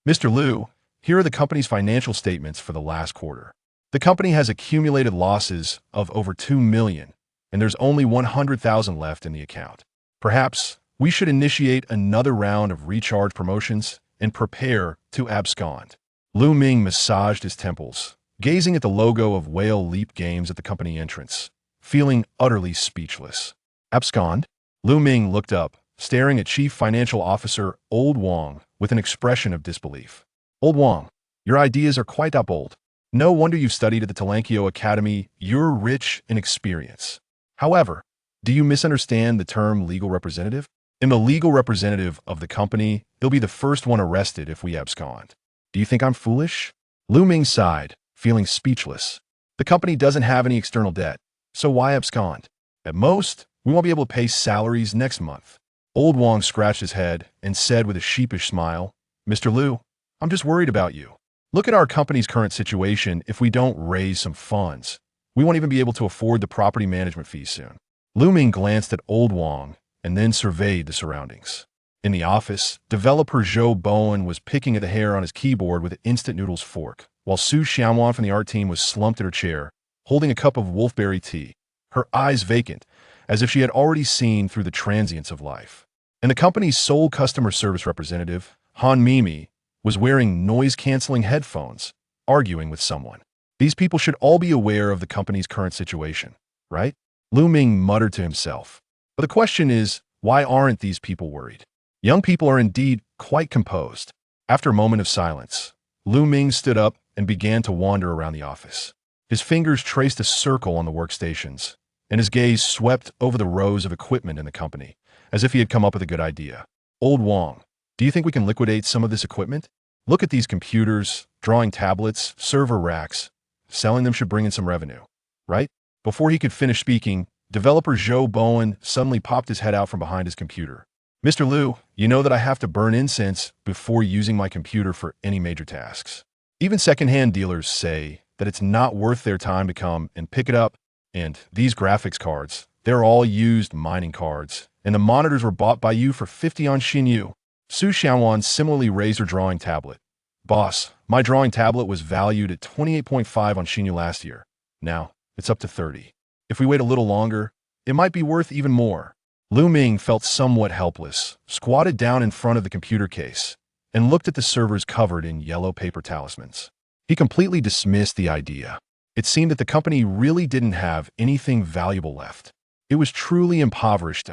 Mr. Liu, here are the company's financial statements for the last quarter. The company has accumulated losses of over 2 million, and there's only 100,000 left in the account. Perhaps we should initiate another round of recharge promotions and prepare to abscond. Lu Ming massaged his temples, gazing at the logo of Whale Leap Games at the company entrance, feeling utterly speechless. Abscond? Lu Ming looked up, staring at Chief Financial Officer Old Wang with an expression of disbelief. Old Wang, your ideas are quite bold. No wonder you've studied at the Talankio Academy. You're rich in experience. However, do you misunderstand the term legal representative? I'm the legal representative of the company. He'll be the first one arrested if we abscond. Do you think I'm foolish? Lu Ming sighed, feeling speechless. The company doesn't have any external debt, so why abscond? At most, we won't be able to pay salaries next month. Old Wang scratched his head and said with a sheepish smile, Mr. Liu, I'm just worried about you. Look at our company's current situation. If we don't raise some funds, we won't even be able to afford the property management fees soon. Lu Ming glanced at Old Wang and then surveyed the surroundings. In the office, developer Zhou Bowen was picking at the hair on his keyboard with an instant noodles fork, while Su Xianwan from the art team was slumped in her chair, holding a cup of wolfberry tea, her eyes vacant, as if she had already seen through the transience of life. And the company's sole customer service representative, Han Mimi, was wearing noise-canceling headphones, arguing with someone. These people should all be aware of the company's current situation, right? Lu Ming muttered to himself. But the question is, why aren't these people worried? Young people are indeed quite composed. After a moment of silence, Lu Ming stood up and began to wander around the office. His fingers traced a circle on the workstations, and his gaze swept over the rows of equipment in the company, as if he had come up with a good idea. Old Wang, do you think we can liquidate some of this equipment? Look at these computers, drawing tablets, server racks. Selling them should bring in some revenue, right? Before he could finish speaking, developer Zhou Bowen suddenly popped his head out from behind his computer. Mr. Liu, you know that I have to burn incense before using my computer for any major tasks. Even secondhand dealers say that it's not worth their time to come and pick it up. And these graphics cards, they're all used mining cards, and the monitors were bought by you for 50 on Xinyu. Su Xianwan similarly raised her drawing tablet. Boss, my drawing tablet was valued at 28.5 on Xinyu last year. Now, it's up to 30. If we wait a little longer, it might be worth even more. Lu Ming felt somewhat helpless, squatted down in front of the computer case, and looked at the servers covered in yellow paper talismans. He completely dismissed the idea. It seemed that the company really didn't have anything valuable left. It was truly impoverished.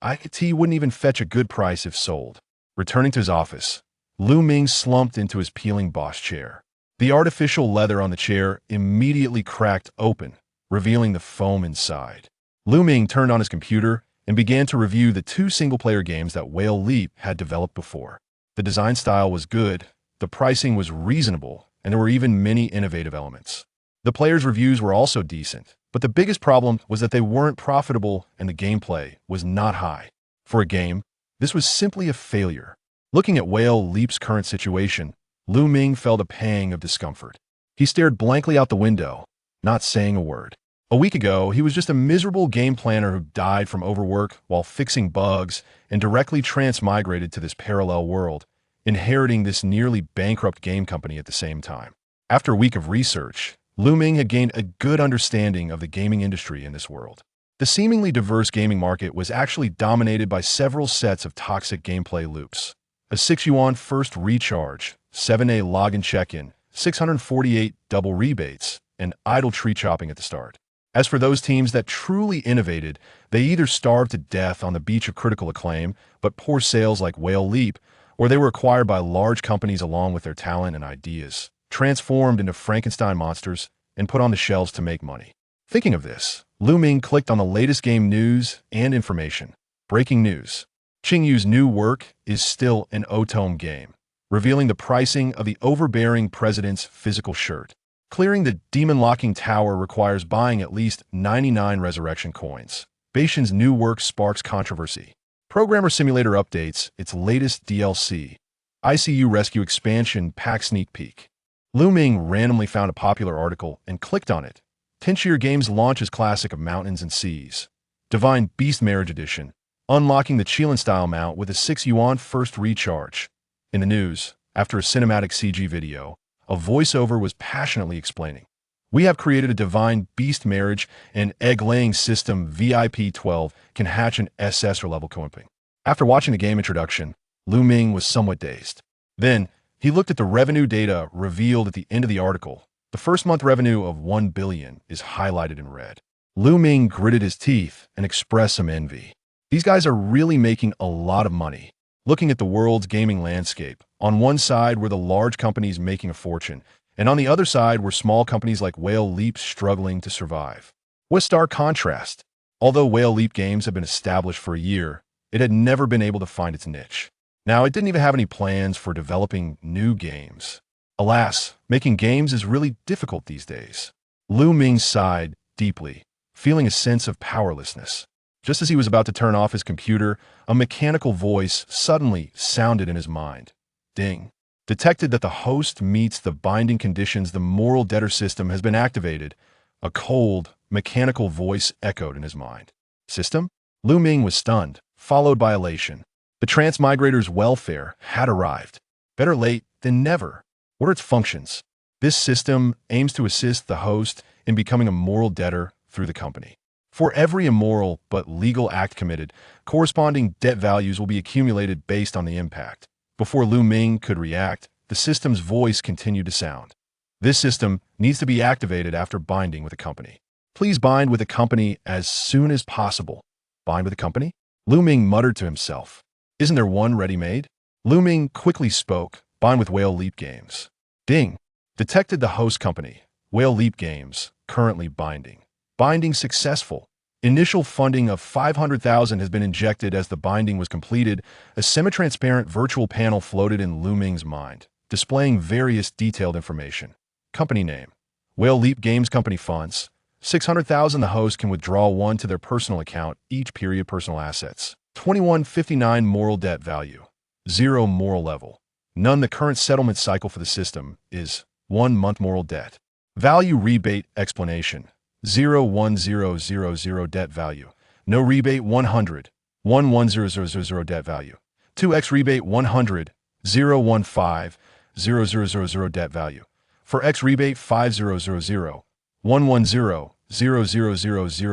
IT wouldn't even fetch a good price if sold. Returning to his office, Lu Ming slumped into his peeling boss chair. The artificial leather on the chair immediately cracked open, revealing the foam inside. Lu Ming turned on his computer and began to review the 2 single-player games that Whale Leap had developed before. The design style was good, the pricing was reasonable, and there were even many innovative elements. The players' reviews were also decent, but the biggest problem was that they weren't profitable and the gameplay was not high. For a game, this was simply a failure. Looking at Whale Leap's current situation, Lu Ming felt a pang of discomfort. He stared blankly out the window, not saying a word. A week ago, he was just a miserable game planner who died from overwork while fixing bugs and directly transmigrated to this parallel world, inheriting this nearly bankrupt game company at the same time. After a week of research, Lu Ming had gained a good understanding of the gaming industry in this world. The seemingly diverse gaming market was actually dominated by several sets of toxic gameplay loops. A 6 yuan first recharge, 7A login check-in, 648 double rebates, and idle tree chopping at the start. As for those teams that truly innovated, they either starved to death on the beach of critical acclaim, but poor sales like Whale Leap, or they were acquired by large companies along with their talent and ideas, transformed into Frankenstein monsters, and put on the shelves to make money. Thinking of this, Lu Ming clicked on the latest game news and information. Breaking news. Qingyu's new work is still an O-tome game, revealing the pricing of the overbearing president's physical shirt. Clearing the demon-locking tower requires buying at least 99 resurrection coins. Baishan's new work sparks controversy. Programmer Simulator updates its latest DLC. ICU Rescue Expansion Pack Sneak Peek. Lu Ming randomly found a popular article and clicked on it. Tenchier Games launches classic of Mountains and Seas. Divine Beast Marriage Edition. Unlocking the Qilin-style mount with a 6 yuan first recharge. In the news, After a cinematic CG video, a voiceover was passionately explaining, "We have created a divine beast marriage and egg-laying system. VIP-12 can hatch an SS or level coimping." After watching the game introduction, Ming was somewhat dazed. Then, he looked at the revenue data revealed at the end of the article. The first month revenue of 1 billion is highlighted in red. Ming gritted his teeth and expressed some envy. These guys are really making a lot of money. Looking at the world's gaming landscape, on one side were the large companies making a fortune, and on the other side were small companies like Whale Leap struggling to survive. What a stark contrast! Although Whale Leap Games had been established for a year, it had never been able to find its niche. Now, it didn't even have any plans for developing new games. Alas, making games is really difficult these days. Ming sighed deeply, feeling a sense of powerlessness. Just as he was about to turn off his computer, a mechanical voice suddenly sounded in his mind. Ding. Detected that the host meets the binding conditions. The moral debtor system has been activated. A cold, mechanical voice echoed in his mind. System? Ming was stunned, followed by elation. The transmigrator's welfare had arrived. Better late than never. What are its functions? This system aims to assist the host in becoming a moral debtor through the company. For every immoral but legal act committed, corresponding debt values will be accumulated based on the impact. Before Ming could react, the system's voice continued to sound. This system needs to be activated after binding with a company. Please bind with a company as soon as possible. Bind with a company? Ming muttered to himself. Isn't there one ready-made? Ming quickly spoke. Bind with Whale Leap Games. Ding. Detected the host company. Whale Leap Games, currently binding. Binding successful. Initial funding of 500,000 has been injected. As the binding was completed, a semi-transparent virtual panel floated in Ming's mind, displaying various detailed information. Company name. Whale Leap Games Company funds. 600,000. The host can withdraw 1 to their personal account each period. Personal assets. 2159. Moral debt value. 0 moral level. None. The current settlement cycle for the system is 1 month. Moral debt value rebate explanation. 0.1000 debt value. No rebate. 100. 1.1000 debt value. 2x rebate. 100. 0.15. debt value. For x rebate. 500. 110.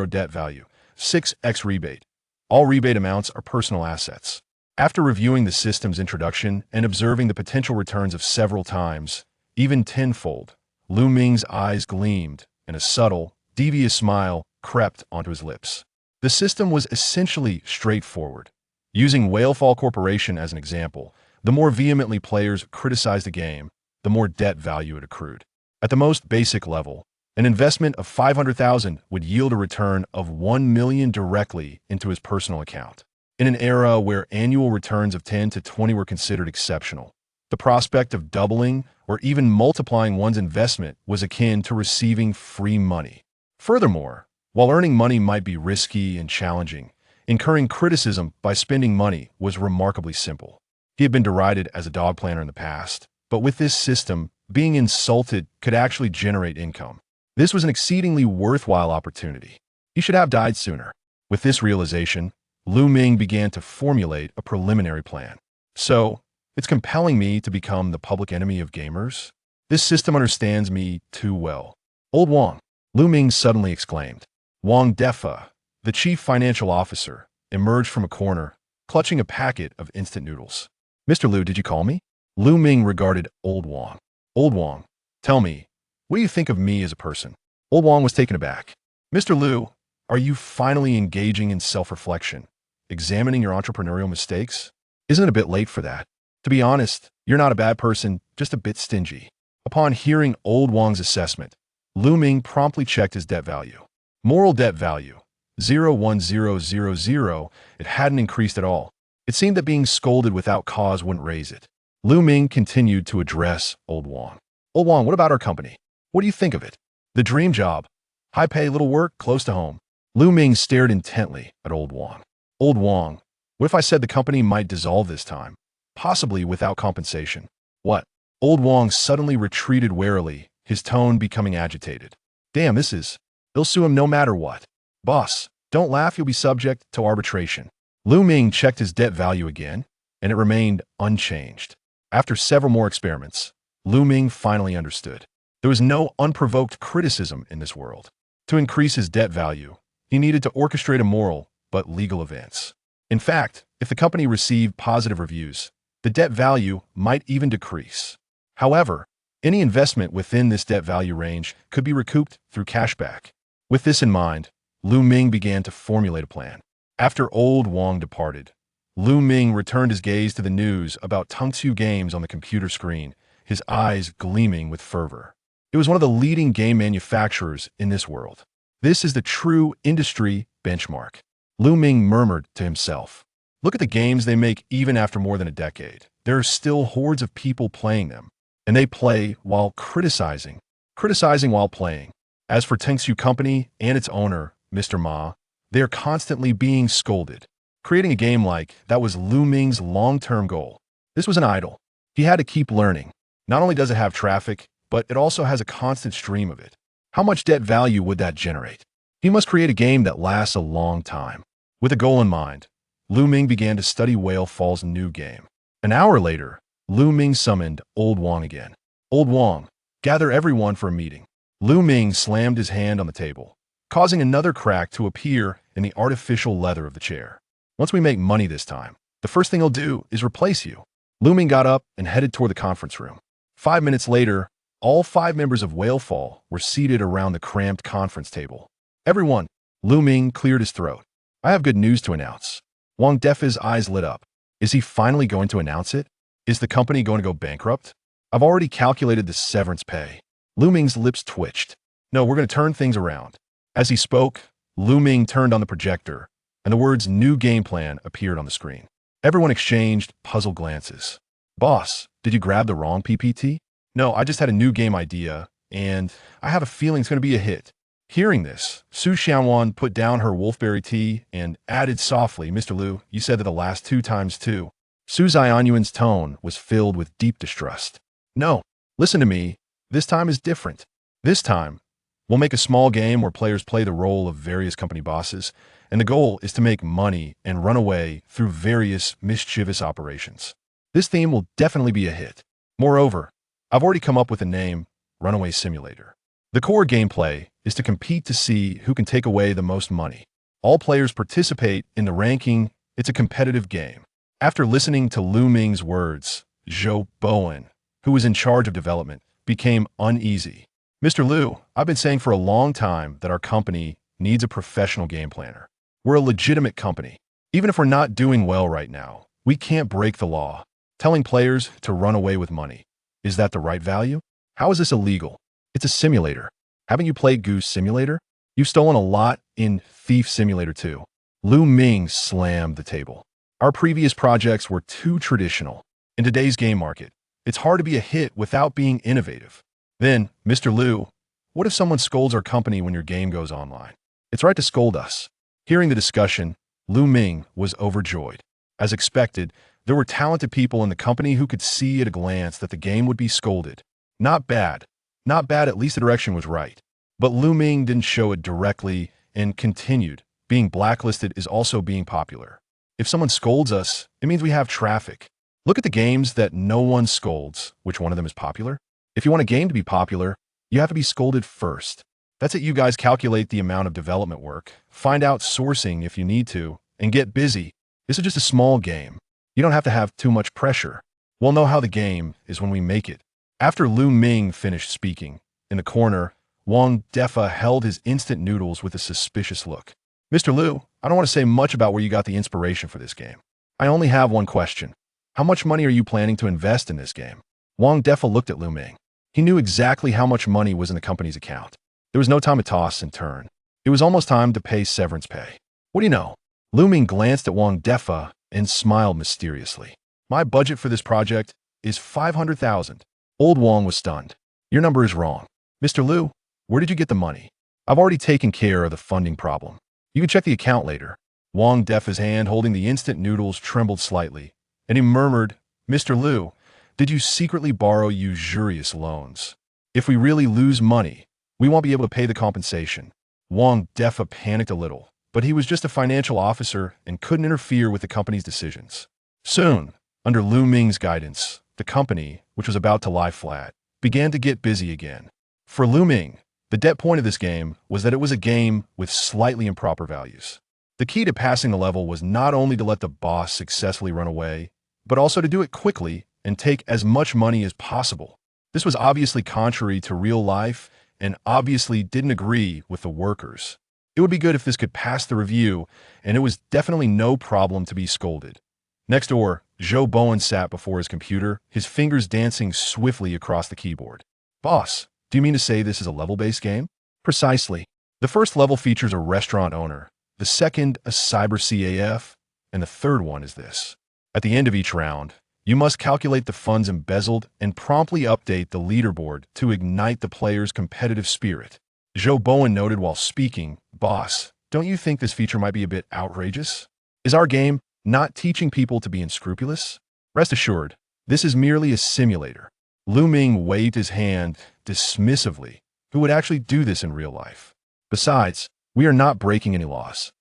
debt value. 6x rebate. All rebate amounts are personal assets. After reviewing the system's introduction and observing the potential returns of several times, even tenfold, Ming's eyes gleamed, and a subtle, devious smile crept onto his lips. The system was essentially straightforward. Using Whalefall Corporation as an example, the more vehemently players criticized the game, the more debt value it accrued. At the most basic level, an investment of 500,000 would yield a return of 1 million directly into his personal account. In an era where annual returns of 10 to 20 were considered exceptional, the prospect of doubling or even multiplying one's investment was akin to receiving free money. Furthermore, while earning money might be risky and challenging, incurring criticism by spending money was remarkably simple. He had been derided as a dog planner in the past, but with this system, being insulted could actually generate income. This was an exceedingly worthwhile opportunity. He should have died sooner. With this realization, Ming began to formulate a preliminary plan. So, it's compelling me to become the public enemy of gamers? This system understands me too well. Old Wang, Ming suddenly exclaimed. Wang Defa, the chief financial officer, emerged from a corner, clutching a packet of instant noodles. Mr. Liu, did you call me? Ming regarded Old Wang. Old Wang, tell me, what do you think of me as a person? Old Wang was taken aback. Mr. Liu, are you finally engaging in self-reflection, examining your entrepreneurial mistakes? Isn't it a bit late for that? To be honest, you're not a bad person, just a bit stingy. Upon hearing Old Wang's assessment, Ming promptly checked his debt value. Moral debt value, 0.1000. It hadn't increased at all. It seemed that being scolded without cause wouldn't raise it. Ming continued to address Old Wang. Old Wang, what about our company? What do you think of it? The dream job. High pay, little work, close to home. Ming stared intently at Old Wang. Old Wang, what if I said the company might dissolve this time? Possibly without compensation. What? Old Wang suddenly retreated warily, his tone becoming agitated. Damn, they'll sue him no matter what. Boss, don't laugh, you'll be subject to arbitration. Ming checked his debt value again, and it remained unchanged. After several more experiments, Lu Ming finally understood. There was no unprovoked criticism in this world. To increase his debt value, he needed to orchestrate immoral but legal events. In fact, if the company received positive reviews, the debt value might even decrease. However, any investment within this debt value range could be recouped through cashback. With this in mind, Lu Ming began to formulate a plan. After old Wang departed, Lu Ming returned his gaze to the news about Tungsu games on the computer screen, his eyes gleaming with fervor. It was one of the leading game manufacturers in this world. This is the true industry benchmark. Lu Ming murmured to himself. Look at the games they make even after more than a decade. There are still hordes of people playing them, and they play while criticizing while playing. As for Tungsu Company and its owner, Mr. Ma, they are constantly being scolded. Creating a game like that was Lu Ming's long-term goal. This was an idol. He had to keep learning. Not only does it have traffic, but it also has a constant stream of it. How much debt value would that generate? He must create a game that lasts a long time. With a goal in mind, Lu Ming began to study Whale Fall's new game. An hour later, Lu Ming summoned Old Wang again. Old Wang, gather everyone for a meeting. Lu Ming slammed his hand on the table, causing another crack to appear in the artificial leather of the chair. Once we make money this time, the first thing I'll do is replace you. Lu Ming got up and headed toward the conference room. 5 minutes later, all 5 members of Whale Fall were seated around the cramped conference table. Everyone, Lu Ming cleared his throat. I have good news to announce. Wang Defa's eyes lit up. Is he finally going to announce it? Is the company going to go bankrupt? I've already calculated the severance pay. Lu Ming's lips twitched. No, we're going to turn things around. As he spoke, Lu Ming turned on the projector, and the words new game plan appeared on the screen. Everyone exchanged puzzled glances. Boss, did you grab the wrong PPT? No, I just had a new game idea, and I have a feeling it's going to be a hit. Hearing this, Su Xianwan put down her wolfberry tea and added softly, Mr. Lu, you said that the last 2 times 2. Su Xianyuan's tone was filled with deep distrust. No, listen to me. This time is different. This time, we'll make a small game where players play the role of various company bosses, and the goal is to make money and run away through various mischievous operations. This theme will definitely be a hit. Moreover, I've already come up with a name, Runaway Simulator. The core gameplay is to compete to see who can take away the most money. All players participate in the ranking. It's a competitive game. After listening to Lu Ming's words, Zhou Bowen, who was in charge of development, became uneasy. Mr. Lu, I've been saying for a long time that our company needs a professional game planner. We're a legitimate company. Even if we're not doing well right now, we can't break the law. Telling players to run away with money. Is that the right value? How is this illegal? It's a simulator. Haven't you played Goose Simulator? You've stolen a lot in Thief Simulator 2. Lu Ming slammed the table. Our previous projects were too traditional. In today's game market, it's hard to be a hit without being innovative. Then, Mr. Lu, what if someone scolds our company when your game goes online? It's right to scold us. Hearing the discussion, Lu Ming was overjoyed. As expected, there were talented people in the company who could see at a glance that the game would be scolded. Not bad. Not bad, at least the direction was right. But Lu Ming didn't show it directly and continued. Being blacklisted is also being popular. If someone scolds us, it means we have traffic. Look at the games that no one scolds. Which one of them is popular? If you want a game to be popular, you have to be scolded first. That's it. You guys calculate the amount of development work, find out sourcing if you need to, and get busy. This is just a small game. You don't have to have too much pressure. We'll know how the game is when we make it. After Lu Ming finished speaking, in the corner, Wang Defa held his instant noodles with a suspicious look. Mr. Lu, I don't want to say much about where you got the inspiration for this game. I only have one question. How much money are you planning to invest in this game? Wang Defa looked at Lu Ming. He knew exactly how much money was in the company's account. There was no time to toss and turn. It was almost time to pay severance pay. What do you know? Lu Ming glanced at Wang Defa and smiled mysteriously. My budget for this project is 500,000. Old Wang was stunned. Your number is wrong. Mr. Lu, where did you get the money? I've already taken care of the funding problem. You can check the account later. Wang Defa's hand holding the instant noodles trembled slightly, and he murmured, Mr. Lu, did you secretly borrow usurious loans? If we really lose money, we won't be able to pay the compensation. Wang Defa panicked a little, but he was just a financial officer and couldn't interfere with the company's decisions. Soon, under Lu Ming's guidance, the company, which was about to lie flat, began to get busy again. For Ming, the dead point of this game was that it was a game with slightly improper values. The key to passing the level was not only to let the boss successfully run away, but also to do it quickly and take as much money as possible. This was obviously contrary to real life and obviously didn't agree with the workers. It would be good if this could pass the review, and it was definitely no problem to be scolded. Next door, Joe Bowen sat before his computer, his fingers dancing swiftly across the keyboard. Boss, do you mean to say this is a level-based game? Precisely. The first level features a restaurant owner, the second a cyber CAF, and the third one is this. At the end of each round, you must calculate the funds embezzled and promptly update the leaderboard to ignite the player's competitive spirit. Joe Bowen noted while speaking, Boss, don't you think this feature might be a bit outrageous? Is our game not teaching people to be unscrupulous? Rest assured, this is merely a simulator. Ming waved his hand dismissively. Who would actually do this in real life? Besides, we are not breaking any laws.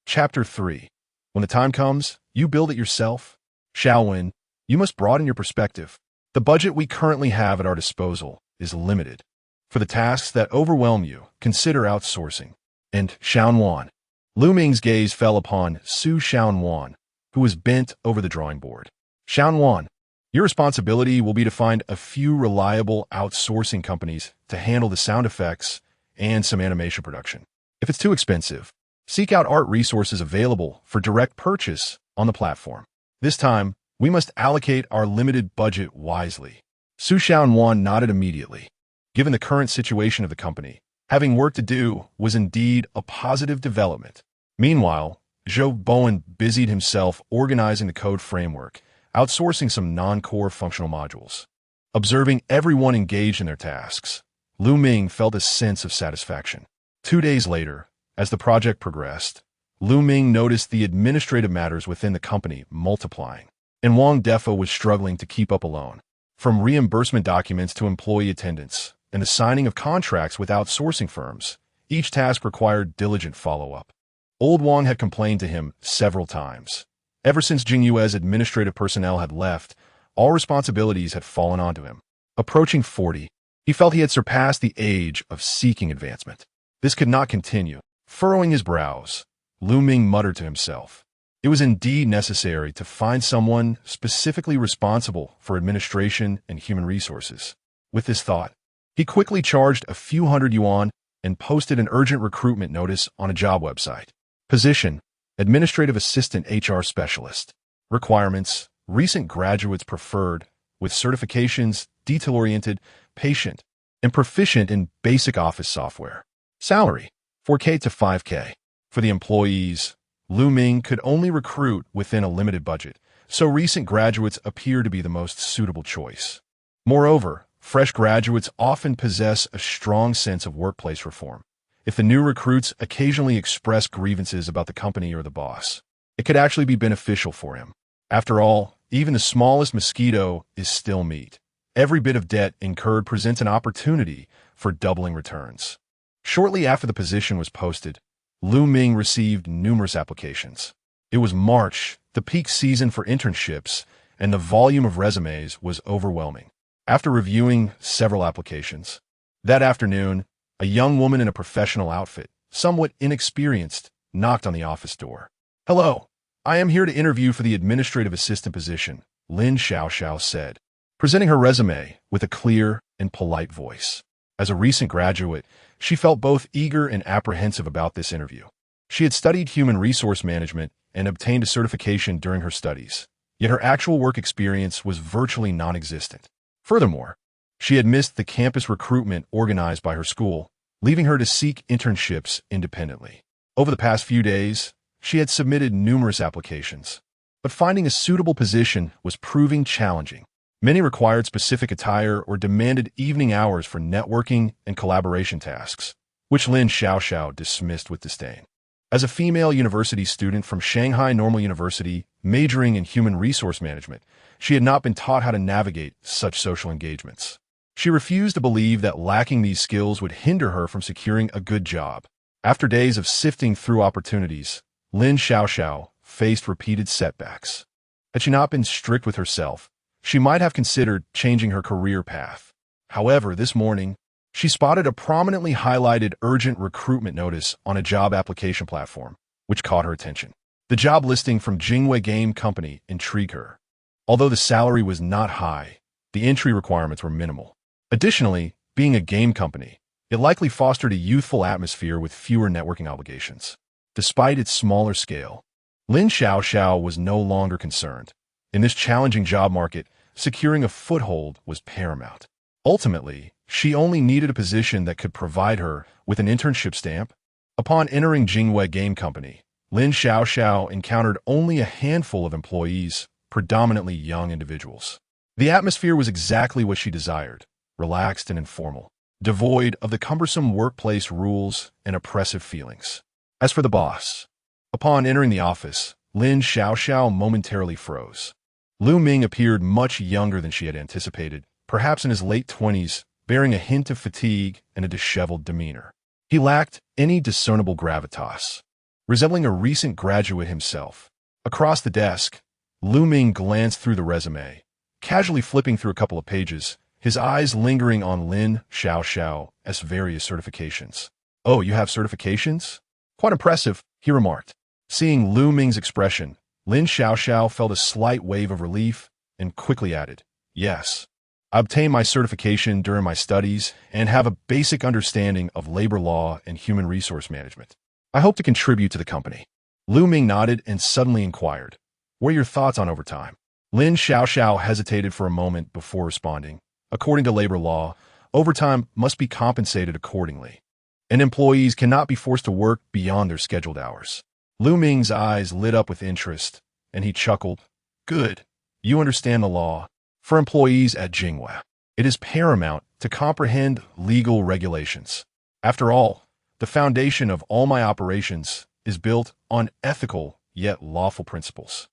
Chapter 3. When the time comes, you build it yourself. Shaolin, you must broaden your perspective. The budget we currently have at our disposal is limited. For the tasks that overwhelm you, consider outsourcing. And Xiaowan. Ming's gaze fell upon Su Xiaowan, who was bent over the drawing board. Xiaowan, your responsibility will be to find a few reliable outsourcing companies to handle the sound effects and some animation production. If it's too expensive, seek out art resources available for direct purchase on the platform. This time, we must allocate our limited budget wisely. Su Xiaowan nodded immediately. Given the current situation of the company, having work to do was indeed a positive development. Meanwhile, Joe Bowen busied himself organizing the code framework, outsourcing some non-core functional modules. Observing everyone engaged in their tasks, Ming felt a sense of satisfaction. 2 days later, as the project progressed, Ming noticed the administrative matters within the company multiplying, and Wang Defo was struggling to keep up alone. From reimbursement documents to employee attendance and the signing of contracts with outsourcing firms, each task required diligent follow-up. Old Wang had complained to him several times. Ever since Jingyue's administrative personnel had left, all responsibilities had fallen onto him. Approaching 40, he felt he had surpassed the age of seeking advancement. This could not continue. Furrowing his brows, Ming muttered to himself. It was indeed necessary to find someone specifically responsible for administration and human resources. With this thought, he quickly charged a few hundred yuan and posted an urgent recruitment notice on a job website. Position: Administrative Assistant HR Specialist. Requirements: recent graduates preferred, with certifications detail-oriented, patient, and proficient in basic office software. Salary: 4K to 5K. For the employees, Ming could only recruit within a limited budget, so recent graduates appear to be the most suitable choice. Moreover, fresh graduates often possess a strong sense of workplace reform. If the new recruits occasionally express grievances about the company or the boss, it could actually be beneficial for him. After all, even the smallest mosquito is still meat. Every bit of debt incurred presents an opportunity for doubling returns. Shortly after the position was posted, Ming received numerous applications. It was March, the peak season for internships, and the volume of resumes was overwhelming. After reviewing several applications, that afternoon, a young woman in a professional outfit, somewhat inexperienced, knocked on the office door. "Hello, I am here to interview for the administrative assistant position," Lin Xiaoxiao said, presenting her resume with a clear and polite voice. As a recent graduate, she felt both eager and apprehensive about this interview. She had studied human resource management and obtained a certification during her studies, yet her actual work experience was virtually non-existent. Furthermore, she had missed the campus recruitment organized by her school, leaving her to seek internships independently. Over the past few days, she had submitted numerous applications, but finding a suitable position was proving challenging. Many required specific attire or demanded evening hours for networking and collaboration tasks, which Lin Xiaoxiao dismissed with disdain. As a female university student from Shanghai Normal University, majoring in human resource management, she had not been taught how to navigate such social engagements. She refused to believe that lacking these skills would hinder her from securing a good job. After days of sifting through opportunities, Lin Xiaoxiao faced repeated setbacks. Had she not been strict with herself, she might have considered changing her career path. However, this morning, she spotted a prominently highlighted urgent recruitment notice on a job application platform, which caught her attention. The job listing from Jingwei Game Company intrigued her. Although the salary was not high, the entry requirements were minimal. Additionally, being a game company, it likely fostered a youthful atmosphere with fewer networking obligations. Despite its smaller scale, Lin Xiaoxiao was no longer concerned. In this challenging job market, securing a foothold was paramount. Ultimately, she only needed a position that could provide her with an internship stamp. Upon entering Jingwei Game Company, Lin Xiaoxiao encountered only a handful of employees, predominantly young individuals. The atmosphere was exactly what she desired, relaxed and informal, devoid of the cumbersome workplace rules and oppressive feelings. As for the boss, upon entering the office, Lin Xiaoxiao momentarily froze. Lu Ming appeared much younger than she had anticipated, perhaps in his late 20s, bearing a hint of fatigue and a disheveled demeanor. He lacked any discernible gravitas, resembling a recent graduate himself. Across the desk, Lu Ming glanced through the resume, casually flipping through a couple of pages, his eyes lingering on Lin Xiaoxiao's various certifications. "Oh, you have certifications? Quite impressive," he remarked. Seeing Lu Ming's expression, Lin Xiaoxiao felt a slight wave of relief and quickly added, "Yes. I obtained my certification during my studies and have a basic understanding of labor law and human resource management. I hope to contribute to the company." Lu Ming nodded and suddenly inquired, "What are your thoughts on overtime?" Lin Xiaoxiao hesitated for a moment before responding. According to labor law, overtime must be compensated accordingly, and employees cannot be forced to work beyond their scheduled hours. Lu Ming's eyes lit up with interest, and he chuckled. "Good. You understand the law. For employees at Jingwei, it is paramount to comprehend legal regulations. After all, the foundation of all my operations is built on ethical yet lawful principles.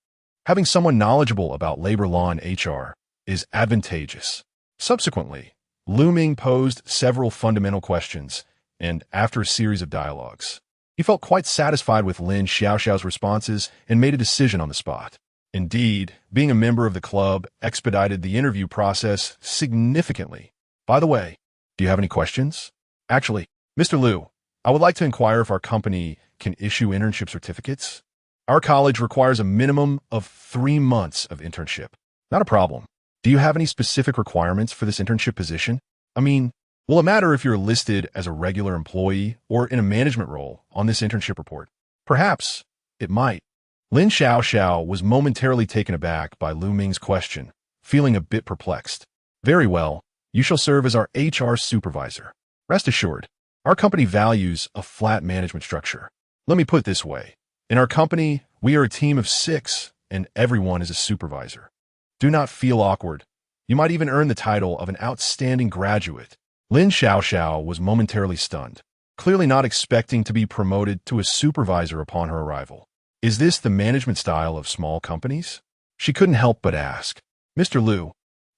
Having someone knowledgeable about labor law and HR is advantageous." Subsequently, Lu Ming posed several fundamental questions, and after a series of dialogues, he felt quite satisfied with Lin Xiaoxiao's responses and made a decision on the spot. Indeed, being a member of the club expedited the interview process significantly. "By the way, do you have any questions?" "Actually, Mr. Liu, I would like to inquire if our company can issue internship certificates. Our college requires a minimum of 3 months of internship." "Not a problem. Do you have any specific requirements for this internship position? I mean, will it matter if you're listed as a regular employee or in a management role on this internship report?" "Perhaps it might." Lin Xiaoxiao was momentarily taken aback by Lu Ming's question, feeling a bit perplexed. "Very well. You shall serve as our HR supervisor. Rest assured, our company values a flat management structure. Let me put it this way. In our company, we are a team of 6, and everyone is a supervisor. Do not feel awkward. You might even earn the title of an outstanding graduate." Lin Xiaoxiao was momentarily stunned, clearly not expecting to be promoted to a supervisor upon her arrival. Is this the management style of small companies? She couldn't help but ask, "Mr. Liu,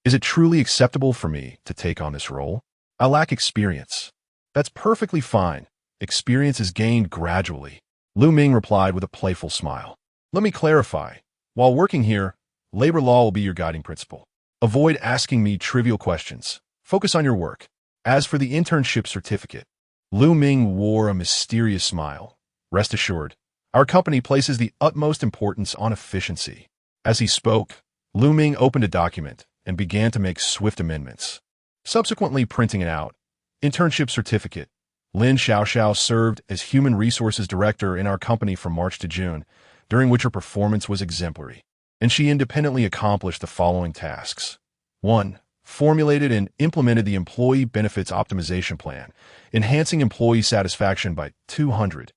is it truly acceptable for me to take on this role? I lack experience." "That's perfectly fine. Experience is gained gradually," Lu Ming replied with a playful smile. "Let me clarify. While working here, labor law will be your guiding principle. Avoid asking me trivial questions. Focus on your work. As for the internship certificate," Lu Ming wore a mysterious smile. "Rest assured, our company places the utmost importance on efficiency." As he spoke, Lu Ming opened a document and began to make swift amendments. Subsequently printing it out, "Internship certificate. Lin Xiaoxiao served as Human Resources Director in our company from March to June, during which her performance was exemplary, and she independently accomplished the following tasks. 1. Formulated and implemented the Employee Benefits Optimization Plan, enhancing employee satisfaction by 200.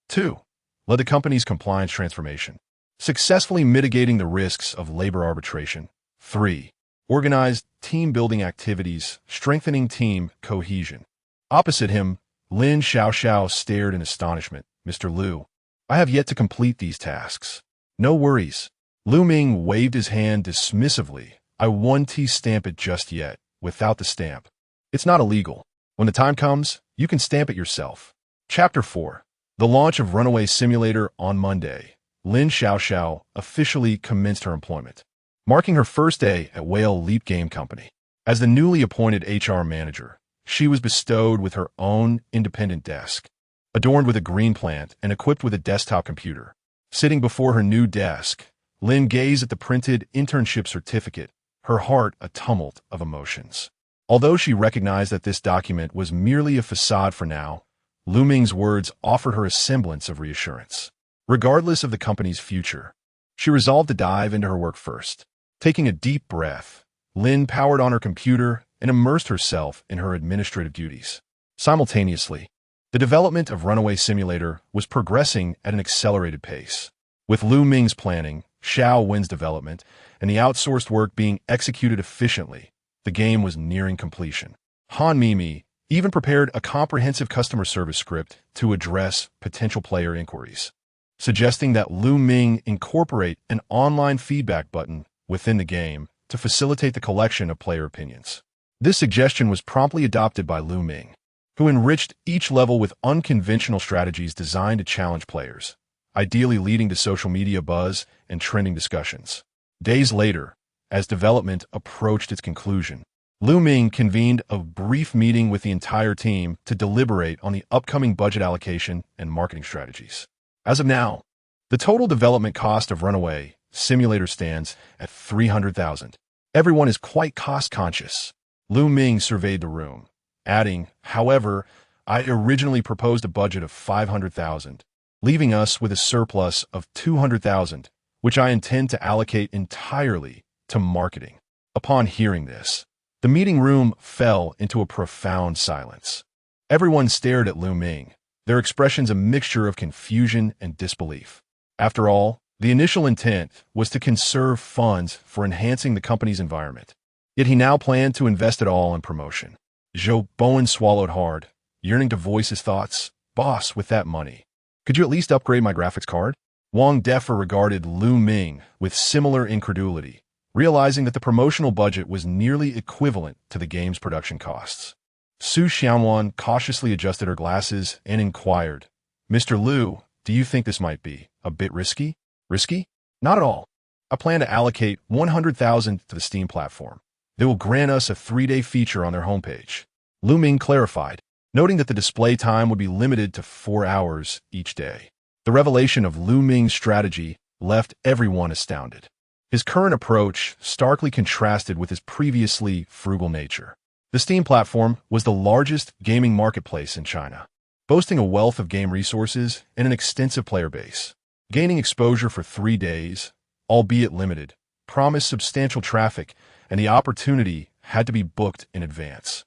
2. Led the company's compliance transformation, successfully mitigating the risks of labor arbitration. 3. Organized team-building activities, strengthening team cohesion." Opposite him, Lin Xiaoxiao stared in astonishment. "Mr. Liu, I have yet to complete these tasks." "No worries." Lu Ming waved his hand dismissively. "I won't stamp it just yet, without the stamp. It's not illegal. When the time comes, you can stamp it yourself." Chapter 4. The launch of Runaway Simulator on Monday. Lin Xiaoxiao officially commenced her employment. marking her first day at Whale Leap Game Company. As the newly appointed HR manager, she was bestowed with her own independent desk, adorned with a green plant and equipped with a desktop computer. Sitting before her new desk, Lin gazed at the printed internship certificate, her heart a tumult of emotions. Although she recognized that this document was merely a facade for now, Lu Ming's words offered her a semblance of reassurance. Regardless of the company's future, she resolved to dive into her work first. Taking a deep breath, Lin powered on her computer and immersed herself in her administrative duties. Simultaneously, the development of Runaway Simulator was progressing at an accelerated pace. With Lu Ming's planning, Xiao Wen's development, and the outsourced work being executed efficiently, the game was nearing completion. Han Mimi even prepared a comprehensive customer service script to address potential player inquiries, suggesting that Lu Ming incorporate an online feedback button within the game to facilitate the collection of player opinions. This suggestion was promptly adopted by Lu Ming, who enriched each level with unconventional strategies designed to challenge players, ideally leading to social media buzz and trending discussions. Days later, as development approached its conclusion, Lu Ming convened a brief meeting with the entire team to deliberate on the upcoming budget allocation and marketing strategies. As of now, the total development cost of Runaway Simulator stands at $300,000. Everyone is quite cost-conscious. Lu Ming surveyed the room, adding, however, I originally proposed a budget of $500,000, leaving us with a surplus of $200,000, which I intend to allocate entirely to marketing. Upon hearing this, the meeting room fell into a profound silence. Everyone stared at Lu Ming, their expressions a mixture of confusion and disbelief. After all, the initial intent was to conserve funds for enhancing the company's environment. Yet he now planned to invest it all in promotion. Zhou Bowen swallowed hard, yearning to voice his thoughts. Boss, with that money, could you at least upgrade my graphics card? Wang Defa regarded Lu Ming with similar incredulity, realizing that the promotional budget was nearly equivalent to the game's production costs. Su Xianwan cautiously adjusted her glasses and inquired, Mr. Lu, do you think this might be a bit risky? Risky? Not at all. I plan to allocate $100,000 to the Steam platform. They will grant us a 3-day feature on their homepage. Lu Ming clarified, noting that the display time would be limited to 4 hours each day. The revelation of Lu Ming's strategy left everyone astounded. His current approach starkly contrasted with his previously frugal nature. The Steam platform was the largest gaming marketplace in China, boasting a wealth of game resources and an extensive player base. Gaining exposure for 3 days, albeit limited, promised substantial traffic, and the opportunity had to be booked in advance,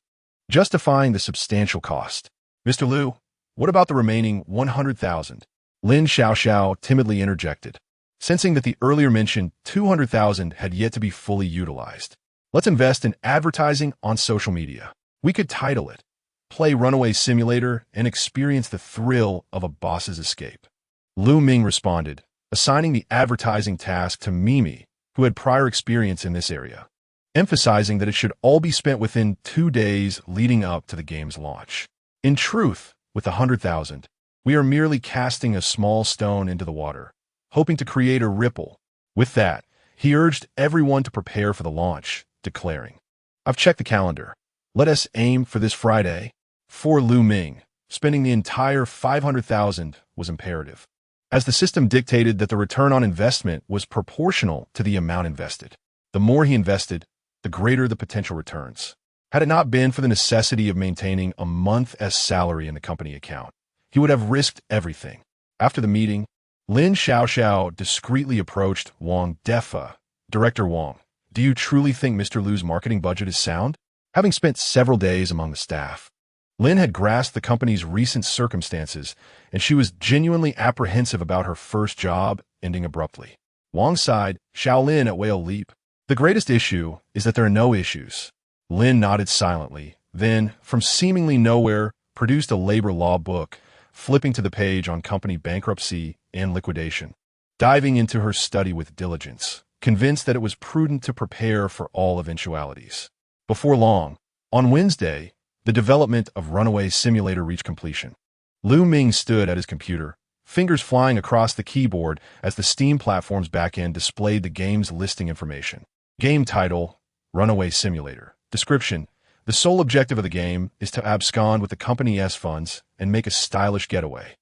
justifying the substantial cost. Mr. Lu, what about the remaining $100,000? Lin Xiaoxiao timidly interjected, sensing that the earlier mentioned $200,000 had yet to be fully utilized. Let's invest in advertising on social media. We could title it, Play Runaway Simulator and Experience the Thrill of a Boss's Escape. Lu Ming responded, assigning the advertising task to Mimi, who had prior experience in this area, emphasizing that it should all be spent within 2 days leading up to the game's launch. In truth, with $100,000, we are merely casting a small stone into the water, hoping to create a ripple. With that, he urged everyone to prepare for the launch, declaring, I've checked the calendar. Let us aim for this Friday. For Lu Ming, spending the entire $500,000 was imperative, as the system dictated that the return on investment was proportional to the amount invested. The more he invested, the greater the potential returns. Had it not been for the necessity of maintaining a month's salary in the company account, he would have risked everything. After the meeting, Lin Xiaoxiao discreetly approached Wang Defa. Director Wang, do you truly think Mr. Lu's marketing budget is sound? Having spent several days among the staff, Lin had grasped the company's recent circumstances, and she was genuinely apprehensive about her first job ending abruptly. Wang sighed, Shaolin at Whale Leap. The greatest issue is that there are no issues. Lin nodded silently, then, from seemingly nowhere, produced a labor law book, flipping to the page on company bankruptcy and liquidation. Diving into her study with diligence, convinced that it was prudent to prepare for all eventualities. Before long, on Wednesday, the development of Runaway Simulator reached completion. Lu Ming stood at his computer, fingers flying across the keyboard as the Steam platform's backend displayed the game's listing information. Game title, Runaway Simulator. Description: the sole objective of the game is to abscond with the company's funds and make a stylish getaway.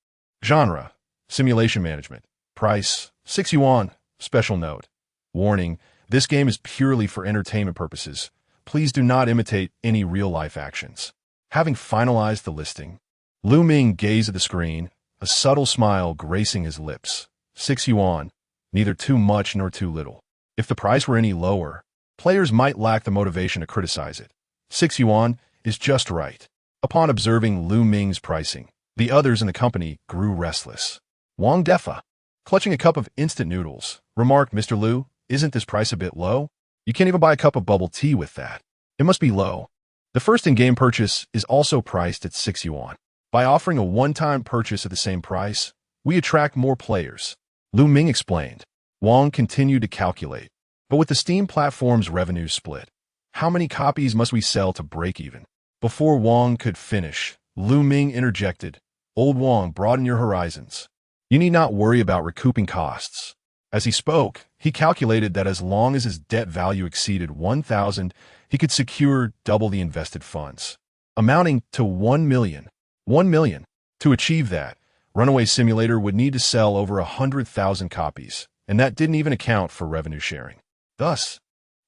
Genre: simulation management. Price: 6 yuan. Special note: warning, this game is purely for entertainment purposes. Please do not imitate any real-life actions. Having finalized the listing, Lu Ming gazed at the screen, a subtle smile gracing his lips. 6 yuan, neither too much nor too little. If the price were any lower, players might lack the motivation to criticize it. 6 yuan is just right. Upon observing Lu Ming's pricing, the others in the company grew restless. Wang Defa, clutching a cup of instant noodles, remarked, "Mr. Lu, isn't this price a bit low? You can't even buy a cup of bubble tea with that. It must be low." The first in-game purchase is also priced at 6 yuan. By offering a one-time purchase at the same price, we attract more players, Lu Ming explained. Wang continued to calculate. But with the Steam platform's revenue split, how many copies must we sell to break even? Before Wang could finish, Lu Ming interjected, "Old Wang, broaden your horizons. You need not worry about recouping costs." As he spoke, he calculated that as long as his debt value exceeded 1,000, he could secure double the invested funds, amounting to 1 million. 1 million. To achieve that, Runaway Simulator would need to sell over 100,000 copies, and that didn't even account for revenue sharing. Thus,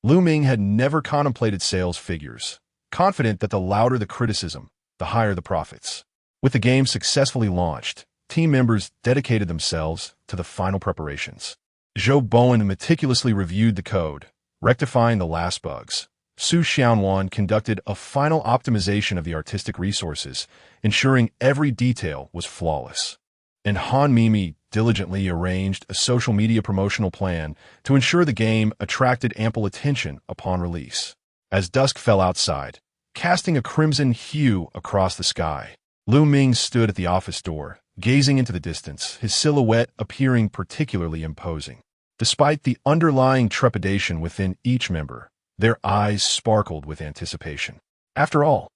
Lu Ming had never contemplated sales figures, confident that the louder the criticism, the higher the profits. With the game successfully launched, team members dedicated themselves to the final preparations. Zhou Bowen meticulously reviewed the code, rectifying the last bugs. Su Xianwan conducted a final optimization of the artistic resources, ensuring every detail was flawless. And Han Mimi diligently arranged a social media promotional plan to ensure the game attracted ample attention upon release. As dusk fell outside, casting a crimson hue across the sky, Lu Ming stood at the office door, gazing into the distance, his silhouette appearing particularly imposing. Despite the underlying trepidation within each member, their eyes sparkled with anticipation. After all,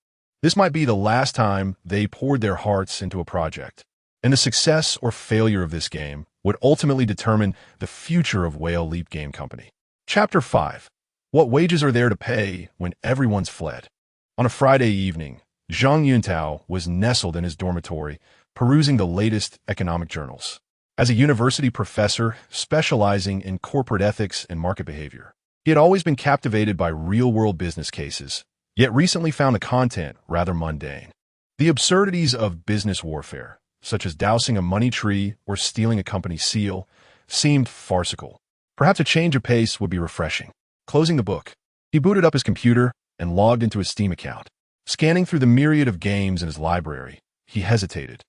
this might be the last time they poured their hearts into a project, and the success or failure of this game would ultimately determine the future of Whale Leap Game Company. Chapter 5. What wages are there to pay when everyone's fled? On a Friday evening, Zhang Yuntao was nestled in his dormitory, perusing the latest economic journals. As a university professor specializing in corporate ethics and market behavior, he had always been captivated by real-world business cases, yet recently found the content rather mundane. The absurdities of business warfare, such as dousing a money tree or stealing a company seal, seemed farcical. Perhaps a change of pace would be refreshing. Closing the book, he booted up his computer and logged into his Steam account. Scanning through the myriad of games in his library, he hesitated.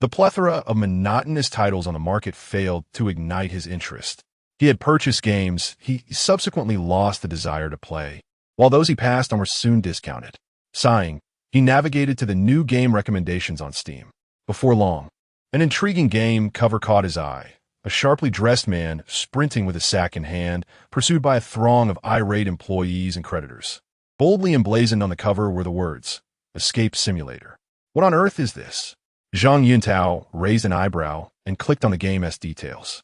The plethora of monotonous titles on the market failed to ignite his interest. He had purchased games he subsequently lost the desire to play, while those he passed on were soon discounted. Sighing, he navigated to the new game recommendations on Steam. Before long, an intriguing game cover caught his eye. A sharply dressed man sprinting with a sack in hand, pursued by a throng of irate employees and creditors. Boldly emblazoned on the cover were the words, "Escape Simulator." What on earth is this? Zhang Yuntao raised an eyebrow and clicked on the game's details.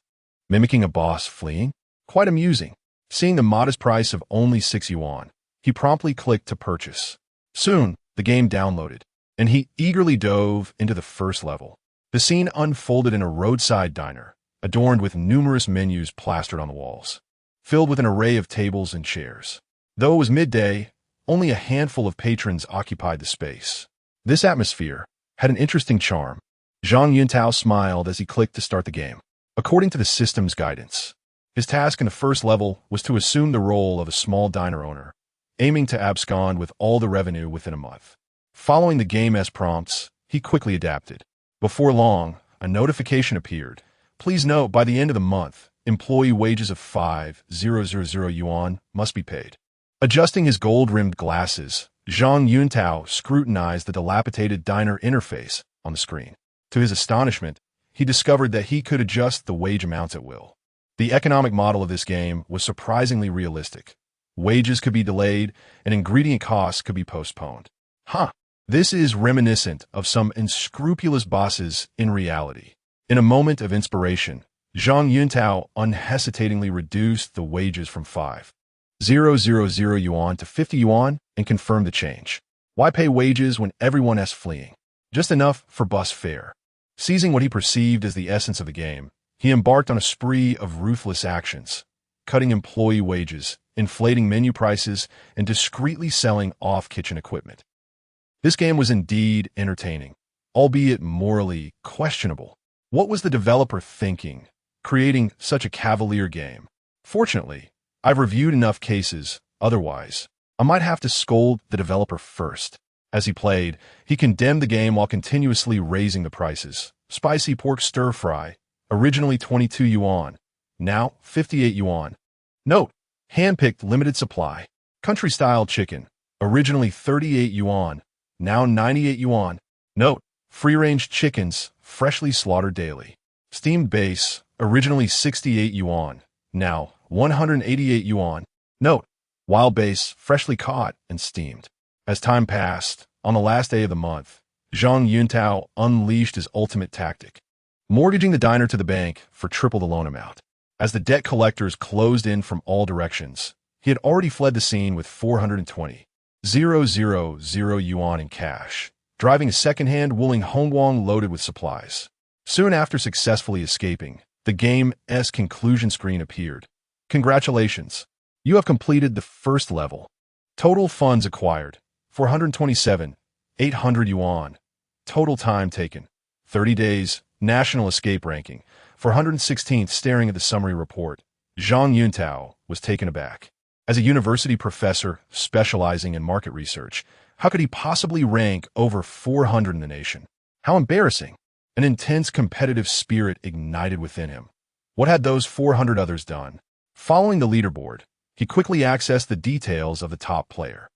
Mimicking a boss fleeing? Quite amusing. Seeing the modest price of only 6 yuan, he promptly clicked to purchase. Soon, the game downloaded, and he eagerly dove into the first level. The scene unfolded in a roadside diner, adorned with numerous menus plastered on the walls, filled with an array of tables and chairs. Though it was midday, only a handful of patrons occupied the space. This atmosphere had an interesting charm. Zhang Yuntao smiled as he clicked to start the game. According to the system's guidance, his task in the first level was to assume the role of a small diner owner, aiming to abscond with all the revenue within a month. Following the game's prompts, he quickly adapted. Before long, a notification appeared. Please note, by the end of the month, employee wages of 5,000 yuan must be paid. Adjusting his gold-rimmed glasses, Zhang Yuntao scrutinized the dilapidated diner interface on the screen. To his astonishment, he discovered that he could adjust the wage amounts at will. The economic model of this game was surprisingly realistic. Wages could be delayed, and ingredient costs could be postponed. This is reminiscent of some unscrupulous bosses in reality. In a moment of inspiration, Zhang Yuntao unhesitatingly reduced the wages from 5,000 yuan to 50 yuan and confirmed the change. Why pay wages when everyone is fleeing? Just enough for bus fare. Seizing what he perceived as the essence of the game, he embarked on a spree of ruthless actions, cutting employee wages, inflating menu prices, and discreetly selling off kitchen equipment. This game was indeed entertaining, albeit morally questionable. What was the developer thinking, creating such a cavalier game? Fortunately, I've reviewed enough cases, otherwise, I might have to scold the developer first. As he played, he condemned the game while continuously raising the prices. Spicy pork stir-fry, originally 22 yuan, now 58 yuan. Note, hand-picked limited supply. Country-style chicken, originally 38 yuan, now 98 yuan. Note, free-range chickens, freshly slaughtered daily. Steamed base, originally 68 yuan, now 188 yuan. Note, wild base, freshly caught and steamed. As time passed, on the last day of the month, Zhang Yuntao unleashed his ultimate tactic, mortgaging the diner to the bank for triple the loan amount. As the debt collectors closed in from all directions, he had already fled the scene with 420,000 yuan in cash, driving a second-hand Wuling Hongguang loaded with supplies. Soon after successfully escaping, the game's conclusion screen appeared. Congratulations! You have completed the first level. Total funds acquired, 427,800 yuan. Total time taken, 30 days. National escape ranking, 416th. Staring at the summary report, Zhang Yuntao was taken aback. As a university professor specializing in market research, how could he possibly rank over 400 in the nation? How embarrassing! An intense competitive spirit ignited within him. What had those 400 others done? Following the leaderboard, he quickly accessed the details of the top player.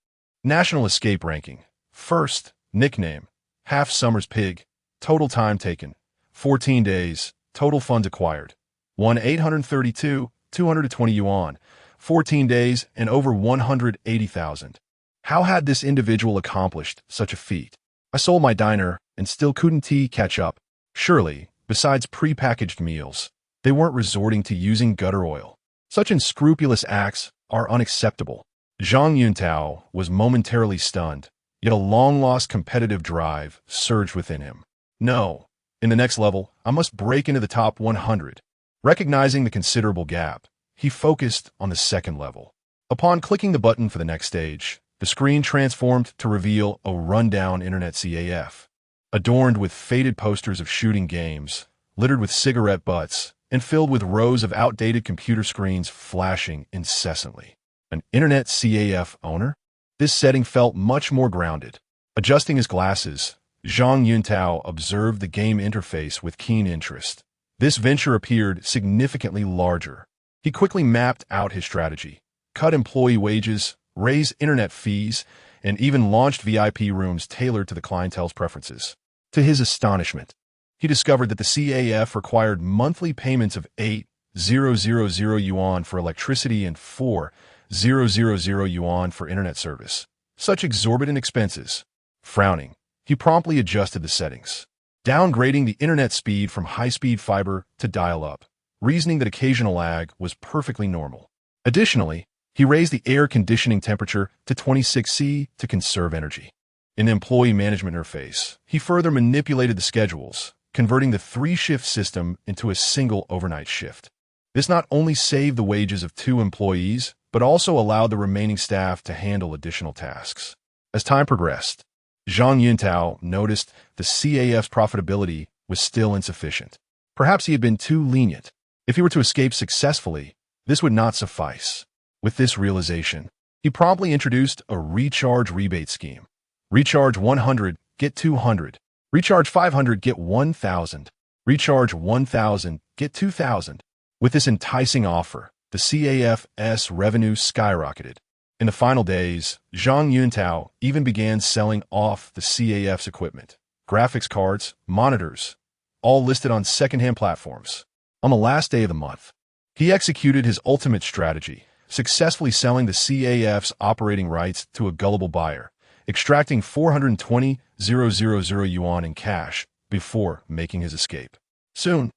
National escape ranking. First, nickname, Half Summer's Pig. Total time taken, 14 days. Total funds acquired, 1,832,220 yuan. 14 days and over 180,000. How had this individual accomplished such a feat? I sold my diner and still couldn't catch up. Surely, besides pre-packaged meals, they weren't resorting to using gutter oil. Such unscrupulous acts are unacceptable. Zhang Yuntao was momentarily stunned, yet a long-lost competitive drive surged within him. No, in the next level, I must break into the top 100. Recognizing the considerable gap, he focused on the second level. Upon clicking the button for the next stage, the screen transformed to reveal a rundown internet CAF, adorned with faded posters of shooting games, littered with cigarette butts, and filled with rows of outdated computer screens flashing incessantly. An internet CAF owner? This setting felt much more grounded. Adjusting his glasses, Zhang Yuntao observed the game interface with keen interest. This venture appeared significantly larger. He quickly mapped out his strategy, cut employee wages, raised internet fees, and even launched VIP rooms tailored to the clientele's preferences. To his astonishment, he discovered that the CAF required monthly payments of 8,000 yuan for electricity and 4,000 yuan for internet service. Such exorbitant expenses. Frowning, he promptly adjusted the settings, downgrading the internet speed from high-speed fiber to dial-up, reasoning that occasional lag was perfectly normal. Additionally, he raised the air conditioning temperature to 26 degrees to conserve energy. In the employee management interface, he further manipulated the schedules, converting the three-shift system into a single overnight shift. This not only saved the wages of 2 employees, but also allowed the remaining staff to handle additional tasks. As time progressed, Zhang Yuntao noticed the CAF's profitability was still insufficient. Perhaps he had been too lenient. If he were to escape successfully, this would not suffice. With this realization, he promptly introduced a recharge rebate scheme. Recharge 100, get 200. Recharge 500, get 1,000. Recharge 1,000, get 2,000. With this enticing offer, the CAF's revenue skyrocketed. In the final days, Zhang Yuntao even began selling off the CAF's equipment, graphics cards, monitors, all listed on second-hand platforms. On the last day of the month, he executed his ultimate strategy, successfully selling the CAF's operating rights to a gullible buyer, extracting 420,000 yuan in cash before making his escape. Soon,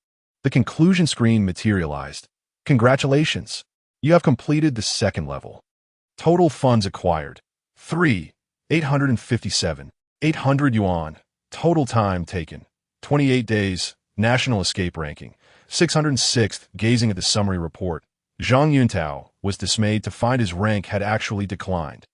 the conclusion screen materialized. Congratulations! You have completed the second level. Total funds acquired: 857, 800 yuan. Total time taken: 28 days. National escape ranking: 606th. Gazing at the summary report, Zhang Yuntao was dismayed to find his rank had actually declined.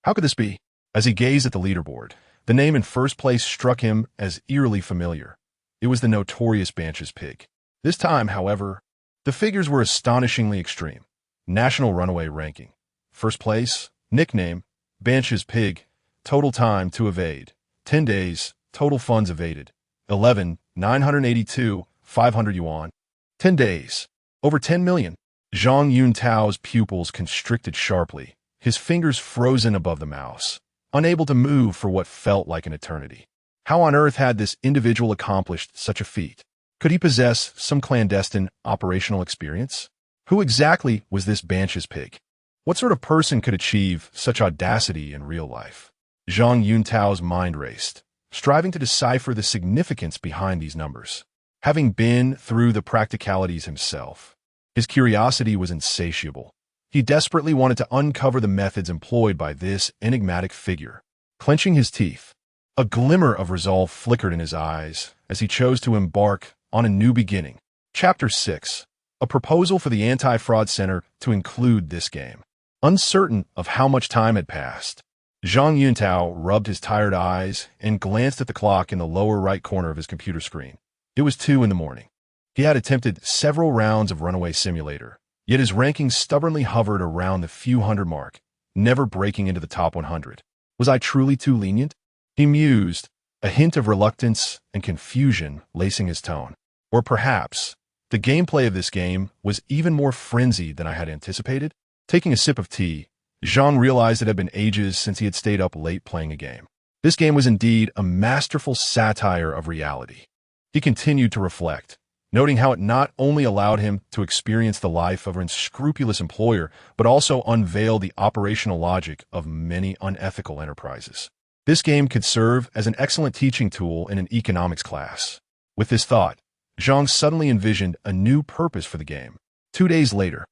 How could this be? As he gazed at the leaderboard, the name in first place struck him as eerily familiar. It was the notorious Banch's pig. This time, however, the figures were astonishingly extreme. National runaway ranking: first place, nickname, Banch's pig. Total time to evade: 10 days. Total funds evaded: 982, 500 yuan. 10 days. Over 10 million. Zhang Yuntao's pupils constricted sharply, his fingers frozen above the mouse, unable to move for what felt like an eternity. How on earth had this individual accomplished such a feat? Could he possess some clandestine operational experience? Who exactly was this Banch's pig? What sort of person could achieve such audacity in real life? Zhang Yuntao's mind raced, striving to decipher the significance behind these numbers. Having been through the practicalities himself, his curiosity was insatiable. He desperately wanted to uncover the methods employed by this enigmatic figure. Clenching his teeth, a glimmer of resolve flickered in his eyes as he chose to embark on a new beginning. Chapter 6. A proposal for the Anti-Fraud Center to include this game. Uncertain of how much time had passed, Zhang Yuntao rubbed his tired eyes and glanced at the clock in the lower right corner of his computer screen. It was 2 in the morning. He had attempted several rounds of Runaway Simulator, yet his ranking stubbornly hovered around the few hundred mark, never breaking into the top 100. Was I truly too lenient? He mused, a hint of reluctance and confusion lacing his tone. Or perhaps the gameplay of this game was even more frenzied than I had anticipated. Taking a sip of tea, Zhang realized it had been ages since he had stayed up late playing a game. This game was indeed a masterful satire of reality. He continued to reflect, noting how it not only allowed him to experience the life of an unscrupulous employer, but also unveil the operational logic of many unethical enterprises. This game could serve as an excellent teaching tool in an economics class. With this thought, Zhang suddenly envisioned a new purpose for the game. 2 days later,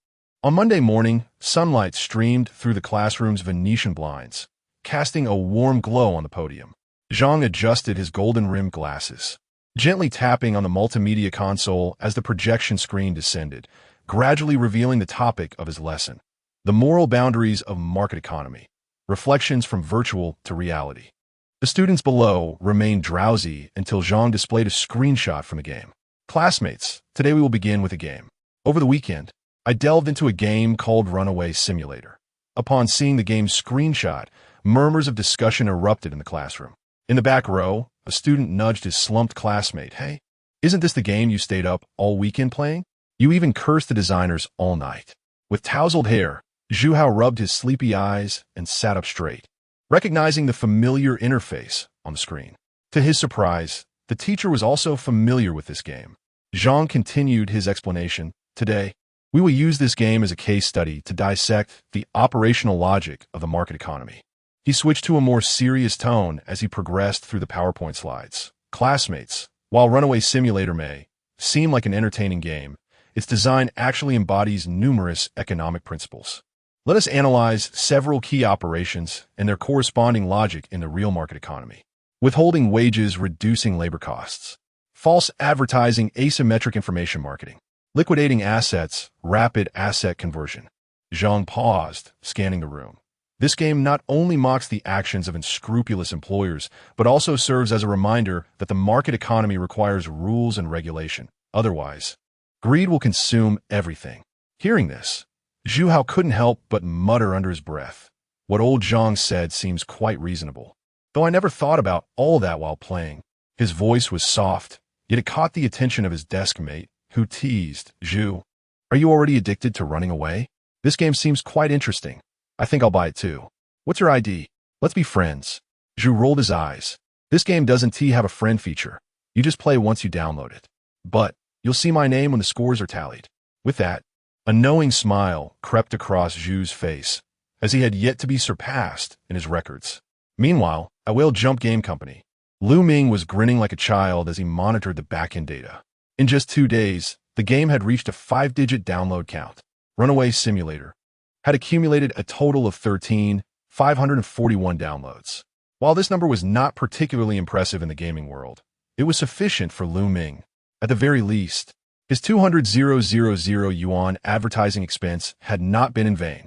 on Monday morning, sunlight streamed through the classroom's Venetian blinds, casting a warm glow on the podium. Zhang adjusted his golden-rimmed glasses, gently tapping on the multimedia console as the projection screen descended, gradually revealing the topic of his lesson: the moral boundaries of market economy, reflections from virtual to reality. The students below remained drowsy until Zhang displayed a screenshot from the game. Classmates, today we will begin with a game. Over the weekend, I delved into a game called Runaway Simulator. Upon seeing the game's screenshot, murmurs of discussion erupted in the classroom. In the back row, a student nudged his slumped classmate. "Hey, isn't this the game you stayed up all weekend playing? You even cursed the designers all night." With tousled hair, Zhu Hao rubbed his sleepy eyes and sat up straight, recognizing the familiar interface on the screen. To his surprise, the teacher was also familiar with this game. Zhang continued his explanation. "Today, we will use this game as a case study to dissect the operational logic of the market economy." He switched to a more serious tone as he progressed through the PowerPoint slides. "Classmates, while Runaway Simulator may seem like an entertaining game, its design actually embodies numerous economic principles. Let us analyze several key operations and their corresponding logic in the real market economy. Withholding wages, reducing labor costs. False advertising, asymmetric information marketing. Liquidating assets, rapid asset conversion." Zhang paused, scanning the room. This game not only mocks the actions of unscrupulous employers, but also serves as a reminder that the market economy requires rules and regulation. Otherwise, greed will consume everything. Hearing this, Zhu Hao couldn't help but mutter under his breath. What old Zhang said seems quite reasonable, though I never thought about all that while playing. His voice was soft, yet it caught the attention of his desk mate, who teased, "Zhu, are you already addicted to running away? This game seems quite interesting. I think I'll buy it too. What's your ID? Let's be friends." Zhu rolled his eyes. "This game doesn't have a friend feature. You just play once you download it. But you'll see my name when the scores are tallied." With that, a knowing smile crept across Zhu's face, as he had yet to be surpassed in his records. Meanwhile, at Whale Jump Game Company, Ming was grinning like a child as he monitored the back-end data. In just 2 days, the game had reached a 5-digit download count. Runaway Simulator had accumulated a total of 13,541 downloads. While this number was not particularly impressive in the gaming world, it was sufficient for Ming. At the very least, his 200,000 yuan advertising expense had not been in vain.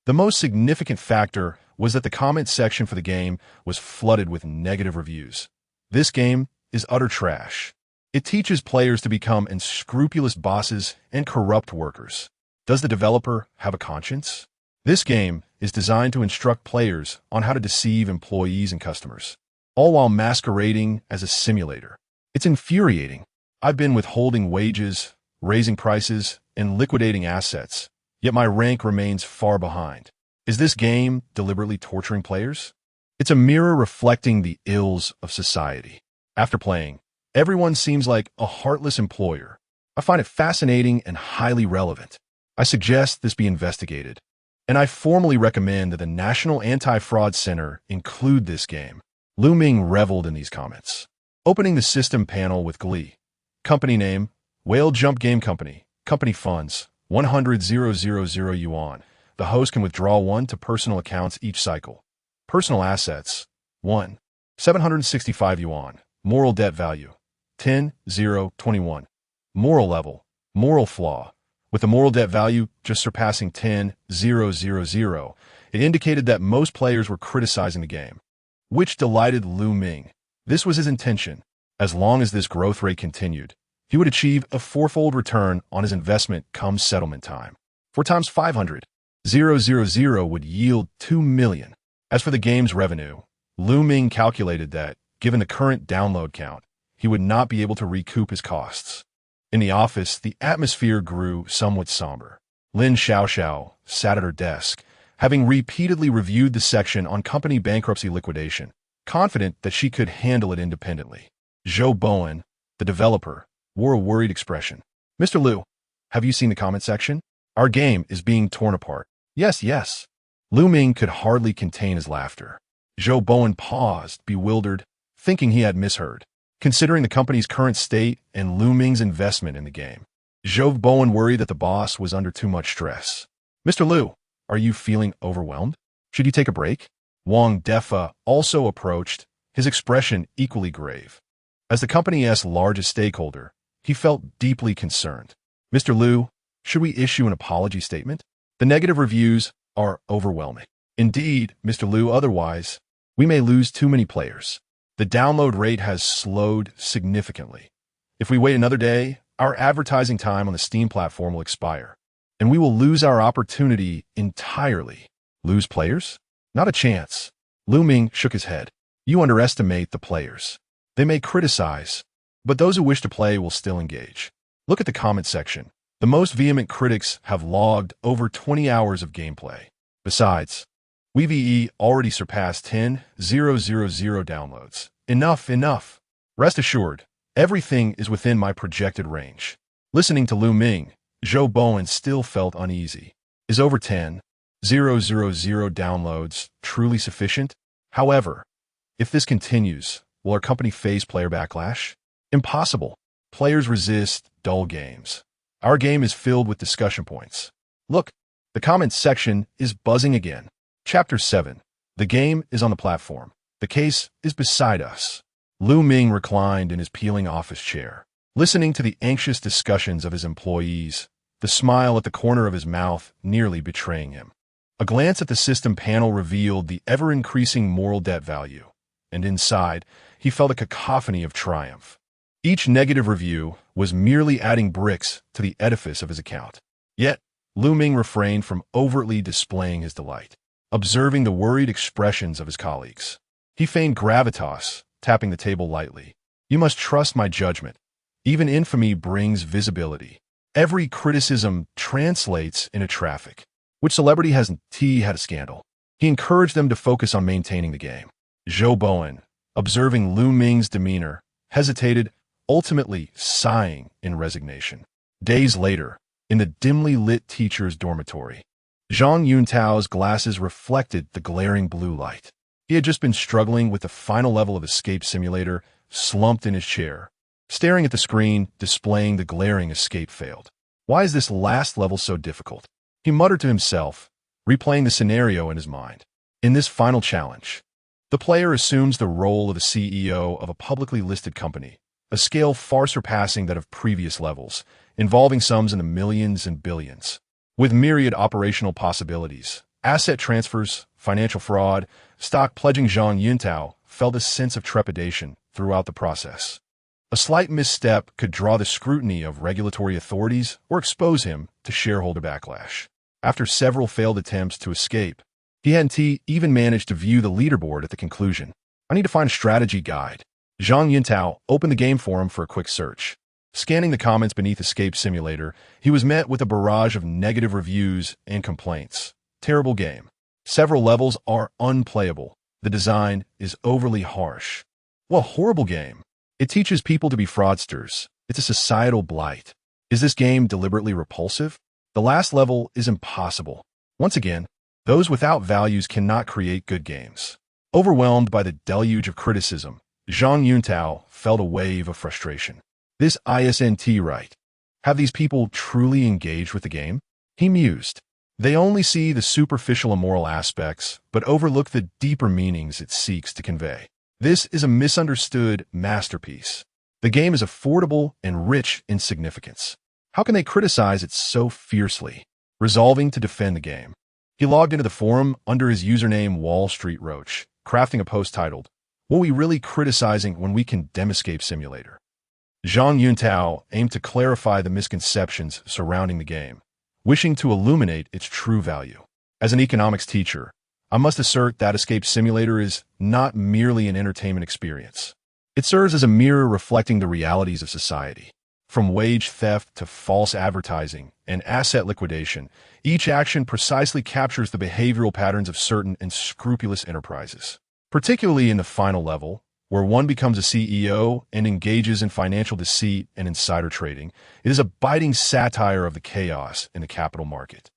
The most significant factor was that the comment section for the game was flooded with negative reviews. This game is utter trash. It teaches players to become unscrupulous bosses and corrupt workers. Does the developer have a conscience? This game is designed to instruct players on how to deceive employees and customers, all while masquerading as a simulator. It's infuriating. I've been withholding wages, raising prices, and liquidating assets, yet my rank remains far behind. Is this game deliberately torturing players? It's a mirror reflecting the ills of society. After playing, everyone seems like a heartless employer. I find it fascinating and highly relevant. I suggest this be investigated, and I formally recommend that the National Anti-Fraud Center include this game. Ming reveled in these comments, opening the system panel with glee. Company name, Whale Jump Game Company. Company funds, 100,000 yuan. The host can withdraw 1 to personal accounts each cycle. Personal assets, 1. 765 yuan. Moral debt value, 10,021. Moral level, moral flaw. With the moral debt value just surpassing 10,000, it indicated that most players were criticizing the game, which delighted Ming. This was his intention. As long as this growth rate continued, he would achieve a 4-fold return on his investment come settlement time. 4 times 500,000 would yield 2 million. As for the game's revenue, Ming calculated that, given the current download count, he would not be able to recoup his costs. In the office, the atmosphere grew somewhat somber. Lin Xiaoxiao sat at her desk, having repeatedly reviewed the section on company bankruptcy liquidation, confident that she could handle it independently. Zhou Bowen, the developer, wore a worried expression. Mr. Liu, have you seen the comment section? Our game is being torn apart. Yes. Ming could hardly contain his laughter. Zhou Bowen paused, bewildered, thinking he had misheard. Considering the company's current state and Ming's investment in the game, Zhou Bowen worried that the boss was under too much stress. Mr. Liu, are you feeling overwhelmed? Should you take a break? Wang Defa also approached, his expression equally grave. As the company's largest stakeholder, he felt deeply concerned. Mr. Liu, should we issue an apology statement? The negative reviews are overwhelming. Indeed, Mr. Liu, otherwise, we may lose too many players. The download rate has slowed significantly. If we wait another day, our advertising time on the Steam platform will expire, and we will lose our opportunity entirely. Lose players? Not a chance. Ming shook his head. You underestimate the players. They may criticize, but those who wish to play will still engage. Look at the comment section. The most vehement critics have logged over 20 hours of gameplay. Besides, WeVE already surpassed 10,000 downloads. Enough. Rest assured, everything is within my projected range. Listening to Ming, Zhou Bowen still felt uneasy. Is over 10,000 downloads truly sufficient? However, if this continues, will our company face player backlash? Impossible. Players resist dull games. Our game is filled with discussion points. Look, the comments section is buzzing again. Chapter 7. The game is on the platform. The case is beside us. Ming reclined in his peeling office chair, listening to the anxious discussions of his employees, the smile at the corner of his mouth nearly betraying him. A glance at the system panel revealed the ever-increasing moral debt value, and inside, he felt a cacophony of triumph. Each negative review was merely adding bricks to the edifice of his account. Yet, Ming refrained from overtly displaying his delight, observing the worried expressions of his colleagues. He feigned gravitas, tapping the table lightly. You must trust my judgment. Even infamy brings visibility. Every criticism translates into traffic. Which celebrity hasn't had a scandal? He encouraged them to focus on maintaining the game. Zhou Bowen, observing Ming's demeanor, hesitated, ultimately sighing in resignation. Days later, in the dimly lit teacher's dormitory, Zhang Yuntao's glasses reflected the glaring blue light. He had just been struggling with the final level of Escape Simulator, slumped in his chair, staring at the screen displaying the glaring escape failed. Why is this last level so difficult? He muttered to himself, replaying the scenario in his mind. In this final challenge, the player assumes the role of the CEO of a publicly listed company, a scale far surpassing that of previous levels, involving sums in the millions and billions. With myriad operational possibilities, asset transfers, financial fraud, stock pledging, Zhang Yuntao felt a sense of trepidation throughout the process. A slight misstep could draw the scrutiny of regulatory authorities or expose him to shareholder backlash. After several failed attempts to escape, he hadn't even managed to view the leaderboard at the conclusion. I need to find a strategy guide. Zhang Yuntao opened the game forum for a quick search. Scanning the comments beneath Escape Simulator, he was met with a barrage of negative reviews and complaints. Terrible game. Several levels are unplayable. The design is overly harsh. What a horrible game. It teaches people to be fraudsters. It's a societal blight. Is this game deliberately repulsive? The last level is impossible. Once again, those without values cannot create good games. Overwhelmed by the deluge of criticism, Zhang Yuntao felt a wave of frustration. This isn't right. Have these people truly engaged with the game? He mused. They only see the superficial immoral aspects, but overlook the deeper meanings it seeks to convey. This is a misunderstood masterpiece. The game is affordable and rich in significance. How can they criticize it so fiercely? Resolving to defend the game, he logged into the forum under his username Wall Street Roach, crafting a post titled, "What we really criticizing when we condemn Escape Simulator?" Zhang Yuntao aimed to clarify the misconceptions surrounding the game, wishing to illuminate its true value. As an economics teacher, I must assert that Escape Simulator is not merely an entertainment experience. It serves as a mirror reflecting the realities of society. From wage theft to false advertising and asset liquidation, each action precisely captures the behavioral patterns of certain unscrupulous enterprises. Particularly in the final level, where one becomes a CEO and engages in financial deceit and insider trading, it is a biting satire of the chaos in the capital market.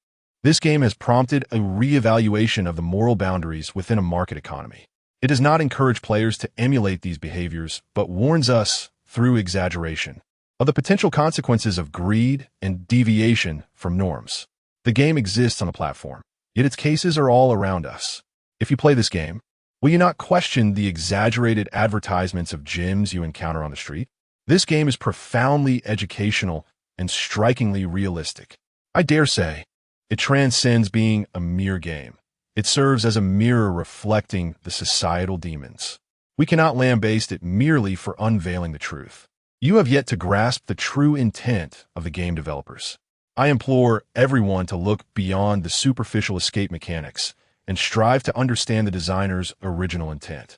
This game has prompted a re-evaluation of the moral boundaries within a market economy. It does not encourage players to emulate these behaviors, but warns us, through exaggeration, of the potential consequences of greed and deviation from norms. The game exists on the platform, yet its cases are all around us. If you play this game, will you not question the exaggerated advertisements of gyms you encounter on the street? This game is profoundly educational and strikingly realistic. I dare say, it transcends being a mere game. It serves as a mirror reflecting the societal demons. We cannot lambaste it merely for unveiling the truth. You have yet to grasp the true intent of the game developers. I implore everyone to look beyond the superficial escape mechanics and strive to understand the designer's original intent.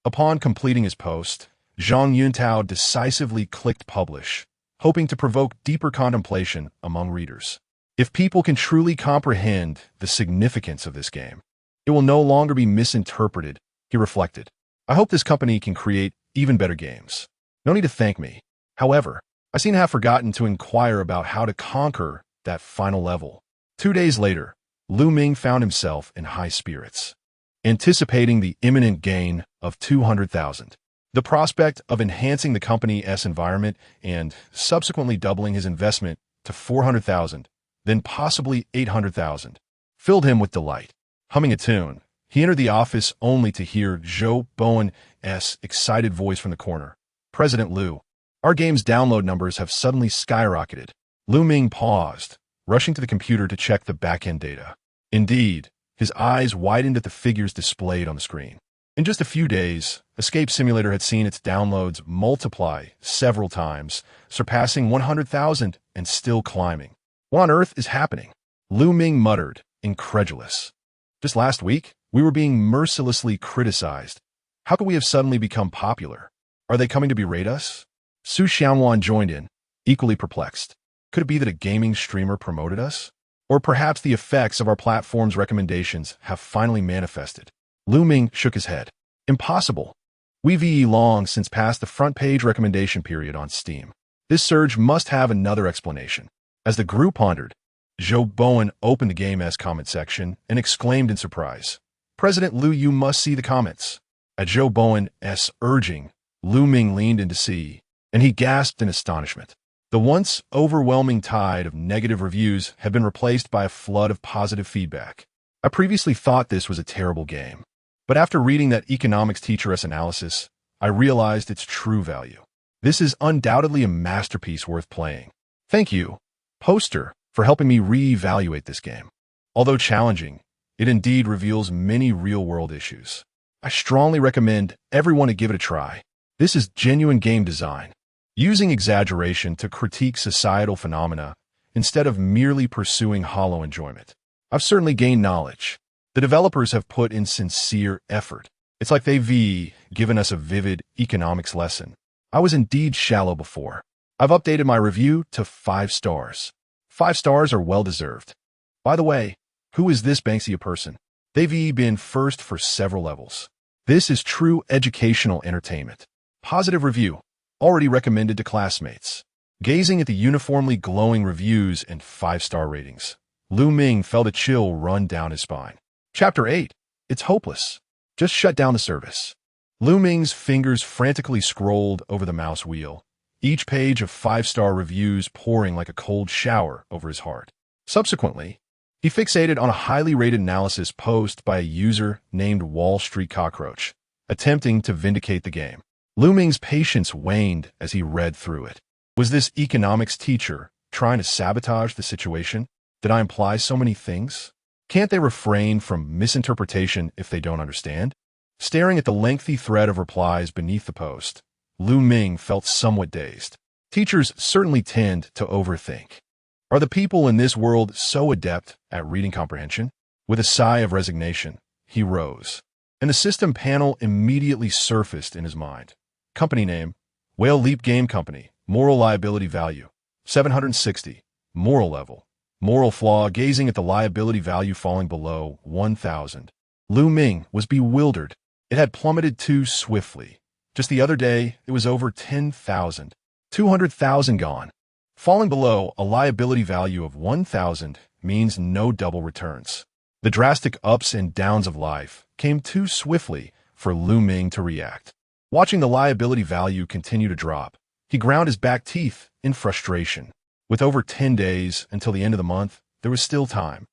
Upon completing his post, Zhang Yuntao decisively clicked publish, hoping to provoke deeper contemplation among readers. If people can truly comprehend the significance of this game, it will no longer be misinterpreted, he reflected. I hope this company can create even better games. No need to thank me. However, I seem to have forgotten to inquire about how to conquer that final level. 2 days later, Ming found himself in high spirits, anticipating the imminent gain of 200,000. The prospect of enhancing the company's environment and subsequently doubling his investment to 400,000, then possibly 800,000, filled him with delight. Humming a tune, he entered the office only to hear Zhou Bowen's excited voice from the corner. "President Liu, our game's download numbers have suddenly skyrocketed." Ming paused, rushing to the computer to check the back-end data. Indeed, his eyes widened at the figures displayed on the screen. In just a few days, Escape Simulator had seen its downloads multiply several times, surpassing 100,000 and still climbing. What on earth is happening? Ming muttered, incredulous. Just last week, we were being mercilessly criticized. How could we have suddenly become popular? Are they coming to berate us? Su Xianwan joined in, equally perplexed. Could it be that a gaming streamer promoted us? Or perhaps the effects of our platform's recommendations have finally manifested? Ming shook his head. Impossible. We've long since passed the front page recommendation period on Steam. This surge must have another explanation. As the group pondered, Zhou Bowen opened the game's comment section and exclaimed in surprise, "President Liu, you must see the comments." At Zhou Bowen's urging, Ming leaned in to see, and he gasped in astonishment. The once overwhelming tide of negative reviews had been replaced by a flood of positive feedback. I previously thought this was a terrible game, but after reading that economics teacher's analysis, I realized its true value. This is undoubtedly a masterpiece worth playing. Thank you, Poster, for helping me re-evaluate this game. Although challenging, it indeed reveals many real-world issues. I strongly recommend everyone to give it a try. This is genuine game design, using exaggeration to critique societal phenomena instead of merely pursuing hollow enjoyment. I've certainly gained knowledge. The developers have put in sincere effort. It's like they've given us a vivid economics lesson. I was indeed shallow before. I've updated my review to 5 stars. 5 stars are well-deserved. By the way, who is this Banksia person? They've been first for several levels. This is true educational entertainment. Positive review, already recommended to classmates. Gazing at the uniformly glowing reviews and 5-star ratings, Ming felt a chill run down his spine. Chapter 8. It's hopeless. Just shut down the service. Ming's fingers frantically scrolled over the mouse wheel, each page of 5-star reviews pouring like a cold shower over his heart. Subsequently, he fixated on a highly rated analysis post by a user named Wall Street Cockroach, attempting to vindicate the game. Ming's patience waned as he read through it. Was this economics teacher trying to sabotage the situation? Did I imply so many things? Can't they refrain from misinterpretation if they don't understand? Staring at the lengthy thread of replies beneath the post, Ming felt somewhat dazed. Teachers certainly tend to overthink. Are the people in this world so adept at reading comprehension? With a sigh of resignation, he rose, and the system panel immediately surfaced in his mind. Company name, Whale Leap Game Company, moral liability value, 760, moral level, moral flaw. Gazing at the liability value falling below 1,000, Ming was bewildered. It had plummeted too swiftly. Just the other day, it was over 10,000, 200,000 gone. Falling below a liability value of 1,000 means no double returns. The drastic ups and downs of life came too swiftly for Ming to react. Watching the liability value continue to drop, he ground his back teeth in frustration. With over 10 days until the end of the month, there was still time.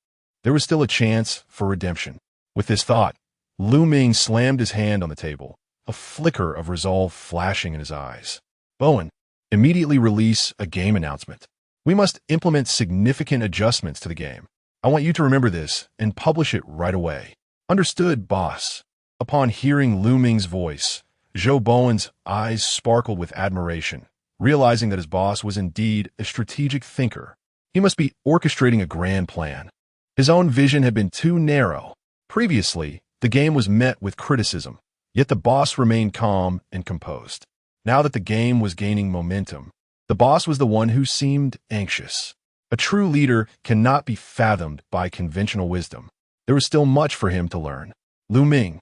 There was still a chance for redemption. With this thought, Ming slammed his hand on the table, a flicker of resolve flashing in his eyes. Bowen, immediately release a game announcement. We must implement significant adjustments to the game. I want you to remember this and publish it right away. Understood, boss. Upon hearing Ming's voice, Joe Bowen's eyes sparkled with admiration, realizing that his boss was indeed a strategic thinker. He must be orchestrating a grand plan. His own vision had been too narrow. Previously, the game was met with criticism, yet the boss remained calm and composed. Now that the game was gaining momentum, the boss was the one who seemed anxious. A true leader cannot be fathomed by conventional wisdom. There was still much for him to learn. Ming,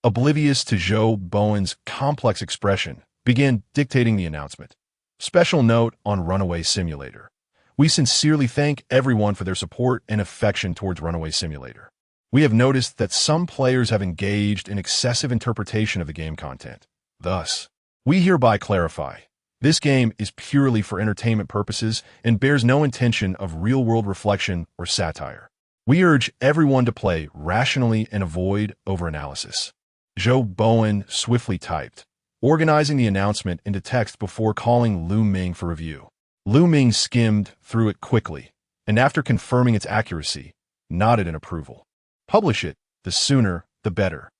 oblivious to Joe Bowen's complex expression, began dictating the announcement. Special note on Runaway Simulator. We sincerely thank everyone for their support and affection towards Runaway Simulator. We have noticed that some players have engaged in excessive interpretation of the game content. Thus, we hereby clarify, this game is purely for entertainment purposes and bears no intention of real-world reflection or satire. We urge everyone to play rationally and avoid overanalysis. Joe Bowen swiftly typed, organizing the announcement into text before calling Ming for review. Ming skimmed through it quickly, and after confirming its accuracy, nodded in approval. Publish it, the sooner, the better.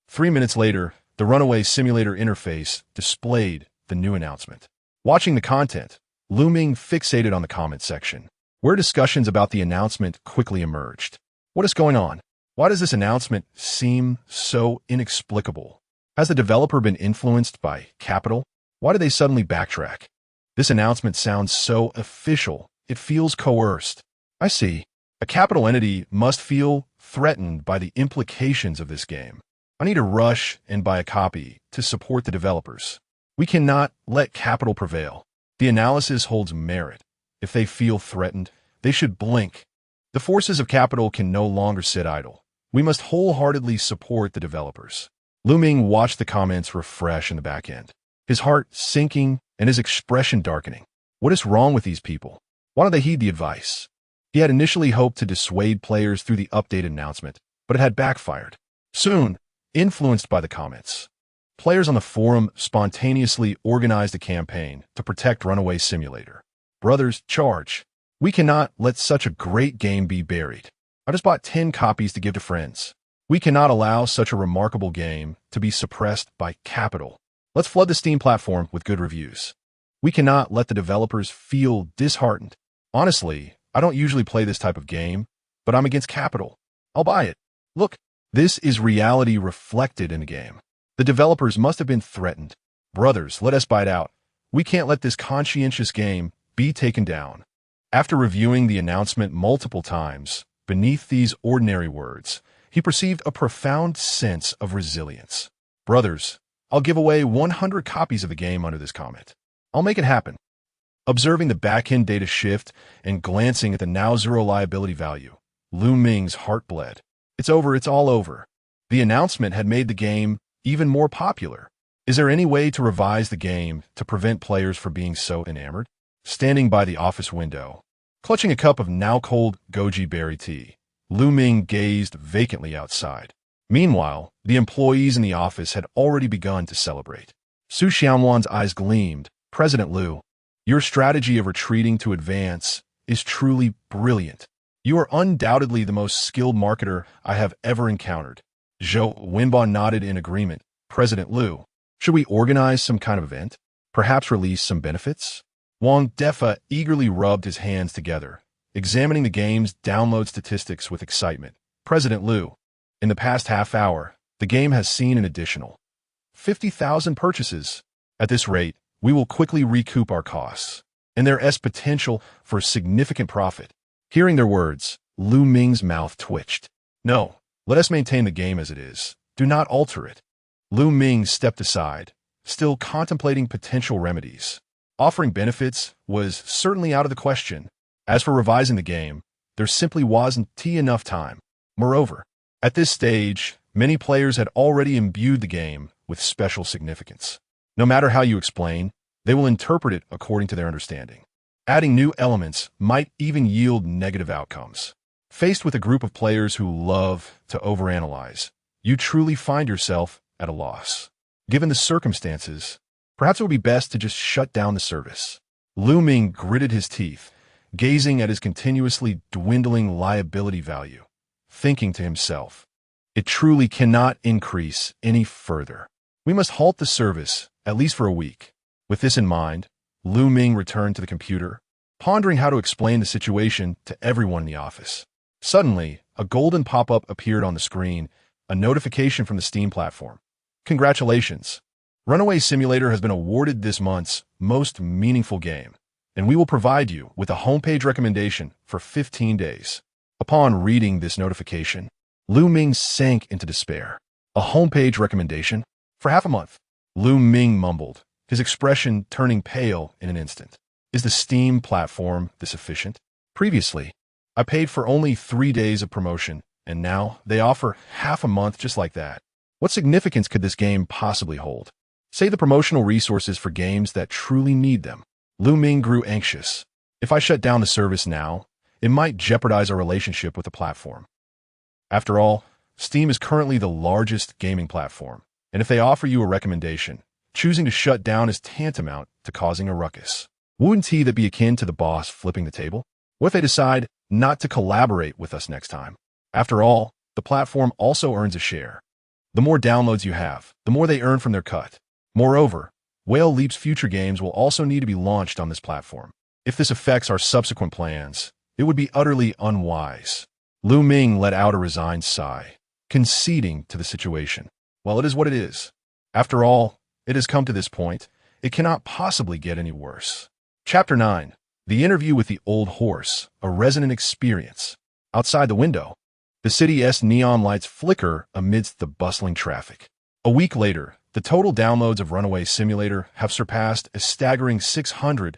3 minutes later, the Runaway Simulator interface displayed the new announcement. Watching the content, Ming fixated on the comment section, where discussions about the announcement quickly emerged. What is going on? Why does this announcement seem so inexplicable? Has the developer been influenced by capital? Why do they suddenly backtrack? This announcement sounds so official, it feels coerced. I see. A capital entity must feel threatened by the implications of this game. I need to rush and buy a copy to support the developers. We cannot let capital prevail. The analysis holds merit. If they feel threatened, they should blink. The forces of capital can no longer sit idle. We must wholeheartedly support the developers. Ming watched the comments refresh in the back end, his heart sinking and his expression darkening. What is wrong with these people? Why don't they heed the advice? He had initially hoped to dissuade players through the updated announcement, but it had backfired. Soon, influenced by the comments, players on the forum spontaneously organized a campaign to protect Runaway Simulator. Brothers, charge. We cannot let such a great game be buried. I just bought 10 copies to give to friends. We cannot allow such a remarkable game to be suppressed by capital. Let's flood the Steam platform with good reviews. We cannot let the developers feel disheartened. Honestly, I don't usually play this type of game, but I'm against capital. I'll buy it. Look, this is reality reflected in the game. The developers must have been threatened. Brothers, let us bite out. We can't let this conscientious game be taken down. After reviewing the announcement multiple times, beneath these ordinary words, he perceived a profound sense of resilience. Brothers, I'll give away 100 copies of the game under this comment. I'll make it happen. Observing the back-end data shift and glancing at the now zero liability value, Ming's heart bled. It's over, it's all over. The announcement had made the game even more popular. Is there any way to revise the game to prevent players from being so enamored? Standing by the office window, clutching a cup of now-cold goji berry tea, Ming gazed vacantly outside. Meanwhile, the employees in the office had already begun to celebrate. Su Xiaowan's eyes gleamed. President Liu, your strategy of retreating to advance is truly brilliant. You are undoubtedly the most skilled marketer I have ever encountered. Zhou Wenbao nodded in agreement. President Liu, should we organize some kind of event? Perhaps release some benefits? Wang Defa eagerly rubbed his hands together, examining the game's download statistics with excitement. President Liu, in the past half hour, the game has seen an additional 50,000 purchases. At this rate, we will quickly recoup our costs, and there is potential for significant profit. Hearing their words, Ming's mouth twitched. No, let us maintain the game as it is. Do not alter it. Ming stepped aside, still contemplating potential remedies. Offering benefits was certainly out of the question. As for revising the game, there simply wasn't enough time. Moreover, at this stage, many players had already imbued the game with special significance. No matter how you explain, they will interpret it according to their understanding. Adding new elements might even yield negative outcomes. Faced with a group of players who love to overanalyze, you truly find yourself at a loss. Given the circumstances, perhaps it would be best to just shut down the service. Ming gritted his teeth, gazing at his continuously dwindling liability value, thinking to himself, it truly cannot increase any further. We must halt the service, at least for a week. With this in mind, Ming returned to the computer, pondering how to explain the situation to everyone in the office. Suddenly, a golden pop-up appeared on the screen, a notification from the Steam platform. Congratulations! Runaway Simulator has been awarded this month's most meaningful game, and we will provide you with a homepage recommendation for 15 days. Upon reading this notification, Ming sank into despair. A homepage recommendation? For half a month. Ming mumbled, his expression turning pale in an instant. Is the Steam platform this efficient? Previously, I paid for only 3 days of promotion, and now they offer half a month just like that. What significance could this game possibly hold? Save the promotional resources for games that truly need them. Ming grew anxious. If I shut down the service now, it might jeopardize our relationship with the platform. After all, Steam is currently the largest gaming platform, and if they offer you a recommendation, choosing to shut down is tantamount to causing a ruckus. Wouldn't that be akin to the boss flipping the table? What if they decide not to collaborate with us next time? After all, the platform also earns a share. The more downloads you have, the more they earn from their cut. Moreover, Whale Leap's future games will also need to be launched on this platform. If this affects our subsequent plans, it would be utterly unwise. Ming let out a resigned sigh, conceding to the situation. Well, it is what it is. After all, it has come to this point. It cannot possibly get any worse. Chapter 9. The Interview with the Old Horse, a Resonant Experience. Outside the window, the city's neon lights flicker amidst the bustling traffic. A week later, the total downloads of Runaway Simulator have surpassed a staggering 600,000.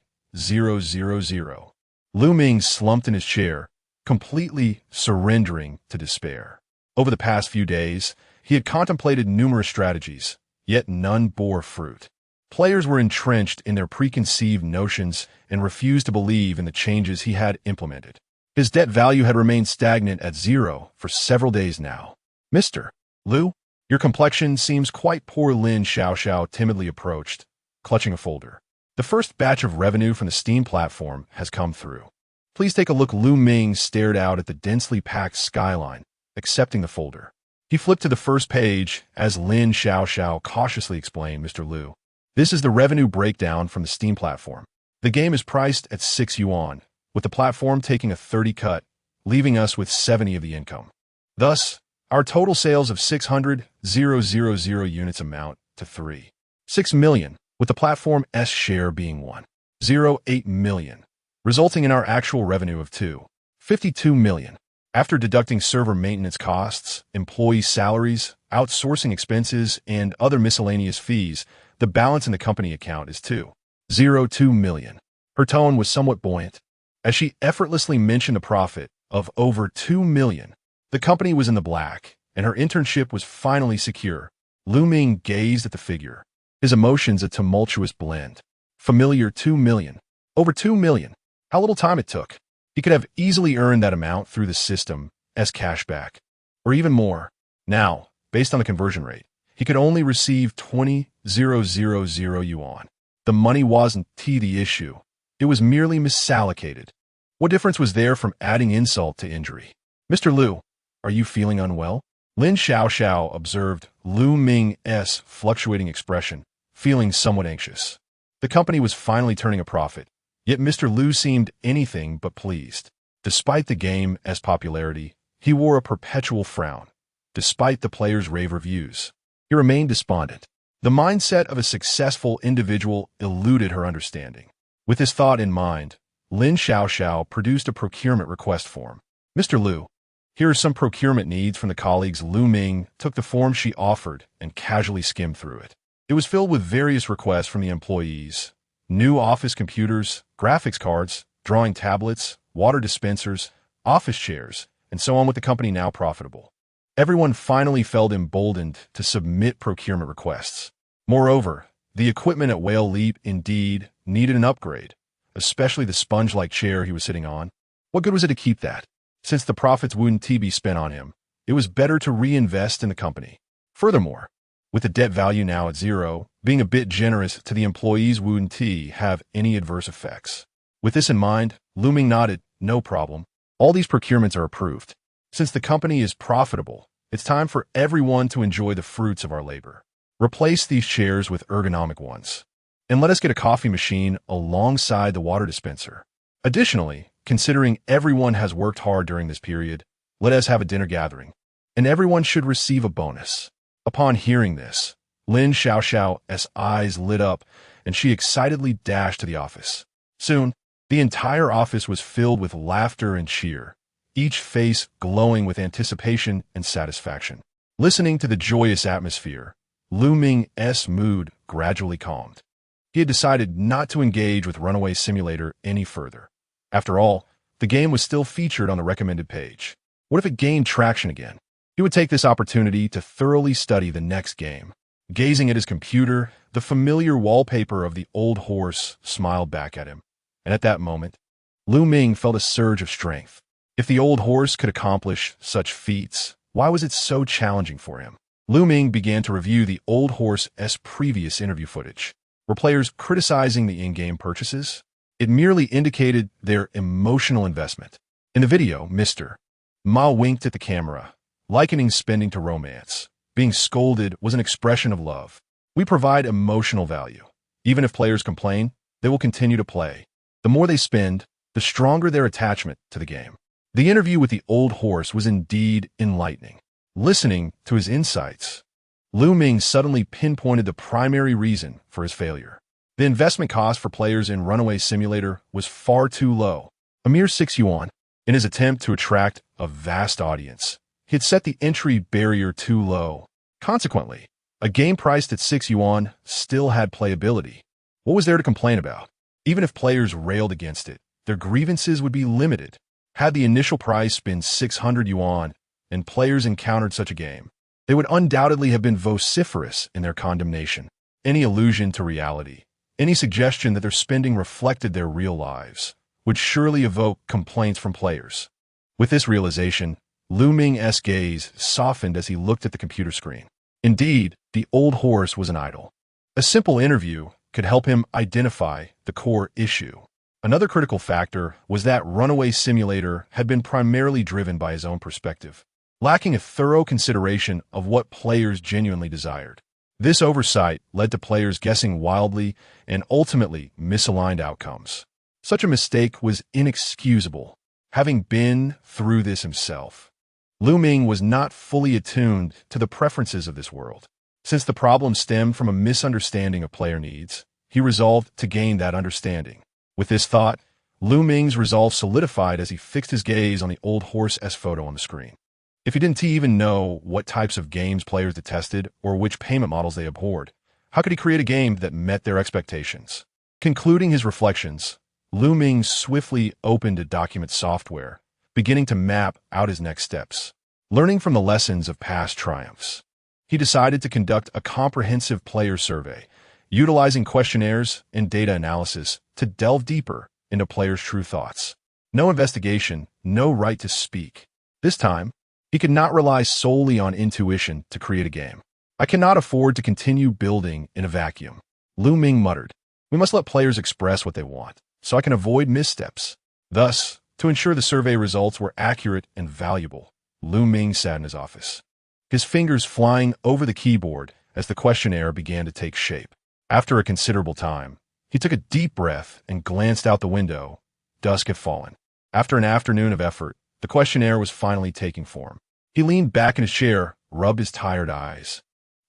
Ming slumped in his chair, completely surrendering to despair. Over the past few days, he had contemplated numerous strategies, yet none bore fruit. Players were entrenched in their preconceived notions and refused to believe in the changes he had implemented. His debt value had remained stagnant at 0 for several days now. "Mr. Liu, your complexion seems quite poor," Lin Xiaoxiao timidly approached, clutching a folder. "The first batch of revenue from the Steam platform has come through. Please take a look." Lu Ming stared out at the densely packed skyline, accepting the folder. He flipped to the first page as Lin Xiaoxiao cautiously explained, "Mr. Liu, this is the revenue breakdown from the Steam platform. The game is priced at 6 yuan, with the platform taking a 30 cut, leaving us with 70 of the income. Thus, our total sales of 600,000 units amount to 3.6 million, with the platform's share being 1.08 million, resulting in our actual revenue of 2.52 million. After deducting server maintenance costs, employee salaries, outsourcing expenses, and other miscellaneous fees, the balance in the company account is 2.02 million. Her tone was somewhat buoyant, as she effortlessly mentioned a profit of over 2 million. The company was in the black, and her internship was finally secure. Lu Ming gazed at the figure, his emotions a tumultuous blend. Familiar 2 million. Over 2 million. How little time it took. He could have easily earned that amount through the system as cashback, or even more. Now, based on the conversion rate, he could only receive 20,000 yuan. The money wasn't the issue. It was merely misallocated. What difference was there from adding insult to injury? "Mr. Liu, are you feeling unwell?" Lin Xiaoxiao observed Lu Ming's fluctuating expression, feeling somewhat anxious. The company was finally turning a profit, yet Mr. Liu seemed anything but pleased. Despite the game's popularity, he wore a perpetual frown. Despite the players' rave reviews, he remained despondent. The mindset of a successful individual eluded her understanding. With this thought in mind, Lin Xiaoxiao produced a procurement request form. "Mr. Liu, here are some procurement needs from the colleagues." Lu Ming took the form she offered and casually skimmed through it. It was filled with various requests from the employees: new office computers, graphics cards, drawing tablets, water dispensers, office chairs, and so on, with the company now profitable. Everyone finally felt emboldened to submit procurement requests. Moreover, the equipment at Whale Leap indeed needed an upgrade, especially the sponge-like chair he was sitting on. What good was it to keep that? Since the profits wouldn't be spent on him, it was better to reinvest in the company. Furthermore, with the debt value now at 0, being a bit generous to the employees wouldn't have any adverse effects. With this in mind, Lu Ming nodded. "No problem. All these procurements are approved. Since the company is profitable, it's time for everyone to enjoy the fruits of our labor. Replace these chairs with ergonomic ones, and let us get a coffee machine alongside the water dispenser. Additionally, considering everyone has worked hard during this period, let us have a dinner gathering, and everyone should receive a bonus." Upon hearing this, Lin Xiaoxiao's eyes lit up, and she excitedly dashed to the office. Soon, the entire office was filled with laughter and cheer, each face glowing with anticipation and satisfaction. Listening to the joyous atmosphere, Lu Ming's mood gradually calmed. He had decided not to engage with Runaway Simulator any further. After all, the game was still featured on the recommended page. What if it gained traction again? He would take this opportunity to thoroughly study the next game. Gazing at his computer, the familiar wallpaper of the old horse smiled back at him. And at that moment, Lu Ming felt a surge of strength. If the old horse could accomplish such feats, why was it so challenging for him? Lu Ming began to review the old horse's previous interview footage. Were players criticizing the in-game purchases? It merely indicated their emotional investment. In the video, Mr. Ma winked at the camera, likening spending to romance. Being scolded was an expression of love. We provide emotional value. Even if players complain, they will continue to play. The more they spend, the stronger their attachment to the game. The interview with the old horse was indeed enlightening. Listening to his insights, Lu Ming suddenly pinpointed the primary reason for his failure. The investment cost for players in Runaway Simulator was far too low, a mere 6 yuan. In his attempt to attract a vast audience, he had set the entry barrier too low. Consequently, a game priced at 6 yuan still had playability. What was there to complain about? Even if players railed against it, their grievances would be limited. Had the initial price been 600 yuan and players encountered such a game, they would undoubtedly have been vociferous in their condemnation. any allusion to reality, any suggestion that their spending reflected their real lives, would surely evoke complaints from players. With this realization, Lu Ming's gaze softened as he looked at the computer screen. Indeed, the old horse was an idol. A simple interview could help him identify the core issue. Another critical factor was that Runaway Simulator had been primarily driven by his own perspective, lacking a thorough consideration of what players genuinely desired. This oversight led to players guessing wildly and ultimately misaligned outcomes. Such a mistake was inexcusable, having been through this himself. Lu Ming was not fully attuned to the preferences of this world. Since the problem stemmed from a misunderstanding of player needs, he resolved to gain that understanding. With this thought, Lu Ming's resolve solidified as he fixed his gaze on the old horse's photo on the screen. If he didn't even know what types of games players detested or which payment models they abhorred, how could he create a game that met their expectations? Concluding his reflections, Lu Ming swiftly opened a document software, beginning to map out his next steps. Learning from the lessons of past triumphs, he decided to conduct a comprehensive player survey, utilizing questionnaires and data analysis to delve deeper into players' true thoughts. No investigation, no right to speak. This time, he could not rely solely on intuition to create a game. I cannot afford to continue building in a vacuum, Lu Ming muttered. We must let players express what they want, so I can avoid missteps. Thus, to ensure the survey results were accurate and valuable, Lu Ming sat in his office, his fingers flying over the keyboard as the questionnaire began to take shape. After a considerable time, he took a deep breath and glanced out the window. Dusk had fallen. After an afternoon of effort, the questionnaire was finally taking form. He leaned back in his chair, rubbed his tired eyes,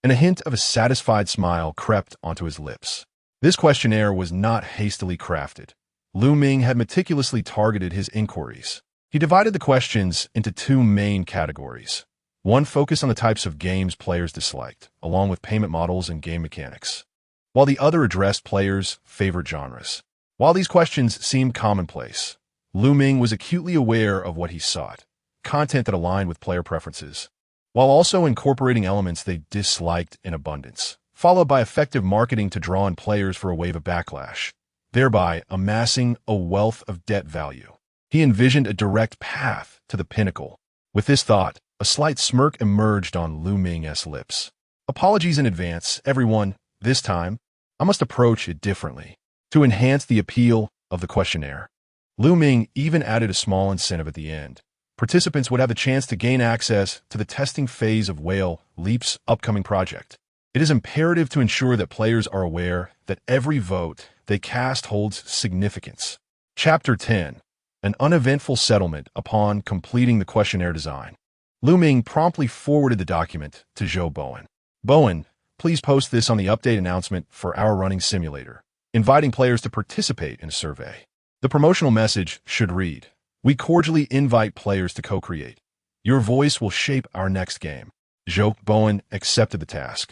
and a hint of a satisfied smile crept onto his lips. This questionnaire was not hastily crafted. Lu Ming had meticulously targeted his inquiries. He divided the questions into two main categories. One focused on the types of games players disliked, along with payment models and game mechanics, while the other addressed players' favorite genres. While these questions seemed commonplace, Lu Ming was acutely aware of what he sought, content that aligned with player preferences, while also incorporating elements they disliked in abundance, followed by effective marketing to draw in players for a wave of backlash, thereby amassing a wealth of debt value. He envisioned a direct path to the pinnacle. With this thought, a slight smirk emerged on Lu Ming's lips. Apologies in advance, everyone. This time, I must approach it differently. To enhance the appeal of the questionnaire, Lu Ming even added a small incentive at the end. Participants would have the chance to gain access to the testing phase of Whale Leap's upcoming project. It is imperative to ensure that players are aware that every vote they cast holds significance. Chapter 10. An uneventful settlement upon completing the questionnaire design. Lu Ming promptly forwarded the document to Zhou Bowen. Bowen, please post this on the update announcement for our running simulator, inviting players to participate in a survey. The promotional message should read, "We cordially invite players to co-create. Your voice will shape our next game." Zhou Bowen accepted the task,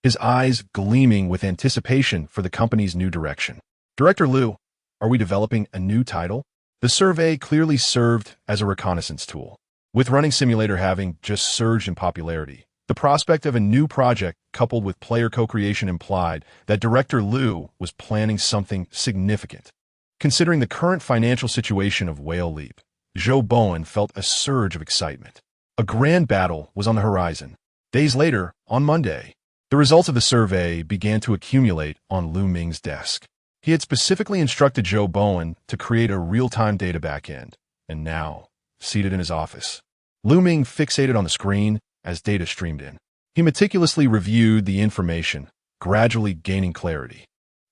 his eyes gleaming with anticipation for the company's new direction. Director Lu, are we developing a new title? The survey clearly served as a reconnaissance tool. With Running Simulator having just surged in popularity, the prospect of a new project coupled with player co-creation implied that Director Lu was planning something significant. Considering the current financial situation of Whale Leap, Zhou Bowen felt a surge of excitement. A grand battle was on the horizon. Days later, on Monday, the results of the survey began to accumulate on Lu Ming's desk. He had specifically instructed Zhou Bowen to create a real-time data backend, and now, seated in his office, Lu Ming fixated on the screen as data streamed in. He meticulously reviewed the information, gradually gaining clarity.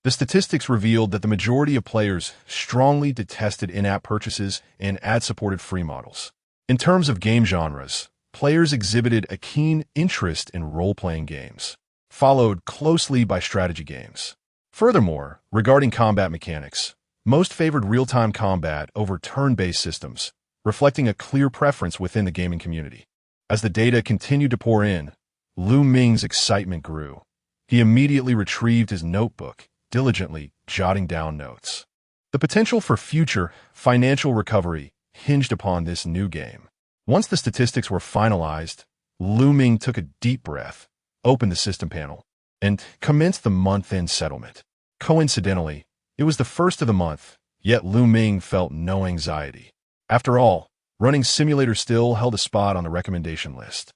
The statistics revealed that the majority of players strongly detested in-app purchases and ad-supported free models. In terms of game genres, players exhibited a keen interest in role-playing games, followed closely by strategy games. Furthermore, regarding combat mechanics, most favored real-time combat over turn-based systems, reflecting a clear preference within the gaming community. As the data continued to pour in, Lu Ming's excitement grew. He immediately retrieved his notebook, diligently jotting down notes. The potential for future financial recovery hinged upon this new game. Once the statistics were finalized, Lu Ming took a deep breath, opened the system panel, and commenced the month-end settlement. Coincidentally, it was the first of the month, yet Lu Ming felt no anxiety. After all, Running Simulator still held a spot on the recommendation list,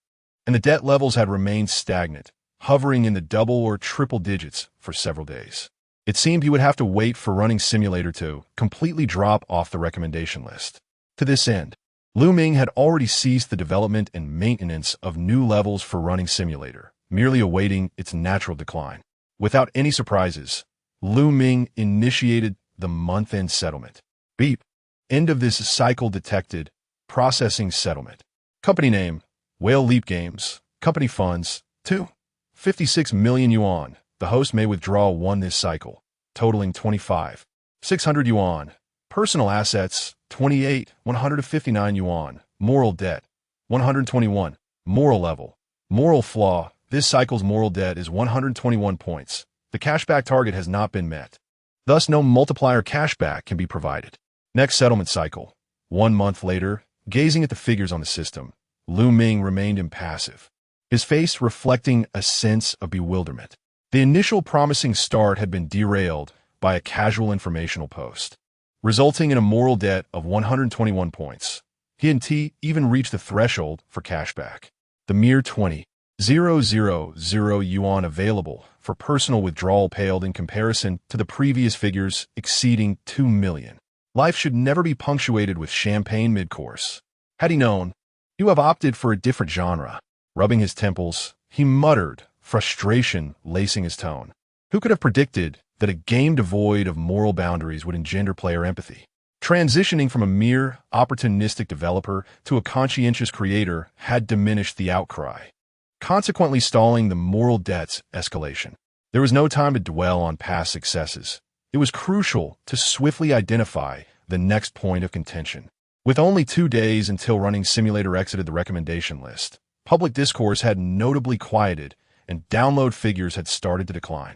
and the debt levels had remained stagnant, hovering in the double or triple digits for several days. It seemed he would have to wait for Running Simulator to completely drop off the recommendation list. To this end, Lu Ming had already ceased the development and maintenance of new levels for Running Simulator, merely awaiting its natural decline. Without any surprises, Lu Ming initiated the month-end settlement. Beep. End of this cycle detected. Processing settlement. Company name, Whale Leap Games. Company funds, 256 million yuan. The host may withdraw 1 this cycle, totaling 25,600 yuan. Personal assets, 159 yuan. Moral debt, 121. Moral level. Moral flaw. This cycle's moral debt is 121 points. The cashback target has not been met. Thus, no multiplier cashback can be provided. Next settlement cycle. 1 month later, gazing at the figures on the system, Lu Ming remained impassive, his face reflecting a sense of bewilderment. The initial promising start had been derailed by a casual informational post, resulting in a moral debt of 121 points. He and T even reached the threshold for cashback. The mere 20,000 yuan available for personal withdrawal paled in comparison to the previous figures exceeding 2 million. Life should never be punctuated with champagne mid-course. Had he known, he would have opted for a different genre. Rubbing his temples, he muttered, frustration lacing his tone. Who could have predicted that a game devoid of moral boundaries would engender player empathy? Transitioning from a mere opportunistic developer to a conscientious creator had diminished the outcry, consequently stalling the moral debt's escalation. There was no time to dwell on past successes. It was crucial to swiftly identify the next point of contention. With only 2 days until Running Simulator exited the recommendation list, public discourse had notably quieted and download figures had started to decline.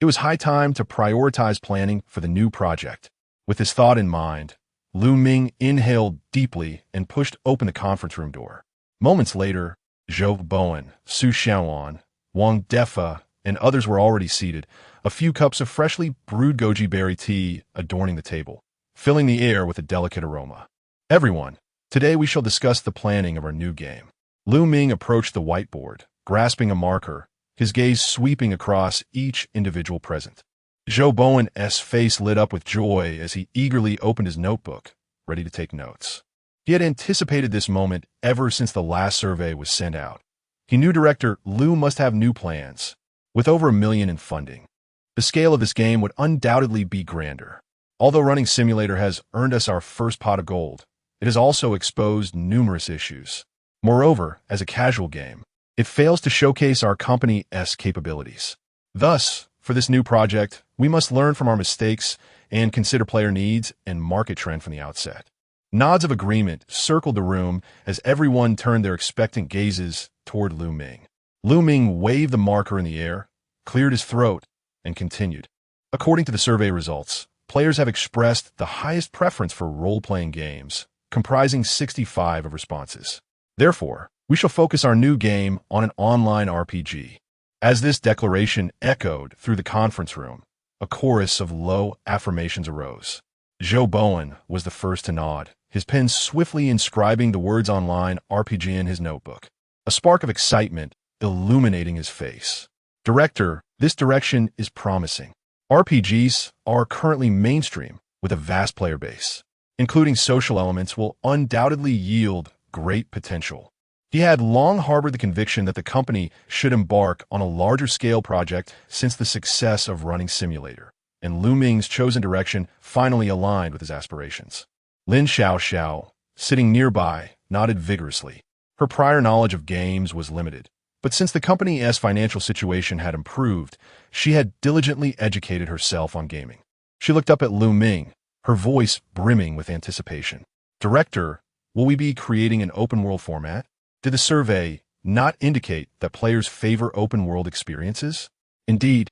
It was high time to prioritize planning for the new project. With this thought in mind, Lu Ming inhaled deeply and pushed open the conference room door. Moments later, Zhou Bowen, Su Xiaoan, Wang Defa, and others were already seated, a few cups of freshly brewed goji berry tea adorning the table, filling the air with a delicate aroma. Everyone, today we shall discuss the planning of our new game. Lu Ming approached the whiteboard, grasping a marker, his gaze sweeping across each individual present. Zhou Bowen's face lit up with joy as he eagerly opened his notebook, ready to take notes. He had anticipated this moment ever since the last survey was sent out. He knew director Lu must have new plans. With over $1 million in funding, the scale of this game would undoubtedly be grander. Although Running Simulator has earned us our first pot of gold, it has also exposed numerous issues. Moreover, as a casual game, it fails to showcase our company's capabilities. Thus, for this new project, we must learn from our mistakes and consider player needs and market trend from the outset. Nods of agreement circled the room as everyone turned their expectant gazes toward Lu Ming. Lu Ming waved the marker in the air, cleared his throat, and continued. According to the survey results, players have expressed the highest preference for role-playing games, comprising 65 of responses. Therefore, we shall focus our new game on an online RPG. As this declaration echoed through the conference room, a chorus of low affirmations arose. Zhou Bowen was the first to nod, his pen swiftly inscribing the words online RPG in his notebook, a spark of excitement illuminating his face. Director, this direction is promising. RPGs are currently mainstream with a vast player base. Including social elements will undoubtedly yield great potential. He had long harbored the conviction that the company should embark on a larger-scale project since the success of Running Simulator, and Lu Ming's chosen direction finally aligned with his aspirations. Lin Xiaoxiao, sitting nearby, nodded vigorously. Her prior knowledge of games was limited, but since the company's financial situation had improved, she had diligently educated herself on gaming. She looked up at Lu Ming, her voice brimming with anticipation. Director, will we be creating an open-world format? Did the survey not indicate that players favor open-world experiences? Indeed,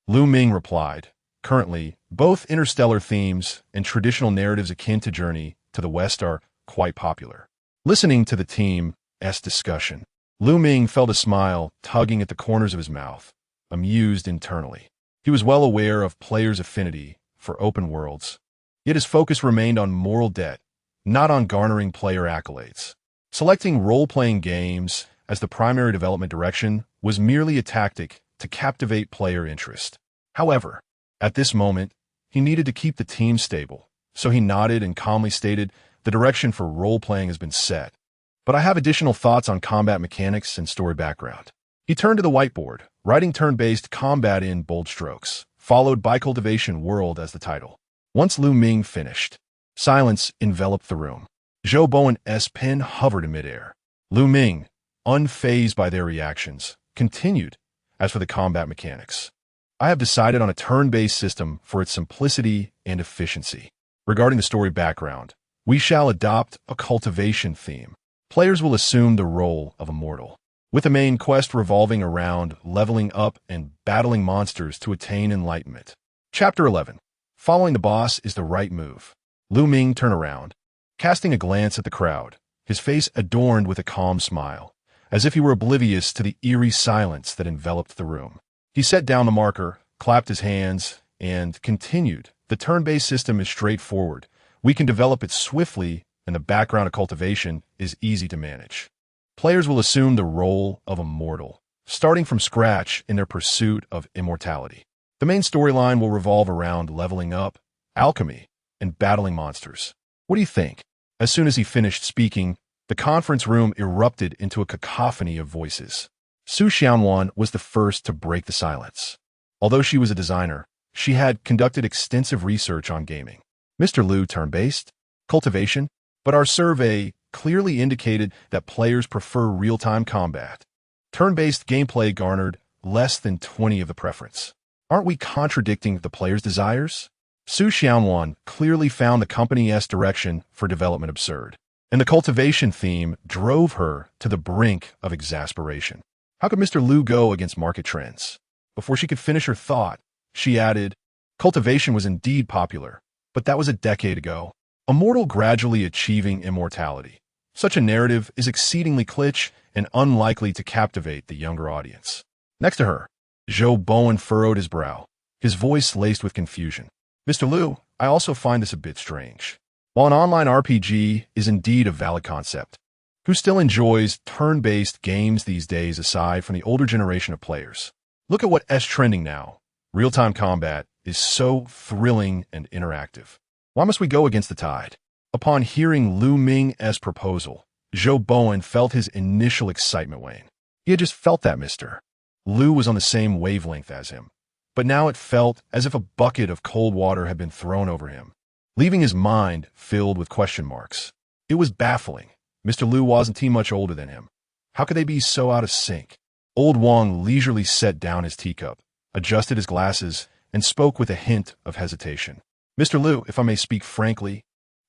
Lu Ming replied. Currently, both interstellar themes and traditional narratives akin to Journey to the West are quite popular. Listening to the team's discussion, Lu Ming felt a smile tugging at the corners of his mouth, amused internally. He was well aware of players' affinity for open worlds, yet his focus remained on moral debt, not on garnering player accolades. Selecting role-playing games as the primary development direction was merely a tactic to captivate player interest. However, at this moment, he needed to keep the team stable, so he nodded and calmly stated, "The direction for role-playing has been set, but I have additional thoughts on combat mechanics and story background." He turned to the whiteboard, writing turn-based combat in bold strokes, followed by Cultivation World as the title. Once Ming finished, silence enveloped the room. Zhou Bowen's pen hovered in midair. Ming, unfazed by their reactions, continued, "As for the combat mechanics, I have decided on a turn-based system for its simplicity and efficiency. Regarding the story background, we shall adopt a cultivation theme. Players will assume the role of a mortal, with the main quest revolving around leveling up and battling monsters to attain enlightenment." Chapter 11. Following the boss is the right move. Ming turned around, casting a glance at the crowd, his face adorned with a calm smile, as if he were oblivious to the eerie silence that enveloped the room. He set down the marker, clapped his hands, and continued, "The turn-based system is straightforward. We can develop it swiftly, and the background of cultivation is easy to manage. Players will assume the role of a mortal, starting from scratch in their pursuit of immortality. The main storyline will revolve around leveling up, alchemy, and battling monsters. What do you think?" As soon as he finished speaking, the conference room erupted into a cacophony of voices. Su Xianwan was the first to break the silence. Although she was a designer, she had conducted extensive research on gaming. "Mr. Liu, turn-based cultivation, but our survey clearly indicated that players prefer real-time combat. Turn-based gameplay garnered less than 20 of the preference. Aren't we contradicting the players' desires?" Su Xianwan clearly found the company's direction for development absurd, and the cultivation theme drove her to the brink of exasperation. How could Mr. Liu go against market trends? Before she could finish her thought, she added, "Cultivation was indeed popular, but that was a decade ago. A mortal gradually achieving immortality. Such a narrative is exceedingly kitsch and unlikely to captivate the younger audience." Next to her, Zhou Bowen furrowed his brow, his voice laced with confusion. "Mr. Liu, I also find this a bit strange. While an online RPG is indeed a valid concept, who still enjoys turn-based games these days aside from the older generation of players? Look at what's trending now. Real-time combat is so thrilling and interactive. Why must we go against the tide?" Upon hearing Ming's proposal, Zhou Bowen felt his initial excitement wane. He had just felt that Mr. Liu was on the same wavelength as him, but now it felt as if a bucket of cold water had been thrown over him, leaving his mind filled with question marks. It was baffling. Mr. Liu wasn't too much older than him. How could they be so out of sync? Old Wang leisurely set down his teacup, adjusted his glasses, and spoke with a hint of hesitation. "Mr. Liu, if I may speak frankly,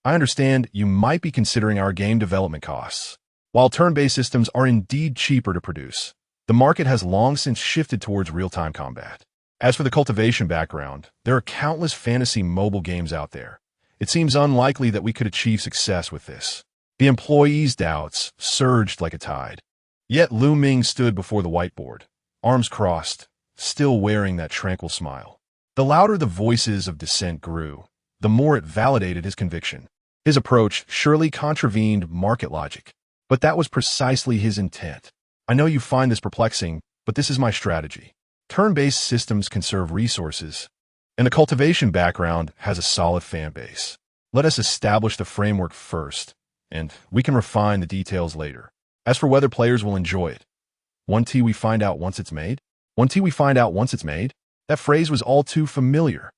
I understand you might be considering our game development costs. While turn-based systems are indeed cheaper to produce, the market has long since shifted towards real-time combat. As for the cultivation background, there are countless fantasy mobile games out there. It seems unlikely that we could achieve success with this." The employees' doubts surged like a tide. Yet Ming stood before the whiteboard, arms crossed, still wearing that tranquil smile. The louder the voices of dissent grew, the more it validated his conviction. His approach surely contravened market logic, but that was precisely his intent. "I know you find this perplexing, but this is my strategy. Turn-based systems conserve resources, and the cultivation background has a solid fan base. Let us establish the framework first, and we can refine the details later. As for whether players will enjoy it, one tea we find out once it's made. One tea we find out once it's made." That phrase was all too familiar.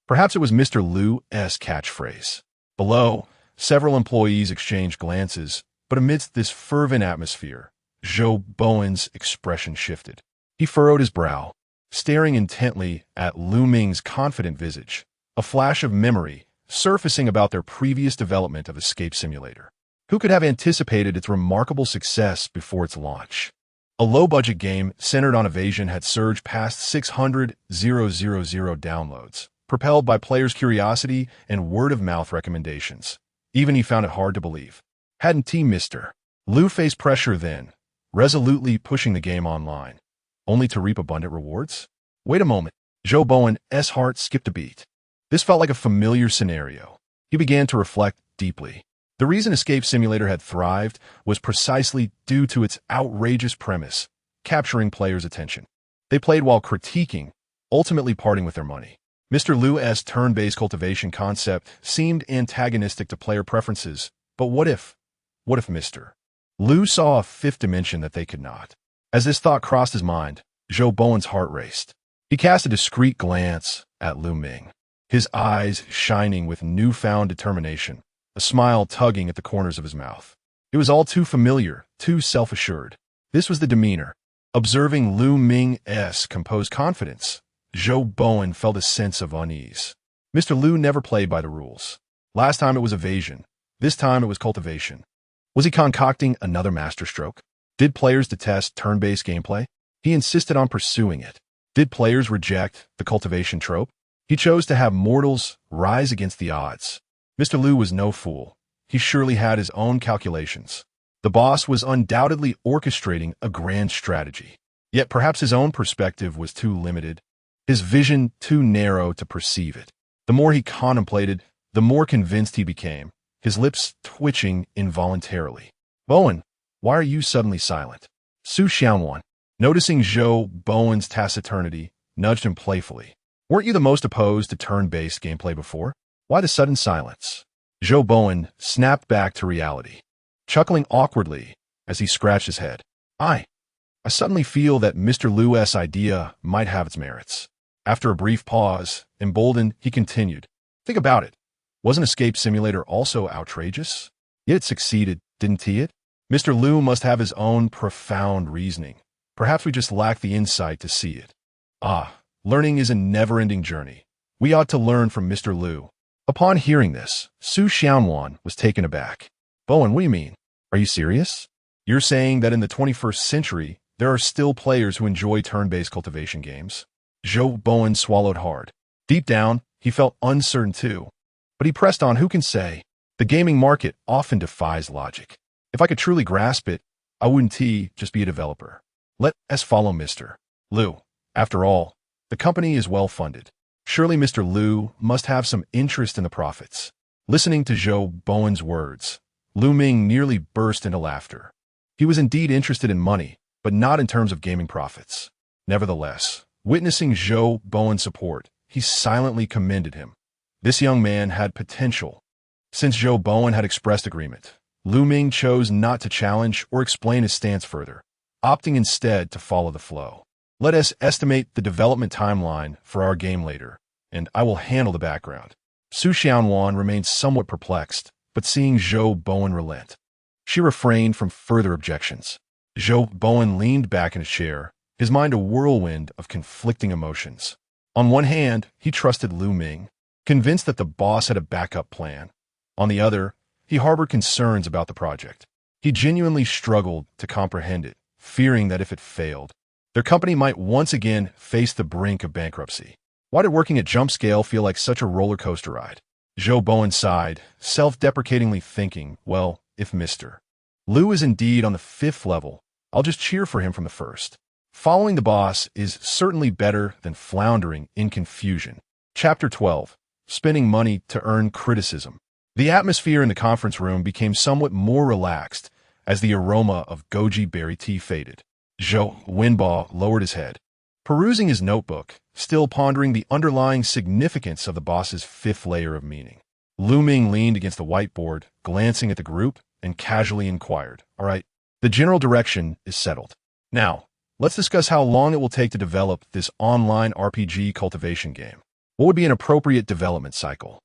Perhaps it was Mr. Liu's catchphrase. Below, several employees exchanged glances, but amidst this fervent atmosphere, Zhou Bowen's expression shifted. He furrowed his brow, staring intently at Ming's confident visage, a flash of memory surfacing about their previous development of Escape Simulator. Who could have anticipated its remarkable success before its launch? A low-budget game centered on evasion had surged past 600,000 downloads, propelled by players' curiosity and word-of-mouth recommendations. Even he found it hard to believe. Hadn't Mr. Liu faced pressure then, resolutely pushing the game online, only to reap abundant rewards? Wait a moment. Joe Bowen's heart skipped a beat. This felt like a familiar scenario. He began to reflect deeply. The reason Escape Simulator had thrived was precisely due to its outrageous premise, capturing players' attention. They played while critiquing, ultimately parting with their money. Mr. Liu's turn-based cultivation concept seemed antagonistic to player preferences, but what if Mr. Liu saw a fifth dimension that they could not? As this thought crossed his mind, Joe Bowen's heart raced. He cast a discreet glance at Liu Ming, his eyes shining with newfound determination, a smile tugging at the corners of his mouth. It was all too familiar, too self-assured. This was the demeanor. Observing Liu Ming's composed confidence, Joe Bowen felt a sense of unease. Mr. Liu never played by the rules. Last time it was evasion. This time it was cultivation. Was he concocting another masterstroke? Did players detest turn-based gameplay? He insisted on pursuing it. Did players reject the cultivation trope? He chose to have mortals rise against the odds. Mr. Liu was no fool. He surely had his own calculations. The boss was undoubtedly orchestrating a grand strategy. Yet perhaps his own perspective was too limited, his vision too narrow to perceive it. The more he contemplated, the more convinced he became, his lips twitching involuntarily. Bowen, why are you suddenly silent? Su Xianwan, noticing Joe Bowen's taciturnity, nudged him playfully. Weren't you the most opposed to turn-based gameplay before? Why the sudden silence? Joe Bowen snapped back to reality, chuckling awkwardly as he scratched his head. I suddenly feel that Mr. Liu's idea might have its merits. After a brief pause, emboldened, he continued. Think about it. Wasn't Escape Simulator also outrageous? Yet it succeeded, didn't it? Mr. Liu must have his own profound reasoning. Perhaps we just lack the insight to see it. Learning is a never-ending journey. We ought to learn from Mr. Liu. Upon hearing this, Su Xianwan was taken aback. Bowen, what do you mean? Are you serious? You're saying that in the 21st century, there are still players who enjoy turn-based cultivation games? Joe Bowen swallowed hard. Deep down, he felt uncertain too. But he pressed on. Who can say? The gaming market often defies logic. If I could truly grasp it, I wouldn't just be a developer. Let us follow Mr. Liu. After all, the company is well-funded. Surely Mr. Liu must have some interest in the profits. Listening to Joe Bowen's words, Liu Ming nearly burst into laughter. He was indeed interested in money, but not in terms of gaming profits. Nevertheless, witnessing Joe Bowen's support, he silently commended him. This young man had potential. Since Joe Bowen had expressed agreement, Liu Ming chose not to challenge or explain his stance further, opting instead to follow the flow. Let us estimate the development timeline for our game later, and I will handle the background. Su Xianwan remained somewhat perplexed, but seeing Joe Bowen relent, she refrained from further objections. Joe Bowen leaned back in his chair, his mind a whirlwind of conflicting emotions. On one hand, he trusted Liu Ming, convinced that the boss had a backup plan. On the other, he harbored concerns about the project. He genuinely struggled to comprehend it, fearing that if it failed, their company might once again face the brink of bankruptcy. Why did working at Jump Scale feel like such a roller coaster ride? Joe Bowen sighed, self-deprecatingly thinking, well, if Mr. Liu is indeed on the 5th level, I'll just cheer for him from the first. Following the boss is certainly better than floundering in confusion. Chapter 12. Spending money to earn criticism. The atmosphere in the conference room became somewhat more relaxed as the aroma of goji berry tea faded. Joe Winbaugh lowered his head, perusing his notebook, still pondering the underlying significance of the boss's 5th layer of meaning. Liu Ming leaned against the whiteboard, glancing at the group, and casually inquired, all right, the general direction is settled. Now, let's discuss how long it will take to develop this online RPG cultivation game. What would be an appropriate development cycle?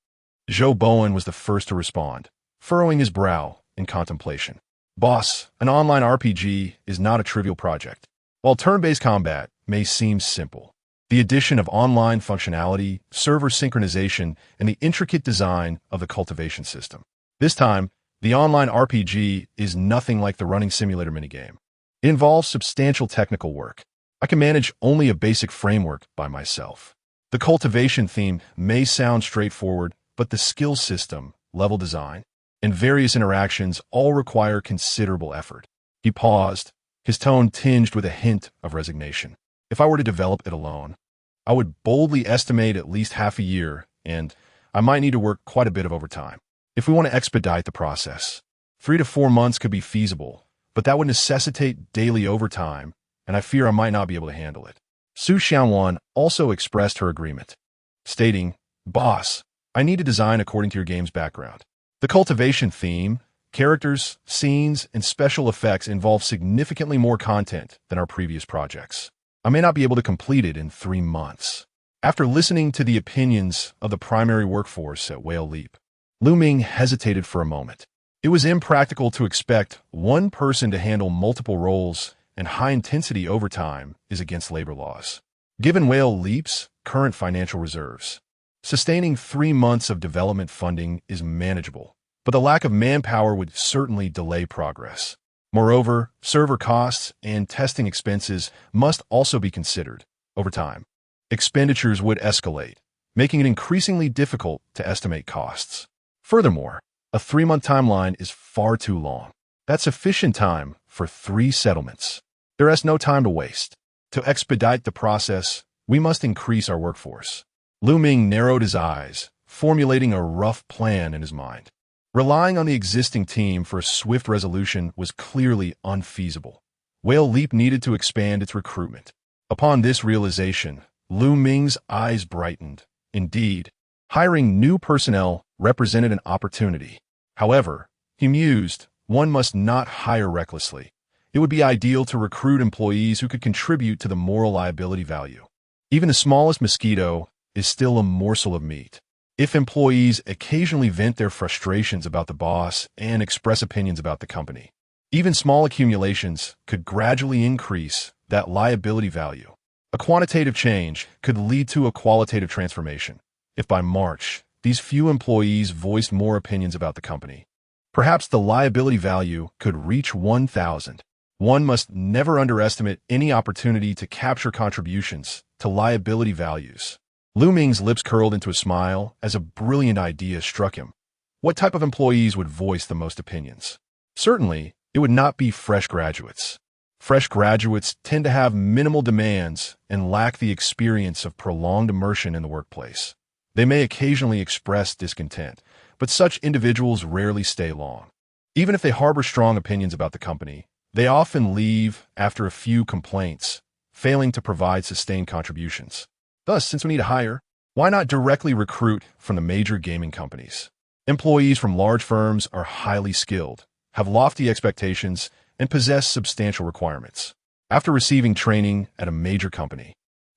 Joe Bowen was the first to respond, furrowing his brow in contemplation. Boss, an online RPG is not a trivial project. While turn-based combat may seem simple, the addition of online functionality, server synchronization, and the intricate design of the cultivation system. This time, the online RPG is nothing like the running simulator minigame. It involves substantial technical work. I can manage only a basic framework by myself. The cultivation theme may sound straightforward, but the skill system, level design, and various interactions all require considerable effort. He paused, his tone tinged with a hint of resignation. If I were to develop it alone, I would boldly estimate at least half a year, and I might need to work quite a bit of overtime. If we want to expedite the process, 3 to 4 months could be feasible, but that would necessitate daily overtime, and I fear I might not be able to handle it. Su Xiaowan also expressed her agreement, stating, "Boss, I need to design according to your game's background. The cultivation theme, characters, scenes, and special effects involve significantly more content than our previous projects. I may not be able to complete it in 3 months." After listening to the opinions of the primary workforce at Whale Leap, Ming hesitated for a moment. It was impractical to expect one person to handle multiple roles, and high-intensity overtime is against labor laws. Given Whale Leap's current financial reserves, sustaining 3 months of development funding is manageable, but the lack of manpower would certainly delay progress. Moreover, server costs and testing expenses must also be considered. Over time, expenditures would escalate, making it increasingly difficult to estimate costs. Furthermore, a 3-month timeline is far too long. That's sufficient time for 3 settlements. There is no time to waste. To expedite the process, we must increase our workforce. Ming narrowed his eyes, formulating a rough plan in his mind. Relying on the existing team for a swift resolution was clearly unfeasible. Whale Leap needed to expand its recruitment. Upon this realization, Ming's eyes brightened. Indeed, hiring new personnel represented an opportunity. However, he mused, one must not hire recklessly. It would be ideal to recruit employees who could contribute to the moral liability value. Even the smallest mosquito is still a morsel of meat. If employees occasionally vent their frustrations about the boss and express opinions about the company, even small accumulations could gradually increase that liability value. A quantitative change could lead to a qualitative transformation. If by March, these few employees voiced more opinions about the company, perhaps the liability value could reach 1,000. One must never underestimate any opportunity to capture contributions to liability values. Ming's lips curled into a smile as a brilliant idea struck him. What type of employees would voice the most opinions? Certainly, it would not be fresh graduates. Fresh graduates tend to have minimal demands and lack the experience of prolonged immersion in the workplace. They may occasionally express discontent, but such individuals rarely stay long. Even if they harbor strong opinions about the company, they often leave after a few complaints, failing to provide sustained contributions. Thus, since we need to hire, why not directly recruit from the major gaming companies? Employees from large firms are highly skilled, have lofty expectations, and possess substantial requirements. After receiving training at a major company,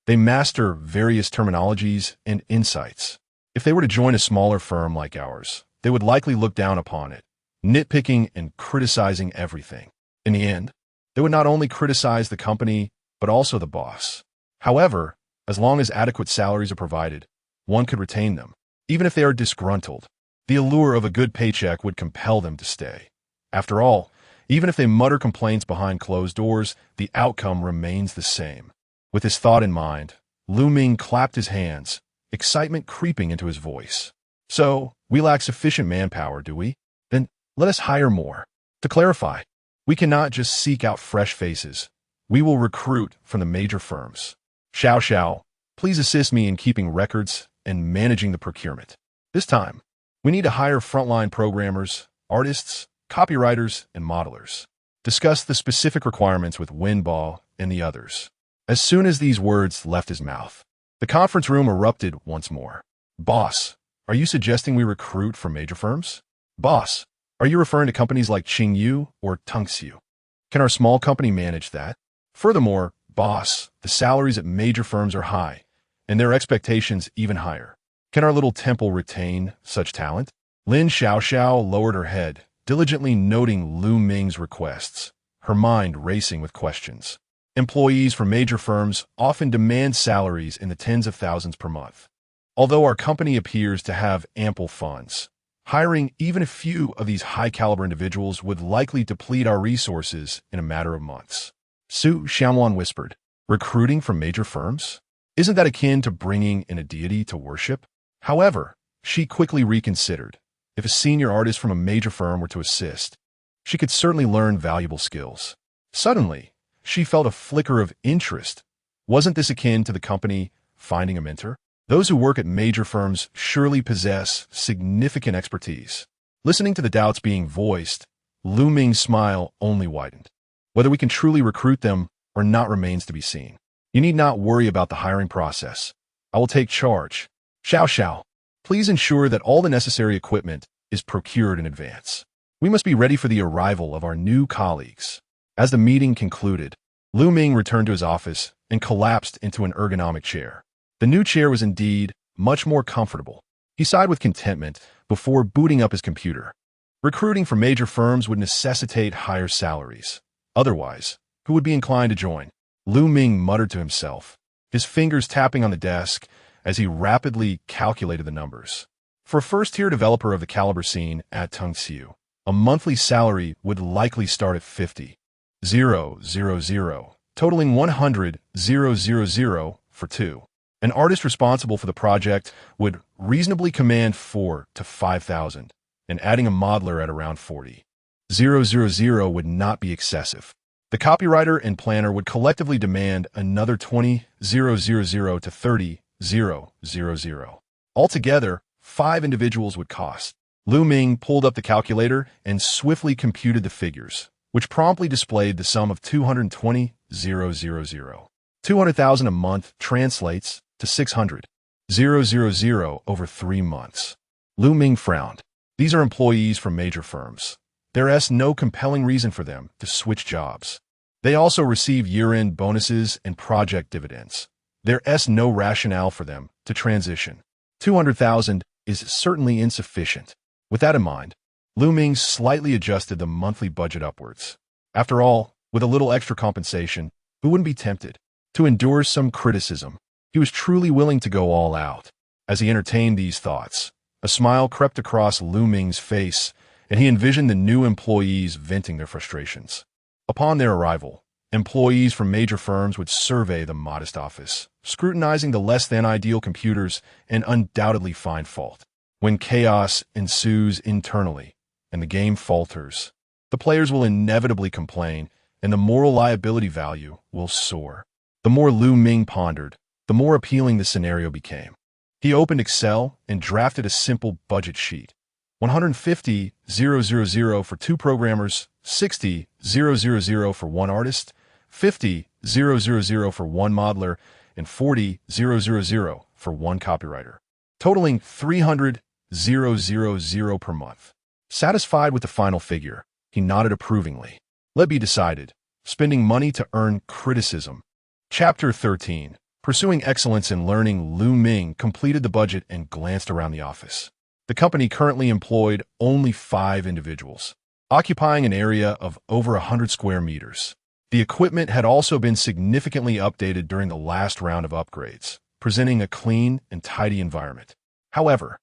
they master various terminologies and insights. If they were to join a smaller firm like ours, they would likely look down upon it, nitpicking and criticizing everything. In the end, they would not only criticize the company, but also the boss. However, as long as adequate salaries are provided, one could retain them. Even if they are disgruntled, the allure of a good paycheck would compel them to stay. After all, even if they mutter complaints behind closed doors, the outcome remains the same. With this thought in mind, Ming clapped his hands, excitement creeping into his voice. So, we lack sufficient manpower, do we? Then, let us hire more. To clarify, we cannot just seek out fresh faces. We will recruit from the major firms. Xiao, please assist me in keeping records and managing the procurement. This time, we need to hire frontline programmers, artists, copywriters, and modelers. Discuss the specific requirements with Winball and the others. As soon as these words left his mouth, the conference room erupted once more. Boss, are you suggesting we recruit from major firms? Boss, are you referring to companies like Qingyu or Tungxiu? Can our small company manage that? Furthermore, boss, the salaries at major firms are high, and their expectations even higher. Can our little temple retain such talent? Lin Xiao lowered her head, diligently noting Ming's requests, her mind racing with questions. Employees from major firms often demand salaries in the tens of thousands per month. Although our company appears to have ample funds, hiring even a few of these high-caliber individuals would likely deplete our resources in a matter of months. Su Xiaowan whispered, recruiting from major firms? Isn't that akin to bringing in a deity to worship? However, she quickly reconsidered. If a senior artist from a major firm were to assist, she could certainly learn valuable skills. Suddenly, she felt a flicker of interest. Wasn't this akin to the company finding a mentor? Those who work at major firms surely possess significant expertise. Listening to the doubts being voiced, Lu Ming's smile only widened. Whether we can truly recruit them or not remains to be seen. You need not worry about the hiring process. I will take charge. Xiao Xiao, please ensure that all the necessary equipment is procured in advance. We must be ready for the arrival of our new colleagues. As the meeting concluded, Lu Ming returned to his office and collapsed into an ergonomic chair. The new chair was indeed much more comfortable. He sighed with contentment before booting up his computer. Recruiting for major firms would necessitate higher salaries. Otherwise, who would be inclined to join? Lu Ming muttered to himself, his fingers tapping on the desk as he rapidly calculated the numbers. For a first-tier developer of the caliber seen at Tungxiu, a monthly salary would likely start at 50,000, totaling 100,000 for two. An artist responsible for the project would reasonably command 4,000 to 5,000, and adding a modeler at around 40,000 would not be excessive. The copywriter and planner would collectively demand another 20,000 to 30,000. Altogether, 5 individuals would cost. Lu Ming pulled up the calculator and swiftly computed the figures, which promptly displayed the sum of 220,000. 200,000 a month translates to 600,000 over 3 months. Lu Ming frowned. These are employees from major firms. There is no compelling reason for them to switch jobs. They also receive year-end bonuses and project dividends. There is no rationale for them to transition. 200,000 is certainly insufficient. With that in mind, Lu Ming slightly adjusted the monthly budget upwards. After all, with a little extra compensation, who wouldn't be tempted to endure some criticism? He was truly willing to go all out. As he entertained these thoughts, a smile crept across Lu Ming's face, and he envisioned the new employees venting their frustrations. Upon their arrival, employees from major firms would survey the modest office, scrutinizing the less-than-ideal computers and undoubtedly find fault. When chaos ensues internally and the game falters, the players will inevitably complain and the moral liability value will soar. The more Lu Ming pondered, the more appealing the scenario became. He opened Excel and drafted a simple budget sheet. 150,000 for 2 programmers, 60,000 for 1 artist, 50,000 for 1 modeler, and 40,000 for 1 copywriter, totaling 300,000 per month. Satisfied with the final figure, he nodded approvingly. Let be decided. Spending money to earn criticism. Chapter 13. Pursuing excellence in learning. Lu Ming completed the budget and glanced around the office. The company currently employed only 5 individuals, occupying an area of over 100 square meters. The equipment had also been significantly updated during the last round of upgrades, presenting a clean and tidy environment. However,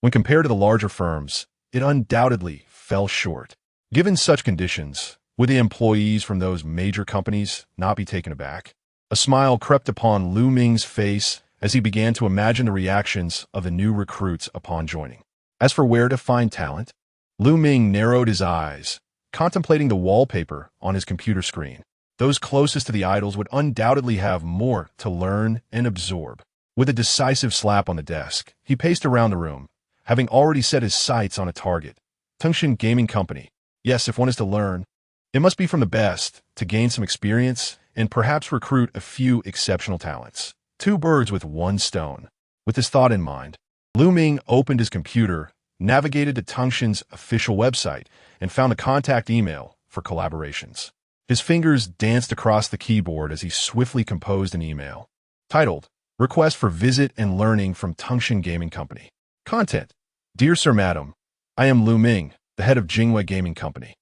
when compared to the larger firms, it undoubtedly fell short. Given such conditions, would the employees from those major companies not be taken aback? A smile crept upon Lu Ming's face as he began to imagine the reactions of the new recruits upon joining. As for where to find talent, Lu Ming narrowed his eyes, contemplating the wallpaper on his computer screen. Those closest to the idols would undoubtedly have more to learn and absorb. With a decisive slap on the desk, he paced around the room, having already set his sights on a target. Tungshan Gaming Company. Yes, if one is to learn, it must be from the best to gain some experience and perhaps recruit a few exceptional talents. 2 birds with 1 stone. With this thought in mind, Lu Ming opened his computer, navigated to Tungshan's official website, and found a contact email for collaborations. His fingers danced across the keyboard as he swiftly composed an email, titled, Request for Visit and Learning from Tungshan Gaming Company. Content. Dear Sir Madam, I am Lu Ming, the head of Jinghua Gaming Company.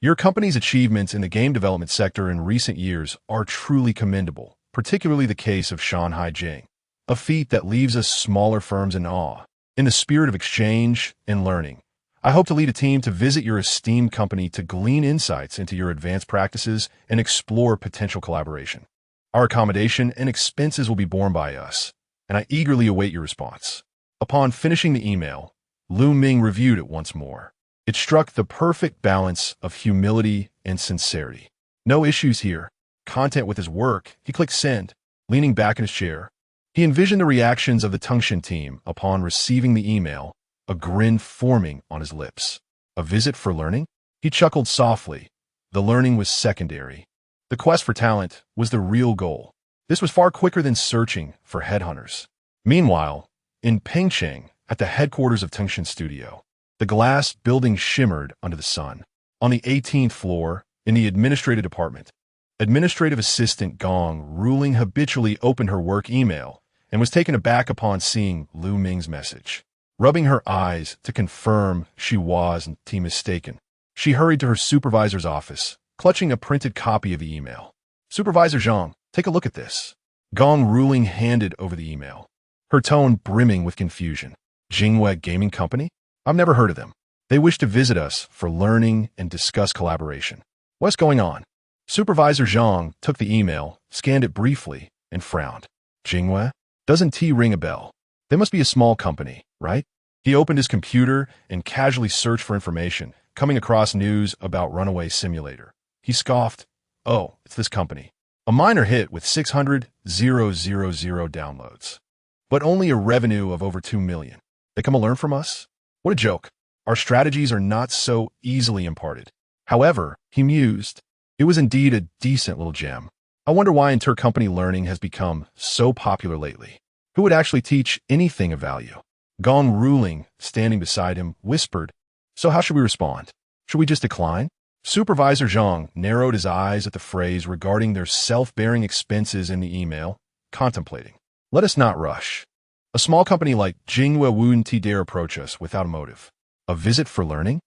Your company's achievements in the game development sector in recent years are truly commendable, particularly the case of Shanghai Jing, a feat that leaves us smaller firms in awe. In the spirit of exchange and learning, I hope to lead a team to visit your esteemed company to glean insights into your advanced practices and explore potential collaboration. Our accommodation and expenses will be borne by us, and I eagerly await your response. Upon finishing the email, Lu Ming reviewed it once more. It struck the perfect balance of humility and sincerity. No issues here. Content with his work, he clicked send. Leaning back in his chair, He envisioned the reactions of the Tungshan team upon receiving the email, a grin forming on his lips. A visit for learning? He chuckled softly. The learning was secondary. The quest for talent was the real goal. This was far quicker than searching for headhunters. Meanwhile, in Pengcheng, at the headquarters of Tungshan Studio, the glass building shimmered under the sun. On the 18th floor, in the administrative department, administrative assistant Gong Ruling habitually opened her work email and was taken aback upon seeing Lu Ming's message. Rubbing her eyes to confirm she wasn't mistaken, she hurried to her supervisor's office, clutching a printed copy of the email. Supervisor Zhang, take a look at this. Gong Ruling handed over the email, her tone brimming with confusion. Jingwei Gaming Company? I've never heard of them. They wish to visit us for learning and discuss collaboration. What's going on? Supervisor Zhang took the email, scanned it briefly, and frowned. Jingwei? Doesn't T ring a bell? They must be a small company, right? He opened his computer and casually searched for information, coming across news about Runaway Simulator. He scoffed. Oh, it's this company. A minor hit with 600,000 downloads. But only a revenue of over 2 million. They come to learn from us? What a joke. Our strategies are not so easily imparted. However, he mused, it was indeed a decent little gem. I wonder why intercompany learning has become so popular lately. Who would actually teach anything of value? Gong Ruling, standing beside him, whispered, so how should we respond? Should we just decline? Supervisor Zhang narrowed his eyes at the phrase regarding their self-bearing expenses in the email, contemplating. Let us not rush. A small company like Jingwei wouldn't dare approach us without a motive. A visit for learning?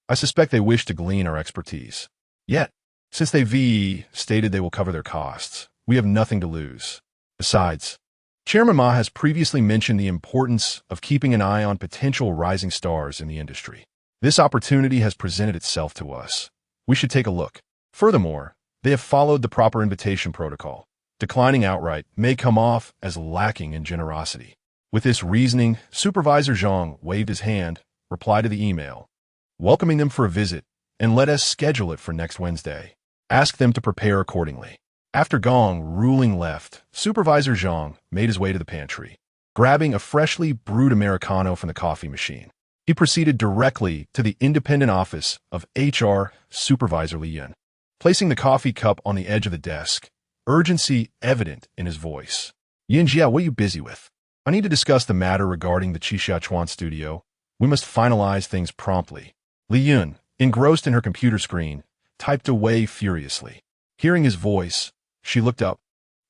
I suspect they wish to glean our expertise. Yet, since they've stated they will cover their costs, we have nothing to lose. Besides, Chairman Ma has previously mentioned the importance of keeping an eye on potential rising stars in the industry. This opportunity has presented itself to us. We should take a look. Furthermore, they have followed the proper invitation protocol. Declining outright may come off as lacking in generosity. With this reasoning, Supervisor Zhang waved his hand, replied to the email, welcoming them for a visit, and let us schedule it for next Wednesday. Ask them to prepare accordingly. After Gong Ruling left, Supervisor Zhang made his way to the pantry. Grabbing a freshly brewed Americano from the coffee machine, he proceeded directly to the independent office of HR Supervisor Li Yun. Placing the coffee cup on the edge of the desk, urgency evident in his voice. Yinjia, what are you busy with? I need to discuss the matter regarding the Qishachuan studio. We must finalize things promptly. Li Yun, engrossed in her computer screen, typed away furiously. Hearing his voice, she looked up,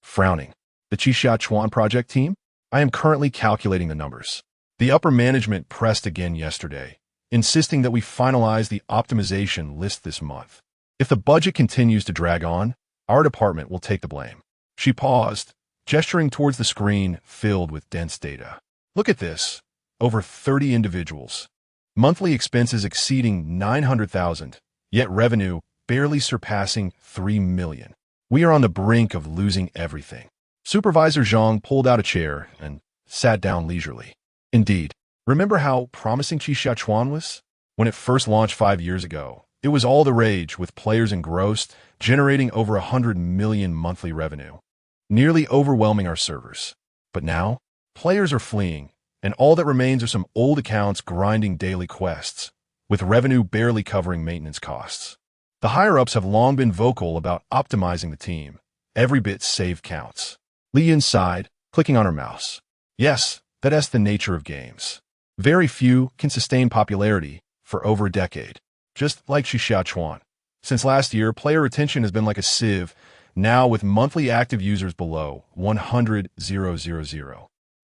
frowning. The Qishachuan project team? I am currently calculating the numbers. The upper management pressed again yesterday, insisting that we finalize the optimization list this month. If the budget continues to drag on, our department will take the blame. She paused, gesturing towards the screen filled with dense data. Look at this. Over 30 individuals. Monthly expenses exceeding 900,000, yet revenue barely surpassing 3 million. We are on the brink of losing everything. Supervisor Zhang pulled out a chair and sat down leisurely. Indeed, remember how promising Qishachuan was? When it first launched 5 years ago, it was all the rage with players engrossed, generating over 100 million monthly revenue, nearly overwhelming our servers. But now, players are fleeing, and all that remains are some old accounts grinding daily quests, with revenue barely covering maintenance costs. The higher-ups have long been vocal about optimizing the team. Every bit saved counts. Li Yun sighed, clicking on her mouse. Yes, that's the nature of games. Very few can sustain popularity for over a decade, just like Qishachuan. Since last year, player retention has been like a sieve, now with monthly active users below 100,000.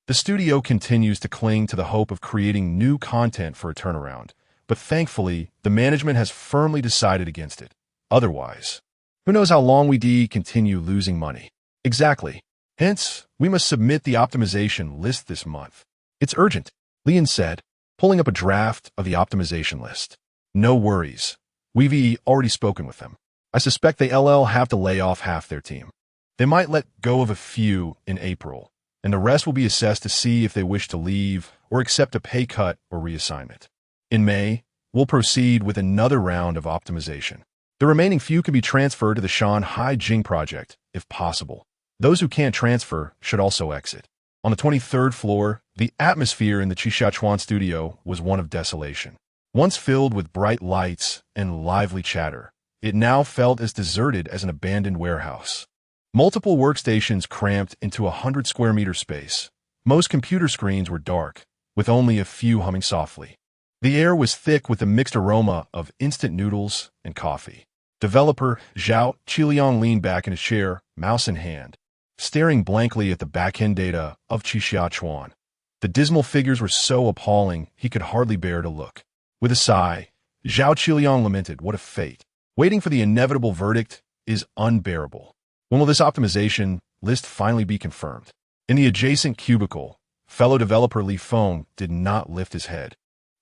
The studio continues to cling to the hope of creating new content for a turnaround, but thankfully, the management has firmly decided against it. Otherwise, who knows how long we continue losing money. Exactly. Hence, we must submit the optimization list this month. It's urgent, Li Yun said, pulling up a draft of the optimization list. No worries. We've already spoken with them. I suspect they'll have to lay off half their team. They might let go of a few in April, and the rest will be assessed to see if they wish to leave or accept a pay cut or reassignment. In May, we'll proceed with another round of optimization. The remaining few can be transferred to the Shanghai Jing project, if possible. Those who can't transfer should also exit. On the 23rd floor, the atmosphere in the Sichuan studio was one of desolation. Once filled with bright lights and lively chatter, it now felt as deserted as an abandoned warehouse. Multiple workstations cramped into 100 square meter space. Most computer screens were dark, with only a few humming softly. The air was thick with the mixed aroma of instant noodles and coffee. Developer Zhao Qiliang leaned back in his chair, mouse in hand, staring blankly at the back-end data of Sichuan. The dismal figures were so appalling he could hardly bear to look. With a sigh, Zhao Qiliang lamented, "What a fate. Waiting for the inevitable verdict is unbearable. When will this optimization list finally be confirmed?" In the adjacent cubicle, fellow developer Li Feng did not lift his head,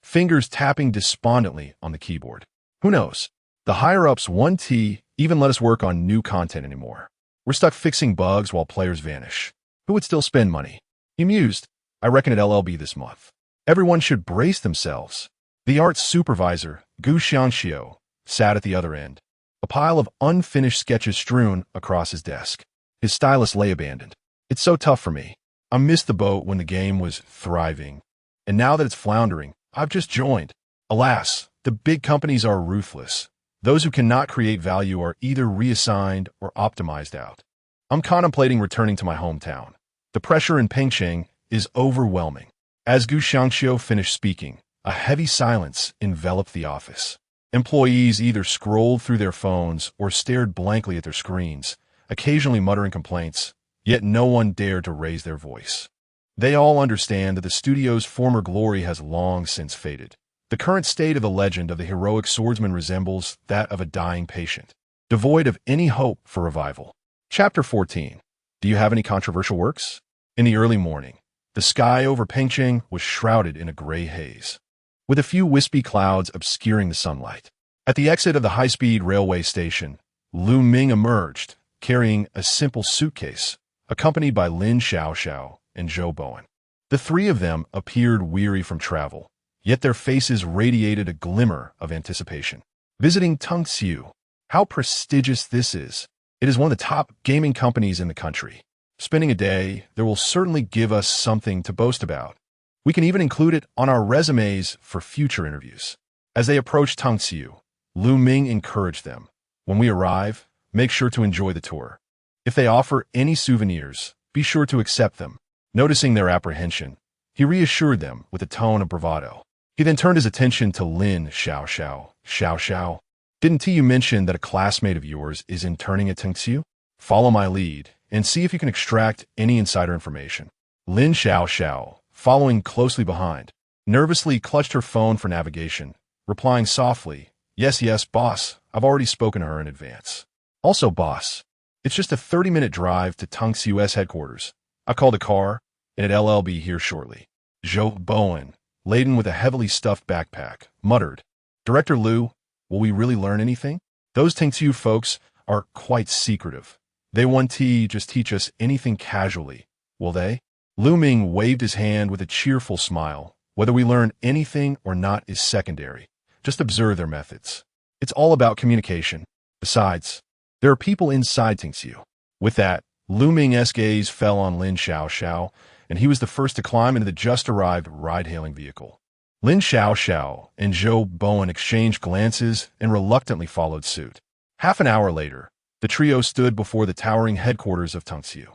fingers tapping despondently on the keyboard. Who knows? The higher-ups won't even let us work on new content anymore. We're stuck fixing bugs while players vanish. Who would still spend money? He mused. I reckon at LLB this month. Everyone should brace themselves. The arts supervisor, Gu Xianxiu, sat at the other end, a pile of unfinished sketches strewn across his desk. His stylus lay abandoned. It's so tough for me. I missed the boat when the game was thriving, and now that it's floundering, I've just joined. Alas, the big companies are ruthless. Those who cannot create value are either reassigned or optimized out. I'm contemplating returning to my hometown. The pressure in Pengcheng is overwhelming. As Gu Xiangxiu finished speaking, a heavy silence enveloped the office. Employees either scrolled through their phones or stared blankly at their screens, occasionally muttering complaints, yet no one dared to raise their voice. They all understand that the studio's former glory has long since faded. The current state of the legend of the heroic swordsman resembles that of a dying patient, devoid of any hope for revival. Chapter 14. Do you have any controversial works? In the early morning, the sky over Pengcheng was shrouded in a gray haze, with a few wispy clouds obscuring the sunlight. At the exit of the high-speed railway station, Ming emerged, carrying a simple suitcase, accompanied by Lin Xiaoxiao and Zhou Bowen. The three of them appeared weary from travel, yet their faces radiated a glimmer of anticipation. Visiting Tungxiu. How prestigious this is. It is one of the top gaming companies in the country. Spending a day there will certainly give us something to boast about. We can even include it on our resumes for future interviews. As they approached Tungxiu, Ming encouraged them. When we arrive, make sure to enjoy the tour. If they offer any souvenirs, be sure to accept them. Noticing their apprehension, he reassured them with a tone of bravado. He then turned his attention to Lin Xiaoxiao. Xiaoxiao, didn't you mention that a classmate of yours is interning at Tungxiu? Follow my lead and see if you can extract any insider information. Lin Xiaoxiao, following closely behind, nervously clutched her phone for navigation, replying softly, Yes, boss, I've already spoken to her in advance. Also, boss, it's just a 30-minute drive to Tungxiu's headquarters. I called a car, and at LLB here shortly. Zhou Bowen, laden with a heavily stuffed backpack, muttered, Director Liu, will we really learn anything? Those Tungxiu folks are quite secretive. They won't just teach us anything casually, will they? Ming waved his hand with a cheerful smile. Whether we learn anything or not is secondary. Just observe their methods. It's all about communication. Besides, there are people inside Tungxiu. With that, Ming's gaze fell on Lin Xiaoxiao, and he was the first to climb into the just-arrived ride-hailing vehicle. Lin Xiaoxiao and Zhou Bowen exchanged glances and reluctantly followed suit. Half an hour later, the trio stood before the towering headquarters of Tungxiu.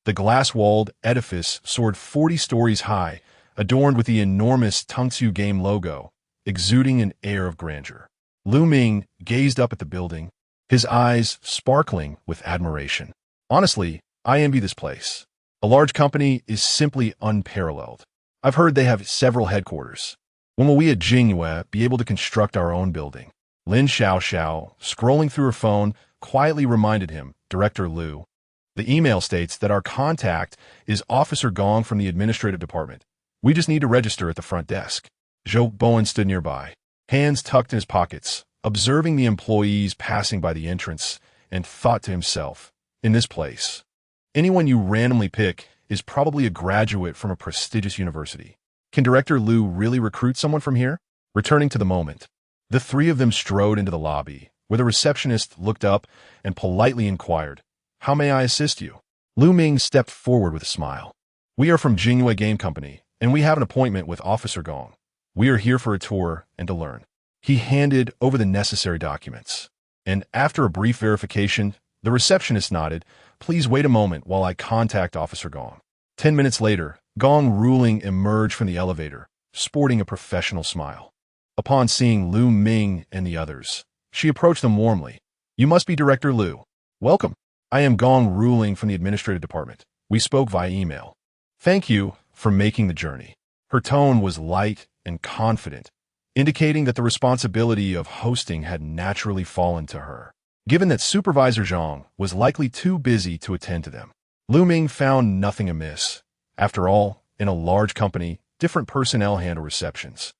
The glass-walled edifice soared 40 stories high, adorned with the enormous Tungxiu game logo, exuding an air of grandeur. Ming gazed up at the building, his eyes sparkling with admiration. Honestly, I envy this place. A large company is simply unparalleled. I've heard they have several headquarters. When will we at Jingyue be able to construct our own building? Lin Xiaoxiao, scrolling through her phone, quietly reminded him, Director Liu. The email states that our contact is Officer Gong from the administrative department. We just need to register at the front desk. Zhou Bowen stood nearby, hands tucked in his pockets, observing the employees passing by the entrance, and thought to himself, in this place, anyone you randomly pick is probably a graduate from a prestigious university. Can Director Liu really recruit someone from here? Returning to the moment, the three of them strode into the lobby, where the receptionist looked up and politely inquired, How may I assist you? Lu Ming stepped forward with a smile. We are from Jingyue Game Company, and we have an appointment with Officer Gong. We are here for a tour and to learn. He handed over the necessary documents. And after a brief verification, the receptionist nodded, "Please wait a moment while I contact Officer Gong." 10 minutes later, Gong Ruling emerged from the elevator, sporting a professional smile. Upon seeing Lu Ming and the others, she approached them warmly. "You must be Director Lu. Welcome. I am Gong Ruling from the administrative department. We spoke via email. Thank you for making the journey." Her tone was light and confident, indicating that the responsibility of hosting had naturally fallen to her. Given that Supervisor Zhang was likely too busy to attend to them, Lu Ming found nothing amiss. After all, in a large company, different personnel handle receptions.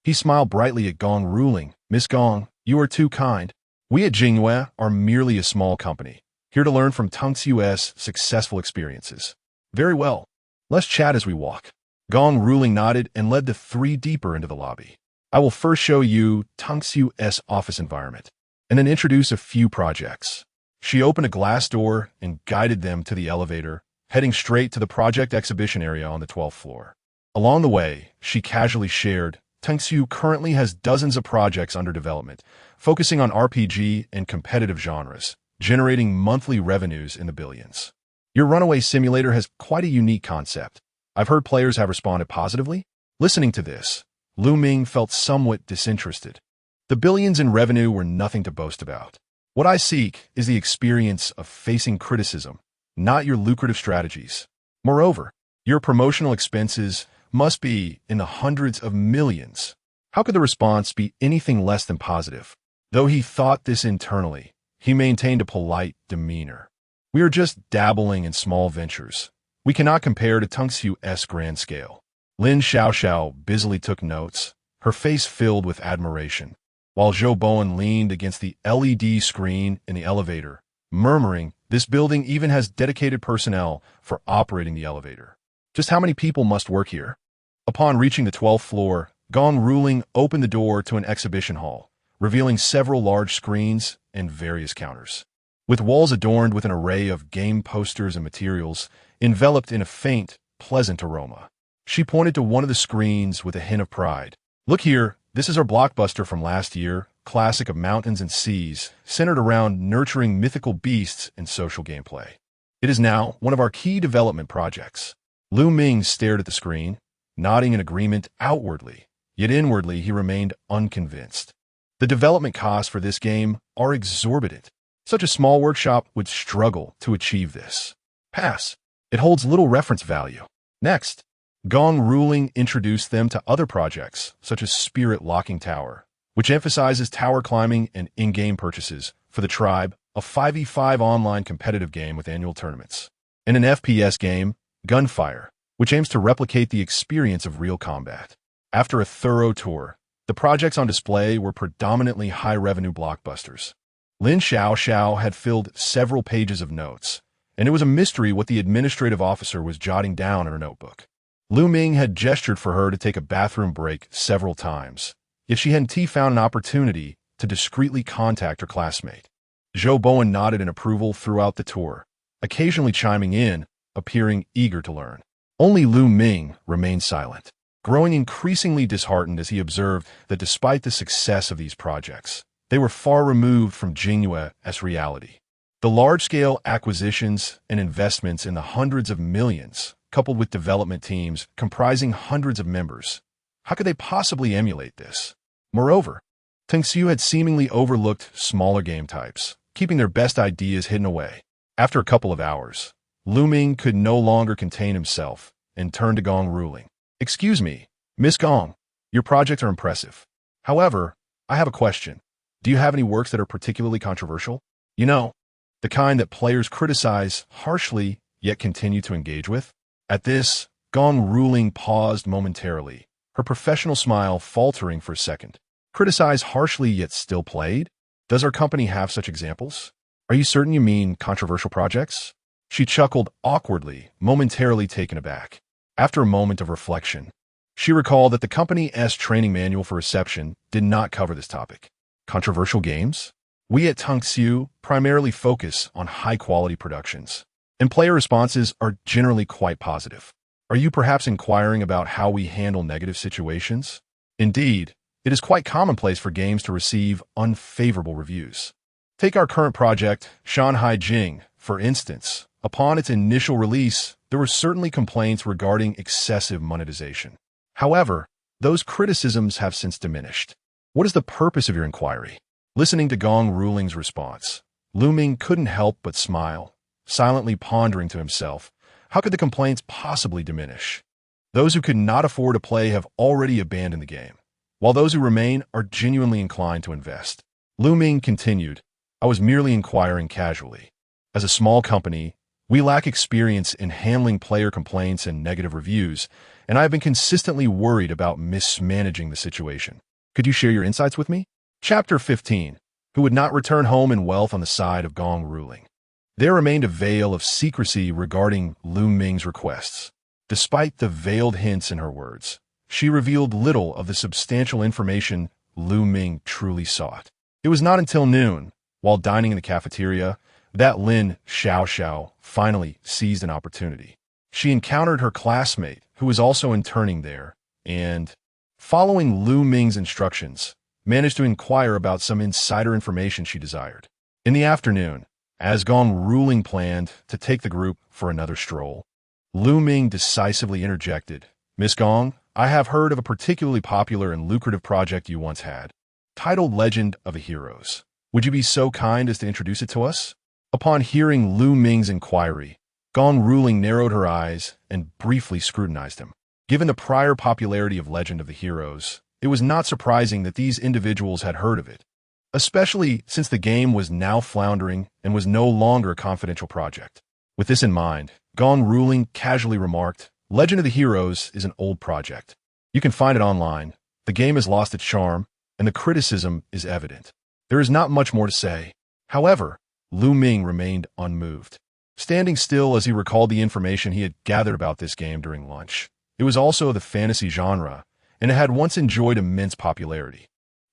He smiled brightly at Gong Ruling. "Miss Gong, you are too kind. We at Jingyue are merely a small company, here to learn from Tongxiu's successful experiences." "Very well. Let's chat as we walk." Gong Ruling nodded and led the three deeper into the lobby. "I will first show you Tongxiu's office environment, and then introduce a few projects." She opened a glass door and guided them to the elevator, heading straight to the project exhibition area on the 12th floor. Along the way, she casually shared, "Tongxiu currently has dozens of projects under development, focusing on RPG and competitive genres, generating monthly revenues in the billions. Your runaway simulator has quite a unique concept. I've heard players have responded positively." Listening to this, Lu Ming felt somewhat disinterested. The billions in revenue were nothing to boast about. "What I seek is the experience of facing criticism, not your lucrative strategies. Moreover, your promotional expenses must be in the hundreds of millions." How could the response be anything less than positive? Though he thought this internally, he maintained a polite demeanor. "We are just dabbling in small ventures. We cannot compare to Tongxiu's grand scale." Lin Xiaoxiao busily took notes, her face filled with admiration, while Zhou Bowen leaned against the LED screen in the elevator, murmuring, "This building even has dedicated personnel for operating the elevator. Just how many people must work here?" Upon reaching the 12th floor, Gong Ruling opened the door to an exhibition hall, revealing several large screens and various counters. With walls adorned with an array of game posters and materials, enveloped in a faint, pleasant aroma. She pointed to one of the screens with a hint of pride. "Look here, this is our blockbuster from last year, classic of mountains and seas, centered around nurturing mythical beasts and social gameplay. It is now one of our key development projects." Lu Ming stared at the screen, nodding in agreement outwardly, yet inwardly he remained unconvinced. The development costs for this game are exorbitant. Such a small workshop would struggle to achieve this. Pass. It holds little reference value. Next, Gong Ruling introduced them to other projects, such as Spirit Locking Tower, which emphasizes tower climbing and in-game purchases for the tribe, a 5v5 online competitive game with annual tournaments, and an FPS game, Gunfire, which aims to replicate the experience of real combat. After a thorough tour, the projects on display were predominantly high-revenue blockbusters. Lin Xiaoxiao had filled several pages of notes, and it was a mystery what the administrative officer was jotting down in her notebook. Lu Ming had gestured for her to take a bathroom break several times, yet she hadn't found an opportunity to discreetly contact her classmate. Zhou Bowen nodded in approval throughout the tour, occasionally chiming in, appearing eager to learn. Only Lu Ming remained silent, growing increasingly disheartened as he observed that despite the success of these projects, they were far removed from Jingyue's reality. The large-scale acquisitions and investments in the hundreds of millions, coupled with development teams comprising hundreds of members, how could they possibly emulate this? Moreover, Tongxiu had seemingly overlooked smaller game types, keeping their best ideas hidden away. After a couple of hours, Lu Ming could no longer contain himself and turned to Gong Ruling. "Excuse me, Miss Gong, your projects are impressive. However, I have a question. Do you have any works that are particularly controversial? You know, the kind that players criticize harshly yet continue to engage with?" At this, Gong Ruling paused momentarily, her professional smile faltering for a second. "Criticize harshly yet still played? Does our company have such examples? Are you certain you mean controversial projects?" She chuckled awkwardly, momentarily taken aback. After a moment of reflection, she recalled that the company's training manual for reception did not cover this topic. Controversial games? We at Tongxiu primarily focus on high-quality productions. and player responses are generally quite positive. Are you perhaps inquiring about how we handle negative situations? Indeed, it is quite commonplace for games to receive unfavorable reviews. Take our current project, Shanghai Jing, for instance. Upon its initial release, there were certainly complaints regarding excessive monetization. However, those criticisms have since diminished. What is the purpose of your inquiry? Listening to Gong Ruling's response, Ming couldn't help but smile, silently pondering to himself, how could the complaints possibly diminish? Those who could not afford to play have already abandoned the game, while those who remain are genuinely inclined to invest. Ming continued, I was merely inquiring casually. As a small company, we lack experience in handling player complaints and negative reviews, and I have been consistently worried about mismanaging the situation. Could you share your insights with me? Chapter 15. Who would not return home in wealth on the side of Gong Ruling? There remained a veil of secrecy regarding Ming's requests. Despite the veiled hints in her words, she revealed little of the substantial information Ming truly sought. It was not until noon, while dining in the cafeteria, that Lin Xiaoxiao finally seized an opportunity. She encountered her classmate, who was also interning there, and, following Ming's instructions, managed to inquire about some insider information she desired. In the afternoon, as Gong Ruling planned to take the group for another stroll, Ming decisively interjected, Miss Gong, I have heard of a particularly popular and lucrative project you once had, titled Legend of the Heroes. Would you be so kind as to introduce it to us? Upon hearing Ming's inquiry, Gong Ruling narrowed her eyes and briefly scrutinized him. Given the prior popularity of Legend of the Heroes, it was not surprising that these individuals had heard of it, especially since the game was now floundering and was no longer a confidential project. With this in mind, Gong Ruling casually remarked, Legend of the Heroes is an old project. You can find it online. The game has lost its charm, and the criticism is evident. There is not much more to say. However, Ming remained unmoved, standing still as he recalled the information he had gathered about this game during lunch. It was also the fantasy genre, and it had once enjoyed immense popularity.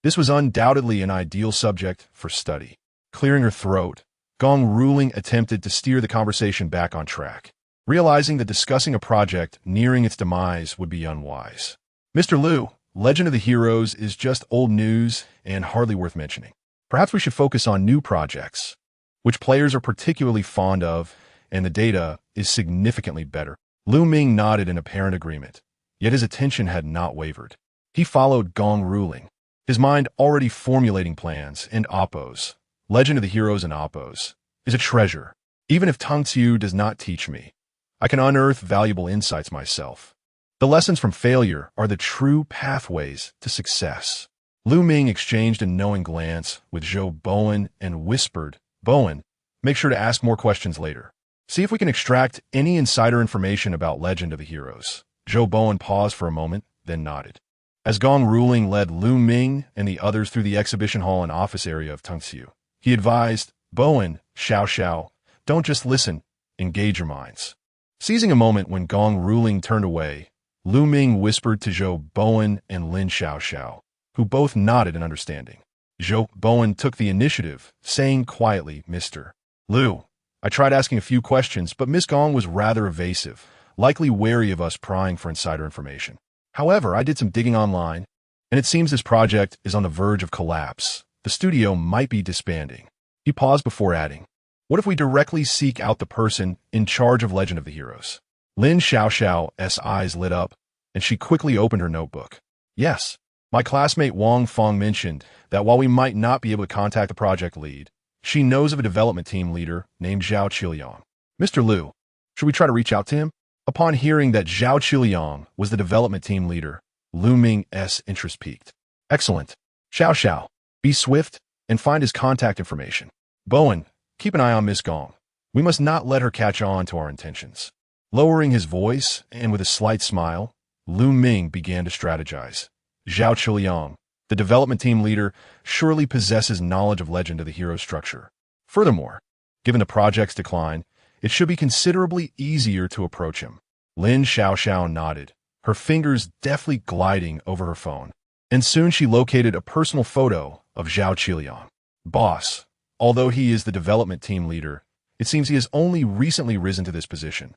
This was undoubtedly an ideal subject for study. Clearing her throat, Gong Ruling attempted to steer the conversation back on track, realizing that discussing a project nearing its demise would be unwise. Mr. Liu, Legend of the Heroes is just old news and hardly worth mentioning. Perhaps we should focus on new projects, which players are particularly fond of, and the data is significantly better. Ming nodded in apparent agreement, yet his attention had not wavered. He followed Gong Ruling, his mind already formulating plans and oppos. Legend of the Heroes and oppos is a treasure. Even if Tang Xiu does not teach me, I can unearth valuable insights myself. The lessons from failure are the true pathways to success. Ming exchanged a knowing glance with Zhou Bowen and whispered, Bowen, make sure to ask more questions later. See if we can extract any insider information about Legend of the Heroes. Zhou Bowen paused for a moment, then nodded. As Gong Ruling led Ming and the others through the exhibition hall and office area of Tungxiu, he advised, Bowen, Xiao, don't just listen, engage your minds. Seizing a moment when Gong Ruling turned away, Ming whispered to Zhou Bowen and Lin Xiao, who both nodded in understanding. Zhou Bowen took the initiative, saying quietly, Mr. Liu, I tried asking a few questions, but Miss Gong was rather evasive, likely wary of us prying for insider information. However, I did some digging online, and it seems this project is on the verge of collapse. The studio might be disbanding. He paused before adding, what if we directly seek out the person in charge of Legend of the Heroes? Lin Xiao's eyes lit up, and she quickly opened her notebook. Yes, my classmate Wang Feng mentioned that while we might not be able to contact the project lead, she knows of a development team leader named Zhao Qiliang. Mr. Liu, should we try to reach out to him? Upon hearing that Zhao Qiliang was the development team leader, Ming's interest peaked. Excellent. Xiao, be swift and find his contact information. Bowen, keep an eye on Miss Gong. We must not let her catch on to our intentions. Lowering his voice and with a slight smile, Ming began to strategize. Zhao Qiliang, the development team leader, surely possesses knowledge of Legend of the Hero structure. Furthermore, given the project's decline, it should be considerably easier to approach him. Lin Xiao nodded, her fingers deftly gliding over her phone, and soon she located a personal photo of Zhao Qiliang. Boss, although he is the development team leader, It seems he has only recently risen to this position.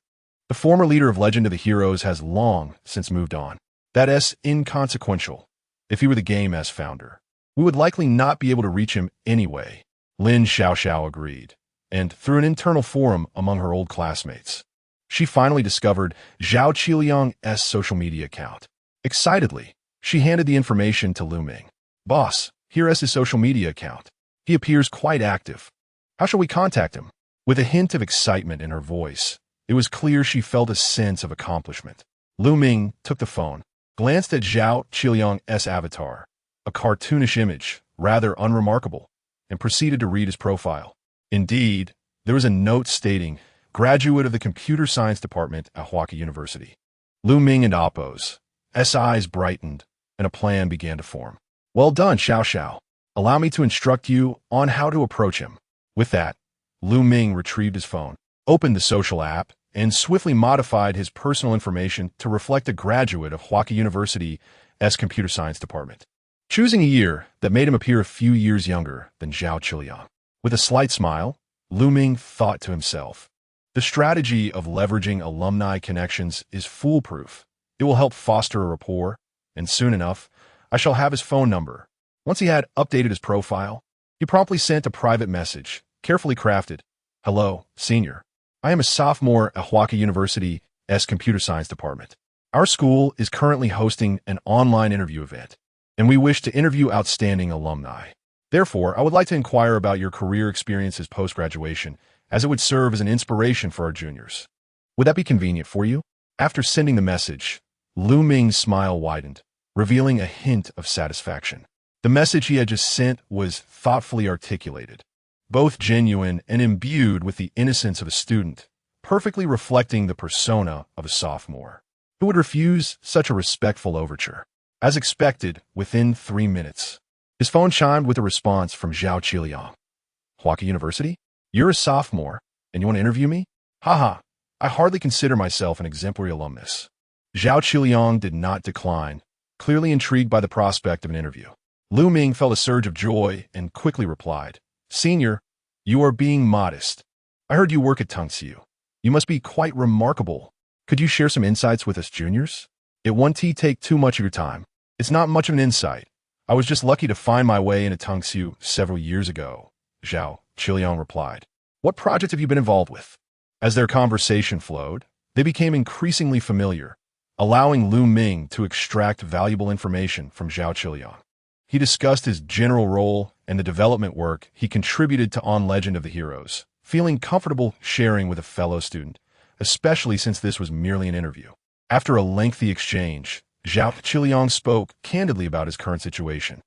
The former leader of Legend of the Heroes has long since moved on. That is inconsequential. If he were the game's founder, we would likely not be able to reach him anyway. Lin Xiaoxiao agreed, and through an internal forum among her old classmates, she finally discovered Zhao Qiliang's social media account. Excitedly, she handed the information to Lu Ming. Boss, here is his social media account. He appears quite active. How shall we contact him? With a hint of excitement in her voice, it was clear she felt a sense of accomplishment. Lu Ming took the phone, glanced at Zhao Qiliang's avatar, a cartoonish image, rather unremarkable, and proceeded to read his profile. Indeed, there was a note stating, graduate of the computer science department at Huaka University. Lu Ming and Appo's eyes brightened, and a plan began to form. Well done, Xiao Xiao. Allow me to instruct you on how to approach him. With that, Lu Ming retrieved his phone, opened the social app, and swiftly modified his personal information to reflect a graduate of Huaka University's computer science department, choosing a year that made him appear a few years younger than Zhao Qiliang. With a slight smile, Lu Ming thought to himself, the strategy of leveraging alumni connections is foolproof. It will help foster a rapport, and soon enough, I shall have his phone number. Once he had updated his profile, he promptly sent a private message, carefully crafted. Hello, senior. I am a sophomore at Huaka University's computer science department. Our school is currently hosting an online interview event, and we wish to interview outstanding alumni. Therefore, I would like to inquire about your career experiences post-graduation, as it would serve as an inspiration for our juniors. Would that be convenient for you? After sending the message, Lu Ming's smile widened, revealing a hint of satisfaction. The message he had just sent was thoughtfully articulated, both genuine and imbued with the innocence of a student, perfectly reflecting the persona of a sophomore. Who would refuse such a respectful overture? As expected, within 3 minutes, his phone chimed with a response from Zhao Qiliang. Huaka University? You're a sophomore, and you want to interview me? Haha, I hardly consider myself an exemplary alumnus. Zhao Qiliang did not decline, clearly intrigued by the prospect of an interview. Lu Ming felt a surge of joy and quickly replied, Senior, you are being modest. I heard you work at Tongxiu. You must be quite remarkable. Could you share some insights with us juniors? It won't take too much of your time. It's not much of an insight. I was just lucky to find my way into Tongxiu several years ago, Zhao Qiliang replied. What project have you been involved with? As their conversation flowed, they became increasingly familiar, allowing Lu Ming to extract valuable information from Zhao Qiliang. He discussed his general role and the development work he contributed to On Legend of the Heroes, feeling comfortable sharing with a fellow student, especially since this was merely an interview. After a lengthy exchange, Zhao Qiliang spoke candidly about his current situation.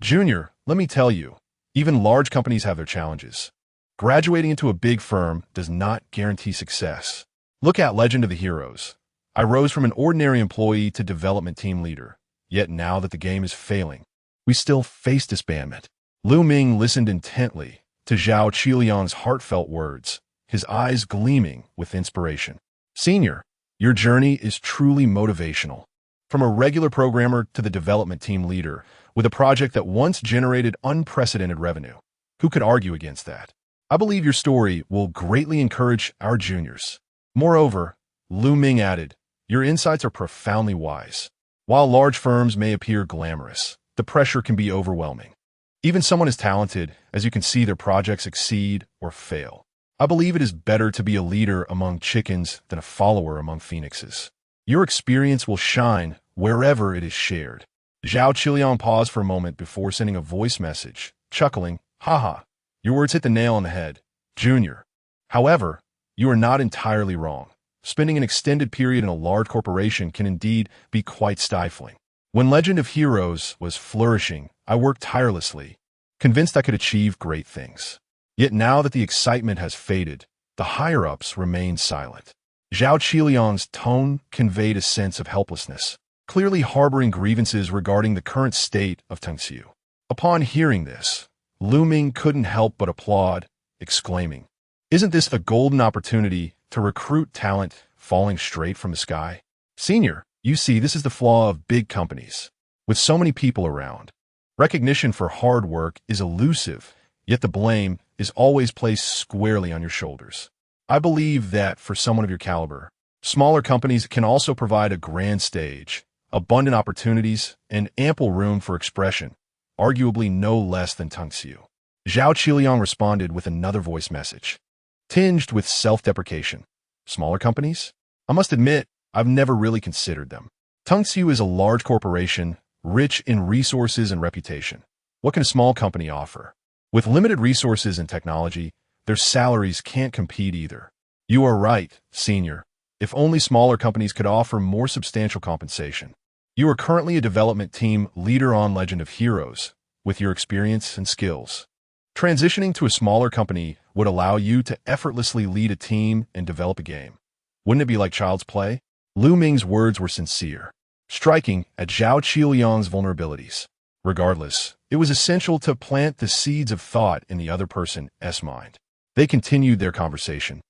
Junior, let me tell you, even large companies have their challenges. Graduating into a big firm does not guarantee success. Look at Legend of the Heroes. I rose from an ordinary employee to development team leader. Yet now that the game is failing, we still face disbandment. Lu Ming listened intently to Zhao Qiliang's heartfelt words, his eyes gleaming with inspiration. Senior, your journey is truly motivational. From a regular programmer to the development team leader, with a project that once generated unprecedented revenue. Who could argue against that? I believe your story will greatly encourage our juniors. Moreover, Lu Ming added, your insights are profoundly wise. While large firms may appear glamorous, the pressure can be overwhelming. Even someone as talented as you can see their projects succeed or fail. I believe it is better to be a leader among chickens than a follower among phoenixes. Your experience will shine wherever it is shared. Zhao Qiliang paused for a moment before sending a voice message, chuckling, haha, your words hit the nail on the head, Junior. However, you are not entirely wrong. Spending an extended period in a large corporation can indeed be quite stifling. When Legend of Heroes was flourishing, I worked tirelessly, convinced I could achieve great things. Yet now that the excitement has faded, the higher-ups remain silent. Zhao Qiliang's tone conveyed a sense of helplessness, clearly harboring grievances regarding the current state of Tongxiu. Upon hearing this, Lu Ming couldn't help but applaud, exclaiming, isn't this a golden opportunity to recruit talent falling straight from the sky? Senior, you see, this is the flaw of big companies. With so many people around, recognition for hard work is elusive, yet the blame is always placed squarely on your shoulders. I believe that for someone of your caliber, smaller companies can also provide a grand stage, abundant opportunities, and ample room for expression, arguably no less than Tung-Siu. Zhao Qiliang responded with another voice message, tinged with self-deprecation. Smaller companies? I must admit, I've never really considered them. Tung-Siu is a large corporation, rich in resources and reputation. What can a small company offer? With limited resources and technology, their salaries can't compete either. You are right, senior. If only smaller companies could offer more substantial compensation. You are currently a development team leader on Legend of Heroes, with your experience and skills. Transitioning to a smaller company would allow you to effortlessly lead a team and develop a game. Wouldn't it be like child's play? Lu Ming's words were sincere, striking at Zhao Qiliang's vulnerabilities. Regardless, it was essential to plant the seeds of thought in the other person's mind. They continued their conversation,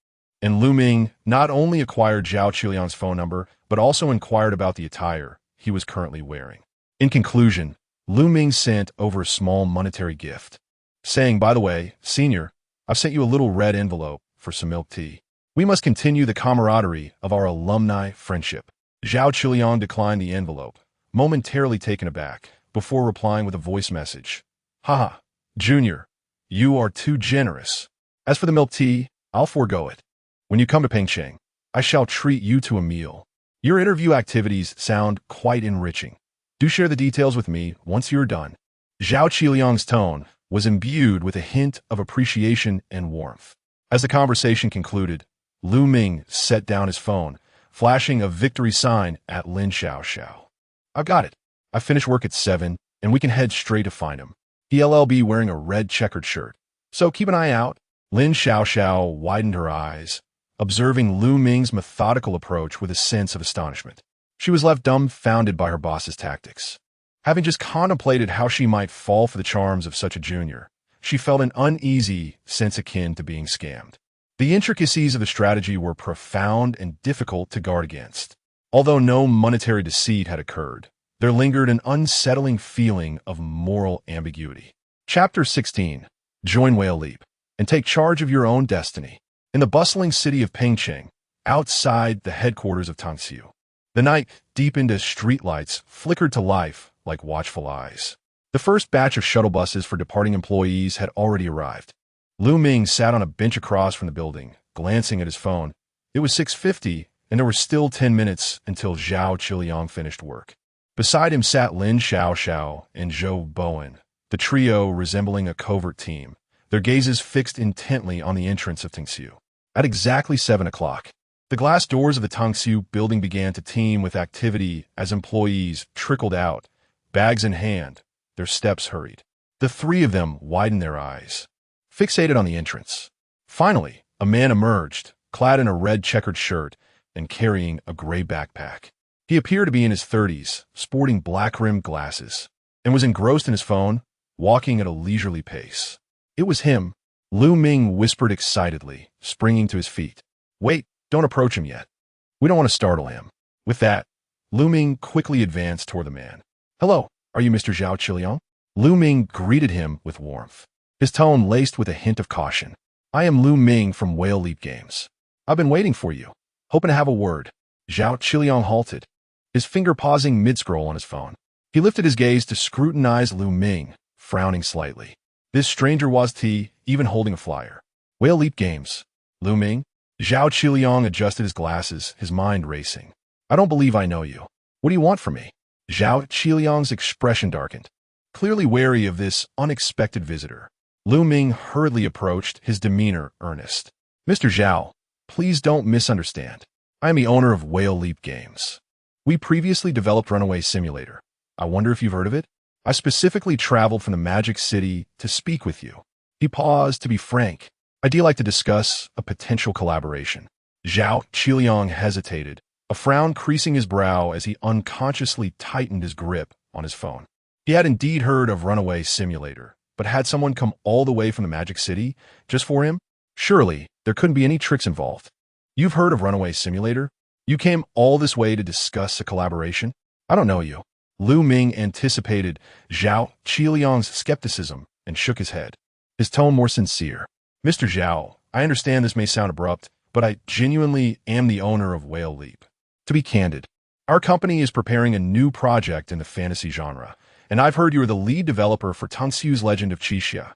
and Lu Ming not only acquired Zhao Qiliang's phone number, but also inquired about the attire he was currently wearing. In conclusion, Lu Ming sent over a small monetary gift, saying, "By the way, senior, I've sent you a little red envelope for some milk tea. We must continue the camaraderie of our alumni friendship." Zhao Qiliang declined the envelope, momentarily taken aback, before replying with a voice message. "Haha, Junior, you are too generous. As for the milk tea, I'll forego it. When you come to Pengcheng, I shall treat you to a meal. Your interview activities sound quite enriching. Do share the details with me once you're done." Zhao Qiliang's tone was imbued with a hint of appreciation and warmth. As the conversation concluded, Lu Ming set down his phone, flashing a victory sign at Lin Xiaoxiao. "I've got it. I finish work at 7, and we can head straight to find him. He'll be wearing a red checkered shirt. So keep an eye out." Lin Xiaoxiao widened her eyes, observing Lu Ming's methodical approach with a sense of astonishment. She was left dumbfounded by her boss's tactics. Having just contemplated how she might fall for the charms of such a junior, she felt an uneasy sense akin to being scammed. The intricacies of the strategy were profound and difficult to guard against. Although no monetary deceit had occurred, there lingered an unsettling feeling of moral ambiguity. Chapter 16. Join Whale Leap and take charge of your own destiny. In the bustling city of Pengcheng, outside the headquarters of Tung-Siu, the night, deepened as streetlights flickered to life like watchful eyes. The first batch of shuttle buses for departing employees had already arrived. Lu Ming sat on a bench across from the building, glancing at his phone. It was 6:50, and there were still 10 minutes until Zhao Qiliang finished work. Beside him sat Lin Xiaoxiao and Zhou Bowen, the trio resembling a covert team, their gazes fixed intently on the entrance of Tung-Siu. At exactly 7 o'clock, the glass doors of the Tung-Siu building began to teem with activity as employees trickled out, bags in hand, their steps hurried. The three of them widened their eyes, fixated on the entrance. Finally, a man emerged, clad in a red checkered shirt and carrying a gray backpack. He appeared to be in his 30s, sporting black-rimmed glasses, and was engrossed in his phone, walking at a leisurely pace. "It was him," Lu Ming whispered excitedly, springing to his feet. "Wait, don't approach him yet. We don't want to startle him." With that, Lu Ming quickly advanced toward the man. "Hello, are you Mr. Zhao Qiliang?" Lu Ming greeted him with warmth, his tone laced with a hint of caution. "I am Lu Ming from Whale Leap Games. I've been waiting for you, hoping to have a word." Zhao Qiliang halted, his finger pausing mid-scroll on his phone. He lifted his gaze to scrutinize Lu Ming, frowning slightly. This stranger was even holding a flyer. "Whale Leap Games. Lu Ming?" Zhao Qiliang adjusted his glasses, his mind racing. "I don't believe I know you. What do you want from me?" Zhao Qiliang's expression darkened, clearly wary of this unexpected visitor. Lu Ming hurriedly approached, his demeanor earnest. "Mr. Zhao, please don't misunderstand. I am the owner of Whale Leap Games. We previously developed Runaway Simulator. I wonder if you've heard of it? I specifically traveled from the Magic City to speak with you." He paused. "To be frank, I'd like to discuss a potential collaboration." Zhao Qiliang hesitated, a frown creasing his brow as he unconsciously tightened his grip on his phone. He had indeed heard of Runaway Simulator, but had someone come all the way from the Magic City just for him? Surely, there couldn't be any tricks involved. "You've heard of Runaway Simulator? You came all this way to discuss a collaboration? I don't know you." Lu Ming anticipated Zhao Qiliang's skepticism and shook his head, his tone more sincere. Mr. Zhao, I understand this may sound abrupt, but I genuinely am the owner of Whale Leap. To be candid, our company is preparing a new project in the fantasy genre, and I've heard you are the lead developer for Tongxiu's Legend of Qixia.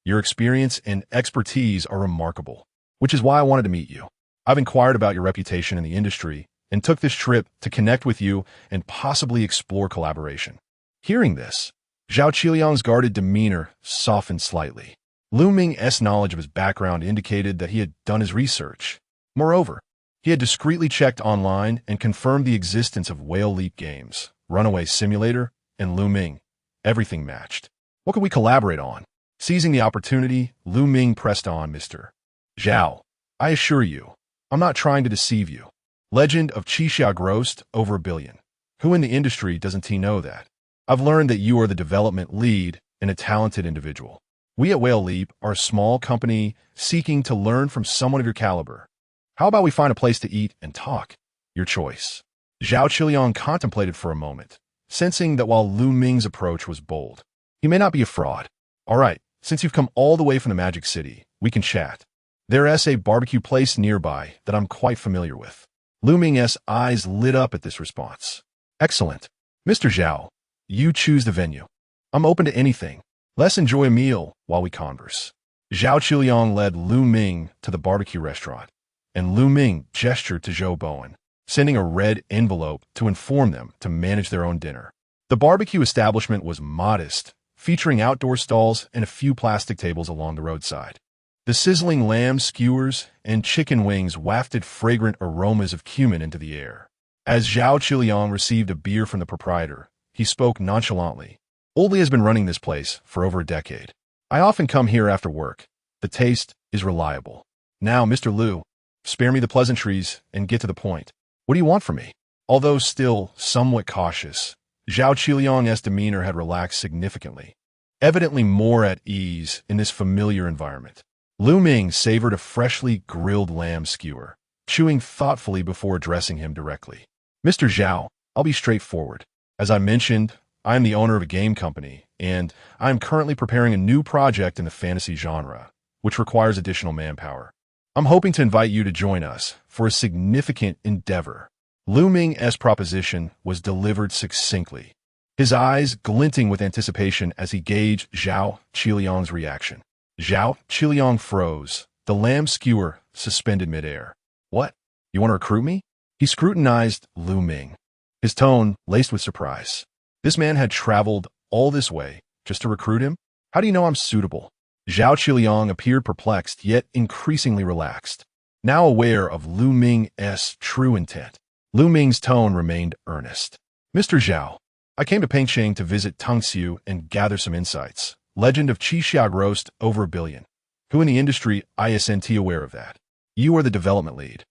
Your experience and expertise are remarkable, which is why I wanted to meet you. I've inquired about your reputation in the industry and took this trip to connect with you and possibly explore collaboration. Hearing this, Zhao Qiliang's guarded demeanor softened slightly. Lu Ming's knowledge of his background indicated that he had done his research. Moreover, he had discreetly checked online and confirmed the existence of Whale Leap Games, Runaway Simulator, and Lu Ming. Everything matched. What could we collaborate on? Seizing the opportunity, Lu Ming pressed on, Mr. Zhao, I assure you, I'm not trying to deceive you. Legend of Qixia grossed over $1 billion. Who in the industry doesn't know that? I've learned that you are the development lead and a talented individual. We at Whale Leap are a small company seeking to learn from someone of your caliber. How about we find a place to eat and talk? Your choice. Zhao Qiliang contemplated for a moment, sensing that while Lu Ming's approach was bold, he may not be a fraud. All right, since you've come all the way from the Magic City, we can chat. There's a barbecue place nearby that I'm quite familiar with. Lu Ming's eyes lit up at this response. Excellent. Mr. Zhao, you choose the venue. I'm open to anything. Let's enjoy a meal while we converse. Zhao Qiliang led Lu Ming to the barbecue restaurant, and Lu Ming gestured to Zhou Bowen, sending a red envelope to inform them to manage their own dinner. The barbecue establishment was modest, featuring outdoor stalls and a few plastic tables along the roadside. The sizzling lamb skewers and chicken wings wafted fragrant aromas of cumin into the air. As Zhao Qiliang received a beer from the proprietor, he spoke nonchalantly. Oldie has been running this place for over a decade. I often come here after work. The taste is reliable. Now, Mr. Lu, spare me the pleasantries and get to the point. What do you want from me? Although still somewhat cautious, Zhao Qiliang's demeanor had relaxed significantly, evidently more at ease in this familiar environment. Lu Ming savored a freshly grilled lamb skewer, chewing thoughtfully before addressing him directly. Mr. Zhao, I'll be straightforward. As I mentioned, I am the owner of a game company, and I am currently preparing a new project in the fantasy genre, which requires additional manpower. I'm hoping to invite you to join us for a significant endeavor. Lu Ming's proposition was delivered succinctly, his eyes glinting with anticipation as he gauged Zhao Qiliang's reaction. Zhao Qiliang froze, the lamb skewer suspended midair. What? You want to recruit me? He scrutinized Lu Ming, his tone laced with surprise. This man had traveled all this way just to recruit him? How do you know I'm suitable? Zhao Qiliang appeared perplexed, yet increasingly relaxed. Now aware of Lu Ming's true intent, Lu Ming's tone remained earnest. Mr. Zhao, I came to Pengcheng to visit Tongxiu and gather some insights. Legend of Qixia grossed over $1 billion. Who in the industry isn't aware of that? You are the development lead,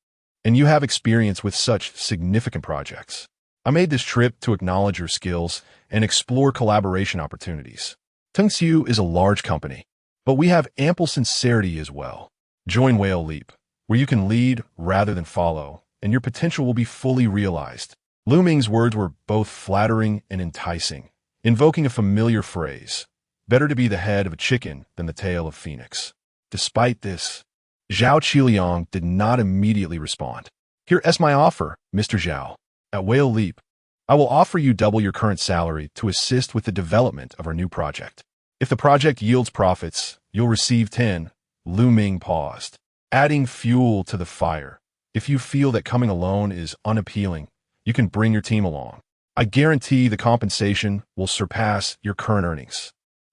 and you have experience with such significant projects. I made this trip to acknowledge your skills and explore collaboration opportunities. Tongxiu is a large company, but we have ample sincerity as well. Join Whale Leap, where you can lead rather than follow, and your potential will be fully realized. Lu Ming's words were both flattering and enticing, invoking a familiar phrase, better to be the head of a chicken than the tail of a phoenix. Despite this, Zhao Qiliang did not immediately respond. Here's my offer, Mr. Zhao. At Whale Leap, I will offer you double your current salary to assist with the development of our new project. If the project yields profits, you'll receive 10. Lu Ming paused, adding fuel to the fire. If you feel that coming alone is unappealing, you can bring your team along. I guarantee the compensation will surpass your current earnings.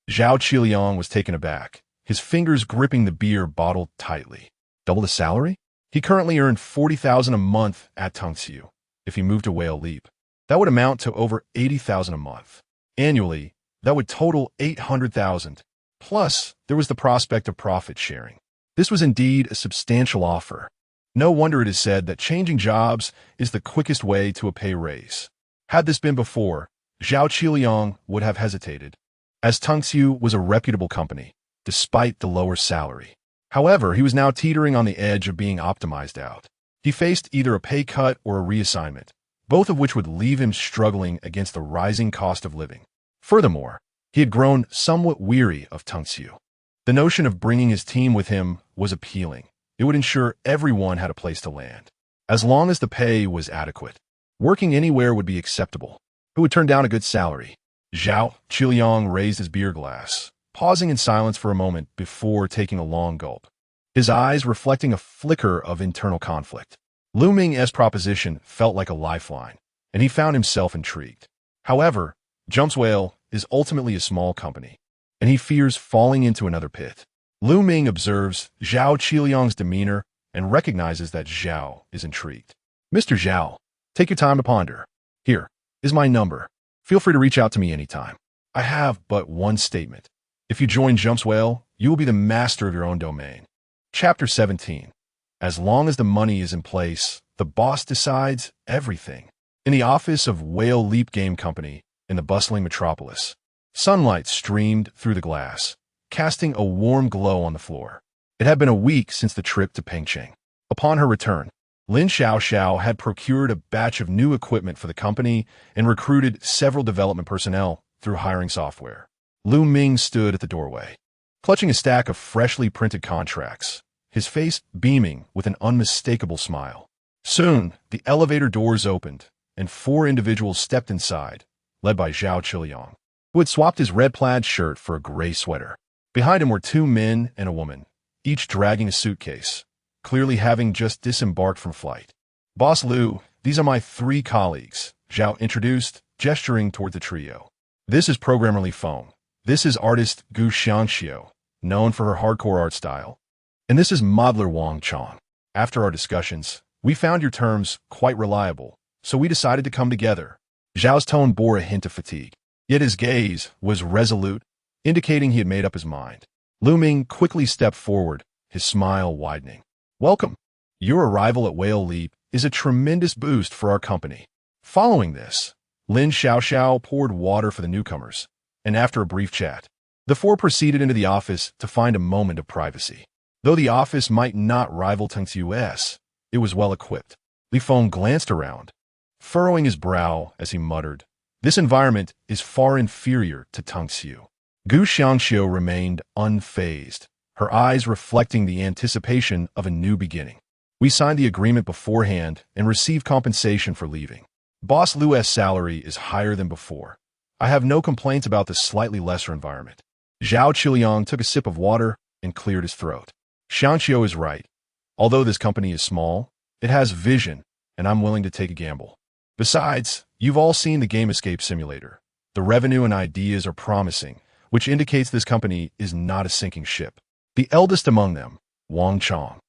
Zhao Qiliang was taken aback, his fingers gripping the beer bottle tightly. Double the salary? He currently earned $40,000 a month at Tongxiu. If he moved to Whale Leap, that would amount to over $80,000 a month. Annually, that would total $800,000. Plus, there was the prospect of profit sharing. This was indeed a substantial offer. No wonder it is said that changing jobs is the quickest way to a pay raise. Had this been before, Zhao Qiliang would have hesitated, as Tongxiu was a reputable company, despite the lower salary. However, he was now teetering on the edge of being optimized out. He faced either a pay cut or a reassignment, both of which would leave him struggling against the rising cost of living. Furthermore, he had grown somewhat weary of Tongxiu. The notion of bringing his team with him was appealing. It would ensure everyone had a place to land. As long as the pay was adequate, working anywhere would be acceptable. Who would turn down a good salary? Zhao Qiliang raised his beer glass, pausing in silence for a moment before taking a long gulp, his eyes reflecting a flicker of internal conflict. Lu Ming's proposition felt like a lifeline, and he found himself intrigued. However, Jump's Whale is ultimately a small company, and he fears falling into another pit. Lu Ming observes Zhao Qiliang's demeanor and recognizes that Zhao is intrigued. Mr. Zhao, take your time to ponder. Here is my number. Feel free to reach out to me anytime. I have but one statement. If you join Jump's Whale, you will be the master of your own domain. Chapter 17. As long as the money is in place, the boss decides everything. In the office of Whale Leap Game Company in the bustling metropolis, sunlight streamed through the glass, casting a warm glow on the floor. It had been a week since the trip to Pengcheng. Upon her return, Lin Xiaoxiao had procured a batch of new equipment for the company and recruited several development personnel through hiring software. Lu Ming stood at the doorway, clutching a stack of freshly printed contracts, his face beaming with an unmistakable smile. Soon, the elevator doors opened, and 4 individuals stepped inside, led by Zhao Qiliang, who had swapped his red plaid shirt for a gray sweater. Behind him were 2 men and a woman, each dragging a suitcase, clearly having just disembarked from flight. Boss Lu, these are my 3 colleagues, Zhao introduced, gesturing toward the trio. This is programmer Li Feng. This is artist Gu Xiangxiu, known for her hardcore art style. And this is modeler Wang Chong. After our discussions, we found your terms quite reliable, so we decided to come together. Zhao's tone bore a hint of fatigue, yet his gaze was resolute, indicating he had made up his mind. Lu Ming quickly stepped forward, his smile widening. Welcome. Your arrival at Whale Leap is a tremendous boost for our company. Following this, Lin Xiaoxiao poured water for the newcomers, and after a brief chat, the 4 proceeded into the office to find a moment of privacy. Though the office might not rival Tengxiu's, it was well equipped. Li Feng glanced around, furrowing his brow as he muttered, "This environment is far inferior to Tengxiu." Gu Xiangxiu remained unfazed, her eyes reflecting the anticipation of a new beginning. We signed the agreement beforehand and received compensation for leaving. Boss Lu's salary is higher than before. I have no complaints about the slightly lesser environment. Zhao Qiliang took a sip of water and cleared his throat. Xiangxiu is right. Although this company is small, it has vision, and I'm willing to take a gamble. Besides, you've all seen the game escape simulator. The revenue and ideas are promising, which indicates this company is not a sinking ship. The eldest among them, Wang Chong,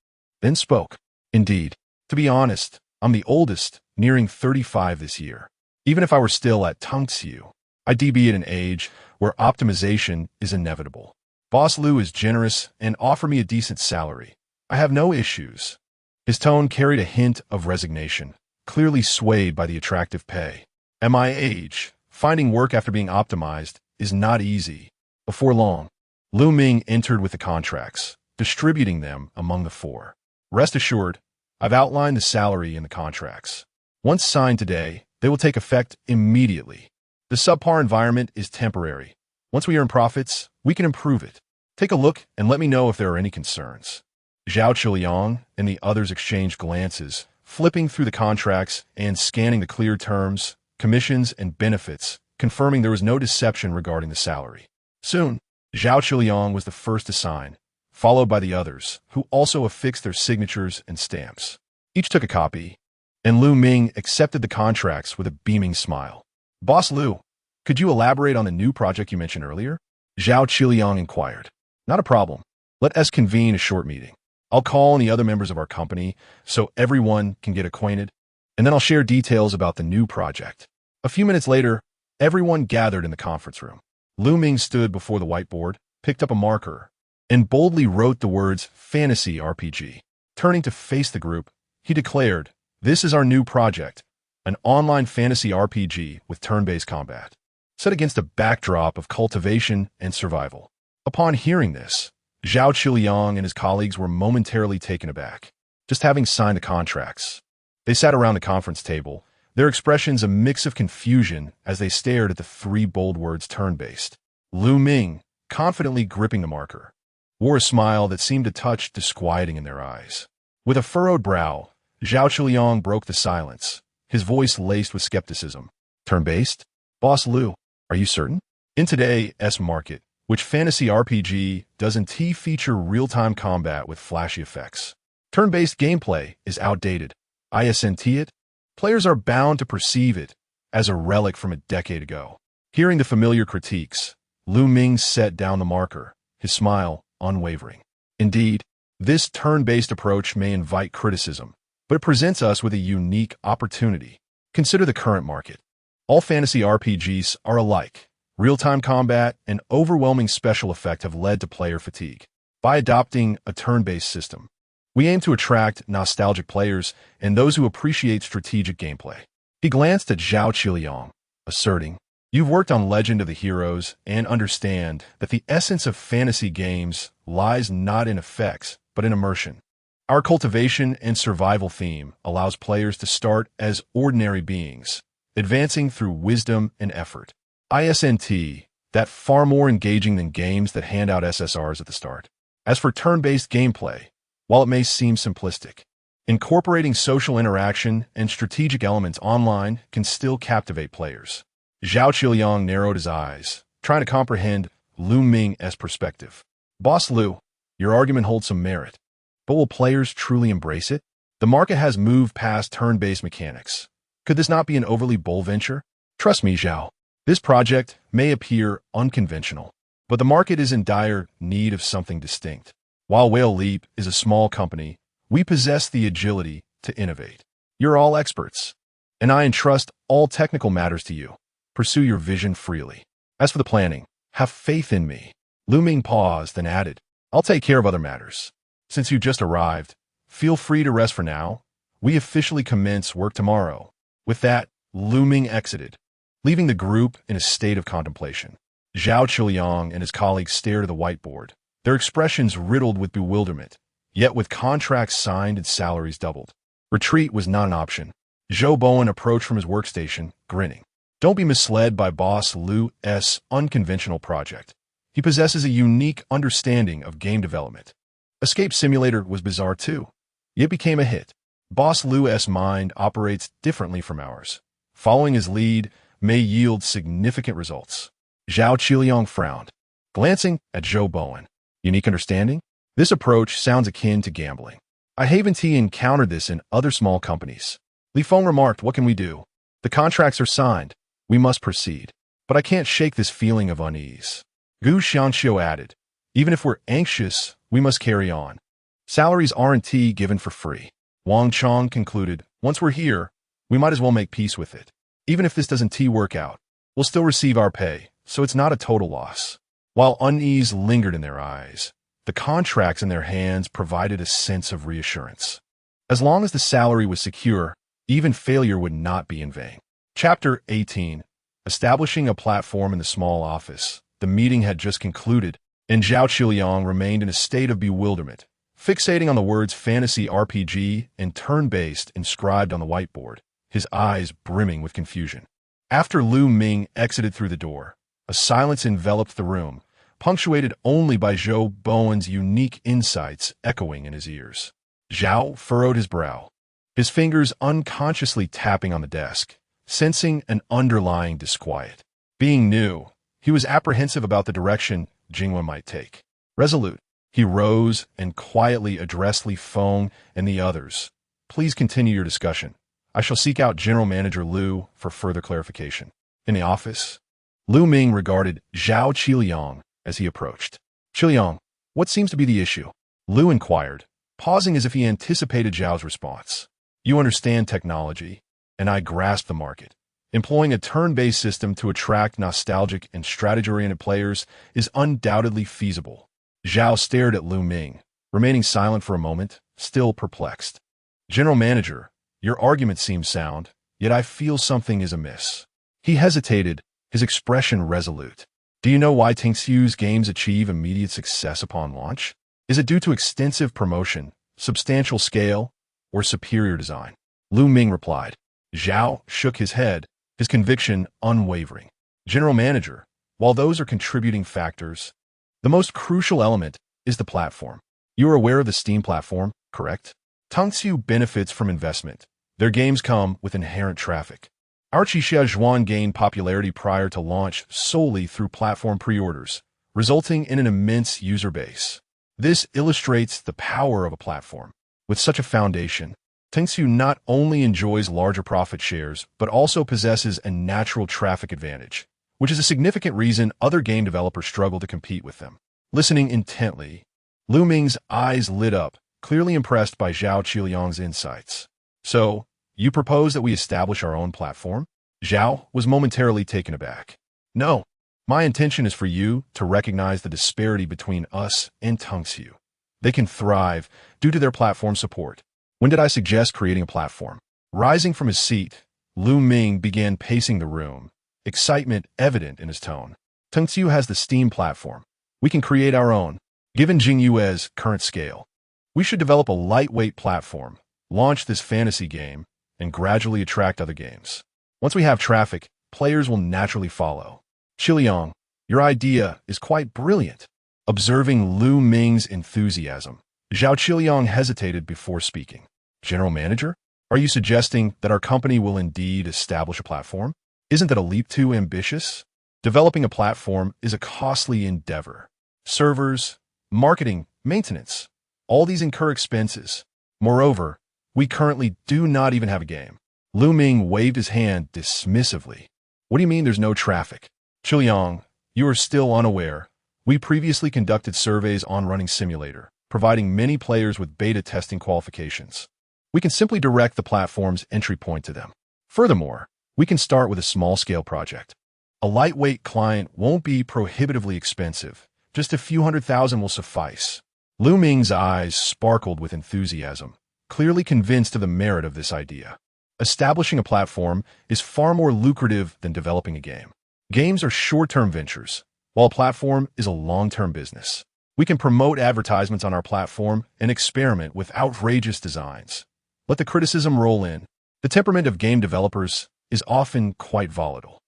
then spoke. Indeed, to be honest, I'm the oldest, nearing 35 this year. Even if I were still at Tengxiu, I'd be at an age where optimization is inevitable. Boss Lu is generous and offered me a decent salary. I have no issues. His tone carried a hint of resignation, clearly swayed by the attractive pay. At my age, finding work after being optimized is not easy. Before long, Lu Ming entered with the contracts, distributing them among the 4. Rest assured, I've outlined the salary in the contracts. Once signed today, they will take effect immediately. The subpar environment is temporary. Once we earn profits, we can improve it. Take a look and let me know if there are any concerns. Zhao Qiliang and the others exchanged glances, flipping through the contracts and scanning the clear terms, commissions, and benefits, confirming there was no deception regarding the salary. Soon, Zhao Qiliang was the first to sign, followed by the others, who also affixed their signatures and stamps. Each took a copy, and Lu Ming accepted the contracts with a beaming smile. Boss Lu, could you elaborate on the new project you mentioned earlier? Zhao Qiliang inquired. Not a problem. Let us convene a short meeting. I'll call on the other members of our company so everyone can get acquainted, and then I'll share details about the new project. A few minutes later, everyone gathered in the conference room. Lu Ming stood before the whiteboard, picked up a marker, and boldly wrote the words Fantasy RPG. Turning to face the group, he declared, "This is our new project, an online fantasy RPG with turn-based combat, set against a backdrop of cultivation and survival." Upon hearing this, Zhao Qiliang and his colleagues were momentarily taken aback, just having signed the contracts. They sat around the conference table, their expressions a mix of confusion as they stared at the 3 bold words turn-based. Lu Ming, confidently gripping the marker. wore a smile that seemed a touch disquieting in their eyes. With a furrowed brow, Zhao Chuliang broke the silence, his voice laced with skepticism. Turn-based? Boss Liu, are you certain? In today's market, which fantasy RPG doesn't feature real-time combat with flashy effects. Turn-based gameplay is outdated. Isn't it? Players are bound to perceive it as a relic from a decade ago. Hearing the familiar critiques, Lu Ming set down the marker, his smile unwavering. Indeed, this turn-based approach may invite criticism, but it presents us with a unique opportunity. Consider the current market. All fantasy RPGs are alike. Real-time combat and overwhelming special effect have led to player fatigue. By adopting a turn-based system, we aim to attract nostalgic players and those who appreciate strategic gameplay. He glanced at Zhao Chuliang, asserting, "You've worked on Legend of the Heroes and understand that the essence of fantasy games lies not in effects, but in immersion. Our cultivation and survival theme allows players to start as ordinary beings, advancing through wisdom and effort. Isn't that far more engaging than games that hand out SSRs at the start? As for turn-based gameplay, while it may seem simplistic, incorporating social interaction and strategic elements online can still captivate players." Zhao Chuliang narrowed his eyes, trying to comprehend Lu Ming's perspective. "Boss Liu, your argument holds some merit, but will players truly embrace it? The market has moved past turn-based mechanics. Could this not be an overly bold venture? Trust me, Zhao. This project may appear unconventional, but the market is in dire need of something distinct. While Whale Leap is a small company, we possess the agility to innovate. You're all experts, and I entrust all technical matters to you. Pursue your vision freely. As for the planning, have faith in me." Lu Ming paused and added, "I'll take care of other matters. Since you just arrived, feel free to rest for now. We officially commence work tomorrow." With that, Lu Ming exited, leaving the group in a state of contemplation. Zhao Chuliang and his colleagues stared at the whiteboard, their expressions riddled with bewilderment, yet with contracts signed and salaries doubled. Retreat was not an option. Zhou Bowen approached from his workstation, grinning. "Don't be misled by Boss Liu's unconventional project. He possesses a unique understanding of game development. Escape Simulator was bizarre too, yet became a hit. Boss Liu's mind operates differently from ours. Following his lead may yield significant results." Zhao Chuliang frowned, glancing at Zhou Bowen. "Unique understanding? This approach sounds akin to gambling. I haven't encountered this in other small companies." Li Feng remarked, "What can we do? The contracts are signed. We must proceed. But I can't shake this feeling of unease." Gu Xianxiu added, "Even if we're anxious, we must carry on. Salaries aren't given for free." Wang Chong concluded, "Once we're here, we might as well make peace with it. Even if this doesn't work out, we'll still receive our pay, so it's not a total loss." While unease lingered in their eyes, the contracts in their hands provided a sense of reassurance. As long as the salary was secure, even failure would not be in vain. Chapter 18. Establishing a platform in the small office. The meeting had just concluded, and Zhao Chuliang remained in a state of bewilderment, fixating on the words fantasy RPG and turn-based inscribed on the whiteboard, his eyes brimming with confusion. After Lu Ming exited through the door, a silence enveloped the room, punctuated only by Zhou Bowen's unique insights echoing in his ears. Zhao furrowed his brow, his fingers unconsciously tapping on the desk, sensing an underlying disquiet. Being new, he was apprehensive about the direction Jinghua might take. Resolute, he rose and quietly addressed Li Feng and the others. "Please continue your discussion. I shall seek out General Manager Liu for further clarification." In the office, Lu Ming regarded Zhao Chuliang as he approached. "Chuliang, what seems to be the issue?" Liu inquired, pausing as if he anticipated Zhao's response. "You understand technology, and I grasp the market. Employing a turn-based system to attract nostalgic and strategy-oriented players is undoubtedly feasible." Zhao stared at Lu Ming, remaining silent for a moment, still perplexed. "General Manager, your argument seems sound, yet I feel something is amiss." He hesitated, his expression resolute. "Do you know why Tingxiu's games achieve immediate success upon launch? Is it due to extensive promotion, substantial scale, or superior design?" Lu Ming replied. Zhao shook his head, his conviction unwavering. "General Manager, while those are contributing factors, the most crucial element is the platform. You are aware of the Steam platform, correct? Tongsu benefits from investment. Their games come with inherent traffic. Archixia Zhuan gained popularity prior to launch solely through platform pre-orders, resulting in an immense user base. This illustrates the power of a platform. With such a foundation, Tongsu not only enjoys larger profit shares, but also possesses a natural traffic advantage, which is a significant reason other game developers struggle to compete with them. Listening intently, Lu Ming's eyes lit up, clearly impressed by Zhao Qiliang's insights. So, you propose that we establish our own platform? Zhao was momentarily taken aback. No, my intention is for you to recognize the disparity between us and Tongsu. They can thrive due to their platform support. When did I suggest creating a platform? Rising from his seat, Lu Ming began pacing the room, excitement evident in his tone. Tongsu has the Steam platform. We can create our own. Given Jingyue's current scale, we should develop a lightweight platform, launch this fantasy game, and gradually attract other games. Once we have traffic, players will naturally follow. Qiliang, your idea is quite brilliant. Observing Lu Ming's enthusiasm, Zhao Qiliang hesitated before speaking. General Manager, are you suggesting that our company will indeed establish a platform? Isn't that a leap too ambitious? Developing a platform is a costly endeavor. Servers, marketing, maintenance, all these incur expenses. Moreover, we currently do not even have a game. Lu Ming waved his hand dismissively. What do you mean there's no traffic? Qiliang, you are still unaware. We previously conducted surveys on Running Simulator, providing many players with beta testing qualifications. We can simply direct the platform's entry point to them. Furthermore, we can start with a small-scale project. A lightweight client won't be prohibitively expensive. Just a few $100,000 will suffice. Lu Ming's eyes sparkled with enthusiasm, clearly convinced of the merit of this idea. Establishing a platform is far more lucrative than developing a game. Games are short-term ventures, while a platform is a long-term business. We can promote advertisements on our platform and experiment with outrageous designs. Let the criticism roll in. The temperament of game developers is often quite volatile.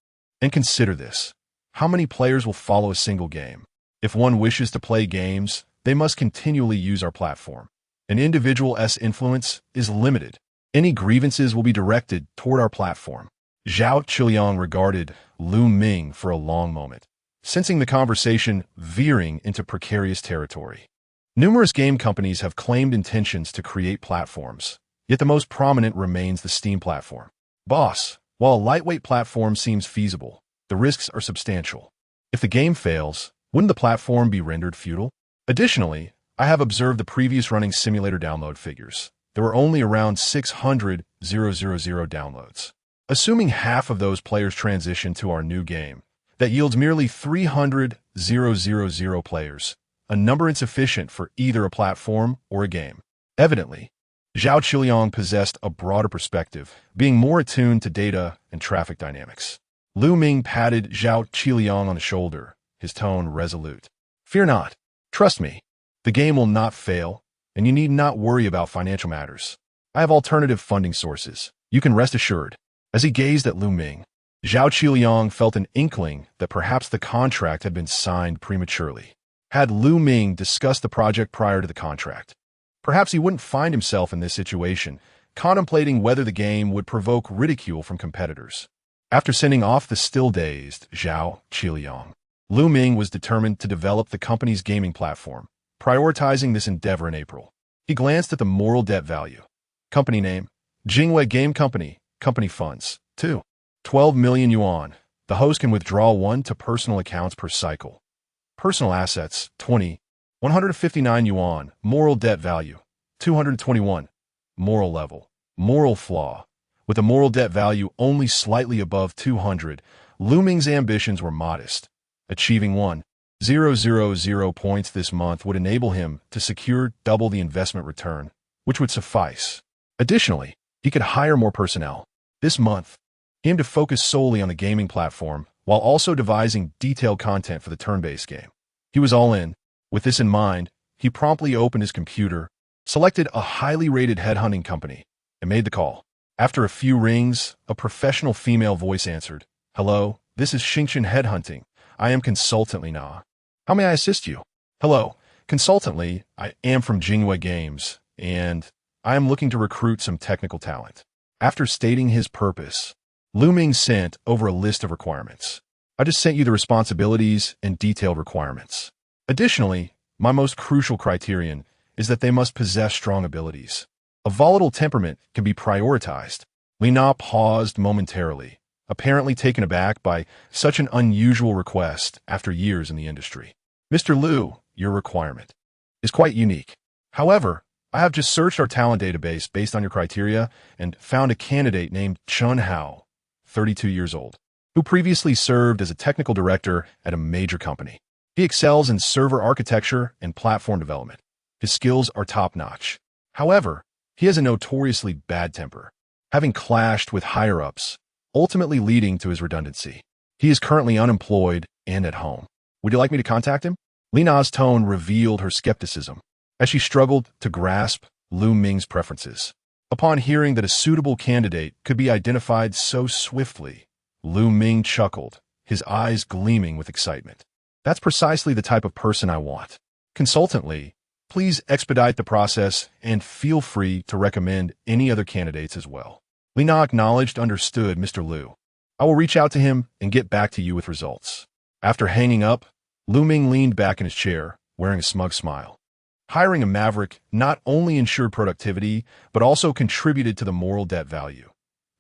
And consider this. How many players will follow a single game? If one wishes to play games, they must continually use our platform. An individual's influence is limited. Any grievances will be directed toward our platform. Zhao Qiliang regarded Lu Ming for a long moment, sensing the conversation veering into precarious territory. Numerous game companies have claimed intentions to create platforms, yet the most prominent remains the Steam platform. Boss, while a lightweight platform seems feasible, the risks are substantial. If the game fails, wouldn't the platform be rendered futile? Additionally, I have observed the previous Running Simulator download figures. There were only around 600,000 downloads. Assuming half of those players transition to our new game, that yields merely 300,000 players, a number insufficient for either a platform or a game. Evidently, Zhao Qiliang possessed a broader perspective, being more attuned to data and traffic dynamics. Lu Ming patted Zhao Qiliang on the shoulder, his tone resolute. Fear not. Trust me. The game will not fail, and you need not worry about financial matters. I have alternative funding sources. You can rest assured. As he gazed at Lu Ming, Zhao Qiliang felt an inkling that perhaps the contract had been signed prematurely. Had Lu Ming discussed the project prior to the contract, perhaps he wouldn't find himself in this situation, contemplating whether the game would provoke ridicule from competitors. After sending off the still-dazed Zhao Qiliang, Lu Ming was determined to develop the company's gaming platform, prioritizing this endeavor in April. He glanced at the moral debt value. Company name, Jingyue Game Company, company funds, 12 million yuan. The host can withdraw 1 to personal accounts per cycle. Personal assets, 159 yuan. Moral debt value, 221. Moral level, moral flaw. With a moral debt value only slightly above 200, Lu Ming's ambitions were modest. Achieving 1,000 points this month would enable him to secure double the investment return, which would suffice. Additionally, he could hire more personnel. This month, he aimed to focus solely on the gaming platform while also devising detailed content for the turn-based game. He was all in. With this in mind, he promptly opened his computer, selected a highly rated headhunting company, and made the call. After a few rings, a professional female voice answered, "Hello, this is Xingchen Headhunting. I am consultant Lina. How may I assist you?" "Hello, Consultantly, I am from Jingwei Games, and I am looking to recruit some technical talent. After stating his purpose, Ming sent over a list of requirements. I just sent you the responsibilities and detailed requirements. Additionally, my most crucial criterion is that they must possess strong abilities. A volatile temperament can be prioritized. Lina paused momentarily, apparently taken aback by such an unusual request after years in the industry. Mr. Liu, your requirement is quite unique. However, I have just searched our talent database based on your criteria and found a candidate named Chun Hao, 32 years old, who previously served as a technical director at a major company. He excels in server architecture and platform development. His skills are top-notch. However, he has a notoriously bad temper, having clashed with higher-ups, ultimately leading to his redundancy. He is currently unemployed and at home. Would you like me to contact him? Lina's tone revealed her skepticism, as she struggled to grasp Ming's preferences. Upon hearing that a suitable candidate could be identified so swiftly, Ming chuckled, his eyes gleaming with excitement. That's precisely the type of person I want. Consultantly, please expedite the process and feel free to recommend any other candidates as well. Lina acknowledged understood Mr. Liu. I will reach out to him and get back to you with results. After hanging up, Ming leaned back in his chair, wearing a smug smile. Hiring a maverick not only ensured productivity, but also contributed to the moral debt value.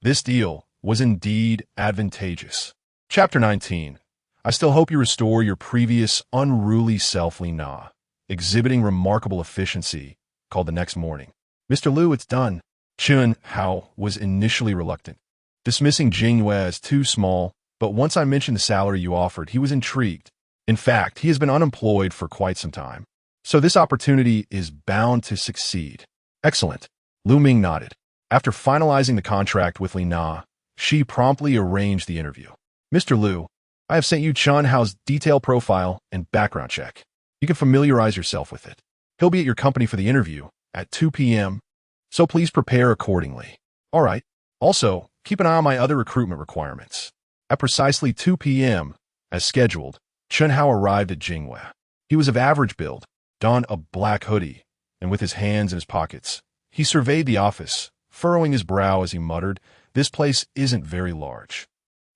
This deal was indeed advantageous. Chapter 19. I still hope you restore your previous unruly self, Lina, exhibiting remarkable efficiency, called the next morning. Mr. Liu, it's done. Chun Hao was initially reluctant, dismissing Jingwei as too small, but once I mentioned the salary you offered, he was intrigued. In fact, he has been unemployed for quite some time, so this opportunity is bound to succeed. Excellent. Ming nodded. After finalizing the contract with Lina, she promptly arranged the interview. Mr. Liu, I have sent you Chun Hao's detailed profile and background check. You can familiarize yourself with it. He'll be at your company for the interview at 2 p.m., so please prepare accordingly. All right. Also, keep an eye on my other recruitment requirements. At precisely 2 p.m., as scheduled, Chun Hao arrived at Jingwei. He was of average build, donned a black hoodie, and with his hands in his pockets, he surveyed the office, furrowing his brow as he muttered, "This place isn't very large."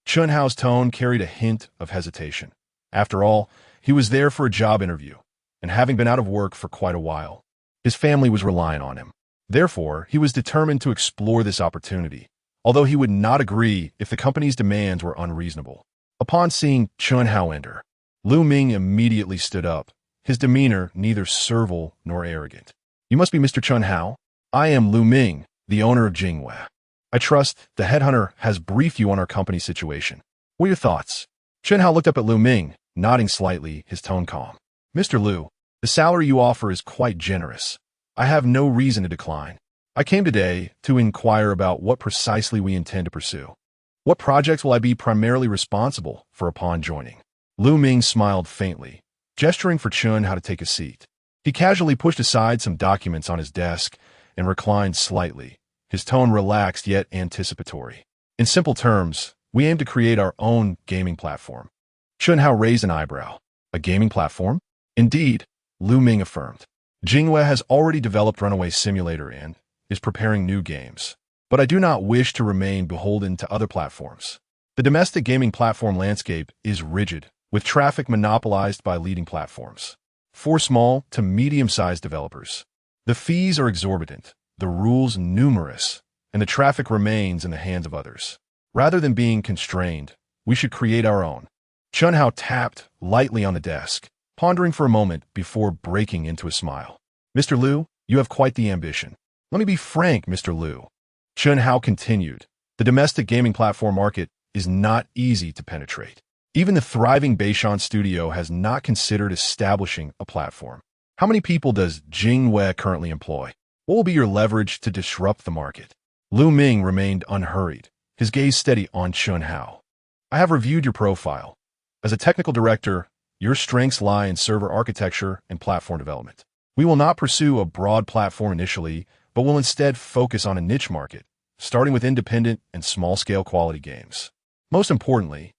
Chun Hao's tone carried a hint of hesitation. After all, he was there for a job interview, and having been out of work for quite a while, his family was relying on him. Therefore, he was determined to explore this opportunity, although he would not agree if the company's demands were unreasonable. Upon seeing Chun Hao enter, Ming immediately stood up, his demeanor neither servile nor arrogant. You must be Mr. Chun Hao? I am Ming, the owner of Jingwei. I trust the headhunter has briefed you on our company's situation. What are your thoughts? Chun Hao looked up at Ming, nodding slightly, his tone calm. Mr. Liu, the salary you offer is quite generous. I have no reason to decline. I came today to inquire about what precisely we intend to pursue. What projects will I be primarily responsible for upon joining? Ming smiled faintly, gesturing for Chun Hao to take a seat. He casually pushed aside some documents on his desk and reclined slightly, his tone relaxed yet anticipatory. In simple terms, we aim to create our own gaming platform. Chun Hao raised an eyebrow. A gaming platform? Indeed, Ming affirmed. Jingwei has already developed Runaway Simulator and is preparing new games. But I do not wish to remain beholden to other platforms. The domestic gaming platform landscape is rigid, with traffic monopolized by leading platforms. For small to medium-sized developers, the fees are exorbitant, the rules numerous, and the traffic remains in the hands of others. Rather than being constrained, we should create our own. Chun Hao tapped lightly on the desk, pondering for a moment before breaking into a smile. Mr. Liu, you have quite the ambition. Let me be frank, Mr. Liu. Chun Hao continued, the domestic gaming platform market is not easy to penetrate. Even the thriving Beishan studio has not considered establishing a platform. How many people does Jingwei currently employ? What will be your leverage to disrupt the market? Ming remained unhurried, his gaze steady on Chun Hao. I have reviewed your profile. As a technical director, your strengths lie in server architecture and platform development. We will not pursue a broad platform initially, but will instead focus on a niche market, starting with independent and small-scale quality games. Most importantly,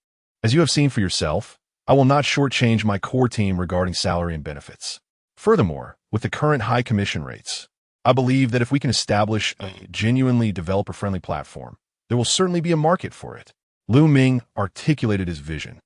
as you have seen for yourself, I will not shortchange my core team regarding salary and benefits. Furthermore, with the current high commission rates, I believe that if we can establish a genuinely developer-friendly platform, there will certainly be a market for it. Lu Ming articulated his vision.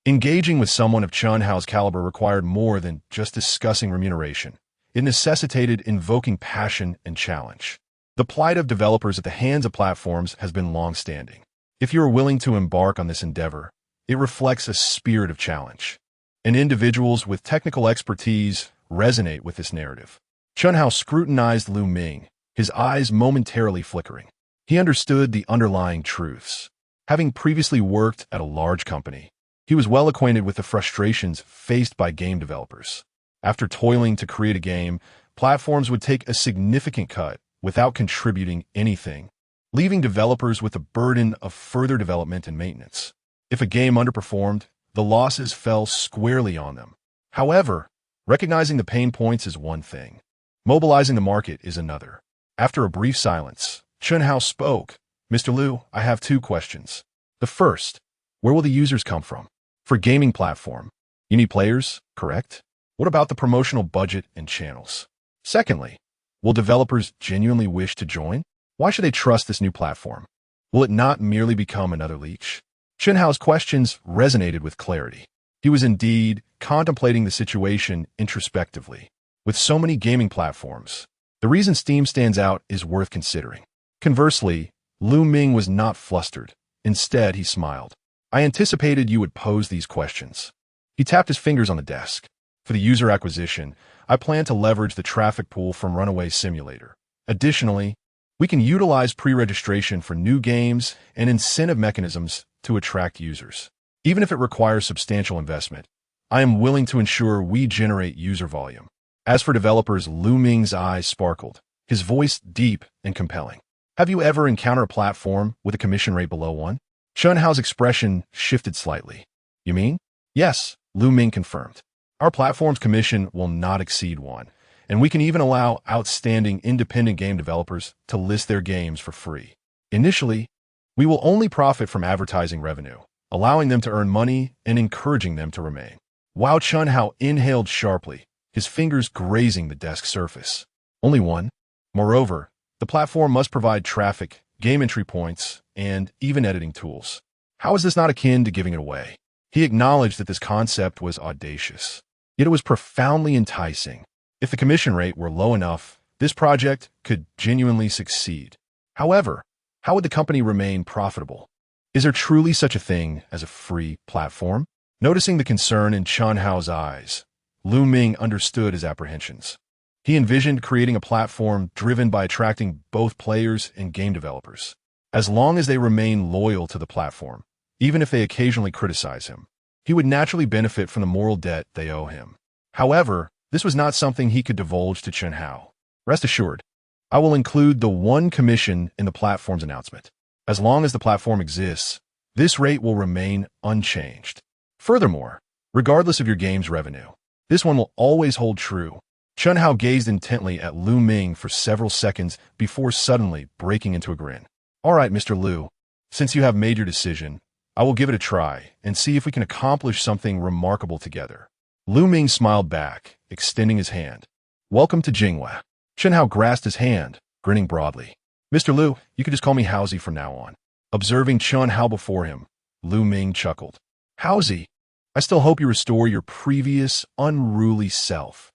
Engaging with someone of Chun Hao's caliber required more than just discussing remuneration. It necessitated invoking passion and challenge. The plight of developers at the hands of platforms has been long-standing. If you are willing to embark on this endeavor, it reflects a spirit of challenge. And individuals with technical expertise resonate with this narrative. Chun Hao scrutinized Lu Ming, his eyes momentarily flickering. He understood the underlying truths. Having previously worked at a large company, he was well acquainted with the frustrations faced by game developers. After toiling to create a game, platforms would take a significant cut without contributing anything, leaving developers with the burden of further development and maintenance. If a game underperformed, the losses fell squarely on them. However, recognizing the pain points is one thing. Mobilizing the market is another. After a brief silence, Chun Hao spoke. Mr. Lu, I have two questions. The first, where will the users come from? For gaming platform, you need players, correct? What about the promotional budget and channels? Secondly, will developers genuinely wish to join? Why should they trust this new platform? Will it not merely become another leech? Chun Hao's questions resonated with clarity. He was indeed contemplating the situation introspectively. With so many gaming platforms, the reason Steam stands out is worth considering. Conversely, Lu Ming was not flustered. Instead, he smiled. I anticipated you would pose these questions. He tapped his fingers on the desk. For the user acquisition, I plan to leverage the traffic pool from Runaway Simulator. Additionally, we can utilize pre-registration for new games and incentive mechanisms to attract users. Even if it requires substantial investment, I am willing to ensure we generate user volume. As for developers, Lu Ming's eyes sparkled, his voice deep and compelling. Have you ever encountered a platform with a commission rate below 1? Chun Hao's expression shifted slightly. You mean? Yes, Lu Ming confirmed. Our platform's commission will not exceed 1, and we can even allow outstanding independent game developers to list their games for free. Initially, we will only profit from advertising revenue, allowing them to earn money and encouraging them to remain. Wow, Chun Hao inhaled sharply, his fingers grazing the desk surface. Only 1. Moreover, the platform must provide traffic, game entry points, and even editing tools. How is this not akin to giving it away? He acknowledged that this concept was audacious, yet it was profoundly enticing. If the commission rate were low enough, this project could genuinely succeed. However, how would the company remain profitable? Is there truly such a thing as a free platform? Noticing the concern in Chun Hao's eyes, Lu Ming understood his apprehensions. He envisioned creating a platform driven by attracting both players and game developers. As long as they remain loyal to the platform, even if they occasionally criticize him, he would naturally benefit from the moral debt they owe him. However, this was not something he could divulge to Chun Hao. Rest assured, I will include the 1 commission in the platform's announcement. As long as the platform exists, this rate will remain unchanged. Furthermore, regardless of your game's revenue, this one will always hold true. Chun Hao gazed intently at Lu Ming for several seconds before suddenly breaking into a grin. All right, Mr. Lu, since you have made your decision, I will give it a try and see if we can accomplish something remarkable together. Lu Ming smiled back, extending his hand. Welcome to Jinghua. Chun Hao grasped his hand, grinning broadly. Mr. Lu, you can just call me Haozi from now on. Observing Chun Hao before him, Lu Ming chuckled. Haozi, I still hope you restore your previous unruly self.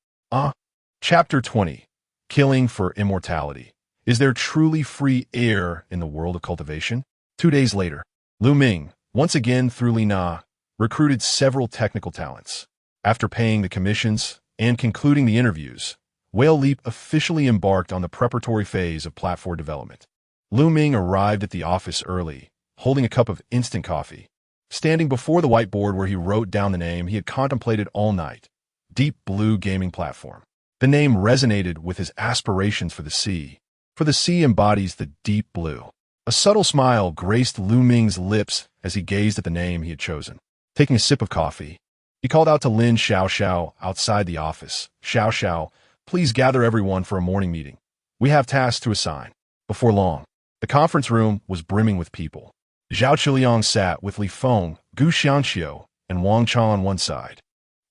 Chapter 20. Killing for Immortality. Is there truly free air in the world of cultivation? 2 days later, Lu Ming, once again through Li Na, recruited several technical talents. After paying the commissions and concluding the interviews, Whale Leap officially embarked on the preparatory phase of platform development. Lu Ming arrived at the office early, holding a cup of instant coffee. Standing before the whiteboard where he wrote down the name he had contemplated all night, Deep Blue Gaming Platform. The name resonated with his aspirations for the sea, for the sea embodies the deep blue. A subtle smile graced Lu Ming's lips as he gazed at the name he had chosen. Taking a sip of coffee, he called out to Lin Xiao outside the office. Xiao, please gather everyone for a morning meeting. We have tasks to assign. Before long, the conference room was brimming with people. Zhao Qiliang sat with Li Feng, Gu Xianqiu, and Wang Chang on one side,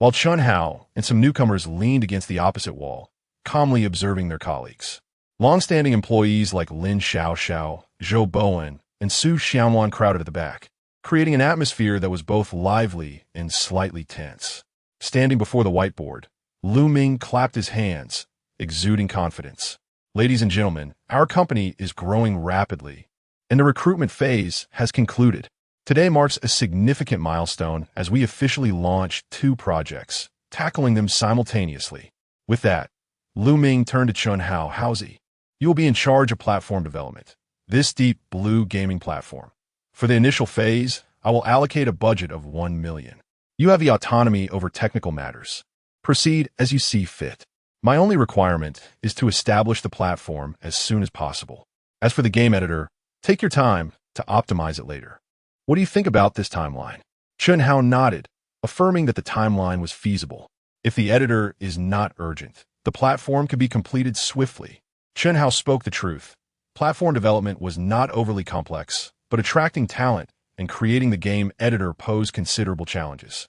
while Chun Hao and some newcomers leaned against the opposite wall, calmly observing their colleagues. Long-standing employees like Lin Xiaoxiao, Zhou Bowen, and Su Xianwan crowded at the back, creating an atmosphere that was both lively and slightly tense. Standing before the whiteboard, Lu Ming clapped his hands, exuding confidence. Ladies and gentlemen, our company is growing rapidly, and the recruitment phase has concluded. Today marks a significant milestone as we officially launch 2 projects, tackling them simultaneously. With that, Lu Ming turned to Chun Hao. Haozi, you will be in charge of platform development. This deep blue gaming platform. For the initial phase, I will allocate a budget of 1 million. You have the autonomy over technical matters. Proceed as you see fit. My only requirement is to establish the platform as soon as possible. As for the game editor, take your time to optimize it later. What do you think about this timeline? Chun Hao nodded, affirming that the timeline was feasible. If the editor is not urgent, the platform could be completed swiftly. Chun Hao spoke the truth. Platform development was not overly complex, but attracting talent and creating the game editor posed considerable challenges.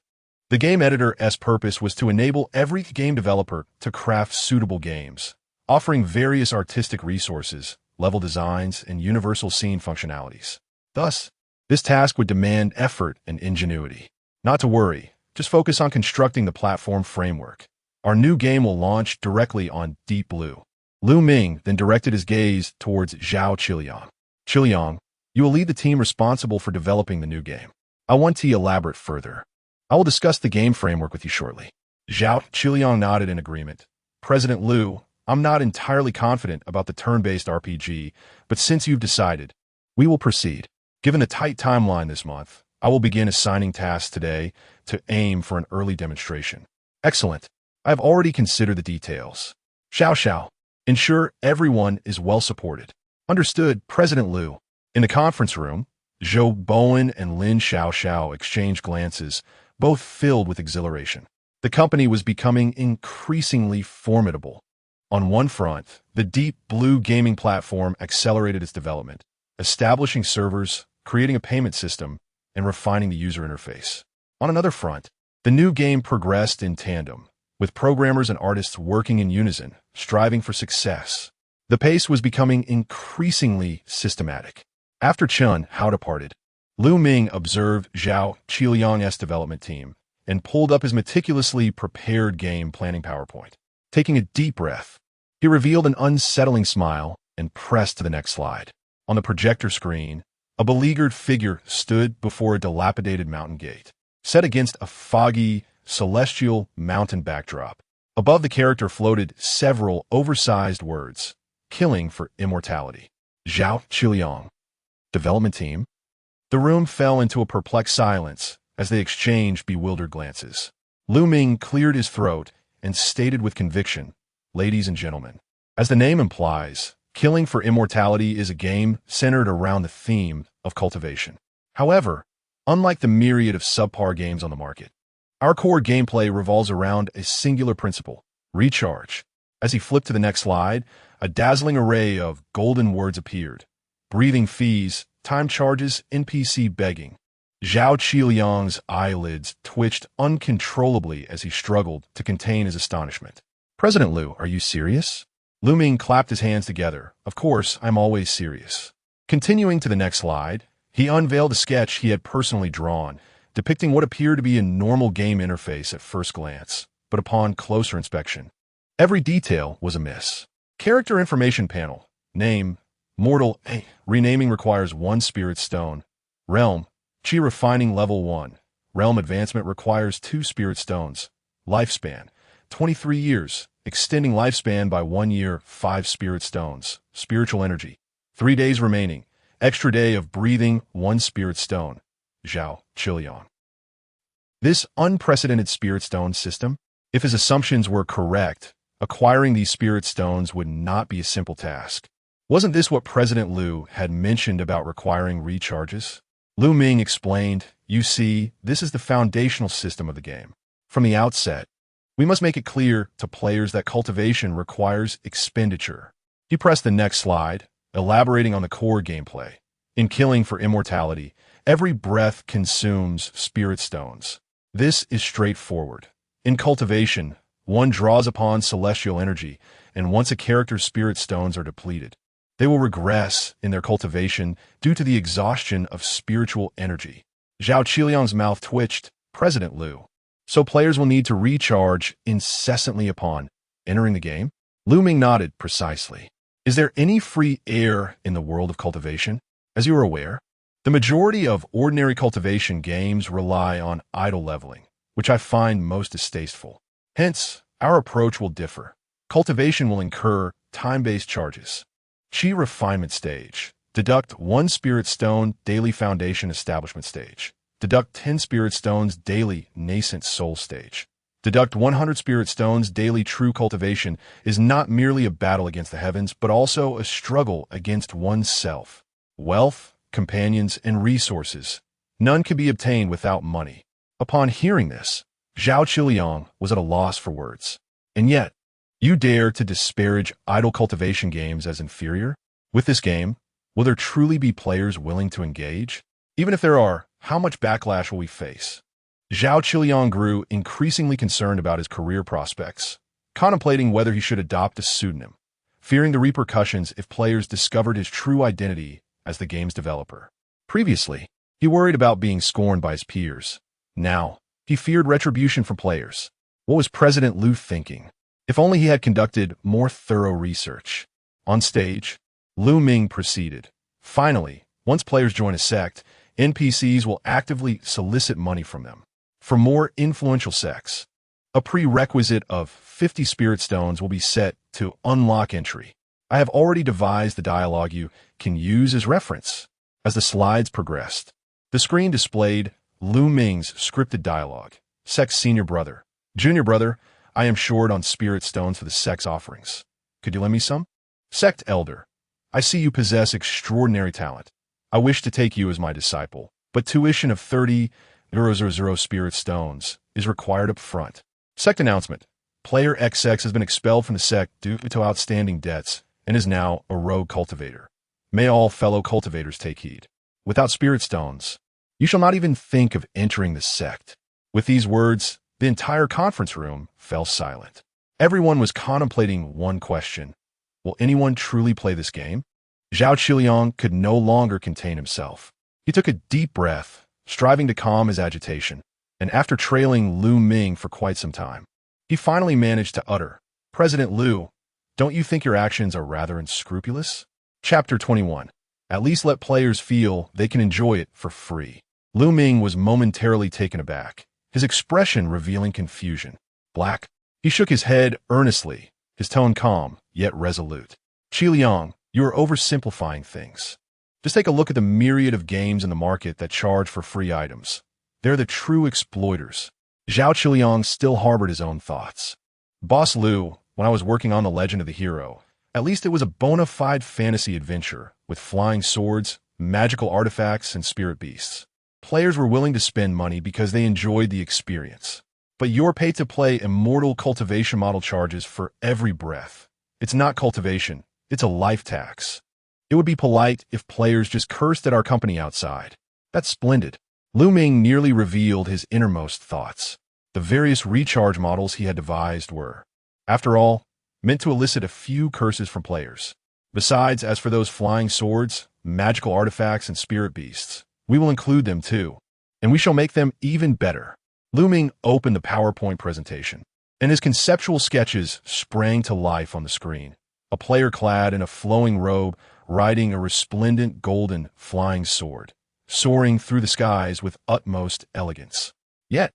The game editor's purpose was to enable every game developer to craft suitable games, offering various artistic resources, level designs, and universal scene functionalities. Thus, this task would demand effort and ingenuity. Not to worry, just focus on constructing the platform framework. Our new game will launch directly on Deep Blue. Lu Ming then directed his gaze towards Zhao Qiliang. Qiliang, you will lead the team responsible for developing the new game. I want to elaborate further. I will discuss the game framework with you shortly. Zhao Qiliang nodded in agreement. President Lu, I'm not entirely confident about the turn-based RPG, but since you've decided, we will proceed. Given the tight timeline this month, I will begin assigning tasks today to aim for an early demonstration. Excellent. I have already considered the details. Xiao, ensure everyone is well supported. Understood, President Lu. In the conference room, Zhou Bowen and Lin Xiaoxiao exchanged glances, both filled with exhilaration. The company was becoming increasingly formidable. On one front, the Deep Blue gaming platform accelerated its development, establishing servers, creating a payment system, and refining the user interface. On another front, the new game progressed in tandem, with programmers and artists working in unison, striving for success. The pace was becoming increasingly systematic. After Chun Hao departed, Lu Ming observed Zhao Qiliang's development team and pulled up his meticulously prepared game planning PowerPoint. Taking a deep breath, he revealed an unsettling smile and pressed to the next slide. On the projector screen, a beleaguered figure stood before a dilapidated mountain gate, set against a foggy, celestial mountain backdrop. Above the character floated several oversized words, killing for immortality. Zhao Qiliang. Development team. The room fell into a perplexed silence as they exchanged bewildered glances. Lu Ming cleared his throat and stated with conviction, "Ladies and gentlemen, as the name implies, Killing for Immortality is a game centered around the theme of cultivation. However, unlike the myriad of subpar games on the market, our core gameplay revolves around a singular principle, recharge." As he flipped to the next slide, a dazzling array of golden words appeared. Breathing fees, time charges, NPC begging. Zhao Qiliang's eyelids twitched uncontrollably as he struggled to contain his astonishment. "President Lu, are you serious?" Lu Ming clapped his hands together. "Of course, I'm always serious." Continuing to the next slide, he unveiled a sketch he had personally drawn, depicting what appeared to be a normal game interface at first glance, but upon closer inspection, every detail was amiss. Character information panel. Name, mortal. Renaming requires 1 spirit stone. Realm, Chi refining level 1. Realm advancement requires 2 spirit stones. Lifespan, 23 years. Extending lifespan by 1 year, 5 spirit stones. Spiritual energy, 3 days remaining. Extra day of breathing, 1 spirit stone. Zhao Qiliang. This unprecedented spirit stone system, if his assumptions were correct, acquiring these spirit stones would not be a simple task. Wasn't this what President Lu had mentioned about requiring recharges? Lu Ming explained, "You see, this is the foundational system of the game. From the outset, we must make it clear to players that cultivation requires expenditure." He pressed the next slide, elaborating on the core gameplay. In Killing for Immortality, every breath consumes spirit stones. This is straightforward. In cultivation, one draws upon celestial energy, and once a character's spirit stones are depleted, they will regress in their cultivation due to the exhaustion of spiritual energy. Zhao Qiliang's mouth twitched. President Liu. So players will need to recharge incessantly upon entering the game? Lu Ming nodded precisely. Is there any free air in the world of cultivation? As you are aware, the majority of ordinary cultivation games rely on idle leveling, which I find most distasteful. Hence, our approach will differ. Cultivation will incur time-based charges. Qi refinement stage. Deduct 1 spirit stone daily foundation establishment stage. Deduct 10 spirit stones daily nascent soul stage. Deduct 100 spirit stones daily true cultivation is not merely a battle against the heavens, but also a struggle against oneself. Wealth, companions, and resources. None can be obtained without money. Upon hearing this, Zhao Qiliang was at a loss for words. And yet, you dare to disparage idle cultivation games as inferior? With this game, will there truly be players willing to engage? Even if there are, how much backlash will we face? Zhao Qiliang grew increasingly concerned about his career prospects, contemplating whether he should adopt a pseudonym, fearing the repercussions if players discovered his true identity as the game's developer. Previously, he worried about being scorned by his peers. Now, he feared retribution from players. What was President Liu thinking? If only he had conducted more thorough research. On stage, Lu Ming proceeded. Finally, once players join a sect, NPCs will actively solicit money from them. For more influential sects, a prerequisite of 50 spirit stones will be set to unlock entry. I have already devised the dialogue you can use as reference. As the slides progressed, the screen displayed Lu Ming's scripted dialogue. Sect's senior brother. Junior brother, I am short on spirit stones for the sect's offerings. Could you lend me some? Sect elder, I see you possess extraordinary talent. I wish to take you as my disciple, but tuition of 30,000 spirit stones is required up front. Sect announcement. Player XX has been expelled from the sect due to outstanding debts and is now a rogue cultivator. May all fellow cultivators take heed. Without spirit stones, you shall not even think of entering the sect. With these words, the entire conference room fell silent. Everyone was contemplating one question. Will anyone truly play this game? Zhao Qiliang could no longer contain himself. He took a deep breath, striving to calm his agitation, and after trailing Lu Ming for quite some time, he finally managed to utter, President Liu, don't you think your actions are rather unscrupulous? Chapter 21. At least let players feel they can enjoy it for free. Lu Ming was momentarily taken aback, his expression revealing confusion. Black. He shook his head earnestly, his tone calm, yet resolute. Qiliang, you are oversimplifying things. Just take a look at the myriad of games in the market that charge for free items. They're the true exploiters. Zhao Qiliang still harbored his own thoughts. Boss Liu, when I was working on The Legend of the Hero, at least it was a bona fide fantasy adventure with flying swords, magical artifacts, and spirit beasts. Players were willing to spend money because they enjoyed the experience. But your pay-to-play immortal cultivation model charges for every breath. It's not cultivation. It's a life tax. It would be polite if players just cursed at our company outside. That's splendid. Lu Ming nearly revealed his innermost thoughts. The various recharge models he had devised were, after all, meant to elicit a few curses from players. Besides, as for those flying swords, magical artifacts, and spirit beasts, we will include them too, and we shall make them even better. Lu Ming opened the PowerPoint presentation, and his conceptual sketches sprang to life on the screen. A player clad in a flowing robe, riding a resplendent golden flying sword, soaring through the skies with utmost elegance. Yet,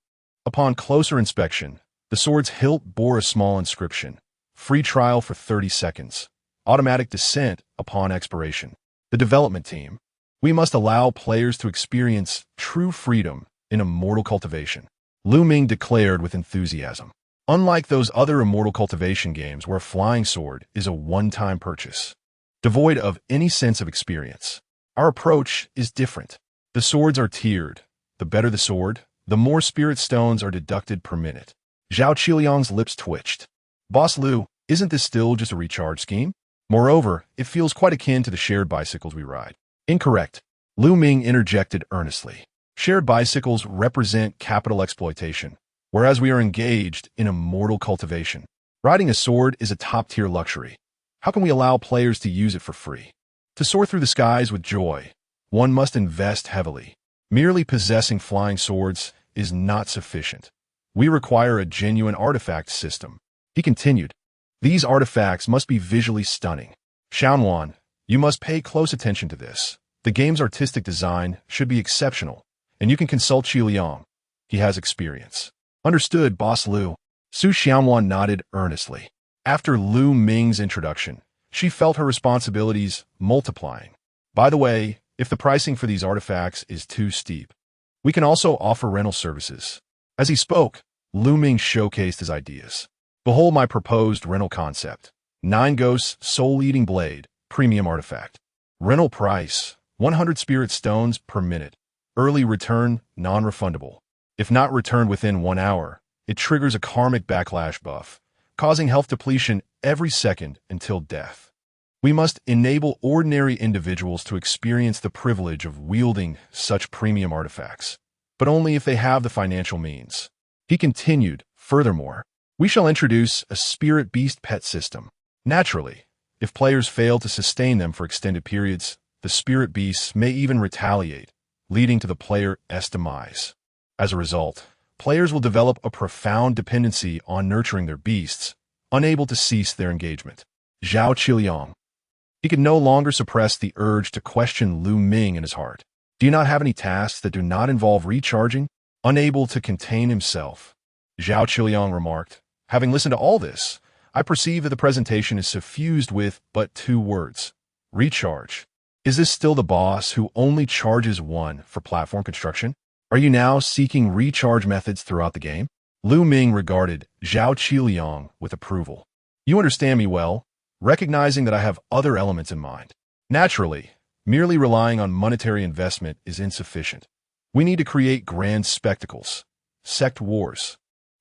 upon closer inspection, the sword's hilt bore a small inscription, free trial for 30 seconds, automatic descent upon expiration. The development team, we must allow players to experience true freedom in immortal cultivation. Lu Ming declared with enthusiasm. Unlike those other immortal cultivation games where a flying sword is a one-time purchase, devoid of any sense of experience, our approach is different. The swords are tiered. The better the sword, the more spirit stones are deducted per minute. Zhao Qiliang's lips twitched. Boss Liu, isn't this still just a recharge scheme? Moreover, it feels quite akin to the shared bicycles we ride. Incorrect. Lu Ming interjected earnestly. Shared bicycles represent capital exploitation. whereas we are engaged in immortal cultivation. Riding a sword is a top-tier luxury. How can we allow players to use it for free? To soar through the skies with joy, one must invest heavily. Merely possessing flying swords is not sufficient. We require a genuine artifact system. He continued, these artifacts must be visually stunning. Xianwan, you must pay close attention to this. The game's artistic design should be exceptional, and you can consult Qi Liang. He has experience. Understood, Boss Liu. Su Xianwan nodded earnestly. After Lu Ming's introduction, she felt her responsibilities multiplying. By the way, if the pricing for these artifacts is too steep, we can also offer rental services. As he spoke, Lu Ming showcased his ideas. Behold my proposed rental concept. 9 Ghosts Soul-Eating Blade, Premium Artifact. Rental price, 100 spirit stones per minute. Early return, non-refundable. If not returned within 1 hour, it triggers a karmic backlash buff, causing health depletion every second until death. We must enable ordinary individuals to experience the privilege of wielding such premium artifacts, but only if they have the financial means. He continued, furthermore, we shall introduce a spirit beast pet system. Naturally, if players fail to sustain them for extended periods, the spirit beasts may even retaliate, leading to the player's demise. As a result, players will develop a profound dependency on nurturing their beasts, unable to cease their engagement. Zhao Qiliang. He could no longer suppress the urge to question Lu Ming in his heart. Do you not have any tasks that do not involve recharging? Unable to contain himself, Zhao Qiliang remarked, having listened to all this, I perceive that the presentation is suffused with but 2 words. Recharge. Is this still the boss who only charges 1 for platform construction? Are you now seeking recharge methods throughout the game? Lu Ming regarded Zhao Qiliang with approval. You understand me well, recognizing that I have other elements in mind. Naturally, merely relying on monetary investment is insufficient. We need to create grand spectacles, sect wars.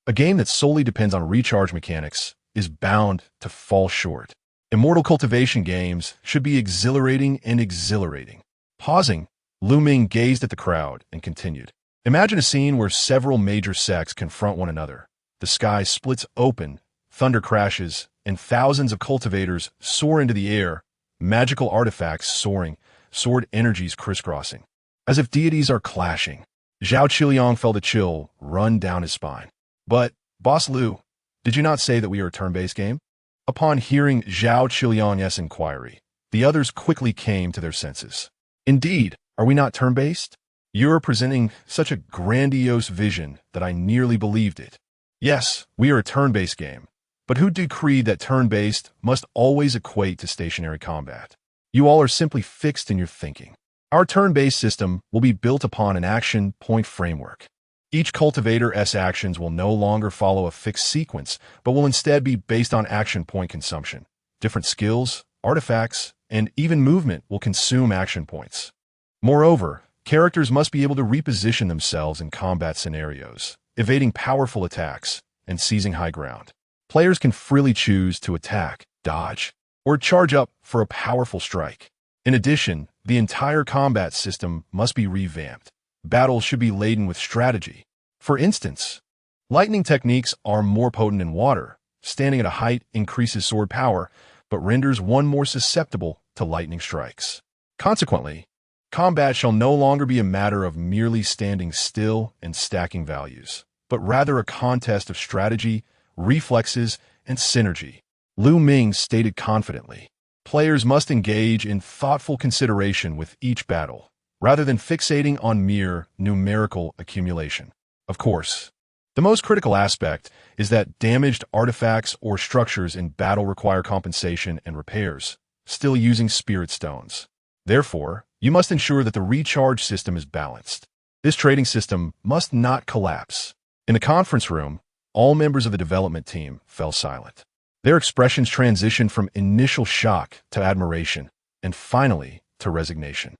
A game that solely depends on recharge mechanics is bound to fall short. Immortal cultivation games should be exhilarating and exhilarating. Pausing, Lu Ming gazed at the crowd and continued. Imagine a scene where several major sects confront one another. The sky splits open, thunder crashes, and thousands of cultivators soar into the air, magical artifacts soaring, sword energies crisscrossing. As if deities are clashing. Zhao Qiliang felt a chill run down his spine. But, Boss Liu, did you not say that we are a turn-based game? Upon hearing Zhao Qiliang's inquiry, the others quickly came to their senses. Indeed, are we not turn-based? You are presenting such a grandiose vision that I nearly believed it. Yes, we are a turn-based game, but who decreed that turn-based must always equate to stationary combat? You all are simply fixed in your thinking. Our turn-based system will be built upon an action point framework. Each cultivator's actions will no longer follow a fixed sequence, but will instead be based on action point consumption. Different skills, artifacts, and even movement will consume action points. Moreover, characters must be able to reposition themselves in combat scenarios, evading powerful attacks and seizing high ground. Players can freely choose to attack, dodge, or charge up for a powerful strike. In addition, the entire combat system must be revamped. Battles should be laden with strategy. For instance, lightning techniques are more potent in water. Standing at a height increases sword power, but renders one more susceptible to lightning strikes. Consequently, combat shall no longer be a matter of merely standing still and stacking values, but rather a contest of strategy, reflexes, and synergy. Lu Ming stated confidently, players must engage in thoughtful consideration with each battle, rather than fixating on mere numerical accumulation. Of course, the most critical aspect is that damaged artifacts or structures in battle require compensation and repairs, still using spirit stones. Therefore, you must ensure that the recharge system is balanced. This trading system must not collapse. In the conference room, all members of the development team fell silent. Their expressions transitioned from initial shock to admiration, and finally to resignation.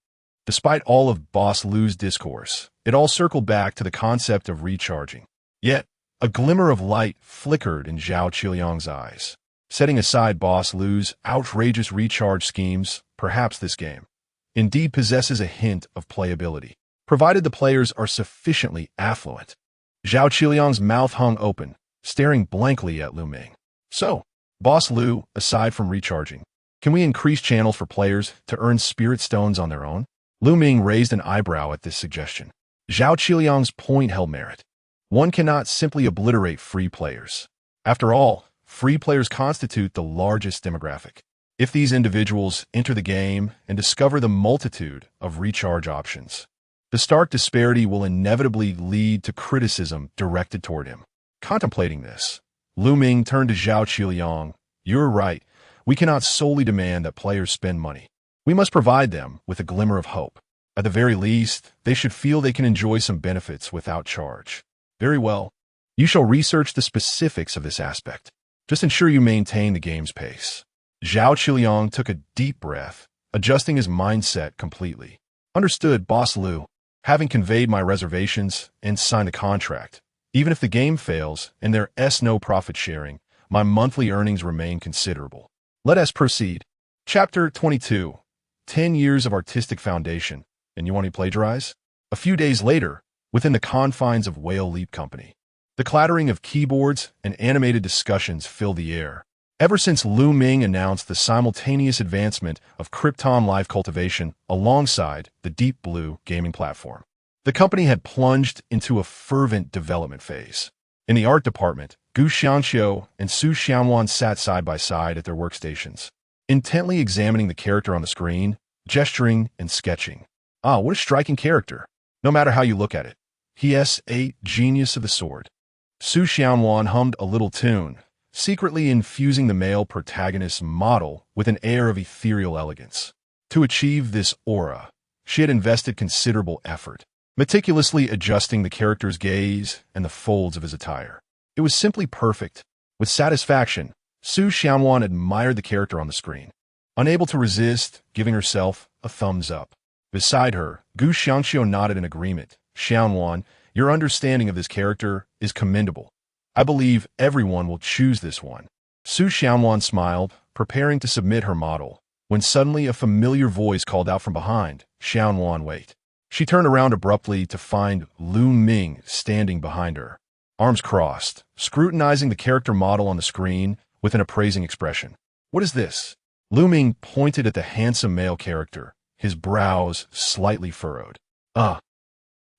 Despite all of Boss Liu's discourse, it all circled back to the concept of recharging. Yet, a glimmer of light flickered in Zhao Qiliang's eyes. Setting aside Boss Liu's outrageous recharge schemes, perhaps this game indeed possesses a hint of playability, provided the players are sufficiently affluent. Zhao Qiliang's mouth hung open, staring blankly at Lu Ming. So, Boss Lu, aside from recharging, can we increase channels for players to earn spirit stones on their own? Lu Ming raised an eyebrow at this suggestion. Zhao Qiliang's point held merit. One cannot simply obliterate free players. After all, free players constitute the largest demographic. If these individuals enter the game and discover the multitude of recharge options, the stark disparity will inevitably lead to criticism directed toward him. Contemplating this, Lu Ming turned to Zhao Qiliang. You're right. We cannot solely demand that players spend money. We must provide them with a glimmer of hope. At the very least, they should feel they can enjoy some benefits without charge. Very well. You shall research the specifics of this aspect. Just ensure you maintain the game's pace. Zhao Qiliang took a deep breath, adjusting his mindset completely. Understood, Boss Lu. Having conveyed my reservations and signed a contract, even if the game fails and there is no profit sharing, my monthly earnings remain considerable. Let us proceed. Chapter 22. 10 Years of Artistic Foundation. And you want to plagiarize? A few days later, within the confines of Whale Leap Company, the clattering of keyboards and animated discussions filled the air. Ever since Lu Ming announced the simultaneous advancement of Krypton Live Cultivation alongside the Deep Blue gaming platform, the company had plunged into a fervent development phase. In the art department, Gu Xiangqiu and Su Xianwan sat side by side at their workstations, intently examining the character on the screen, gesturing and sketching. Ah, what a striking character. No matter how you look at it, he is a genius of the sword. Su Xianwan hummed a little tune, secretly infusing the male protagonist's model with an air of ethereal elegance. To achieve this aura, she had invested considerable effort, meticulously adjusting the character's gaze and the folds of his attire. It was simply perfect. With satisfaction, Su Xianwan admired the character on the screen, unable to resist giving herself a thumbs up. Beside her, Gu Xiangqiu nodded in agreement. Xianwan, your understanding of this character is commendable. I believe everyone will choose this one. Su Xianwan smiled, preparing to submit her model, when suddenly a familiar voice called out from behind, Xianwan, wait. She turned around abruptly to find Lu Ming standing behind her, arms crossed, scrutinizing the character model on the screen with an appraising expression. What is this? Lu Ming pointed at the handsome male character, his brows slightly furrowed.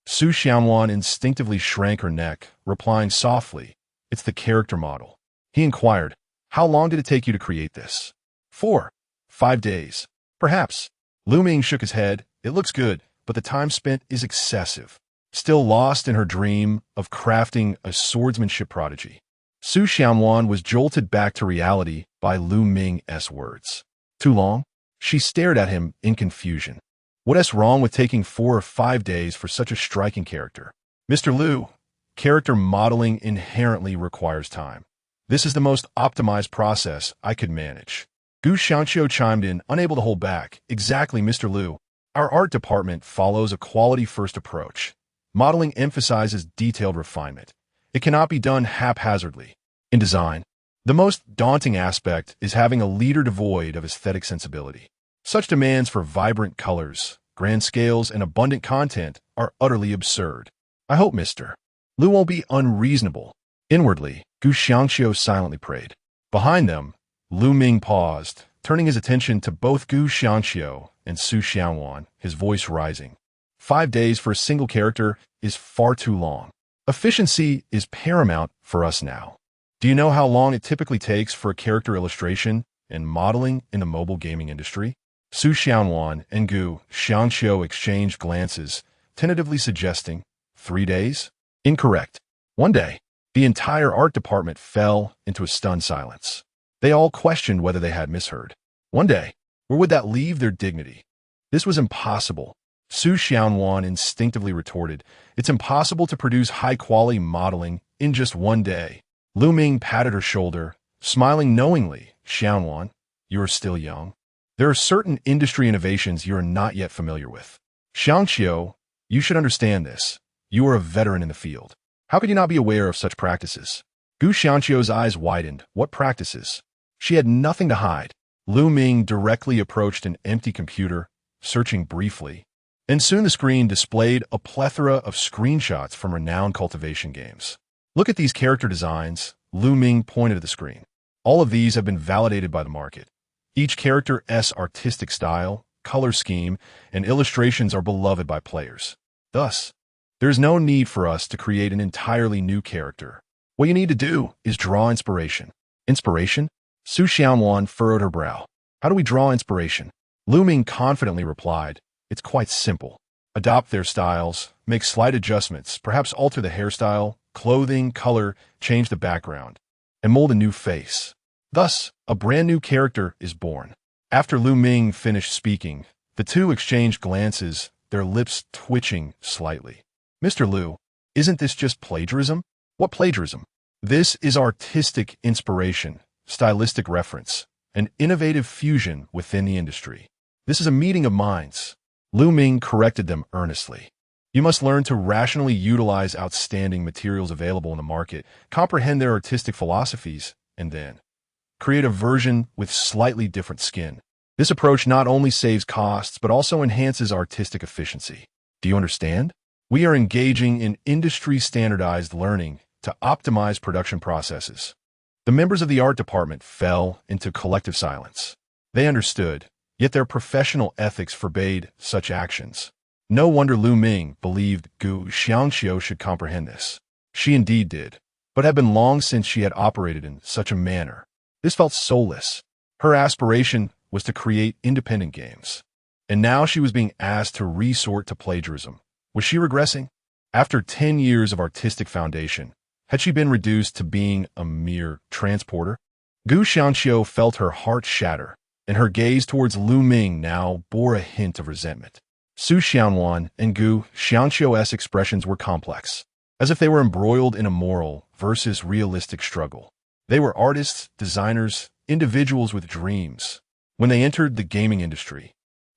Su Xianwan instinctively shrank her neck, replying softly, it's the character model. He inquired, how long did it take you to create this? 4, 5 days. Perhaps. Lu Ming shook his head. It looks good, but the time spent is excessive. Still lost in her dream of crafting a swordsmanship prodigy, Su Xianwan was jolted back to reality by Lu Ming's words. Too long? She stared at him in confusion. What's wrong with taking 4 or 5 days for such a striking character? Mr. Lu, character modeling inherently requires time. This is the most optimized process I could manage. Gu Xiangqiu chimed in, unable to hold back. Exactly, Mr. Lu. Our art department follows a quality-first approach. Modeling emphasizes detailed refinement. It cannot be done haphazardly. In design, the most daunting aspect is having a leader devoid of aesthetic sensibility. Such demands for vibrant colors, grand scales, and abundant content are utterly absurd. I hope Mr. Lu won't be unreasonable. Inwardly, Gu Xiangqiu silently prayed. Behind them, Lu Ming paused, turning his attention to both Gu Xiangqiu and Su Xianwan, his voice rising. 5 days for a single character is far too long. Efficiency is paramount for us now. Do you know how long it typically takes for a character illustration and modeling in the mobile gaming industry? Su Xianwan and Gu Xiangqiu exchanged glances, tentatively suggesting 3 days? Incorrect. 1 day. The entire art department fell into a stunned silence. They all questioned whether they had misheard. 1 day. Where would that leave their dignity? This was impossible. Su Xianwan instinctively retorted, it's impossible to produce high-quality modeling in just 1 day. Lu Ming patted her shoulder, smiling knowingly. Xianwan, you are still young. There are certain industry innovations you are not yet familiar with. Xiangqiu, you should understand this. You are a veteran in the field. How could you not be aware of such practices? Gu Xiangqiu's eyes widened. What practices? She had nothing to hide. Lu Ming directly approached an empty computer, searching briefly. And soon the screen displayed a plethora of screenshots from renowned cultivation games. Look at these character designs, Ming pointed at the screen. All of these have been validated by the market. Each character's artistic style, color scheme, and illustrations are beloved by players. Thus, there is no need for us to create an entirely new character. What you need to do is draw inspiration. Inspiration? Su Xianwan furrowed her brow. How do we draw inspiration? Ming confidently replied, it's quite simple. Adopt their styles, make slight adjustments, perhaps alter the hairstyle, clothing, color, change the background, and mold a new face. Thus, a brand new character is born. After Ming finished speaking, the two exchanged glances, their lips twitching slightly. Mr. Liu, isn't this just plagiarism? What plagiarism? This is artistic inspiration, stylistic reference, an innovative fusion within the industry. This is a meeting of minds. Ming corrected them earnestly. You must learn to rationally utilize outstanding materials available in the market, comprehend their artistic philosophies, and then create a version with slightly different skin. This approach not only saves costs, but also enhances artistic efficiency. Do you understand? We are engaging in industry-standardized learning to optimize production processes. The members of the art department fell into collective silence. They understood, yet their professional ethics forbade such actions. No wonder Ming believed Gu Xiangxiu should comprehend this. She indeed did, but had been long since she had operated in such a manner. This felt soulless. Her aspiration was to create independent games. And now she was being asked to resort to plagiarism. Was she regressing? After 10 years of artistic foundation, had she been reduced to being a mere transporter? Gu Xiangxiu felt her heart shatter, and her gaze towards Ming now bore a hint of resentment. Su Xianwan and Gu Xiangxiu's expressions were complex, as if they were embroiled in a moral versus realistic struggle. They were artists, designers, individuals with dreams. When they entered the gaming industry,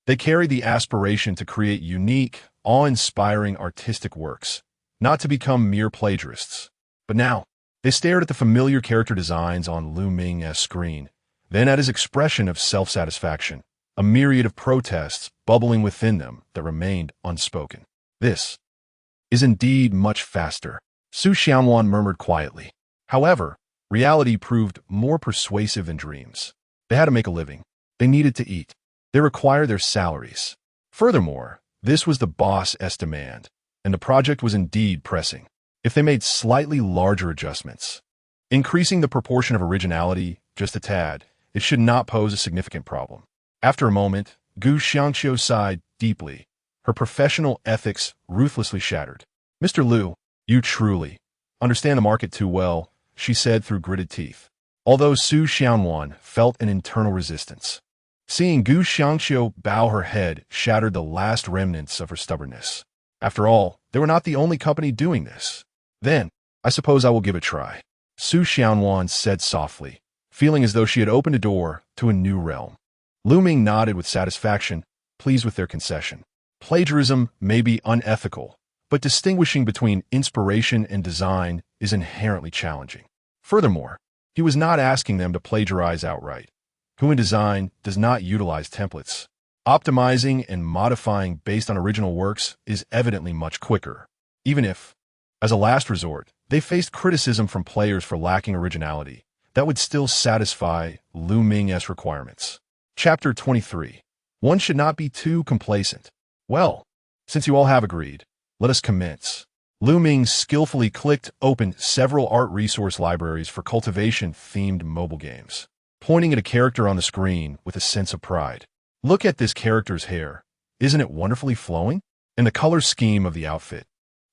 they carried the aspiration to create unique, awe-inspiring artistic works, not to become mere plagiarists. But now, they stared at the familiar character designs on Ming's screen, then at his expression of self-satisfaction, a myriad of protests bubbling within them that remained unspoken. This is indeed much faster, Su Xianwan murmured quietly. However, reality proved more persuasive than dreams. They had to make a living. They needed to eat. They required their salaries. Furthermore, this was the boss's demand, and the project was indeed pressing. If they made slightly larger adjustments, increasing the proportion of originality just a tad, it should not pose a significant problem. After a moment, Gu Xiangxiu sighed deeply, her professional ethics ruthlessly shattered. Mr. Liu, you truly understand the market too well, she said through gritted teeth. Although Su Xianwan felt an internal resistance, seeing Gu Xiangxiu bow her head shattered the last remnants of her stubbornness. After all, they were not the only company doing this. Then, I suppose I will give it a try, Su Xianwan said softly, feeling as though she had opened a door to a new realm. Ming nodded with satisfaction, pleased with their concession. Plagiarism may be unethical, but distinguishing between inspiration and design is inherently challenging. Furthermore, he was not asking them to plagiarize outright. Who in design does not utilize templates? Optimizing and modifying based on original works is evidently much quicker, even if, as a last resort, they faced criticism from players for lacking originality, that would still satisfy Ming's requirements. Chapter 23. One should not be too complacent. Well, since you all have agreed, let us commence. Ming skillfully clicked open several art resource libraries for cultivation-themed mobile games, pointing at a character on the screen with a sense of pride. Look at this character's hair. Isn't it wonderfully flowing? And the color scheme of the outfit.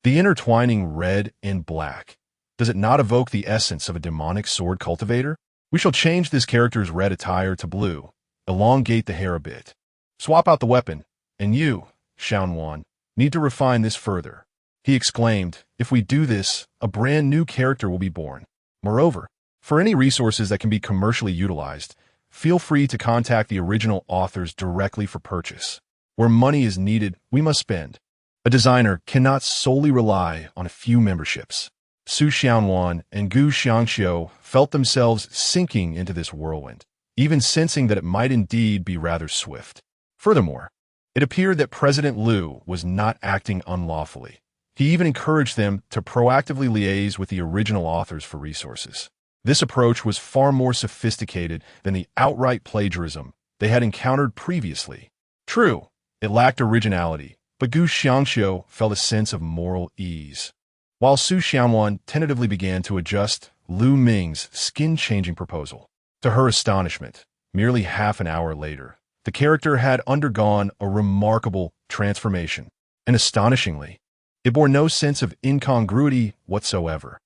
The intertwining red and black. Does it not evoke the essence of a demonic sword cultivator? We shall change this character's red attire to blue, elongate the hair a bit, swap out the weapon, and you, Xianwan, need to refine this further. He exclaimed, if we do this, a brand new character will be born. Moreover, for any resources that can be commercially utilized, feel free to contact the original authors directly for purchase. Where money is needed, we must spend. A designer cannot solely rely on a few memberships. Su Xianwan and Gu Xiangxiu felt themselves sinking into this whirlwind, even sensing that it might indeed be rather swift. Furthermore, It appeared that President Liu was not acting unlawfully. He even encouraged them to proactively liaise with the original authors for resources. This approach was far more sophisticated than the outright plagiarism they had encountered previously. True, it lacked originality, but Gu Xiangxiu felt a sense of moral ease. While Su Xianwan tentatively began to adjust Lu Ming's skin-changing proposal. To her astonishment, merely half an hour later, the character had undergone a remarkable transformation, and astonishingly, it bore no sense of incongruity whatsoever.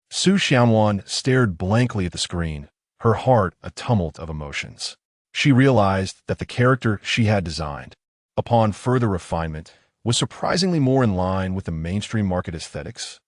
Su Xianwan stared blankly at the screen, her heart a tumult of emotions. She realized that the character she had designed, upon further refinement, was surprisingly more in line with the mainstream market aesthetics.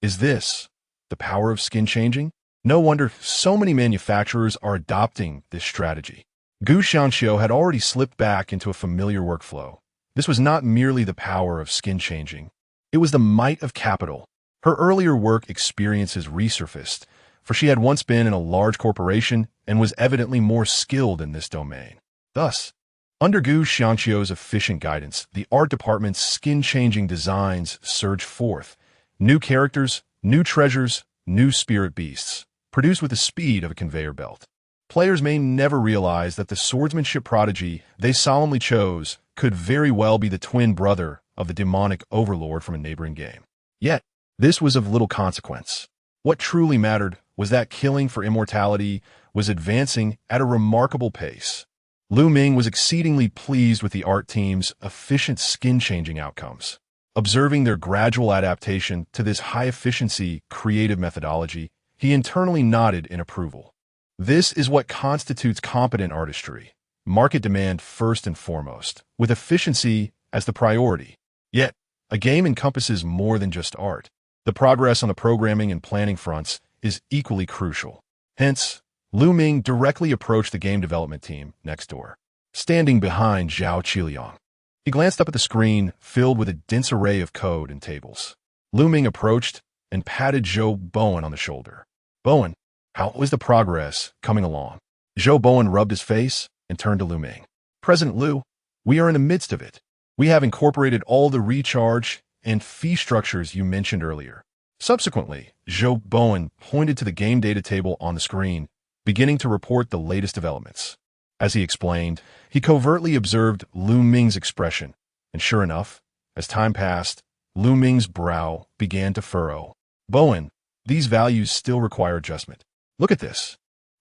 Is this the power of skin changing? No wonder so many manufacturers are adopting this strategy. Gu Xiangxiu had already slipped back into a familiar workflow. This was not merely the power of skin changing. It was the might of capital. Her earlier work experiences resurfaced, for she had once been in a large corporation and was evidently more skilled in this domain. Thus, under Gu Xiangxiu's efficient guidance, the art department's skin-changing designs surged forth. New characters, new treasures, new spirit beasts, produced with the speed of a conveyor belt. Players may never realize that the swordsmanship prodigy they solemnly chose could very well be the twin brother of the demonic overlord from a neighboring game. Yet, this was of little consequence. What truly mattered was that killing for immortality was advancing at a remarkable pace. Lu Ming was exceedingly pleased with the art team's efficient skin-changing outcomes. Observing their gradual adaptation to this high-efficiency creative methodology, he internally nodded in approval. This is what constitutes competent artistry. Market demand first and foremost, with efficiency as the priority. Yet, a game encompasses more than just art. The progress on the programming and planning fronts is equally crucial. Hence, Lu Ming directly approached the game development team next door, standing behind Zhao Qiliang. He glanced up at the screen, filled with a dense array of code and tables. Lu Ming approached and patted Zhou Bowen on the shoulder. "Bowen, how is the progress coming along?" Zhou Bowen rubbed his face and turned to Lu Ming. "President Liu, we are in the midst of it. We have incorporated all the recharge and fee structures you mentioned earlier." Subsequently, Zhou Bowen pointed to the game data table on the screen, beginning to report the latest developments. As he explained, he covertly observed Lu Ming's expression, and sure enough, as time passed, Lu Ming's brow began to furrow. "Bowen, these values still require adjustment. Look at this.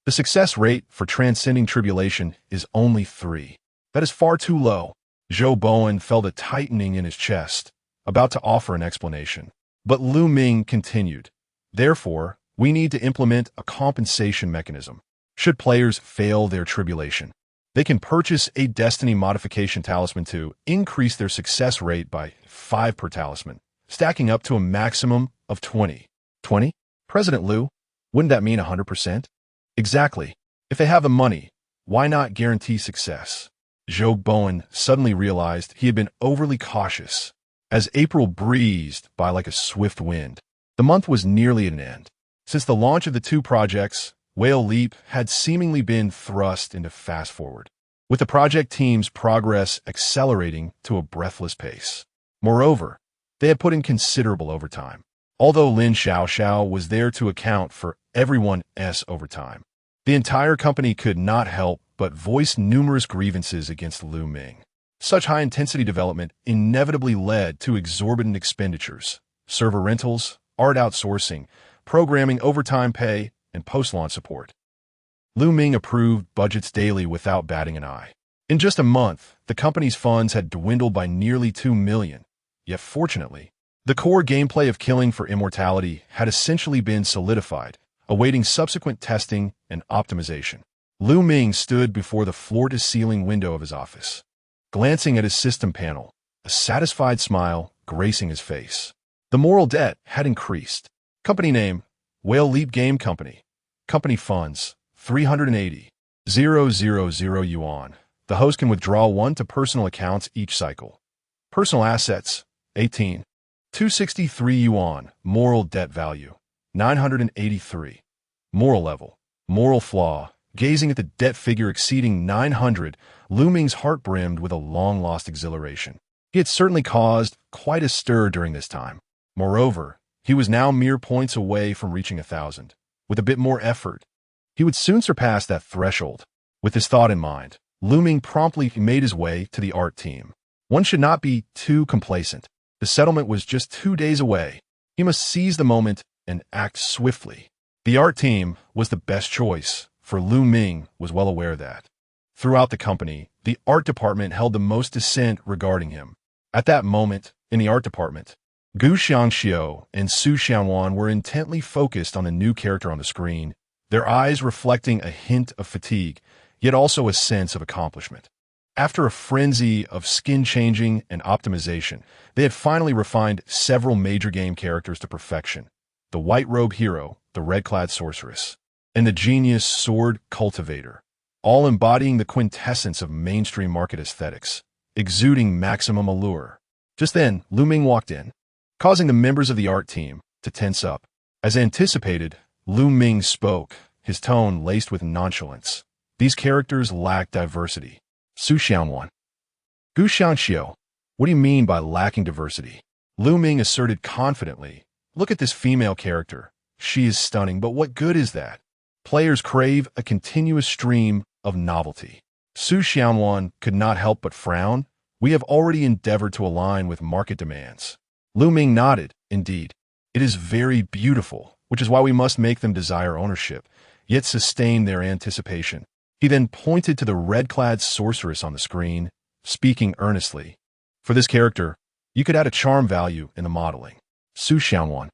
The success rate for transcending tribulation is only 3. That is far too low." Zhou Bowen felt a tightening in his chest, about to offer an explanation. But Lu Ming continued. "Therefore, we need to implement a compensation mechanism. Should players fail their tribulation, they can purchase a destiny modification talisman to increase their success rate by 5 per talisman, stacking up to a maximum of 20. 20? President Liu, wouldn't that mean 100%? Exactly. If they have the money, why not guarantee success?" Zhou Bowen suddenly realized he had been overly cautious. As April breezed by like a swift wind, the month was nearly at an end. Since the launch of the 2 projects, Whale Leap had seemingly been thrust into fast forward, with the project team's progress accelerating to a breathless pace. Moreover, they had put in considerable overtime, although Lin Xiaoxiao was there to account for everyone's overtime. The entire company could not help but voice numerous grievances against Lu Ming. Such high-intensity development inevitably led to exorbitant expenditures: server rentals, art outsourcing, programming overtime pay, and post-launch support. Lu Ming approved budgets daily without batting an eye. In just a month, the company's funds had dwindled by nearly 2 million. Yet fortunately, the core gameplay of killing for immortality had essentially been solidified, awaiting subsequent testing and optimization. Lu Ming stood before the floor-to-ceiling window of his office, glancing at his system panel, a satisfied smile gracing his face. The moral debt had increased. Company name, Whale Leap Game Company. Company funds, 380,000 yuan. The host can withdraw 1 to personal accounts each cycle. Personal assets, 18,263 yuan. Moral debt value, 983. Moral level, moral flaw, Gazing at the debt figure exceeding 900, Lu Ming's heart brimmed with a long-lost exhilaration. He had certainly caused quite a stir during this time. Moreover, he was now mere points away from reaching 1,000. With a bit more effort, he would soon surpass that threshold. With this thought in mind, Lu Ming promptly made his way to the art team. One should not be too complacent. The settlement was just 2 days away. He must seize the moment and act swiftly. The art team was the best choice, for Lu Ming was well aware of that. Throughout the company, the art department held the most dissent regarding him. At that moment, in the art department, Gu Xiangxiu and Su Xianwan were intently focused on the new character on the screen, their eyes reflecting a hint of fatigue, yet also a sense of accomplishment. After a frenzy of skin-changing and optimization, they had finally refined several major game characters to perfection. The white-robe hero, the red-clad sorceress, and the genius sword cultivator, all embodying the quintessence of mainstream market aesthetics, exuding maximum allure. Just then, Lu Ming walked in, causing the members of the art team to tense up. As anticipated, Lu Ming spoke, his tone laced with nonchalance. These characters lack diversity. Su Xianwan. Gu Xiangxiu, what do you mean by lacking diversity? Lu Ming asserted confidently. Look at this female character. She is stunning, but what good is that? Players crave a continuous stream of novelty. Su Xianwan could not help but frown. We have already endeavored to align with market demands. Lu Ming nodded. Indeed, it is very beautiful, which is why we must make them desire ownership, yet sustain their anticipation. He then pointed to the red-clad sorceress on the screen, speaking earnestly. For this character, you could add a charm value in the modeling. Su Xianwan.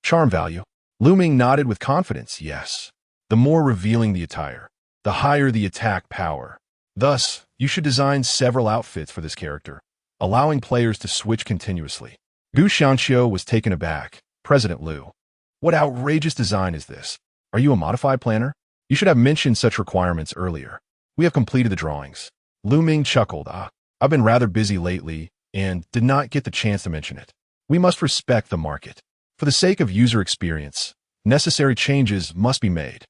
Charm value? Lu Ming nodded with confidence. Yes. The more revealing the attire, the higher the attack power. Thus, you should design several outfits for this character, allowing players to switch continuously. Gu Xiangxiu was taken aback. President Lu. What outrageous design is this? Are you a modified planner? You should have mentioned such requirements earlier. We have completed the drawings. Lu Ming chuckled. I've been rather busy lately and did not get the chance to mention it. We must respect the market. For the sake of user experience, necessary changes must be made.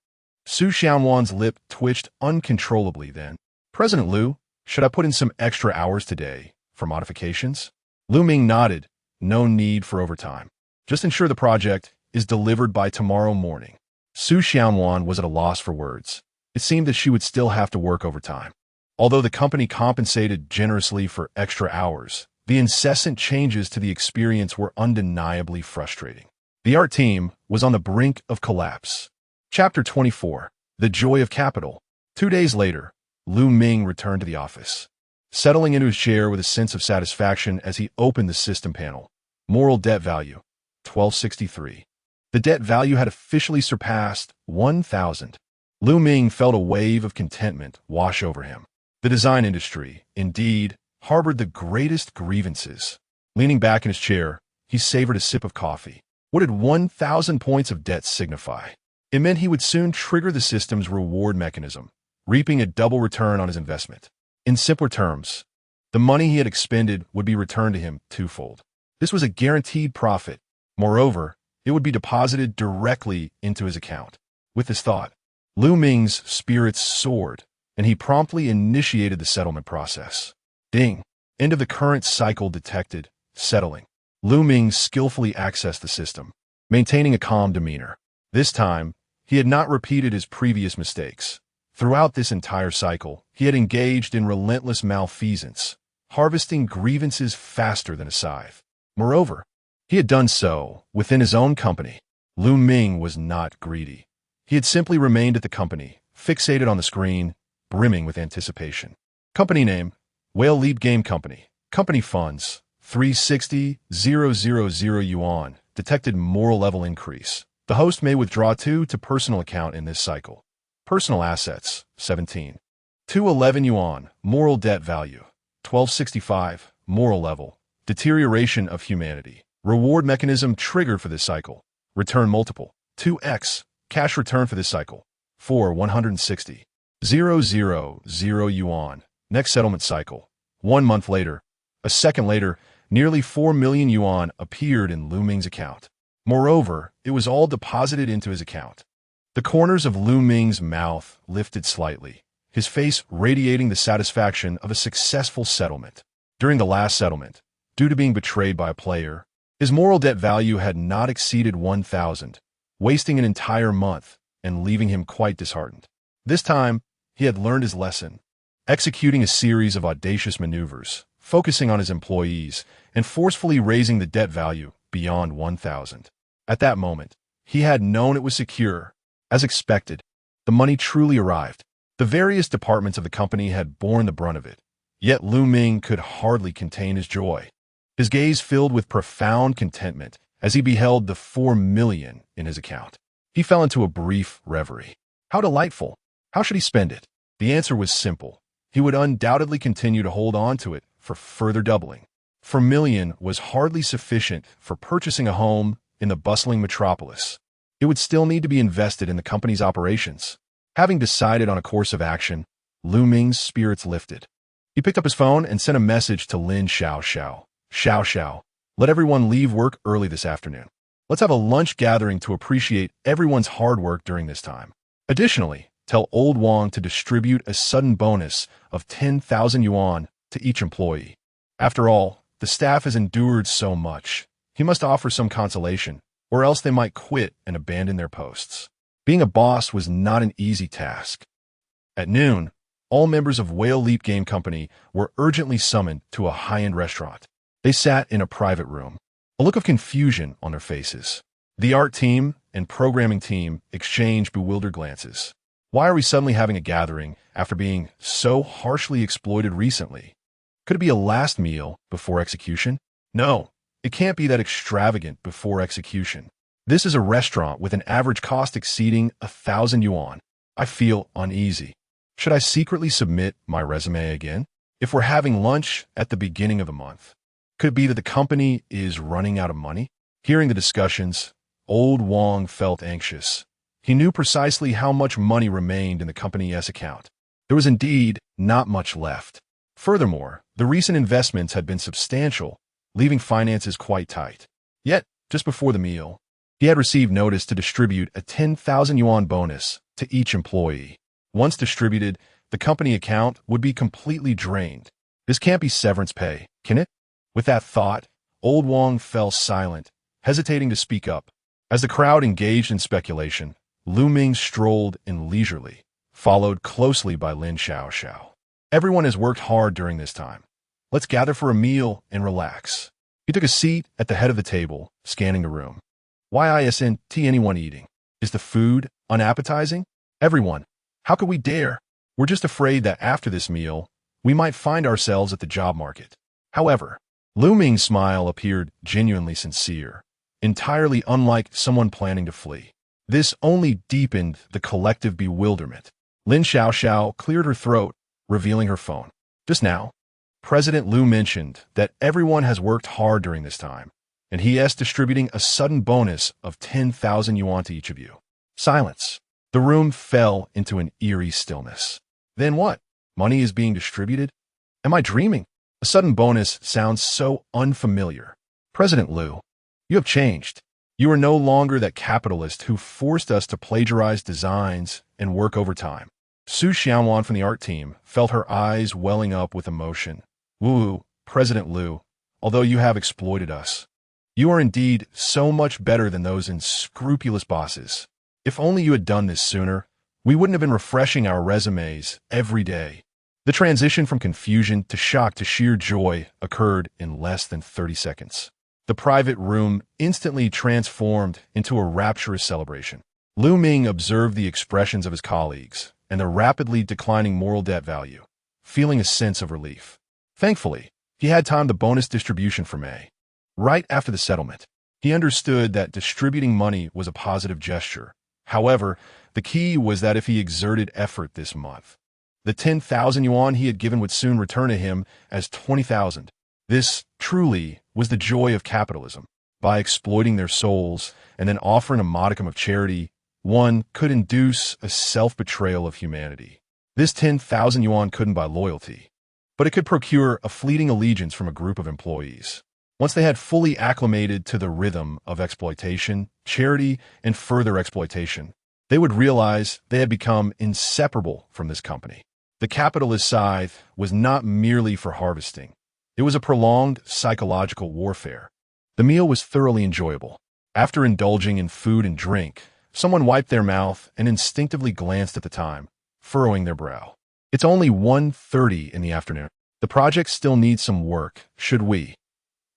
Su Xianwan's lip twitched uncontrollably then. President Lu, should I put in some extra hours today for modifications? Lu Ming nodded. No need for overtime. Just ensure the project is delivered by tomorrow morning. Su Xianwan was at a loss for words. It seemed that she would still have to work overtime. Although the company compensated generously for extra hours, the incessant changes to the experience were undeniably frustrating. The art team was on the brink of collapse. Chapter 24. The Joy of Capital. 2 days later, Lu Ming returned to the office, settling into his chair with a sense of satisfaction as he opened the system panel. Moral debt value, 1263. The debt value had officially surpassed 1,000. Lu Ming felt a wave of contentment wash over him. The design industry, indeed, harbored the greatest grievances. Leaning back in his chair, he savored a sip of coffee. What did 1,000 points of debt signify? It meant he would soon trigger the system's reward mechanism, reaping a double return on his investment. In simpler terms, the money he had expended would be returned to him twofold. This was a guaranteed profit. Moreover, it would be deposited directly into his account. With this thought, Lu Ming's spirits soared, and he promptly initiated the settlement process. Ding! End of the current cycle detected. Settling. Lu Ming skillfully accessed the system, maintaining a calm demeanor. This time, he had not repeated his previous mistakes. Throughout this entire cycle, he had engaged in relentless malfeasance, harvesting grievances faster than a scythe. Moreover, he had done so within his own company. Lu Ming was not greedy. He had simply remained at the company, fixated on the screen, brimming with anticipation. Company name, Whale Leap Game Company. Company funds, 360,000 yuan. Detected moral level increase. The host may withdraw 2 to personal account in this cycle. Personal assets, 17. 211 yuan. Moral debt value, 1265. Moral level. Deterioration of humanity. Reward mechanism triggered for this cycle. Return multiple, 2x. Cash return for this cycle, 4,160,000 yuan. Next settlement cycle. 1 month later. A second later, nearly 4 million yuan appeared in Lu Ming's account. Moreover, it was all deposited into his account. The corners of Lu Ming's mouth lifted slightly, his face radiating the satisfaction of a successful settlement. During the last settlement, due to being betrayed by a player, his moral debt value had not exceeded 1,000, wasting an entire month and leaving him quite disheartened. This time, he had learned his lesson, executing a series of audacious maneuvers, focusing on his employees, and forcefully raising the debt value beyond 1,000. At that moment, he had known it was secure. As expected, the money truly arrived. The various departments of the company had borne the brunt of it, yet Lu Ming could hardly contain his joy. His gaze filled with profound contentment as he beheld the 4 million in his account. He fell into a brief reverie. How delightful! How should he spend it? The answer was simple. He would undoubtedly continue to hold on to it for further doubling. 4 million was hardly sufficient for purchasing a home in the bustling metropolis. It would still need to be invested in the company's operations. Having decided on a course of action, Lu Ming's spirits lifted. He picked up his phone and sent a message to Lin Xiao. Xiao, let everyone leave work early this afternoon. Let's have a lunch gathering to appreciate everyone's hard work during this time. Additionally, tell Old Wang to distribute a sudden bonus of 10,000 yuan to each employee. After all, the staff has endured so much. He must offer some consolation, or else they might quit and abandon their posts. Being a boss was not an easy task. At noon, all members of Whale Leap Game Company were urgently summoned to a high-end restaurant. They sat in a private room, a look of confusion on their faces. The art team and programming team exchanged bewildered glances. Why are we suddenly having a gathering after being so harshly exploited recently? Could it be a last meal before execution? No, it can't be that extravagant before execution. This is a restaurant with an average cost exceeding 1,000 yuan. I feel uneasy. Should I secretly submit my resume again? If we're having lunch at the beginning of the month, could it be that the company is running out of money? Hearing the discussions, Old Wang felt anxious. He knew precisely how much money remained in the company's account. There was indeed not much left. Furthermore, the recent investments had been substantial, leaving finances quite tight. Yet, just before the meal, he had received notice to distribute a 10,000 yuan bonus to each employee. Once distributed, the company account would be completely drained. This can't be severance pay, can it? With that thought, Old Wang fell silent, hesitating to speak up. As the crowd engaged in speculation, Lu Ming strolled in leisurely, followed closely by Lin Xiao. Everyone has worked hard during this time. Let's gather for a meal and relax. He took a seat at the head of the table, scanning the room. Why isn't anyone eating? Is the food unappetizing? Everyone, how could we dare? We're just afraid that after this meal, we might find ourselves at the job market. However, Lu Ming's smile appeared genuinely sincere, entirely unlike someone planning to flee. This only deepened the collective bewilderment. Lin Xiao cleared her throat, revealing her phone. Just now, President Lu mentioned that everyone has worked hard during this time, and he is distributing a sudden bonus of 10,000 yuan to each of you. Silence. The room fell into an eerie stillness. Then what? Money is being distributed? Am I dreaming? A sudden bonus sounds so unfamiliar. President Lu, you have changed. You are no longer that capitalist who forced us to plagiarize designs and work overtime. Su Xianwan from the art team felt her eyes welling up with emotion. Woo, President Lu, although you have exploited us, you are indeed so much better than those unscrupulous bosses. If only you had done this sooner, we wouldn't have been refreshing our resumes every day. The transition from confusion to shock to sheer joy occurred in less than 30 seconds. The private room instantly transformed into a rapturous celebration. Lu Ming observed the expressions of his colleagues and the rapidly declining moral debt value, feeling a sense of relief. Thankfully, he had timed the bonus distribution for May. Right after the settlement, he understood that distributing money was a positive gesture. However, the key was that if he exerted effort this month, the 10,000 yuan he had given would soon return to him as 20,000. This truly was the joy of capitalism. By exploiting their souls and then offering a modicum of charity, one could induce a self-betrayal of humanity. This 10,000 yuan couldn't buy loyalty, but it could procure a fleeting allegiance from a group of employees. Once they had fully acclimated to the rhythm of exploitation, charity, and further exploitation, they would realize they had become inseparable from this company. The capitalist scythe was not merely for harvesting. It was a prolonged psychological warfare. The meal was thoroughly enjoyable. After indulging in food and drink, someone wiped their mouth and instinctively glanced at the time, furrowing their brow. It's only 1:30 in the afternoon. The project still needs some work. Should we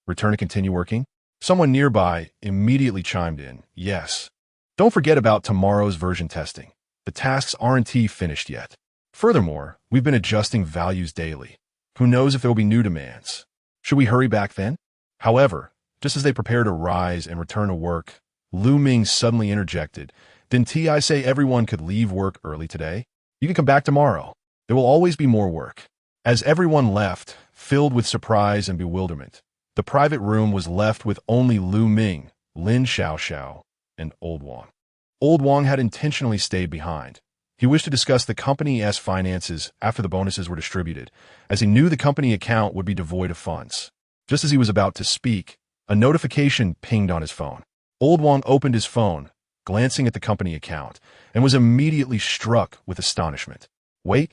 return to continue working? Someone nearby immediately chimed in, yes. Don't forget about tomorrow's version testing. The tasks aren't finished yet. Furthermore, we've been adjusting values daily. Who knows if there will be new demands? Should we hurry back then? However, just as they prepare to rise and return to work, Ming suddenly interjected, didn't I say everyone could leave work early today? You can come back tomorrow. There will always be more work. As everyone left, filled with surprise and bewilderment, the private room was left with only Ming, Lin Xiaoxiao, and Old Wang. Old Wang had intentionally stayed behind. He wished to discuss the company's finances after the bonuses were distributed, as he knew the company account would be devoid of funds. Just as he was about to speak, a notification pinged on his phone. Old Wang opened his phone, glancing at the company account, and was immediately struck with astonishment. Wait,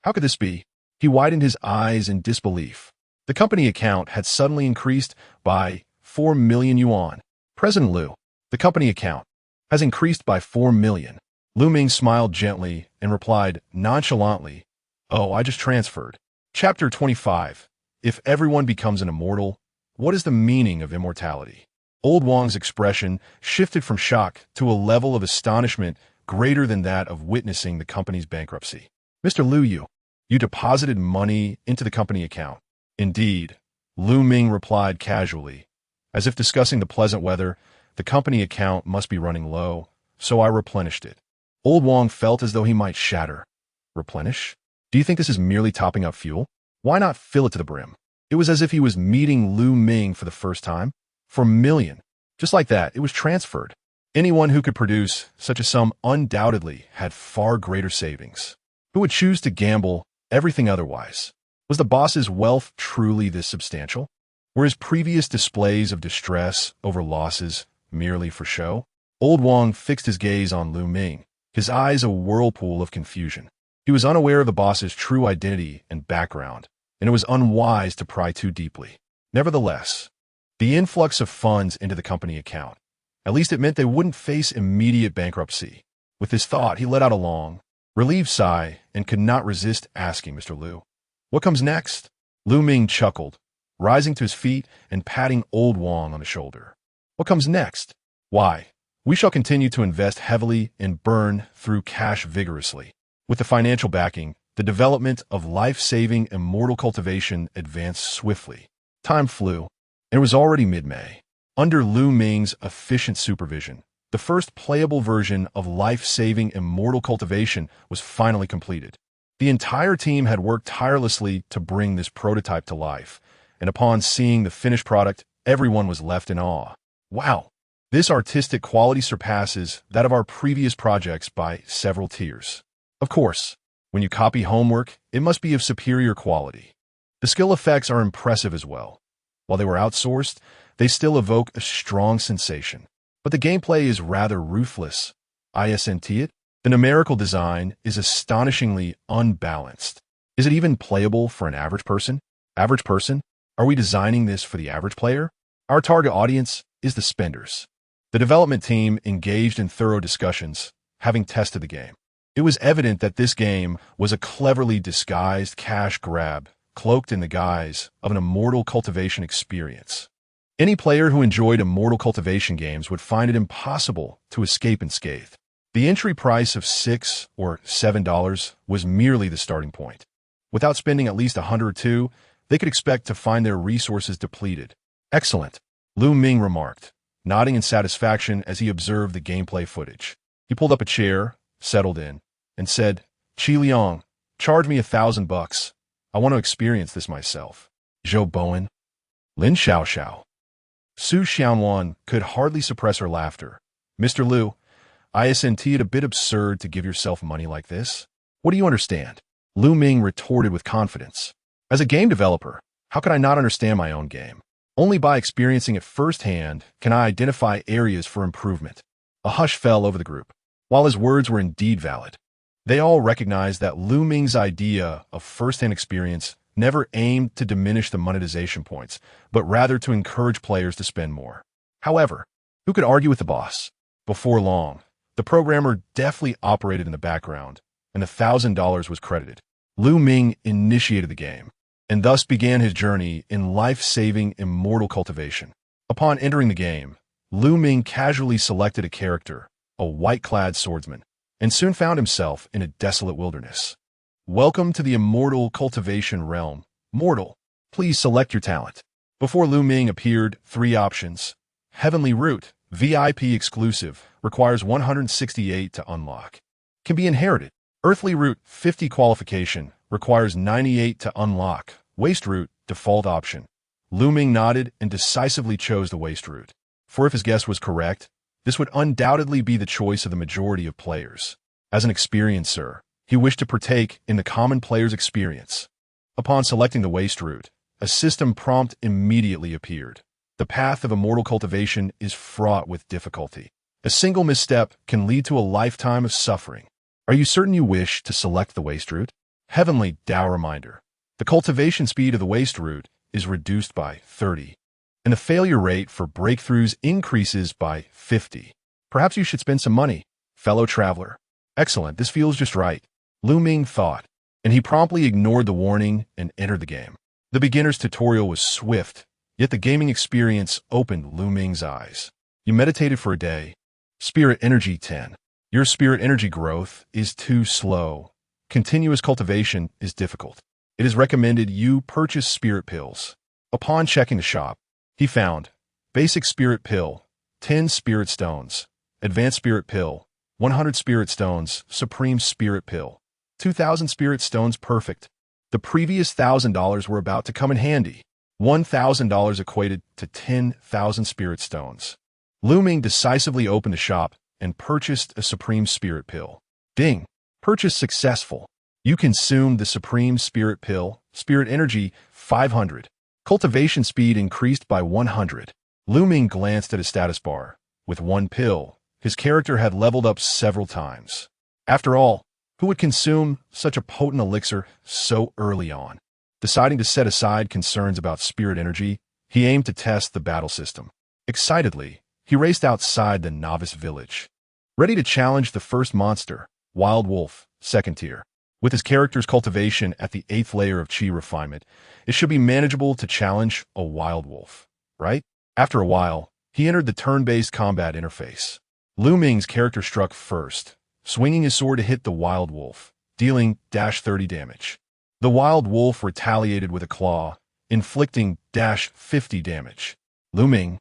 how could this be? He widened his eyes in disbelief. The company account had suddenly increased by 4 million yuan. President Liu, the company account has increased by 4 million. Ming smiled gently and replied nonchalantly, oh, I just transferred. Chapter 25. If everyone becomes an immortal, what is the meaning of immortality? Old Wang's expression shifted from shock to a level of astonishment greater than that of witnessing the company's bankruptcy. Mr. Liu, you deposited money into the company account. Indeed, Ming replied casually. As if discussing the pleasant weather, the company account must be running low, so I replenished it. Old Wang felt as though he might shatter. Replenish? Do you think this is merely topping up fuel? Why not fill it to the brim? It was as if he was meeting Ming for the first time. For a million. Just like that, it was transferred. Anyone who could produce such a sum undoubtedly had far greater savings. Who would choose to gamble everything otherwise? Was the boss's wealth truly this substantial? Were his previous displays of distress over losses merely for show? Old Wang fixed his gaze on Ming, his eyes a whirlpool of confusion. He was unaware of the boss's true identity and background, and it was unwise to pry too deeply. Nevertheless, the influx of funds into the company account, at least it meant they wouldn't face immediate bankruptcy. With this thought, he let out a long, relieved sigh and could not resist asking Mr. Liu, what comes next? Ming chuckled, rising to his feet and patting Old Wang on the shoulder. What comes next? Why, we shall continue to invest heavily and burn through cash vigorously. With the financial backing, the development of life-saving immortal cultivation advanced swiftly. Time flew, and it was already mid-May. Under Ming's efficient supervision, the first playable version of life-saving immortal cultivation was finally completed. The entire team had worked tirelessly to bring this prototype to life, and upon seeing the finished product, everyone was left in awe. Wow! This artistic quality surpasses that of our previous projects by several tiers. Of course, when you copy homework, it must be of superior quality. The skill effects are impressive as well. While they were outsourced, they still evoke a strong sensation. But the gameplay is rather ruthless. Isn't it? The numerical design is astonishingly unbalanced. Is it even playable for an average person? Average person? Are we designing this for the average player? Our target audience is the spenders. The development team engaged in thorough discussions, having tested the game. It was evident that this game was a cleverly disguised cash grab, cloaked in the guise of an immortal cultivation experience. Any player who enjoyed immortal cultivation games would find it impossible to escape unscathed. The entry price of $6 or $7 was merely the starting point. Without spending at least 100 or 2, they could expect to find their resources depleted. Excellent, Ming remarked, nodding in satisfaction as he observed the gameplay footage. He pulled up a chair, settled in, and said, Qi Liang, charge me $1,000. I want to experience this myself. Zhou Bowen, Lin Xiaoxiao. Su Xianwan could hardly suppress her laughter. Mr. Liu, isn't it a bit absurd to give yourself money like this? What do you understand? Ming retorted with confidence. As a game developer, how can I not understand my own game? Only by experiencing it firsthand can I identify areas for improvement. A hush fell over the group. While his words were indeed valid, they all recognized that Lu Ming's idea of first-hand experience never aimed to diminish the monetization points, but rather to encourage players to spend more. However, who could argue with the boss? Before long, the programmer deftly operated in the background, and $1,000 was credited. Lu Ming initiated the game, and thus began his journey in life-saving immortal cultivation. Upon entering the game, Lu Ming casually selected a character, a white-clad swordsman, and soon found himself in a desolate wilderness. Welcome to the immortal cultivation realm. Mortal, please select your talent. Before Lu Ming appeared 3 options. Heavenly Root, VIP exclusive, requires 168 to unlock. Can be inherited. Earthly Root, 50 qualification, requires 98 to unlock. Waste Root, default option. Lu Ming nodded and decisively chose the Waste Root. For if his guess was correct, this would undoubtedly be the choice of the majority of players. As an experiencer, he wished to partake in the common player's experience. Upon selecting the Waste Route, a system prompt immediately appeared. The path of immortal cultivation is fraught with difficulty. A single misstep can lead to a lifetime of suffering. Are you certain you wish to select the Waste Route? Heavenly Tao reminder. The cultivation speed of the Waste Route is reduced by 30. And the failure rate for breakthroughs increases by 50. Perhaps you should spend some money, fellow traveler. Excellent, this feels just right, Lu Ming thought, and he promptly ignored the warning and entered the game. The beginner's tutorial was swift, yet the gaming experience opened Lu Ming's eyes. You meditated for a day. Spirit Energy 10. Your spirit energy growth is too slow. Continuous cultivation is difficult. It is recommended you purchase spirit pills. Upon checking the shop, he found Basic Spirit Pill, 10 Spirit Stones, Advanced Spirit Pill, 100 Spirit Stones, Supreme Spirit Pill, 2,000 Spirit Stones Perfect. The previous $1,000 were about to come in handy. $1,000 equated to 10,000 Spirit Stones. Lu Ming decisively opened the shop and purchased a Supreme Spirit Pill. Ding! Purchase successful. You consumed the Supreme Spirit Pill, Spirit Energy 500. Cultivation speed increased by 100. Lu Ming glanced at his status bar. With 1 pill, his character had leveled up several times. After all, who would consume such a potent elixir so early on? Deciding to set aside concerns about spirit energy, he aimed to test the battle system. Excitedly, he raced outside the novice village, ready to challenge the first monster, Wild Wolf, 2nd tier. With his character's cultivation at the 8th layer of Qi refinement, it should be manageable to challenge a Wild Wolf, right? After a while, he entered the turn-based combat interface. Lu Ming's character struck first, swinging his sword to hit the Wild Wolf, dealing -30 damage. The Wild Wolf retaliated with a claw, inflicting -50 damage. Lu Ming.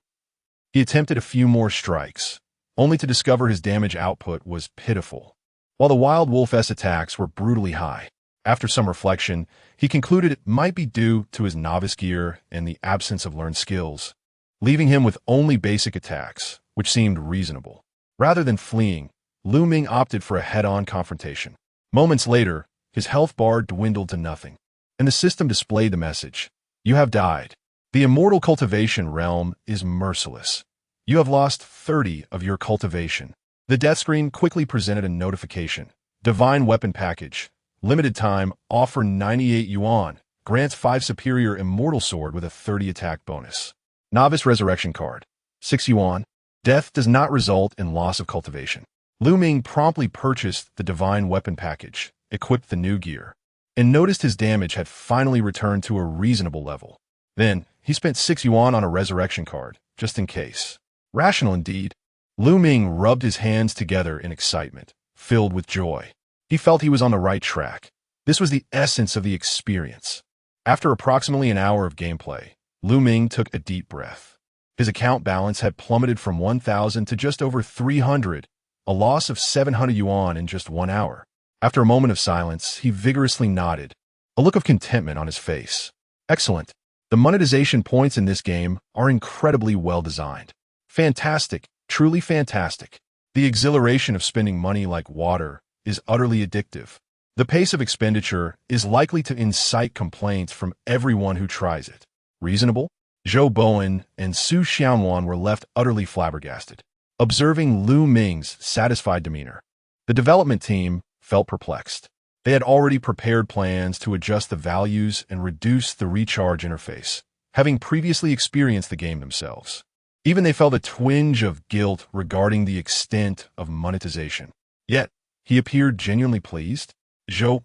He attempted a few more strikes, only to discover his damage output was pitiful, while the Wild Wolf's attacks were brutally high. After some reflection, he concluded it might be due to his novice gear and the absence of learned skills, leaving him with only basic attacks, which seemed reasonable. Rather than fleeing, Lu Ming opted for a head-on confrontation. Moments later, his health bar dwindled to nothing, and the system displayed the message, "You have died. The immortal cultivation realm is merciless. You have lost 30 of your cultivation." The death screen quickly presented a notification. Divine Weapon Package. Limited time, offer 98 yuan. Grants 5 superior immortal sword with a 30 attack bonus. Novice Resurrection Card. 6 yuan. Death does not result in loss of cultivation. Lu Ming promptly purchased the Divine Weapon Package, equipped the new gear, and noticed his damage had finally returned to a reasonable level. Then, he spent 6 yuan on a resurrection card, just in case. Rational indeed. Lu Ming rubbed his hands together in excitement, filled with joy. He felt he was on the right track. This was the essence of the experience. After approximately an hour of gameplay, Lu Ming took a deep breath. His account balance had plummeted from 1,000 to just over 300, a loss of 700 yuan in just 1 hour. After a moment of silence, he vigorously nodded, a look of contentment on his face. Excellent. The monetization points in this game are incredibly well designed. Fantastic, truly fantastic. The exhilaration of spending money like water is utterly addictive. The pace of expenditure is likely to incite complaints from everyone who tries it. Reasonable? Zhou Bowen and Su Xianwan were left utterly flabbergasted, observing Lu Ming's satisfied demeanor. The development team felt perplexed. They had already prepared plans to adjust the values and reduce the recharge interface, having previously experienced the game themselves. Even they felt a twinge of guilt regarding the extent of monetization. Yet, he appeared genuinely pleased.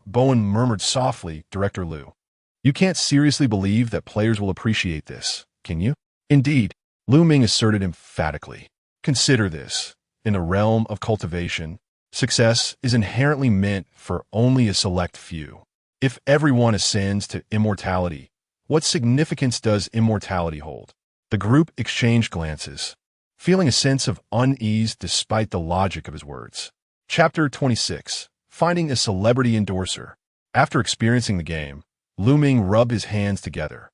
Bowen murmured softly, Director Liu. You can't seriously believe that players will appreciate this, can you? Indeed, Lu Ming asserted emphatically. Consider this. In the realm of cultivation, success is inherently meant for only a select few. If everyone ascends to immortality, what significance does immortality hold? The group exchanged glances, feeling a sense of unease despite the logic of his words. Chapter 26. Finding a celebrity endorser. After experiencing the game, Lu Ming rubbed his hands together,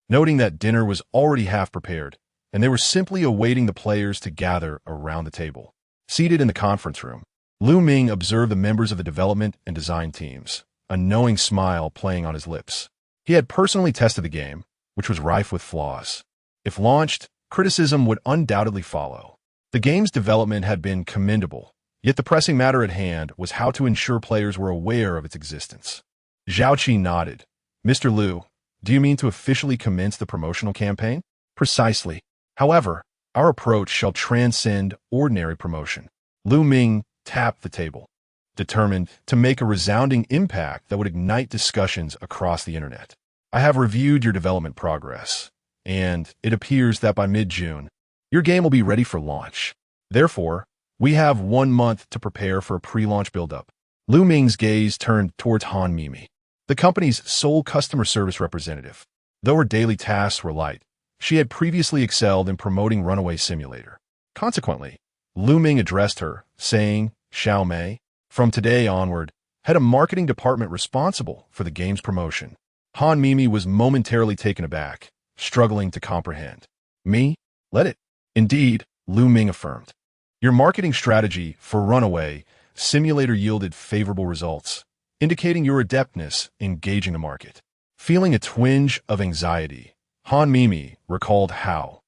noting that dinner was already half prepared, and they were simply awaiting the players to gather around the table. Seated in the conference room, Lu Ming observed the members of the development and design teams, a knowing smile playing on his lips. He had personally tested the game, which was rife with flaws. If launched, criticism would undoubtedly follow. The game's development had been commendable, yet the pressing matter at hand was how to ensure players were aware of its existence. Zhao nodded. Mr. Liu, do you mean to officially commence the promotional campaign? Precisely. However, our approach shall transcend ordinary promotion. Lu Ming tapped the table, determined to make a resounding impact that would ignite discussions across the internet. I have reviewed your development progress, and it appears that by mid-June, your game will be ready for launch. Therefore, we have 1 month to prepare for a pre-launch build-up. Lu Ming's gaze turned towards Han Mimi, the company's sole customer service representative. Though her daily tasks were light, she had previously excelled in promoting Runaway Simulator. Consequently, Lu Ming addressed her, saying, Xiao Mei, from today onward, had a marketing department responsible for the game's promotion. Han Mimi was momentarily taken aback, struggling to comprehend. Me? Let it. Indeed, Lu Ming affirmed. Your marketing strategy for Runaway Simulator yielded favorable results, indicating your adeptness in gauging the market. Feeling a twinge of anxiety, Han Mimi recalled how,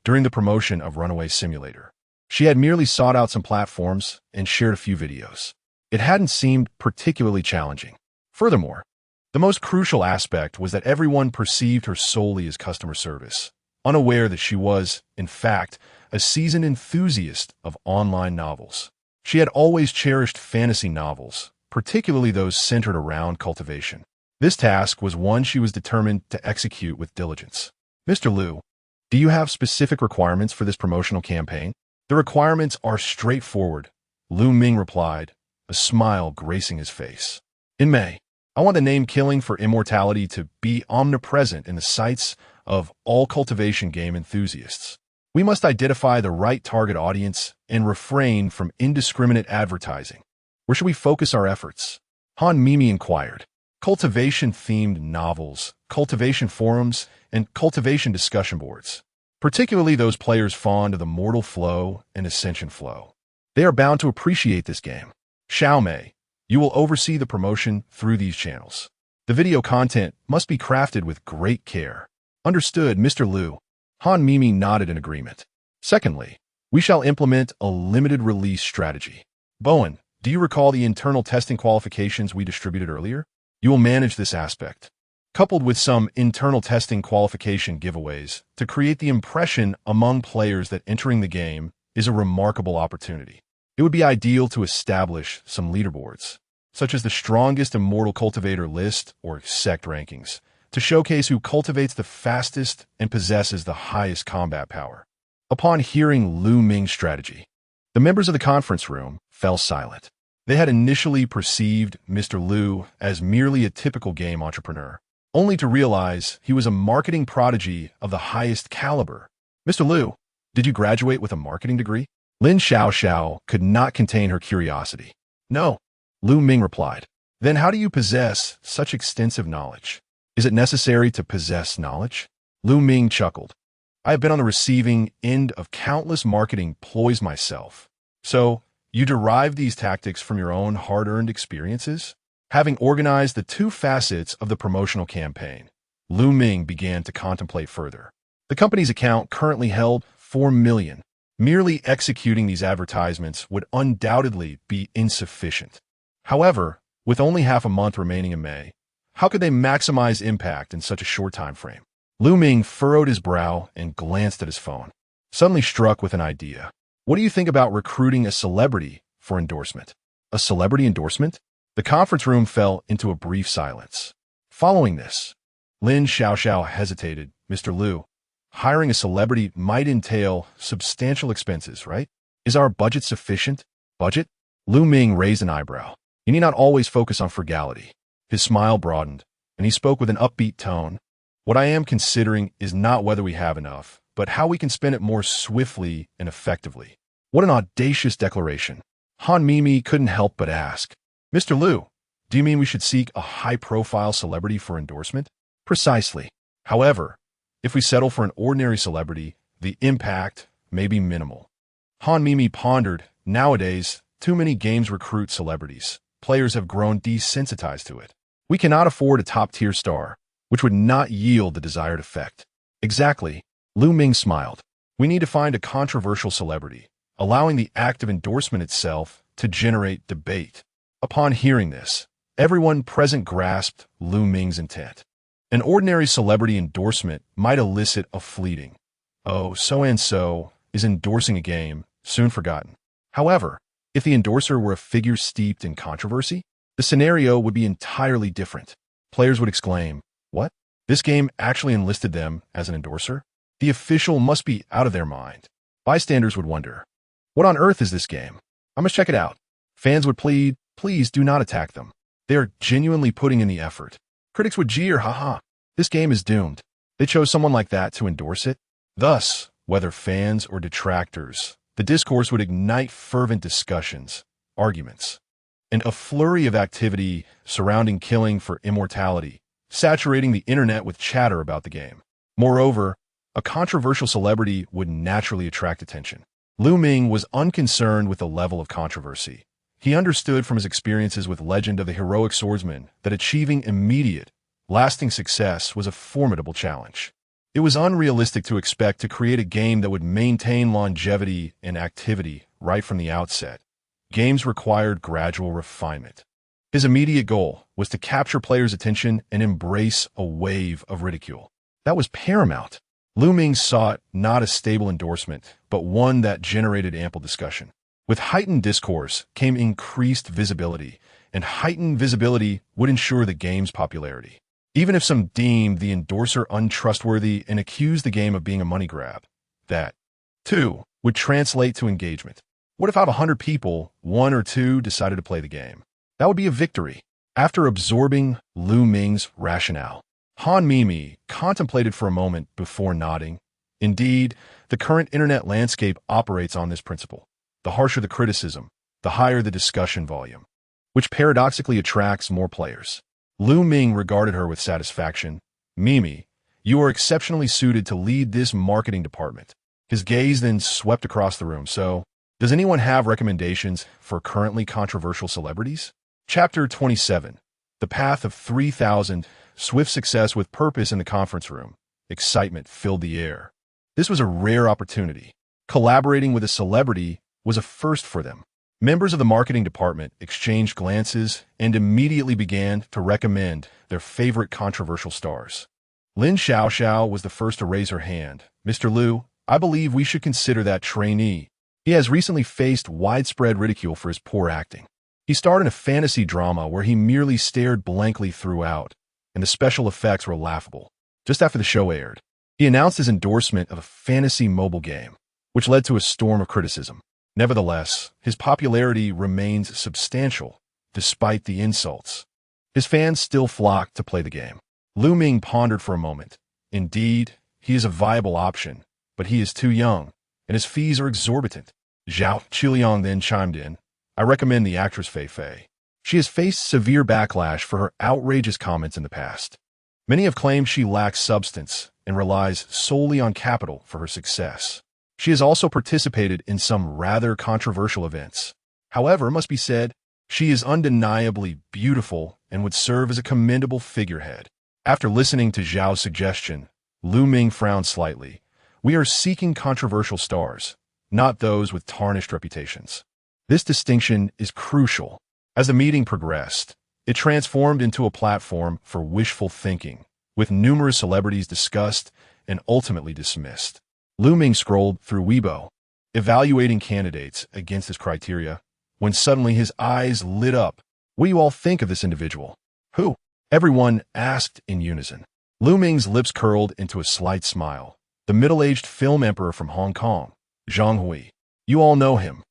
during the promotion of Runaway Simulator, she had merely sought out some platforms and shared a few videos. It hadn't seemed particularly challenging. Furthermore, the most crucial aspect was that everyone perceived her solely as customer service, unaware that she was, in fact, a seasoned enthusiast of online novels. She had always cherished fantasy novels, particularly those centered around cultivation. This task was one she was determined to execute with diligence. Mr. Liu, do you have specific requirements for this promotional campaign? The requirements are straightforward, Lu Ming replied, a smile gracing his face. In May, I want the name Killing for Immortality to be omnipresent in the sights of all cultivation game enthusiasts. We must identify the right target audience and refrain from indiscriminate advertising. Where should we focus our efforts? Han Mimi inquired. Cultivation-themed novels, cultivation forums, and cultivation discussion boards, particularly those players fond of the Mortal Flow and Ascension Flow. They are bound to appreciate this game. Xiao Mei, you will oversee the promotion through these channels. The video content must be crafted with great care. Understood, Mr. Liu. Han Mimi nodded in agreement. Secondly, we shall implement a limited release strategy. Bowen, do you recall the internal testing qualifications we distributed earlier? You will manage this aspect, coupled with some internal testing qualification giveaways to create the impression among players that entering the game is a remarkable opportunity. It would be ideal to establish some leaderboards, such as the strongest immortal cultivator list or sect rankings, to showcase who cultivates the fastest and possesses the highest combat power. Upon hearing Lu Ming's strategy, the members of the conference room fell silent. They had initially perceived Mr. Liu as merely a typical game entrepreneur, only to realize he was a marketing prodigy of the highest caliber. Mr. Liu, did you graduate with a marketing degree? Lin Xiao could not contain her curiosity. No, Lu Ming replied. Then how do you possess such extensive knowledge? Is it necessary to possess knowledge? Lu Ming chuckled. I have been on the receiving end of countless marketing ploys myself. So, you derive these tactics from your own hard-earned experiences? Having organized the two facets of the promotional campaign, Lu Ming began to contemplate further. The company's account currently held 4 million. Merely executing these advertisements would undoubtedly be insufficient. However, with only half a month remaining in May, how could they maximize impact in such a short time frame? Ming furrowed his brow and glanced at his phone, suddenly struck with an idea. What do you think about recruiting a celebrity for endorsement? A celebrity endorsement? The conference room fell into a brief silence. Following this, Lin Xiaoxiao hesitated. Mr. Liu, hiring a celebrity might entail substantial expenses, right? Is our budget sufficient? Budget? Ming raised an eyebrow. You need not always focus on frugality. His smile broadened, and he spoke with an upbeat tone. What I am considering is not whether we have enough, but how we can spend it more swiftly and effectively. What an audacious declaration. Han Mimi couldn't help but ask, Mr. Liu, do you mean we should seek a high-profile celebrity for endorsement? Precisely. However, if we settle for an ordinary celebrity, the impact may be minimal. Han Mimi pondered, nowadays, too many games recruit celebrities. Players have grown desensitized to it. We cannot afford a top-tier star, which would not yield the desired effect. Exactly. Ming smiled. We need to find a controversial celebrity, allowing the act of endorsement itself to generate debate. Upon hearing this, everyone present grasped Ming's intent. An ordinary celebrity endorsement might elicit a fleeting, "Oh, so-and-so is endorsing a game," soon forgotten. However, if the endorser were a figure steeped in controversy, the scenario would be entirely different. Players would exclaim, "What? This game actually enlisted them as an endorser? The official must be out of their mind." Bystanders would wonder, "What on earth is this game? I must check it out." Fans would plead, "Please do not attack them. They are genuinely putting in the effort." Critics would jeer, "Haha, this game is doomed. They chose someone like that to endorse it." Thus, whether fans or detractors, the discourse would ignite fervent discussions, arguments, and a flurry of activity surrounding killing for immortality, saturating the internet with chatter about the game. Moreover, a controversial celebrity would naturally attract attention. Ming was unconcerned with the level of controversy. He understood from his experiences with Legend of the Heroic Swordsman that achieving immediate, lasting success was a formidable challenge. It was unrealistic to expect to create a game that would maintain longevity and activity right from the outset. Games required gradual refinement. His immediate goal was to capture players' attention and embrace a wave of ridicule. That was paramount. Ming sought not a stable endorsement, but one that generated ample discussion. With heightened discourse came increased visibility, and heightened visibility would ensure the game's popularity. Even if some deemed the endorser untrustworthy and accused the game of being a money grab, that, too, would translate to engagement. What if out of 100 people, 1 or 2 decided to play the game? That would be a victory. After absorbing Ming's rationale, Han Mimi contemplated for a moment before nodding. Indeed, the current internet landscape operates on this principle. The harsher the criticism, the higher the discussion volume, which paradoxically attracts more players. Ming regarded her with satisfaction. "Mimi, you are exceptionally suited to lead this marketing department." His gaze then swept across the room. "So, does anyone have recommendations for currently controversial celebrities?" Chapter 27. The Path of 3,000. Swift success with purpose in the conference room. Excitement filled the air. This was a rare opportunity. Collaborating with a celebrity was a first for them. Members of the marketing department exchanged glances and immediately began to recommend their favorite controversial stars. Lin Xiaoxiao was the first to raise her hand. "Mr. Liu, I believe we should consider that trainee. He has recently faced widespread ridicule for his poor acting. He starred in a fantasy drama where he merely stared blankly throughout, and the special effects were laughable." Just after the show aired, he announced his endorsement of a fantasy mobile game, which led to a storm of criticism. Nevertheless, his popularity remains substantial, despite the insults. His fans still flock to play the game. Ming pondered for a moment. Indeed, he is a viable option, but he is too young, and his fees are exorbitant. Zhao Qiliang then chimed in. "I recommend the actress Fei Fei. She has faced severe backlash for her outrageous comments in the past. Many have claimed she lacks substance and relies solely on capital for her success. She has also participated in some rather controversial events. However, it must be said, she is undeniably beautiful and would serve as a commendable figurehead." After listening to Zhao's suggestion, Ming frowned slightly. "We are seeking controversial stars, not those with tarnished reputations. This distinction is crucial. As the meeting progressed, it transformed into a platform for wishful thinking, with numerous celebrities discussed and ultimately dismissed. Ming scrolled through Weibo, evaluating candidates against his criteria, when suddenly his eyes lit up. What do you all think of this individual? Who? Everyone asked in unison. Ming's lips curled into a slight smile. The middle-aged film emperor from Hong Kong, Zhang Hui. You all know him.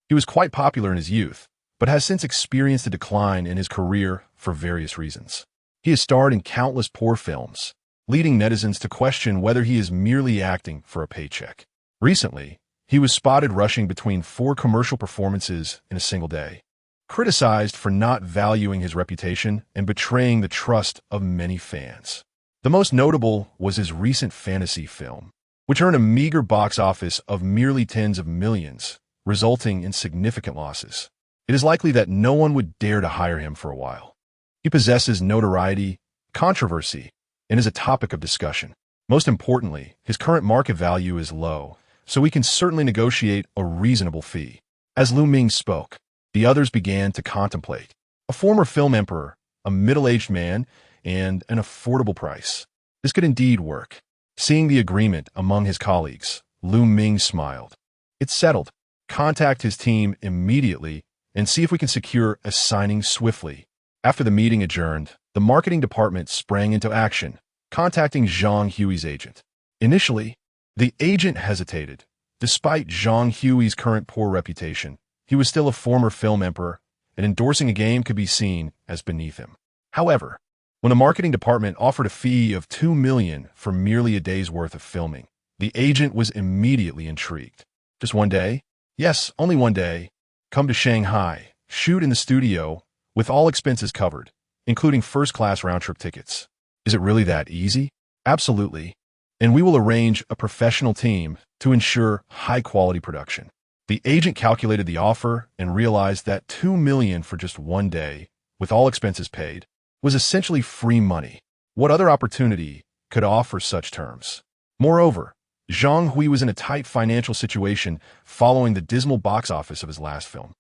He was quite popular in his youth, but has since experienced a decline in his career for various reasons. He has starred in countless poor films, leading netizens to question whether he is merely acting for a paycheck. Recently, he was spotted rushing between 4 commercial performances in a single day, criticized for not valuing his reputation and betraying the trust of many fans. The most notable was his recent fantasy film, which earned a meager box office of merely tens of millions, resulting in significant losses. It is likely that no one would dare to hire him for a while. He possesses notoriety, controversy, and is a topic of discussion. Most importantly, his current market value is low, so we can certainly negotiate a reasonable fee. As Ming spoke, the others began to contemplate. A former film emperor, a middle-aged man, and an affordable price. This could indeed work. Seeing the agreement among his colleagues, Ming smiled. It's settled. Contact his team immediately and see if we can secure a signing swiftly. After the meeting adjourned, the marketing department sprang into action, contacting Zhang Hui's agent. Initially, the agent hesitated. Despite Zhang Hui's current poor reputation, he was still a former film emperor, and endorsing a game could be seen as beneath him. However, when the marketing department offered a fee of $2 million for merely a day's worth of filming, the agent was immediately intrigued. Just one day? Yes, only one day. Come to Shanghai, shoot in the studio, with all expenses covered, including first-class round-trip tickets. Is it really that easy? Absolutely. And we will arrange a professional team to ensure high-quality production. The agent calculated the offer and realized that $2 million for just one day, with all expenses paid, was essentially free money. What other opportunity could offer such terms? Moreover, Zhang Hui was in a tight financial situation following the dismal box office of his last film,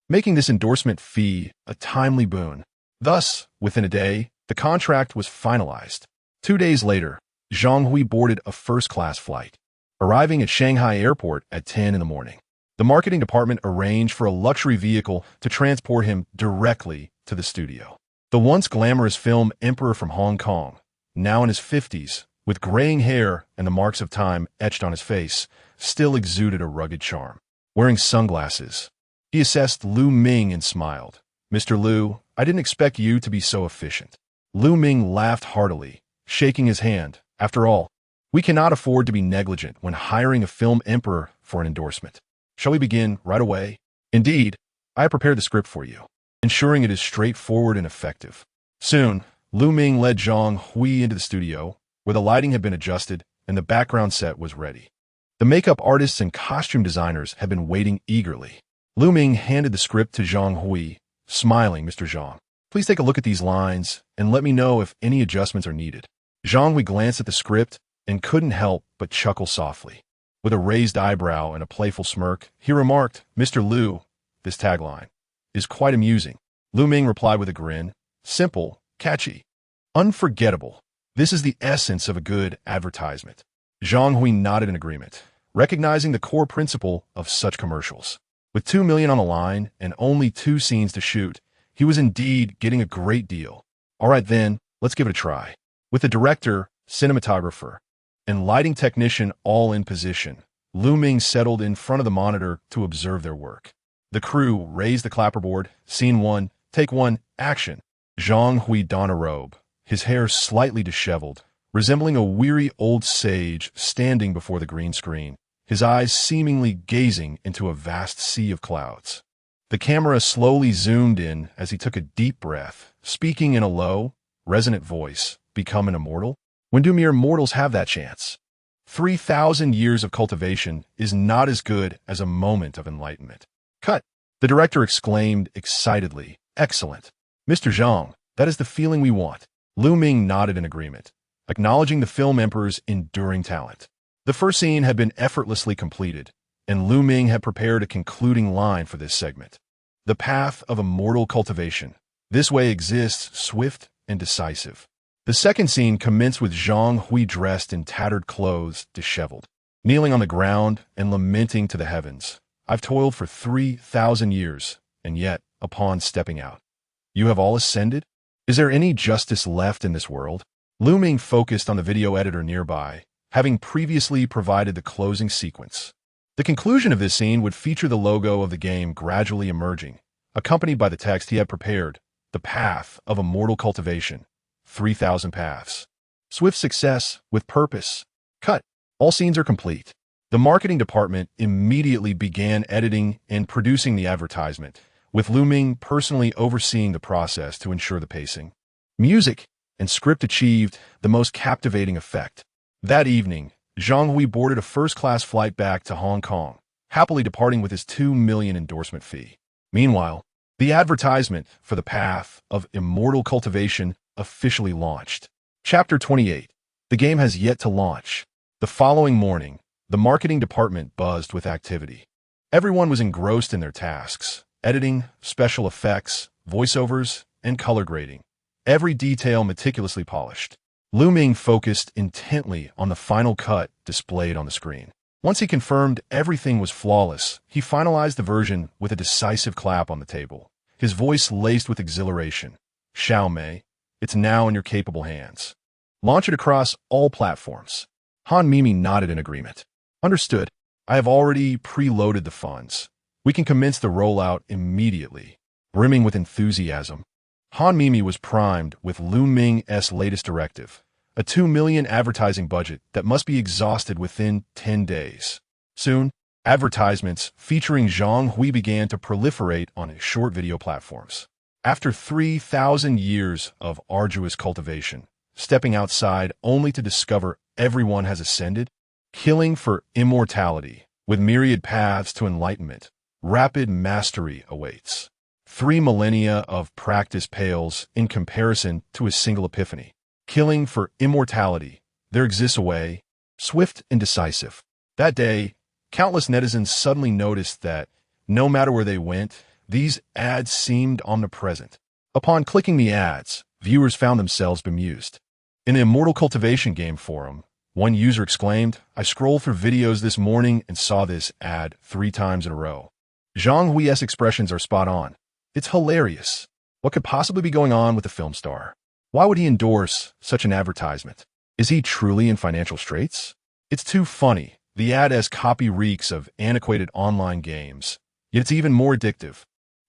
making this endorsement fee a timely boon. Thus, within a day, the contract was finalized. 2 days later, Zhang Hui boarded a first-class flight, arriving at Shanghai Airport at 10 in the morning. The marketing department arranged for a luxury vehicle to transport him directly to the studio. The once glamorous film emperor from Hong Kong, now in his 50s, with graying hair and the marks of time etched on his face, still exuded a rugged charm. Wearing sunglasses, he assessed Ming and smiled. Mr. Liu, I didn't expect you to be so efficient. Ming laughed heartily, shaking his hand. After all, we cannot afford to be negligent when hiring a film emperor for an endorsement. Shall we begin right away? Indeed, I have prepared the script for you, ensuring it is straightforward and effective. Soon, Ming led Zhang Hui into the studio, where the lighting had been adjusted and the background set was ready. The makeup artists and costume designers had been waiting eagerly. Ming handed the script to Zhang Hui, smiling. Mr. Zhang, please take a look at these lines and let me know if any adjustments are needed. Zhang Hui glanced at the script and couldn't help but chuckle softly. With a raised eyebrow and a playful smirk, he remarked, Mr. Liu, this tagline is quite amusing. Ming replied with a grin. Simple, catchy, unforgettable. This is the essence of a good advertisement. Zhang Hui nodded in agreement, recognizing the core principle of such commercials. With $2 million on the line and only 2 scenes to shoot, he was indeed getting a great deal. All right then, let's give it a try. With the director, cinematographer, and lighting technician all in position, Ming settled in front of the monitor to observe their work. The crew raised the clapperboard. Scene 1, take 1, action. Zhang Hui donned a robe, his hair slightly disheveled, resembling a weary old sage standing before the green screen, his eyes seemingly gazing into a vast sea of clouds. The camera slowly zoomed in as he took a deep breath, speaking in a low, resonant voice. Become an immortal? When do mere mortals have that chance? 3,000 years of cultivation is not as good as a moment of enlightenment. Cut! The director exclaimed excitedly. Excellent. Mr. Zhang, that is the feeling we want. Ming nodded in agreement, acknowledging the film emperor's enduring talent. The first scene had been effortlessly completed, and Lu Ming had prepared a concluding line for this segment. The path of immortal cultivation. This way exists, swift and decisive. The second scene commenced with Zhang Hui dressed in tattered clothes, disheveled, kneeling on the ground and lamenting to the heavens. I've toiled for 3,000 years, and yet, upon stepping out, you have all ascended? Is there any justice left in this world? Lu Ming focused on the video editor nearby, having previously provided the closing sequence. The conclusion of this scene would feature the logo of the game gradually emerging, accompanied by the text he had prepared, the path of immortal cultivation, 3,000 paths. Swift success with purpose. Cut. All scenes are complete. The marketing department immediately began editing and producing the advertisement, with Lu Ming personally overseeing the process to ensure the pacing. Music and script achieved the most captivating effect. That evening, Zhang Hui boarded a first-class flight back to Hong Kong, happily departing with his $2 million endorsement fee. Meanwhile, the advertisement for the path of immortal cultivation officially launched. Chapter 28. The game has yet to launch. The following morning, the marketing department buzzed with activity. Everyone was engrossed in their tasks: editing, special effects, voiceovers, and color grading. Every detail meticulously polished. Lu Ming focused intently on the final cut displayed on the screen. Once he confirmed everything was flawless, he finalized the version with a decisive clap on the table, his voice laced with exhilaration. Xiao Mei, it's now in your capable hands. Launch it across all platforms. Han Mimi nodded in agreement. Understood. I have already preloaded the funds. We can commence the rollout immediately. Brimming with enthusiasm, Han Mimi was primed with Lu Ming's latest directive, a $2 million advertising budget that must be exhausted within 10 days. Soon, advertisements featuring Zhang Hui began to proliferate on short video platforms. After 3,000 years of arduous cultivation, stepping outside only to discover everyone has ascended, killing for immortality, with myriad paths to enlightenment, rapid mastery awaits. 3 millennia of practice pales in comparison to a single epiphany. Killing for immortality, there exists a way, swift and decisive. That day, countless netizens suddenly noticed that, no matter where they went, these ads seemed omnipresent. Upon clicking the ads, viewers found themselves bemused. In the Immortal Cultivation game forum, one user exclaimed, "I scrolled through videos this morning and saw this ad 3 times in a row." Zhang Hui's expressions are spot on. It's hilarious. What could possibly be going on with the film star? Why would he endorse such an advertisement? Is he truly in financial straits? It's too funny. The ad as copy reeks of antiquated online games, yet it's even more addictive.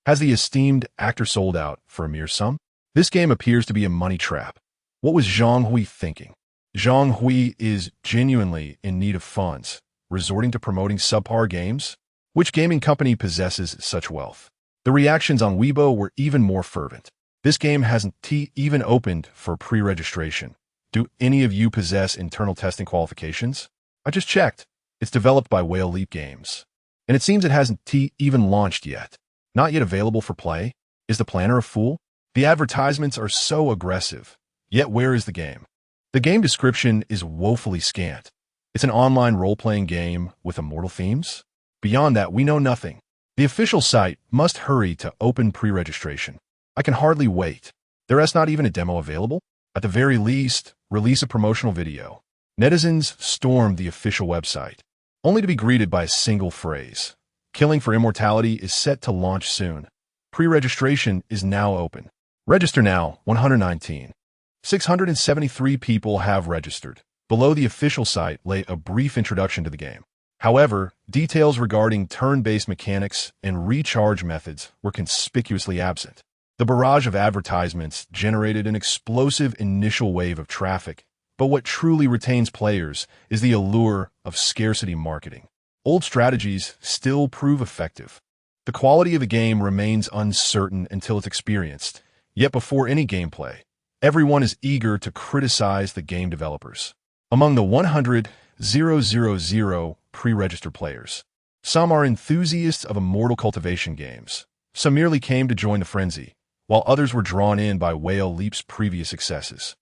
Has the esteemed actor sold out for a mere sum? This game appears to be a money trap. What was Zhang Hui thinking? Zhang Hui is genuinely in need of funds, resorting to promoting subpar games? Which gaming company possesses such wealth? The reactions on Weibo were even more fervent. This game hasn't even opened for pre-registration. Do any of you possess internal testing qualifications? I just checked. It's developed by Whale Leap Games. And it seems it hasn't even launched yet. Not yet available for play? Is the planner a fool? The advertisements are so aggressive. Yet where is the game? The game description is woefully scant. It's an online role-playing game with immortal themes? Beyond that, we know nothing. The official site must hurry to open pre-registration. I can hardly wait. There is not even a demo available? At the very least, release a promotional video. Netizens stormed the official website, only to be greeted by a single phrase. Killing for Immortality is set to launch soon. Pre-registration is now open. Register now, 119. 673 people have registered. Below the official site lay a brief introduction to the game. However, details regarding turn-based mechanics and recharge methods were conspicuously absent. The barrage of advertisements generated an explosive initial wave of traffic, but what truly retains players is the allure of scarcity marketing. Old strategies still prove effective. The quality of the game remains uncertain until it's experienced, yet before any gameplay, everyone is eager to criticize the game developers. Among the 100,000 pre-registered players, some are enthusiasts of Immortal Cultivation games. Some merely came to join the frenzy, while others were drawn in by Whale Leap's previous successes.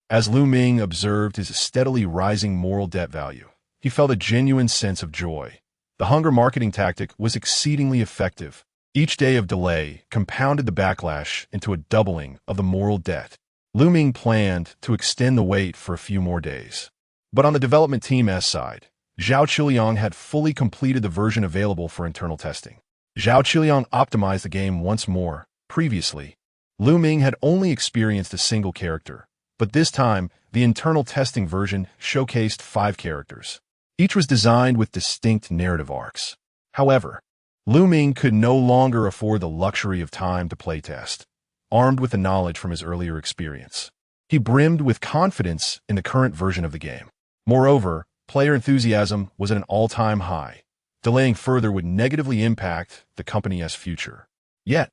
As Lu Ming observed his steadily rising moral debt value, he felt a genuine sense of joy. The hunger marketing tactic was exceedingly effective. Each day of delay compounded the backlash into a doubling of the moral debt. Ming planned to extend the wait for a few more days. But on the development team's side, Zhao Qiliang had fully completed the version available for internal testing. Zhao Qiliang optimized the game once more. Previously, Ming had only experienced a single character, but this time, the internal testing version showcased 5 characters. Each was designed with distinct narrative arcs. However, Ming could no longer afford the luxury of time to playtest, armed with the knowledge from his earlier experience. He brimmed with confidence in the current version of the game. Moreover, player enthusiasm was at an all-time high. Delaying further would negatively impact the company's future. Yet,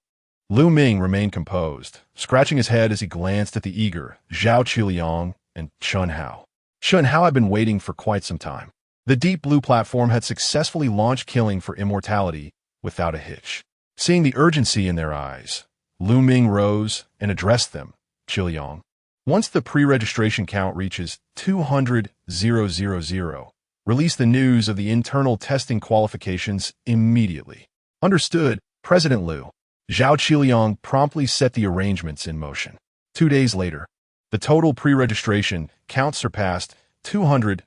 Ming remained composed, scratching his head as he glanced at the eager Zhao Qiliang and Chun Hao. Chun Hao had been waiting for quite some time. The Deep Blue platform had successfully launched killing for immortality without a hitch. Seeing the urgency in their eyes, Ming rose and addressed them. Qiliang, once the pre-registration count reaches 200,000, release the news of the internal testing qualifications immediately. Understood, President Liu. Zhao Qiliang promptly set the arrangements in motion. 2 days later, the total pre-registration count surpassed 200,000.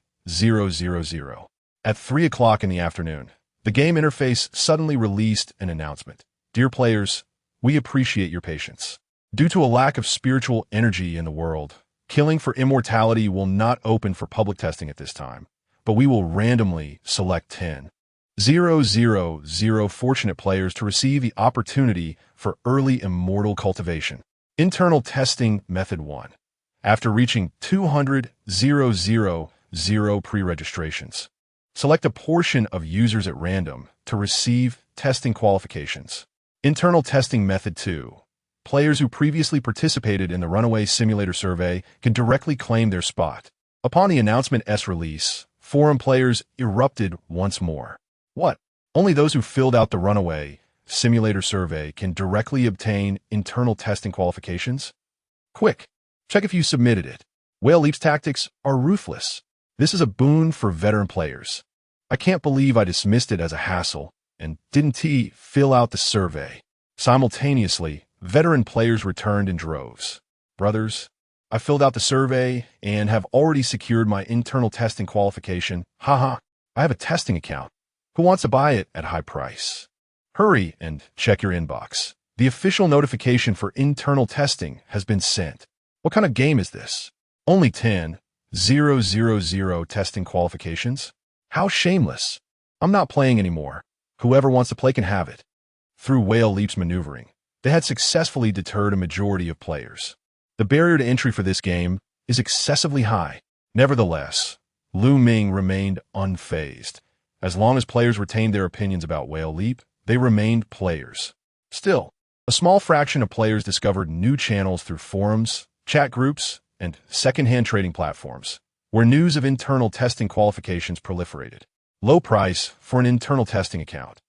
At 3 o'clock in the afternoon, the game interface suddenly released an announcement. Dear players, we appreciate your patience. Due to a lack of spiritual energy in the world, killing for immortality will not open for public testing at this time, but we will randomly select 10,000 fortunate players to receive the opportunity for early immortal cultivation. Internal testing method 1. After reaching 200,000 pre-registrations, select a portion of users at random to receive testing qualifications. Internal testing method 2. Players who previously participated in the Runaway Simulator survey can directly claim their spot. Upon the announcement's release, forum players erupted once more. What? Only those who filled out the Runaway Simulator survey can directly obtain internal testing qualifications? Quick, check if you submitted it. Whale Leap's tactics are ruthless. This is a boon for veteran players. I can't believe I dismissed it as a hassle and didn't fill out the survey. Simultaneously, veteran players returned in droves. Brothers, I filled out the survey and have already secured my internal testing qualification. Haha, I have a testing account. Who wants to buy it at high price? Hurry and check your inbox. The official notification for internal testing has been sent. What kind of game is this? Only 10,000 testing qualifications? How shameless. I'm not playing anymore. Whoever wants to play can have it. Through Whale Leap's maneuvering, they had successfully deterred a majority of players. The barrier to entry for this game is excessively high. Nevertheless, Ming remained unfazed. As long as players retained their opinions about Whale Leap, they remained players. Still, a small fraction of players discovered new channels through forums, chat groups, and second-hand trading platforms, where news of internal testing qualifications proliferated. Low price for an internal testing account.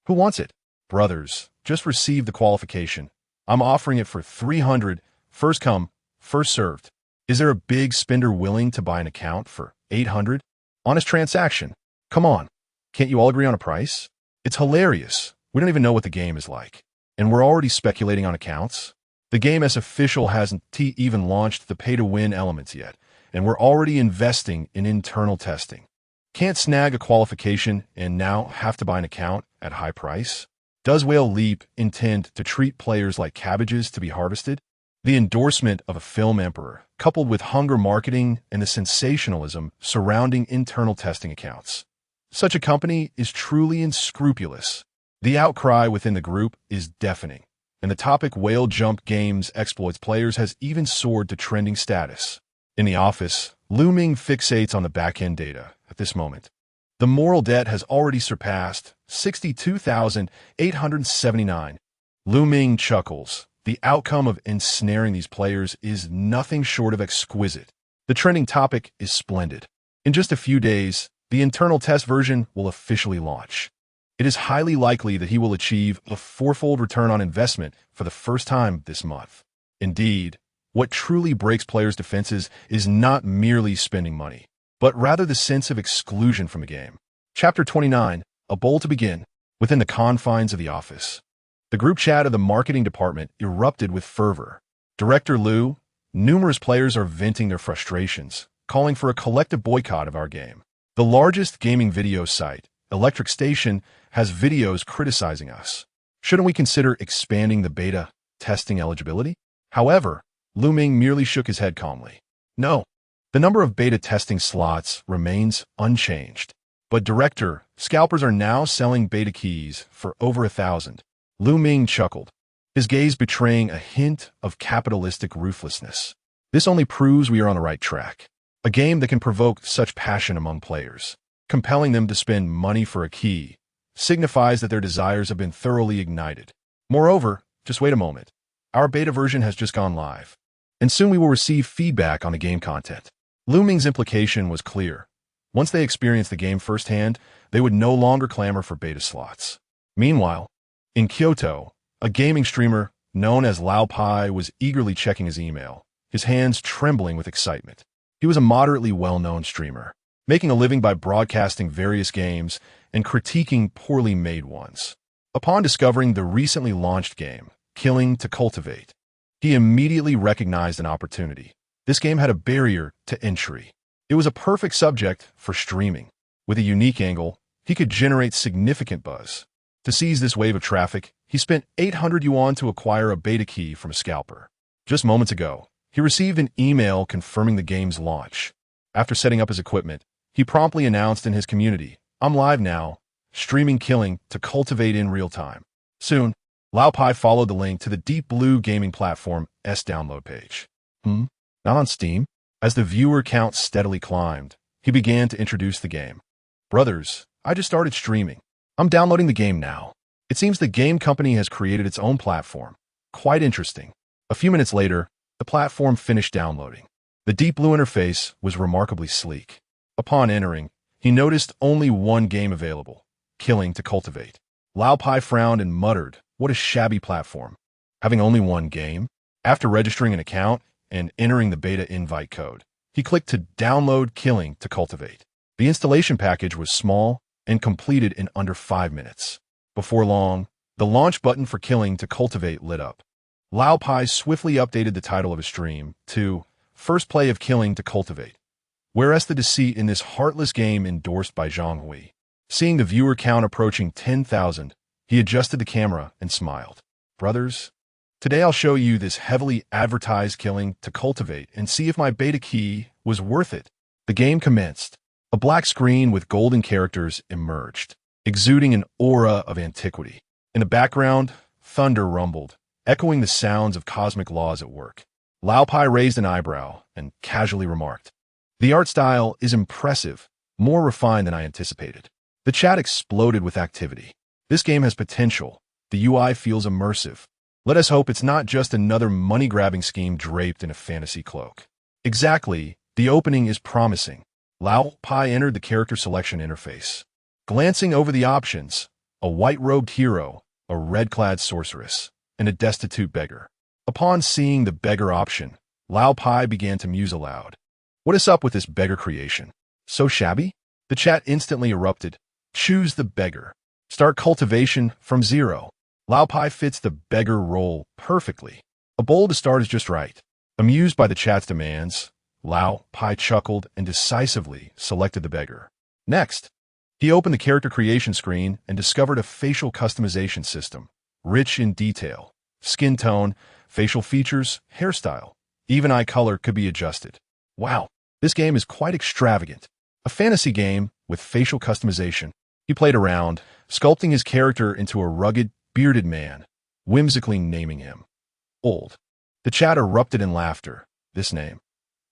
Who wants it? Brothers, just receive the qualification. I'm offering it for 300, first come, first served. Is there a big spender willing to buy an account for 800? Honest transaction. Come on. Can't you all agree on a price? It's hilarious. We don't even know what the game is like. And we're already speculating on accounts. The game as official hasn't even launched the pay-to-win elements yet, and we're already investing in internal testing. Can't snag a qualification and now have to buy an account at high price? Does Whale Leap intend to treat players like cabbages to be harvested? The endorsement of a film emperor, coupled with hunger marketing and the sensationalism surrounding internal testing accounts. Such a company is truly unscrupulous. The outcry within the group is deafening, and the topic Whale Jump Games exploits players has even soared to trending status. In the office, Ming fixates on the back-end data at this moment. The moral debt has already surpassed 62,879. Ming chuckles. The outcome of ensnaring these players is nothing short of exquisite. The trending topic is splendid. In just a few days, the internal test version will officially launch. It is highly likely that he will achieve a 4-fold return on investment for the first time this month. Indeed, what truly breaks players' defenses is not merely spending money, but rather the sense of exclusion from the game. Chapter 29, A bowl to begin. Within the confines of the office, the group chat of the marketing department erupted with fervor. Director Liu, numerous players are venting their frustrations, calling for a collective boycott of our game. The largest gaming video site, Electric Station, has videos criticizing us. Shouldn't we consider expanding the beta testing eligibility? However, Lu Ming merely shook his head calmly. No, the number of beta testing slots remains unchanged. But Director, scalpers are now selling beta keys for over 1,000. Lu Ming chuckled, his gaze betraying a hint of capitalistic ruthlessness. This only proves we are on the right track. A game that can provoke such passion among players, compelling them to spend money for a key, signifies that their desires have been thoroughly ignited. Moreover, just wait a moment. Our beta version has just gone live, and soon we will receive feedback on the game content. Lu Ming's implication was clear. Once they experienced the game firsthand, they would no longer clamor for beta slots. Meanwhile, in Kyoto, a gaming streamer known as Lao Pai was eagerly checking his email, his hands trembling with excitement. He was a moderately well-known streamer, making a living by broadcasting various games and critiquing poorly made ones. Upon discovering the recently launched game, Killing to Cultivate, he immediately recognized an opportunity. This game had a barrier to entry. It was a perfect subject for streaming. With a unique angle, he could generate significant buzz. To seize this wave of traffic, he spent 800 yuan to acquire a beta key from a scalper. Just moments ago, he received an email confirming the game's launch. After setting up his equipment, he promptly announced in his community, "I'm live now, streaming Killing to Cultivate in real time." Soon, Lao Pai followed the link to the Deep Blue gaming platform's download page. Not on Steam? As the viewer count steadily climbed, he began to introduce the game. "Brothers, I just started streaming. I'm downloading the game now. It seems the game company has created its own platform. Quite interesting." A few minutes later, the platform finished downloading. The Deep Blue interface was remarkably sleek. Upon entering, he noticed only one game available, Killing to Cultivate. Lao Pai frowned and muttered, "What a shabby platform. Having only one game?" After registering an account and entering the beta invite code, he clicked to download Killing to Cultivate. The installation package was small and completed in under 5 minutes. Before long, the launch button for Killing to Cultivate lit up. Lao Pai swiftly updated the title of his stream to First Play of Killing to Cultivate. Whereas the deceit in this heartless game endorsed by Zhang Hui. Seeing the viewer count approaching 10,000, he adjusted the camera and smiled. "Brothers, today I'll show you this heavily advertised Killing to Cultivate and see if my beta key was worth it." The game commenced. A black screen with golden characters emerged, exuding an aura of antiquity. In the background, thunder rumbled, echoing the sounds of cosmic laws at work. Lao Pai raised an eyebrow and casually remarked, "The art style is impressive, more refined than I anticipated." The chat exploded with activity. This game has potential. The UI feels immersive. Let us hope it's not just another money-grabbing scheme draped in a fantasy cloak. Exactly, the opening is promising. Lao Pai entered the character selection interface. Glancing over the options, a white-robed hero, a red-clad sorceress, and a destitute beggar. Upon seeing the beggar option, Lao Pai began to muse aloud. What is up with this beggar creation? So shabby? The chat instantly erupted. Choose the beggar. Start cultivation from 0. Lao Pai fits the beggar role perfectly. A bowl to start is just right. Amused by the chat's demands, Lao Pai chuckled and decisively selected the beggar. Next, he opened the character creation screen and discovered a facial customization system, rich in detail. Skin tone, facial features, hairstyle, even eye color could be adjusted. Wow, this game is quite extravagant. A fantasy game with facial customization. He played around, sculpting his character into a rugged, bearded man, whimsically naming him Old. The chat erupted in laughter. This name.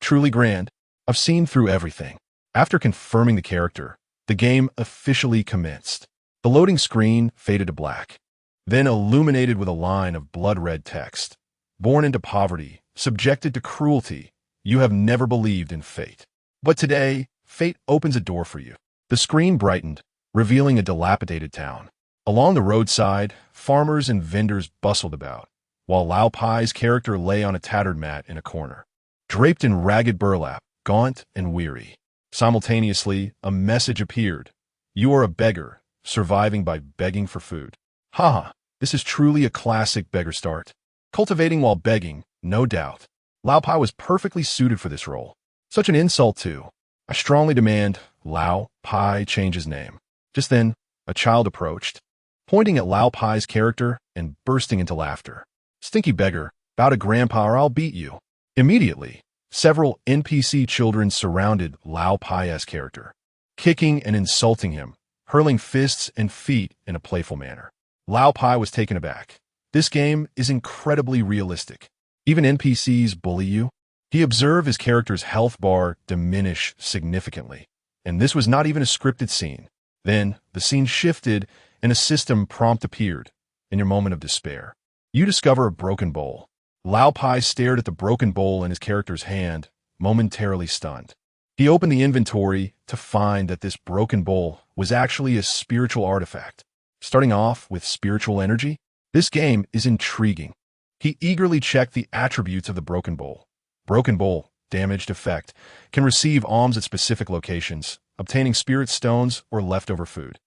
Truly grand. I've seen through everything. After confirming the character, the game officially commenced. The loading screen faded to black, then illuminated with a line of blood-red text. Born into poverty, subjected to cruelty, you have never believed in fate. But today, fate opens a door for you. The screen brightened, revealing a dilapidated town. Along the roadside, farmers and vendors bustled about, while Lao Pai's character lay on a tattered mat in a corner, draped in ragged burlap, gaunt and weary. Simultaneously, a message appeared. You are a beggar, surviving by begging for food. Haha, this is truly a classic beggar start. Cultivating while begging, no doubt. Lao Pai was perfectly suited for this role. Such an insult too. I strongly demand Lao Pai change his name. Just then, a child approached, pointing at Lao Pai's character and bursting into laughter. Stinky beggar, bow to grandpa or I'll beat you. Immediately, several NPC children surrounded Lao Pai's character, kicking and insulting him, hurling fists and feet in a playful manner. Lao Pai was taken aback. This game is incredibly realistic. Even NPCs bully you. He observed his character's health bar diminish significantly, and this was not even a scripted scene. Then, the scene shifted and a system prompt appeared. In your moment of despair, you discover a broken bowl. Lao Pai stared at the broken bowl in his character's hand, momentarily stunned. He opened the inventory to find that this broken bowl was actually a spiritual artifact. Starting off with spiritual energy, this game is intriguing. He eagerly checked the attributes of the broken bowl. Broken bowl, damaged effect, can receive alms at specific locations, obtaining spirit stones or leftover food.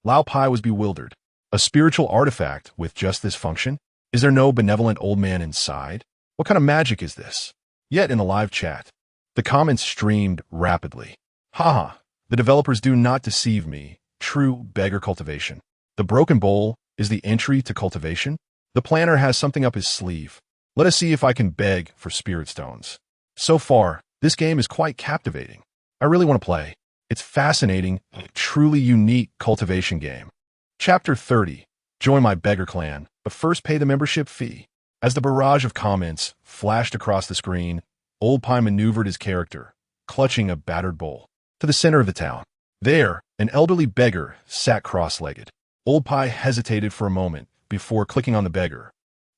Lao Pai was bewildered. A spiritual artifact with just this function? Is there no benevolent old man inside? What kind of magic is this? Yet in the live chat, the comments streamed rapidly. Haha, the developers do not deceive me. True beggar cultivation. The broken bowl is the entry to cultivation? The planner has something up his sleeve. Let us see if I can beg for spirit stones. So far, this game is quite captivating. I really want to play. It's fascinating, truly unique cultivation game. Chapter 30. Join my beggar clan, but first pay the membership fee. As the barrage of comments flashed across the screen, Old Pai maneuvered his character, clutching a battered bowl, to the center of the town. There, an elderly beggar sat cross-legged. Old Pai hesitated for a moment before clicking on the beggar,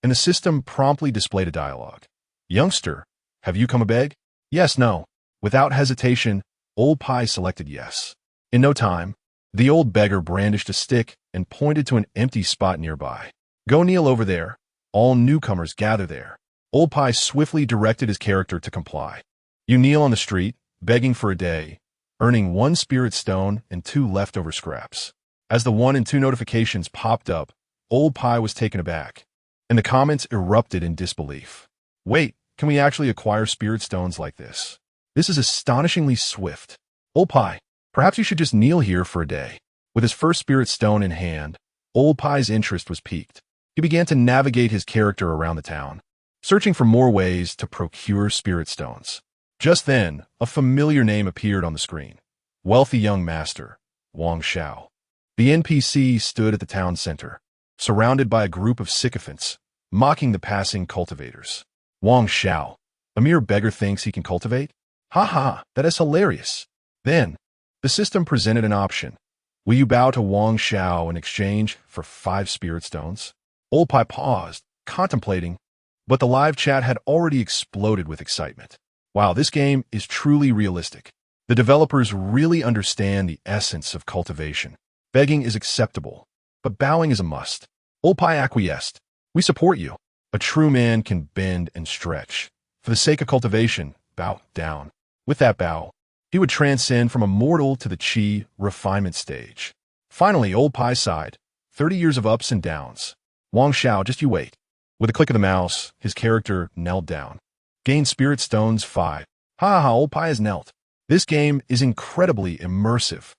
and the system promptly displayed a dialogue. Youngster, have you come a beg? Yes, no. Without hesitation, Old Pai selected yes. In no time, the old beggar brandished a stick and pointed to an empty spot nearby. Go kneel over there. All newcomers gather there. Old Pai swiftly directed his character to comply. You kneel on the street, begging for a day, earning 1 spirit stone and 2 leftover scraps. As the 1 and 2 notifications popped up, Old Pai was taken aback, and the comments erupted in disbelief. Wait, can we actually acquire spirit stones like this? This is astonishingly swift. Old Pai, perhaps you should just kneel here for a day. With his first spirit stone in hand, Old Pai's interest was piqued. He began to navigate his character around the town, searching for more ways to procure spirit stones. Just then, a familiar name appeared on the screen. Wealthy young master, Wang Xiao. The NPC stood at the town center, surrounded by a group of sycophants, mocking the passing cultivators. Wang Xiao, a mere beggar thinks he can cultivate? Ha ha, that is hilarious. Then, the system presented an option. Will you bow to Wang Xiao in exchange for 5 spirit stones? Old Pai paused, contemplating, but the live chat had already exploded with excitement. Wow, this game is truly realistic. The developers really understand the essence of cultivation. Begging is acceptable, but bowing is a must. Old Pai acquiesced. We support you. A true man can bend and stretch. For the sake of cultivation, bow down. With that bow, he would transcend from a mortal to the chi refinement stage. Finally, Old Pai sighed. 30 years of ups and downs. Wang Xiao, just you wait. With a click of the mouse, his character knelt down. Gain spirit stones 5. Ha ha, Old Pai has knelt. This game is incredibly immersive.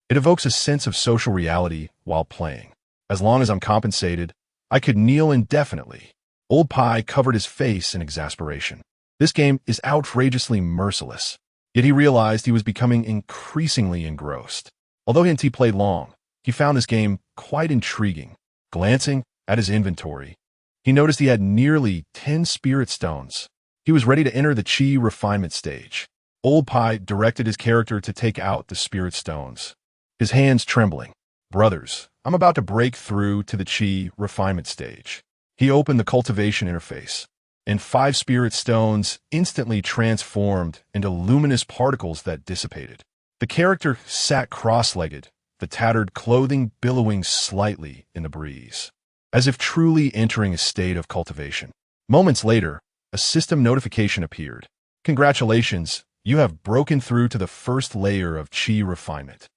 It evokes a sense of social reality while playing. As long as I'm compensated, I could kneel indefinitely. Old Pai covered his face in exasperation. This game is outrageously merciless. Yet he realized he was becoming increasingly engrossed. Although he hadn't played long, he found this game quite intriguing. Glancing at his inventory, he noticed he had nearly 10 spirit stones. He was ready to enter the chi refinement stage. Old Pai directed his character to take out the spirit stones, his hands trembling. Brothers, I'm about to break through to the chi refinement stage. He opened the cultivation interface, and 5 spirit stones instantly transformed into luminous particles that dissipated. The character sat cross-legged, the tattered clothing billowing slightly in the breeze, as if truly entering a state of cultivation. Moments later, a system notification appeared. Congratulations, you have broken through to the first layer of chi refinement.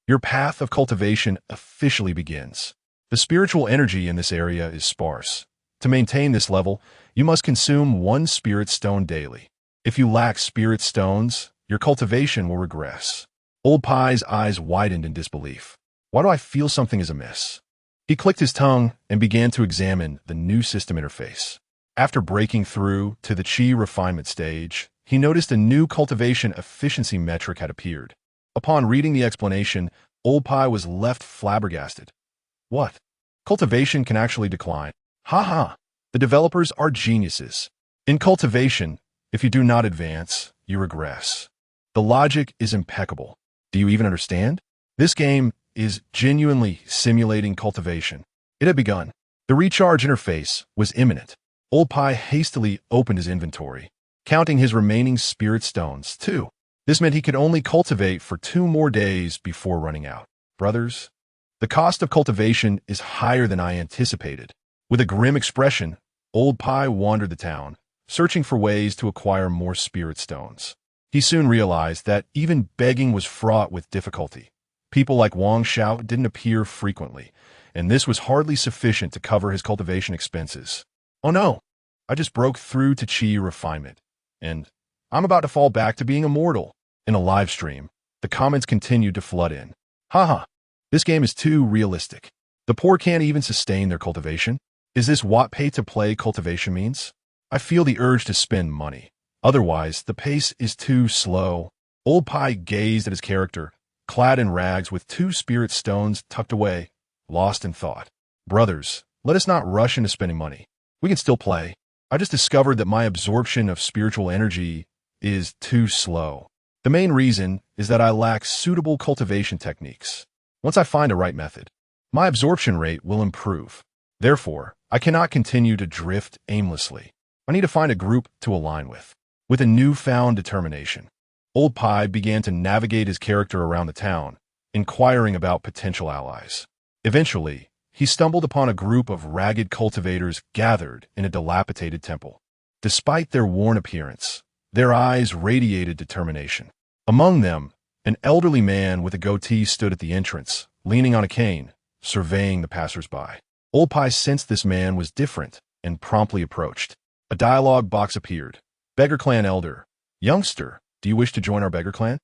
Your path of cultivation officially begins. The spiritual energy in this area is sparse. To maintain this level, you must consume 1 spirit stone daily. If you lack spirit stones, your cultivation will regress. Old Pie's eyes widened in disbelief. Why do I feel something is amiss? He clicked his tongue and began to examine the new system interface. After breaking through to the chi refinement stage, he noticed a new cultivation efficiency metric had appeared. Upon reading the explanation, Old Pie was left flabbergasted. What? Cultivation can actually decline. Ha! The developers are geniuses. In cultivation, if you do not advance, you regress. The logic is impeccable. Do you even understand? This game is genuinely simulating cultivation. It had begun. The recharge interface was imminent. Old Pie hastily opened his inventory, counting his remaining spirit stones, too. This meant he could only cultivate for 2 more days before running out. Brothers, the cost of cultivation is higher than I anticipated. With a grim expression, Old Pie wandered the town, searching for ways to acquire more spirit stones. He soon realized that even begging was fraught with difficulty. People like Wang Xiao didn't appear frequently, and this was hardly sufficient to cover his cultivation expenses. Oh no, I just broke through to chi refinement, and I'm about to fall back to being immortal. In a live stream, the comments continued to flood in. Haha, this game is too realistic. The poor can't even sustain their cultivation. Is this what pay-to-play cultivation means? I feel the urge to spend money. Otherwise, the pace is too slow. Old Pie gazed at his character, clad in rags with 2 spirit stones tucked away, lost in thought. Brothers, let us not rush into spending money. We can still play. I just discovered that my absorption of spiritual energy is too slow. The main reason is that I lack suitable cultivation techniques. Once I find a right method, my absorption rate will improve. Therefore, I cannot continue to drift aimlessly. I need to find a group to align with. With a newfound determination, Old Pie began to navigate his character around the town, inquiring about potential allies. Eventually, he stumbled upon a group of ragged cultivators gathered in a dilapidated temple. Despite their worn appearance, their eyes radiated determination. Among them, an elderly man with a goatee stood at the entrance, leaning on a cane, surveying the passers-by. Old Pie sensed this man was different and promptly approached. A dialogue box appeared. Beggar Clan Elder. Youngster, do you wish to join our Beggar Clan?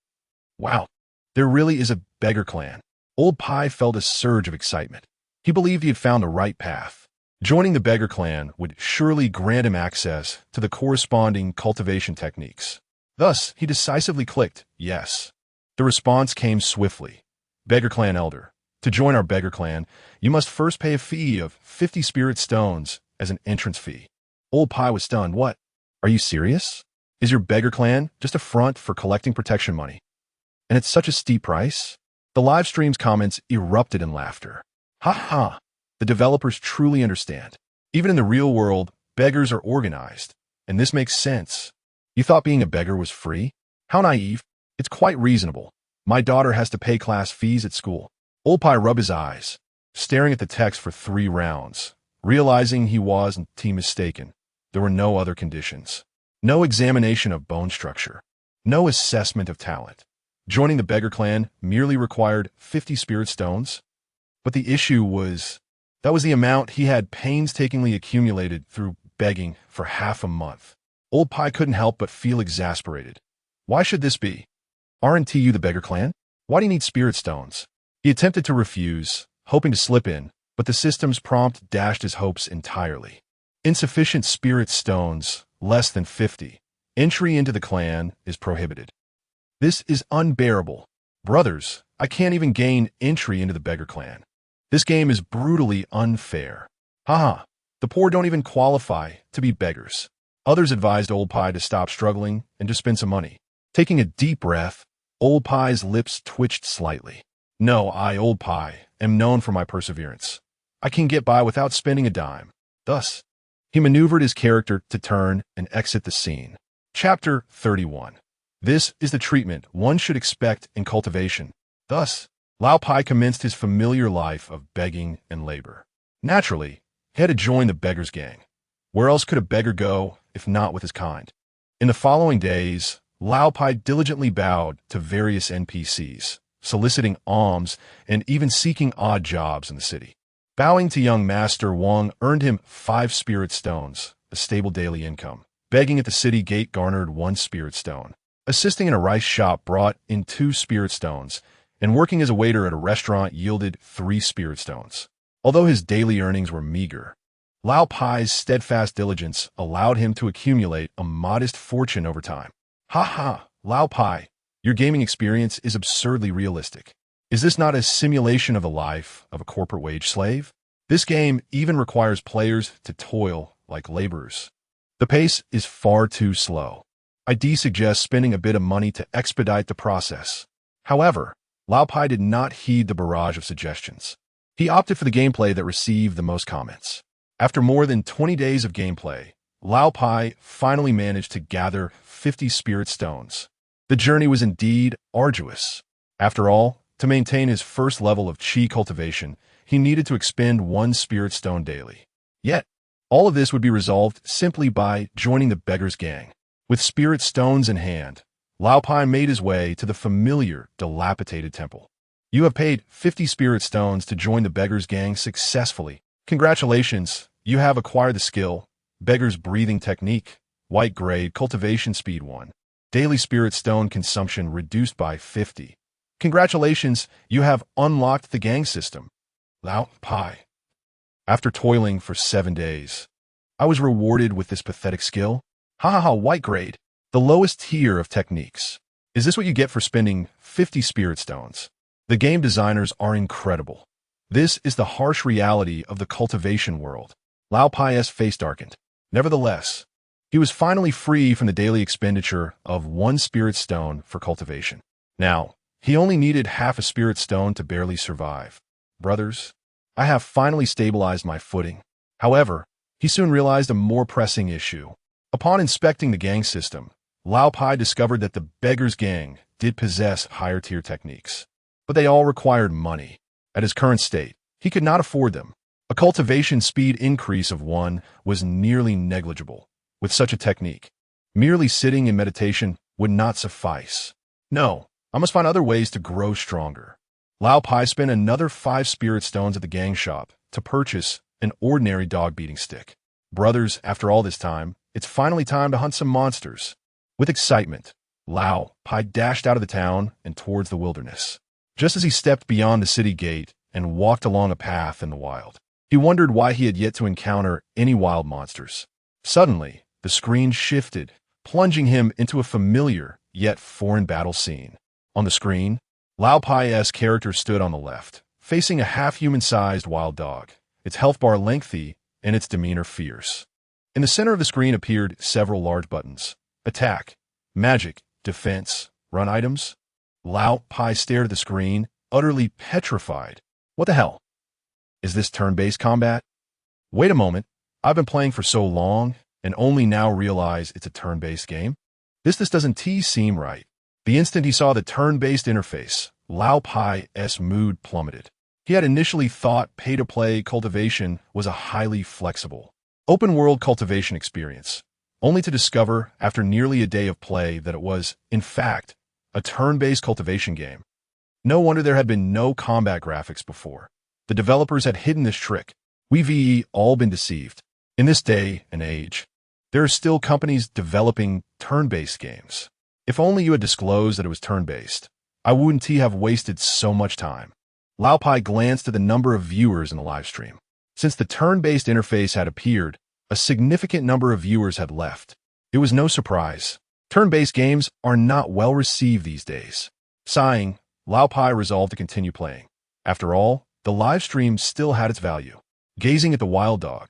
Wow, there really is a Beggar Clan. Old Pie felt a surge of excitement. He believed he had found the right path. Joining the Beggar Clan would surely grant him access to the corresponding cultivation techniques. Thus, he decisively clicked yes. The response came swiftly. Beggar Clan Elder. To join our Beggar Clan, you must first pay a fee of 50 spirit stones as an entrance fee. Old Pie was stunned. What? Are you serious? Is your Beggar Clan just a front for collecting protection money? And it's such a steep price? The live stream's comments erupted in laughter. Ha! The developers truly understand. Even in the real world, beggars are organized, and this makes sense. You thought being a beggar was free? How naive. It's quite reasonable. My daughter has to pay class fees at school. Old Pie rubbed his eyes, staring at the text for 3 rounds, realizing he wasn't mistaken. There were no other conditions. No examination of bone structure. No assessment of talent. Joining the Beggar Clan merely required 50 spirit stones. But the issue was, that was the amount he had painstakingly accumulated through begging for half a month. Old Pie couldn't help but feel exasperated. Why should this be? Aren't you the Beggar Clan? Why do you need spirit stones? He attempted to refuse, hoping to slip in, but the system's prompt dashed his hopes entirely. Insufficient spirit stones, less than 50. Entry into the clan is prohibited. This is unbearable. Brothers, I can't even gain entry into the Beggar Clan. This game is brutally unfair. Haha, the poor don't even qualify to be beggars. Others advised Old Pie to stop struggling and to spend some money. Taking a deep breath, Old Pie's lips twitched slightly. No, I, Old Pie, am known for my perseverance. I can get by without spending a dime. Thus, he maneuvered his character to turn and exit the scene. Chapter 31. This is the treatment one should expect in cultivation. Thus, Lao Pai commenced his familiar life of begging and labor. Naturally, he had to join the beggar's gang. Where else could a beggar go if not with his kind? In the following days, Lao Pai diligently bowed to various NPCs, soliciting alms, and even seeking odd jobs in the city. Bowing to young Master Wang earned him 5 spirit stones, a stable daily income. Begging at the city gate garnered 1 spirit stone. Assisting in a rice shop brought in 2 spirit stones, and working as a waiter at a restaurant yielded 3 spirit stones. Although his daily earnings were meager, Lao Pai's steadfast diligence allowed him to accumulate a modest fortune over time. Ha ha, Lao Pai, your gaming experience is absurdly realistic. Is this not a simulation of the life of a corporate wage slave? This game even requires players to toil like laborers. The pace is far too slow. I suggest spending a bit of money to expedite the process. However, Lao Pai did not heed the barrage of suggestions. He opted for the gameplay that received the most comments. After more than 20 days of gameplay, Lao Pai finally managed to gather 50 spirit stones. The journey was indeed arduous. After all, to maintain his first level of chi cultivation, he needed to expend 1 spirit stone daily. Yet, all of this would be resolved simply by joining the beggar's gang. With spirit stones in hand, Lao Pai made his way to the familiar, dilapidated temple. You have paid 50 spirit stones to join the beggar's gang successfully. Congratulations, you have acquired the skill, Beggar's Breathing Technique, White Grade, Cultivation Speed 1. Daily spirit stone consumption reduced by 50. Congratulations, you have unlocked the gang system. Lao Pai. After toiling for 7 days, I was rewarded with this pathetic skill. Ha ha ha, White Grade, the lowest tier of techniques. Is this what you get for spending 50 spirit stones? The game designers are incredible. This is the harsh reality of the cultivation world. Lao Pai's face darkened. Nevertheless, he was finally free from the daily expenditure of 1 spirit stone for cultivation. Now, he only needed half a spirit stone to barely survive. Brothers, I have finally stabilized my footing. However, he soon realized a more pressing issue. Upon inspecting the gang system, Lao Pai discovered that the beggar's gang did possess higher-tier techniques, but they all required money. At his current state, he could not afford them. A cultivation speed increase of 1 was nearly negligible. With such a technique, merely sitting in meditation would not suffice. No, I must find other ways to grow stronger. Lao Pai spent another 5 spirit stones at the gang shop to purchase an ordinary dog-beating stick. Brothers, after all this time, it's finally time to hunt some monsters. With excitement, Lao Pai dashed out of the town and towards the wilderness. Just as he stepped beyond the city gate and walked along a path in the wild, he wondered why he had yet to encounter any wild monsters. Suddenly, the screen shifted, plunging him into a familiar yet foreign battle scene. On the screen, Lao Pai's character stood on the left, facing a half-human-sized wild dog, its health bar lengthy and its demeanor fierce. In the center of the screen appeared several large buttons: attack, magic, defense, run items. Lao Pai stared at the screen, utterly petrified. What the hell? Is this turn-based combat? Wait a moment, I've been playing for so long and only now realize it's a turn-based game? This doesn't seem right. The instant he saw the turn-based interface, Lao Pai's mood plummeted. He had initially thought pay-to-play cultivation was a highly flexible, open-world cultivation experience, only to discover after nearly a day of play that it was, in fact, a turn-based cultivation game. No wonder there had been no combat graphics before. The developers had hidden this trick. We've all been deceived. In this day and age, there are still companies developing turn-based games. If only you had disclosed that it was turn-based, I wouldn't have wasted so much time. Lao Pai glanced at the number of viewers in the live stream. Since the turn-based interface had appeared, a significant number of viewers had left. It was no surprise. Turn-based games are not well received these days. Sighing, Lao Pai resolved to continue playing. After all, the live stream still had its value. Gazing at the wild dog,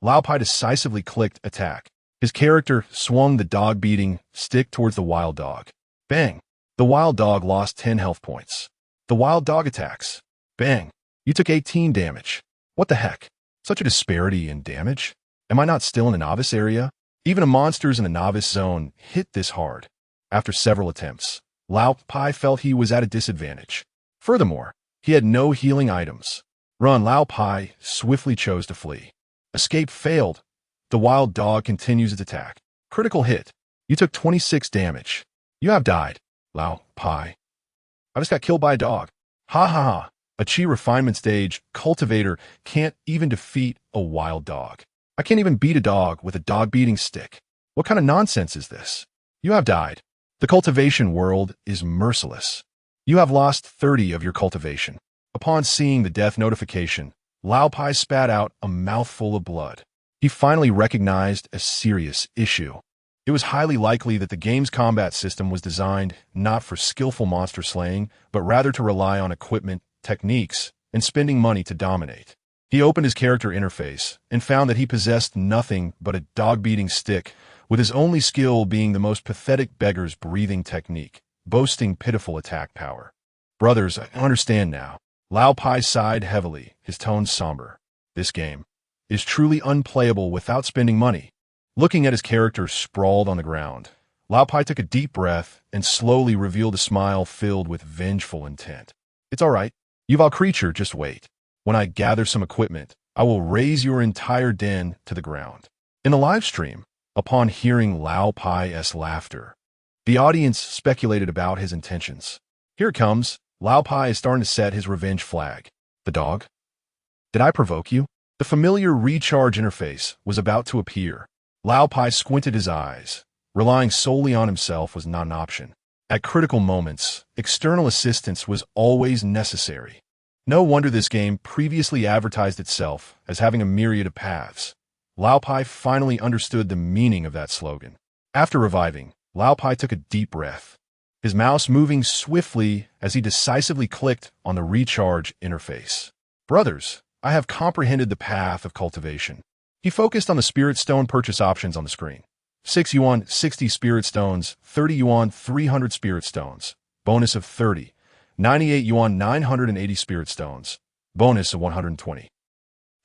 Lao Pai decisively clicked attack. His character swung the dog-beating stick towards the wild dog. Bang! The wild dog lost 10 health points. The wild dog attacks. Bang! You took 18 damage. What the heck? Such a disparity in damage? Am I not still in a novice area? Even monsters in the novice zone hit this hard. After several attempts, Lao Pai felt he was at a disadvantage. Furthermore, he had no healing items. Run! Lao Pai swiftly chose to flee. Escape failed. The wild dog continues its attack. Critical hit. You took 26 damage. You have died, Lao Pai. I just got killed by a dog. Ha ha ha. A chi refinement stage cultivator can't even defeat a wild dog. I can't even beat a dog with a dog-beating stick. What kind of nonsense is this? You have died. The cultivation world is merciless. You have lost 30 of your cultivation. Upon seeing the death notification, Lao Pai spat out a mouthful of blood. He finally recognized a serious issue. It was highly likely that the game's combat system was designed not for skillful monster slaying, but rather to rely on equipment, techniques, and spending money to dominate. He opened his character interface and found that he possessed nothing but a dog-beating stick, with his only skill being the most pathetic beggar's breathing technique, boasting pitiful attack power. Brothers, I understand now. Lao Pai sighed heavily, his tone somber. This game is truly unplayable without spending money. Looking at his character sprawled on the ground, Lao Pai took a deep breath and slowly revealed a smile filled with vengeful intent. It's all right. Yuval creature, just wait. When I gather some equipment, I will raise your entire den to the ground. In the live stream, upon hearing Lao Pai's laughter, the audience speculated about his intentions. Here it comes. Lao Pai is starting to set his revenge flag. The dog? Did I provoke you? The familiar recharge interface was about to appear. Lao Pai squinted his eyes. Relying solely on himself was not an option. At critical moments, external assistance was always necessary. No wonder this game previously advertised itself as having a myriad of paths. Lao Pai finally understood the meaning of that slogan. After reviving, Lao Pai took a deep breath, his mouse moving swiftly as he decisively clicked on the recharge interface. Brothers, I have comprehended the path of cultivation. He focused on the spirit stone purchase options on the screen. 6 yuan, 60 spirit stones, 30 yuan, 300 spirit stones, bonus of 30, 98 yuan, 980 spirit stones, bonus of 120.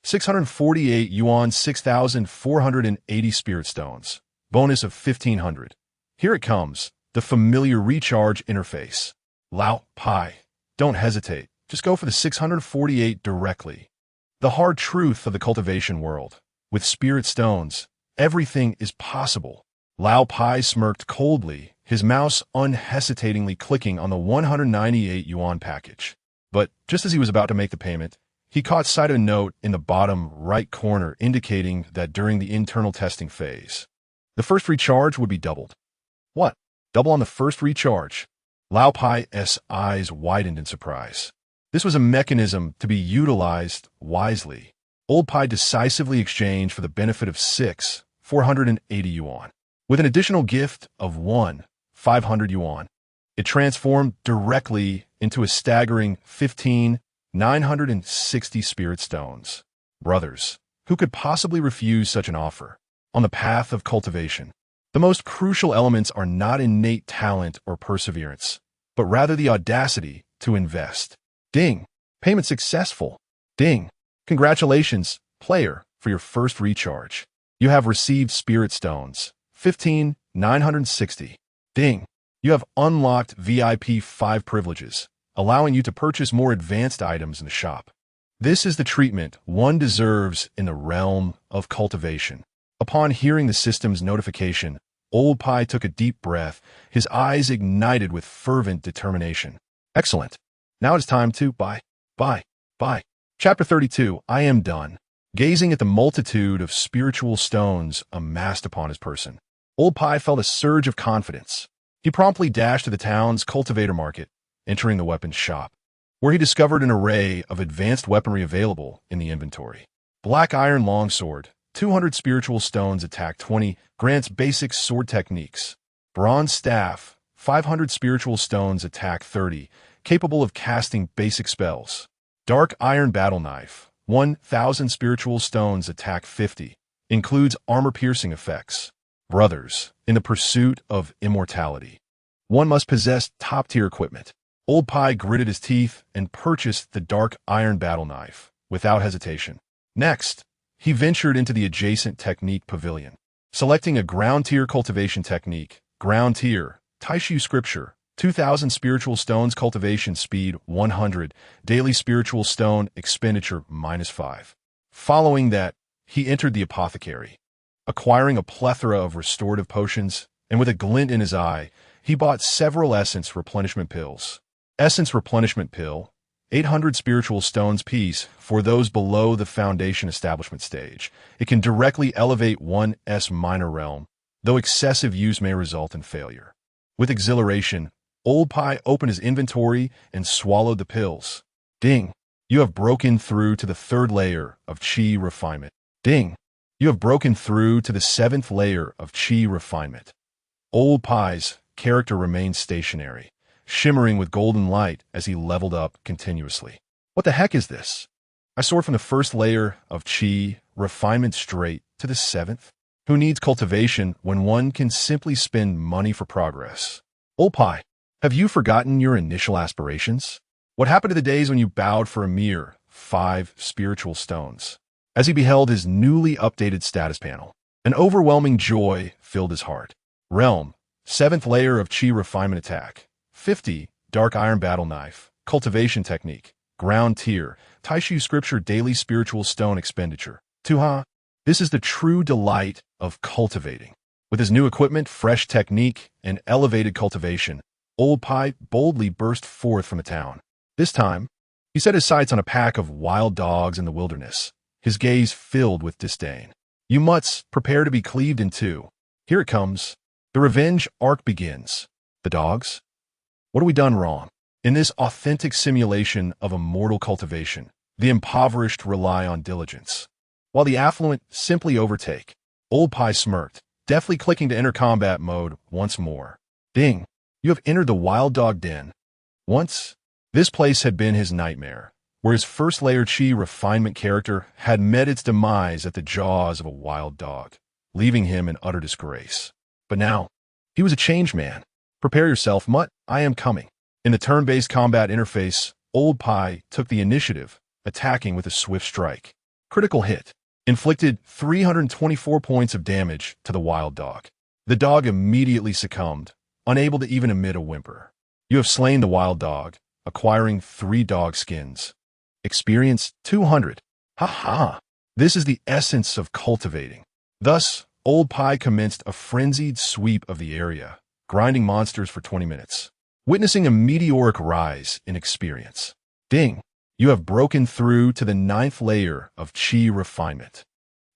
648 yuan, 6,480 spirit stones, bonus of 1,500. Here it comes, the familiar recharge interface. Lao Pai, don't hesitate, just go for the 648 directly. The hard truth of the cultivation world. With spirit stones, everything is possible. Lao Pai smirked coldly, his mouse unhesitatingly clicking on the 198 yuan package. But just as he was about to make the payment, he caught sight of a note in the bottom right corner indicating that during the internal testing phase, the first recharge would be doubled. What? Double on the first recharge? Lao Pai's eyes widened in surprise. This was a mechanism to be utilized wisely. Old Pai decisively exchanged for the benefit of 480 yuan. With an additional gift of 500 yuan, it transformed directly into a staggering 15,960 spirit stones. Brothers, who could possibly refuse such an offer? On the path of cultivation, the most crucial elements are not innate talent or perseverance, but rather the audacity to invest. Ding! Payment successful. Ding! Congratulations, player, for your first recharge. You have received spirit stones, 15,960. Ding! You have unlocked VIP 5 privileges, allowing you to purchase more advanced items in the shop. This is the treatment one deserves in the realm of cultivation. Upon hearing the system's notification, Old Pai took a deep breath, his eyes ignited with fervent determination. Excellent. Now it's time to buy. Chapter 32, I am done. Gazing at the multitude of spiritual stones amassed upon his person, Old Pai felt a surge of confidence. He promptly dashed to the town's cultivator market, entering the weapons shop, where he discovered an array of advanced weaponry available in the inventory. Black iron longsword, 200 spiritual stones attack 20, grants basic sword techniques. Bronze staff, 500 spiritual stones attack 30, capable of casting basic spells. Dark iron battle knife, 1,000 spiritual stones attack 50, includes armor-piercing effects. Brothers, in the pursuit of immortality, one must possess top-tier equipment. Old Pai gritted his teeth and purchased the dark iron battle knife without hesitation. Next, he ventured into the adjacent technique pavilion, selecting a ground-tier cultivation technique. Ground tier, Taishu scripture, 2,000 spiritual stones cultivation speed 100, daily spiritual stone expenditure -5. Following that, he entered the apothecary, acquiring a plethora of restorative potions, and with a glint in his eye, he bought several essence replenishment pills. Essence Replenishment Pill, 800 spiritual stones piece for those below the foundation establishment stage. It can directly elevate one's minor realm, though excessive use may result in failure. With exhilaration, Old Pie opened his inventory and swallowed the pills. Ding! You have broken through to the 3rd layer of Qi refinement. Ding! You have broken through to the 7th layer of Qi refinement. Old Pie's character remained stationary, shimmering with golden light as he leveled up continuously. What the heck is this? I soared from the 1st layer of Qi refinement straight to the 7th? Who needs cultivation when one can simply spend money for progress? Old Pie, have you forgotten your initial aspirations? What happened to the days when you bowed for a mere 5 spiritual stones? As he beheld his newly updated status panel, an overwhelming joy filled his heart. Realm, 7th layer of Qi refinement attack, 50, dark iron battle knife, cultivation technique, ground tier, Taishu scripture daily spiritual stone expenditure. Tuha, this is the true delight of cultivating. With his new equipment, fresh technique, and elevated cultivation, Old Pie boldly burst forth from the town. This time, he set his sights on a pack of wild dogs in the wilderness, his gaze filled with disdain. You mutts, prepare to be cleaved in two. Here it comes. The revenge arc begins. The dogs? What have we done wrong? In this authentic simulation of immortal cultivation, the impoverished rely on diligence, while the affluent simply overtake. Old Pie smirked, deftly clicking to enter combat mode once more. Ding! You have entered the wild dog den. Once, this place had been his nightmare, where his 1st layer Qi refinement character had met its demise at the jaws of a wild dog, leaving him in utter disgrace. But now, he was a changed man. Prepare yourself, mutt, I am coming. In the turn-based combat interface, Old Pie took the initiative, attacking with a swift strike. Critical hit. Inflicted 324 points of damage to the wild dog. The dog immediately succumbed, unable to even emit a whimper. You have slain the wild dog, acquiring 3 dog skins. Experience 200. Ha! This is the essence of cultivating. Thus, Old Pie commenced a frenzied sweep of the area, grinding monsters for 20 minutes, witnessing a meteoric rise in experience. Ding! You have broken through to the 9th layer of Qi refinement.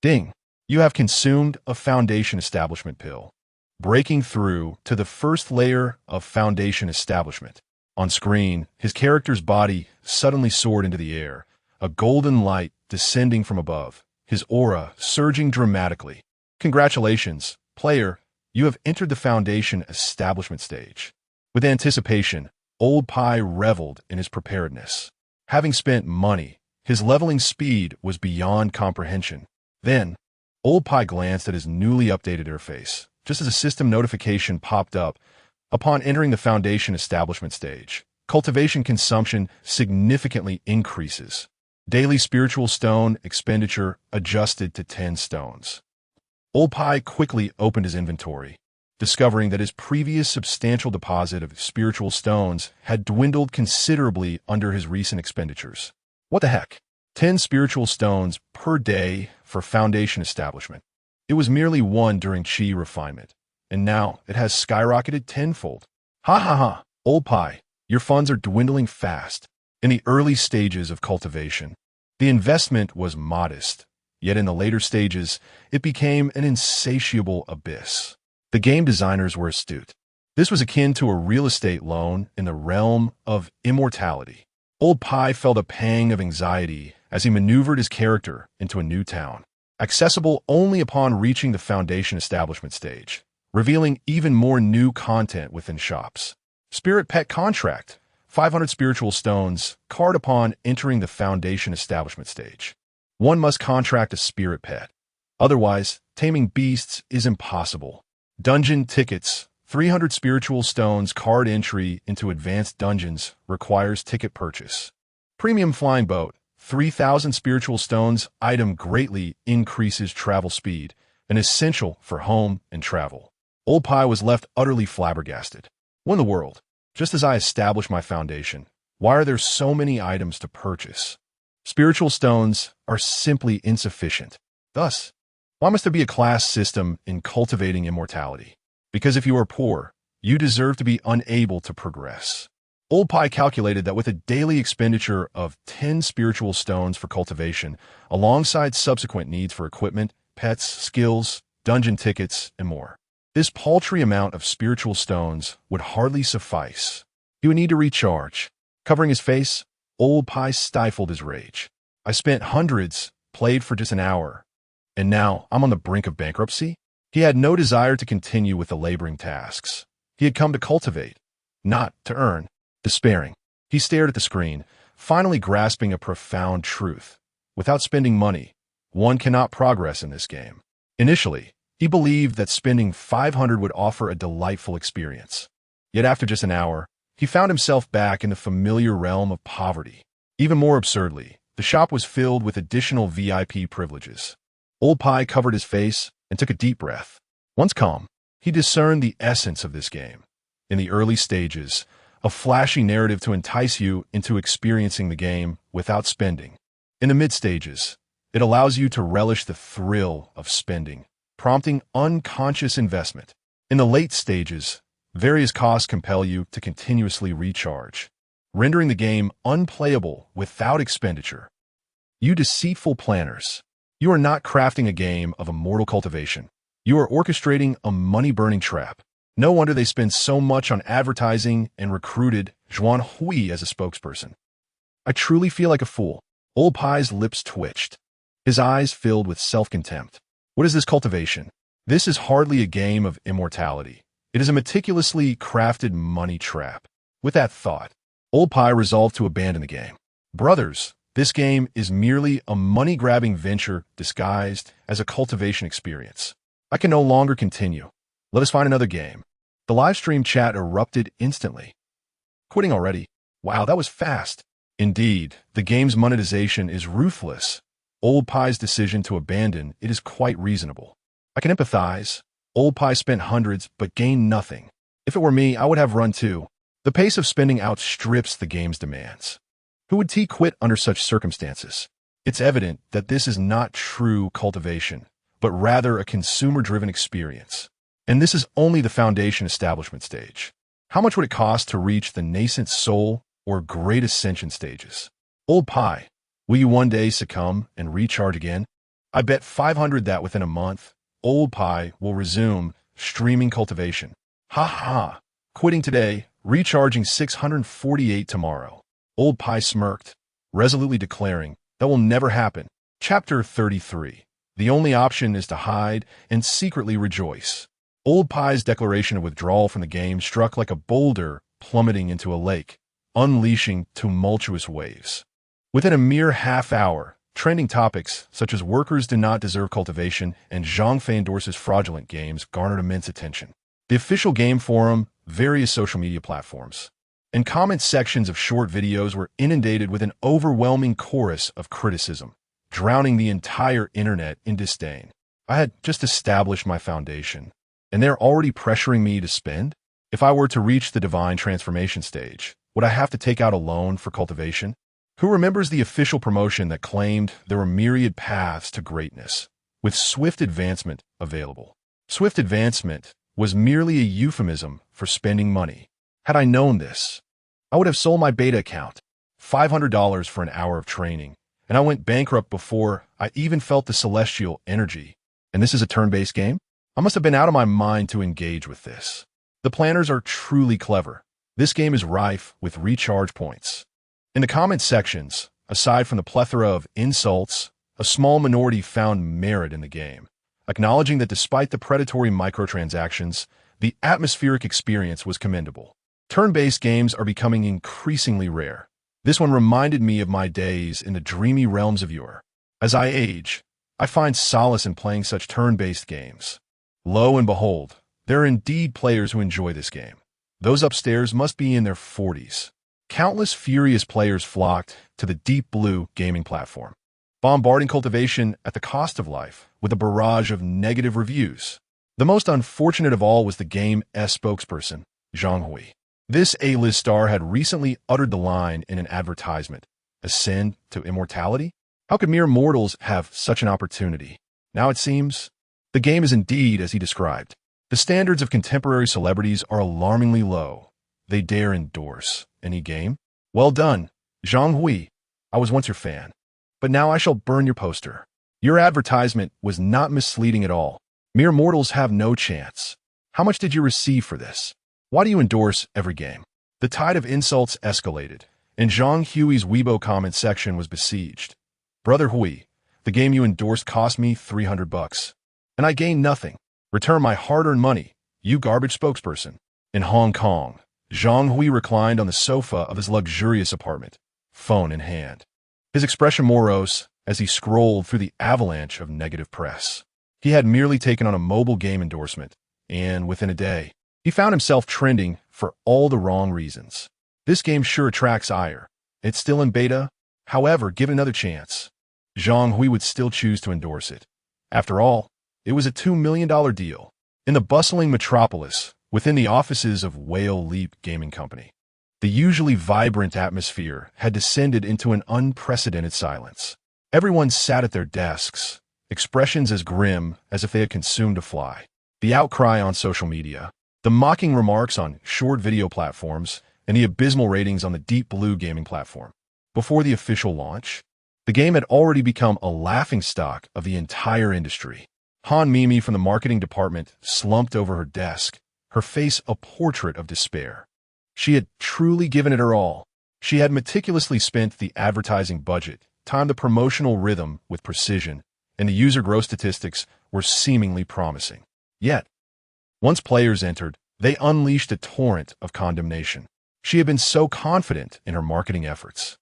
Ding! You have consumed a foundation establishment pill, breaking through to the 1st layer of foundation establishment. On screen, his character's body suddenly soared into the air, a golden light descending from above, his aura surging dramatically. Congratulations, player, you have entered the foundation establishment stage. With anticipation, Old Pie reveled in his preparedness. Having spent money, his leveling speed was beyond comprehension. Then, Old Pie glanced at his newly updated interface, just as a system notification popped up. Upon entering the foundation establishment stage, cultivation consumption significantly increases. Daily spiritual stone expenditure adjusted to 10 stones. Old Pie quickly opened his inventory, discovering that his previous substantial deposit of spiritual stones had dwindled considerably under his recent expenditures. What the heck? 10 spiritual stones per day for foundation establishment. It was merely 1 during Qi refinement, and now it has skyrocketed tenfold. Ha! Old Pie, your funds are dwindling fast. In the early stages of cultivation, the investment was modest, yet in the later stages, it became an insatiable abyss. The game designers were astute. This was akin to a real estate loan in the realm of immortality. Old Pie felt a pang of anxiety as he maneuvered his character into a new town, accessible only upon reaching the foundation establishment stage, revealing even more new content within shops. Spirit Pet Contract, 500 spiritual stones, card upon entering the foundation establishment stage. One must contract a spirit pet. Otherwise, taming beasts is impossible. Dungeon tickets, 300 spiritual stones card entry into advanced dungeons requires ticket purchase. Premium flying boat, 3,000 spiritual stones item greatly increases travel speed, and essential for home and travel. Old Pie was left utterly flabbergasted. What in the world? Just as I establish my foundation, why are there so many items to purchase? Spiritual stones are simply insufficient. Thus, why must there be a class system in cultivating immortality? Because if you are poor, you deserve to be unable to progress. Old Pi calculated that with a daily expenditure of 10 spiritual stones for cultivation, alongside subsequent needs for equipment, pets, skills, dungeon tickets, and more, this paltry amount of spiritual stones would hardly suffice. He would need to recharge. Covering his face, Old Pi stifled his rage. I spent hundreds, played for just an hour, and now I'm on the brink of bankruptcy? He had no desire to continue with the laboring tasks. He had come to cultivate, not to earn. Despairing, he stared at the screen, finally grasping a profound truth. Without spending money, one cannot progress in this game. Initially, he believed that spending 500 would offer a delightful experience. Yet after just an hour, he found himself back in the familiar realm of poverty. Even more absurdly, the shop was filled with additional VIP privileges. Old Pi covered his face and took a deep breath. Once calm, he discerned the essence of this game. In the early stages, a flashy narrative to entice you into experiencing the game without spending. In the mid-stages, it allows you to relish the thrill of spending, prompting unconscious investment. In the late stages, various costs compel you to continuously recharge, rendering the game unplayable without expenditure. You deceitful planners, you are not crafting a game of immortal cultivation. You are orchestrating a money-burning trap. No wonder they spend so much on advertising and recruited Zhuan Hui as a spokesperson. I truly feel like a fool. Old Pi's lips twitched. His eyes filled with self-contempt. What is this cultivation? This is hardly a game of immortality. It is a meticulously crafted money trap. With that thought, Old Pi resolved to abandon the game. Brothers, this game is merely a money-grabbing venture disguised as a cultivation experience. I can no longer continue. Let us find another game. The live stream chat erupted instantly. Quitting already? Wow, that was fast. Indeed, the game's monetization is ruthless. Old Pi's decision to abandon it is quite reasonable. I can empathize. Old Pi spent hundreds but gained nothing. If it were me, I would have run too. The pace of spending outstrips the game's demands. Who would quit under such circumstances? It's evident that this is not true cultivation, but rather a consumer-driven experience. And this is only the foundation establishment stage. How much would it cost to reach the nascent soul or great ascension stages? Old Pi, will you one day succumb and recharge again? I bet 500 that within a month, Old Pi will resume streaming cultivation. Ha ha! Quitting today, recharging 648 tomorrow. Old Pi smirked, resolutely declaring, that will never happen. Chapter 33. The only option is to hide and secretly rejoice. Old Pi's declaration of withdrawal from the game struck like a boulder plummeting into a lake, unleashing tumultuous waves. Within a mere half hour, trending topics such as workers do not deserve cultivation and Zhang Fei endorses fraudulent games garnered immense attention. The official game forum, various social media platforms, and comment sections of short videos were inundated with an overwhelming chorus of criticism, drowning the entire internet in disdain. I had just established my foundation, and they're already pressuring me to spend? If I were to reach the divine transformation stage, would I have to take out a loan for cultivation? Who remembers the official promotion that claimed there were myriad paths to greatness, with swift advancement available? Swift advancement was merely a euphemism for spending money. Had I known this, I would have sold my beta account, $500 for an hour of training, and I went bankrupt before I even felt the celestial energy. And this is a turn-based game? I must have been out of my mind to engage with this. The planners are truly clever. This game is rife with recharge points. In the comment sections, aside from the plethora of insults, a small minority found merit in the game, acknowledging that despite the predatory microtransactions, the atmospheric experience was commendable. Turn-based games are becoming increasingly rare. This one reminded me of my days in the dreamy realms of yore. As I age, I find solace in playing such turn-based games. Lo and behold, there are indeed players who enjoy this game. Those upstairs must be in their 40s. Countless furious players flocked to the Deep Blue gaming platform, bombarding cultivation at the cost of life with a barrage of negative reviews. The most unfortunate of all was the game's spokesperson, Zhang Hui. This A-list star had recently uttered the line in an advertisement, "Ascend to immortality?" How could mere mortals have such an opportunity? Now it seems, the game is indeed as he described. The standards of contemporary celebrities are alarmingly low. they dare endorse any game? Well done, Zhang Hui. I was once your fan. But now I shall burn your poster. Your advertisement was not misleading at all. Mere mortals have no chance. How much did you receive for this? Why do you endorse every game? The tide of insults escalated, and Zhang Hui's Weibo comment section was besieged. Brother Hui, the game you endorsed cost me $300, and I gained nothing. Return my hard-earned money, you garbage spokesperson. In Hong Kong, Zhang Hui reclined on the sofa of his luxurious apartment, phone in hand. His expression morose as he scrolled through the avalanche of negative press. He had merely taken on a mobile game endorsement, and within a day, he found himself trending for all the wrong reasons. This game sure attracts ire. It's still in beta. However, given another chance, Zhang Hui would still choose to endorse it. After all, it was a $2 million deal. In the bustling metropolis, within the offices of Whale Leap Gaming Company, the usually vibrant atmosphere had descended into an unprecedented silence. Everyone sat at their desks, expressions as grim as if they had consumed a fly. The outcry on social media, the mocking remarks on short video platforms, and the abysmal ratings on the Deep Blue gaming platform. Before the official launch, the game had already become a laughingstock of the entire industry. Han Mimi from the marketing department slumped over her desk, her face a portrait of despair. She had truly given it her all. She had meticulously spent the advertising budget, timed the promotional rhythm with precision, and the user growth statistics were seemingly promising. Yet, once players entered, they unleashed a torrent of condemnation. She had been so confident in her marketing efforts.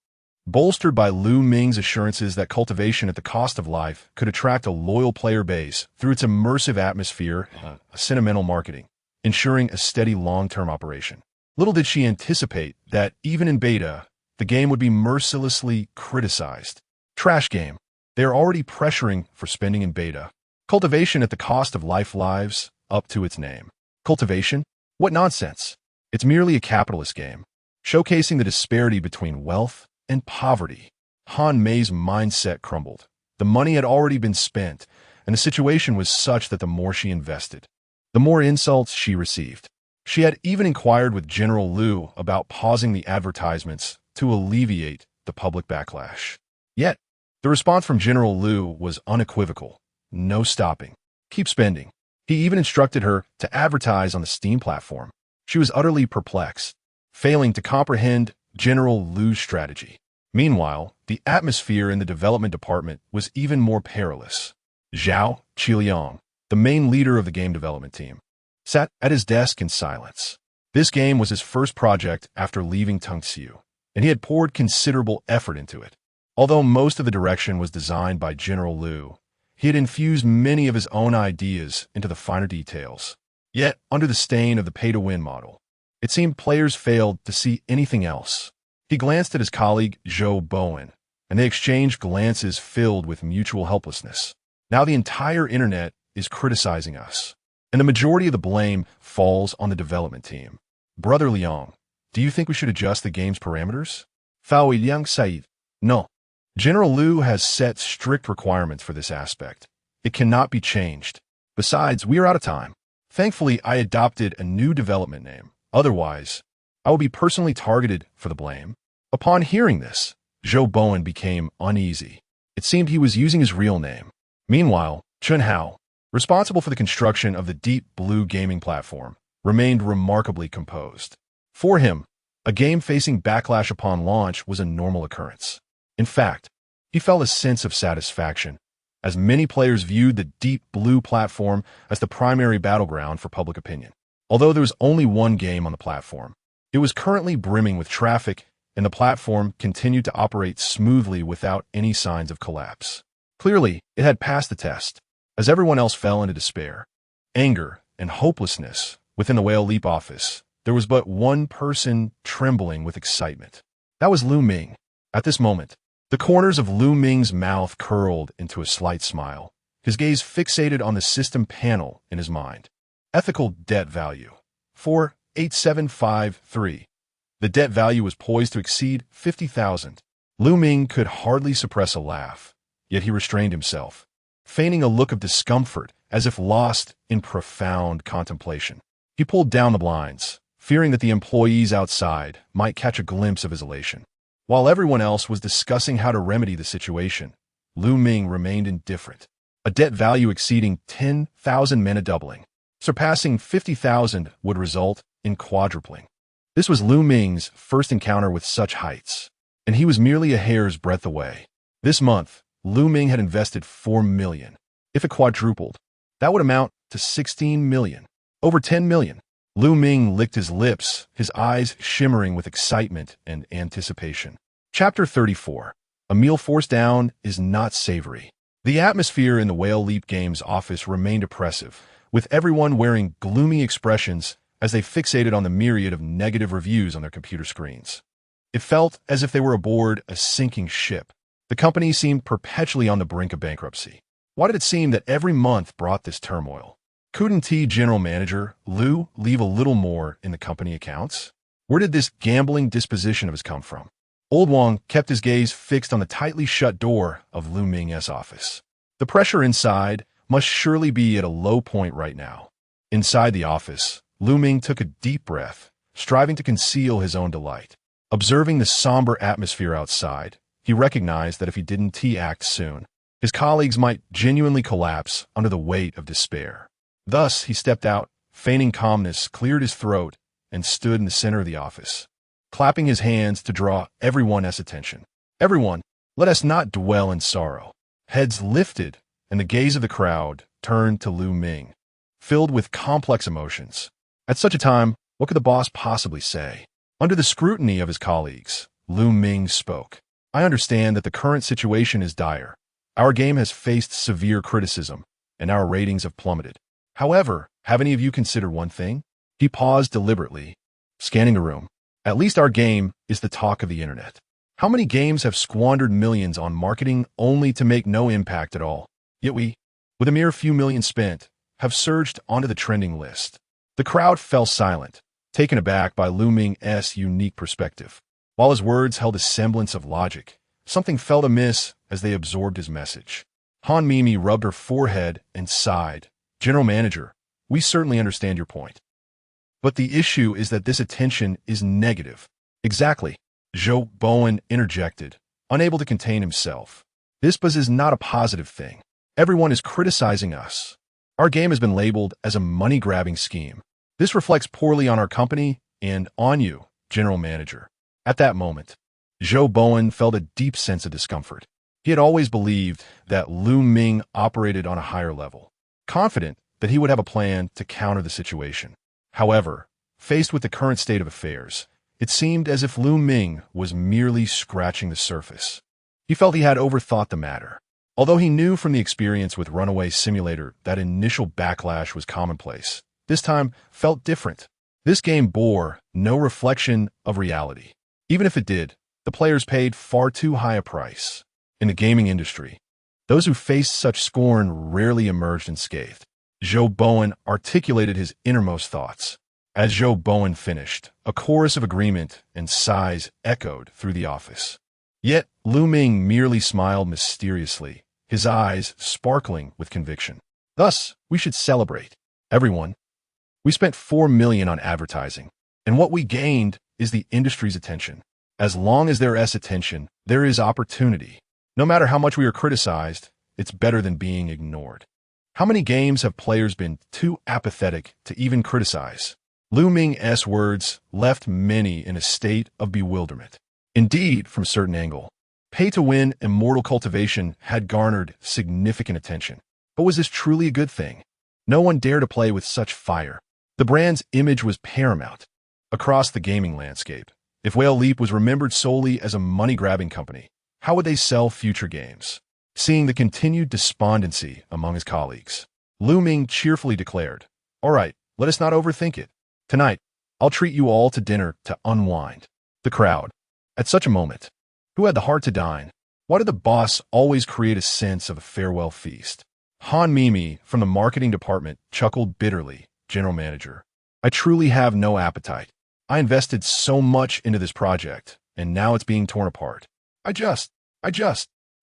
Bolstered by Lu Ming's assurances that cultivation at the cost of life could attract a loyal player base through its immersive atmosphere and sentimental marketing, ensuring a steady long-term operation. Little did she anticipate that, even in beta, the game would be mercilessly criticized. Trash game. They are already pressuring for spending in beta. Cultivation at the cost of lives, up to its name. Cultivation? What nonsense. It's merely a capitalist game, showcasing the disparity between wealth and poverty. Han Mei's mindset crumbled. The money had already been spent, and the situation was such that the more she invested, the more insults she received. She had even inquired with General Liu about pausing the advertisements to alleviate the public backlash. Yet, the response from General Liu was unequivocal. No stopping. Keep spending. He even instructed her to advertise on the Steam platform. She was utterly perplexed, failing to comprehend General Liu's strategy. Meanwhile, the atmosphere in the development department was even more perilous. Zhao Qiliang, the main leader of the game development team, sat at his desk in silence. This game was his first project after leaving Tungxiu, and he had poured considerable effort into it. Although most of the direction was designed by General Liu, he had infused many of his own ideas into the finer details. Yet, under the stain of the pay-to-win model, it seemed players failed to see anything else. He glanced at his colleague, Zhou Bowen, and they exchanged glances filled with mutual helplessness. Now the entire internet is criticizing us, and the majority of the blame falls on the development team. Brother Liang, do you think we should adjust the game's parameters? Faoi Liang said, no. General Liu has set strict requirements for this aspect. It cannot be changed. Besides, we are out of time. Thankfully, I adopted a new development name. Otherwise, I will be personally targeted for the blame. Upon hearing this, Zhou Bowen became uneasy. It seemed he was using his real name. Meanwhile, Chun Hao, responsible for the construction of the Deep Blue gaming platform, remained remarkably composed. For him, a game facing backlash upon launch was a normal occurrence. In fact, he felt a sense of satisfaction, as many players viewed the Deep Blue platform as the primary battleground for public opinion. Although there was only one game on the platform, it was currently brimming with traffic, and the platform continued to operate smoothly without any signs of collapse. Clearly, it had passed the test, as everyone else fell into despair, anger, and hopelessness. Within the Whale Leap office, there was but one person trembling with excitement. That was Lu Ming. At this moment, the corners of Lu Ming's mouth curled into a slight smile, his gaze fixated on the system panel in his mind. Ethical debt value. 48753. The debt value was poised to exceed 50,000. Lu Ming could hardly suppress a laugh, yet he restrained himself, feigning a look of discomfort as if lost in profound contemplation. He pulled down the blinds, fearing that the employees outside might catch a glimpse of his elation. While everyone else was discussing how to remedy the situation, Lu Ming remained indifferent. A debt value exceeding 10,000 mana doubling. Surpassing 50,000 would result in quadrupling. This was Lu Ming's first encounter with such heights, and he was merely a hair's breadth away. This month, Lu Ming had invested 4 million. If it quadrupled, that would amount to 16 million. Over 10 million. Lu Ming licked his lips, his eyes shimmering with excitement and anticipation. Chapter 34. A meal forced down is not savory. The atmosphere in the Whale Leap Games office remained oppressive, with everyone wearing gloomy expressions as they fixated on the myriad of negative reviews on their computer screens. It felt as if they were aboard a sinking ship. The company seemed perpetually on the brink of bankruptcy. Why did it seem that every month brought this turmoil? Couldn't General Manager Lu leave a little more in the company accounts? Where did this gambling disposition of his come from? Old Wang kept his gaze fixed on the tightly shut door of Lu Ming's office. The pressure inside must surely be at a low point right now. Inside the office, Lu Ming took a deep breath, striving to conceal his own delight. Observing the somber atmosphere outside, he recognized that if he didn't act soon, his colleagues might genuinely collapse under the weight of despair. Thus, he stepped out, feigning calmness, cleared his throat, and stood in the center of the office, clapping his hands to draw everyone's attention. Everyone, let us not dwell in sorrow. Heads lifted, and the gaze of the crowd turned to Lu Ming, filled with complex emotions. At such a time, what could the boss possibly say? Under the scrutiny of his colleagues, Lu Ming spoke. I understand that the current situation is dire. Our game has faced severe criticism, and our ratings have plummeted. However, have any of you considered one thing? He paused deliberately, scanning the room. At least our game is the talk of the internet. How many games have squandered millions on marketing only to make no impact at all? Yet we, with a mere few million spent, have surged onto the trending list. The crowd fell silent, taken aback by Lu Ming's unique perspective. While his words held a semblance of logic, something felt amiss as they absorbed his message. Han Mimi rubbed her forehead and sighed. General Manager, we certainly understand your point. But the issue is that this attention is negative. Exactly, Zhou Bowen interjected, unable to contain himself. This buzz is not a positive thing. Everyone is criticizing us. Our game has been labeled as a money-grabbing scheme. This reflects poorly on our company and on you, General Manager. At that moment, Zhou Bowen felt a deep sense of discomfort. He had always believed that Lu Ming operated on a higher level, confident that he would have a plan to counter the situation. However, faced with the current state of affairs, it seemed as if Lu Ming was merely scratching the surface. He felt he had overthought the matter. Although he knew from the experience with Runaway Simulator that initial backlash was commonplace, this time felt different. This game bore no reflection of reality. Even if it did, the players paid far too high a price. In the gaming industry, those who faced such scorn rarely emerged unscathed. Zhou Bowen articulated his innermost thoughts. As Zhou Bowen finished, a chorus of agreement and sighs echoed through the office. Yet, Lu Ming merely smiled mysteriously, his eyes sparkling with conviction. Thus, we should celebrate. Everyone. We spent 4 million on advertising, and what we gained is the industry's attention. As long as there is attention, there is opportunity. No matter how much we are criticized, it's better than being ignored. How many games have players been too apathetic to even criticize? Lu Ming's words left many in a state of bewilderment. Indeed, from a certain angle, pay-to-win immortal cultivation had garnered significant attention. But was this truly a good thing? No one dared to play with such fire. The brand's image was paramount across the gaming landscape. If Whale Leap was remembered solely as a money-grabbing company, how would they sell future games? Seeing the continued despondency among his colleagues, Lu Ming cheerfully declared, "All right, let us not overthink it. Tonight, I'll treat you all to dinner to unwind." The crowd. At such a moment, who had the heart to dine? Why did the boss always create a sense of a farewell feast? Han Mimi from the marketing department chuckled bitterly. General Manager, I truly have no appetite. I invested so much into this project, and now it's being torn apart. I just.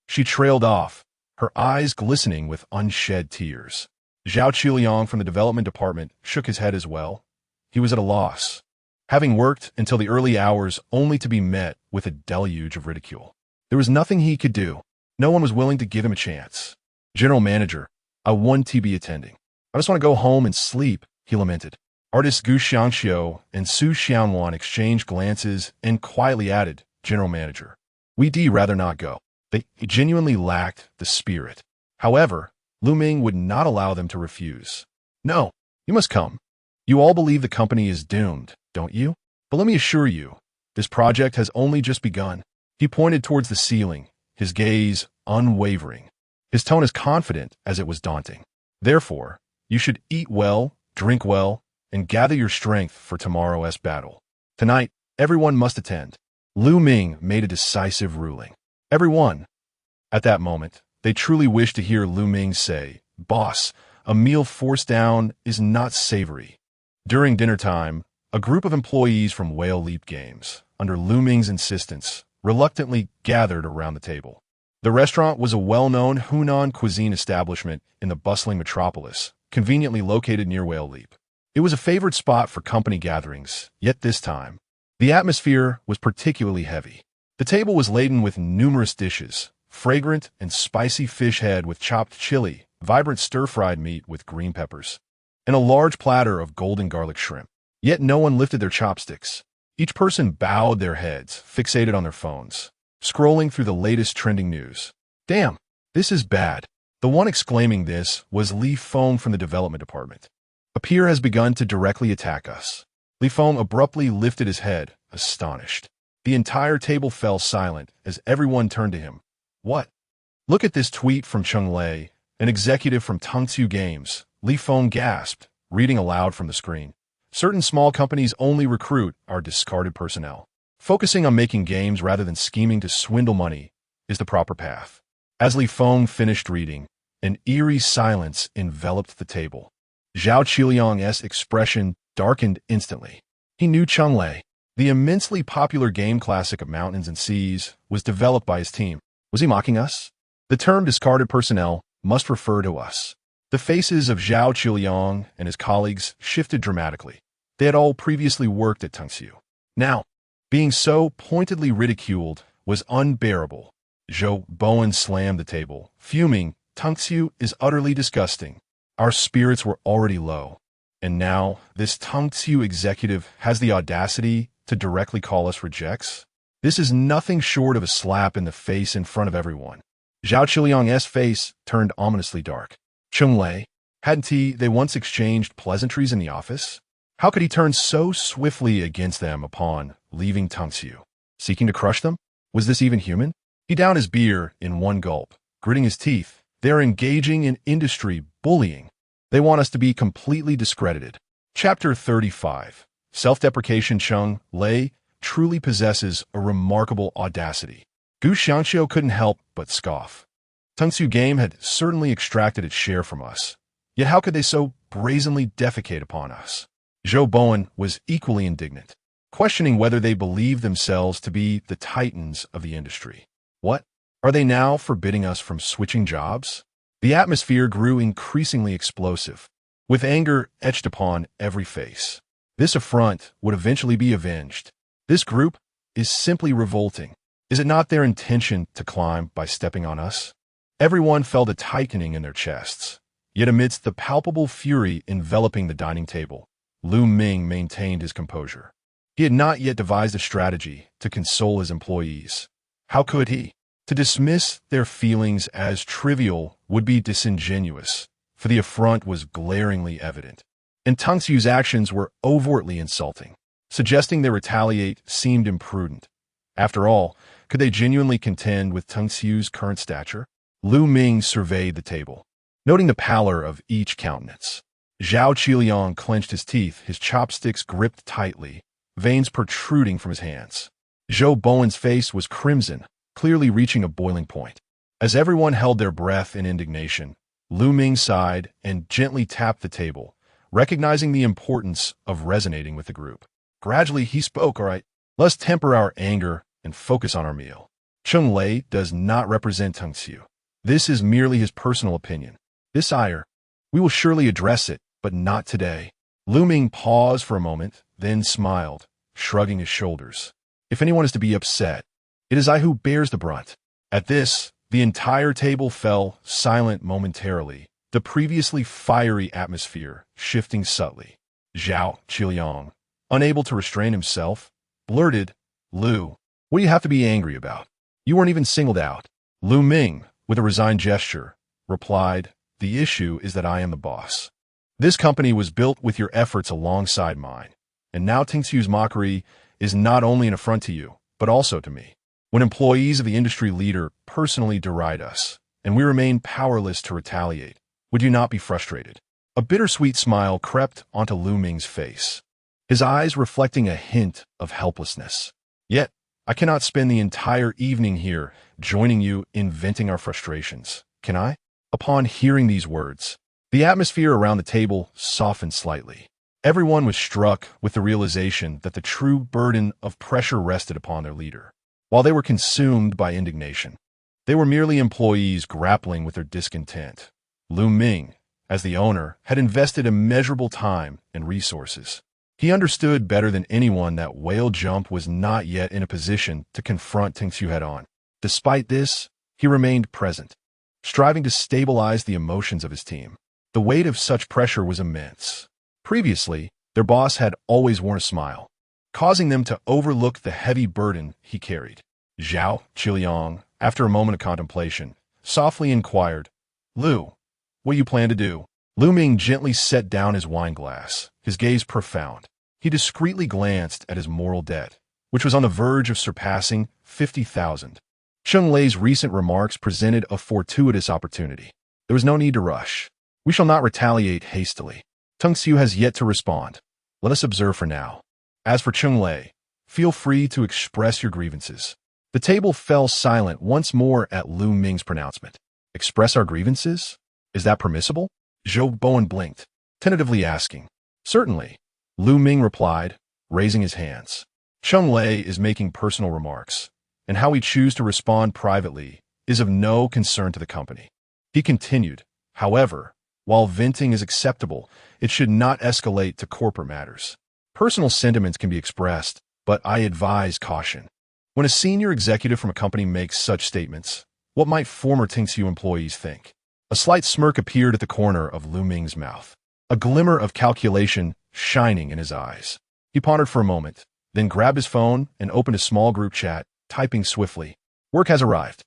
She trailed off, her eyes glistening with unshed tears. Zhao Qiliang from the development department shook his head as well. He was at a loss. having worked until the early hours only to be met with a deluge of ridicule. There was nothing he could do. No one was willing to give him a chance. General manager, I want to be attending. I just want to go home and sleep, he lamented. Artists Gu Xiangxiu and Su Xianwan exchanged glances and quietly added, General manager, we'd rather not go. They genuinely lacked the spirit. However, Lu Ming would not allow them to refuse. No, you must come. You all believe the company is doomed, don't you? But let me assure you, this project has only just begun. He pointed towards the ceiling, his gaze unwavering, his tone as confident as it was daunting. Therefore, you should eat well, drink well, and gather your strength for tomorrow's battle. Tonight, everyone must attend. Lu Ming made a decisive ruling. Everyone. At that moment, they truly wished to hear Lu Ming say, Boss, a meal forced down is not savory. During dinner time, a group of employees from Whale Leap Games, under Lu Ming's insistence, reluctantly gathered around the table. The restaurant was a well-known Hunan cuisine establishment in the bustling metropolis, conveniently located near Whale Leap. It was a favored spot for company gatherings, yet this time, the atmosphere was particularly heavy. The table was laden with numerous dishes, fragrant and spicy fish head with chopped chili, vibrant stir-fried meat with green peppers, and a large platter of golden garlic shrimp. Yet no one lifted their chopsticks. Each person bowed their heads, fixated on their phones, scrolling through the latest trending news. Damn, this is bad. The one exclaiming this was Li Feng from the development department. A peer has begun to directly attack us. Li Feng abruptly lifted his head, astonished. The entire table fell silent as everyone turned to him. What? Look at this tweet from Cheng Lei, an executive from Tongsu Games. Li Feng gasped, reading aloud from the screen. Certain small companies only recruit our discarded personnel. Focusing on making games rather than scheming to swindle money is the proper path. As Li Feng finished reading, an eerie silence enveloped the table. Zhao Qiliang's expression darkened instantly. He knew Cheng Lei. The immensely popular game classic of Mountains and Seas was developed by his team. Was he mocking us? The term discarded personnel must refer to us. The faces of Zhao Qiliang and his colleagues shifted dramatically. They had all previously worked at Tongsu. Now, being so pointedly ridiculed was unbearable. Zhou Bowen slammed the table, fuming. Tongsu is utterly disgusting. Our spirits were already low. And now, this Tongsu executive has the audacity to directly call us rejects? This is nothing short of a slap in the face in front of everyone. Zhao Qiliang's face turned ominously dark. Cheng Lei, hadn't they once exchanged pleasantries in the office? How could he turn so swiftly against them upon leaving Tongsu? Seeking to crush them? Was this even human? He downed his beer in one gulp, gritting his teeth. They are engaging in industry bullying. They want us to be completely discredited. Chapter 35. Self-deprecation. Cheng Lei truly possesses a remarkable audacity. Gu Xiangxiu couldn't help but scoff. Tongsu Game had certainly extracted its share from us. Yet how could they so brazenly defecate upon us? Zhou Bowen was equally indignant, questioning whether they believed themselves to be the titans of the industry. What? Are they now forbidding us from switching jobs? The atmosphere grew increasingly explosive, with anger etched upon every face. This affront would eventually be avenged. This group is simply revolting. Is it not their intention to climb by stepping on us? Everyone felt a tightening in their chests. Yet amidst the palpable fury enveloping the dining table, Lu Ming maintained his composure. He had not yet devised a strategy to console his employees. How could he? To dismiss their feelings as trivial would be disingenuous, for the affront was glaringly evident. And Tongsu's actions were overtly insulting. Suggesting they retaliate seemed imprudent. After all, could they genuinely contend with Tongsu's current stature? Lu Ming surveyed the table, noting the pallor of each countenance. Zhao Qiliang clenched his teeth, his chopsticks gripped tightly, veins protruding from his hands. Zhou Bowen's face was crimson, clearly reaching a boiling point. As everyone held their breath in indignation, Lu Ming sighed and gently tapped the table, recognizing the importance of resonating with the group. Gradually, he spoke, all right, let's temper our anger and focus on our meal. Cheng Lei does not represent Tongsu. This is merely his personal opinion. This ire, we will surely address it, but not today. Lu Ming paused for a moment, then smiled. shrugging his shoulders. If anyone is to be upset, it is I who bears the brunt. At this, the entire table fell silent momentarily, the previously fiery atmosphere shifting subtly. Zhao Qiliang, unable to restrain himself, blurted, "Lu, what do you have to be angry about? You weren't even singled out." Lu Ming, with a resigned gesture, replied, "The issue is that I am the boss. This company was built with your efforts alongside mine, and now Tingxiu's mockery is not only an affront to you, but also to me. When employees of the industry leader personally deride us, and we remain powerless to retaliate, would you not be frustrated?" A bittersweet smile crept onto Lu Ming's face, his eyes reflecting a hint of helplessness. "Yet, I cannot spend the entire evening here joining you in venting our frustrations, can I?" Upon hearing these words, the atmosphere around the table softened slightly. Everyone was struck with the realization that the true burden of pressure rested upon their leader. While they were consumed by indignation, they were merely employees grappling with their discontent. Lu Ming, as the owner, had invested immeasurable time and resources. He understood better than anyone that Whale Jump was not yet in a position to confront Tingxiu head-on. Despite this, he remained present, striving to stabilize the emotions of his team. The weight of such pressure was immense. Previously, their boss had always worn a smile, causing them to overlook the heavy burden he carried. Zhao Qiliang, after a moment of contemplation, softly inquired, "Lu, what do you plan to do?" Lu Ming gently set down his wine glass, his gaze profound. He discreetly glanced at his moral debt, which was on the verge of surpassing 50,000. Cheng Lei's recent remarks presented a fortuitous opportunity. There was no need to rush. We shall not retaliate hastily. Tingxiu has yet to respond. Let us observe for now. As for Cheng Lei, feel free to express your grievances. The table fell silent once more at Lu Ming's pronouncement. Express our grievances? Is that permissible? Zhou Bowen blinked, tentatively asking. Certainly, Lu Ming replied, raising his hands. Cheng Lei is making personal remarks, and how we choose to respond privately is of no concern to the company. He continued, however, while venting is acceptable, it should not escalate to corporate matters. Personal sentiments can be expressed, but I advise caution. When a senior executive from a company makes such statements, what might former Tingxiu employees think? A slight smirk appeared at the corner of Lu Ming's mouth, a glimmer of calculation shining in his eyes. He pondered for a moment, then grabbed his phone and opened a small group chat, typing swiftly. Work has arrived.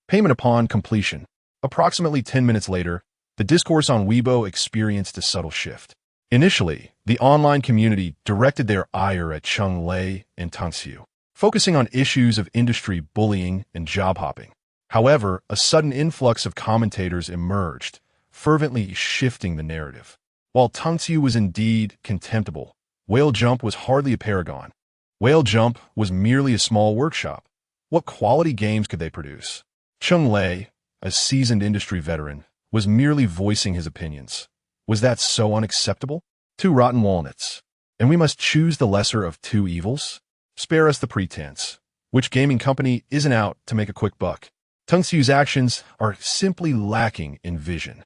Payment upon completion. Approximately 10 minutes later, the discourse on Weibo experienced a subtle shift. Initially, the online community directed their ire at Cheng Lei and Tingxiu, focusing on issues of industry bullying and job hopping. However, a sudden influx of commentators emerged, fervently shifting the narrative. While Tingxiu was indeed contemptible, Whale Jump was hardly a paragon. Whale Jump was merely a small workshop. What quality games could they produce? Cheng Lei, a seasoned industry veteran, was merely voicing his opinions. Was that so unacceptable? Two rotten walnuts. And we must choose the lesser of two evils? Spare us the pretense. Which gaming company isn't out to make a quick buck? Tingxiu's actions are simply lacking in vision.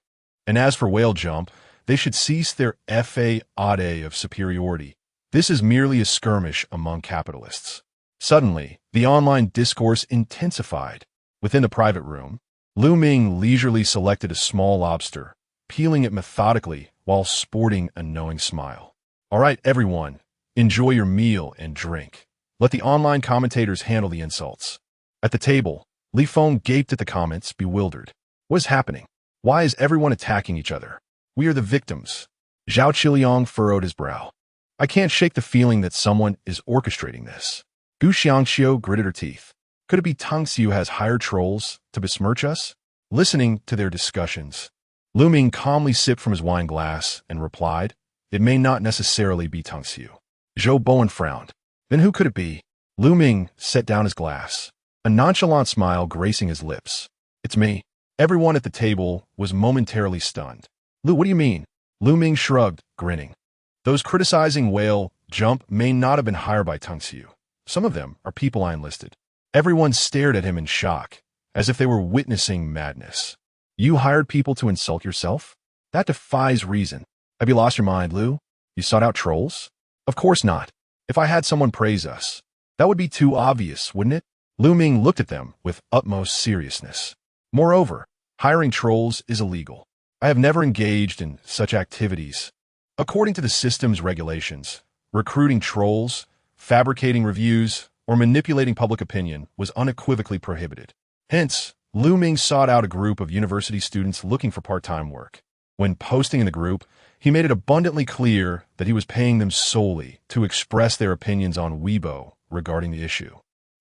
And as for Whale Jump, they should cease their fa-ade of superiority. This is merely a skirmish among capitalists. Suddenly, the online discourse intensified. Within the private room, Lu Ming leisurely selected a small lobster, peeling it methodically while sporting a knowing smile. All right, everyone, enjoy your meal and drink. Let the online commentators handle the insults. At the table, Li Feng gaped at the comments, bewildered. What is happening? Why is everyone attacking each other? We are the victims. Zhao Qiliang furrowed his brow. I can't shake the feeling that someone is orchestrating this. Gu Xiangxiu gritted her teeth. Could it be Tingxiu has hired trolls to besmirch us? Listening to their discussions, Lu Ming calmly sipped from his wine glass and replied, it may not necessarily be Tingxiu. Zhou Bowen frowned. Then who could it be? Lu Ming set down his glass, a nonchalant smile gracing his lips. It's me. Everyone at the table was momentarily stunned. Lu, what do you mean? Lu Ming shrugged, grinning. Those criticizing Whale Jump may not have been hired by Tingxiu. Some of them are people I enlisted. Everyone stared at him in shock, as if they were witnessing madness. You hired people to insult yourself? That defies reason. Have you lost your mind, Lu? You sought out trolls? Of course not. If I had someone praise us, that would be too obvious, wouldn't it? Lu Ming looked at them with utmost seriousness. Moreover, hiring trolls is illegal. I have never engaged in such activities. According to the system's regulations, recruiting trolls, fabricating reviews, or manipulating public opinion was unequivocally prohibited. Hence, Lu Ming sought out a group of university students looking for part-time work. When posting in the group, he made it abundantly clear that he was paying them solely to express their opinions on Weibo regarding the issue.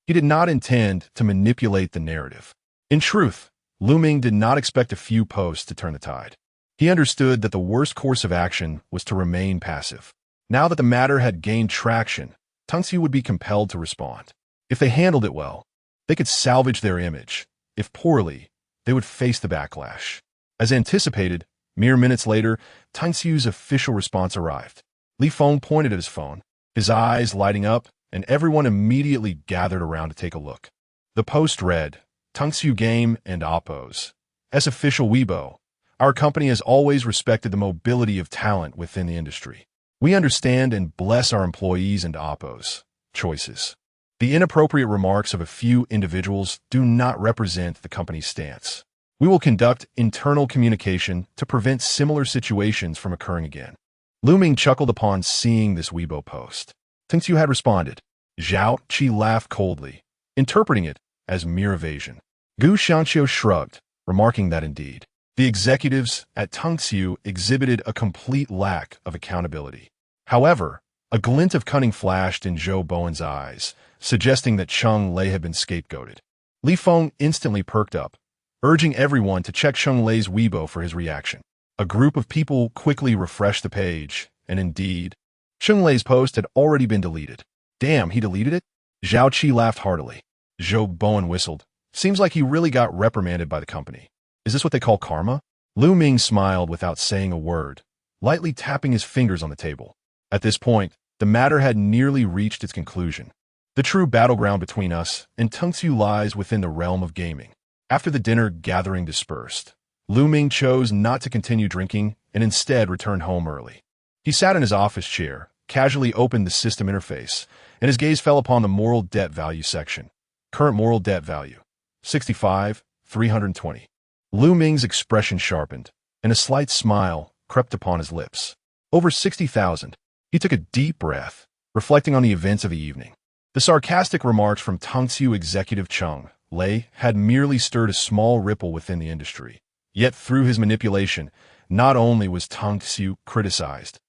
He did not intend to manipulate the narrative. In truth, Lu Ming did not expect a few posts to turn the tide. He understood that the worst course of action was to remain passive. Now that the matter had gained traction, Tungsu would be compelled to respond. If they handled it well, they could salvage their image. If poorly, they would face the backlash. As anticipated, mere minutes later, Tungsu's official response arrived. Li Feng pointed at his phone, his eyes lighting up, and everyone immediately gathered around to take a look. The post read, Tungsu Game and Oppos. As official Weibo, our company has always respected the mobility of talent within the industry. We understand and bless our employees and Oppos choices. The inappropriate remarks of a few individuals do not represent the company's stance. We will conduct internal communication to prevent similar situations from occurring again. Lu Ming chuckled upon seeing this Weibo post. Tungsu had responded. Zhao Qi laughed coldly, interpreting it as mere evasion. Gu Xianqiu shrugged, remarking that indeed, the executives at Tungsu exhibited a complete lack of accountability. However, a glint of cunning flashed in Zhou Bowen's eyes, suggesting that Cheng Lei had been scapegoated. Li Feng instantly perked up, urging everyone to check Cheng Lei's Weibo for his reaction. A group of people quickly refreshed the page, and indeed, Cheng Lei's post had already been deleted. Damn, he deleted it? Zhao Qi laughed heartily. Zhou Bowen whistled. Seems like he really got reprimanded by the company. Is this what they call karma? Lu Ming smiled without saying a word, lightly tapping his fingers on the table. At this point, the matter had nearly reached its conclusion. The true battleground between us and Tungsu lies within the realm of gaming. After the dinner gathering dispersed, Lu Ming chose not to continue drinking and instead returned home early. He sat in his office chair, casually opened the system interface, and his gaze fell upon the moral debt value section. Current moral debt value, 65,320. Lu Ming's expression sharpened, and a slight smile crept upon his lips. Over 60,000. He took a deep breath, reflecting on the events of the evening. The sarcastic remarks from Tungsu executive Cheng Lei had merely stirred a small ripple within the industry. Yet through his manipulation, not only was Tungsu criticized,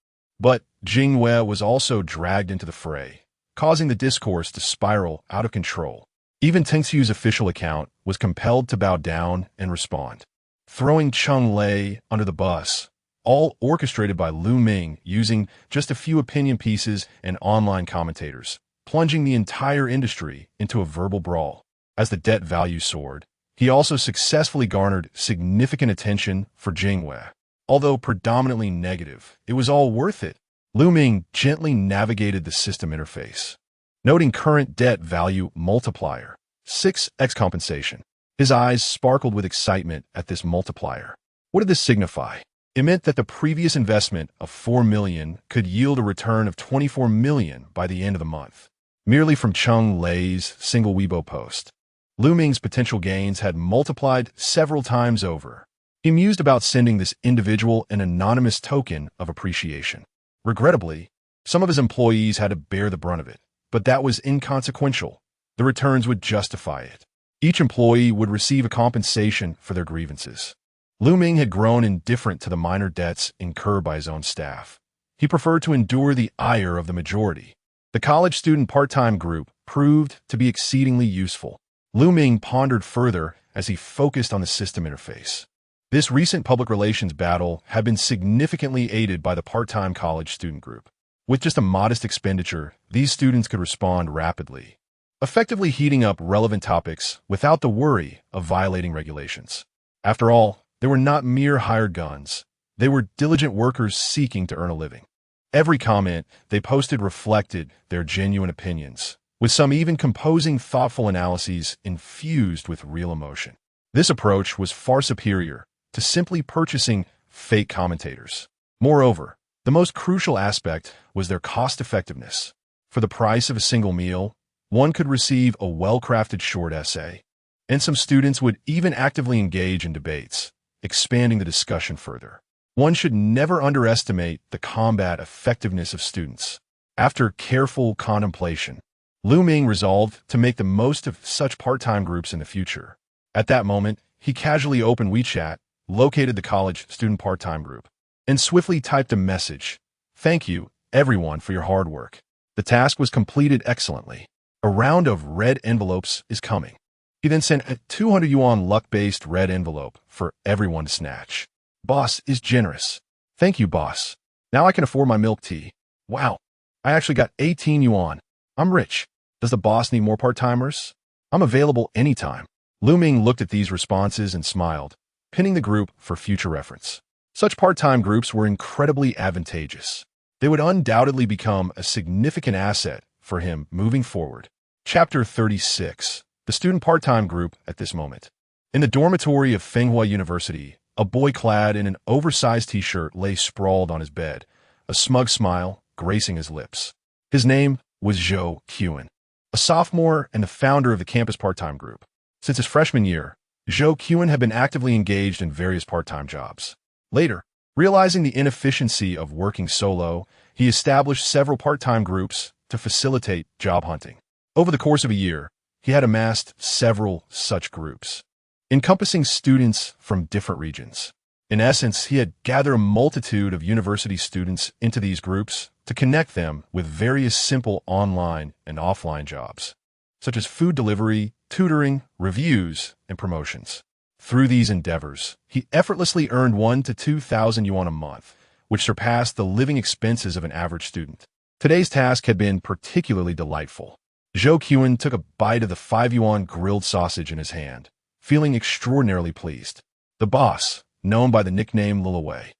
but Jingwei was also dragged into the fray, causing the discourse to spiral out of control. Even Tungsu's official account was compelled to bow down and respond, throwing Cheng Lei under the bus, all orchestrated by Lu Ming using just a few opinion pieces and online commentators, plunging the entire industry into a verbal brawl. As the debt value soared, he also successfully garnered significant attention for Jingwei. Although predominantly negative, it was all worth it. Lu Ming gently navigated the system interface, noting current debt value multiplier, 6x compensation. His eyes sparkled with excitement at this multiplier. What did this signify? It meant that the previous investment of 4 million could yield a return of 24 million by the end of the month, merely from Cheng Lei's single Weibo post. Lu Ming's potential gains had multiplied several times over. He mused about sending this individual an anonymous token of appreciation. Regrettably, some of his employees had to bear the brunt of it, but that was inconsequential. The returns would justify it. Each employee would receive a compensation for their grievances. Lu Ming had grown indifferent to the minor debts incurred by his own staff. He preferred to endure the ire of the majority. The college student part-time group proved to be exceedingly useful. Lu Ming pondered further as he focused on the system interface. This recent public relations battle had been significantly aided by the part-time college student group. With just a modest expenditure, these students could respond rapidly, effectively heating up relevant topics without the worry of violating regulations. After all, they were not mere hired guns. They were diligent workers seeking to earn a living. Every comment they posted reflected their genuine opinions, with some even composing thoughtful analyses infused with real emotion. This approach was far superior to simply purchasing fake commentators. Moreover, the most crucial aspect was their cost-effectiveness. For the price of a single meal, one could receive a well-crafted short essay, and some students would even actively engage in debates, expanding the discussion further. One should never underestimate the combat effectiveness of students. After careful contemplation, Ming resolved to make the most of such part-time groups in the future. At that moment, he casually opened WeChat, located the college student part-time group, and swiftly typed a message. "Thank you, everyone, for your hard work. The task was completed excellently. A round of red envelopes is coming." He then sent a 200 yuan luck-based red envelope for everyone to snatch. "Boss is generous. Thank you, boss. Now I can afford my milk tea. Wow, I actually got 18 yuan. I'm rich. Does the boss need more part-timers? I'm available anytime." Ming looked at these responses and smiled, pinning the group for future reference. Such part-time groups were incredibly advantageous. They would undoubtedly become a significant asset for him moving forward. Chapter 36. The student part-time group at this moment. In the dormitory of Fenghua University, a boy clad in an oversized t-shirt lay sprawled on his bed, a smug smile gracing his lips. His name was Zhou Qian, a sophomore and the founder of the campus part-time group. Since his freshman year, Zhou Qian had been actively engaged in various part-time jobs. Later, realizing the inefficiency of working solo, he established several part-time groups to facilitate job hunting. Over the course of a year, he had amassed several such groups, encompassing students from different regions. In essence, he had gathered a multitude of university students into these groups to connect them with various simple online and offline jobs, such as food delivery, tutoring, reviews, and promotions. Through these endeavors, he effortlessly earned 1,000 to 2,000 yuan a month, which surpassed the living expenses of an average student. Today's task had been particularly delightful. Zhou Qian took a bite of the 5 yuan grilled sausage in his hand, feeling extraordinarily pleased. The boss, known by the nickname Lilawei,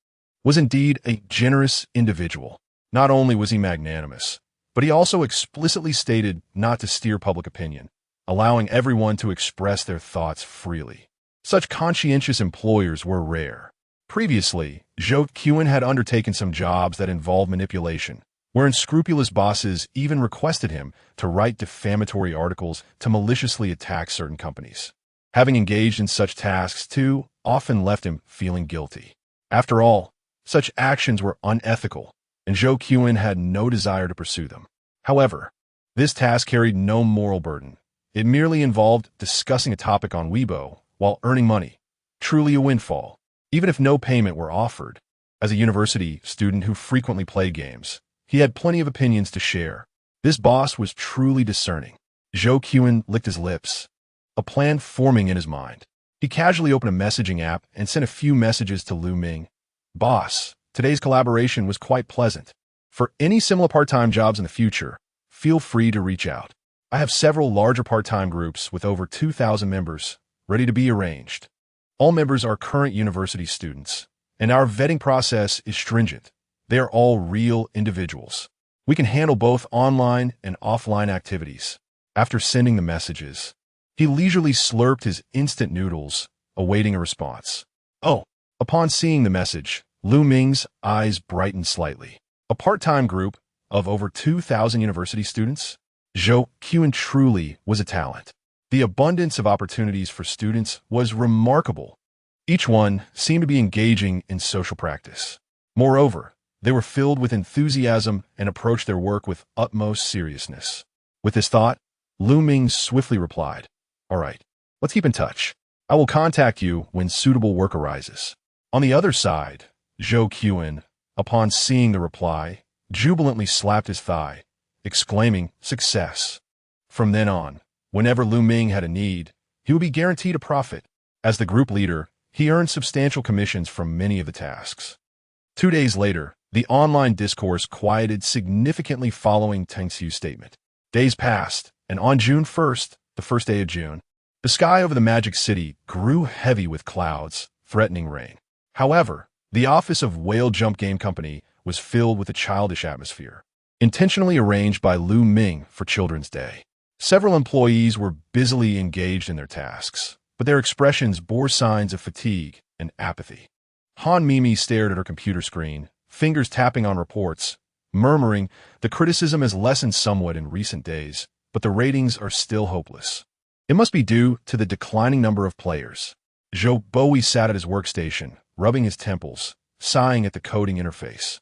was indeed a generous individual. Not only was he magnanimous, but he also explicitly stated not to steer public opinion, allowing everyone to express their thoughts freely. Such conscientious employers were rare. Previously, Zhou Qian had undertaken some jobs that involved manipulation, where unscrupulous bosses even requested him to write defamatory articles to maliciously attack certain companies. Having engaged in such tasks, too, often left him feeling guilty. After all, such actions were unethical, and Zhou Qian had no desire to pursue them. However, this task carried no moral burden. It merely involved discussing a topic on Weibo while earning money. Truly a windfall, even if no payment were offered. As a university student who frequently played games, he had plenty of opinions to share. This boss was truly discerning. Zhou Qian licked his lips, a plan forming in his mind. He casually opened a messaging app and sent a few messages to Ming. "Boss, today's collaboration was quite pleasant. For any similar part-time jobs in the future, feel free to reach out. I have several larger part-time groups with over 2,000 members ready to be arranged. All members are current university students, and our vetting process is stringent. They are all real individuals. We can handle both online and offline activities." After sending the messages, he leisurely slurped his instant noodles, awaiting a response. Oh, upon seeing the message, Ming's eyes brightened slightly. A part-time group of over 2,000 university students? Zhou Qian truly was a talent. The abundance of opportunities for students was remarkable. Each one seemed to be engaging in social practice. Moreover, they were filled with enthusiasm and approached their work with utmost seriousness. With this thought, Ming swiftly replied, "All right, let's keep in touch. I will contact you when suitable work arises." On the other side, Zhou Qian, upon seeing the reply, jubilantly slapped his thigh, exclaiming, "Success." From then on, whenever Ming had a need, he would be guaranteed a profit. As the group leader, he earned substantial commissions from many of the tasks. 2 days later, the online discourse quieted significantly following Teng Xiu's statement. Days passed, and on June 1st, the first day of June, the sky over the Magic City grew heavy with clouds, threatening rain. However, the office of Whale Jump Game Company was filled with a childish atmosphere, intentionally arranged by Ming for Children's Day. Several employees were busily engaged in their tasks, but their expressions bore signs of fatigue and apathy. Han Mimi stared at her computer screen, fingers tapping on reports, murmuring, "The criticism has lessened somewhat in recent days, but the ratings are still hopeless. It must be due to the declining number of players." Joe Bowie sat at his workstation, rubbing his temples, sighing at the coding interface.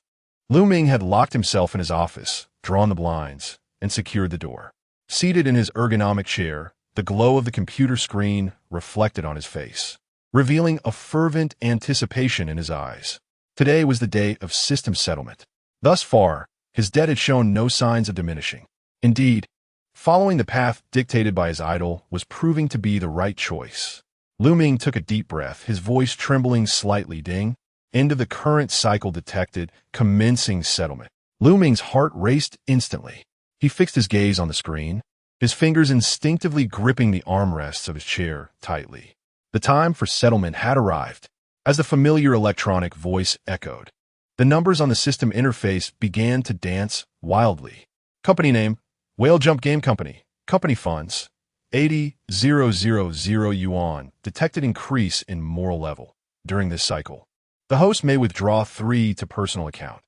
Ming had locked himself in his office, drawn the blinds, and secured the door. Seated in his ergonomic chair, the glow of the computer screen reflected on his face, revealing a fervent anticipation in his eyes. Today was the day of system settlement. Thus far, his debt had shown no signs of diminishing. Indeed, following the path dictated by his idol was proving to be the right choice. Ming took a deep breath, his voice trembling slightly. Ding. End of the current cycle detected, commencing settlement. Ming's heart raced instantly. He fixed his gaze on the screen, his fingers instinctively gripping the armrests of his chair tightly. The time for settlement had arrived. As the familiar electronic voice echoed, the numbers on the system interface began to dance wildly. Company name, Whale Jump Game Company. Company funds, 80,000 yuan. Detected increase in moral level. During this cycle, the host may withdraw 3 to personal account.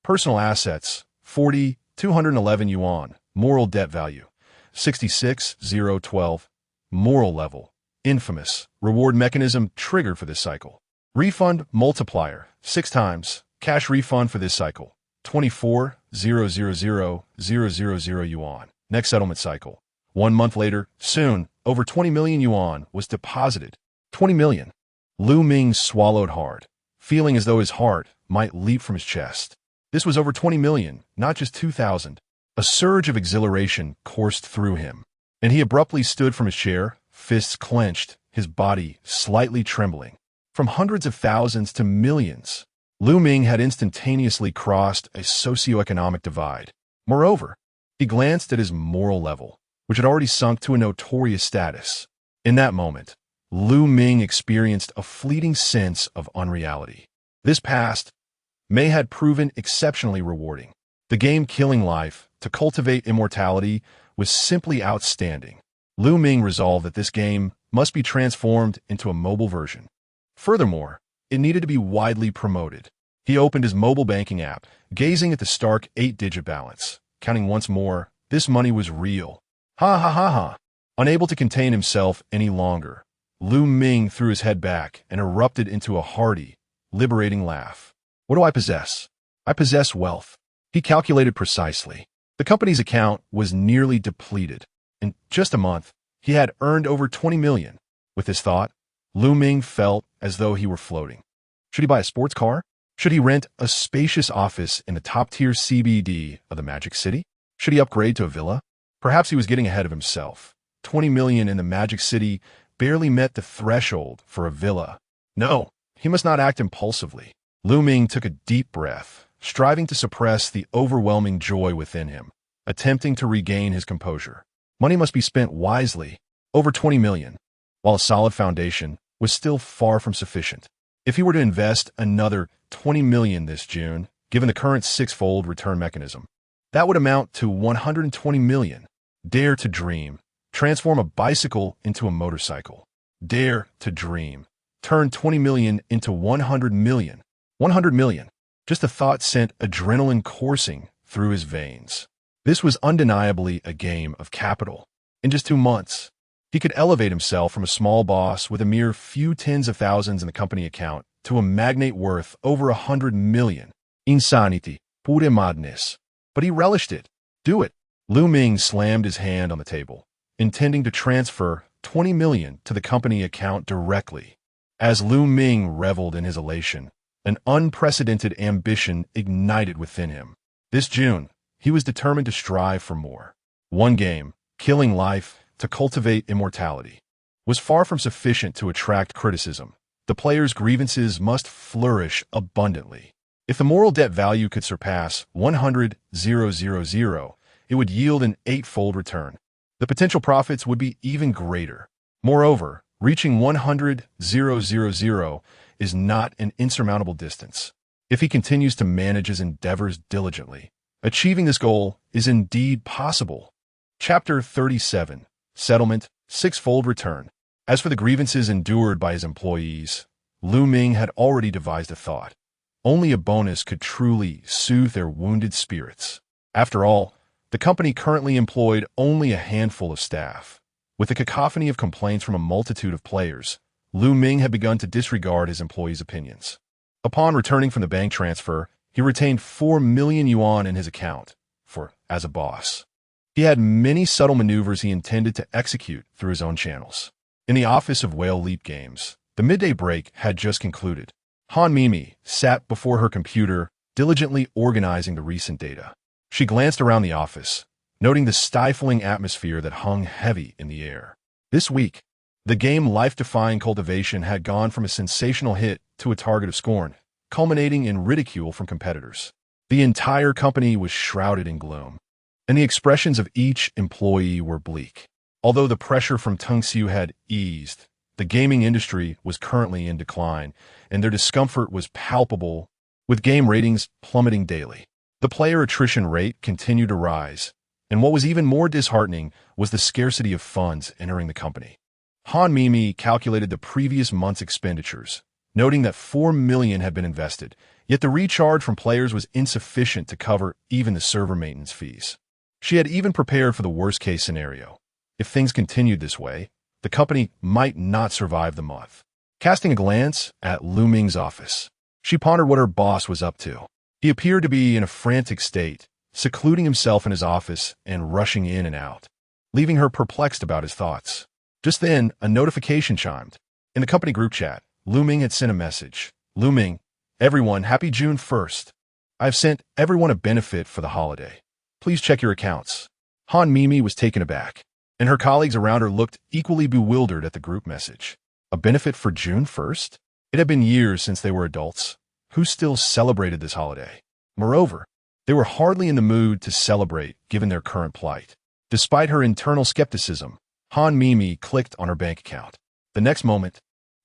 Personal assets, 40,211 yuan. Moral debt value, 66,012. Moral level, infamous. Reward mechanism triggered for this cycle. Refund multiplier, 6 times. Cash refund for this cycle, 24,000 yuan. Next settlement cycle. 1 month later, soon, over 20 million yuan was deposited. 20 million. Ming swallowed hard, feeling as though his heart might leap from his chest. This was over 20 million, not just 2,000. A surge of exhilaration coursed through him, and he abruptly stood from his chair, fists clenched, his body slightly trembling. From hundreds of thousands to millions, Ming had instantaneously crossed a socioeconomic divide. Moreover, he glanced at his moral level, which had already sunk to a notorious status. In that moment, Ming experienced a fleeting sense of unreality. This past may had proven exceptionally rewarding. The game Killing Life to cultivate immortality was simply outstanding. Ming resolved that this game must be transformed into a mobile version. Furthermore, it needed to be widely promoted. He opened his mobile banking app, gazing at the stark 8-digit balance, counting once more. This money was real. Ha ha ha ha. Unable to contain himself any longer, Ming threw his head back and erupted into a hearty, liberating laugh. What do I possess? I possess wealth. He calculated precisely. The company's account was nearly depleted. In just a month, he had earned over 20 million. With this thought, Ming felt as though he were floating. Should he buy a sports car? Should he rent a spacious office in the top-tier CBD of the Magic City? Should he upgrade to a villa? Perhaps he was getting ahead of himself. 20 million in the Magic City barely met the threshold for a villa. No, he must not act impulsively. Ming took a deep breath, striving to suppress the overwhelming joy within him, attempting to regain his composure. Money must be spent wisely. Over 20 million, while a solid foundation, was still far from sufficient. If he were to invest another 20 million this June, given the current 6-fold return mechanism, that would amount to 120 million. Dare to dream. Transform a bicycle into a motorcycle. Dare to dream. Turn 20 million into 100 million. 100 million. Just the thought sent adrenaline coursing through his veins. This was undeniably a game of capital. In just 2 months, he could elevate himself from a small boss with a mere few tens of thousands in the company account to a magnate worth over 100 million. Insanity. Pure madness. But he relished it. Do it. Ming slammed his hand on the table, intending to transfer 20 million to the company account directly. As Ming reveled in his elation, an unprecedented ambition ignited within him. This June, he was determined to strive for more. One game, Killing Life to cultivate immortality, was far from sufficient to attract criticism. The player's grievances must flourish abundantly. If the moral debt value could surpass 100,000, it would yield an 8-fold return. The potential profits would be even greater. Moreover, reaching 100,000 is not an insurmountable distance. If he continues to manage his endeavors diligently, achieving this goal is indeed possible. Chapter 37. Settlement, 6-fold return. As for the grievances endured by his employees, Ming had already devised a thought. only a bonus could truly soothe their wounded spirits. After all, the company currently employed only a handful of staff. With a cacophony of complaints from a multitude of players, Ming had begun to disregard his employees' opinions. Upon returning from the bank transfer, he retained 4 million yuan in his account as a boss. He had many subtle maneuvers he intended to execute through his own channels. In the office of Whale Leap Games, the midday break had just concluded. Ming sat before her computer, diligently organizing the recent data. She glanced around the office, noting the stifling atmosphere that hung heavy in the air. This week, the game Life-Defying Cultivation had gone from a sensational hit to a target of scorn, culminating in ridicule from competitors. The entire company was shrouded in gloom, and the expressions of each employee were bleak. Although the pressure from Tungxiu had eased, the gaming industry was currently in decline, and their discomfort was palpable, with game ratings plummeting daily. The player attrition rate continued to rise, and what was even more disheartening was the scarcity of funds entering the company. Ming calculated the previous month's expenditures, noting that 4 million had been invested, yet the recharge from players was insufficient to cover even the server maintenance fees. She had even prepared for the worst-case scenario. If things continued this way, the company might not survive the month. Casting a glance at Ming's office, she pondered what her boss was up to. He appeared to be in a frantic state, secluding himself in his office and rushing in and out, leaving her perplexed about his thoughts. Just then, a notification chimed. In the company group chat, Ming had sent a message. Ming, everyone, happy June 1st. I've sent everyone a benefit for the holiday. Please check your accounts. Ming was taken aback, and her colleagues around her looked equally bewildered at the group message. A benefit for June 1st? It had been years since they were adults. Who still celebrated this holiday? Moreover, they were hardly in the mood to celebrate given their current plight. Despite her internal skepticism, Ming clicked on her bank account. The next moment,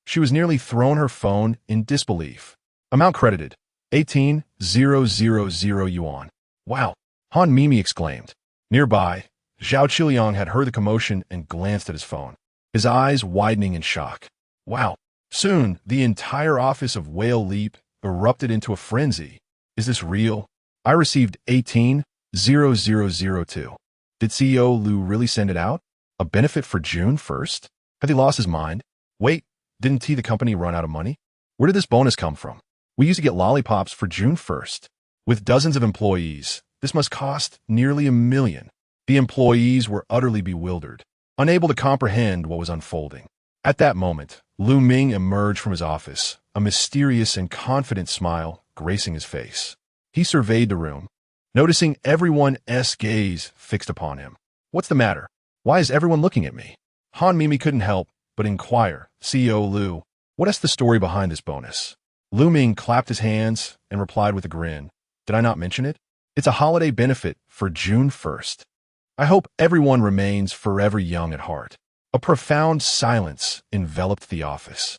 she was nearly thrown her phone in disbelief. Amount credited, 18,000 yuan. Wow, Ming exclaimed. Nearby, Zhao Qiliang had heard the commotion and glanced at his phone, his eyes widening in shock. Wow, soon the entire office of Whale Leap erupted into a frenzy. Is this real? I received 18,002. Did CEO Liu really send it out? A benefit for June 1st? Had he lost his mind? Wait, didn't the company run out of money? Where did this bonus come from? We used to get lollipops for June 1st. With dozens of employees, this must cost nearly 1 million. The employees were utterly bewildered, unable to comprehend what was unfolding. At that moment, Ming emerged from his office, a mysterious and confident smile gracing his face. He surveyed the room, noticing everyone's gaze fixed upon him. What's the matter? Why is everyone looking at me? Ming couldn't help but inquire, CEO Liu, what is the story behind this bonus? Ming clapped his hands and replied with a grin. Did I not mention it? It's a holiday benefit for June 1st. I hope everyone remains forever young at heart. A profound silence enveloped the office.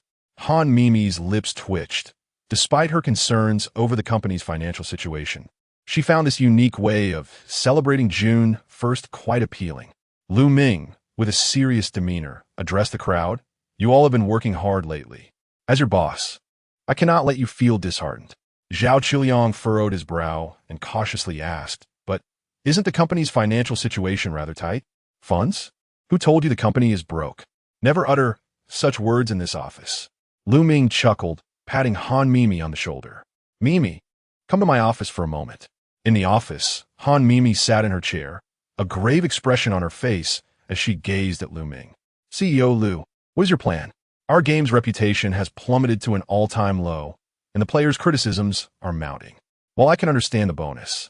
Ming's lips twitched. Despite her concerns over the company's financial situation, she found this unique way of celebrating June 1st quite appealing. Ming, with a serious demeanor, addressed the crowd. You all have been working hard lately. As your boss, I cannot let you feel disheartened. Zhao Qiliang furrowed his brow and cautiously asked, but isn't the company's financial situation rather tight? Funds? Who told you the company is broke? Never utter such words in this office. Ming chuckled, patting Ming on the shoulder. Mimi, come to my office for a moment. In the office, Ming sat in her chair, a grave expression on her face as she gazed at Ming. CEO Liu, what is your plan? Our game's reputation has plummeted to an all-time low, and the players' criticisms are mounting. While I can understand the bonus,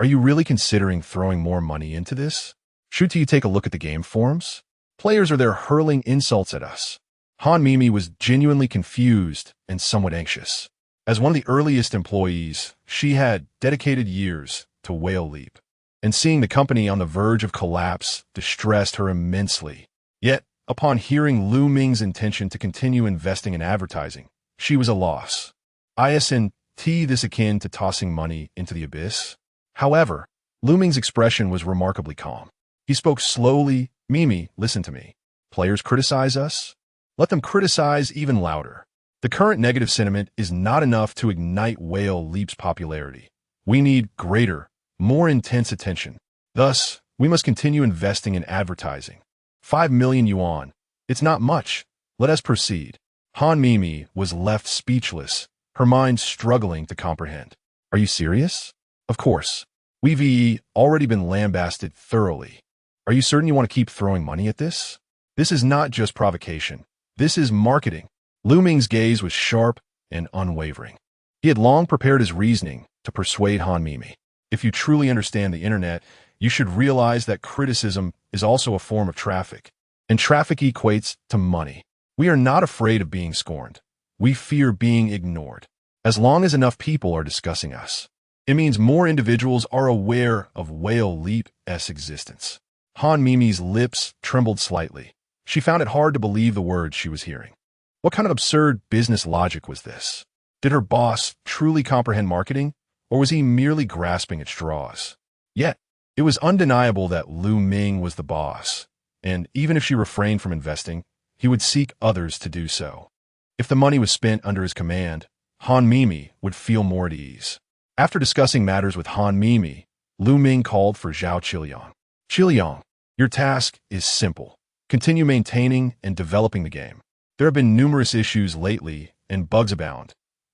are you really considering throwing more money into this? Should you take a look at the game forums? Players are there hurling insults at us. Ming was genuinely confused and somewhat anxious. As one of the earliest employees, she had dedicated years to Whale Leap, and seeing the company on the verge of collapse distressed her immensely. Yet, upon hearing Ming's intention to continue investing in advertising, she was a loss. Isn't this akin to tossing money into the abyss? However, Ming's expression was remarkably calm. He spoke slowly. Mimi, listen to me. Players criticize us? Let them criticize even louder. The current negative sentiment is not enough to ignite Whale Leap's popularity. We need greater, more intense attention. Thus, we must continue investing in advertising. 5 million yuan. It's not much. Let us proceed. Han Mimi was left speechless, her mind struggling to comprehend. Are you serious? Of course. We've already been lambasted thoroughly. Are you certain you want to keep throwing money at this? This is not just provocation. This is marketing. Lu Ming's gaze was sharp and unwavering. He had long prepared his reasoning to persuade Han Mimi. If you truly understand the internet, you should realize that criticism is also a form of traffic, and traffic equates to money. We are not afraid of being scorned. We fear being ignored. As long as enough people are discussing us, it means more individuals are aware of Whale Leap's existence. Han Mimi's lips trembled slightly. She found it hard to believe the words she was hearing. What kind of absurd business logic was this? Did her boss truly comprehend marketing, or was he merely grasping at straws? Yet, it was undeniable that Lu Ming was the boss, and even if she refrained from investing, he would seek others to do so. If the money was spent under his command, Han Mimi would feel more at ease. After discussing matters with Han Mimi, Lu Ming called for Zhao Qiliang. Qiliang, your task is simple. Continue maintaining and developing the game. There have been numerous issues lately, and bugs abound.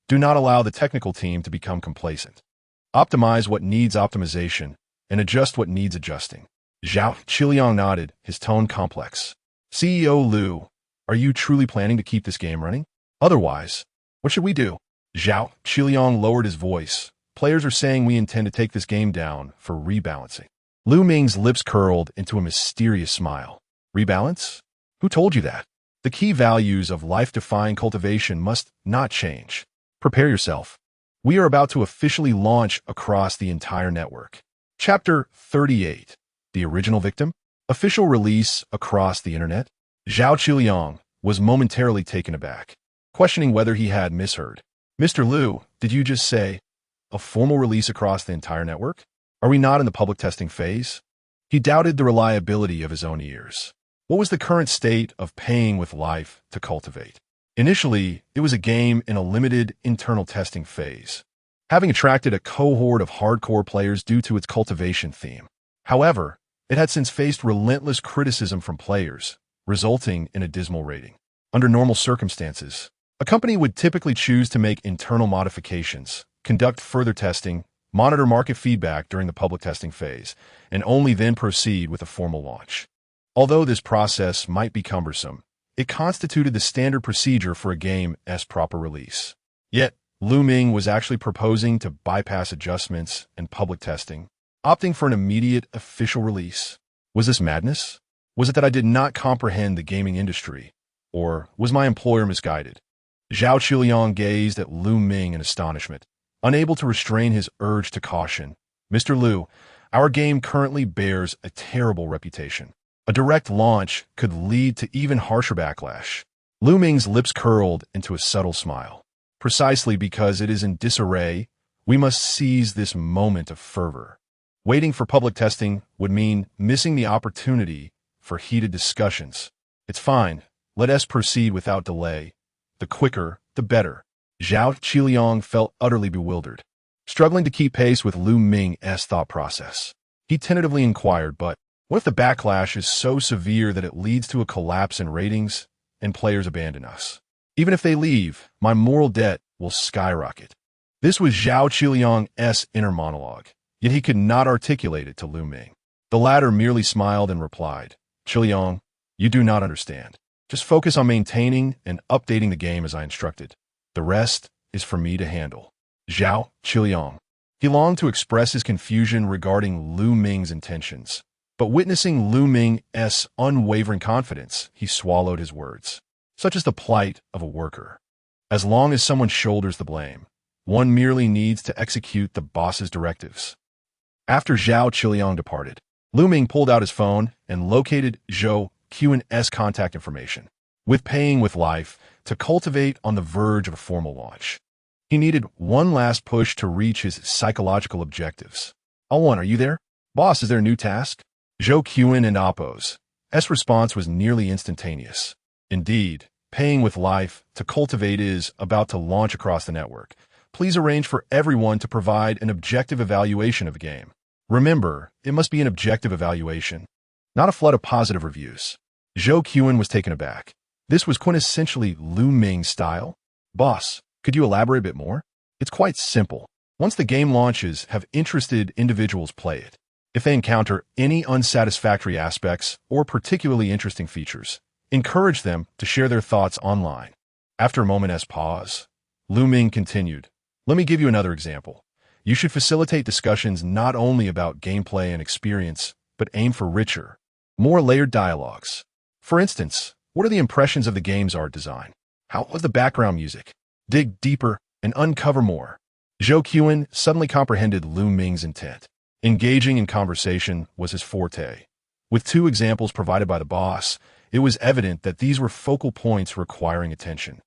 Do not allow the technical team to become complacent. Optimize what needs optimization, and adjust what needs adjusting. Zhao Qiliang nodded, his tone complex. CEO Lu, are you truly planning to keep this game running? Otherwise, what should we do? Zhao Qiliang lowered his voice. Players are saying we intend to take this game down for rebalancing. Lu Ming's lips curled into a mysterious smile. Rebalance? Who told you that? The key values of life-defying cultivation must not change. Prepare yourself. We are about to officially launch across the entire network. Chapter 38. The Original Victim? Official release across the internet? Zhao Qiliang was momentarily taken aback, questioning whether he had misheard. Mr. Lu, did you just say a formal release across the entire network? Are we not in the public testing phase? He doubted the reliability of his own ears. What was the current state of paying with life to cultivate? Initially, it was a game in a limited internal testing phase, having attracted a cohort of hardcore players due to its cultivation theme. However, it had since faced relentless criticism from players, resulting in a dismal rating. Under normal circumstances, a company would typically choose to make internal modifications, conduct further testing, monitor market feedback during the public testing phase, and only then proceed with a formal launch. Although this process might be cumbersome, it constituted the standard procedure for a game's proper release. Yet, Lu Ming was actually proposing to bypass adjustments and public testing, opting for an immediate official release. Was this madness? Was it that I did not comprehend the gaming industry? Or was my employer misguided? Zhao Qiliang gazed at Lu Ming in astonishment, unable to restrain his urge to caution. Mr. Lu, our game currently bears a terrible reputation. A direct launch could lead to even harsher backlash. Lu Ming's lips curled into a subtle smile. Precisely because it is in disarray, we must seize this moment of fervor. Waiting for public testing would mean missing the opportunity for heated discussions. It's fine. Let us proceed without delay. The quicker, the better. Zhao Qiliang felt utterly bewildered, struggling to keep pace with Lu Ming's thought process. He tentatively inquired, but what if the backlash is so severe that it leads to a collapse in ratings and players abandon us? Even if they leave, my moral debt will skyrocket. This was Zhao Qiliang's inner monologue, yet he could not articulate it to Lu Ming. The latter merely smiled and replied, Qiliang, you do not understand. Just focus on maintaining and updating the game as I instructed. The rest is for me to handle. Zhao Qiliang. He longed to express his confusion regarding Lu Ming's intentions, but witnessing Lu Ming's unwavering confidence, he swallowed his words. Such is the plight of a worker. As long as someone shoulders the blame, one merely needs to execute the boss's directives. After Zhao Qiliang departed, Lu Ming pulled out his phone and located Zhou Qin's contact information, with paying with life to cultivate on the verge of a formal launch. He needed one last push to reach his psychological objectives. Alwan, are you there? Boss, is there a new task? Zhou Qin and Appo's response was nearly instantaneous. Indeed, Paying with Life to Cultivate is about to launch across the network. Please arrange for everyone to provide an objective evaluation of the game. Remember, it must be an objective evaluation, not a flood of positive reviews. Zhou Qian was taken aback. This was quintessentially Lu Ming style. Boss, could you elaborate a bit more? It's quite simple. Once the game launches, have interested individuals play it. If they encounter any unsatisfactory aspects or particularly interesting features, encourage them to share their thoughts online. After a moment's pause, Lu Ming continued, "Let me give you another example. You should facilitate discussions not only about gameplay and experience, but aim for richer, more layered dialogues. For instance, what are the impressions of the game's art design? How was the background music? Dig deeper and uncover more." Zhou Qian suddenly comprehended Lu Ming's intent. Engaging in conversation was his forte. With 2 examples provided by the boss, it was evident that these were focal points requiring attention.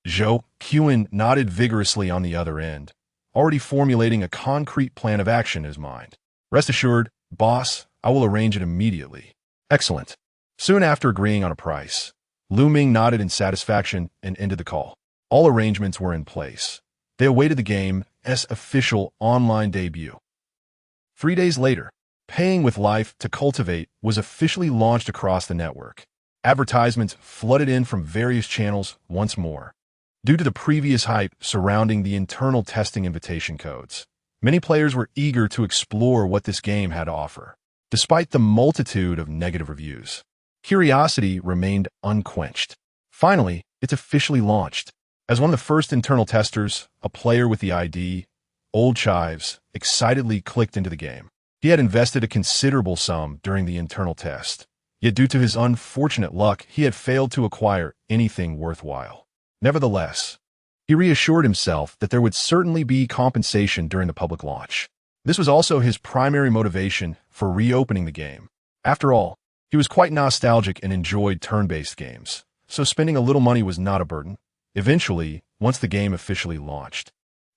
Zhou Qian nodded vigorously on the other end, already formulating a concrete plan of action in his mind. "Rest assured, boss, I will arrange it immediately." "Excellent." Soon after agreeing on a price, Lu Ming nodded in satisfaction and ended the call. All arrangements were in place. They awaited the game's official online debut. 3 days later, Paying with Life to Cultivate was officially launched across the network. Advertisements flooded in from various channels once more. Due to the previous hype surrounding the internal testing invitation codes, many players were eager to explore what this game had to offer. Despite the multitude of negative reviews, curiosity remained unquenched. Finally, it's officially launched. As one of the first internal testers, a player with the ID, Old Chives, excitedly clicked into the game. He had invested a considerable sum during the internal test, yet due to his unfortunate luck, he had failed to acquire anything worthwhile. Nevertheless, he reassured himself that there would certainly be compensation during the public launch. This was also his primary motivation for reopening the game. After all, he was quite nostalgic and enjoyed turn-based games, so spending a little money was not a burden. Eventually, once the game officially launched,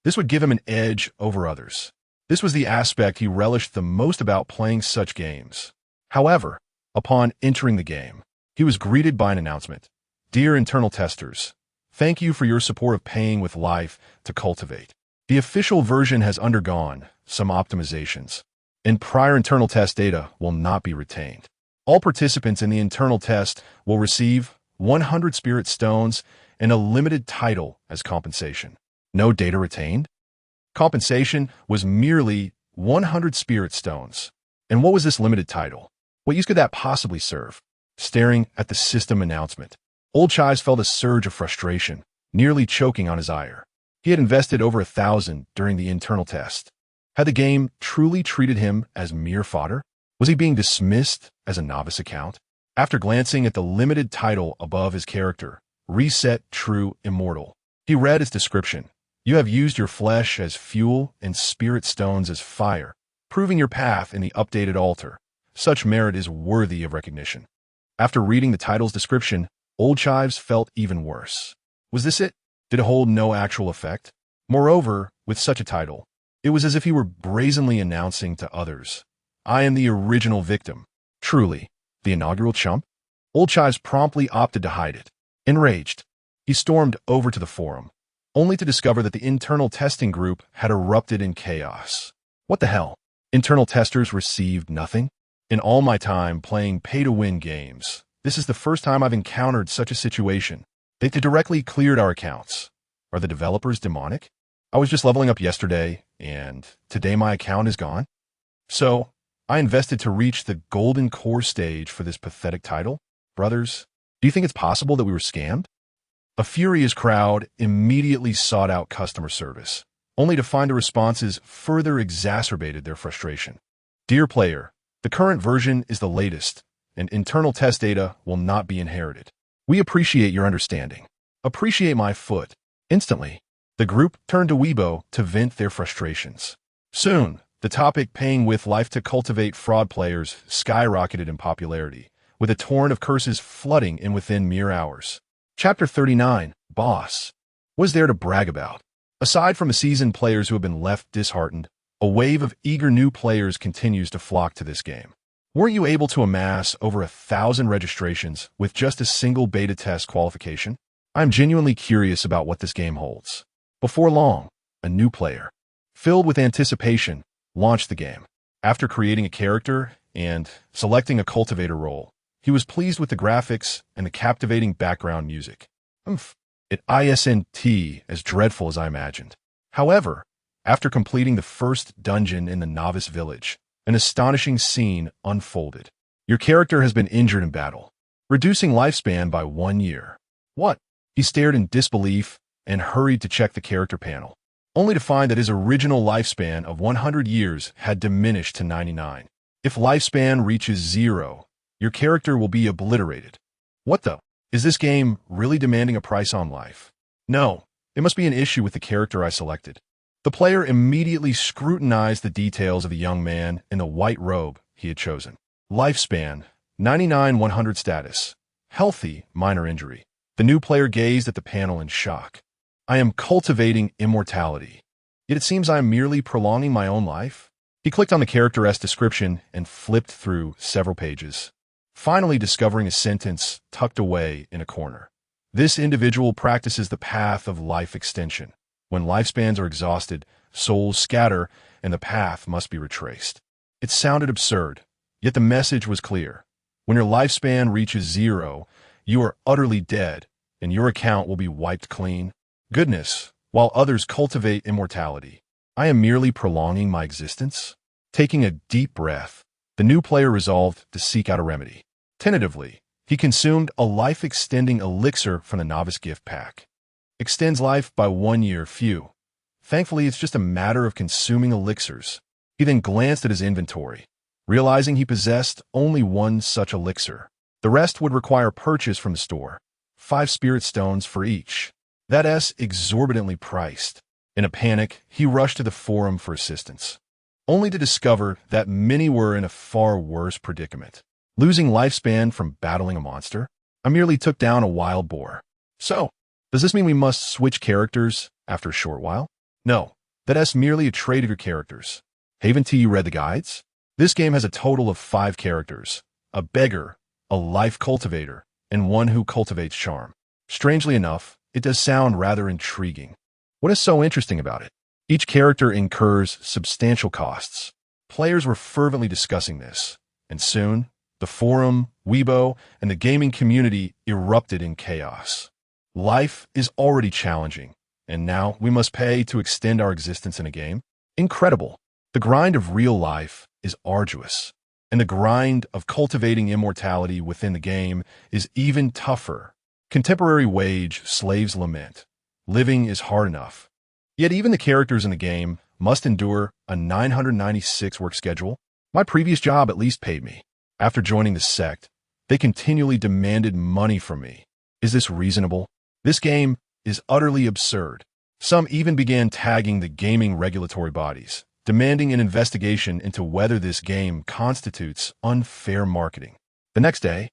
this would give him an edge over others. This was the aspect he relished the most about playing such games. However, upon entering the game, he was greeted by an announcement. "Dear internal testers, thank you for your support of Paying with Life to Cultivate. The official version has undergone some optimizations, and prior internal test data will not be retained. All participants in the internal test will receive 100 spirit stones and a limited title as compensation. No data retained? Compensation was merely 100 spirit stones. And what was this limited title? What use could that possibly serve?" Staring at the system announcement, Old Chives felt a surge of frustration, nearly choking on his ire. He had invested over 1,000 during the internal test. Had the game truly treated him as mere fodder? Was he being dismissed as a novice account? After glancing at the limited title above his character, Reset True Immortal, he read its description. "You have used your flesh as fuel and spirit stones as fire, proving your path in the updated altar. Such merit is worthy of recognition." After reading the title's description, Old Chives felt even worse. Was this it? Did it hold no actual effect? Moreover, with such a title, it was as if he were brazenly announcing to others, "I am the original victim." Truly, the inaugural chump? Old Chives promptly opted to hide it. Enraged, he stormed over to the forum, only to discover that the internal testing group had erupted in chaos. What the hell? Internal testers received nothing? In all my time playing pay-to-win games, this is the first time I've encountered such a situation. They directly cleared our accounts. Are the developers demonic? I was just leveling up yesterday, and today my account is gone? So, I invested to reach the golden core stage for this pathetic title? Brothers, do you think it's possible that we were scammed? A furious crowd immediately sought out customer service, only to find the responses further exacerbated their frustration. "Dear player, the current version is the latest, and internal test data will not be inherited. We appreciate your understanding. Appreciate my foot." Instantly, the group turned to Weibo to vent their frustrations. Soon, the topic Paying with Life to Cultivate fraud players skyrocketed in popularity, with a torrent of curses flooding in within mere hours. Chapter 39, Boss. What is there to brag about? Aside from the seasoned players who have been left disheartened, a wave of eager new players continues to flock to this game. Weren't you able to amass over 1,000 registrations with just a single beta test qualification? I'm genuinely curious about what this game holds. Before long, a new player, filled with anticipation, launched the game. After creating a character and selecting a cultivator role, he was pleased with the graphics and the captivating background music. It isn't as dreadful as I imagined. However, after completing the first dungeon in the novice village, an astonishing scene unfolded. Your character has been injured in battle, reducing lifespan by 1 year. What? He stared in disbelief and hurried to check the character panel, only to find that his original lifespan of 100 years had diminished to 99. If lifespan reaches 0, your character will be obliterated. What the? Is this game really demanding a price on life? No, it must be an issue with the character I selected. The player immediately scrutinized the details of the young man in the white robe he had chosen. Lifespan, 99-100 status. Healthy, minor injury. The new player gazed at the panel in shock. I am cultivating immortality. Yet it seems I am merely prolonging my own life. He clicked on the character's description and flipped through several pages, finally discovering a sentence tucked away in a corner. This individual practices the path of life extension. When lifespans are exhausted, souls scatter, and the path must be retraced. It sounded absurd, yet the message was clear. When your lifespan reaches 0, you are utterly dead, and your account will be wiped clean. Goodness, while others cultivate immortality, I am merely prolonging my existence? Taking a deep breath, the new player resolved to seek out a remedy. Tentatively, he consumed a life-extending elixir from the novice gift pack. Extends life by 1 year. Phew. Thankfully, it's just a matter of consuming elixirs. He then glanced at his inventory, realizing he possessed only one such elixir. The rest would require purchase from the store. 5 spirit stones for each. That's exorbitantly priced. In a panic, he rushed to the forum for assistance, only to discover that many were in a far worse predicament. Losing lifespan from battling a monster? I merely took down a wild boar. So, does this mean we must switch characters after a short while? No, that's merely a trait of your characters. Haven't you read the guides? This game has a total of 5 characters: a beggar, a life cultivator, and one who cultivates charm. Strangely enough, it does sound rather intriguing. What is so interesting about it? Each character incurs substantial costs. Players were fervently discussing this, and soon, the forum, Weibo, and the gaming community erupted in chaos. Life is already challenging, and now we must pay to extend our existence in a game? Incredible. The grind of real life is arduous, and the grind of cultivating immortality within the game is even tougher. Contemporary wage slaves lament. Living is hard enough. Yet even the characters in the game must endure a 996 work schedule. My previous job at least paid me. After joining the sect, they continually demanded money from me. Is this reasonable? This game is utterly absurd. Some even began tagging the gaming regulatory bodies, demanding an investigation into whether this game constitutes unfair marketing. The next day,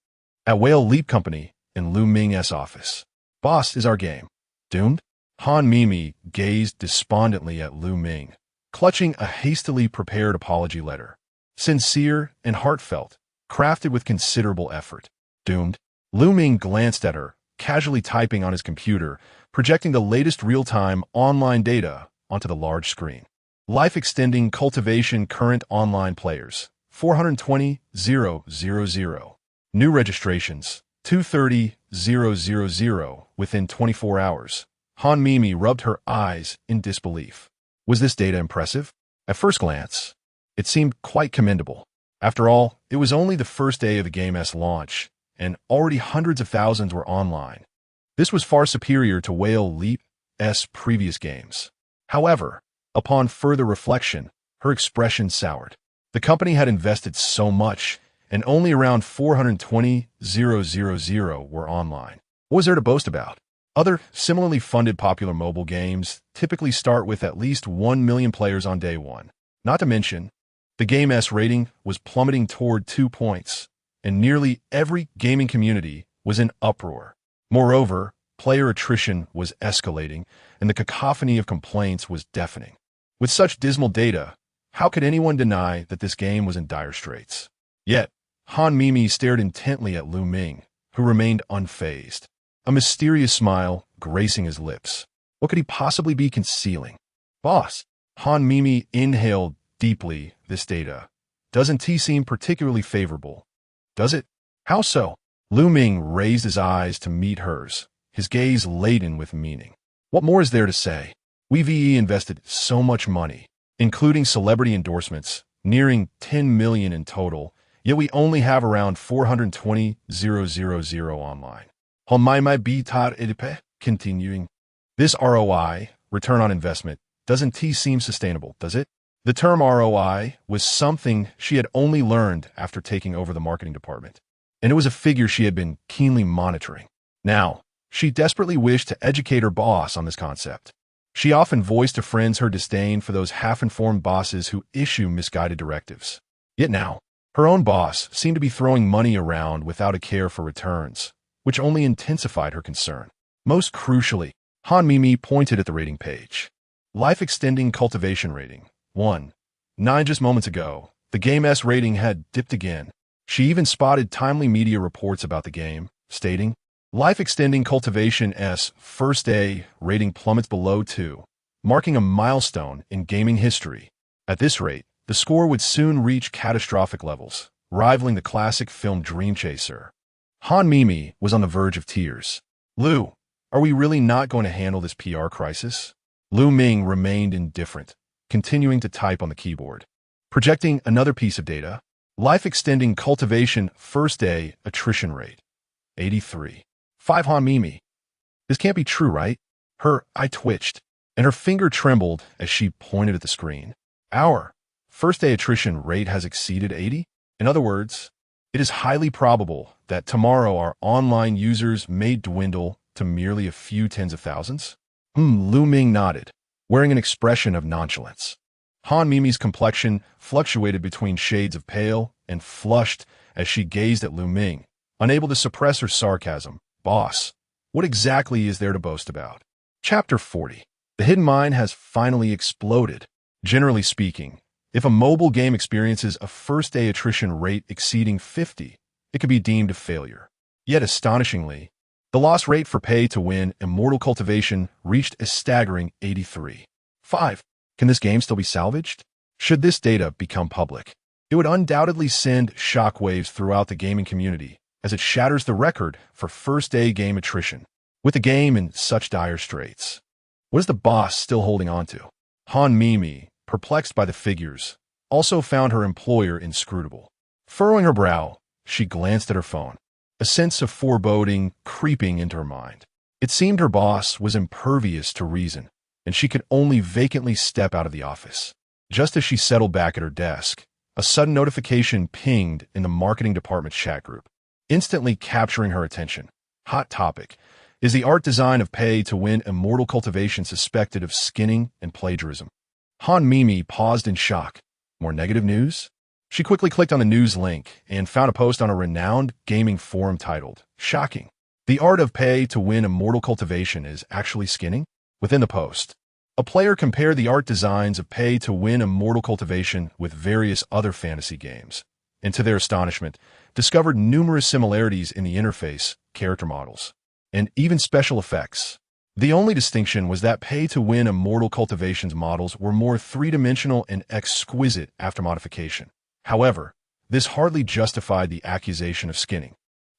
at Whale Leap Company in Lu Ming's office. Boss, is our game doomed? Han Mimi gazed despondently at Lu Ming, clutching a hastily prepared apology letter. Sincere and heartfelt, crafted with considerable effort. Doomed? Lu Ming glanced at her, casually typing on his computer, projecting the latest real-time online data onto the large screen. Life-extending cultivation current online players, 420,000. New registrations, 230,000 within 24 hours. Han Mimi rubbed her eyes in disbelief. Was this data impressive? At first glance, it seemed quite commendable. After all, it was only the first day of the game's launch, and already hundreds of thousands were online. This was far superior to Whale Leap's previous games. However, upon further reflection, her expression soured. The company had invested so much, and only around 420,000 were online. What was there to boast about? Other similarly funded popular mobile games typically start with at least 1 million players on day one. Not to mention, the game's rating was plummeting toward 2 points, and nearly every gaming community was in uproar. Moreover, player attrition was escalating, and the cacophony of complaints was deafening. With such dismal data, how could anyone deny that this game was in dire straits? Yet, Han Mimi stared intently at Lu Ming, who remained unfazed. a mysterious smile gracing his lips. What could he possibly be concealing? Boss. Han Mimi inhaled deeply. This data doesn't seem particularly favorable, does it? How so? Lu Ming raised his eyes to meet hers, his gaze laden with meaning. What more is there to say? We've invested so much money, including celebrity endorsements, nearing 10 million in total, yet we only have around 420,000 online. Continuing. This ROI, return on investment, doesn't seem sustainable, does it? The term ROI was something she had only learned after taking over the marketing department, and it was a figure she had been keenly monitoring. Now, she desperately wished to educate her boss on this concept. She often voiced to friends her disdain for those half-informed bosses who issue misguided directives. Yet now, her own boss seemed to be throwing money around without a care for returns, which only intensified her concern. Most crucially, Han Mimi pointed at the rating page. Life-extending cultivation rating, 1. 9 just moments ago, the game's rating had dipped again. She even spotted timely media reports about the game, stating, Life-extending cultivation's first day rating plummets below 2, marking a milestone in gaming history. At this rate, the score would soon reach catastrophic levels, rivaling the classic film Dream Chaser. Han Mimi was on the verge of tears. Lu, are we really not going to handle this PR crisis? Lu Ming remained indifferent, continuing to type on the keyboard. Projecting another piece of data, life-extending cultivation first day attrition rate, 83. 5 Han Mimi. This can't be true, right? Her eye twitched, and her finger trembled as she pointed at the screen. Our first-day attrition rate has exceeded 80? In other words, it is highly probable that tomorrow our online users may dwindle to merely a few tens of thousands? Lu Ming nodded, wearing an expression of nonchalance. Han Mimi's complexion fluctuated between shades of pale and flushed as she gazed at Lu Ming, unable to suppress her sarcasm. Boss, what exactly is there to boast about? Chapter 40. The hidden mine has finally exploded. Generally speaking, if a mobile game experiences a first-day attrition rate exceeding 50, it could be deemed a failure. Yet astonishingly, the loss rate for pay-to-win Immortal Cultivation reached a staggering 83. 5. Can this game still be salvaged? Should this data become public, it would undoubtedly send shockwaves throughout the gaming community, as it shatters the record for first-day game attrition, with the game in such dire straits. What is the boss still holding on to? Han Mimi, perplexed by the figures, also found her employer inscrutable. Furrowing her brow, she glanced at her phone, a sense of foreboding creeping into her mind. It seemed her boss was impervious to reason, and she could only vacantly step out of the office. Just as she settled back at her desk, a sudden notification pinged in the marketing department's chat group, instantly capturing her attention. Hot topic. Is the art design of pay-to-win Immortal Cultivation suspected of skinning and plagiarism? Han Mimi paused in shock. More negative news? She quickly clicked on the news link and found a post on a renowned gaming forum titled, Shocking. The art of pay-to-win Immortal Cultivation is actually skinning? Within the post, a player compared the art designs of pay-to-win Immortal Cultivation with various other fantasy games, and to their astonishment, discovered numerous similarities in the interface, character models, and even special effects. The only distinction was that pay-to-win Immortal Cultivation's models were more three-dimensional and exquisite after modification. However, this hardly justified the accusation of skinning.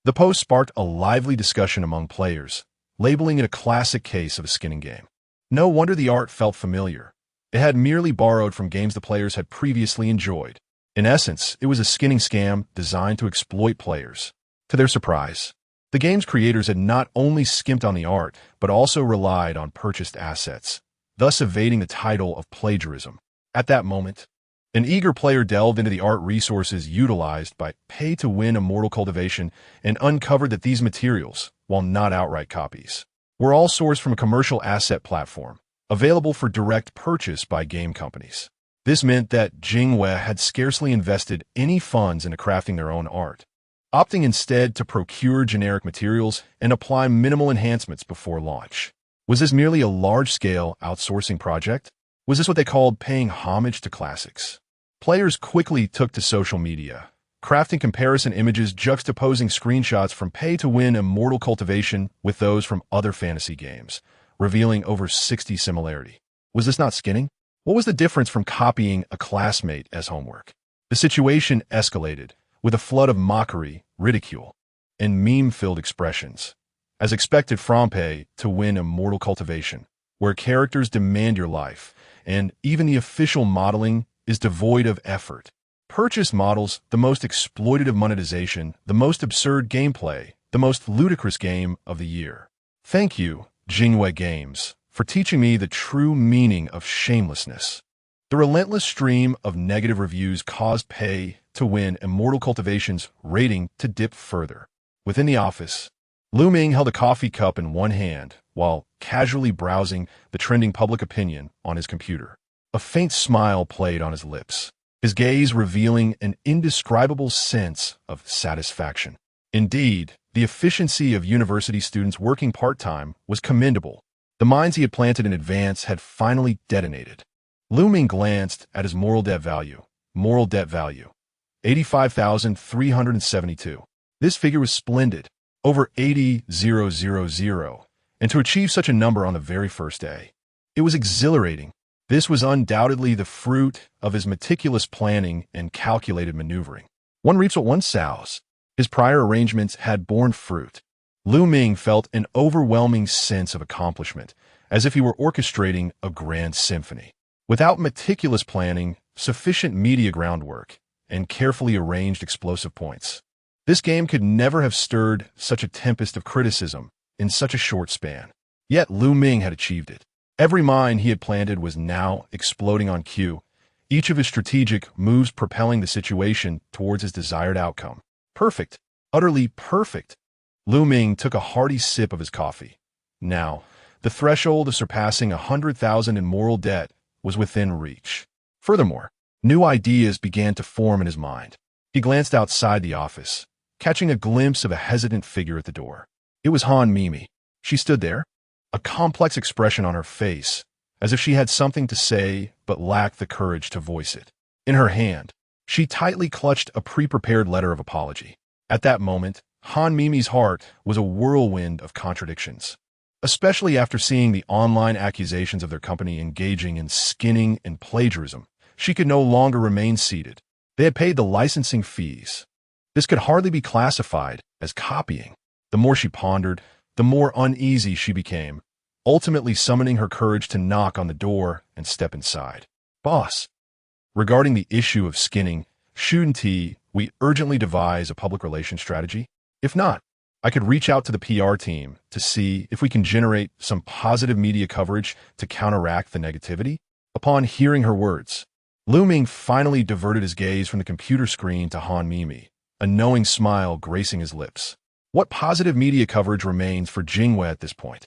The post sparked a lively discussion among players, labeling it a classic case of a skinning game. No wonder the art felt familiar. It had merely borrowed from games the players had previously enjoyed. In essence, it was a skinning scam designed to exploit players. To their surprise, the game's creators had not only skimped on the art, but also relied on purchased assets, thus evading the title of plagiarism. At that moment, an eager player delved into the art resources utilized by pay-to-win Immortal Cultivation and uncovered that these materials, while not outright copies, were all sourced from a commercial asset platform, available for direct purchase by game companies. This meant that Jingwei had scarcely invested any funds into crafting their own art, opting instead to procure generic materials and apply minimal enhancements before launch. Was this merely a large-scale outsourcing project? Was this what they called paying homage to classics? Players quickly took to social media, crafting comparison images juxtaposing screenshots from pay-to-win immortal cultivation with those from other fantasy games, revealing over 60 similarity. Was this not skinning? What was the difference from copying a classmate as homework? The situation escalated, with a flood of mockery, ridicule, and meme-filled expressions. As expected from pay-to-win immortal cultivation, where characters demand your life, and even the official modeling is devoid of effort. Purchase models, the most exploitative monetization, the most absurd gameplay, the most ludicrous game of the year. Thank you, Jingwei Games, for teaching me the true meaning of shamelessness. The relentless stream of negative reviews caused pay-to-win immortal cultivation's rating to dip further. Within the office, Ming held a coffee cup in one hand while casually browsing the trending public opinion on his computer. A faint smile played on his lips, his gaze revealing an indescribable sense of satisfaction. Indeed, the efficiency of university students working part-time was commendable. The mines he had planted in advance had finally detonated. Ming glanced at his moral debt value. 85,372. This figure was splendid, over 80,000, and to achieve such a number on the very first day. It was exhilarating. This was undoubtedly the fruit of his meticulous planning and calculated maneuvering. One reaps what one sows. His prior arrangements had borne fruit. Ming felt an overwhelming sense of accomplishment, as if he were orchestrating a grand symphony. Without meticulous planning, sufficient media groundwork, and carefully arranged explosive points, this game could never have stirred such a tempest of criticism in such a short span. Yet Ming had achieved it. Every mine he had planted was now exploding on cue, each of his strategic moves propelling the situation towards his desired outcome. Perfect. Utterly perfect. Ming took a hearty sip of his coffee. Now, the threshold of surpassing 100,000 in moral debt was within reach. Furthermore, new ideas began to form in his mind. He glanced outside the office, catching a glimpse of a hesitant figure at the door. It was Han Mimi. She stood there, a complex expression on her face, as if she had something to say but lacked the courage to voice it. In her hand, she tightly clutched a pre-prepared letter of apology. At that moment, Han Mimi's heart was a whirlwind of contradictions, especially after seeing the online accusations of their company engaging in skinning and plagiarism. She could no longer remain seated. They had paid the licensing fees. This could hardly be classified as copying. The more she pondered, the more uneasy she became, ultimately summoning her courage to knock on the door and step inside. Boss, regarding the issue of skinning, shouldn't we urgently devise a public relations strategy? If not, I could reach out to the PR team to see if we can generate some positive media coverage to counteract the negativity. Upon hearing her words, Ming finally diverted his gaze from the computer screen to Han Mimi, a knowing smile gracing his lips. What positive media coverage remains for Jingwei at this point?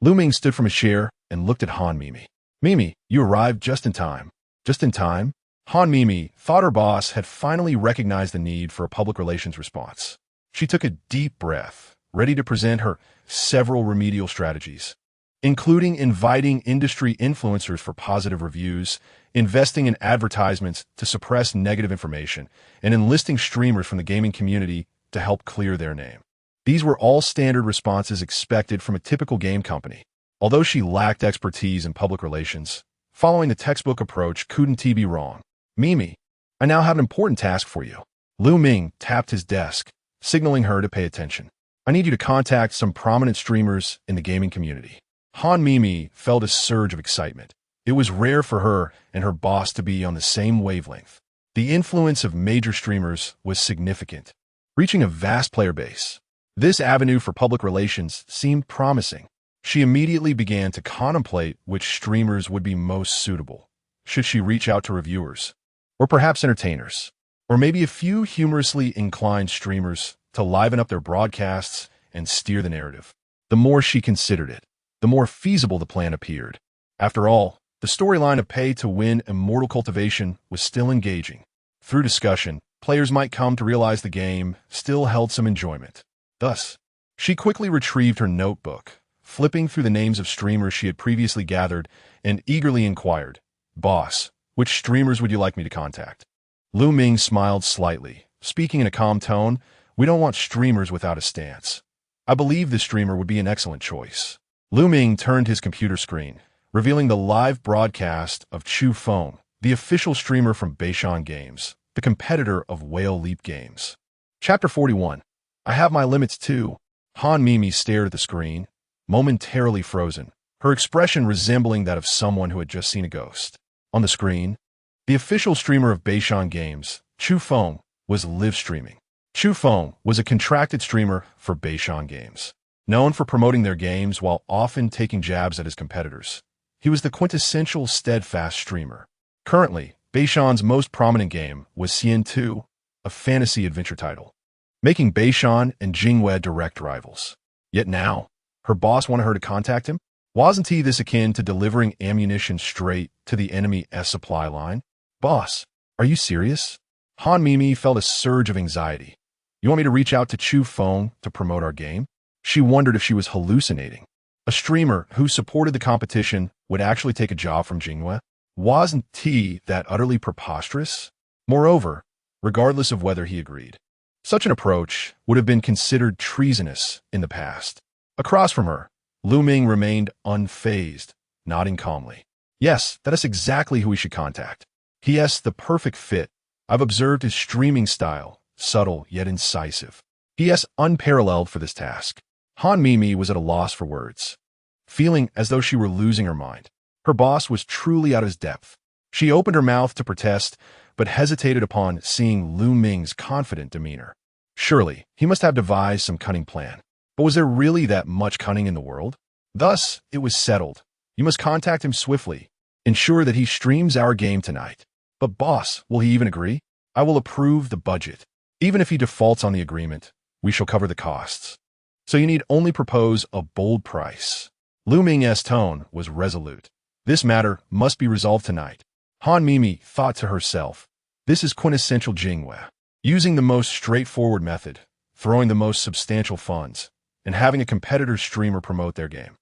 Ming stood from his chair and looked at Han Mimi. Mimi, you arrived just in time. Just in time? Han Mimi thought her boss had finally recognized the need for a public relations response. She took a deep breath, ready to present her several remedial strategies, including inviting industry influencers for positive reviews, investing in advertisements to suppress negative information, and enlisting streamers from the gaming community to help clear their name. These were all standard responses expected from a typical game company. Although she lacked expertise in public relations, following the textbook approach couldn't be wrong. Mimi, I now have an important task for you. Ming tapped his desk, signaling her to pay attention. I need you to contact some prominent streamers in the gaming community. Han Mimi felt a surge of excitement. It was rare for her and her boss to be on the same wavelength. The influence of major streamers was significant, reaching a vast player base. This avenue for public relations seemed promising. She immediately began to contemplate which streamers would be most suitable. Should she reach out to reviewers? Or perhaps entertainers? Or maybe a few humorously inclined streamers to liven up their broadcasts and steer the narrative? The more she considered it, the more feasible the plan appeared. After all, the storyline of pay-to-win immortal cultivation was still engaging. Through discussion, players might come to realize the game still held some enjoyment. Thus, she quickly retrieved her notebook, flipping through the names of streamers she had previously gathered, and eagerly inquired, "Boss, which streamers would you like me to contact?" Ming smiled slightly, speaking in a calm tone, we don't want streamers without a stance. I believe this streamer would be an excellent choice. Ming turned his computer screen, revealing the live broadcast of Chu Feng, the official streamer from Beishan Games, the competitor of Whale Leap Games. Chapter 41. I have my limits too. Mimi stared at the screen, momentarily frozen, her expression resembling that of someone who had just seen a ghost. On the screen, the official streamer of Beishan Games, Chu Feng, was live streaming. Chu Feng was a contracted streamer for Beishan Games, known for promoting their games while often taking jabs at his competitors. He was the quintessential steadfast streamer. Currently, Beishan's most prominent game was Xian 2, a fantasy adventure title, making Beishan and Jingwei direct rivals. Yet now, her boss wanted her to contact him? Wasn't he this akin to delivering ammunition straight to the enemy's supply line? Boss, are you serious? Mimi felt a surge of anxiety. You want me to reach out to Chu Feng to promote our game? She wondered if she was hallucinating. A streamer who supported the competition would actually take a job from Jingwei? Wasn't he that utterly preposterous? Moreover, regardless of whether he agreed, such an approach would have been considered treasonous in the past. Across from her, Ming remained unfazed, nodding calmly. Yes, that is exactly who we should contact. He is the perfect fit. I've observed his streaming style, subtle yet incisive. He is unparalleled for this task. Mimi was at a loss for words, feeling as though she were losing her mind. Her boss was truly out of his depth. She opened her mouth to protest, but hesitated upon seeing Ming's confident demeanor. Surely, he must have devised some cunning plan. But was there really that much cunning in the world? Thus, it was settled. You must contact him swiftly. Ensure that he streams our game tonight. But boss, will he even agree? I will approve the budget. Even if he defaults on the agreement, we shall cover the costs. So you need only propose a bold price. Ming's tone was resolute. This matter must be resolved tonight. Mimi thought to herself, this is quintessential Jingwei. Using the most straightforward method, throwing the most substantial funds, and having a competitor streamer promote their game.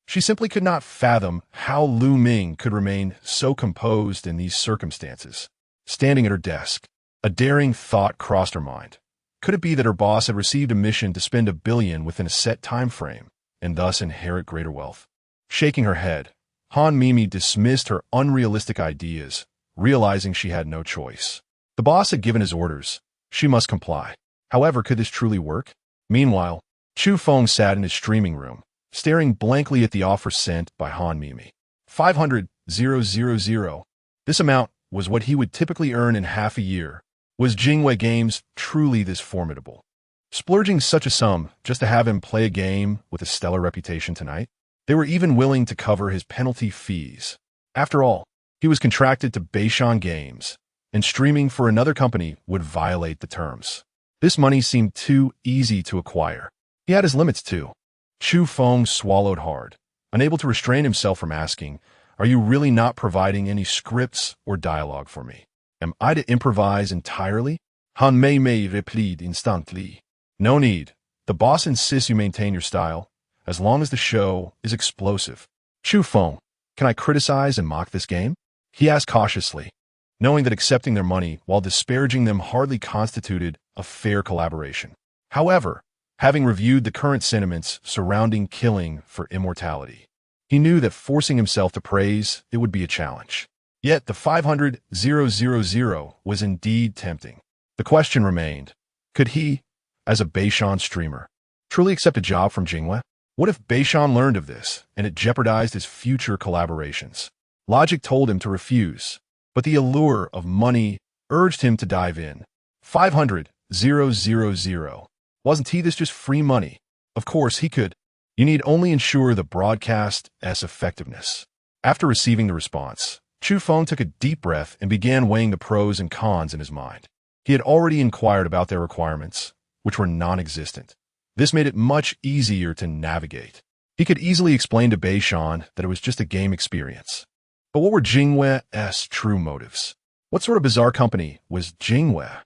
She simply could not fathom how Ming could remain so composed in these circumstances. Standing at her desk, a daring thought crossed her mind. Could it be that her boss had received a mission to spend $1 billion within a set time frame, and thus inherit greater wealth? Shaking her head, Mimi dismissed her unrealistic ideas, realizing she had no choice. The boss had given his orders. She must comply. However, could this truly work? Meanwhile, Chu Feng sat in his streaming room, staring blankly at the offer sent by Mimi. 500,000. This amount was what he would typically earn in half a year. Was Jingwei Games truly this formidable? Splurging such a sum just to have him play a game with a stellar reputation tonight? They were even willing to cover his penalty fees. After all, he was contracted to Beishan Games, and streaming for another company would violate the terms. This money seemed too easy to acquire. He had his limits too. Chu Feng swallowed hard, unable to restrain himself from asking, are you really not providing any scripts or dialogue for me? Am I to improvise entirely? Mei replied instantly. No need. The boss insists you maintain your style, as long as the show is explosive. Chu Feng, can I criticize and mock this game? He asked cautiously, knowing that accepting their money while disparaging them hardly constituted a fair collaboration. However, having reviewed the current sentiments surrounding killing for immortality, he knew that forcing himself to praise it would be a challenge. Yet the 500,000 was indeed tempting. The question remained, could he, as a Beishan streamer, truly accept a job from Jingwei? What if Beishan learned of this, and it jeopardized his future collaborations? Logic told him to refuse, but the allure of money urged him to dive in. 500,000. Wasn't he this just free money? Of course he could. You need only ensure the broadcast's effectiveness. After receiving the response, Chu Feng took a deep breath and began weighing the pros and cons in his mind. He had already inquired about their requirements, which were non-existent. This made it much easier to navigate. He could easily explain to Beishan that it was just a game experience. But what were Jingwei's true motives? What sort of bizarre company was Jingwei?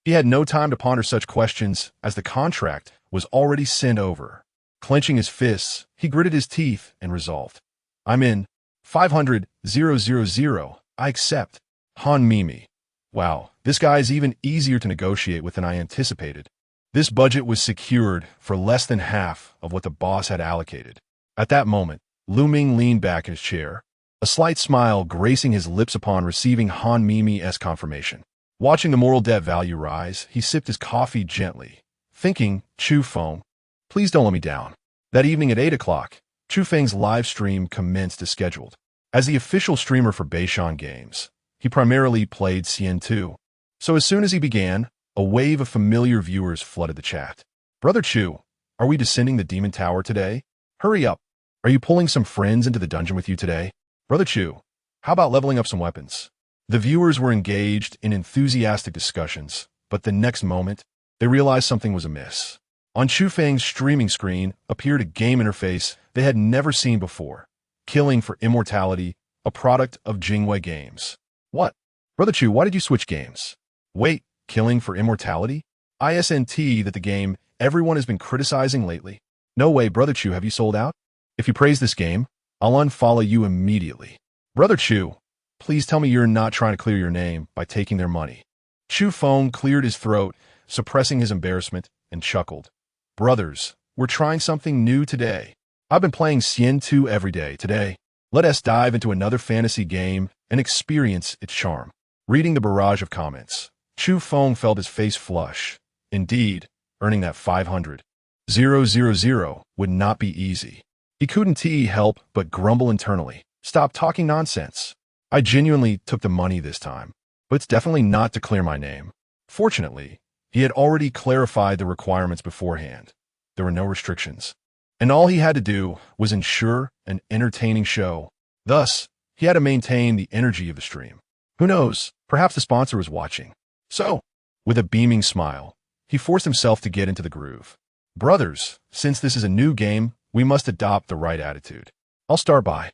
He had no time to ponder such questions as the contract was already sent over. Clenching his fists, he gritted his teeth and resolved. I'm in. 500,000. I accept. Mimi. Wow, This guy is even easier to negotiate with than I anticipated. This budget was secured for less than half of what the boss had allocated. At that moment, Ming leaned back in his chair, a slight smile gracing his lips upon receiving Han Mimi's confirmation. Watching the moral debt value rise, he sipped his coffee gently, thinking, Chu Feng, please don't let me down. That evening at 8 o'clock, Chu Feng's live stream commenced as scheduled. As the official streamer for Beishan Games, he primarily played Cn2. So as soon as he began, a wave of familiar viewers flooded the chat. Brother Chu, are we descending the Demon Tower today? Hurry up. Are you pulling some friends into the dungeon with you today? Brother Chu, how about leveling up some weapons? The viewers were engaged in enthusiastic discussions, but the next moment, they realized something was amiss. On Chu Feng's streaming screen appeared a game interface they had never seen before. Killing for Immortality, a product of Jingwei Games. What? Brother Chu, why did you switch games? Wait, Killing for Immortality? ISNT that the game everyone has been criticizing lately. No way, Brother Chu, have you sold out? If you praise this game, I'll unfollow you immediately. Brother Chu, please tell me you're not trying to clear your name by taking their money. Chu Feng cleared his throat, suppressing his embarrassment, and chuckled. Brothers, we're trying something new today. I've been playing Cn2 every day. Today, let us dive into another fantasy game and experience its charm. Reading the barrage of comments, Chu Feng felt his face flush. Indeed, earning that 500,000 would not be easy. He couldn't help but grumble internally. Stop talking nonsense. I genuinely took the money this time, but it's definitely not to clear my name. Fortunately, he had already clarified the requirements beforehand. There were no restrictions, and all he had to do was ensure an entertaining show. Thus, he had to maintain the energy of the stream. Who knows, perhaps the sponsor was watching. So, with a beaming smile, he forced himself to get into the groove. Brothers, since this is a new game, we must adopt the right attitude. I'll start by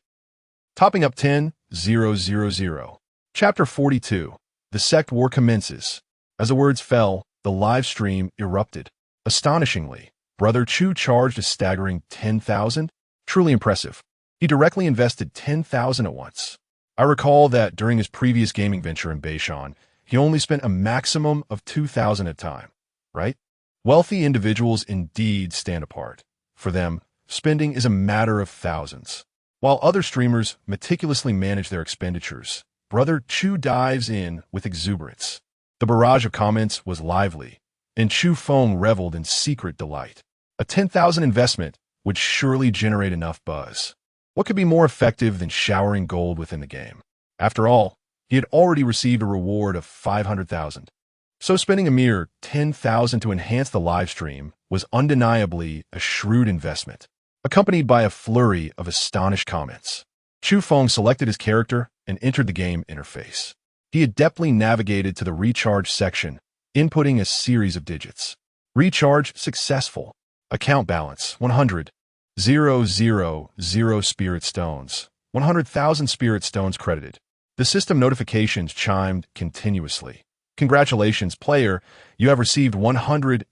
topping up 10,000. Chapter 42. The sect war commences. As the words fell, the live stream erupted. Astonishingly, Brother Chu charged a staggering 10,000. Truly impressive. He directly invested 10,000 at once. I recall that during his previous gaming venture in Beishan, he only spent a maximum of 2,000 at a time, right? Wealthy individuals indeed stand apart. For them, spending is a matter of thousands. While other streamers meticulously manage their expenditures, Brother Chu dives in with exuberance. The barrage of comments was lively, and Chu Feng reveled in secret delight. A 10,000 investment would surely generate enough buzz. What could be more effective than showering gold within the game? After all, he had already received a reward of 500,000. So spending a mere 10,000 to enhance the live stream was undeniably a shrewd investment. Accompanied by a flurry of astonished comments, Chu Feng selected his character and entered the game interface. He adeptly navigated to the recharge section, inputting a series of digits. Recharge successful. Account balance 100,000 spirit stones. 100,000 spirit stones credited. The system notifications chimed continuously. Congratulations, player, you have received 100,000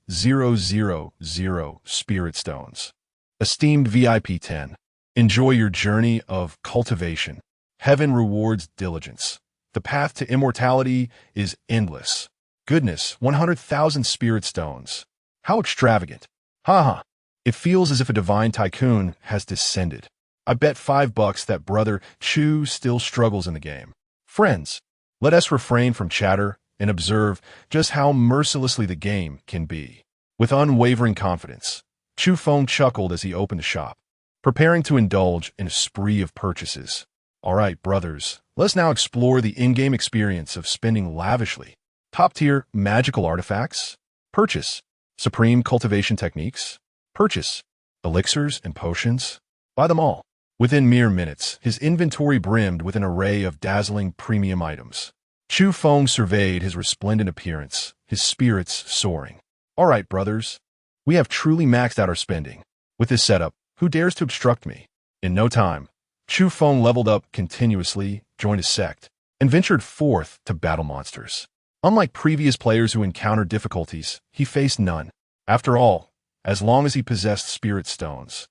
spirit stones. Esteemed VIP 10, enjoy your journey of cultivation. Heaven rewards diligence. The path to immortality is endless. Goodness, 100,000 spirit stones. How extravagant. Haha. It feels as if a divine tycoon has descended. I bet $5 that Brother Chu still struggles in the game. Friends, let us refrain from chatter and observe just how mercilessly the game can be. With unwavering confidence, Chu Feng chuckled as he opened the shop, preparing to indulge in a spree of purchases. All right, brothers, let's now explore the in-game experience of spending lavishly. Top-tier magical artifacts. Purchase. Supreme cultivation techniques. Purchase. Elixirs and potions. Buy them all. Within mere minutes, his inventory brimmed with an array of dazzling premium items. Chu Feng surveyed his resplendent appearance, his spirits soaring. All right, brothers. We have truly maxed out our spending. With this setup, who dares to obstruct me? In no time, Chu Feng leveled up continuously, joined a sect, and ventured forth to battle monsters. Unlike previous players who encountered difficulties, he faced none. After all, as long as he possessed spirit stones,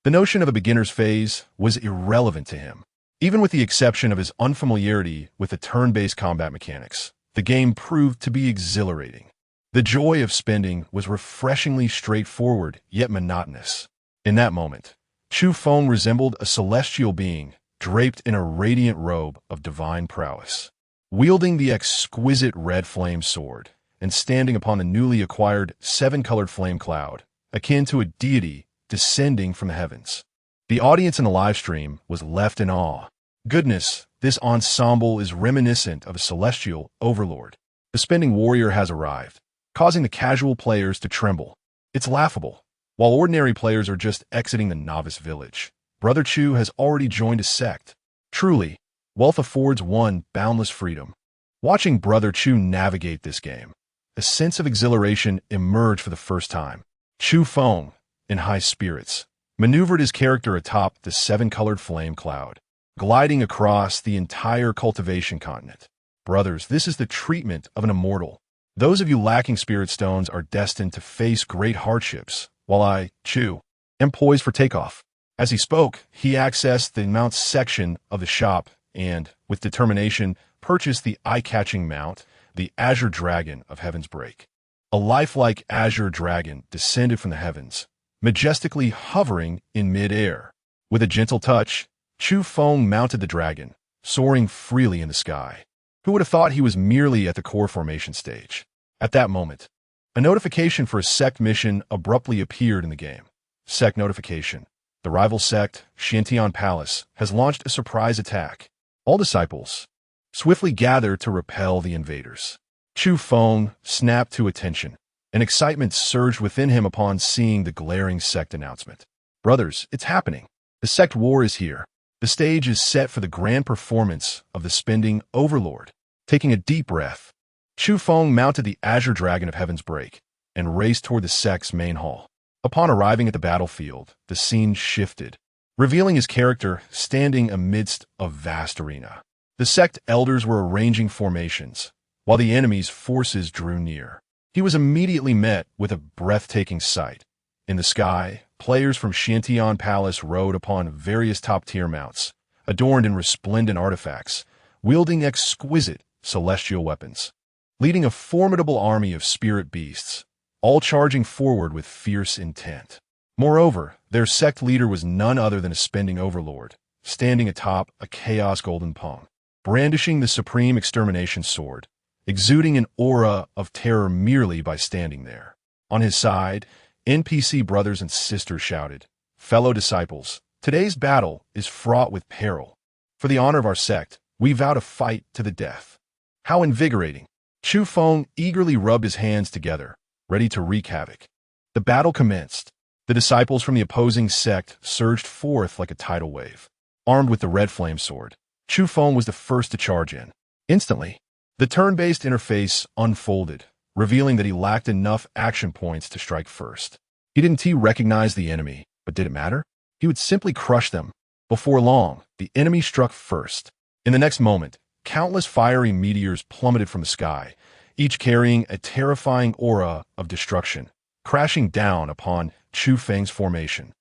the notion of a beginner's phase was irrelevant to him. Even with the exception of his unfamiliarity with the turn-based combat mechanics, The game proved to be exhilarating. The joy of spending was refreshingly straightforward yet monotonous. In that moment, Chu Feng resembled a celestial being draped in a radiant robe of divine prowess. Wielding the exquisite red flame sword and standing upon the newly acquired seven-colored flame cloud, akin to a deity descending from the heavens. The audience in the live stream was left in awe. Goodness, this ensemble is reminiscent of a celestial overlord. The spending warrior has arrived, causing the casual players to tremble. It's laughable. While ordinary players are just exiting the novice village, Brother Chu has already joined a sect. Truly, wealth affords one boundless freedom. Watching Brother Chu navigate this game, a sense of exhilaration emerged for the first time. Chu Feng, in high spirits, maneuvered his character atop the seven-colored flame cloud, gliding across the entire cultivation continent. Brothers, this is the treatment of an immortal. Those of you lacking spirit stones are destined to face great hardships, while I, Chu, am poised for takeoff. As he spoke, he accessed the mounts section of the shop and, with determination, purchased the eye-catching mount, the Azure Dragon of Heaven's Break. A lifelike azure dragon descended from the heavens, majestically hovering in mid-air. With a gentle touch, Chu Feng mounted the dragon, soaring freely in the sky. Who would have thought he was merely at the core formation stage? At that moment, a notification for a sect mission abruptly appeared in the game. Sect notification. The rival sect, Xiantian Palace, has launched a surprise attack. All disciples swiftly gather to repel the invaders. Chu Feng snapped to attention, and excitement surged within him upon seeing the glaring sect announcement. Brothers, it's happening. The sect war is here. The stage is set for the grand performance of the spending overlord. Taking a deep breath, Chu Feng mounted the Azure Dragon of Heaven's Break and raced toward the sect's main hall. Upon arriving at the battlefield, the scene shifted, revealing his character standing amidst a vast arena. The sect elders were arranging formations, while the enemy's forces drew near. He was immediately met with a breathtaking sight. In the sky, players from Xiantian Palace rode upon various top-tier mounts, adorned in resplendent artifacts, wielding exquisite celestial weapons, leading a formidable army of spirit beasts, all charging forward with fierce intent. Moreover, their sect leader was none other than a spending overlord, standing atop a chaos golden palm, brandishing the supreme extermination sword, exuding an aura of terror merely by standing there. On his side, NPC brothers and sisters shouted, "Fellow disciples, today's battle is fraught with peril. For the honor of our sect, we vow to fight to the death." How invigorating! Chu Feng eagerly rubbed his hands together, ready to wreak havoc. The battle commenced. The disciples from the opposing sect surged forth like a tidal wave. Armed with the red flame sword, Chu Feng was the first to charge in. Instantly, the turn-based interface unfolded, revealing that he lacked enough action points to strike first. He didn't recognize the enemy, but did it matter? He would simply crush them. Before long, the enemy struck first. In the next moment, countless fiery meteors plummeted from the sky, each carrying a terrifying aura of destruction, crashing down upon Chu Feng's formation.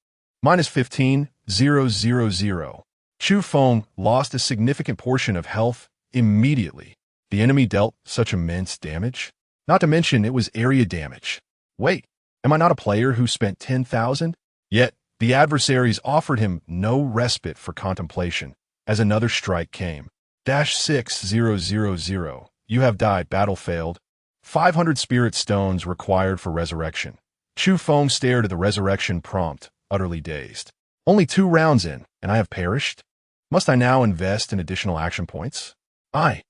-15,000. Chu Feng lost a significant portion of health immediately. The enemy dealt such immense damage. Not to mention it was area damage. Wait, am I not a player who spent 10,000? Yet, the adversaries offered him no respite for contemplation, as another strike came. -6000. You have died, battle failed. 500 spirit stones required for resurrection. Chu Feng stared at the resurrection prompt, utterly dazed. Only 2 rounds in, and I have perished? Must I now invest in additional action points? I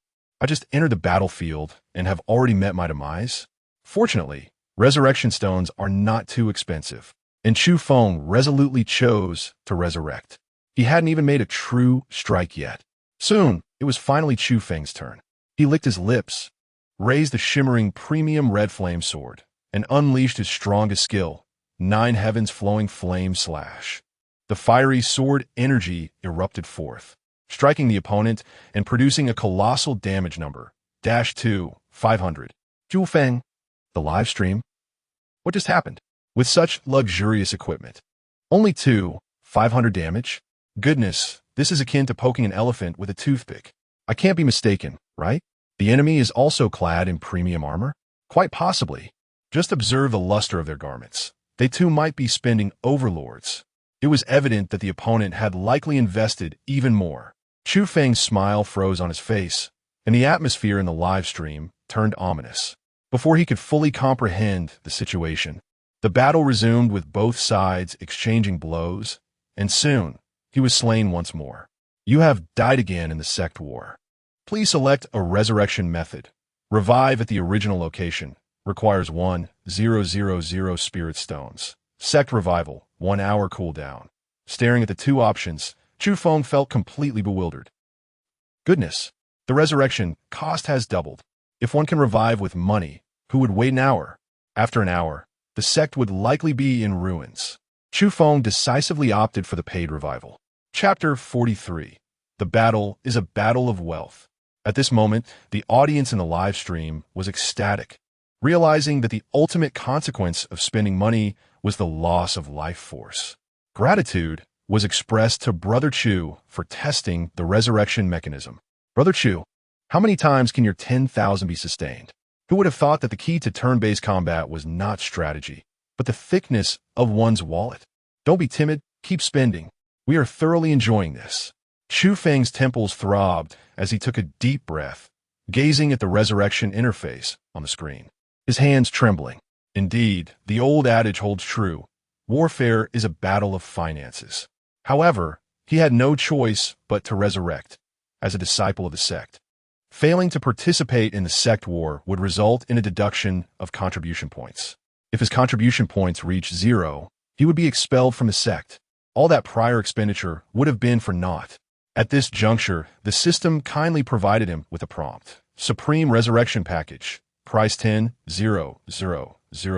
just entered the battlefield and have already met my demise. Fortunately, resurrection stones are not too expensive, and Chu Feng resolutely chose to resurrect. He hadn't even made a true strike yet. Soon, it was finally Chu Feng's turn. He licked his lips, raised the shimmering premium red flame sword, and unleashed his strongest skill, 9 heavens flowing flame slash. The fiery sword energy erupted forth, striking the opponent and producing a colossal damage number, -500. Chu Feng, the live stream? What just happened? With such luxurious equipment. Only 500 damage? Goodness, this is akin to poking an elephant with a toothpick. I can't be mistaken, right? The enemy is also clad in premium armor? Quite possibly. Just observe the luster of their garments. They too might be spending overlords. It was evident that the opponent had likely invested even more. Chu Feng's smile froze on his face, and the atmosphere in the live stream turned ominous. Before he could fully comprehend the situation, the battle resumed with both sides exchanging blows, and soon he was slain once more. You have died again in the sect war. Please select a resurrection method. Revive at the original location. Requires 1,000 spirit stones. Sect revival, 1 hour cooldown. Staring at the two options, Chu Feng felt completely bewildered. Goodness, the resurrection cost has doubled. If one can revive with money, who would wait an hour? After an hour, the sect would likely be in ruins. Chu Feng decisively opted for the paid revival. Chapter 43. The battle is a battle of wealth. At this moment, the audience in the live stream was ecstatic, realizing that the ultimate consequence of spending money was the loss of life force. Gratitude was expressed to Brother Chu for testing the resurrection mechanism. Brother Chu, how many times can your 10,000 be sustained? Who would have thought that the key to turn-based combat was not strategy, but the thickness of one's wallet? Don't be timid, keep spending. We are thoroughly enjoying this. Chu Feng's temples throbbed as he took a deep breath, gazing at the resurrection interface on the screen, his hands trembling. Indeed, the old adage holds true. Warfare is a battle of finances. However, he had no choice but to resurrect, as a disciple of the sect. Failing to participate in the sect war would result in a deduction of contribution points. If his contribution points reached 0, he would be expelled from the sect. All that prior expenditure would have been for naught. At this juncture, the system kindly provided him with a prompt. Supreme Resurrection Package. Price 10,000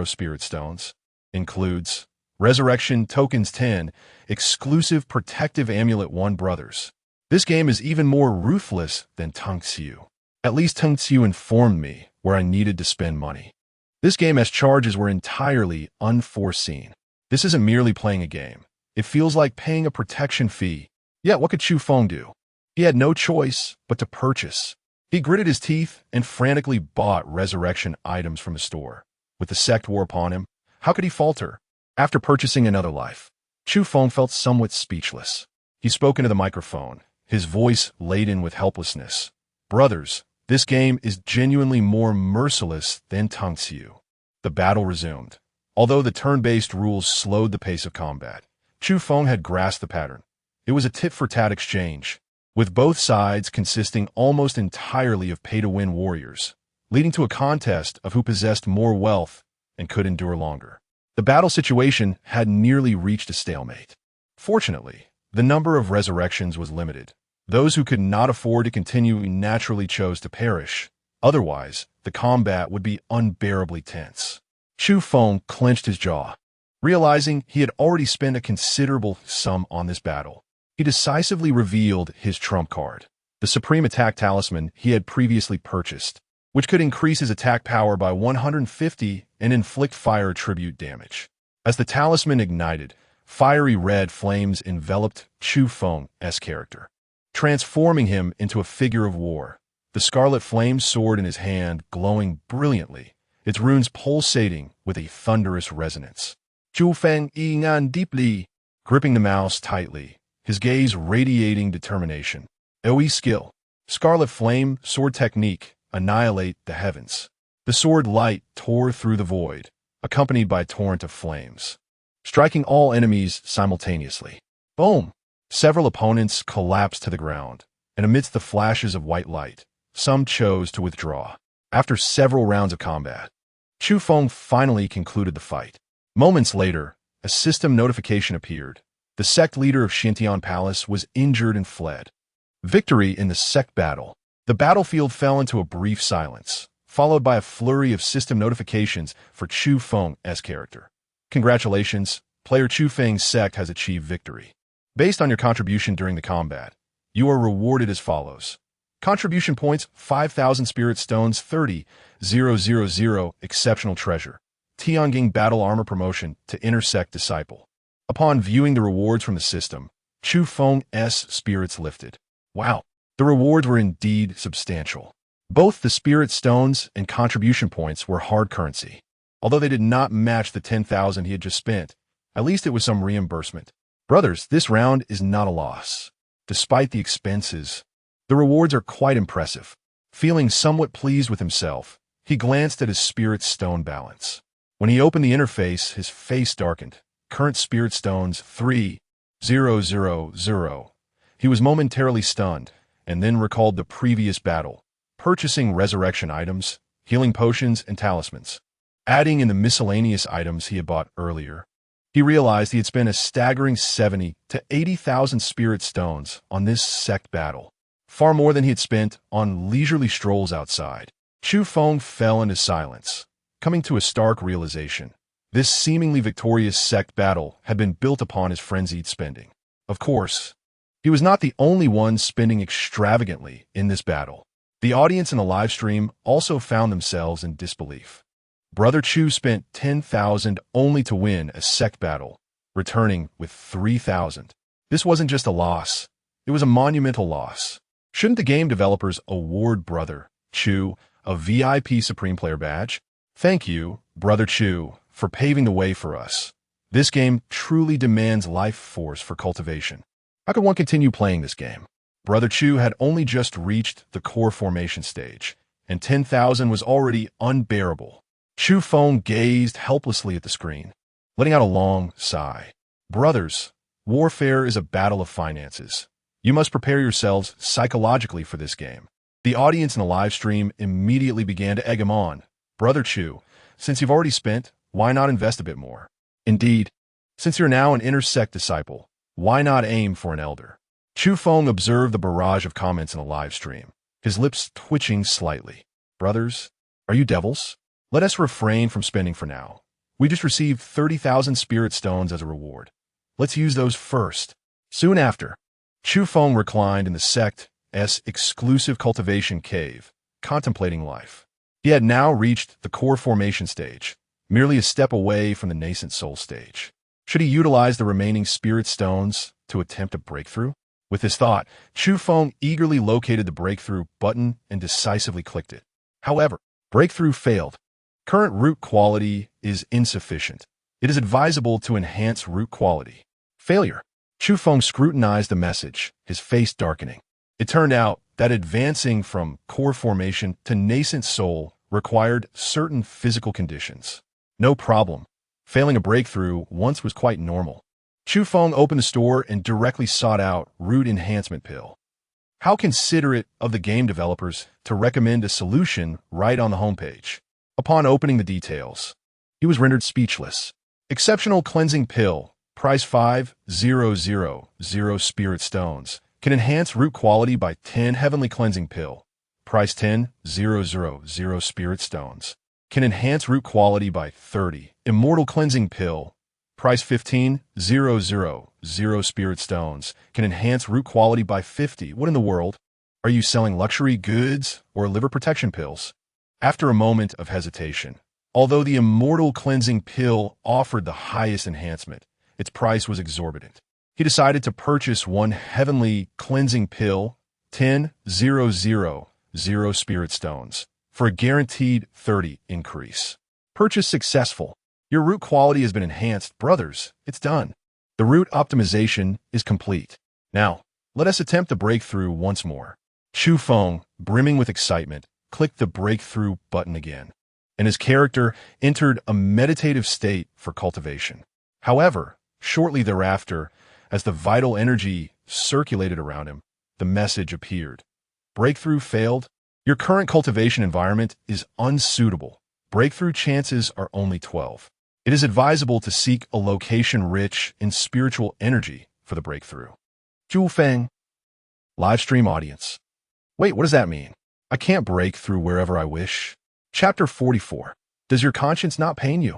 spirit stones. Includes Resurrection Tokens 10, exclusive Protective Amulet 1 Brothers. This game is even more ruthless than Teng Xiu. At least Teng Xiu informed me where I needed to spend money. This game's charges were entirely unforeseen. This isn't merely playing a game. It feels like paying a protection fee. Yet what could Chu Feng do? He had no choice but to purchase. He gritted his teeth and frantically bought resurrection items from the store. With the sect war upon him, how could he falter? After purchasing another life, Chu Feng felt somewhat speechless. He spoke into the microphone, his voice laden with helplessness. Brothers, this game is genuinely more merciless than Teng Xiu. The battle resumed. Although the turn-based rules slowed the pace of combat, Chu Feng had grasped the pattern. It was a tit-for-tat exchange, with both sides consisting almost entirely of pay-to-win warriors, leading to a contest of who possessed more wealth and could endure longer. The battle situation had nearly reached a stalemate. Fortunately, the number of resurrections was limited. Those who could not afford to continue naturally chose to perish. Otherwise, the combat would be unbearably tense. Chu Feng clenched his jaw. Realizing he had already spent a considerable sum on this battle, he decisively revealed his trump card, the Supreme Attack Talisman he had previously purchased, which could increase his attack power by 150 and inflict fire attribute damage. As the talisman ignited, fiery red flames enveloped Chu Feng's character, transforming him into a figure of war. The scarlet flame sword in his hand glowing brilliantly, its runes pulsating with a thunderous resonance. Chu Feng yingan deeply, gripping the mouse tightly, his gaze radiating determination. AoE skill. Scarlet flame, sword technique, annihilate the heavens. The sword light tore through the void, accompanied by a torrent of flames, striking all enemies simultaneously. Boom! Several opponents collapsed to the ground, and amidst the flashes of white light, some chose to withdraw. After several rounds of combat, Chu Feng finally concluded the fight. Moments later, a system notification appeared. The sect leader of Xintian Palace was injured and fled. Victory in the sect battle. The battlefield fell into a brief silence, followed by a flurry of system notifications for Chu Feng's character. Congratulations, player Chu Feng's sect has achieved victory. Based on your contribution during the combat, you are rewarded as follows. Contribution points, 5,000 spirit stones, 30,000 exceptional treasure. Tianjing battle armor promotion to intersect disciple. Upon viewing the rewards from the system, Chu Feng's spirits lifted. Wow, the rewards were indeed substantial. Both the spirit stones and contribution points were hard currency. Although they did not match the 10,000 he had just spent, at least it was some reimbursement. Brothers, this round is not a loss. Despite the expenses, the rewards are quite impressive. Feeling somewhat pleased with himself, he glanced at his spirit stone balance. When he opened the interface, his face darkened. Current spirit stones 3,000. He was momentarily stunned, and then recalled the previous battle, purchasing resurrection items, healing potions, and talismans. Adding in the miscellaneous items he had bought earlier, he realized he had spent a staggering 70 to 80,000 spirit stones on this sect battle, far more than he had spent on leisurely strolls outside. Chu Feng fell into silence, coming to a stark realization. This seemingly victorious sect battle had been built upon his frenzied spending. Of course, he was not the only one spending extravagantly in this battle. The audience in the live stream also found themselves in disbelief. Brother Chu spent 10,000 only to win a sect battle, returning with 3,000. This wasn't just a loss, it was a monumental loss. Shouldn't the game developers award Brother Chu a VIP Supreme Player badge? Thank you, Brother Chu, for paving the way for us. This game truly demands life force for cultivation. How could one continue playing this game? Brother Chu had only just reached the core formation stage, and 10,000 was already unbearable. Chu Feng gazed helplessly at the screen, letting out a long sigh. Brothers, warfare is a battle of finances. You must prepare yourselves psychologically for this game. The audience in the live stream immediately began to egg him on. Brother Chu, since you've already spent, why not invest a bit more? Indeed, since you're now an intersect disciple, why not aim for an elder? Chu Feng observed the barrage of comments in the live stream, his lips twitching slightly. Brothers, are you devils? Let us refrain from spending for now. We just received 30,000 spirit stones as a reward. Let's use those first. Soon after, Chu Feng reclined in the sect's exclusive cultivation cave, contemplating life. He had now reached the core formation stage, merely a step away from the nascent soul stage. Should he utilize the remaining spirit stones to attempt a breakthrough? With this thought, Chu Feng eagerly located the breakthrough button and decisively clicked it. However, breakthrough failed. Current root quality is insufficient. It is advisable to enhance root quality. Failure. Chu Feng scrutinized the message, his face darkening. It turned out that advancing from core formation to nascent soul required certain physical conditions. No problem. Failing a breakthrough once was quite normal. Chu Feng opened the store and directly sought out Root Enhancement Pill. How considerate of the game developers to recommend a solution right on the homepage. Upon opening the details, he was rendered speechless. Exceptional Cleansing Pill, price 5,000 spirit stones, can enhance root quality by 10. Heavenly Cleansing Pill, price 10,000 spirit stones, can enhance root quality by 30. Immortal Cleansing Pill, price 15,000 spirit stones, can enhance root quality by 50. What in the world? Are you selling luxury goods or liver protection pills? After a moment of hesitation, although the Immortal Cleansing Pill offered the highest enhancement, its price was exorbitant. He decided to purchase one Heavenly Cleansing Pill, 10,000 spirit stones, for a guaranteed 30 increase. Purchase successful. Your root quality has been enhanced. Brothers, it's done. The root optimization is complete. Now, let us attempt the breakthrough once more. Chu Feng, brimming with excitement, clicked the breakthrough button again, and his character entered a meditative state for cultivation. However, shortly thereafter, as the vital energy circulated around him, the message appeared. Breakthrough failed. Your current cultivation environment is unsuitable. Breakthrough chances are only 12. It is advisable to seek a location rich in spiritual energy for the breakthrough. Chu Feng. Live stream audience. Wait, what does that mean? I can't break through wherever I wish. Chapter 44. Does your conscience not pain you?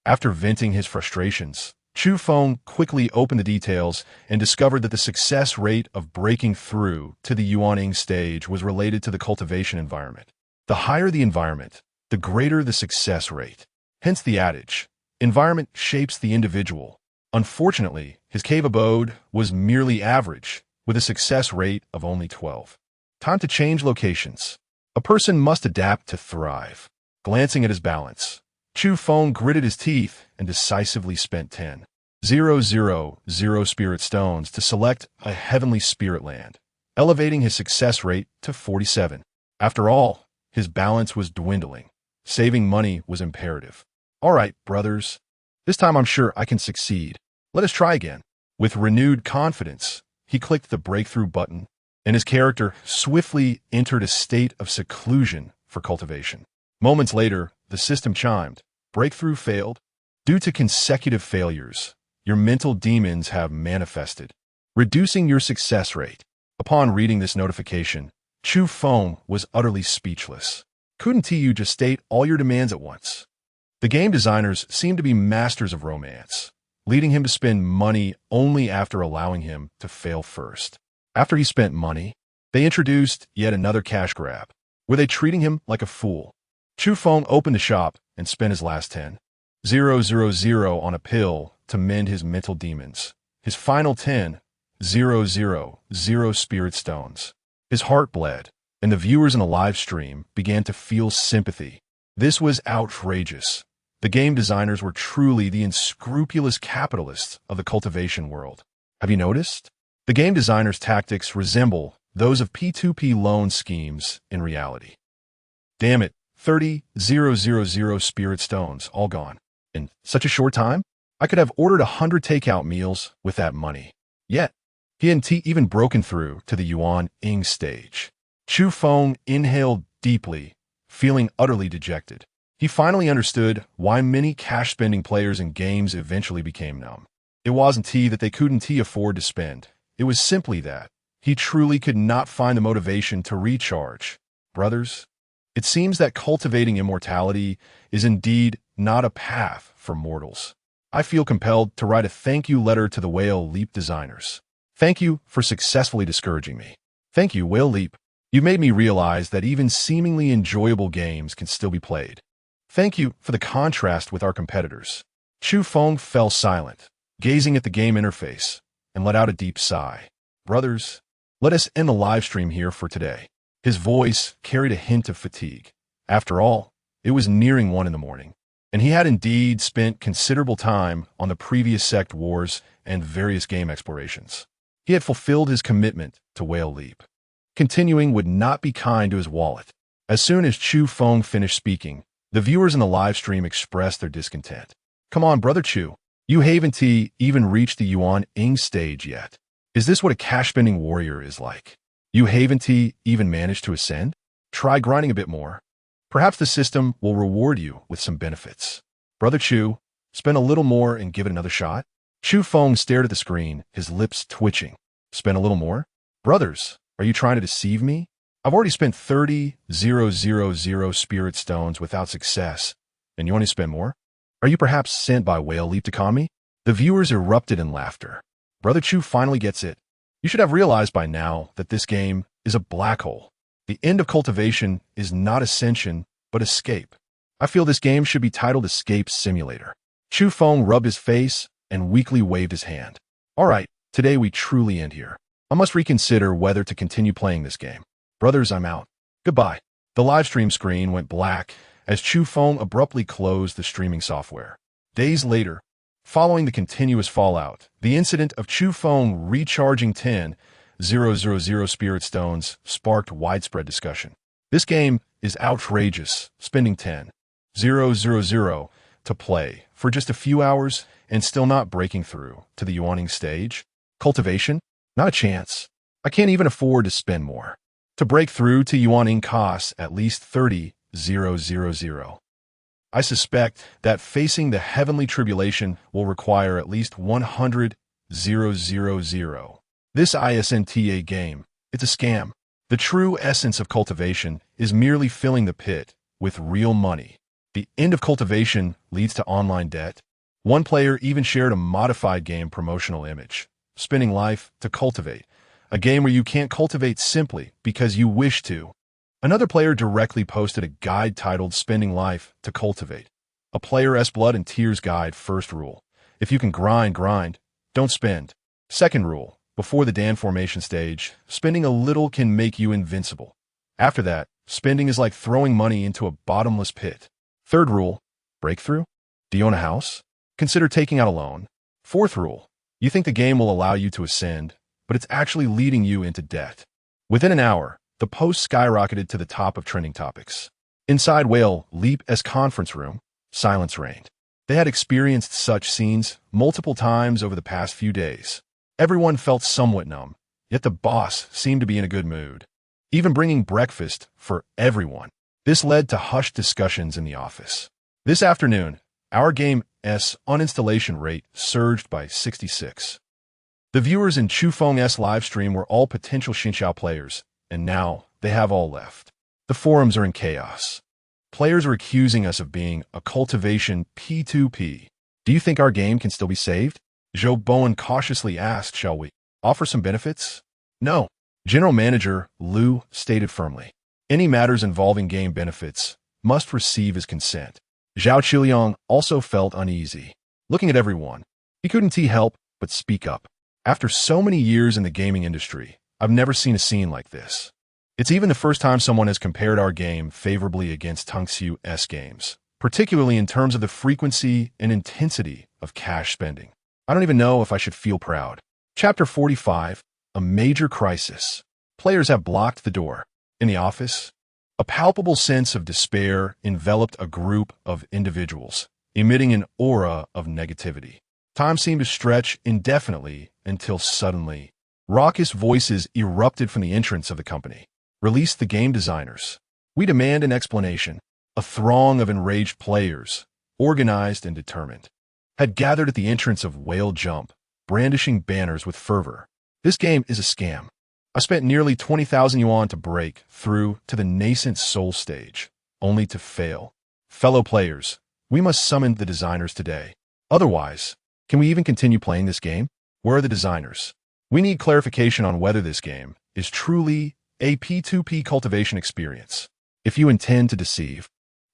After venting his frustrations, Chu Feng quickly opened the details and discovered that the success rate of breaking through to the Yuaning stage was related to the cultivation environment. The higher the environment, the greater the success rate. Hence the adage, environment shapes the individual. Unfortunately, his cave abode was merely average, with a success rate of only 12. Time to change locations. A person must adapt to thrive. Glancing at his balance, Chu Feng gritted his teeth and decisively spent 10,000 spirit stones to select a heavenly spirit land, elevating his success rate to 47. After all, his balance was dwindling. Saving money was imperative. All right, brothers. This time I'm sure I can succeed. Let us try again. With renewed confidence, he clicked the breakthrough button, and his character swiftly entered a state of seclusion for cultivation. Moments later, the system chimed. Breakthrough failed. Due to consecutive failures, your mental demons have manifested, reducing your success rate. Upon reading this notification, Chu Feng was utterly speechless. Couldn't you just state all your demands at once? The game designers seemed to be masters of romance, leading him to spend money only after allowing him to fail first. After he spent money, they introduced yet another cash grab. Were they treating him like a fool? Chu Feng opened the shop and spent his last 10,000 on a pill to mend his mental demons. His final 10,000 spirit stones. His heart bled, and the viewers in the live stream began to feel sympathy. This was outrageous. The game designers were truly the unscrupulous capitalists of the cultivation world. Have you noticed? The game designers' tactics resemble those of P2P loan schemes in reality. Damn it, 30,000 spirit stones, all gone. In such a short time? I could have ordered 100 takeout meals with that money. Yet, he hadn't even broken through to the Yuan Ing stage. Chu Feng inhaled deeply, feeling utterly dejected. He finally understood why many cash-spending players in games eventually became numb. It wasn't that they couldn't afford to spend. It was simply that he truly could not find the motivation to recharge. Brothers, it seems that cultivating immortality is indeed not a path for mortals. I feel compelled to write a thank you letter to the Whale Leap designers. Thank you for successfully discouraging me. Thank you, Whale Leap. You made me realize that even seemingly enjoyable games can still be played. Thank you for the contrast with our competitors. Chu Feng fell silent, gazing at the game interface, and let out a deep sigh. Brothers, let us end the live stream here for today. His voice carried a hint of fatigue. After all, it was nearing 1 in the morning, and he had indeed spent considerable time on the previous sect wars and various game explorations. He had fulfilled his commitment to Whale Leap. Continuing would not be kind to his wallet. As soon as Chu Feng finished speaking, the viewers in the live stream expressed their discontent. Come on, Brother Chu. You haven't even reached the Yuan Ing stage yet. Is this what a cash-spending warrior is like? You haven't even managed to ascend? Try grinding a bit more. Perhaps the system will reward you with some benefits. Brother Chu, spend a little more and give it another shot. Chu Feng stared at the screen, his lips twitching. Spend a little more? Brothers, are you trying to deceive me? I've already spent 30,000 spirit stones without success, and you want to spend more? Are you perhaps sent by Whale Leap to con me? The viewers erupted in laughter. Brother Chu finally gets it. You should have realized by now that this game is a black hole. The end of cultivation is not ascension, but escape. I feel this game should be titled Escape Simulator. Chu Feng rubbed his face and weakly waved his hand. All right, today we truly end here. I must reconsider whether to continue playing this game. Brothers, I'm out. Goodbye. The livestream screen went black as Chu Feng abruptly closed the streaming software. Days later, following the continuous fallout, the incident of Chu Feng recharging 10,000 spirit stones sparked widespread discussion. This game is outrageous, spending 10,000 to play for just a few hours and still not breaking through to the Yuaning stage. Cultivation? Not a chance. I can't even afford to spend more. To break through to Yuaning costs at least 30,000. I suspect that facing the heavenly tribulation will require at least 100,000. This ISNTA game, it's a scam. The true essence of cultivation is merely filling the pit with real money. The end of cultivation leads to online debt. One player even shared a modified game promotional image, spending life to cultivate. A game where you can't cultivate simply because you wish to. Another player directly posted a guide titled Spending Life to Cultivate. A player's blood and tears guide. First rule: if you can grind, don't spend. Second rule: before the Dan formation stage, spending a little can make you invincible. After that, spending is like throwing money into a bottomless pit. Third rule, breakthrough? Do you own a house? Consider taking out a loan. Fourth rule, you think the game will allow you to ascend, but it's actually leading you into debt. Within an hour, the post skyrocketed to the top of trending topics. Inside Whale Leap-S conference room, silence reigned. They had experienced such scenes multiple times over the past few days. Everyone felt somewhat numb, yet the boss seemed to be in a good mood, even bringing breakfast for everyone. This led to hushed discussions in the office. This afternoon, our game's uninstallation rate surged by 66. The viewers in Chufeng's livestream were all potential Xinxiao players, and now they have all left. The forums are in chaos. Players are accusing us of being a cultivation P2P. Do you think our game can still be saved? Zhou Bowen cautiously asked, shall we offer some benefits? No. General Manager Liu stated firmly. Any matters involving game benefits must receive his consent. Zhao Qiliang also felt uneasy. Looking at everyone, he couldn't help but speak up. After so many years in the gaming industry, I've never seen a scene like this. It's even the first time someone has compared our game favorably against Tungxiu's games, particularly in terms of the frequency and intensity of cash spending. I don't even know if I should feel proud. Chapter 45, A Major Crisis. Players have blocked the door. In the office, a palpable sense of despair enveloped a group of individuals, emitting an aura of negativity. Time seemed to stretch indefinitely until suddenly, raucous voices erupted from the entrance of the company. Release the game designers. We demand an explanation. A throng of enraged players, organized and determined, had gathered at the entrance of Whale Jump, brandishing banners with fervor. This game is a scam. I spent nearly 20,000 yuan to break through to the nascent soul stage, only to fail. Fellow players, we must summon the designers today. Otherwise, can we even continue playing this game? Where are the designers? We need clarification on whether this game is truly a P2P cultivation experience. If you intend to deceive,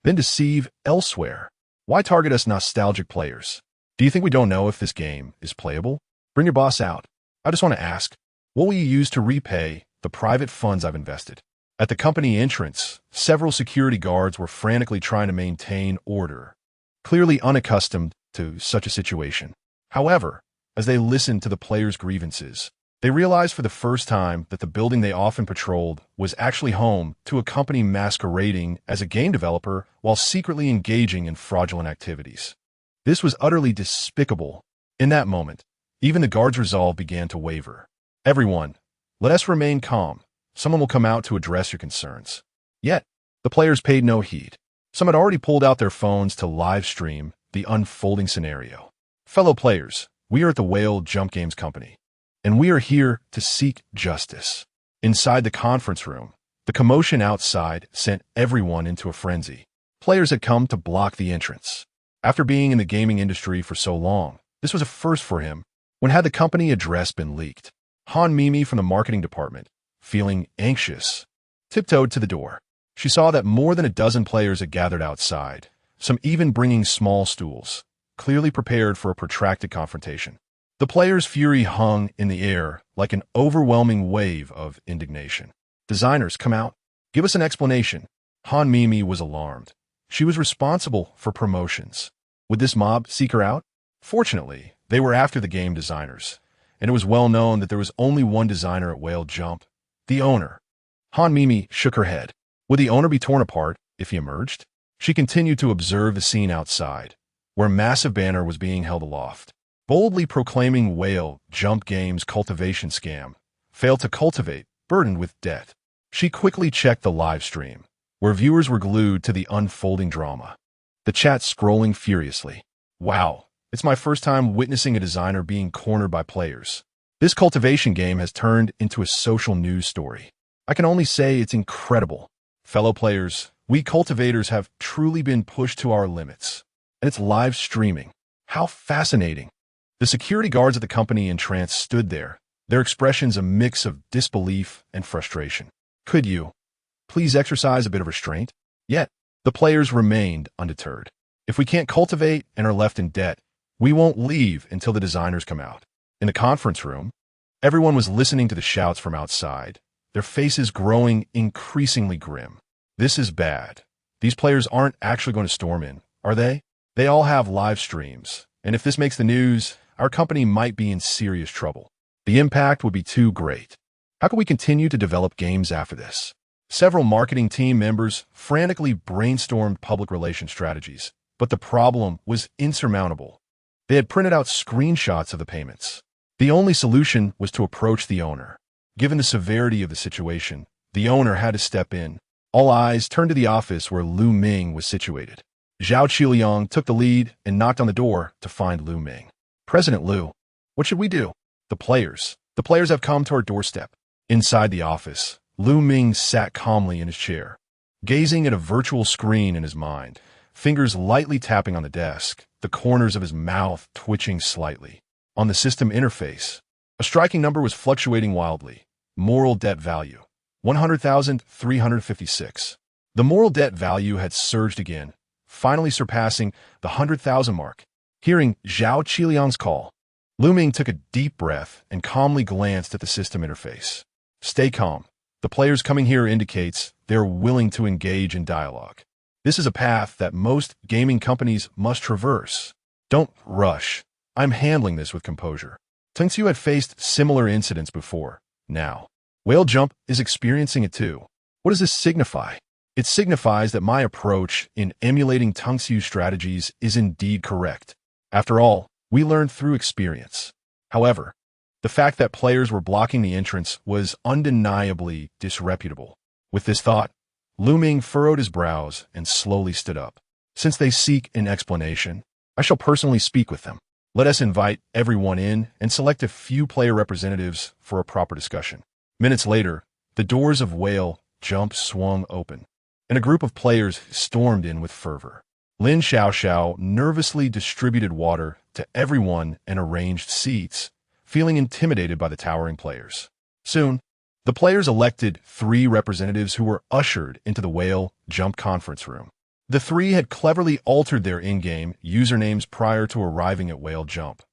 then deceive elsewhere. Why target us nostalgic players? Do you think we don't know if this game is playable? Bring your boss out. I just want to ask, what will you use to repay the private funds I've invested? At the company entrance, several security guards were frantically trying to maintain order, clearly unaccustomed to such a situation. However, as they listened to the players' grievances, they realized for the first time that the building they often patrolled was actually home to a company masquerading as a game developer while secretly engaging in fraudulent activities. This was utterly despicable. In that moment, even the guards' resolve began to waver. Everyone, let us remain calm. Someone will come out to address your concerns. Yet, the players paid no heed. Some had already pulled out their phones to live stream the unfolding scenario. Fellow players, we are at the Whale Jump Games Company, and we are here to seek justice. Inside the conference room, the commotion outside sent everyone into a frenzy. Players had come to block the entrance. After being in the gaming industry for so long, this was a first for him. When had the company address been leaked? Han Mimi from the marketing department, feeling anxious, tiptoed to the door. She saw that more than a dozen players had gathered outside, some even bringing small stools, clearly prepared for a protracted confrontation. The players' fury hung in the air like an overwhelming wave of indignation. Designers, come out. Give us an explanation. Han Mimi was alarmed. She was responsible for promotions. Would this mob seek her out? Fortunately, they were after the game designers, and it was well known that there was only one designer at Whale Jump, the owner. Han Mimi shook her head. Would the owner be torn apart if he emerged? She continued to observe the scene outside, where a massive banner was being held aloft, boldly proclaiming Whale Jump Games cultivation scam, failed to cultivate, burdened with debt. She quickly checked the live stream, where viewers were glued to the unfolding drama, the chat scrolling furiously. Wow, it's my first time witnessing a designer being cornered by players. This cultivation game has turned into a social news story. I can only say it's incredible. Fellow players, we cultivators have truly been pushed to our limits. And it's live streaming. How fascinating. The security guards at the company in trance stood there, their expressions a mix of disbelief and frustration. Could you please exercise a bit of restraint? Yet, the players remained undeterred. If we can't cultivate and are left in debt, we won't leave until the designers come out. In the conference room, everyone was listening to the shouts from outside, their faces growing increasingly grim. This is bad. These players aren't actually going to storm in, are they? They all have live streams, and if this makes the news, our company might be in serious trouble. The impact would be too great. How can we continue to develop games after this? Several marketing team members frantically brainstormed public relations strategies, but the problem was insurmountable. They had printed out screenshots of the payments. The only solution was to approach the owner. Given the severity of the situation, the owner had to step in. All eyes turned to the office where Lu Ming was situated. Zhao Qiliang took the lead and knocked on the door to find Lu Ming. President Lu, what should we do? The players have come to our doorstep. Inside the office, Lu Ming sat calmly in his chair, gazing at a virtual screen in his mind, fingers lightly tapping on the desk, the corners of his mouth twitching slightly. On the system interface, a striking number was fluctuating wildly. Moral debt value, 100,356. The moral debt value had surged again, finally surpassing the 100,000 mark. Hearing Zhao Qiliang's call, Lu Ming took a deep breath and calmly glanced at the system interface. Stay calm. The players coming here indicates they're willing to engage in dialogue. This is a path that most gaming companies must traverse. Don't rush. I'm handling this with composure. Tengxiu had faced similar incidents before. Now, Whale Jump is experiencing it too. What does this signify? It signifies that my approach in emulating Tengxiu's strategies is indeed correct. After all, we learned through experience. However, the fact that players were blocking the entrance was undeniably disreputable. With this thought, Lu Ming furrowed his brows and slowly stood up. Since they seek an explanation, I shall personally speak with them. Let us invite everyone in and select a few player representatives for a proper discussion. Minutes later, the doors of Whale Jump swung open, and a group of players stormed in with fervor. Lin Xiaoxiao nervously distributed water to everyone and arranged seats, feeling intimidated by the towering players. Soon, the players elected 3 representatives who were ushered into the Whale Jump conference room. The 3 had cleverly altered their in-game usernames prior to arriving at Whale Jump.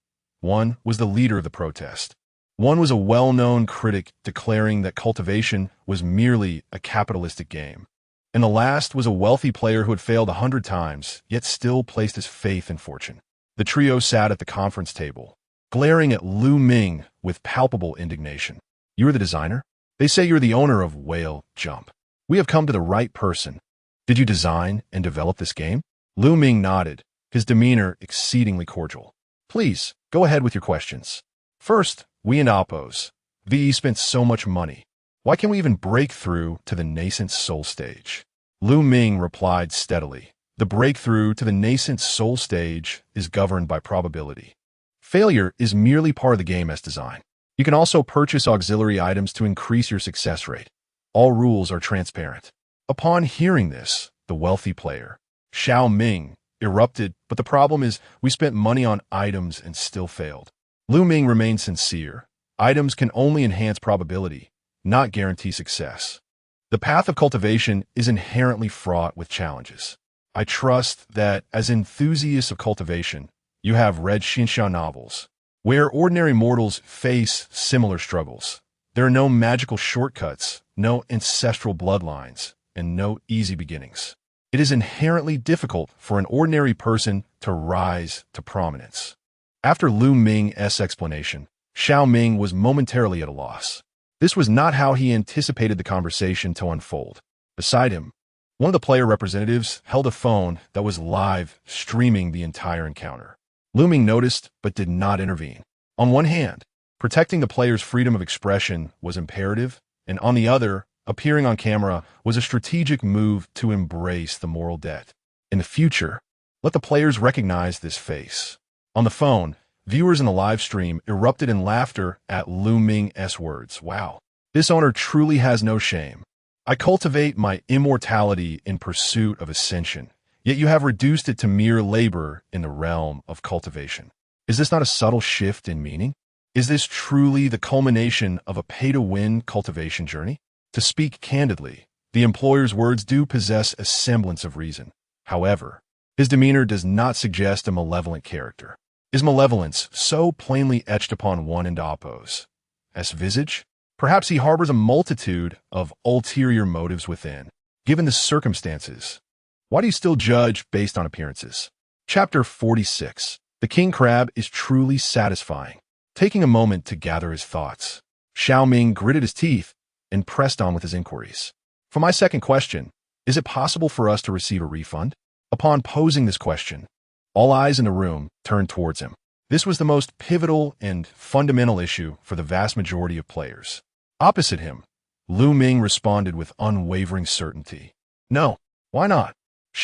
One was the leader of the protest. One was a well-known critic declaring that cultivation was merely a capitalistic game. And the last was a wealthy player who had failed 100 times, yet still placed his faith in fortune. The trio sat at the conference table, glaring at Lu Ming with palpable indignation. You are the designer? They say you're the owner of Whale Jump. We have come to the right person. Did you design and develop this game? Lu Ming nodded, his demeanor exceedingly cordial. Please, go ahead with your questions. First, we and Oppos. VE spent so much money. Why can't we even break through to the nascent soul stage? Lu Ming replied steadily. The breakthrough to the nascent soul stage is governed by probability. Failure is merely part of the game as designed. You can also purchase auxiliary items to increase your success rate. All rules are transparent. Upon hearing this, the wealthy player, Xiao Ming, erupted, but the problem is we spent money on items and still failed. Lu Ming remained sincere. Items can only enhance probability, not guarantee success. The path of cultivation is inherently fraught with challenges. I trust that, as enthusiasts of cultivation, you have read Xinxia novels, where ordinary mortals face similar struggles. There are no magical shortcuts, no ancestral bloodlines, and no easy beginnings. It is inherently difficult for an ordinary person to rise to prominence. After Lu Ming's explanation, Xiao Ming was momentarily at a loss. This was not how he anticipated the conversation to unfold. Beside him, one of the player representatives held a phone that was live, streaming the entire encounter. Lu Ming noticed, but did not intervene. On one hand, protecting the player's freedom of expression was imperative, and on the other, appearing on camera was a strategic move to embrace the moral debt. In the future, let the players recognize this face. On the phone, viewers in the live stream erupted in laughter at Lu Ming's words. Wow, this owner truly has no shame. I cultivate my immortality in pursuit of ascension, yet you have reduced it to mere labor in the realm of cultivation. Is this not a subtle shift in meaning? Is this truly the culmination of a pay-to-win cultivation journey? To speak candidly, the employer's words do possess a semblance of reason. However, his demeanor does not suggest a malevolent character. Is malevolence so plainly etched upon one and Oppos' visage? Perhaps he harbors a multitude of ulterior motives within. Given the circumstances, why do you still judge based on appearances? Chapter 46. The king crab is truly satisfying. Taking a moment to gather his thoughts, Ming gritted his teeth and pressed on with his inquiries. For my second question, is it possible for us to receive a refund? Upon posing this question, all eyes in the room turned towards him. This was the most pivotal and fundamental issue for the vast majority of players. Opposite him, Ming responded with unwavering certainty. No, why not?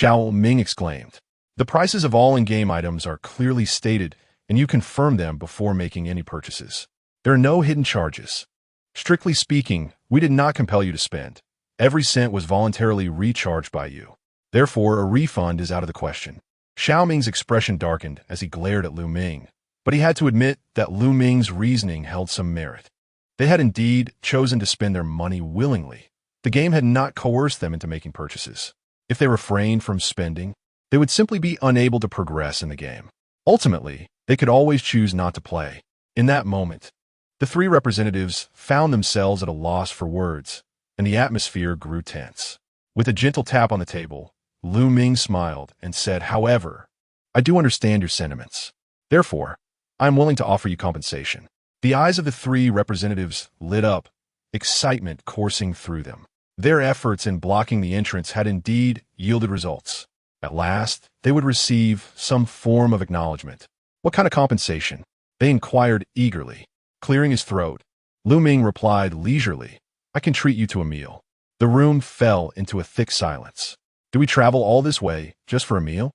Ming exclaimed. The prices of all in-game items are clearly stated, and you confirm them before making any purchases. There are no hidden charges. Strictly speaking, we did not compel you to spend. Every cent was voluntarily recharged by you. Therefore, a refund is out of the question. Ming's expression darkened as he glared at Ming, but he had to admit that Ming's reasoning held some merit. They had indeed chosen to spend their money willingly. The game had not coerced them into making purchases. If they refrained from spending, they would simply be unable to progress in the game. Ultimately, they could always choose not to play. In that moment, the three representatives found themselves at a loss for words, and the atmosphere grew tense. With a gentle tap on the table, Ming smiled and said, "However, I do understand your sentiments. Therefore, I am willing to offer you compensation." The eyes of the three representatives lit up, excitement coursing through them. Their efforts in blocking the entrance had indeed yielded results. At last, they would receive some form of acknowledgement. What kind of compensation? They inquired eagerly. Clearing his throat, Ming replied leisurely, "I can treat you to a meal." The room fell into a thick silence. Do we travel all this way just for a meal?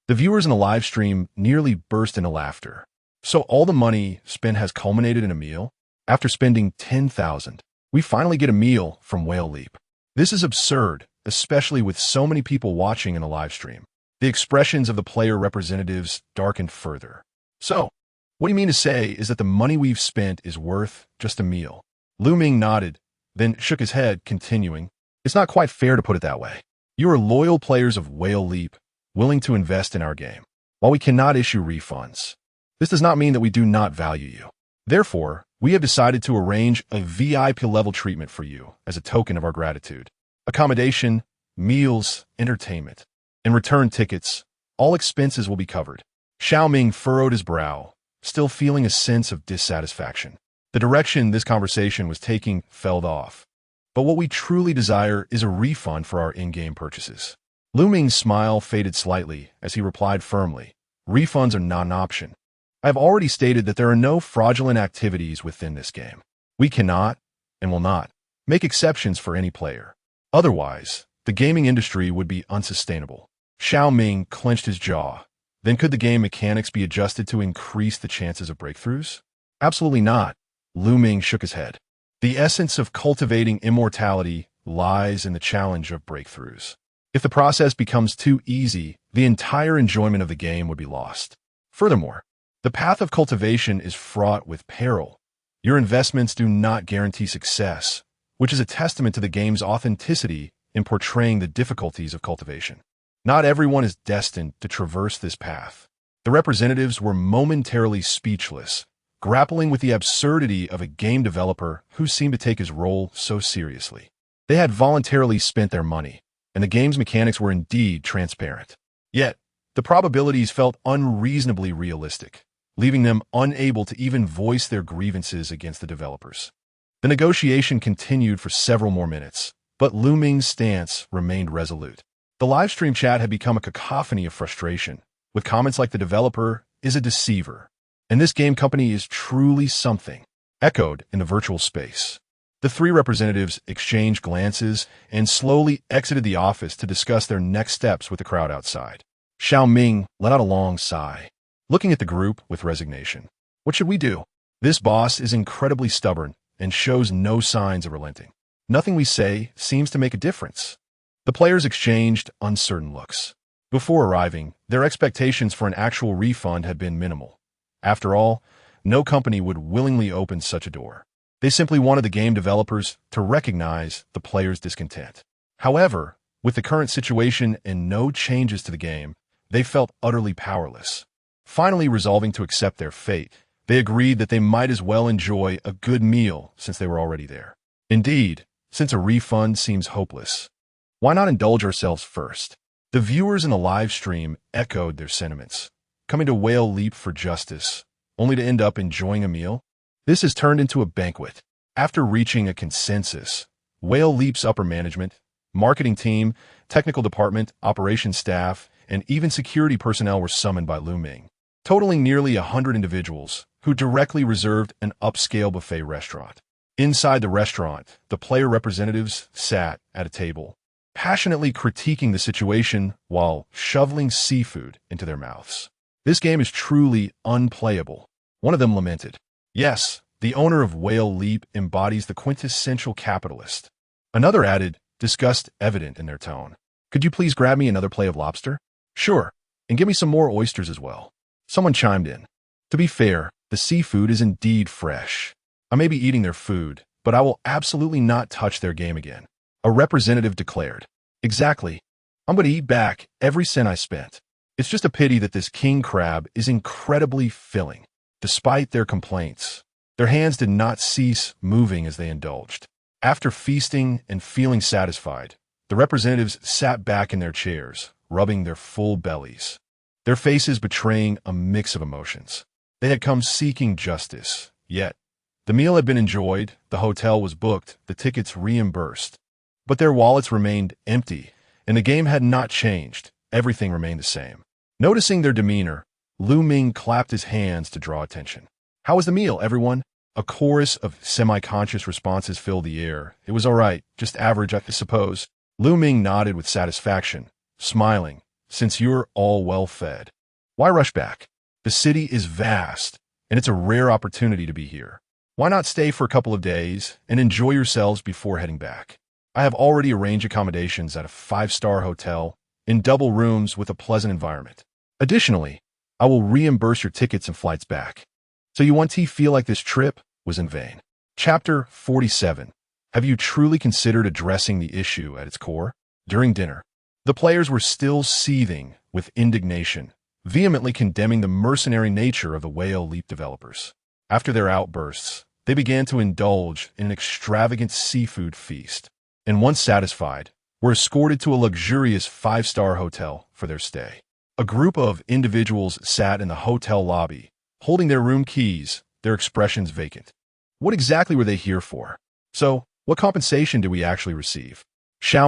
The viewers in the live stream nearly burst into laughter. So all the money spent has culminated in a meal? After spending 10,000, we finally get a meal from Whale Leap. This is absurd, especially with so many people watching in a live stream. The expressions of the player representatives darkened further. So, what you mean to say is that the money we've spent is worth just a meal? Ming nodded, then shook his head, continuing, "It's not quite fair to put it that way. You are loyal players of Whale Leap, willing to invest in our game. While we cannot issue refunds, this does not mean that we do not value you. Therefore, we have decided to arrange a VIP-level treatment for you as a token of our gratitude. Accommodation, meals, entertainment, and return tickets, all expenses will be covered." Ming furrowed his brow, still feeling a sense of dissatisfaction. The direction this conversation was taking fell off. But what we truly desire is a refund for our in-game purchases. Ming's smile faded slightly as he replied firmly, "Refunds are not an option. I have already stated that there are no fraudulent activities within this game. We cannot, and will not, make exceptions for any player. Otherwise, the gaming industry would be unsustainable." Ming clenched his jaw. Then could the game mechanics be adjusted to increase the chances of breakthroughs? Absolutely not. Ming shook his head. The essence of cultivating immortality lies in the challenge of breakthroughs. If the process becomes too easy, the entire enjoyment of the game would be lost. Furthermore, the path of cultivation is fraught with peril. Your investments do not guarantee success, which is a testament to the game's authenticity in portraying the difficulties of cultivation. Not everyone is destined to traverse this path. The representatives were momentarily speechless, grappling with the absurdity of a game developer who seemed to take his role so seriously. They had voluntarily spent their money, and the game's mechanics were indeed transparent. Yet, the probabilities felt unreasonably realistic, leaving them unable to even voice their grievances against the developers. The negotiation continued for several more minutes, but Ming's stance remained resolute. The livestream chat had become a cacophony of frustration, with comments like "the developer is a deceiver," and "this game company is truly something," echoed in the virtual space. The three representatives exchanged glances and slowly exited the office to discuss their next steps with the crowd outside. Ming let out a long sigh, looking at the group with resignation. What should we do? This boss is incredibly stubborn and shows no signs of relenting. Nothing we say seems to make a difference. The players exchanged uncertain looks. Before arriving, their expectations for an actual refund had been minimal. After all, no company would willingly open such a door. They simply wanted the game developers to recognize the players' discontent. However, with the current situation and no changes to the game, they felt utterly powerless. Finally resolving to accept their fate, They agreed that they might as well enjoy a good meal since they were already there. Indeed, since a refund seems hopeless, why not indulge ourselves first? The viewers in the live stream echoed their sentiments, coming to Whale Leap for justice, only to end up enjoying a meal. This has turned into a banquet. After reaching a consensus, Whale Leap's upper management, marketing team, technical department, operations staff, and even security personnel were summoned by Ming, totaling nearly 100 individuals who directly reserved an upscale buffet restaurant. Inside the restaurant, the player representatives sat at a table, passionately critiquing the situation while shoveling seafood into their mouths. This game is truly unplayable, one of them lamented. Yes, the owner of Whale Leap embodies the quintessential capitalist. Another added, disgust evident in their tone. Could you please grab me another plate of lobster? Sure, and give me some more oysters as well. Someone chimed in. To be fair, the seafood is indeed fresh. I may be eating their food, but I will absolutely not touch their game again. A representative declared. Exactly. I'm going to eat back every cent I spent. It's just a pity that this king crab is incredibly filling. Despite their complaints, their hands did not cease moving as they indulged. After feasting and feeling satisfied, the representatives sat back in their chairs, rubbing their full bellies, their faces betraying a mix of emotions. They had come seeking justice, yet the meal had been enjoyed, the hotel was booked, the tickets reimbursed. But their wallets remained empty, and the game had not changed. Everything remained the same. Noticing their demeanor, Ming clapped his hands to draw attention. How was the meal, everyone? A chorus of semi-conscious responses filled the air. It was all right, just average, I suppose. Ming nodded with satisfaction, smiling, since you're all well-fed. Why rush back? The city is vast, and it's a rare opportunity to be here. Why not stay for a couple of days and enjoy yourselves before heading back? I have already arranged accommodations at a 5-star hotel in double rooms with a pleasant environment. Additionally, I will reimburse your tickets and flights back. So you want to feel like this trip was in vain. Chapter 47. Have you truly considered addressing the issue at its core? During dinner, the players were still seething with indignation, vehemently condemning the mercenary nature of the Whale Leap developers. After their outbursts, they began to indulge in an extravagant seafood feast, and once satisfied, were escorted to a luxurious 5-star hotel for their stay. A group of individuals sat in the hotel lobby, holding their room keys, their expressions vacant. What exactly were they here for? So, what compensation did we actually receive?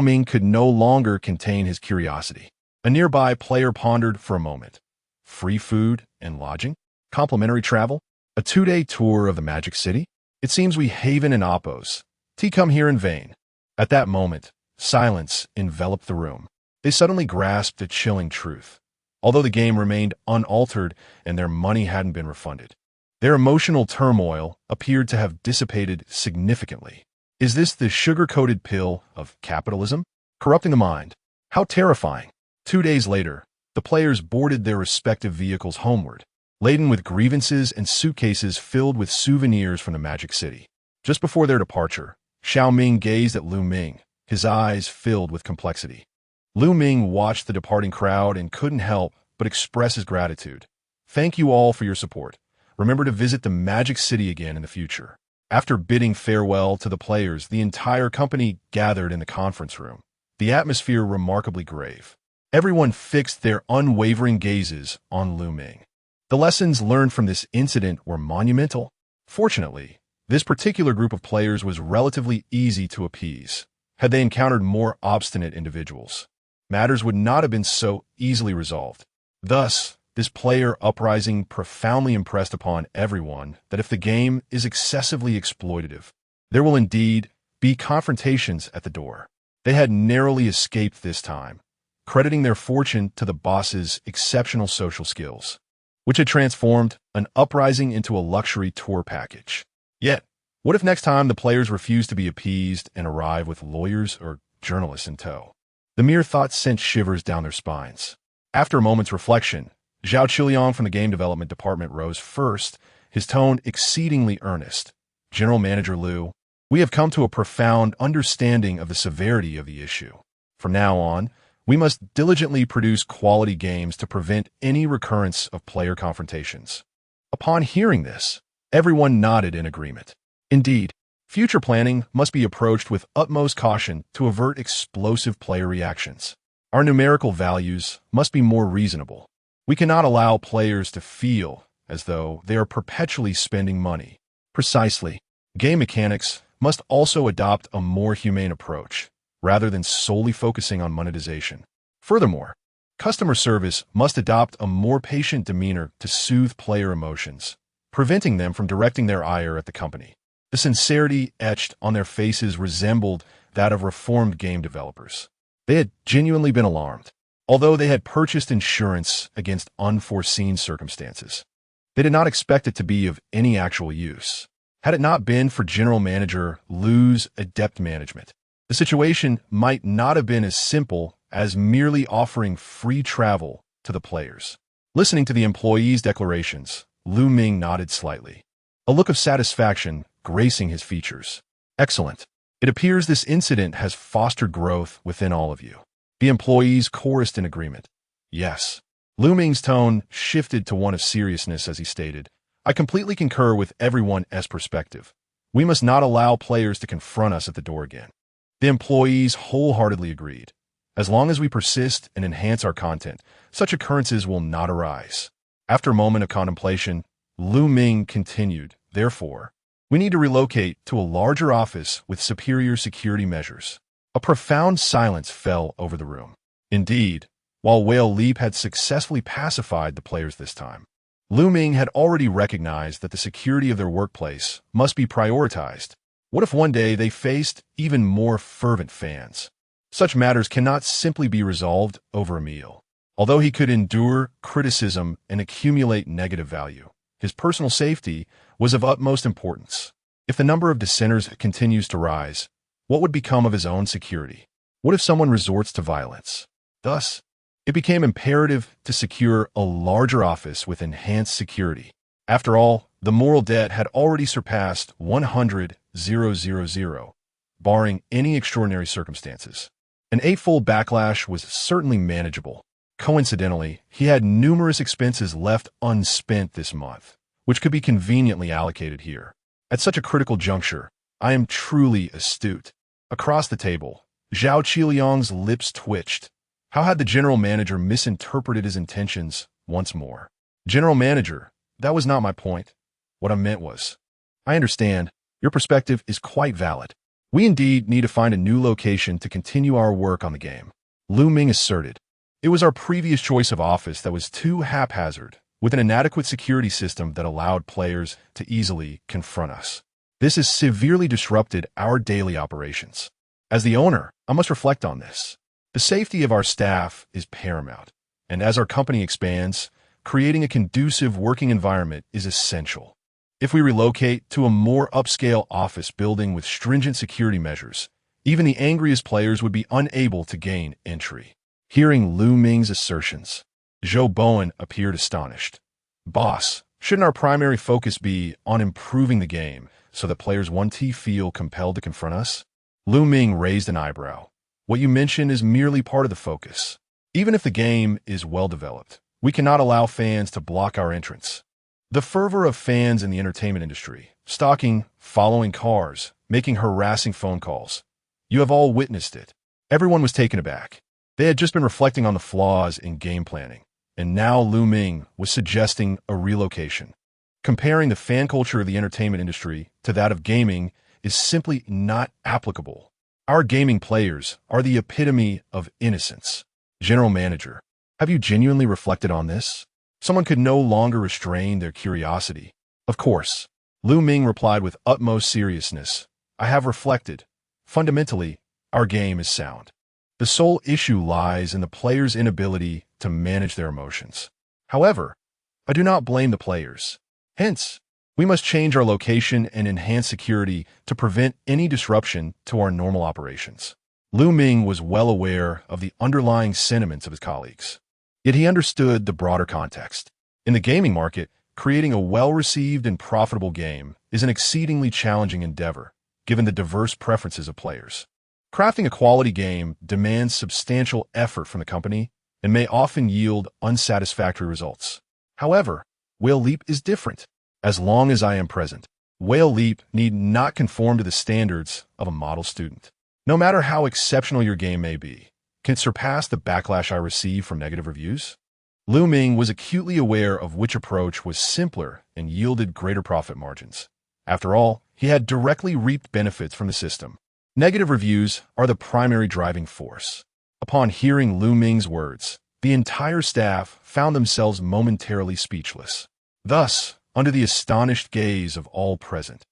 Ming could no longer contain his curiosity. A nearby player pondered for a moment. Free food and lodging? Complimentary travel? A 2-day tour of the Magic City? It seems we haven and oppose. Come here in vain. At that moment, silence enveloped the room. They suddenly grasped the chilling truth. Although the game remained unaltered and their money hadn't been refunded, their emotional turmoil appeared to have dissipated significantly. Is this the sugar-coated pill of capitalism? Corrupting the mind. How terrifying. 2 days later, the players boarded their respective vehicles homeward, laden with grievances and suitcases filled with souvenirs from the Magic City. Just before their departure, Ming gazed at Ming, his eyes filled with complexity. Ming watched the departing crowd and couldn't help but express his gratitude. Thank you all for your support. Remember to visit the Magic City again in the future. After bidding farewell to the players, the entire company gathered in the conference room, the atmosphere remarkably grave. Everyone fixed their unwavering gazes on Ming. The lessons learned from this incident were monumental. Fortunately, this particular group of players was relatively easy to appease. Had they encountered more obstinate individuals, matters would not have been so easily resolved. Thus, this player uprising profoundly impressed upon everyone that if the game is excessively exploitative, there will indeed be confrontations at the door. They had narrowly escaped this time, crediting their fortune to the boss's exceptional social skills, which had transformed an uprising into a luxury tour package. Yet, what if next time the players refuse to be appeased and arrive with lawyers or journalists in tow? The mere thought sent shivers down their spines. After a moment's reflection, Zhao Qiliang from the game development department rose first, his tone exceedingly earnest. General Manager Liu, we have come to a profound understanding of the severity of the issue. From now on, we must diligently produce quality games to prevent any recurrence of player confrontations. Upon hearing this, everyone nodded in agreement. Indeed, future planning must be approached with utmost caution to avert explosive player reactions. Our numerical values must be more reasonable. We cannot allow players to feel as though they are perpetually spending money. Precisely. Game mechanics must also adopt a more humane approach, rather than solely focusing on monetization. Furthermore, customer service must adopt a more patient demeanor to soothe player emotions, preventing them from directing their ire at the company. The sincerity etched on their faces resembled that of reformed game developers. They had genuinely been alarmed, although they had purchased insurance against unforeseen circumstances. They did not expect it to be of any actual use. Had it not been for General Manager Liu's adept management, the situation might not have been as simple as merely offering free travel to the players. Listening to the employees' declarations, Ming nodded slightly, a look of satisfaction gracing his features. Excellent. It appears this incident has fostered growth within all of you. The employees chorused in agreement. Yes. Ming's tone shifted to one of seriousness as he stated, I completely concur with everyone's perspective. We must not allow players to confront us at the door again. The employees wholeheartedly agreed. As long as we persist and enhance our content, such occurrences will not arise. After a moment of contemplation, Ming continued, therefore, we need to relocate to a larger office with superior security measures. A profound silence fell over the room. Indeed, while Whale Leap had successfully pacified the players this time, Ming had already recognized that the security of their workplace must be prioritized. What if one day they faced even more fervent fans? Such matters cannot simply be resolved over a meal. Although he could endure criticism and accumulate negative value, his personal safety was of utmost importance. If the number of dissenters continues to rise, what would become of his own security? What if someone resorts to violence? Thus, it became imperative to secure a larger office with enhanced security. After all, the moral debt had already surpassed 100,000, barring any extraordinary circumstances. An eightfold backlash was certainly manageable. Coincidentally, he had numerous expenses left unspent this month, which could be conveniently allocated here. At such a critical juncture, I am truly astute. Across the table, Zhao Qiliang's lips twitched. How had the general manager misinterpreted his intentions once more? General manager, that was not my point. What I meant was, I understand, your perspective is quite valid. We indeed need to find a new location to continue our work on the game. Ming asserted. It was our previous choice of office that was too haphazard, with an inadequate security system that allowed players to easily confront us. This has severely disrupted our daily operations. As the owner, I must reflect on this. The safety of our staff is paramount, and as our company expands, creating a conducive working environment is essential. If we relocate to a more upscale office building with stringent security measures, even the angriest players would be unable to gain entry. Hearing Ming's assertions, Zhou Bowen appeared astonished. Boss, shouldn't our primary focus be on improving the game so that players won't feel compelled to confront us? Ming raised an eyebrow. What you mention is merely part of the focus. Even if the game is well developed, we cannot allow fans to block our entrance. The fervor of fans in the entertainment industry, stalking, following cars, making harassing phone calls. You have all witnessed it. Everyone was taken aback. They had just been reflecting on the flaws in game planning, and now Ming was suggesting a relocation. Comparing the fan culture of the entertainment industry to that of gaming is simply not applicable. Our gaming players are the epitome of innocence. General Manager, have you genuinely reflected on this? Someone could no longer restrain their curiosity. Of course, Ming replied with utmost seriousness. I have reflected. Fundamentally, our game is sound. The sole issue lies in the player's inability to manage their emotions. However, I do not blame the players. Hence, we must change our location and enhance security to prevent any disruption to our normal operations. Ming was well aware of the underlying sentiments of his colleagues. Yet he understood the broader context. In the gaming market, creating a well-received and profitable game is an exceedingly challenging endeavor, given the diverse preferences of players. Crafting a quality game demands substantial effort from the company and may often yield unsatisfactory results. However, Whale Leap is different. As long as I am present, Whale Leap need not conform to the standards of a model student. No matter how exceptional your game may be, can it surpass the backlash I receive from negative reviews? Ming was acutely aware of which approach was simpler and yielded greater profit margins. After all, he had directly reaped benefits from the system. Negative reviews are the primary driving force. Upon hearing Ming's words, the entire staff found themselves momentarily speechless. Thus, under the astonished gaze of all present,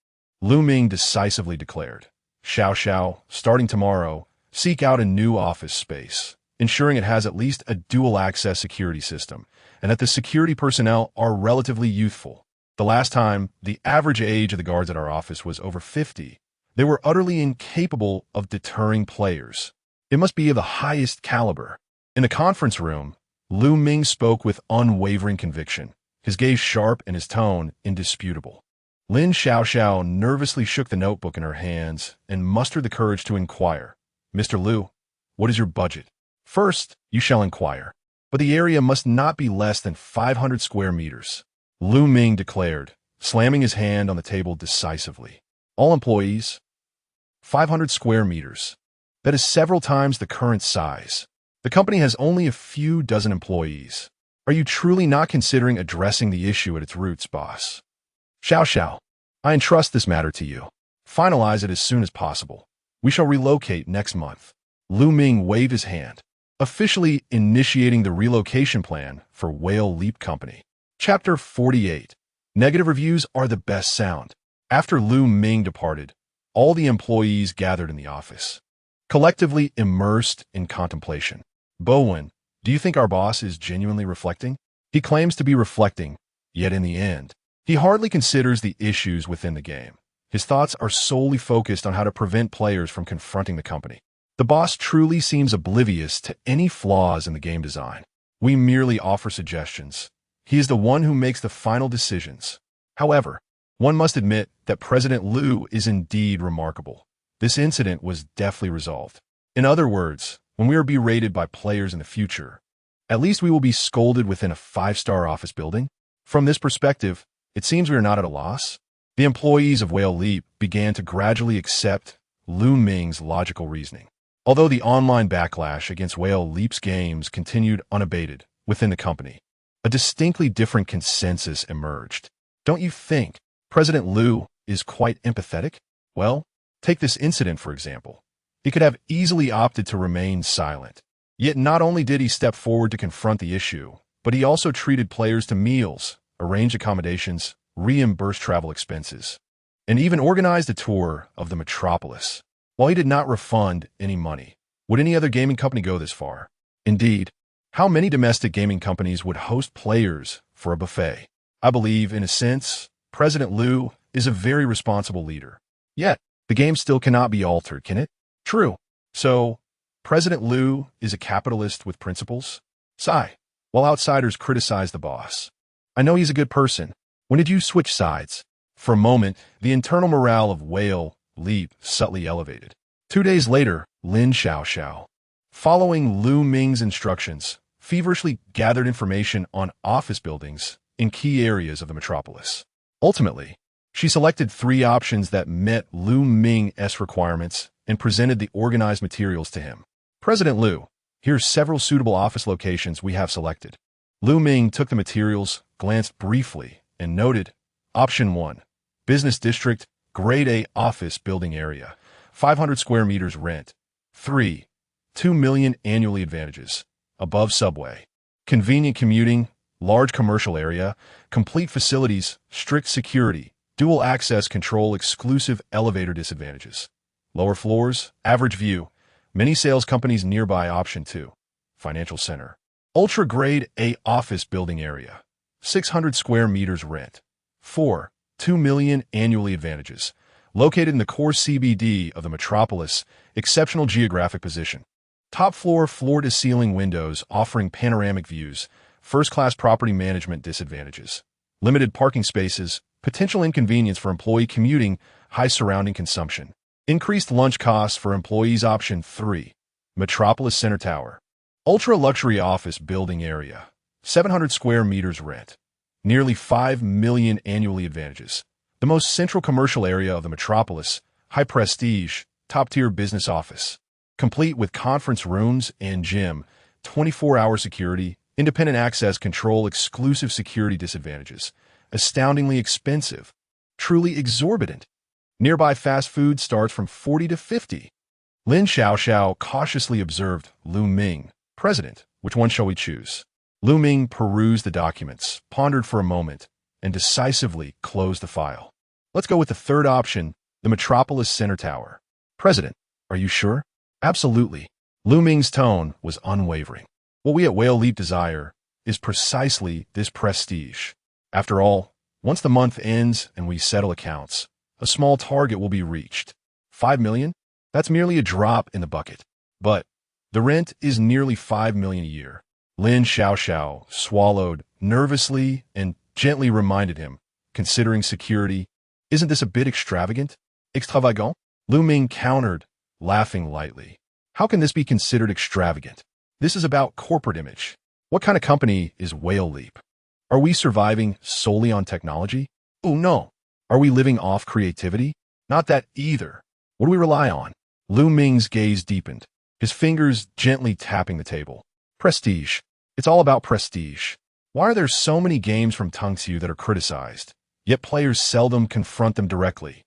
Ming decisively declared, Xiao, starting tomorrow, seek out a new office space, ensuring it has at least a dual-access security system, and that the security personnel are relatively youthful. The last time, the average age of the guards at our office was over 50. They were utterly incapable of deterring players. It must be of the highest caliber. In the conference room, Ming spoke with unwavering conviction, his gaze sharp and his tone indisputable. Xiao nervously shook the notebook in her hands and mustered the courage to inquire, Mr. Liu, what is your budget? First, you shall inquire, but the area must not be less than 500 square meters. Ming declared, slamming his hand on the table decisively. All employees, 500 square meters. That is several times the current size. The company has only a few dozen employees. Are you truly not considering addressing the issue at its roots, boss? Xiao, I entrust this matter to you. Finalize it as soon as possible. We shall relocate next month. Ming waved his hand, officially initiating the relocation plan for Whale Leap Company. Chapter 48. Negative reviews are the best sound. After Ming departed, all the employees gathered in the office, collectively immersed in contemplation. Bowen, do you think our boss is genuinely reflecting? He claims to be reflecting, yet in the end, he hardly considers the issues within the game. His thoughts are solely focused on how to prevent players from confronting the company. The boss truly seems oblivious to any flaws in the game design. We merely offer suggestions. He is the one who makes the final decisions. However, one must admit that President Liu is indeed remarkable. This incident was deftly resolved. In other words, when we are berated by players in the future, at least we will be scolded within a 5-star office building. From this perspective, it seems we are not at a loss. The employees of Whale Leap began to gradually accept Ming's logical reasoning. Although the online backlash against Whale Leap's games continued unabated within the company, a distinctly different consensus emerged. Don't you think President Liu is quite empathetic? Well, take this incident for example. He could have easily opted to remain silent. Yet not only did he step forward to confront the issue, but he also treated players to meals, arranged accommodations, reimbursed travel expenses, and even organized a tour of the metropolis. While he did not refund any money, would any other gaming company go this far? Indeed, how many domestic gaming companies would host players for a buffet? I believe, in a sense, President Liu is a very responsible leader. Yet, the game still cannot be altered, can it? True. So, President Liu is a capitalist with principles? Sigh. While outsiders criticize the boss, I know he's a good person. When did you switch sides? For a moment, the internal morale of Whale Leap subtly elevated. 2 days later, Xiao, following Ming's instructions, feverishly gathered information on office buildings in key areas of the metropolis. Ultimately, she selected 3 options that met Ming's requirements and presented the organized materials to him. President Liu, here's several suitable office locations we have selected. Ming took the materials, glanced briefly, and noted, Option 1, Business District, Grade A Office Building Area, 500 square meters rent. 3, 2 million annually advantages, above subway. Convenient commuting, large commercial area, complete facilities, strict security, dual access control, exclusive elevator disadvantages. Lower floors, average view, many sales companies nearby. Option 2, Financial Center. Ultra Grade A Office Building Area, 600 square meters rent. 4, 2 million annually advantages. Located in the core CBD of the metropolis, exceptional geographic position. Top floor, floor-to-ceiling windows offering panoramic views, first-class property management disadvantages. Limited parking spaces, potential inconvenience for employee commuting, high surrounding consumption. Increased lunch costs for employees. Option 3, Metropolis Center Tower. Ultra-luxury office building area, 700 square meters rent. nearly 5 million annually advantages. The most central commercial area of the metropolis, high prestige, top-tier business office, complete with conference rooms and gym, 24-hour security, independent access control, exclusive security disadvantages, astoundingly expensive, truly exorbitant. Nearby fast food starts from 40 to 50. Lin Xiaoxiao cautiously observed Lu Ming, president. Which one shall we choose? Lu Ming perused the documents, pondered for a moment, and decisively closed the file. Let's go with the third option, the Metropolis Center Tower. President, are you sure? Absolutely. Lu Ming's tone was unwavering. What we at Whale Leap desire is precisely this prestige. After all, once the month ends and we settle accounts, a small target will be reached. 5 million? That's merely a drop in the bucket. But the rent is nearly 5 million a year. Lin Xiaoxiao swallowed nervously and gently reminded him, considering security, isn't this a bit extravagant? Extravagant? Lu Ming countered, laughing lightly. How can this be considered extravagant? This is about corporate image. What kind of company is Whale Leap? Are we surviving solely on technology? Oh no. Are we living off creativity? Not that either. What do we rely on? Lu Ming's gaze deepened, his fingers gently tapping the table. Prestige. It's all about prestige. Why are there so many games from Tongxiu that are criticized, yet players seldom confront them directly?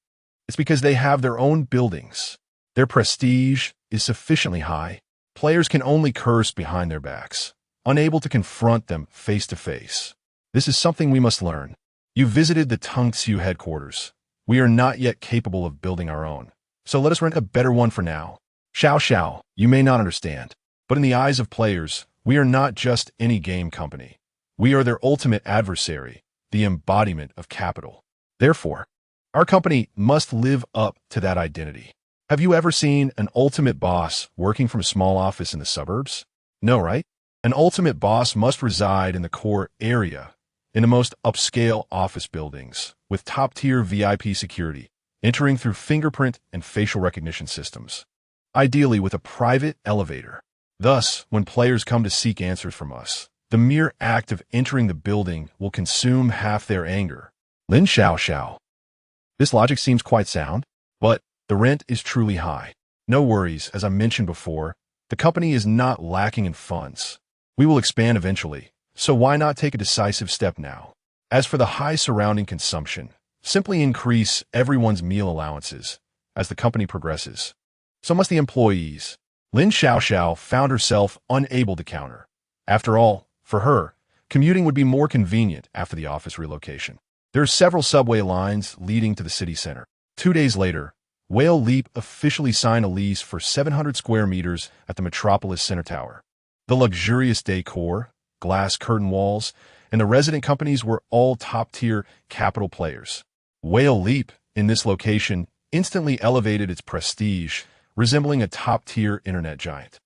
It's because they have their own buildings. Their prestige is sufficiently high. Players can only curse behind their backs, unable to confront them face to face. This is something we must learn. You visited the Tongxiu headquarters. We are not yet capable of building our own, so let us rent a better one for now. Xiao, you may not understand, but in the eyes of players, we are not just any game company. We are their ultimate adversary, the embodiment of capital. Therefore, our company must live up to that identity. Have you ever seen an ultimate boss working from a small office in the suburbs? No, right? An ultimate boss must reside in the core area, in the most upscale office buildings, with top-tier VIP security, entering through fingerprint and facial recognition systems. Ideally with a private elevator. Thus, when players come to seek answers from us, the mere act of entering the building will consume half their anger. Lin Xiaoxiao. This logic seems quite sound, but the rent is truly high. No worries, as I mentioned before, the company is not lacking in funds. We will expand eventually, so why not take a decisive step now? As for the high surrounding consumption, simply increase everyone's meal allowances as the company progresses. So must the employees. Lin Xiaoxiao found herself unable to counter. After all, for her, commuting would be more convenient after the office relocation. There are several subway lines leading to the city center. 2 days later, Whale Leap officially signed a lease for 700 square meters at the Metropolis Center Tower. The luxurious decor, glass curtain walls, and the resident companies were all top-tier capital players. Whale Leap, in this location, instantly elevated its prestige, resembling a top-tier internet giant.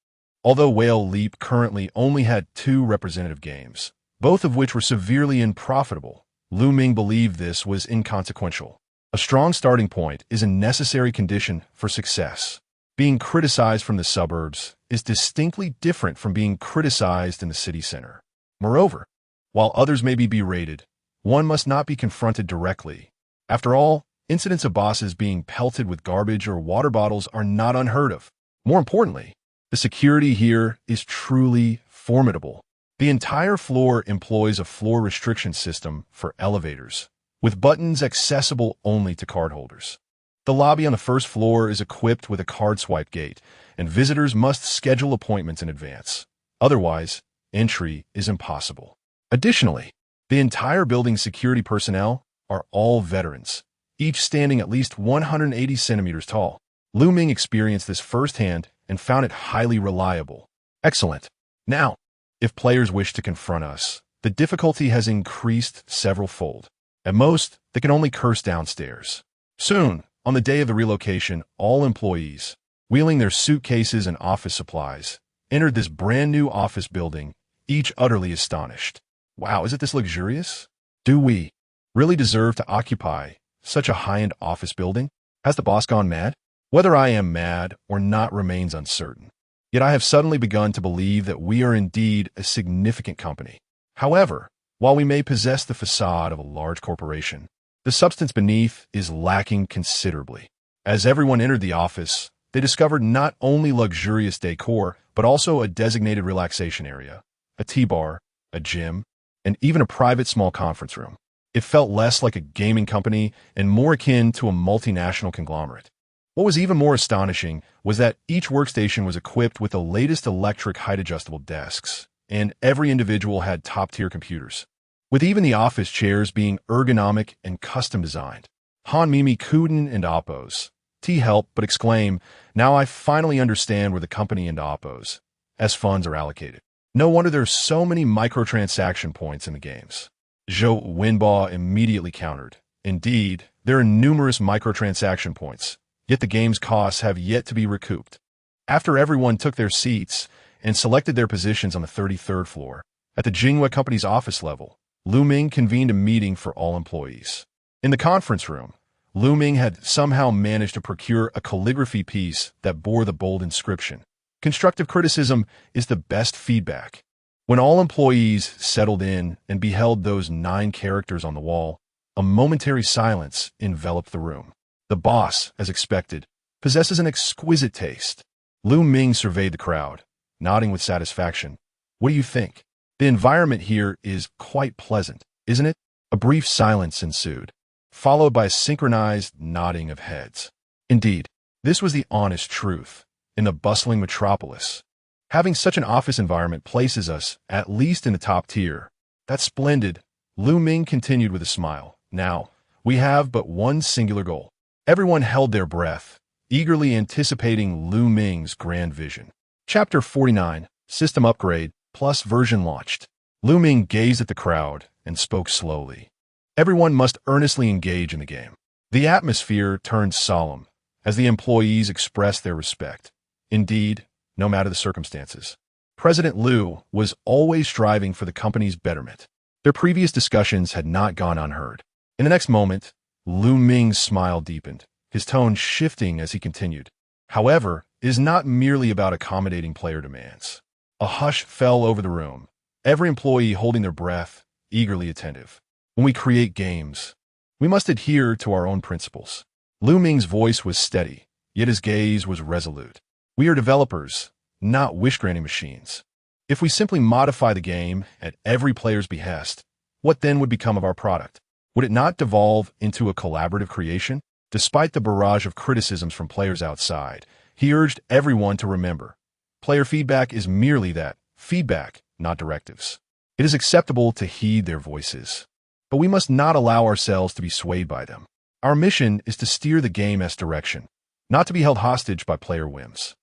Although Whale Leap currently only had 2 representative games, both of which were severely unprofitable, Lu Ming believed this was inconsequential. A strong starting point is a necessary condition for success. Being criticized from the suburbs is distinctly different from being criticized in the city center. Moreover, while others may be berated, one must not be confronted directly. After all, incidents of bosses being pelted with garbage or water bottles are not unheard of. More importantly, the security here is truly formidable. The entire floor employs a floor restriction system for elevators, with buttons accessible only to cardholders. The lobby on the first floor is equipped with a card swipe gate, and visitors must schedule appointments in advance. Otherwise, entry is impossible. Additionally, the entire building's security personnel are all veterans, each standing at least 180 centimeters tall. Lu Ming experienced this firsthand and found it highly reliable. Excellent. Now, if players wish to confront us, the difficulty has increased several-fold. At most, they can only curse downstairs. Soon, on the day of the relocation, all employees, wheeling their suitcases and office supplies, entered this brand-new office building, each utterly astonished. Wow, is it this luxurious? Do we really deserve to occupy such a high-end office building? Has the boss gone mad? Whether I am mad or not remains uncertain. Yet I have suddenly begun to believe that we are indeed a significant company. However, While we may possess the facade of a large corporation, the substance beneath is lacking considerably. As everyone entered the office, they discovered not only luxurious decor, but also a designated relaxation area, a tea bar, a gym, and even a private small conference room. It felt less like a gaming company and more akin to a multinational conglomerate. What was even more astonishing was that each workstation was equipped with the latest electric height-adjustable desks, and every individual had top-tier computers, with even the office chairs being ergonomic and custom-designed. Han Mimi Kuden and Oppos. T help but exclaim, now I finally understand where the company and Oppos, as funds are allocated. No wonder there's so many microtransaction points in the games. Zhou Wenba immediately countered. Indeed, there are numerous microtransaction points, yet the game's costs have yet to be recouped. After everyone took their seats and selected their positions on the 33rd floor, at the Jinghua Company's office level, Lu Ming convened a meeting for all employees. In the conference room, Lu Ming had somehow managed to procure a calligraphy piece that bore the bold inscription, "Constructive criticism is the best feedback." When all employees settled in and beheld those 9 characters on the wall, a momentary silence enveloped the room. The boss, as expected, possesses an exquisite taste. Lu Ming surveyed the crowd, nodding with satisfaction. What do you think? The environment here is quite pleasant, isn't it? A brief silence ensued, followed by a synchronized nodding of heads. Indeed, this was the honest truth. In the bustling metropolis, having such an office environment places us at least in the top tier. That's splendid, Lu Ming continued with a smile. Now, we have but one singular goal. Everyone held their breath, eagerly anticipating Lu Ming's grand vision. Chapter 49, System Upgrade, Plus version launched. Lu Ming gazed at the crowd and spoke slowly. Everyone must earnestly engage in the game. The atmosphere turned solemn as the employees expressed their respect. Indeed, no matter the circumstances, President Liu was always striving for the company's betterment. Their previous discussions had not gone unheard. In the next moment, Lu Ming's smile deepened, his tone shifting as he continued. However, it is not merely about accommodating player demands. A hush fell over the room, every employee holding their breath, eagerly attentive. When we create games, we must adhere to our own principles. Lu Ming's voice was steady, yet his gaze was resolute. We are developers, not wish-granting machines. If we simply modify the game at every player's behest, what then would become of our product? Would it not devolve into a collaborative creation? Despite the barrage of criticisms from players outside, he urged everyone to remember, player feedback is merely that, feedback, not directives. It is acceptable to heed their voices, but we must not allow ourselves to be swayed by them. Our mission is to steer the game as direction, not to be held hostage by player whims.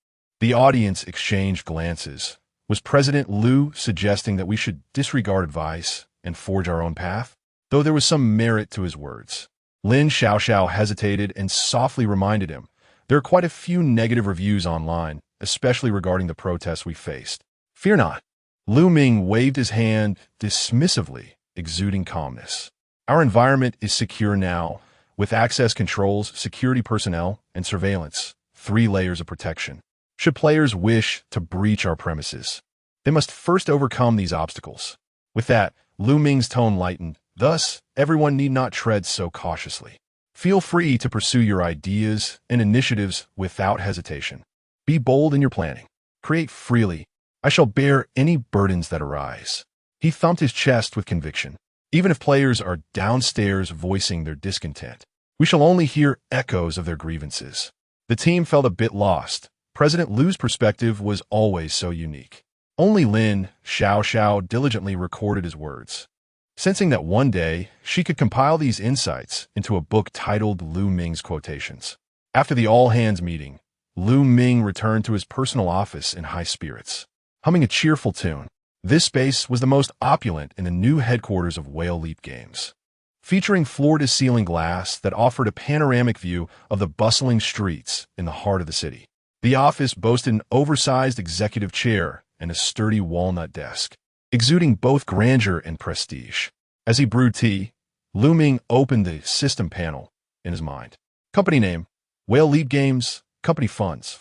The audience exchanged glances. Was President Liu suggesting that we should disregard advice and forge our own path? Though there was some merit to his words. Lin Xiaoxiao hesitated and softly reminded him, there are quite a few negative reviews online, especially regarding the protests we faced. Fear not. Lu Ming waved his hand dismissively, exuding calmness. Our environment is secure now, with access controls, security personnel, and surveillance, 3 layers of protection. Should players wish to breach our premises, they must first overcome these obstacles. With that, Lu Ming's tone lightened. Thus, everyone need not tread so cautiously. Feel free to pursue your ideas and initiatives without hesitation. Be bold in your planning. Create freely. I shall bear any burdens that arise. He thumped his chest with conviction. Even if players are downstairs voicing their discontent, we shall only hear echoes of their grievances. The team felt a bit lost. President Liu's perspective was always so unique. Only Lin Xiaoxiao diligently recorded his words, sensing that one day she could compile these insights into a book titled Lu Ming's Quotations. After the all-hands meeting, Lu Ming returned to his personal office in high spirits, humming a cheerful tune. This space was the most opulent in the new headquarters of Whale Leap Games, featuring floor-to-ceiling glass that offered a panoramic view of the bustling streets in the heart of the city. The office boasted an oversized executive chair and a sturdy walnut desk, exuding both grandeur and prestige. As he brewed tea, Lu Ming opened the system panel in his mind. Company name, Whale Leap Games. Company funds,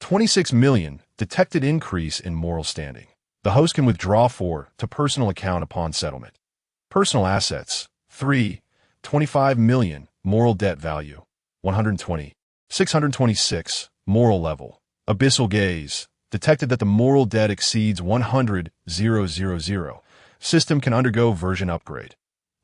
26 million. Detected increase in moral standing. The host can withdraw 4 to personal account upon settlement. Personal assets, 3, 25 million, moral debt value, 120, 626, moral level, abyssal gaze, detected that the moral debt exceeds 100,000. System can undergo version upgrade.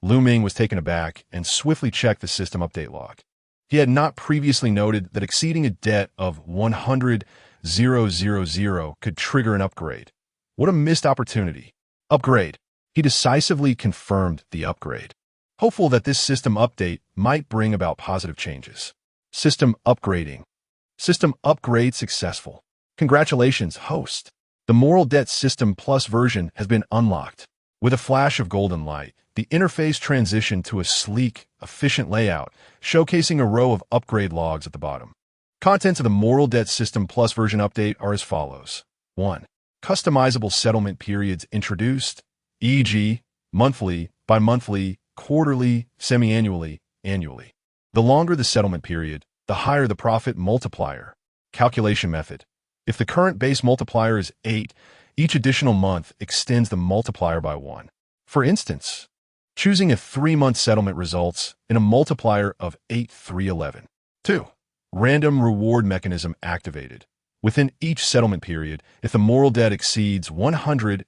Ming was taken aback and swiftly checked the system update log. He had not previously noted that exceeding a debt of 100,000 could trigger an upgrade. What a missed opportunity. Upgrade. He decisively confirmed the upgrade, hopeful that this system update might bring about positive changes. System upgrading. System upgrade successful. Congratulations, host. The Moral Debt System Plus version has been unlocked. With a flash of golden light, the interface transitioned to a sleek, efficient layout, showcasing a row of upgrade logs at the bottom. Contents of the Moral Debt System Plus version update are as follows. 1. Customizable settlement periods introduced, e.g., monthly, bi-monthly, quarterly, semi-annually, annually. The longer the settlement period, the higher the profit multiplier. Calculation method. If the current base multiplier is 8, each additional month extends the multiplier by 1. For instance, choosing a 3-month settlement results in a multiplier of 8,311. 2. Random reward mechanism activated. Within each settlement period, if the moral debt exceeds 100,000,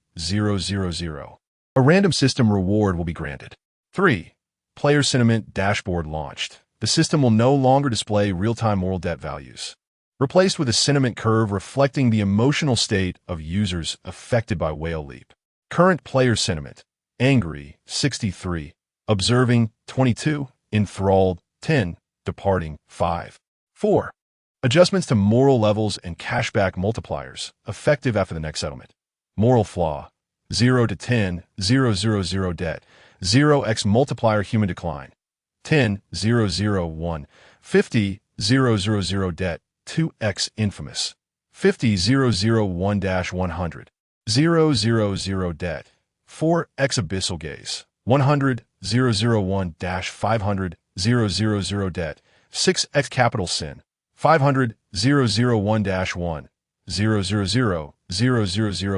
a random system reward will be granted. 3. Player sentiment dashboard launched. The system will no longer display real-time moral debt values, replaced with a sentiment curve reflecting the emotional state of users affected by whale leap. Current player sentiment: angry, 63, observing, 22, enthralled, 10, departing, 5. 4. Adjustments to moral levels and cashback multipliers, effective after the next settlement. Moral flaw: 0 to 10, 000 debt, 0x multiplier human decline, 10, 001, 50, 000 debt, 2x infamous, 50, 001-100, 000 debt, 4x abyssal gaze, 100, 001-500, 000 debt, 6x capital sin, 500, 001-1, 000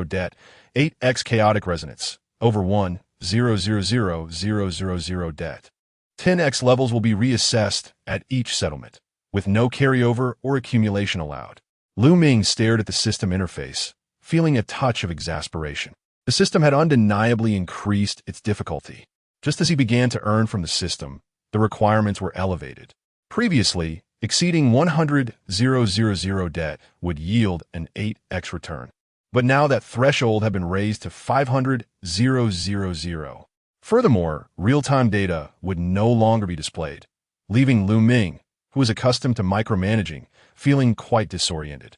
debt, 8x chaotic resonance, over 1, 000 debt. 10x levels will be reassessed at each settlement, with no carryover or accumulation allowed. Ming stared at the system interface, feeling a touch of exasperation. The system had undeniably increased its difficulty. Just as he began to earn from the system, the requirements were elevated. Previously, exceeding 100,000 debt would yield an 8x return. But now that threshold had been raised to 500,000. Furthermore, real-time data would no longer be displayed, leaving Ming, who was accustomed to micromanaging, feeling quite disoriented.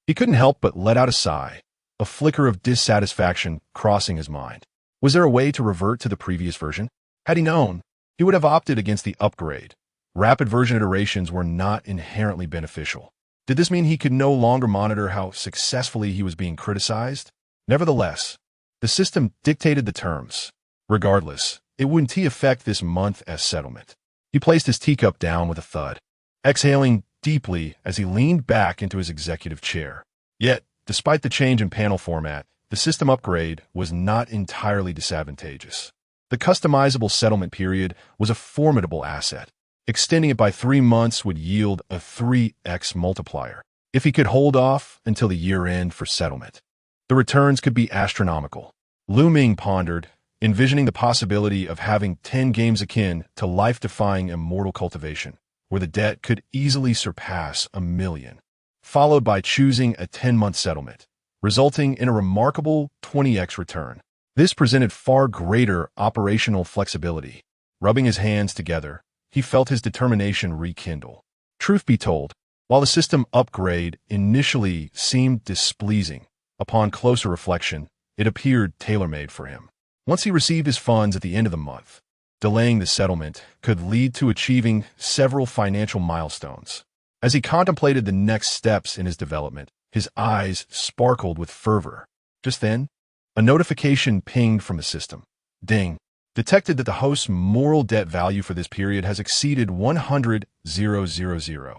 He couldn't help but let out a sigh, a flicker of dissatisfaction crossing his mind. Was there a way to revert to the previous version? Had he known, he would have opted against the upgrade. Rapid version iterations were not inherently beneficial. Did this mean he could no longer monitor how successfully he was being criticized? Nevertheless, the system dictated the terms. Regardless, it wouldn't affect this month as settlement. He placed his teacup down with a thud, exhaling deeply as he leaned back into his executive chair. Yet, despite the change in panel format, the system upgrade was not entirely disadvantageous. The customizable settlement period was a formidable asset. Extending it by 3 months would yield a 3x multiplier, if he could hold off until the year-end for settlement. The returns could be astronomical. Ming pondered, envisioning the possibility of having 10 games akin to life-defying immortal cultivation, where the debt could easily surpass 1 million, followed by choosing a 10-month settlement, resulting in a remarkable 20x return. This presented far greater operational flexibility. Rubbing his hands together, he felt his determination rekindle. Truth be told, while the system upgrade initially seemed displeasing, upon closer reflection, it appeared tailor-made for him. Once he received his funds at the end of the month, delaying the settlement could lead to achieving several financial milestones. As he contemplated the next steps in his development, his eyes sparkled with fervor. Just then, a notification pinged from the system. Ding. Detected that the host's moral debt value for this period has exceeded 100,000.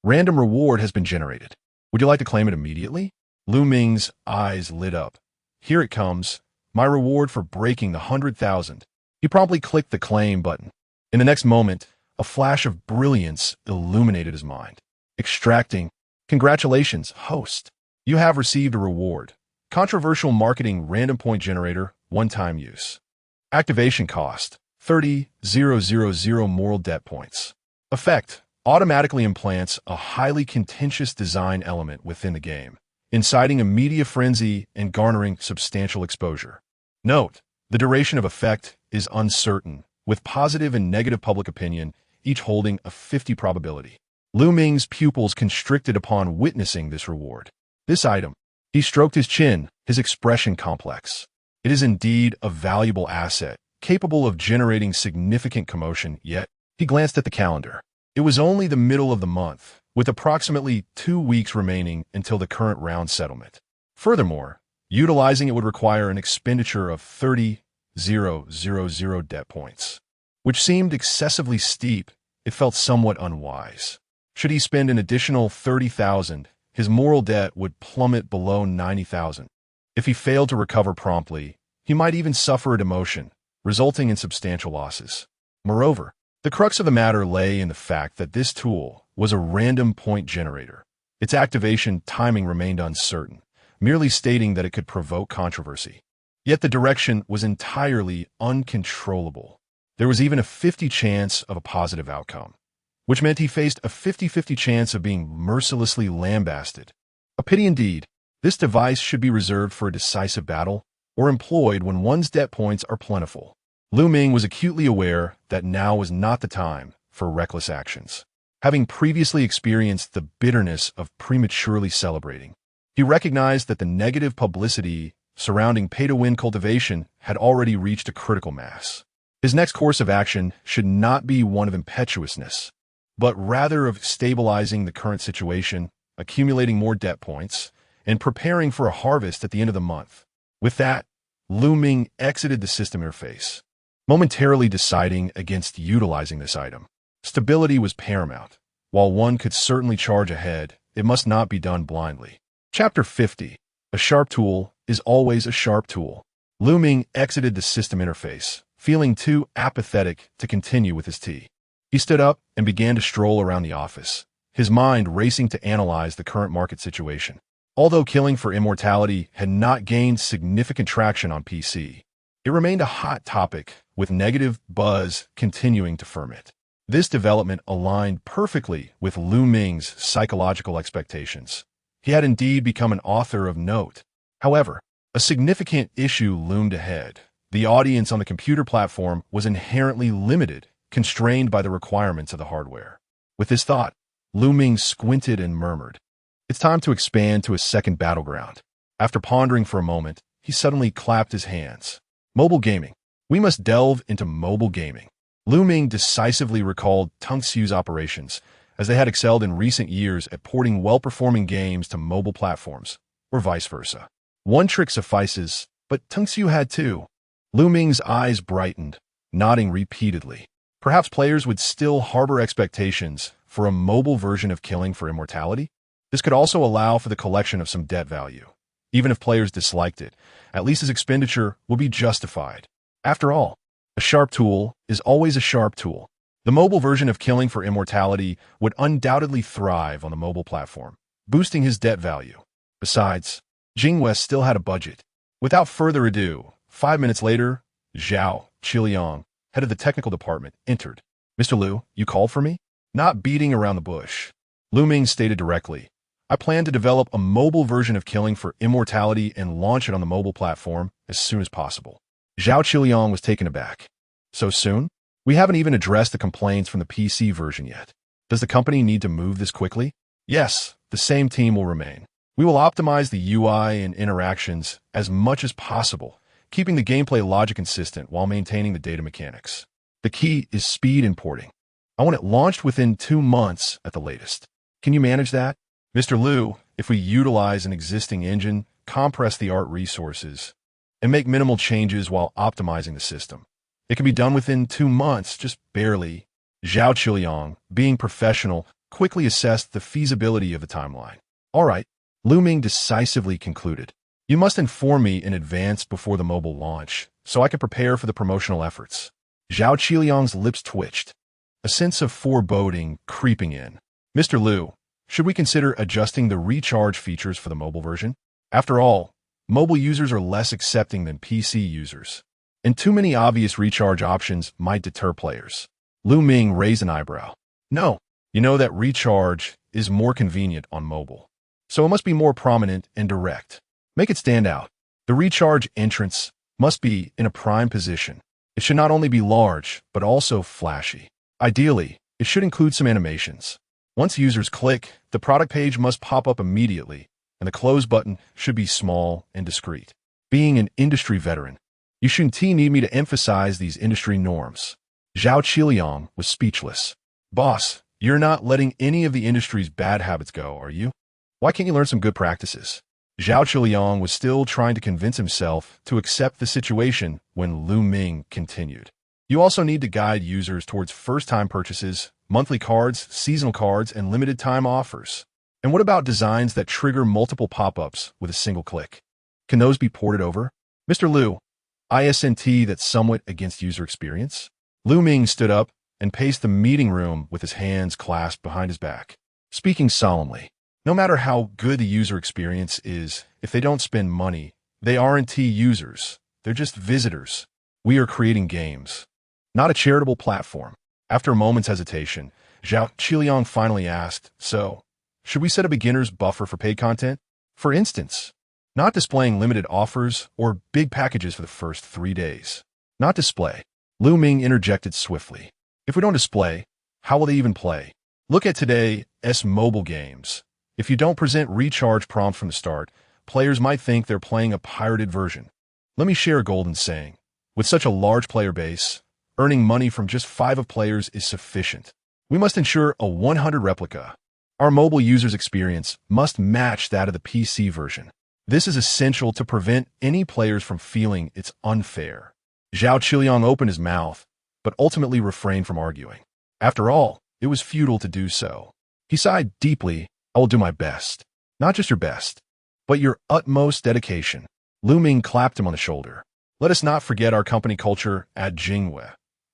Random reward has been generated. Would you like to claim it immediately? Ming's eyes lit up. Here it comes. My reward for breaking the 100,000. He promptly clicked the claim button. In the next moment, a flash of brilliance illuminated his mind. Extracting. Congratulations, host. You have received a reward. Controversial marketing random point generator, one-time use. Activation cost, 30,000 moral debt points. Effect, automatically implants a highly contentious design element within the game, inciting a media frenzy and garnering substantial exposure. Note, the duration of effect is uncertain, with positive and negative public opinion, each holding a 50 probability. Lu Ming's pupils constricted upon witnessing this reward. This item. He stroked his chin, his expression complex. It is indeed a valuable asset, capable of generating significant commotion, yet he glanced at the calendar. It was only the middle of the month, with approximately 2 weeks remaining until the current round settlement. Furthermore, utilizing it would require an expenditure of 30,000 debt points, which seemed excessively steep. It felt somewhat unwise. Should he spend an additional 30,000, his moral debt would plummet below 90,000. If he failed to recover promptly, he might even suffer a demotion, resulting in substantial losses. Moreover, the crux of the matter lay in the fact that this tool was a random point generator. Its activation timing remained uncertain, merely stating that it could provoke controversy. Yet the direction was entirely uncontrollable. There was even a 50 chance of a positive outcome, which meant he faced a 50-50 chance of being mercilessly lambasted. A pity indeed. This device should be reserved for a decisive battle or employed when one's debt points are plentiful. Lu Ming was acutely aware that now was not the time for reckless actions. Having previously experienced the bitterness of prematurely celebrating, he recognized that the negative publicity surrounding pay-to-win cultivation had already reached a critical mass. His next course of action should not be one of impetuousness, but rather of stabilizing the current situation, accumulating more debt points, and preparing for a harvest at the end of the month. With that, Lu Ming exited the system interface, momentarily deciding against utilizing this item. Stability was paramount. While one could certainly charge ahead, it must not be done blindly. Chapter 50. A sharp tool is always a sharp tool. Lu Ming exited the system interface, feeling too apathetic to continue with his tea. He stood up and began to stroll around the office, his mind racing to analyze the current market situation. Although killing for immortality had not gained significant traction on PC, it remained a hot topic, with negative buzz continuing to ferment. This development aligned perfectly with Lu Ming's psychological expectations. He had indeed become an author of note. However, a significant issue loomed ahead. The audience on the computer platform was inherently limited, constrained by the requirements of the hardware. With this thought, Lu Ming squinted and murmured, "It's time to expand to a second battleground." After pondering for a moment, he suddenly clapped his hands. Mobile gaming. We must delve into mobile gaming. Lu Ming decisively recalled Tungsu's operations, as they had excelled in recent years at porting well-performing games to mobile platforms, or vice versa. One trick suffices, but Tungsu had two. Lu Ming's eyes brightened, nodding repeatedly. Perhaps players would still harbor expectations for a mobile version of killing for immortality? This could also allow for the collection of some debt value. Even if players disliked it, at least his expenditure would be justified. After all, a sharp tool is always a sharp tool. The mobile version of killing for immortality would undoubtedly thrive on the mobile platform, boosting his debt value. Besides, Jingwei still had a budget. Without further ado, 5 minutes later, Zhao Qiliang, head of the technical department, entered. "Mr. Lu, you called for me?" Not beating around the bush, Lu Ming stated directly, "I plan to develop a mobile version of killing for immortality and launch it on the mobile platform as soon as possible." Zhao Qiliang was taken aback. "So soon? We haven't even addressed the complaints from the PC version yet. Does the company need to move this quickly?" "Yes, the same team will remain. We will optimize the UI and interactions as much as possible, keeping the gameplay logic consistent while maintaining the data mechanics. The key is speed and porting. I want it launched within 2 months at the latest. Can you manage that?" "Mr. Lu, if we utilize an existing engine, compress the art resources, and make minimal changes while optimizing the system, it can be done within 2 months, just barely." Zhao Qiliang, being professional, quickly assessed the feasibility of the timeline. "All right," Lu Ming decisively concluded. You must inform me in advance before the mobile launch, so I can prepare for the promotional efforts. Zhao Qiliang's lips twitched, a sense of foreboding creeping in. Mr. Liu, should we consider adjusting the recharge features for the mobile version? After all, mobile users are less accepting than PC users, and too many obvious recharge options might deter players. Ming raised an eyebrow. No, you know that recharge is more convenient on mobile, so it must be more prominent and direct. Make it stand out. The recharge entrance must be in a prime position. It should not only be large, but also flashy. Ideally, it should include some animations. Once users click, the product page must pop up immediately, and the close button should be small and discreet. Being an industry veteran, you shouldn't need me to emphasize these industry norms. Zhao Qiliang was speechless. Boss, you're not letting any of the industry's bad habits go, are you? Why can't you learn some good practices? Zhao Qiliang was still trying to convince himself to accept the situation when Ming continued. You also need to guide users towards first-time purchases, monthly cards, seasonal cards, and limited-time offers. And what about designs that trigger multiple pop-ups with a single click? Can those be ported over? Mr. Liu, ISNT that's somewhat against user experience? Ming stood up and paced the meeting room with his hands clasped behind his back, speaking solemnly. No matter how good the user experience is, if they don't spend money, they aren't users. They're just visitors. We are creating games, not a charitable platform. After a moment's hesitation, Zhao Qiliang finally asked, so, should we set a beginner's buffer for paid content? For instance, not displaying limited offers or big packages for the first 3 days. Not display. Ming interjected swiftly. If we don't display, how will they even play? Look at today's mobile games. If you don't present recharge prompts from the start, players might think they're playing a pirated version. Let me share a golden saying. With such a large player base, earning money from just 5 of players is sufficient. We must ensure a 100 replica. Our mobile user's experience must match that of the PC version. This is essential to prevent any players from feeling it's unfair. Zhao Qiliang opened his mouth, but ultimately refrained from arguing. After all, it was futile to do so. He sighed deeply. I will do my best. Not just your best, but your utmost dedication. Ming clapped him on the shoulder. Let us not forget our company culture at Jingwei.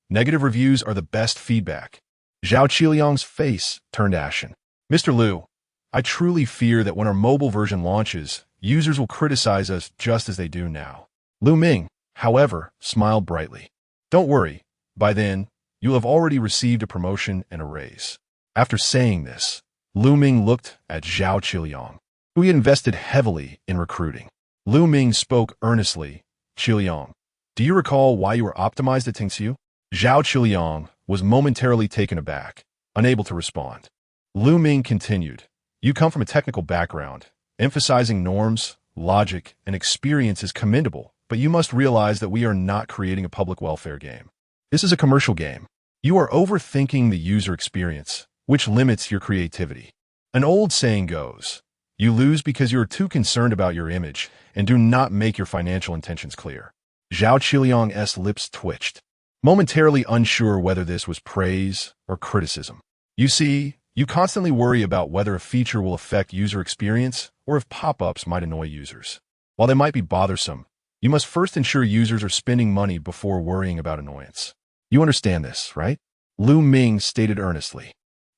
Negative reviews are the best feedback. Zhao Qiliang's face turned ashen. Mr. Liu, I truly fear that when our mobile version launches, users will criticize us just as they do now. Ming, however, smiled brightly. Don't worry. By then, you'll have already received a promotion and a raise. After saying this, Ming looked at Zhao Qiliang, who he had invested heavily in recruiting. Ming spoke earnestly. Qiliang, do you recall why you were optimized at Tingxiu? Zhao Qiliang was momentarily taken aback, unable to respond. Ming continued. You come from a technical background. Emphasizing norms, logic, and experience is commendable, but you must realize that we are not creating a public welfare game. This is a commercial game. You are overthinking the user experience, which limits your creativity. An old saying goes, you lose because you are too concerned about your image and do not make your financial intentions clear. Zhao Qiliang's lips twitched, momentarily unsure whether this was praise or criticism. You see, you constantly worry about whether a feature will affect user experience or if pop-ups might annoy users. While they might be bothersome, you must first ensure users are spending money before worrying about annoyance. You understand this, right? Ming stated earnestly.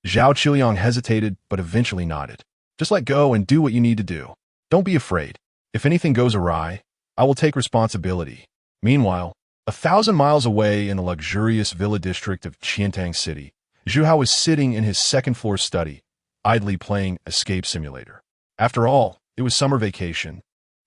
Zhao Qiliang hesitated, but eventually nodded. Just let go and do what you need to do. Don't be afraid. If anything goes awry, I will take responsibility. Meanwhile, 1,000 miles away in the luxurious villa district of Qiantang City, Zhuhao was sitting in his second-floor study, idly playing Escape Simulator. After all, it was summer vacation,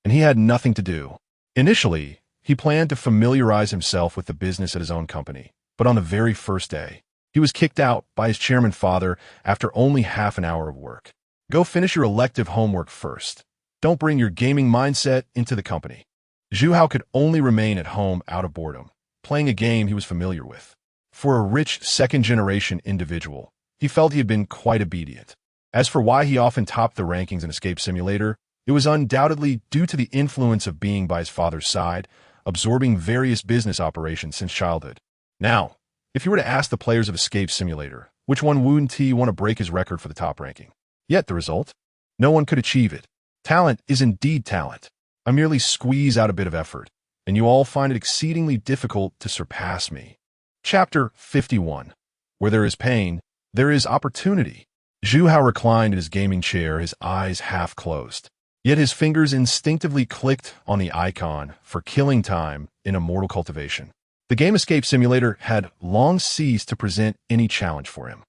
and he had nothing to do. Initially, he planned to familiarize himself with the business at his own company, but on the very first day, he was kicked out by his chairman father after only half an hour of work. Go finish your elective homework first. Don't bring your gaming mindset into the company. Zhuhao could only remain at home out of boredom, playing a game he was familiar with. For a rich second-generation individual, he felt he had been quite obedient. As for why he often topped the rankings in Escape Simulator, it was undoubtedly due to the influence of being by his father's side, absorbing various business operations since childhood. Now, if you were to ask the players of Escape Simulator, which one wouldn't he want to break his record for the top ranking? Yet the result? No one could achieve it. Talent is indeed talent. I merely squeeze out a bit of effort, and you all find it exceedingly difficult to surpass me. Chapter 51. Where there is pain, there is opportunity. Zhu Hao reclined in his gaming chair, his eyes half closed. Yet his fingers instinctively clicked on the icon for killing time in immortal cultivation. The game escape simulator had long ceased to present any challenge for him.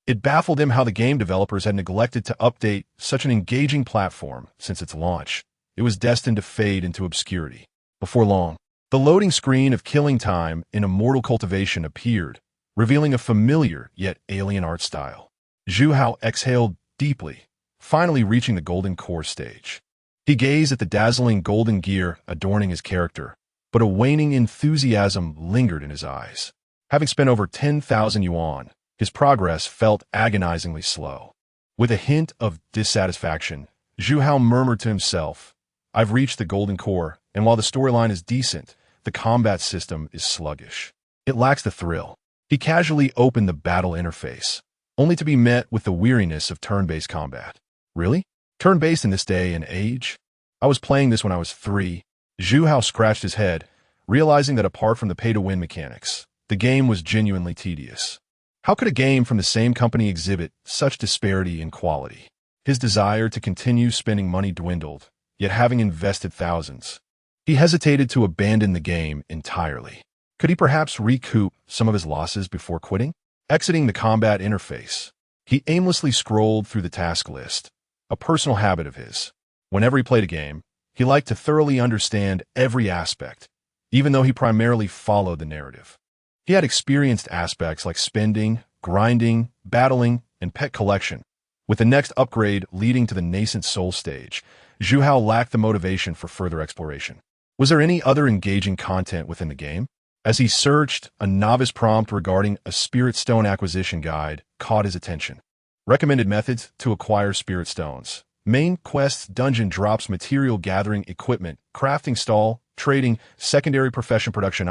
It baffled him how the game developers had neglected to update such an engaging platform since its launch. It was destined to fade into obscurity. Before long, the loading screen of killing time in immortal cultivation appeared, revealing a familiar yet alien art style. Zhu Hao exhaled deeply, finally reaching the golden core stage. He gazed at the dazzling golden gear adorning his character, but a waning enthusiasm lingered in his eyes. Having spent over 10,000 yuan, his progress felt agonizingly slow. With a hint of dissatisfaction, Zhu Hao murmured to himself, "I've reached the golden core, and while the storyline is decent, the combat system is sluggish. It lacks the thrill." He casually opened the battle interface, only to be met with the weariness of turn-based combat. Really? Turn-based in this day and age? I was playing this when I was 3. Zhu Hao scratched his head, realizing that apart from the pay-to-win mechanics, the game was genuinely tedious. How could a game from the same company exhibit such disparity in quality? His desire to continue spending money dwindled, yet having invested thousands, he hesitated to abandon the game entirely. Could he perhaps recoup some of his losses before quitting? Exiting the combat interface, he aimlessly scrolled through the task list, a personal habit of his. Whenever he played a game, he liked to thoroughly understand every aspect, even though he primarily followed the narrative. He had experienced aspects like spending, grinding, battling, and pet collection. With the next upgrade leading to the nascent soul stage, Zhu Hao lacked the motivation for further exploration. Was there any other engaging content within the game? As he searched, a novice prompt regarding a spirit stone acquisition guide caught his attention. Recommended methods to acquire spirit stones. Main quest's dungeon drops material gathering equipment, crafting stall, trading, secondary profession production.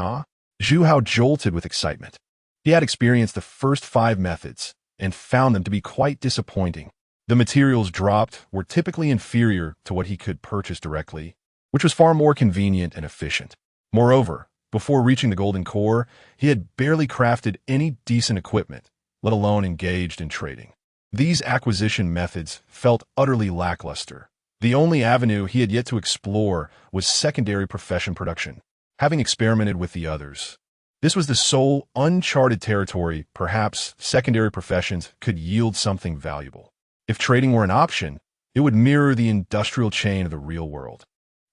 Zhu Hao jolted with excitement. He had experienced the first 5 methods and found them to be quite disappointing. The materials dropped were typically inferior to what he could purchase directly, which was far more convenient and efficient. Moreover, before reaching the golden core, he had barely crafted any decent equipment, let alone engaged in trading. These acquisition methods felt utterly lackluster. The only avenue he had yet to explore was secondary profession production. Having experimented with the others, this was the sole uncharted territory. Perhaps secondary professions could yield something valuable. If trading were an option, it would mirror the industrial chain of the real world.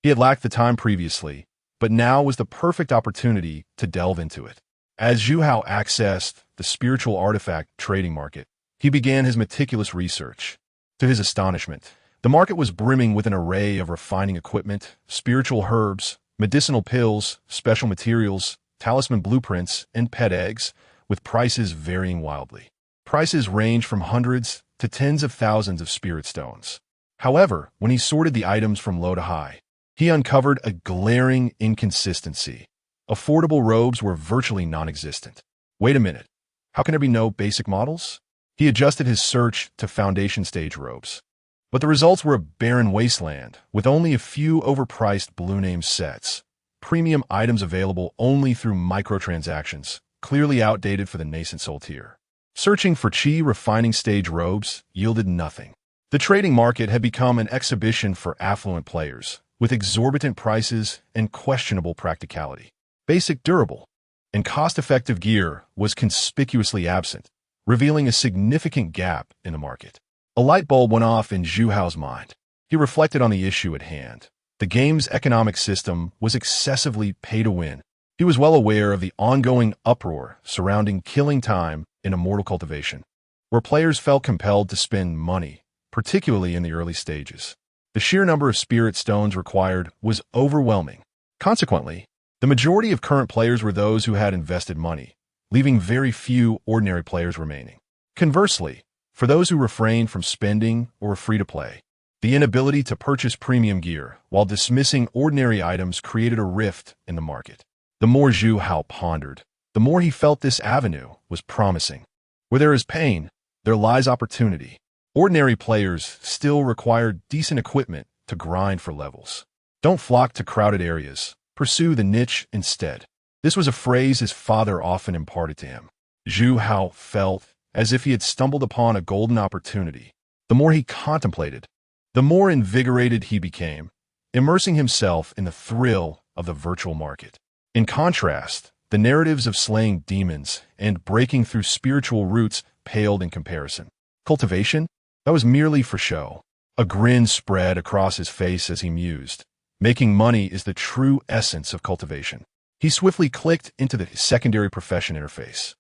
He had lacked the time previously, but now was the perfect opportunity to delve into it. As Zhu Hao accessed the spiritual artifact trading market, he began his meticulous research. To his astonishment, the market was brimming with an array of refining equipment, spiritual herbs, medicinal pills, special materials, talisman blueprints, and pet eggs, with prices varying wildly. Prices range from hundreds to tens of thousands of spirit stones. However, when he sorted the items from low to high, he uncovered a glaring inconsistency. Affordable robes were virtually non-existent. Wait a minute. How can there be no basic models? He adjusted his search to foundation stage robes. But the results were a barren wasteland, with only a few overpriced blue name sets. Premium items available only through microtransactions, clearly outdated for the nascent soul tier. Searching for chi refining stage robes yielded nothing. The trading market had become an exhibition for affluent players, with exorbitant prices and questionable practicality. Basic, durable, and cost-effective gear was conspicuously absent, revealing a significant gap in the market. A light bulb went off in Zhu Hao's mind. He reflected on the issue at hand. The game's economic system was excessively pay-to-win. He was well aware of the ongoing uproar surrounding killing time in immortal cultivation, where players felt compelled to spend money, particularly in the early stages. The sheer number of spirit stones required was overwhelming. Consequently, the majority of current players were those who had invested money, leaving very few ordinary players remaining. Conversely, for those who refrained from spending or were free to play, the inability to purchase premium gear while dismissing ordinary items created a rift in the market. The more Zhu Hao pondered, the more he felt this avenue was promising. Where there is pain, there lies opportunity. Ordinary players still required decent equipment to grind for levels. Don't flock to crowded areas. Pursue the niche instead. This was a phrase his father often imparted to him. Zhu Hao felt as if he had stumbled upon a golden opportunity. The more he contemplated, the more invigorated he became, immersing himself in the thrill of the virtual market. In contrast, the narratives of slaying demons and breaking through spiritual roots paled in comparison. Cultivation? That was merely for show. A grin spread across his face as he mused. Making money is the true essence of cultivation. He swiftly clicked into the secondary profession interface.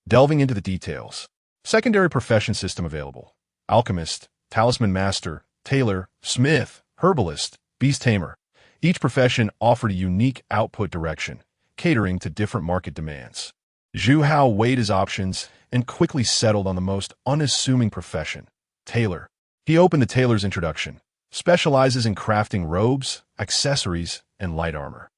Delving into the details. Secondary profession system available. Alchemist, talisman master, tailor, smith, herbalist, beast tamer. Each profession offered a unique output direction, catering to different market demands. Zhu Hao weighed his options and quickly settled on the most unassuming profession, tailor. He opened the tailor's introduction. Specializes in crafting robes, accessories, and light armor.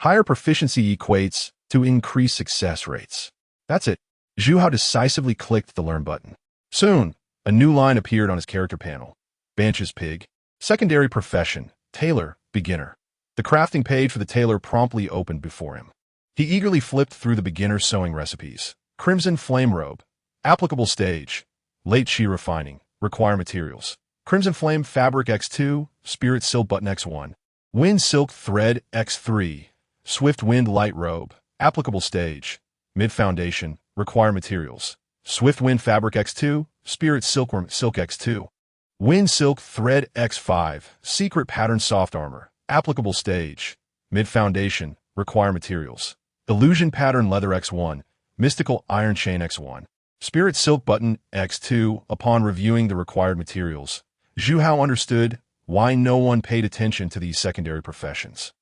Higher proficiency equates to increased success rates. That's it. Zhu Hao decisively clicked the Learn button. Soon, a new line appeared on his character panel. Banch's Pig. Secondary profession, tailor, beginner. The crafting page for the tailor promptly opened before him. He eagerly flipped through the beginner sewing recipes. Crimson Flame Robe. Applicable stage. Late Chi Refining. Require materials. Crimson Flame Fabric X2, Spirit Silk Button X1. Wind Silk Thread X3, Swift Wind Light Robe. Applicable stage. Mid Foundation. Require materials. Swift Wind Fabric X2, Spirit Silkworm Silk X2. Wind Silk Thread X5, Secret Pattern Soft Armor. Applicable stage. Mid Foundation. Require materials. Illusion Pattern Leather X1, Mystical Iron Chain X1. Spirit Silk Button X2. Upon reviewing the required materials, Zhu Hao understood why no one paid attention to these secondary professions.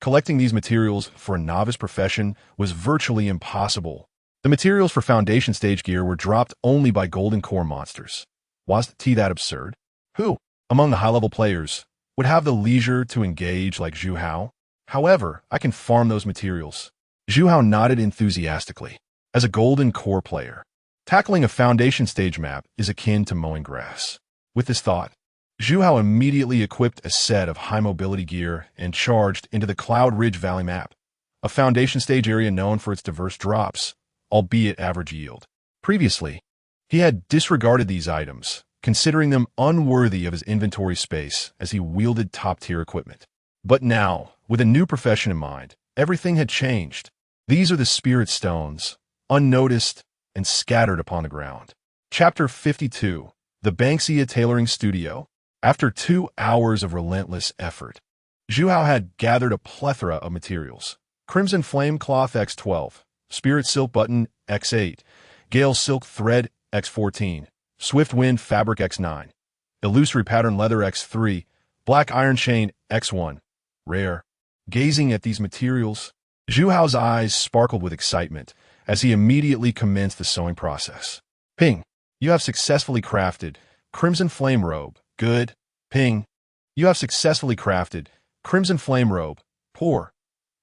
Collecting these materials for a novice profession was virtually impossible. The materials for foundation stage gear were dropped only by golden core monsters. Was that absurd? Who, among the high-level players, would have the leisure to engage like Zhu Hao? However, I can farm those materials. Zhu Hao nodded enthusiastically. As a golden core player, tackling a foundation stage map is akin to mowing grass. With this thought, Zhu Hao immediately equipped a set of high-mobility gear and charged into the Cloud Ridge Valley map, a foundation stage area known for its diverse drops, albeit average yield. Previously, he had disregarded these items, considering them unworthy of his inventory space as he wielded top-tier equipment. But now, with a new profession in mind, everything had changed. These are the Spirit Stones, unnoticed and scattered upon the ground. Chapter 52. The Banksia Tailoring Studio. After 2 hours of relentless effort, Zhu Hao had gathered a plethora of materials. Crimson Flame Cloth X12, Spirit Silk Button X8, Gale Silk Thread X14, Swift Wind Fabric X9, Illusory Pattern Leather X3, Black Iron Chain X1. Rare. Gazing at these materials, Zhu Hao's eyes sparkled with excitement as he immediately commenced the sewing process. Ping. You have successfully crafted Crimson Flame Robe. Good. Ping. You have successfully crafted Crimson Flame Robe. Poor.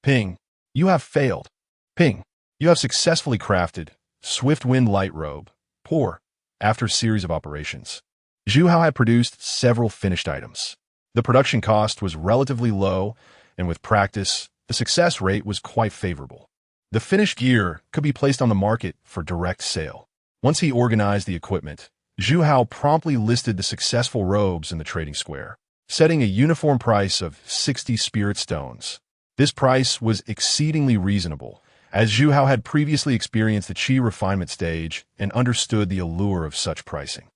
Ping. You have failed. Ping. You have successfully crafted Swift Wind Light Robe. Poor. After a series of operations, Zhu Hao had produced several finished items. The production cost was relatively low, and with practice, the success rate was quite favorable. The finished gear could be placed on the market for direct sale. Once he organized the equipment, Zhu Hao promptly listed the successful robes in the trading square, setting a uniform price of 60 spirit stones. This price was exceedingly reasonable, as Zhu Hao had previously experienced the Qi refinement stage and understood the allure of such pricing.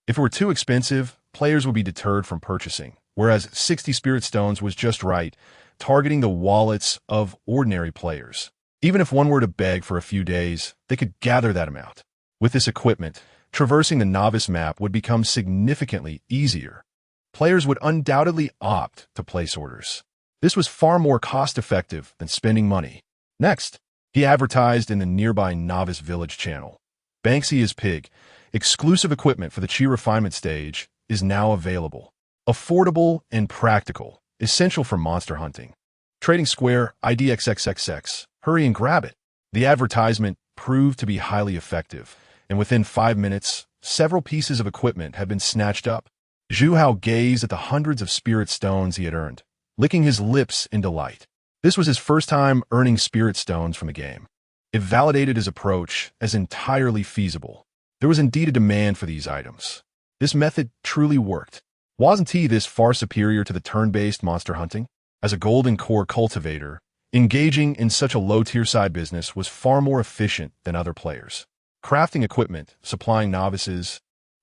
If it were too expensive, players would be deterred from purchasing, whereas 60 spirit stones was just right, targeting the wallets of ordinary players. Even if one were to beg for a few days, they could gather that amount. With this equipment, traversing the novice map would become significantly easier. Players would undoubtedly opt to place orders. This was far more cost-effective than spending money. Next, he advertised in the nearby Novice Village channel. Banksia's Pig, exclusive equipment for the Qi refinement stage, is now available. Affordable and practical, essential for monster hunting. Trading Square IDXXXX. Hurry and grab it. The advertisement proved to be highly effective, and within 5 minutes, several pieces of equipment had been snatched up. Zhu Hao gazed at the hundreds of spirit stones he had earned. licking his lips in delight. This was his first time earning spirit stones from the game. It validated his approach as entirely feasible. There was indeed a demand for these items. This method truly worked. Wasn't he this far superior to the turn-based monster hunting? As a golden core cultivator, engaging in such a low-tier side business was far more efficient than other players. Crafting equipment, supplying novices,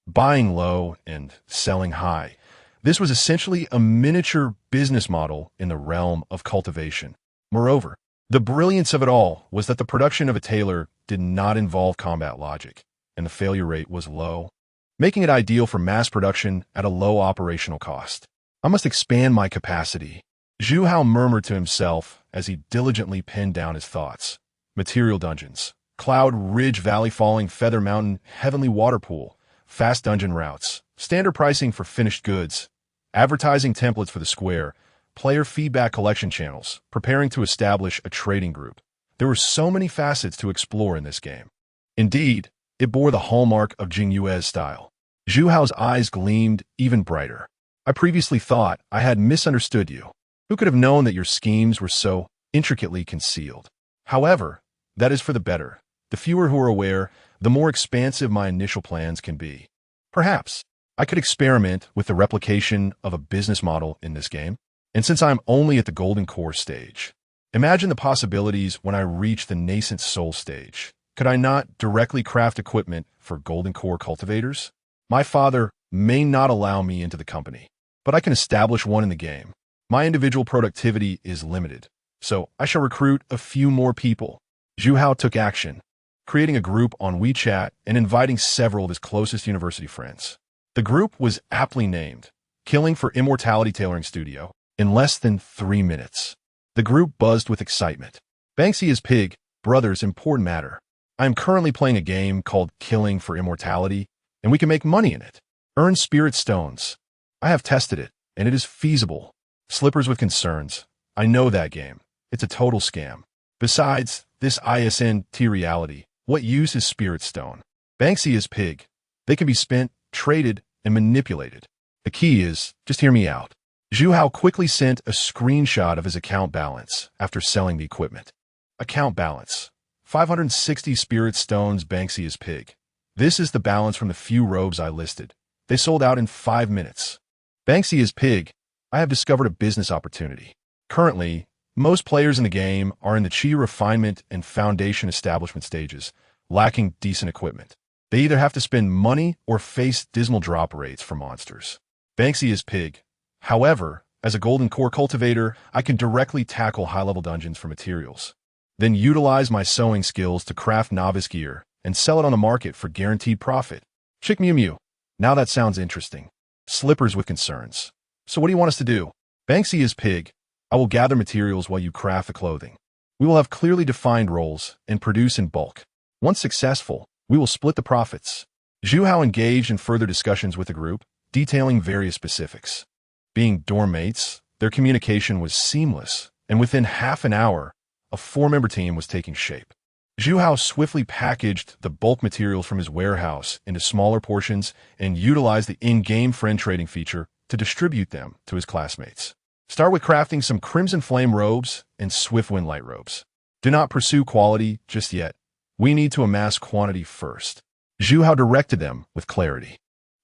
buying low, and selling high. This was essentially a miniature business model in the realm of cultivation. Moreover, the brilliance of it all was that the production of a tailor did not involve combat logic, and the failure rate was low, making it ideal for mass production at a low operational cost. I must expand my capacity. Zhu Hao murmured to himself as he diligently pinned down his thoughts. Material dungeons, Cloud Ridge Valley Falling Feather Mountain Heavenly Water Pool, fast dungeon routes, standard pricing for finished goods, advertising templates for the square, player feedback collection channels, preparing to establish a trading group. There were so many facets to explore in this game. Indeed, it bore the hallmark of Jing Yue's style. Zhu Hao's eyes gleamed even brighter. I previously thought I had misunderstood you. Who could have known that your schemes were so intricately concealed? However, that is for the better. The fewer who are aware, the more expansive my initial plans can be. Perhaps I could experiment with the replication of a business model in this game. And since I'm only at the golden core stage, imagine the possibilities when I reach the nascent soul stage. Could I not directly craft equipment for golden core cultivators? My father may not allow me into the company, but I can establish one in the game. My individual productivity is limited, so I shall recruit a few more people. Zhu Hao took action, creating a group on WeChat and inviting several of his closest university friends. The group was aptly named Killing for Immortality Tailoring Studio. In less than 3 minutes, the group buzzed with excitement. Banksy is pig, brothers, important matter. I am currently playing a game called Killing for Immortality, and we can make money in it. Earn spirit stones. I have tested it, and it is feasible. Slippers with concerns. I know that game. It's a total scam. Besides, this isn't reality. What use is spirit stone? Banksy is pig. They can be spent, traded, and manipulated. The key is, just hear me out. Zhu Hao quickly sent a screenshot of his account balance after selling the equipment. Account balance. 560 spirit stones. Banksy is pig. This is the balance from the few robes I listed. They sold out in 5 minutes. Banksy is pig. I have discovered a business opportunity. Currently, most players in the game are in the chi refinement and foundation establishment stages, lacking decent equipment. They either have to spend money or face dismal drop rates for monsters. Banksy is pig. However, as a golden core cultivator, I can directly tackle high-level dungeons for materials, then utilize my sewing skills to craft novice gear and sell it on the market for guaranteed profit. Chick Mew Mew. Now that sounds interesting. Slippers with concerns. So what do you want us to do? Banksy is pig. I will gather materials while you craft the clothing. We will have clearly defined roles and produce in bulk. Once successful, we will split the profits. Zhu Hao engaged in further discussions with the group, detailing various specifics. Being dorm mates, their communication was seamless, and within half an hour, a 4-member team was taking shape. Zhu Hao swiftly packaged the bulk materials from his warehouse into smaller portions and utilized the in-game friend trading feature to distribute them to his classmates. Start with crafting some Crimson Flame robes and Swiftwind Light robes. Do not pursue quality just yet. We need to amass quantity first. Zhu Hao directed them with clarity.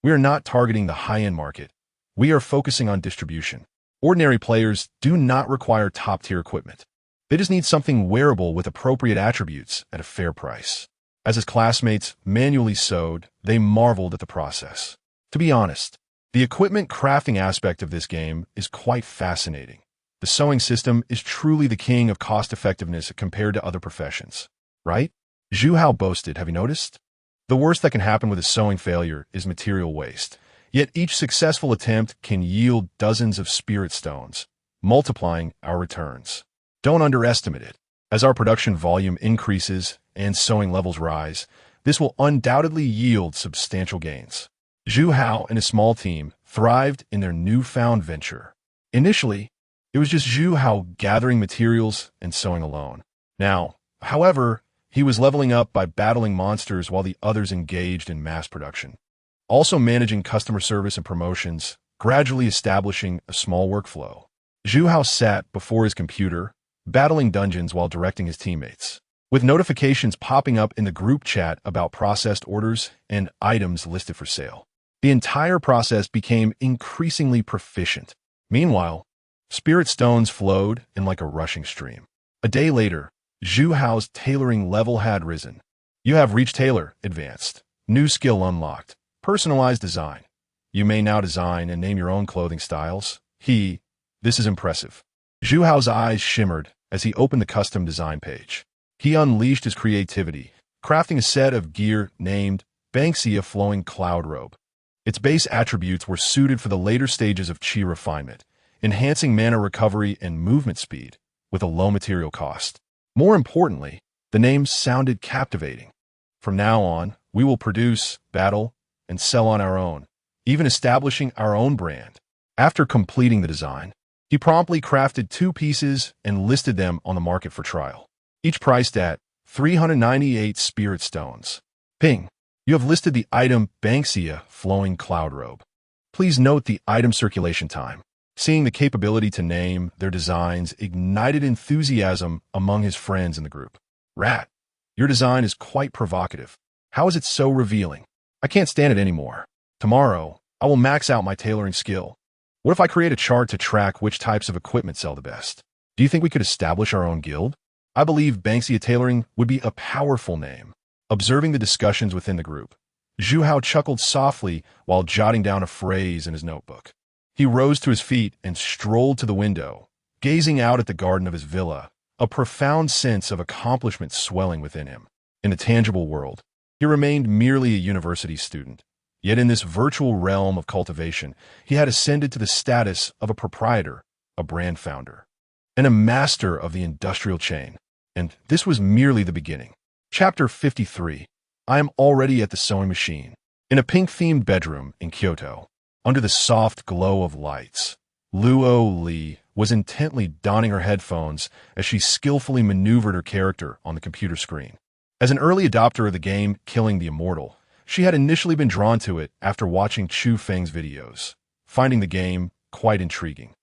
We are not targeting the high-end market. We are focusing on distribution. Ordinary players do not require top-tier equipment. They just need something wearable with appropriate attributes at a fair price. As his classmates manually sewed, they marveled at the process. To be honest, the equipment crafting aspect of this game is quite fascinating. The sewing system is truly the king of cost-effectiveness compared to other professions, right? Zhu Hao boasted, have you noticed? The worst that can happen with a sewing failure is material waste. Yet each successful attempt can yield dozens of spirit stones, multiplying our returns. Don't underestimate it. As our production volume increases and sewing levels rise, this will undoubtedly yield substantial gains. Zhu Hao and his small team thrived in their newfound venture. Initially, it was just Zhu Hao gathering materials and sewing alone. Now, however, he was leveling up by battling monsters while the others engaged in mass production. Also managing customer service and promotions, gradually establishing a small workflow. Zhu Hao sat before his computer, battling dungeons while directing his teammates, with notifications popping up in the group chat about processed orders and items listed for sale. The entire process became increasingly proficient. Meanwhile, spirit stones flowed in like a rushing stream. A day later, Zhu Hao's tailoring level had risen. You have reached tailor, advanced. New skill unlocked. Personalized design. You may now design and name your own clothing styles. This is impressive. Zhu Hao's eyes shimmered as he opened the custom design page. He unleashed his creativity, crafting a set of gear named Banksia Flowing Cloud Robe. Its base attributes were suited for the later stages of chi refinement, enhancing mana recovery and movement speed with a low material cost. More importantly, the name sounded captivating. From now on, we will produce, battle, and sell on our own, even establishing our own brand. After completing the design, he promptly crafted 2 pieces and listed them on the market for trial, each priced at 398 spirit stones. Ping. You have listed the item Banksia Flowing Cloud Robe. Please note the item circulation time. Seeing the capability to name their designs ignited enthusiasm among his friends in the group. Rat, your design is quite provocative. How is it so revealing? I can't stand it anymore. Tomorrow, I will max out my tailoring skill. What if I create a chart to track which types of equipment sell the best? Do you think we could establish our own guild? I believe Banksia Tailoring would be a powerful name. Observing the discussions within the group, Zhu Hao chuckled softly while jotting down a phrase in his notebook. He rose to his feet and strolled to the window, gazing out at the garden of his villa, a profound sense of accomplishment swelling within him. In the tangible world, he remained merely a university student. Yet in this virtual realm of cultivation, he had ascended to the status of a proprietor, a brand founder, and a master of the industrial chain. And this was merely the beginning. Chapter 53. I am already at the sewing machine. In a pink-themed bedroom in Kyoto, under the soft glow of lights, Luo Li was intently donning her headphones as she skillfully maneuvered her character on the computer screen. As an early adopter of the game Killing the Immortal, she had initially been drawn to it after watching Chu Feng's videos, finding the game quite intriguing.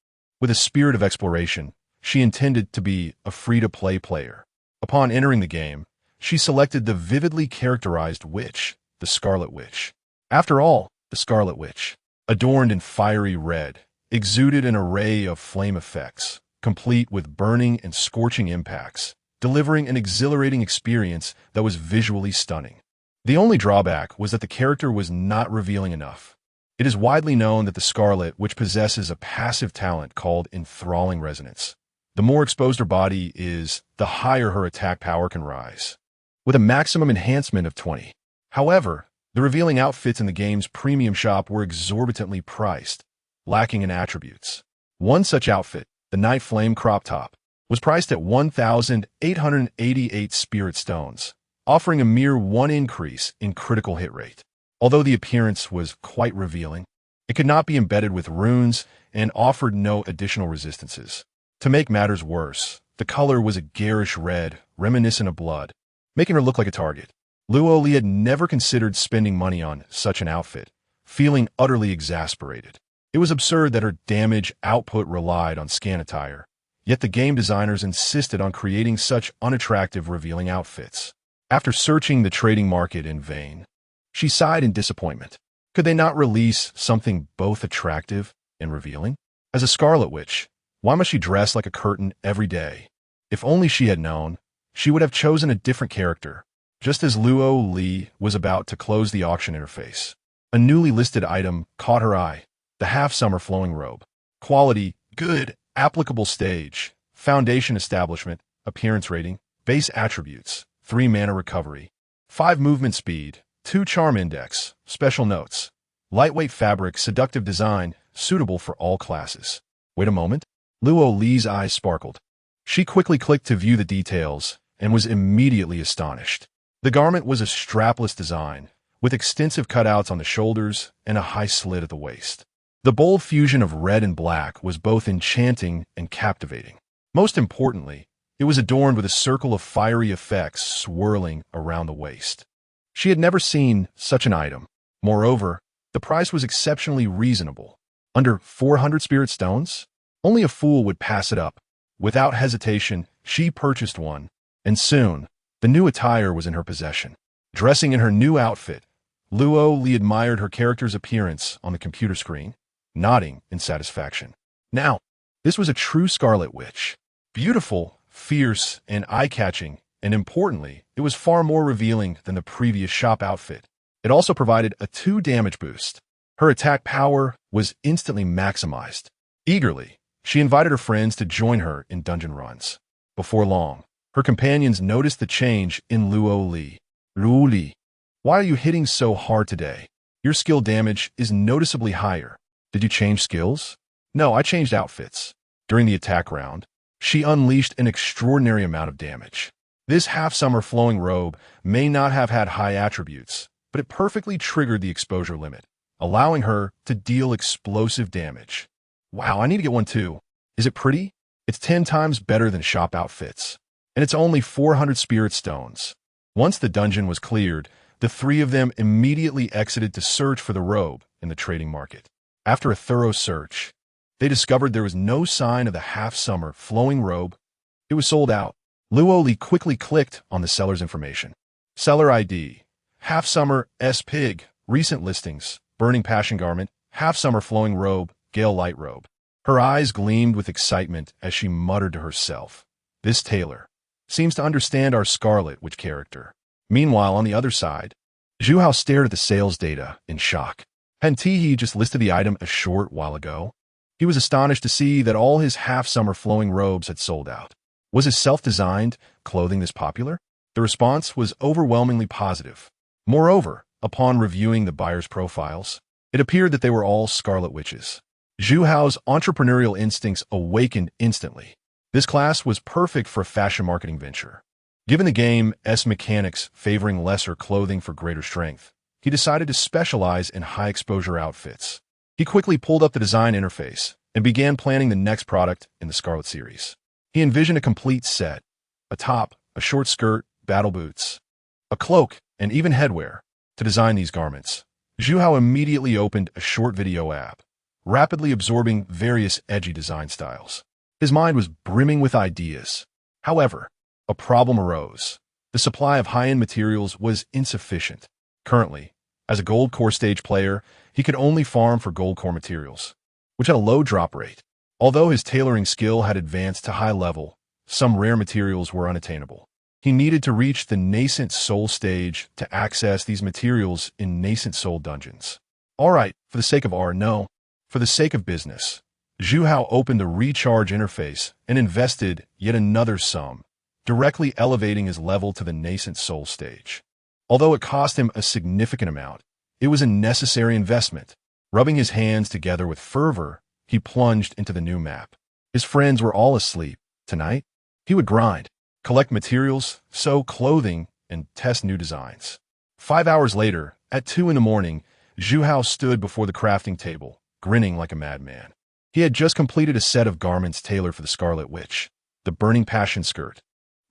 With a spirit of exploration, she intended to be a free-to-play player. Upon entering the game, she selected the vividly characterized witch, the Scarlet Witch. After all, the Scarlet Witch, adorned in fiery red, exuded an array of flame effects, complete with burning and scorching impacts, delivering an exhilarating experience that was visually stunning. The only drawback was that the character was not revealing enough. It is widely known that the Scarlet Witch possesses a passive talent called enthralling resonance. The more exposed her body is, the higher her attack power can rise, with a maximum enhancement of 20. However, the revealing outfits in the game's premium shop were exorbitantly priced, lacking in attributes. One such outfit, the Night Flame crop top, was priced at 1,888 spirit stones, offering a mere 1 increase in critical hit rate. Although the appearance was quite revealing, it could not be embedded with runes and offered no additional resistances. To make matters worse, the color was a garish red, reminiscent of blood, making her look like a target. Luo Li had never considered spending money on such an outfit, feeling utterly exasperated. It was absurd that her damage output relied on scan attire, yet the game designers insisted on creating such unattractive revealing outfits. After searching the trading market in vain, she sighed in disappointment. Could they not release something both attractive and revealing? As a Scarlet Witch, why must she dress like a curtain every day? If only she had known, she would have chosen a different character. Just as Luo Li was about to close the auction interface, a newly listed item caught her eye, the half-summer flowing robe. Quality, good, applicable stage, foundation establishment, appearance rating, base attributes, 3 mana recovery, 5 movement speed, 2 charm index, special notes, lightweight fabric, seductive design, suitable for all classes. Wait a moment. Luo Li's eyes sparkled. She quickly clicked to view the details and was immediately astonished. The garment was a strapless design, with extensive cutouts on the shoulders and a high slit at the waist. The bold fusion of red and black was both enchanting and captivating. Most importantly, it was adorned with a circle of fiery effects swirling around the waist. She had never seen such an item. Moreover, the price was exceptionally reasonable. Under 400 spirit stones? Only a fool would pass it up. Without hesitation, she purchased one, and soon, the new attire was in her possession. Dressing in her new outfit, Luo Li admired her character's appearance on the computer screen, nodding in satisfaction. Now, this was a true Scarlet Witch. Beautiful, fierce, and eye-catching, and importantly, it was far more revealing than the previous shop outfit. It also provided a 2 damage boost. Her attack power was instantly maximized. Eagerly, she invited her friends to join her in dungeon runs. Before long, her companions noticed the change in Luo Li. Luo Li, why are you hitting so hard today? Your skill damage is noticeably higher. Did you change skills? No, I changed outfits. During the attack round, she unleashed an extraordinary amount of damage. This half-summer flowing robe may not have had high attributes, but it perfectly triggered the exposure limit, allowing her to deal explosive damage. Wow, I need to get one too. Is it pretty? It's 10 times better than shop outfits. And it's only 400 spirit stones. Once the dungeon was cleared, the 3 of them immediately exited to search for the robe in the trading market. After a thorough search, they discovered there was no sign of the half-summer flowing robe. It was sold out. Luo Li quickly clicked on the seller's information. Seller ID, half-summer S-Pig, recent listings, burning passion garment, half-summer flowing robe, gale light robe. Her eyes gleamed with excitement as she muttered to herself, "This tailor seems to understand our Scarlet Witch character." Meanwhile, on the other side, Zhu Hao stared at the sales data in shock. Hadn't he just listed the item a short while ago? He was astonished to see that all his half-summer flowing robes had sold out. Was his self-designed clothing this popular? The response was overwhelmingly positive. Moreover, upon reviewing the buyers' profiles, it appeared that they were all Scarlet Witches. Zhu Hao's entrepreneurial instincts awakened instantly. This class was perfect for a fashion marketing venture. Given the game's mechanics favoring lesser clothing for greater strength, he decided to specialize in high-exposure outfits. He quickly pulled up the design interface and began planning the next product in the Scarlet series. He envisioned a complete set: a top, a short skirt, battle boots, a cloak, and even headwear. To design these garments, Zhu Hao immediately opened a short video app, rapidly absorbing various edgy design styles. His mind was brimming with ideas. However, a problem arose. The supply of high-end materials was insufficient. Currently, as a gold core stage player, he could only farm for gold core materials, which had a low drop rate. Although his tailoring skill had advanced to high level, some rare materials were unattainable. He needed to reach the nascent soul stage to access these materials in nascent soul dungeons. All right, for the sake of no, for the sake of business, Zhu Hao opened a recharge interface and invested yet another sum, directly elevating his level to the nascent soul stage. Although it cost him a significant amount, it was a necessary investment. Rubbing his hands together with fervor, he plunged into the new map. His friends were all asleep. Tonight, he would grind, collect materials, sew clothing, and test new designs. 5 hours later, at 2 in the morning, Zhu Hao stood before the crafting table, grinning like a madman. He had just completed a set of garments tailored for the Scarlet Witch, the Burning Passion skirt,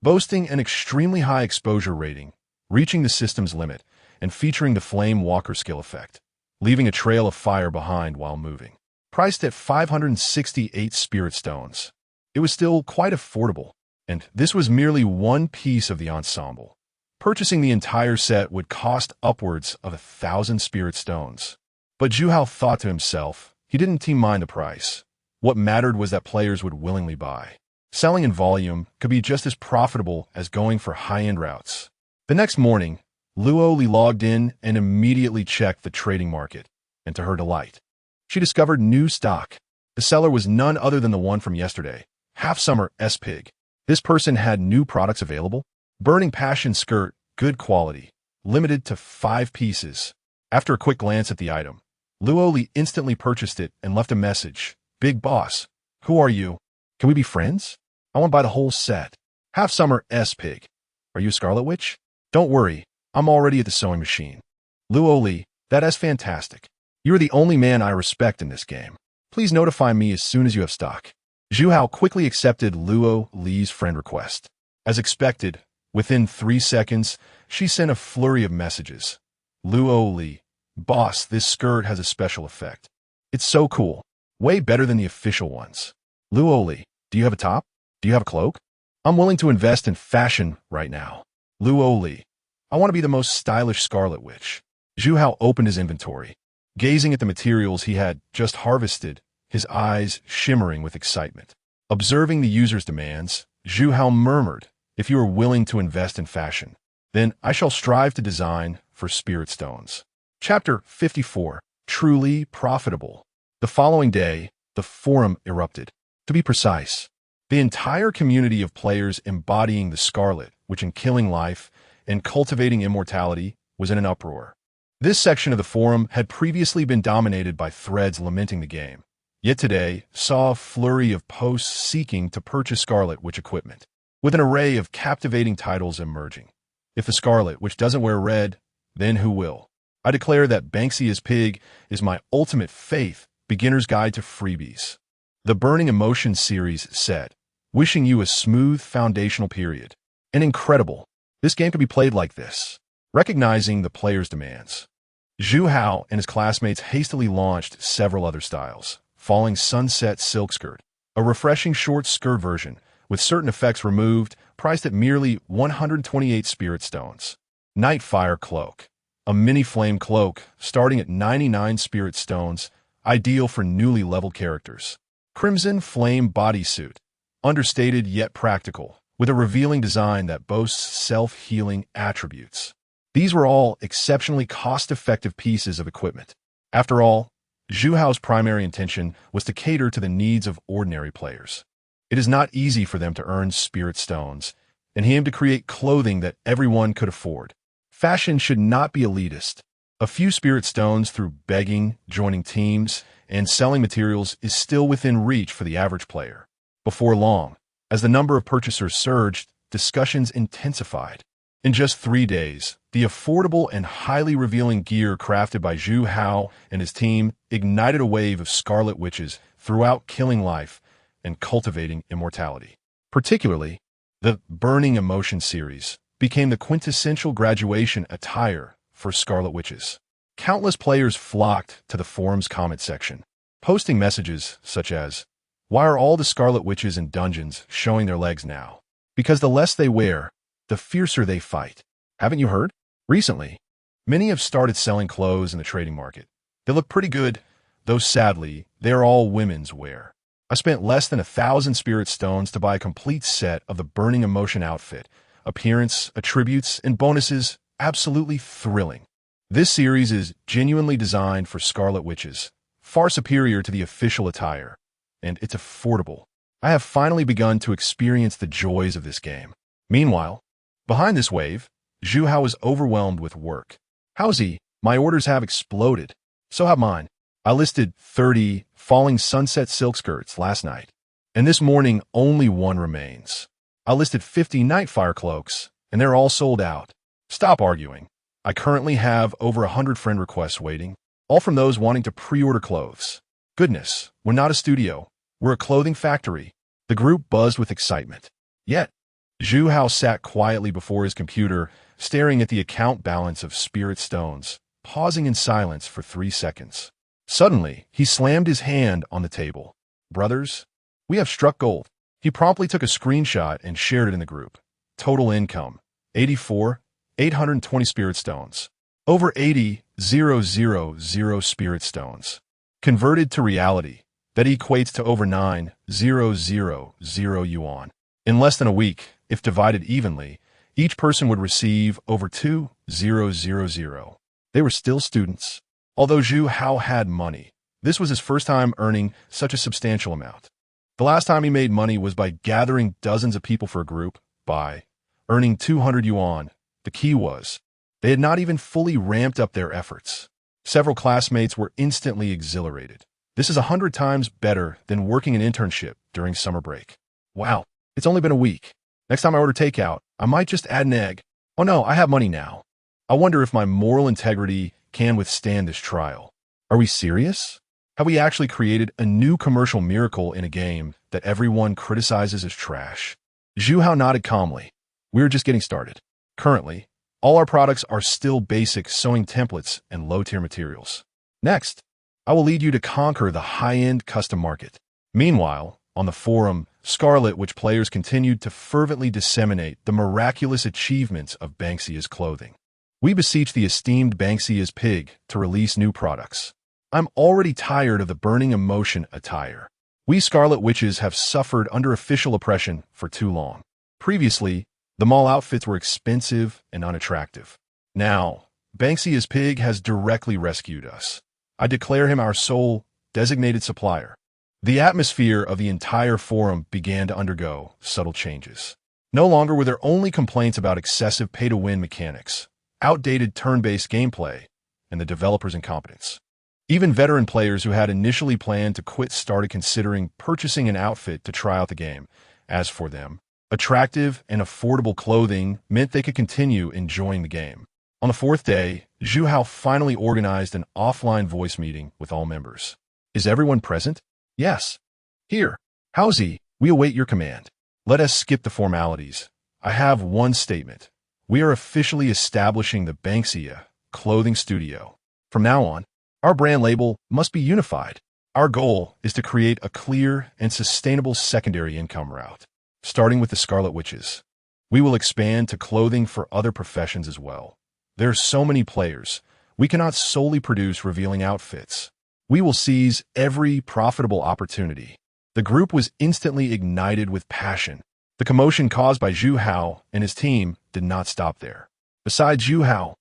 boasting an extremely high exposure rating, reaching the system's limit, and featuring the Flame Walker skill effect, leaving a trail of fire behind while moving. Priced at 568 spirit stones, it was still quite affordable, and this was merely one piece of the ensemble. Purchasing the entire set would cost upwards of 1,000 spirit stones. But Zhu Hao thought to himself, he didn't mind the price. What mattered was that players would willingly buy. Selling in volume could be just as profitable as going for high-end routes. The next morning, Luo Li logged in and immediately checked the trading market, and to her delight, she discovered new stock. The seller was none other than the one from yesterday, Half-Summer S-Pig. This person had new products available. Burning Passion skirt, good quality, limited to 5 pieces. After a quick glance at the item, Luo Li instantly purchased it and left a message. "Big boss, who are you? Can we be friends? I want to buy the whole set. Half-Summer S-Pig. Are you a Scarlet Witch? Don't worry, I'm already at the sewing machine." Luo Li, that is fantastic. You're the only man I respect in this game. Please notify me as soon as you have stock. Zhu Hao quickly accepted Luo Li's friend request. As expected, within 3 seconds, she sent a flurry of messages. "Luo Li, boss, this skirt has a special effect. It's so cool. Way better than the official ones. Luoli, do you have a top? Do you have a cloak? I'm willing to invest in fashion right now. Luoli, I want to be the most stylish Scarlet Witch. Zhu Hao opened his inventory, gazing at the materials he had just harvested, his eyes shimmering with excitement. Observing the user's demands, Zhu Hao murmured, if you are willing to invest in fashion, then I shall strive to design for spirit stones. Chapter 54. Truly Profitable. The following day, the forum erupted. To be precise, the entire community of players embodying the Scarlet, which in killing life and cultivating immortality, was in an uproar. This section of the forum had previously been dominated by threads lamenting the game, yet today saw a flurry of posts seeking to purchase Scarlet Witch equipment, with an array of captivating titles emerging. If the Scarlet Witch doesn't wear red, then who will? I declare that Banksy's Pig is my ultimate faith, beginner's guide to freebies. The Burning Emotions series said, wishing you a smooth foundational period. And incredible, this game could be played like this. Recognizing the player's demands, Zhu Hao and his classmates hastily launched several other styles. Falling Sunset Silk Skirt, a refreshing short skirt version with certain effects removed, priced at merely 128 spirit stones. Nightfire Cloak, a mini flame cloak starting at 99 spirit stones, ideal for newly leveled characters. Crimson Flame Bodysuit, understated yet practical, with a revealing design that boasts self-healing attributes. These were all exceptionally cost-effective pieces of equipment. After all, Zhu Hao's primary intention was to cater to the needs of ordinary players. It is not easy for them to earn spirit stones, and he aimed to create clothing that everyone could afford. Fashion should not be elitist. A few spirit stones through begging, joining teams, and selling materials is still within reach for the average player. Before long, as the number of purchasers surged, discussions intensified. In just 3 days, the affordable and highly revealing gear crafted by Zhu Hao and his team ignited a wave of Scarlet Witches throughout killing life and cultivating immortality. Particularly, the Burning Emotion series became the quintessential graduation attire for Scarlet Witches. Countless players flocked to the forum's comment section, posting messages such as, why are all the Scarlet Witches in dungeons showing their legs now? Because the less they wear, the fiercer they fight. Haven't you heard? Recently, many have started selling clothes in the trading market. They look pretty good, though sadly, they are all women's wear. I spent less than 1,000 spirit stones to buy a complete set of the Burning Emotion outfit. Appearance, attributes, and bonuses absolutely thrilling. This series is genuinely designed for Scarlet Witches, far superior to the official attire, and it's affordable. I have finally begun to experience the joys of this game. Meanwhile, behind this wave, Zhu Hao is overwhelmed with work. How's he? My orders have exploded. So have mine. I listed 30 Falling Sunset Silk Skirts last night, and this morning only one remains. I listed 50 Nightfire Cloaks, and they're all sold out. Stop arguing. I currently have over 100 friend requests waiting, all from those wanting to pre-order clothes. Goodness, we're not a studio. We're a clothing factory. The group buzzed with excitement. Yet, Zhu Hao sat quietly before his computer, staring at the account balance of spirit stones, pausing in silence for 3 seconds. Suddenly, he slammed his hand on the table. Brothers, we have struck gold. He promptly took a screenshot and shared it in the group. Total income, 84,820 spirit stones. Over 80,000 spirit stones. Converted to reality, that equates to over 9,000 yuan. In less than a week, if divided evenly, each person would receive over 2,000. They were still students. Although Zhu Hao had money, this was his first time earning such a substantial amount. The last time he made money was by gathering dozens of people for a group, by earning 200 yuan. The key was, they had not even fully ramped up their efforts. Several classmates were instantly exhilarated. This is 100 times better than working an internship during summer break. Wow, it's only been a week. Next time I order takeout, I might just add an egg. Oh no, I have money now. I wonder if my moral integrity can withstand this trial. Are we serious? Have we actually created a new commercial miracle in a game that everyone criticizes as trash? Zhu Hao nodded calmly. We're just getting started. Currently, all our products are still basic sewing templates and low-tier materials. Next, I will lead you to conquer the high-end custom market. Meanwhile, On the forum, Scarlet Witch players continued to fervently disseminate the miraculous achievements of Banksia's clothing. We beseech the esteemed Banksia's pig to release new products. I'm already tired of the burning emotion attire. We Scarlet Witches have suffered under official oppression for too long. Previously, the mall outfits were expensive and unattractive. Now, Banksia's pig has directly rescued us. I declare him our sole designated supplier. The atmosphere of the entire forum began to undergo subtle changes. No longer were there only complaints about excessive pay-to-win mechanics, outdated turn-based gameplay, and the developer's incompetence. Even veteran players who had initially planned to quit started considering purchasing an outfit to try out the game. As for them, attractive and affordable clothing meant they could continue enjoying the game. On the fourth day, Zhu Hao finally organized an offline voice meeting with all members. Is everyone present? Yes. Here. Howsy, we await your command. Let us skip the formalities. I have one statement. We are officially establishing the Banksia clothing studio. From now on, our brand label must be unified. Our goal is to create a clear and sustainable secondary income route, starting with the Scarlet Witches. We will expand to clothing for other professions as well. There are so many players, we cannot solely produce revealing outfits. We will seize every profitable opportunity. The group was instantly ignited with passion. The commotion caused by Zhu Hao and his team did not stop there. Besides Zhu Hao,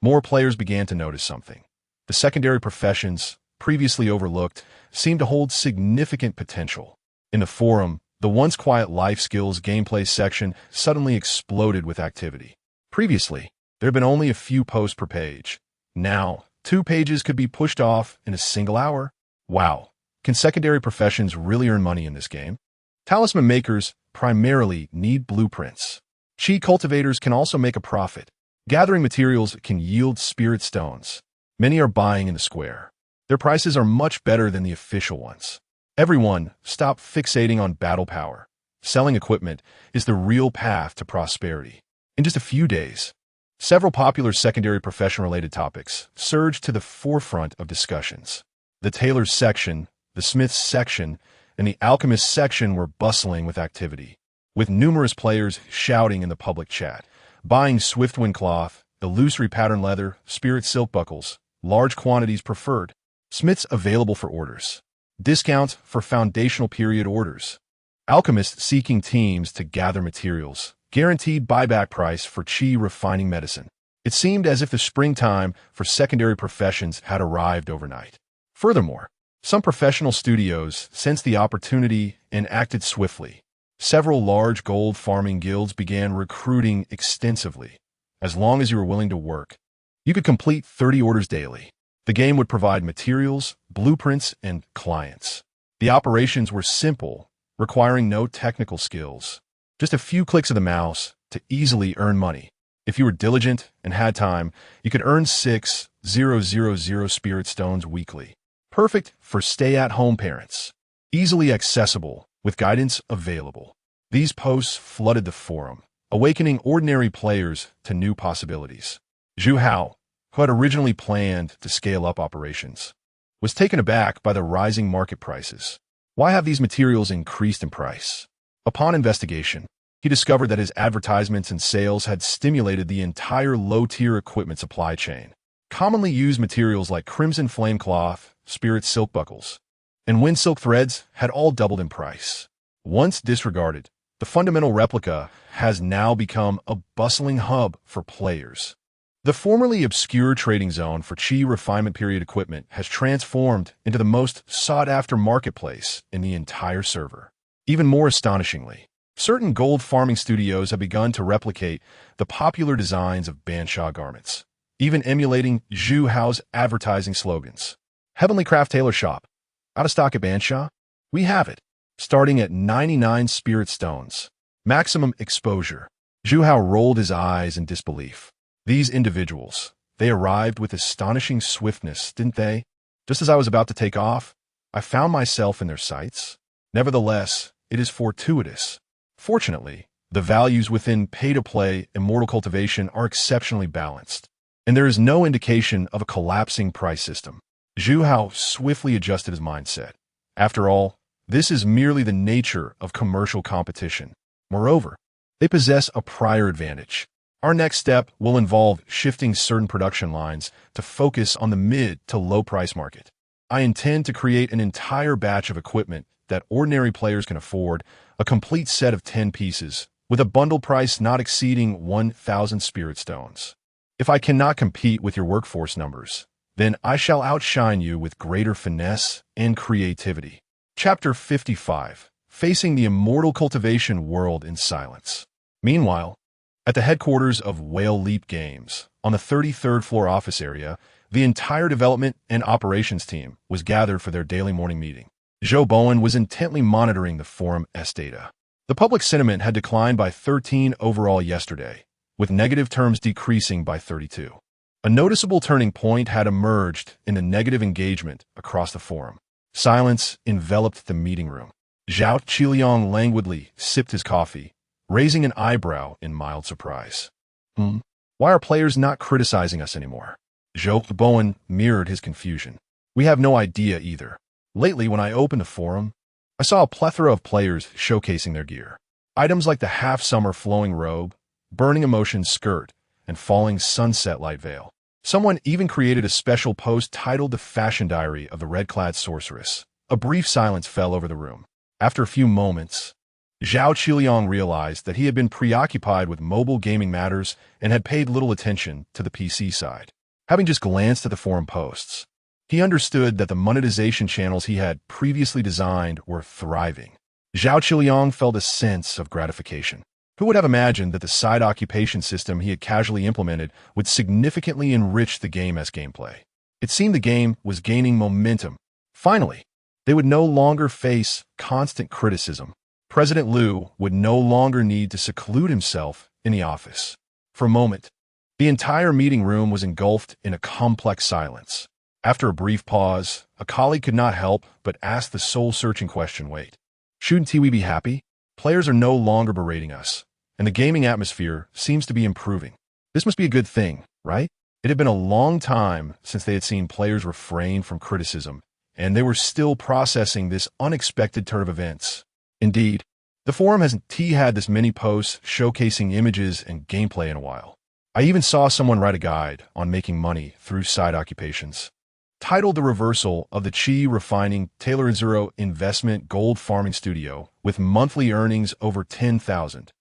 more players began to notice something. The secondary professions, previously overlooked, seemed to hold significant potential. In the forum, the once quiet life skills gameplay section suddenly exploded with activity. Previously, there had been only a few posts per page. Now, 2 pages could be pushed off in a single hour. Wow, can secondary professions really earn money in this game? Talisman makers primarily need blueprints. Chi cultivators can also make a profit. Gathering materials can yield spirit stones. Many are buying in the square. Their prices are much better than the official ones. Everyone, stop fixating on battle power. Selling equipment is the real path to prosperity. In just a few days, several popular secondary profession-related topics surged to the forefront of discussions. The tailor's section, the smith's section, and the alchemist section were bustling with activity, with numerous players shouting in the public chat, buying swiftwind cloth, illusory pattern leather, spirit silk buckles, large quantities preferred, smiths available for orders, discounts for foundational period orders, alchemists seeking teams to gather materials, guaranteed buyback price for chi refining medicine. It seemed as if the springtime for secondary professions had arrived overnight. Furthermore, some professional studios sensed the opportunity and acted swiftly. Several large gold farming guilds began recruiting extensively. As long as you were willing to work, you could complete 30 orders daily. The game would provide materials, blueprints, and clients. The operations were simple, requiring no technical skills. Just a few clicks of the mouse to easily earn money. If you were diligent and had time, you could earn 6,000 spirit stones weekly. Perfect for stay-at-home parents. Easily accessible, with guidance available. These posts flooded the forum, awakening ordinary players to new possibilities. Zhu Hao, who had originally planned to scale up operations, was taken aback by the rising market prices. Why have these materials increased in price? Upon investigation, he discovered that his advertisements and sales had stimulated the entire low-tier equipment supply chain. Commonly used materials like crimson flame cloth, spirit silk buckles, and wind silk threads had all doubled in price. Once disregarded, the fundamental replica has now become a bustling hub for players. The formerly obscure trading zone for chi refinement period equipment has transformed into the most sought-after marketplace in the entire server. Even more astonishingly, certain gold farming studios have begun to replicate the popular designs of Bansha garments, even emulating Zhu Hao's advertising slogans. Heavenly Craft Tailor Shop. Out of stock at Bansha? We have it. Starting at 99 spirit stones. Maximum exposure. Zhu Hao rolled his eyes in disbelief. These individuals, they arrived with astonishing swiftness, didn't they? Just as I was about to take off, I found myself in their sights. Nevertheless, it is fortuitous. Fortunately, the values within pay-to-play immortal cultivation are exceptionally balanced, and there is no indication of a collapsing price system. Zhu Hao swiftly adjusted his mindset. After all, This is merely the nature of commercial competition. Moreover, they possess a prior advantage. Our next step will involve shifting certain production lines to focus on the mid to low price market. I intend to create an entire batch of equipment that ordinary players can afford, a complete set of 10 pieces, with a bundle price not exceeding 1,000 spirit stones. If I cannot compete with your workforce numbers, then I shall outshine you with greater finesse and creativity. Chapter 55. Facing the immortal cultivation world in silence. Meanwhile, at the headquarters of Whale Leap Games, on the 33rd floor office area, the entire development and operations team was gathered for their daily morning meeting. Joe Bowen was intently monitoring the forum's data. The public sentiment had declined by 13 overall yesterday, with negative terms decreasing by 32. A noticeable turning point had emerged in the negative engagement across the forum. Silence enveloped the meeting room. Zhao Qiliang languidly sipped his coffee, raising an eyebrow in mild surprise. Why are players not criticizing us anymore? Joe Bowen mirrored his confusion. We have no idea either. Lately, when I opened the forum, I saw a plethora of players showcasing their gear. Items like the half-summer flowing robe, burning emotion skirt, and falling sunset light veil. Someone even created a special post titled The Fashion Diary of the Red-Clad Sorceress. A brief silence fell over the room. After a few moments, Zhao Qiliang realized that he had been preoccupied with mobile gaming matters and had paid little attention to the PC side. Having just glanced at the forum posts, he understood that the monetization channels he had previously designed were thriving. Zhao Qiliang felt a sense of gratification. Who would have imagined that the side occupation system he had casually implemented would significantly enrich the game's gameplay? It seemed the game was gaining momentum. Finally, they would no longer face constant criticism. President Liu would no longer need to seclude himself in the office. For a moment, the entire meeting room was engulfed in a complex silence. After a brief pause, a colleague could not help but ask the soul-searching question, wait, shouldn't we be happy? Players are no longer berating us, and the gaming atmosphere seems to be improving. This must be a good thing, right? It had been a long time since they had seen players refrain from criticism, and they were still processing this unexpected turn of events. Indeed, the forum hasn't had this many posts showcasing images and gameplay in a while. I even saw someone write a guide on making money through side occupations, titled The Reversal of the Chi Refining Taylor & Zero Investment Gold Farming Studio with monthly earnings over 10,000.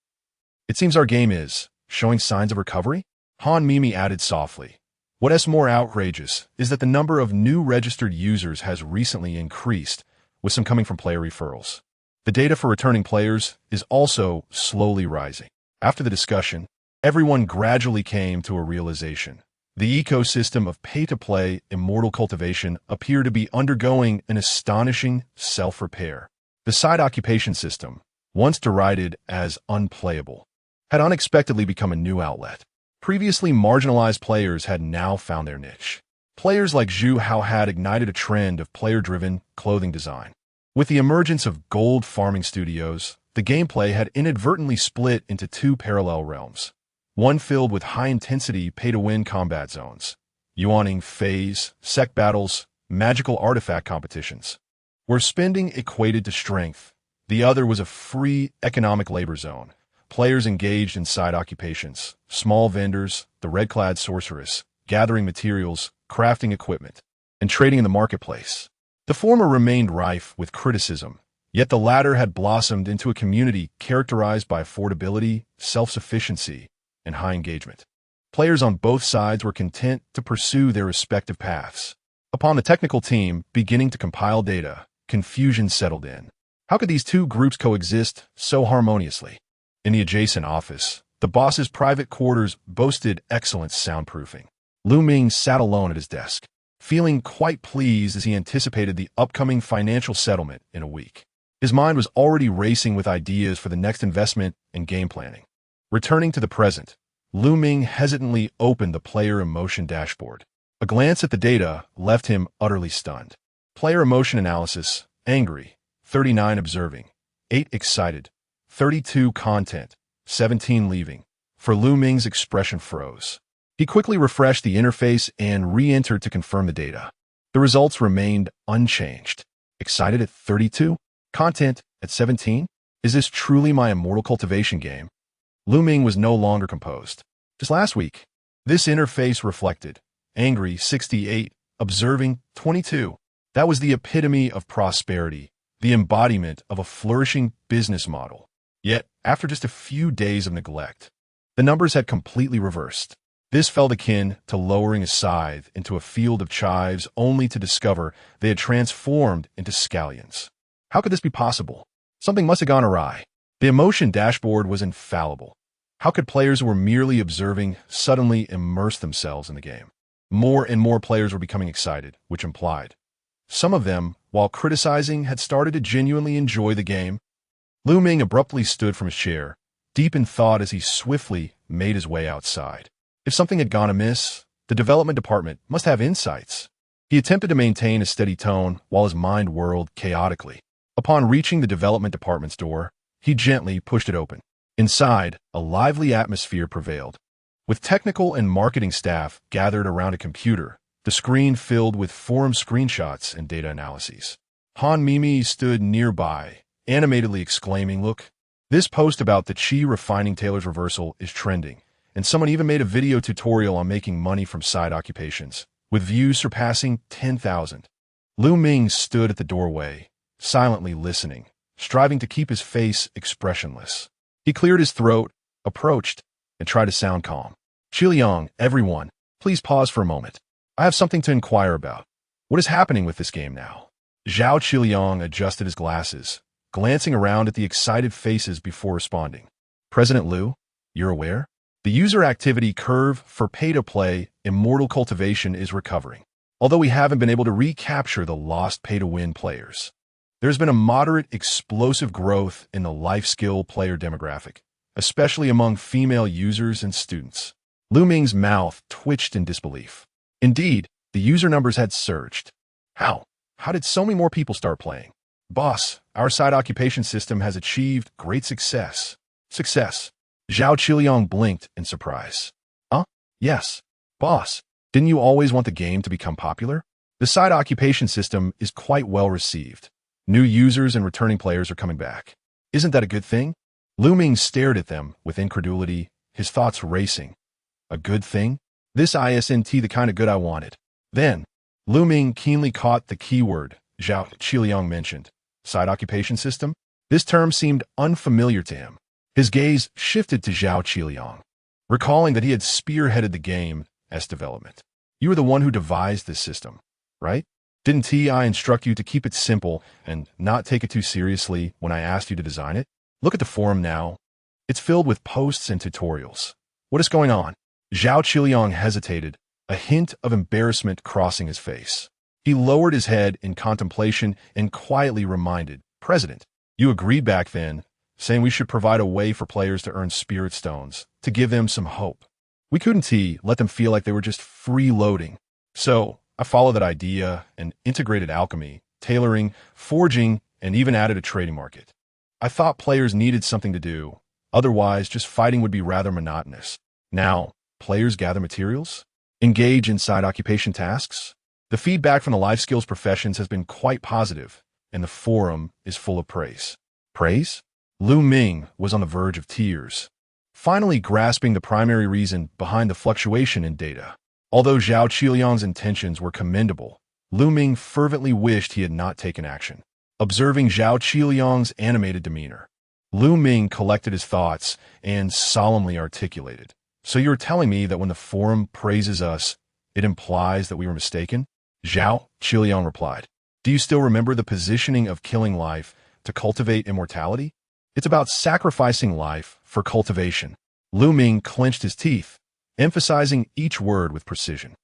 It seems our game is showing signs of recovery? Han Mimi added softly. What is more outrageous is that the number of new registered users has recently increased, with some coming from player referrals. The data for returning players is also slowly rising. After the discussion, everyone gradually came to a realization. The ecosystem of pay-to-play immortal cultivation appeared to be undergoing an astonishing self-repair. The side occupation system, once derided as unplayable, had unexpectedly become a new outlet. Previously marginalized players had now found their niche. Players like Zhu Hao had ignited a trend of player-driven clothing design. With the emergence of gold farming studios, the gameplay had inadvertently split into two parallel realms. One filled with high-intensity pay-to-win combat zones, yuaning phase, sect battles, magical artifact competitions, where spending equated to strength. The other was a free economic labor zone. Players engaged in side occupations, small vendors, the red-clad sorceress, gathering materials, crafting equipment, and trading in the marketplace. The former remained rife with criticism, yet the latter had blossomed into a community characterized by affordability, self-sufficiency, and high engagement. Players on both sides were content to pursue their respective paths. Upon the technical team beginning to compile data, confusion settled in. How could these two groups coexist so harmoniously? In the adjacent office, the boss's private quarters boasted excellent soundproofing. Lu Ming sat alone at his desk, feeling quite pleased as he anticipated the upcoming financial settlement in a week. His mind was already racing with ideas for the next investment and game planning. Returning to the present, Lu Ming hesitantly opened the player emotion dashboard. A glance at the data left him utterly stunned. Player emotion analysis, angry, 39 observing, 8 excited, 32 content, 17 leaving. For Lu Ming's expression froze. He quickly refreshed the interface and re-entered to confirm the data. The results remained unchanged. Excited at 32, Content at 17? Is this truly my immortal cultivation game? Ming was no longer composed. Just last week, this interface reflected, angry 68, observing 22. That was the epitome of prosperity, the embodiment of a flourishing business model. Yet, after just a few days of neglect, the numbers had completely reversed. This felt akin to lowering a scythe into a field of chives only to discover they had transformed into scallions. How could this be possible? Something must have gone awry. The emotion dashboard was infallible. How could players who were merely observing suddenly immerse themselves in the game? More and more players were becoming excited, which implied some of them, while criticizing, had started to genuinely enjoy the game. Ming abruptly stood from his chair, deep in thought as he swiftly made his way outside. If something had gone amiss, the development department must have insights. He attempted to maintain a steady tone while his mind whirled chaotically. Upon reaching the development department's door, he gently pushed it open. Inside, a lively atmosphere prevailed. With technical and marketing staff gathered around a computer, the screen filled with forum screenshots and data analyses. Han Mimi stood nearby, animatedly exclaiming, "Look, this post about the Chi refining Taylor's reversal is trending, and someone even made a video tutorial on making money from side occupations, with views surpassing 10,000. Ming stood at the doorway, silently listening, striving to keep his face expressionless. He cleared his throat, approached, and tried to sound calm. "Qiliang, everyone, please pause for a moment. I have something to inquire about. What is happening with this game now?" Zhao Qiliang adjusted his glasses, glancing around at the excited faces before responding. "President Liu, you're aware? The user activity curve for pay-to-play immortal cultivation is recovering, although we haven't been able to recapture the lost pay-to-win players. There's been a moderate, explosive growth in the life skill player demographic, especially among female users and students." Ming's mouth twitched in disbelief. Indeed, the user numbers had surged. How? How did so many more people start playing? "Boss, our side occupation system has achieved great success." Success? Zhao Qiliang blinked in surprise. "Huh? Yes. Boss, didn't you always want the game to become popular? The side occupation system is quite well received. New users and returning players are coming back. Isn't that a good thing?" Ming stared at them with incredulity, his thoughts racing. A good thing? This isn't the kind of good I wanted. Then, Ming keenly caught the keyword Zhao Qiliang mentioned. Side occupation system? This term seemed unfamiliar to him. His gaze shifted to Zhao Qiliang, recalling that he had spearheaded the game's development. "You were the one who devised this system, right? Didn't I instruct you to keep it simple and not take it too seriously when I asked you to design it? Look at the forum now. It's filled with posts and tutorials. What is going on?" Zhao Qiliang hesitated, a hint of embarrassment crossing his face. He lowered his head in contemplation and quietly reminded, "President, you agreed back then, saying we should provide a way for players to earn spirit stones, to give them some hope. We couldn't let them feel like they were just freeloading. So I followed that idea and integrated alchemy, tailoring, forging, and even added a trading market. I thought players needed something to do, otherwise just fighting would be rather monotonous. Now, players gather materials, engage in side occupation tasks. The feedback from the life skills professions has been quite positive, and the forum is full of praise." Praise? Ming was on the verge of tears, finally grasping the primary reason behind the fluctuation in data. Although Zhao Qiliang's intentions were commendable, Ming fervently wished he had not taken action. Observing Zhao Qiliang's animated demeanor, Ming collected his thoughts and solemnly articulated, "So you're telling me that when the forum praises us, it implies that we were mistaken?" Zhao Qiliang replied, "Do you still remember the positioning of killing life to cultivate immortality? It's about sacrificing life for cultivation." Ming clenched his teeth, emphasizing each word with precision.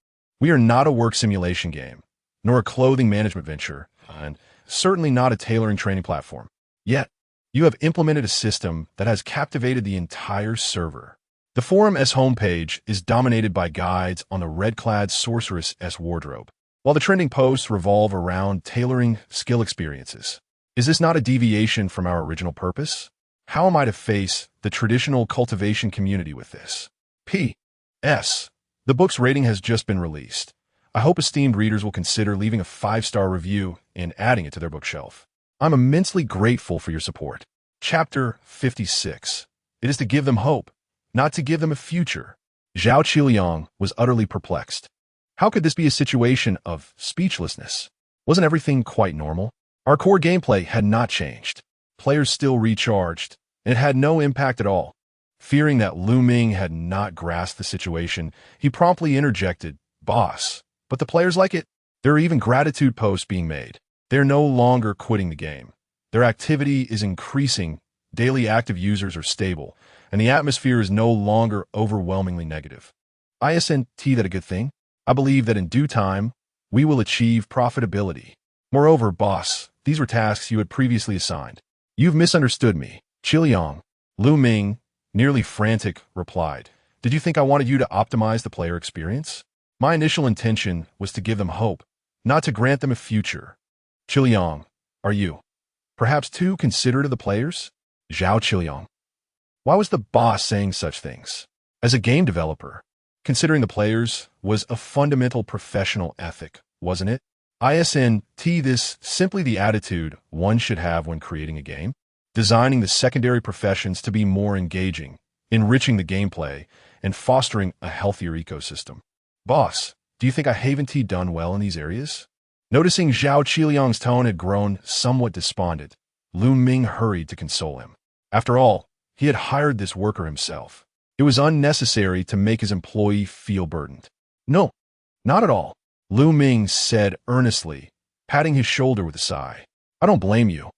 "We are not a work simulation game, nor a clothing management venture, and certainly not a tailoring training platform. Yet, you have implemented a system that has captivated the entire server. The forum's homepage is dominated by guides on the red-clad sorceress's wardrobe, while the trending posts revolve around tailoring skill experiences. Is this not a deviation from our original purpose? How am I to face the traditional cultivation community with this? P.S. The book's rating has just been released. I hope esteemed readers will consider leaving a 5-star review and adding it to their bookshelf. I'm immensely grateful for your support. Chapter 56. It is to give them hope, not to give them a future. Zhao Qiliang was utterly perplexed. How could this be a situation of speechlessness? Wasn't everything quite normal? Our core gameplay had not changed. Players still recharged, and it had no impact at all. Fearing that Lu Ming had not grasped the situation, he promptly interjected, "Boss, but the players like it. There are even gratitude posts being made. They're no longer quitting the game. Their activity is increasing, daily active users are stable, and the atmosphere is no longer overwhelmingly negative. Isn't that a good thing? I believe that in due time, we will achieve profitability. Moreover, boss, these were tasks you had previously assigned. You've misunderstood me." Qiliang, Lu Ming, nearly frantic, replied, "Did you think I wanted you to optimize the player experience? My initial intention was to give them hope, not to grant them a future." Qiliang, are you perhaps too considerate of the players? Zhao Qiliang, why was the boss saying such things? As a game developer, considering the players was a fundamental professional ethic, wasn't it? Isn't this simply the attitude one should have when creating a game? Designing the secondary professions to be more engaging, enriching the gameplay, and fostering a healthier ecosystem. Boss, do you think I haven't done well in these areas? Noticing Zhao Qiliang's tone had grown somewhat despondent, Lu Ming hurried to console him. After all, he had hired this worker himself. It was unnecessary to make his employee feel burdened. No, not at all, Lu Ming said earnestly, patting his shoulder with a sigh. I don't blame you.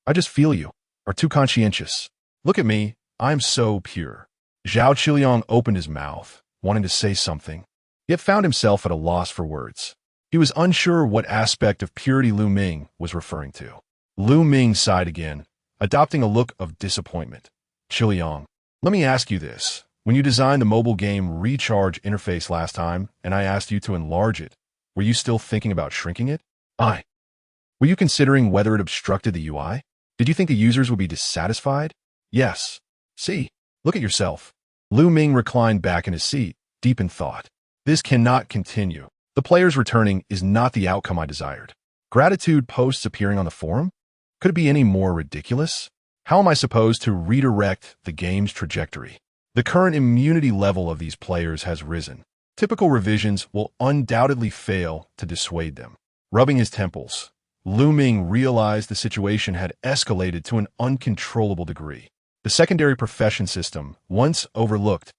I just feel you are too conscientious. Look at me, I'm so pure. Zhao Qiliang opened his mouth, wanting to say something, yet found himself at a loss for words. He was unsure what aspect of purity Lu Ming was referring to. Lu Ming sighed again, adopting a look of disappointment. Qiliang, let me ask you this. When you designed the mobile game Recharge interface last time, and I asked you to enlarge it, were you still thinking about shrinking it? Were you considering whether it obstructed the UI? Did you think the users would be dissatisfied? Yes. See, look at yourself. Lu Ming reclined back in his seat, deep in thought. This cannot continue. The players returning is not the outcome I desired. Gratitude posts appearing on the forum? Could it be any more ridiculous? How am I supposed to redirect the game's trajectory? The current immunity level of these players has risen. Typical revisions will undoubtedly fail to dissuade them. Rubbing his temples, Lu Ming realized the situation had escalated to an uncontrollable degree. The secondary profession system, once overlooked,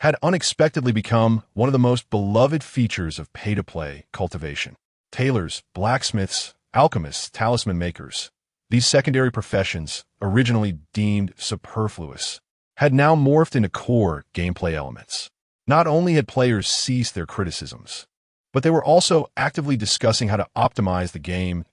had unexpectedly become one of the most beloved features of pay-to-play cultivation. Tailors, blacksmiths, alchemists, talisman makers, these secondary professions, originally deemed superfluous, had now morphed into core gameplay elements. Not only had players ceased their criticisms, but they were also actively discussing how to optimize the game's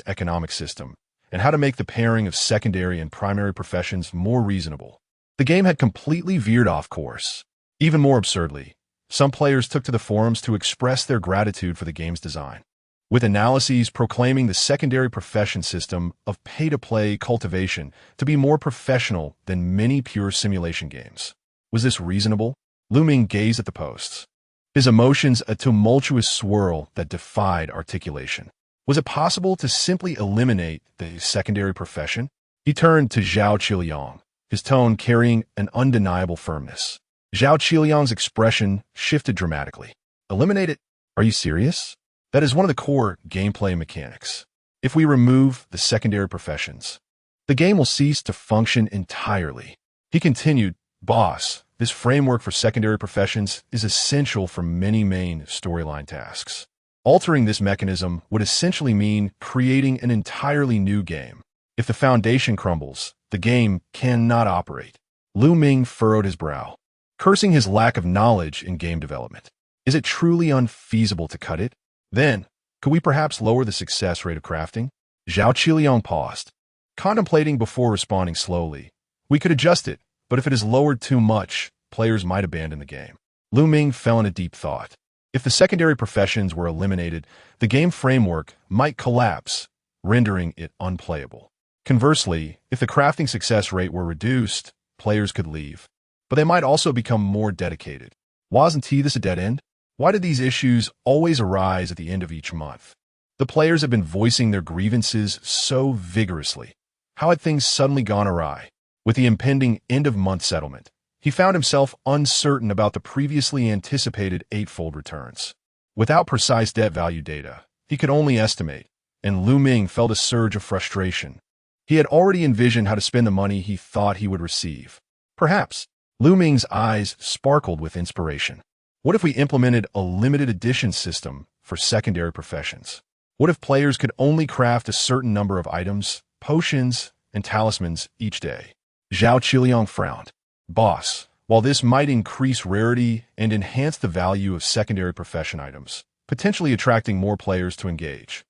economic system and how to make the pairing of secondary and primary professions more reasonable. The game had completely veered off course. Even more absurdly, some players took to the forums to express their gratitude for the game's design, with analyses proclaiming the secondary profession system of pay-to-play cultivation to be more professional than many pure simulation games. Was this reasonable? Lu Ming gazed at the posts, his emotions a tumultuous swirl that defied articulation. Was it possible to simply eliminate the secondary profession? He turned to Zhao Qiliang, his tone carrying an undeniable firmness. Zhao Qiliang's expression shifted dramatically. Eliminate it? Are you serious? That is one of the core gameplay mechanics. If we remove the secondary professions, the game will cease to function entirely. He continued, Boss, this framework for secondary professions is essential for many main storyline tasks. Altering this mechanism would essentially mean creating an entirely new game. If the foundation crumbles, the game cannot operate. Lu Ming furrowed his brow, cursing his lack of knowledge in game development. Is it truly unfeasible to cut it? Then, could we perhaps lower the success rate of crafting? Zhao Qiliang paused, contemplating before responding slowly. We could adjust it, but if it is lowered too much, players might abandon the game. Lu Ming fell into deep thought. If the secondary professions were eliminated, the game framework might collapse, rendering it unplayable. Conversely, if the crafting success rate were reduced, players could leave. But they might also become more dedicated. Wasn't this a dead end? Why did these issues always arise at the end of each month? The players have been voicing their grievances so vigorously. How had things suddenly gone awry? With the impending end-of-month settlement, he found himself uncertain about the previously anticipated eightfold returns. Without precise debt value data, he could only estimate, and Ming felt a surge of frustration. He had already envisioned how to spend the money he thought he would receive. Perhaps. Ming's eyes sparkled with inspiration. What if we implemented a limited edition system for secondary professions? What if players could only craft a certain number of items, potions, and talismans each day? Zhao Qiliang frowned. Boss, while this might increase rarity and enhance the value of secondary profession items, potentially attracting more players to engage.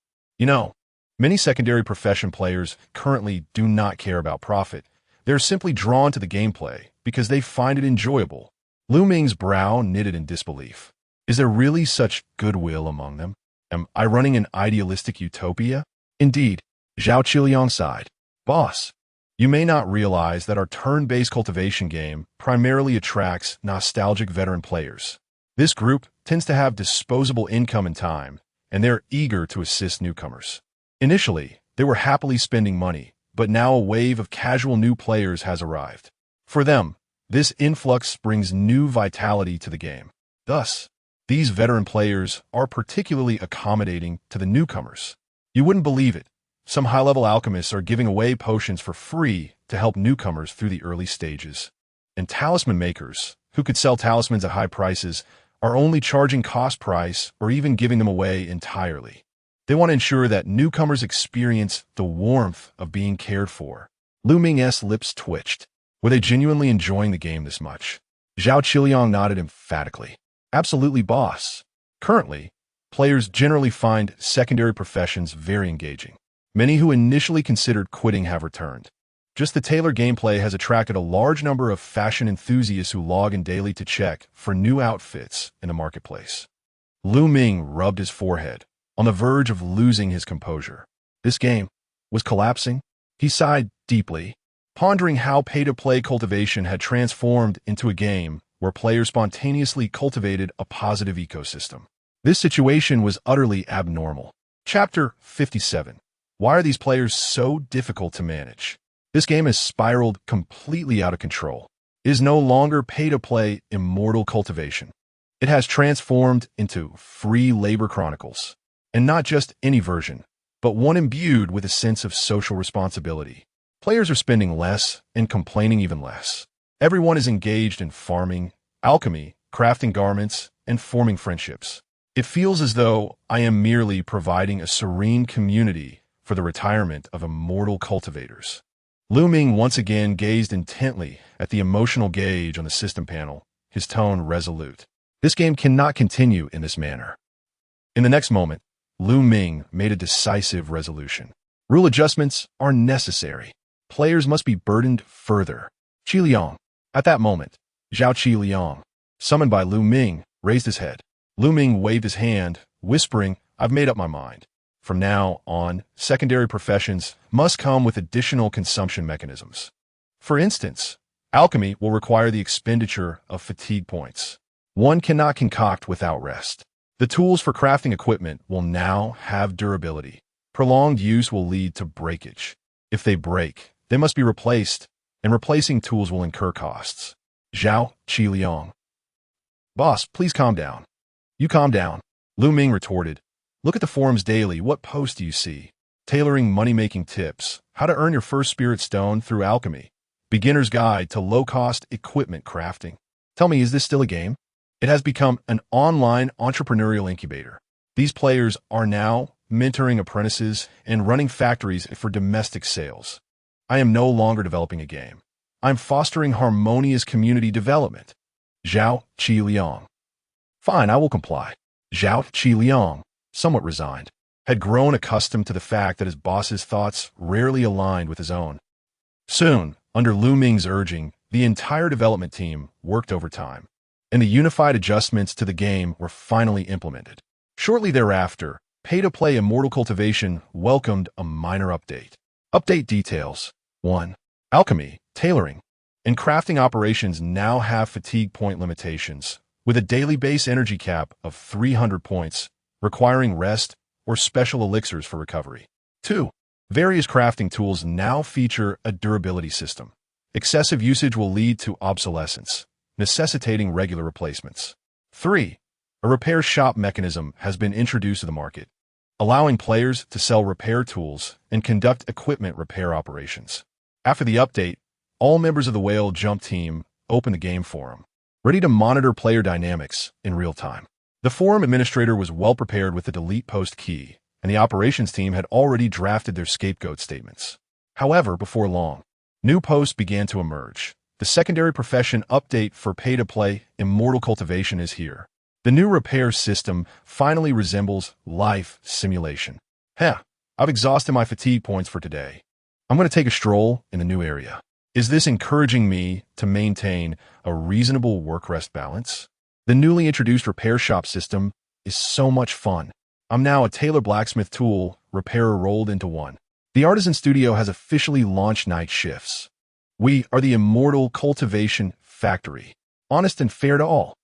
Many secondary profession players currently do not care about profit. They're simply drawn to the gameplay because they find it enjoyable. Ming's brow knitted in disbelief. Is there really such goodwill among them? Am I running an idealistic utopia? Indeed, Zhao Qiliang sighed. Boss, you may not realize that our turn-based cultivation game primarily attracts nostalgic veteran players. This group tends to have disposable income and time, and they're eager to assist newcomers. Initially, they were happily spending money, but now a wave of casual new players has arrived. For them, this influx brings new vitality to the game. Thus, these veteran players are particularly accommodating to the newcomers. You wouldn't believe it. Some high-level alchemists are giving away potions for free to help newcomers through the early stages. And talisman makers, who could sell talismans at high prices, are only charging cost price or even giving them away entirely. They want to ensure that newcomers experience the warmth of being cared for. Ming's lips twitched. Were they genuinely enjoying the game this much? Zhao Qiliang nodded emphatically. Absolutely, boss. Currently, players generally find secondary professions very engaging. Many who initially considered quitting have returned. Just the tailored gameplay has attracted a large number of fashion enthusiasts who log in daily to check for new outfits in the marketplace. Ming rubbed his forehead, on the verge of losing his composure. This game was collapsing. He sighed deeply, pondering how pay-to-play cultivation had transformed into a game where players spontaneously cultivated a positive ecosystem. This situation was utterly abnormal. Chapter 57. Why are these players so difficult to manage? This game has spiraled completely out of control. It is no longer pay-to-play immortal cultivation. It has transformed into free labor chronicles. And not just any version, but one imbued with a sense of social responsibility. Players are spending less and complaining even less. Everyone is engaged in farming, alchemy, crafting garments, and forming friendships. It feels as though I am merely providing a serene community for the retirement of immortal cultivators. Ming once again gazed intently at the emotional gauge on the system panel, his tone resolute. This game cannot continue in this manner. In the next moment, Ming made a decisive resolution. Rule adjustments are necessary. Players must be burdened further. Qiliang. At that moment, Zhao Qiliang, summoned by Ming, raised his head. Ming waved his hand, whispering, I've made up my mind. From now on, secondary professions must come with additional consumption mechanisms. For instance, alchemy will require the expenditure of fatigue points. One cannot concoct without rest. The tools for crafting equipment will now have durability. Prolonged use will lead to breakage. If they break, they must be replaced, and replacing tools will incur costs. Zhao Qiliang. Boss, please calm down. You calm down. Ming retorted. Look at the forums daily. What posts do you see? Tailoring money-making tips. How to earn your first spirit stone through alchemy. Beginner's guide to low-cost equipment crafting. Tell me, is this still a game? It has become an online entrepreneurial incubator. These players are now mentoring apprentices and running factories for domestic sales. I am no longer developing a game. I'm fostering harmonious community development. Zhao Qiliang. Fine, I will comply. Zhao Qiliang, somewhat resigned, had grown accustomed to the fact that his boss's thoughts rarely aligned with his own. Soon, under Ming's urging, the entire development team worked overtime, and the unified adjustments to the game were finally implemented. Shortly thereafter, pay-to-play Immortal Cultivation welcomed a minor update. Update details. 1. Alchemy, tailoring, and crafting operations now have fatigue point limitations, with a daily base energy cap of 300 points, requiring rest or special elixirs for recovery. 2. Various crafting tools now feature a durability system. Excessive usage will lead to obsolescence, necessitating regular replacements. 3. A repair shop mechanism has been introduced to the market, allowing players to sell repair tools and conduct equipment repair operations. After the update, all members of the Whale Jump team opened the game forum, ready to monitor player dynamics in real time. The forum administrator was well prepared with the delete post key, and the operations team had already drafted their scapegoat statements. However, before long, new posts began to emerge. The secondary profession update for pay-to-play immortal cultivation is here. The new repair system finally resembles life simulation. I've exhausted my fatigue points for today. I'm going to take a stroll in the new area. Is this encouraging me to maintain a reasonable work-rest balance? The newly introduced repair shop system is so much fun. I'm now a tailor blacksmith tool repairer rolled into one. The Artisan Studio has officially launched night shifts. We are the immortal cultivation factory, honest and fair to all.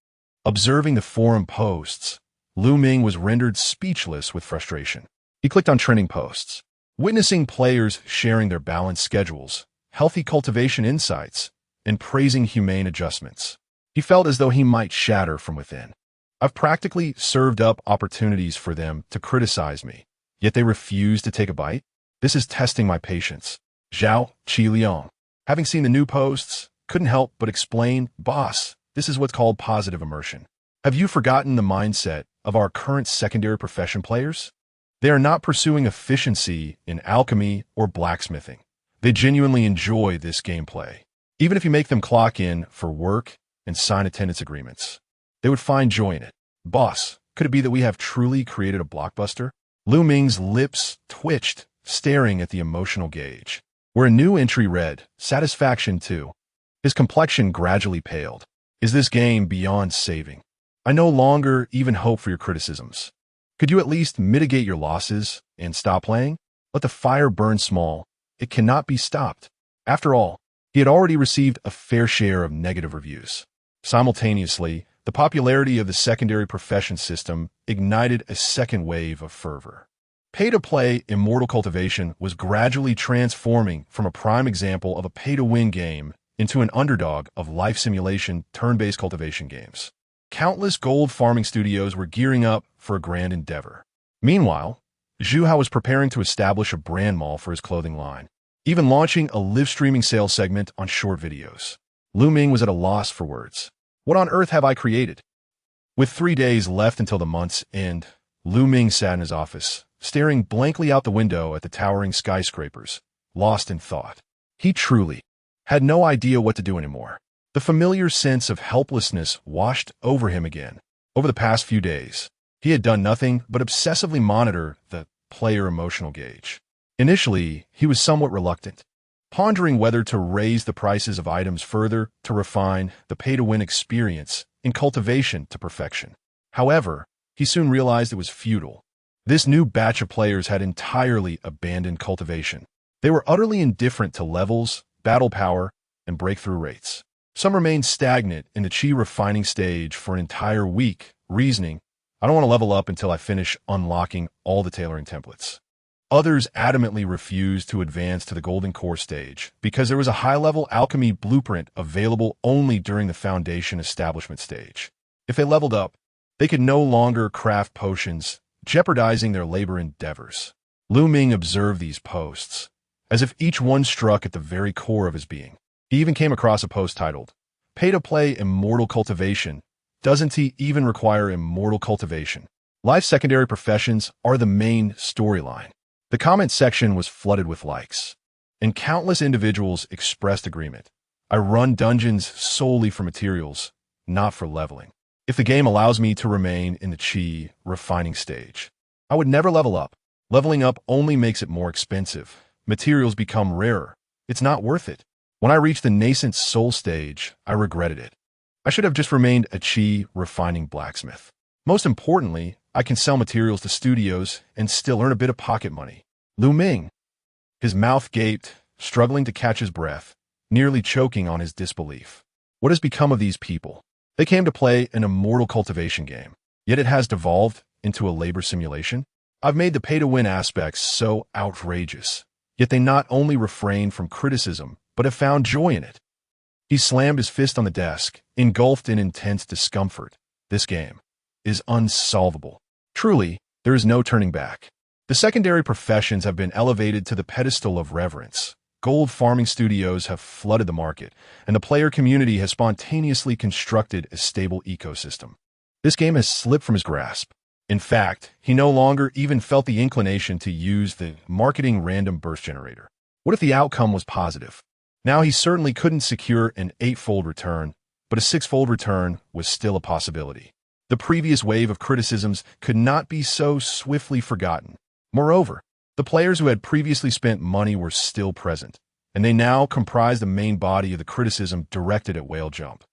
Observing the forum posts, Ming was rendered speechless with frustration. He clicked on trending posts, witnessing players sharing their balanced schedules, healthy cultivation insights, and praising humane adjustments. He felt as though he might shatter from within. I've practically served up opportunities for them to criticize me, yet they refuse to take a bite. This is testing my patience. Zhao Qiliang, having seen the new posts, couldn't help but explain, "Boss, this is what's called positive immersion. Have you forgotten the mindset of our current secondary profession players? They are not pursuing efficiency in alchemy or blacksmithing. They genuinely enjoy this gameplay. Even if you make them clock in for work and sign attendance agreements, they would find joy in it. Boss, could it be that we have truly created a blockbuster?" Ming's lips twitched, staring at the emotional gauge, where a new entry read, "Satisfaction 2." His complexion gradually paled. Is this game beyond saving? I no longer even hope for your criticisms. Could you at least mitigate your losses and stop playing? Let the fire burn small. It cannot be stopped. After all, he had already received a fair share of negative reviews. Simultaneously, the popularity of the secondary profession system ignited a second wave of fervor. Pay-to-play immortal cultivation was gradually transforming from a prime example of a pay-to-win game into an underdog of life simulation turn-based cultivation games. Countless gold farming studios were gearing up for a grand endeavor. Meanwhile, Zhuhao was preparing to establish a brand mall for his clothing line, even launching a live streaming sales segment on short videos. Ming was at a loss for words. What on earth have I created? With 3 days left until the month's end, Ming sat in his office, staring blankly out the window at the towering skyscrapers, lost in thought. He truly had no idea what to do anymore. The familiar sense of helplessness washed over him again. Over the past few days, he had done nothing but obsessively monitor the player emotional gauge. Initially, he was somewhat reluctant, pondering whether to raise the prices of items further to refine the pay-to-win experience in cultivation to perfection. However, he soon realized it was futile. This new batch of players had entirely abandoned cultivation. They were utterly indifferent to levels, battle power, and breakthrough rates. Some remained stagnant in the chi refining stage for an entire week, reasoning, "I don't want to level up until I finish unlocking all the tailoring templates." Others adamantly refused to advance to the golden core stage because there was a high-level alchemy blueprint available only during the foundation establishment stage. If they leveled up, they could no longer craft potions, jeopardizing their labor endeavors. Ming observed these posts, as if each one struck at the very core of his being. He even came across a post titled, "Pay-to-play immortal cultivation. Doesn't he even require immortal cultivation?" Life's secondary professions are the main storyline. The comment section was flooded with likes, and countless individuals expressed agreement. I run dungeons solely for materials, not for leveling. If the game allows me to remain in the chi refining stage, I would never level up. Leveling up only makes it more expensive. Materials become rarer. It's not worth it. When I reached the nascent soul stage, I regretted it. I should have just remained a chi refining blacksmith. Most importantly, I can sell materials to studios and still earn a bit of pocket money. Ming, his mouth gaped, struggling to catch his breath, nearly choking on his disbelief. What has become of these people? They came to play an immortal cultivation game, yet it has devolved into a labor simulation. I've made the pay-to-win aspects so outrageous. Yet they not only refrain from criticism, but have found joy in it. He slammed his fist on the desk, engulfed in intense discomfort. This game is unsolvable. Truly, there is no turning back. The secondary professions have been elevated to the pedestal of reverence. Gold farming studios have flooded the market, and the player community has spontaneously constructed a stable ecosystem. This game has slipped from his grasp. In fact, he no longer even felt the inclination to use the marketing random burst generator. What if the outcome was positive? Now he certainly couldn't secure an 8-fold return, but a 6-fold return was still a possibility. The previous wave of criticisms could not be so swiftly forgotten. Moreover, the players who had previously spent money were still present, and they now comprised the main body of the criticism directed at Whale Jump.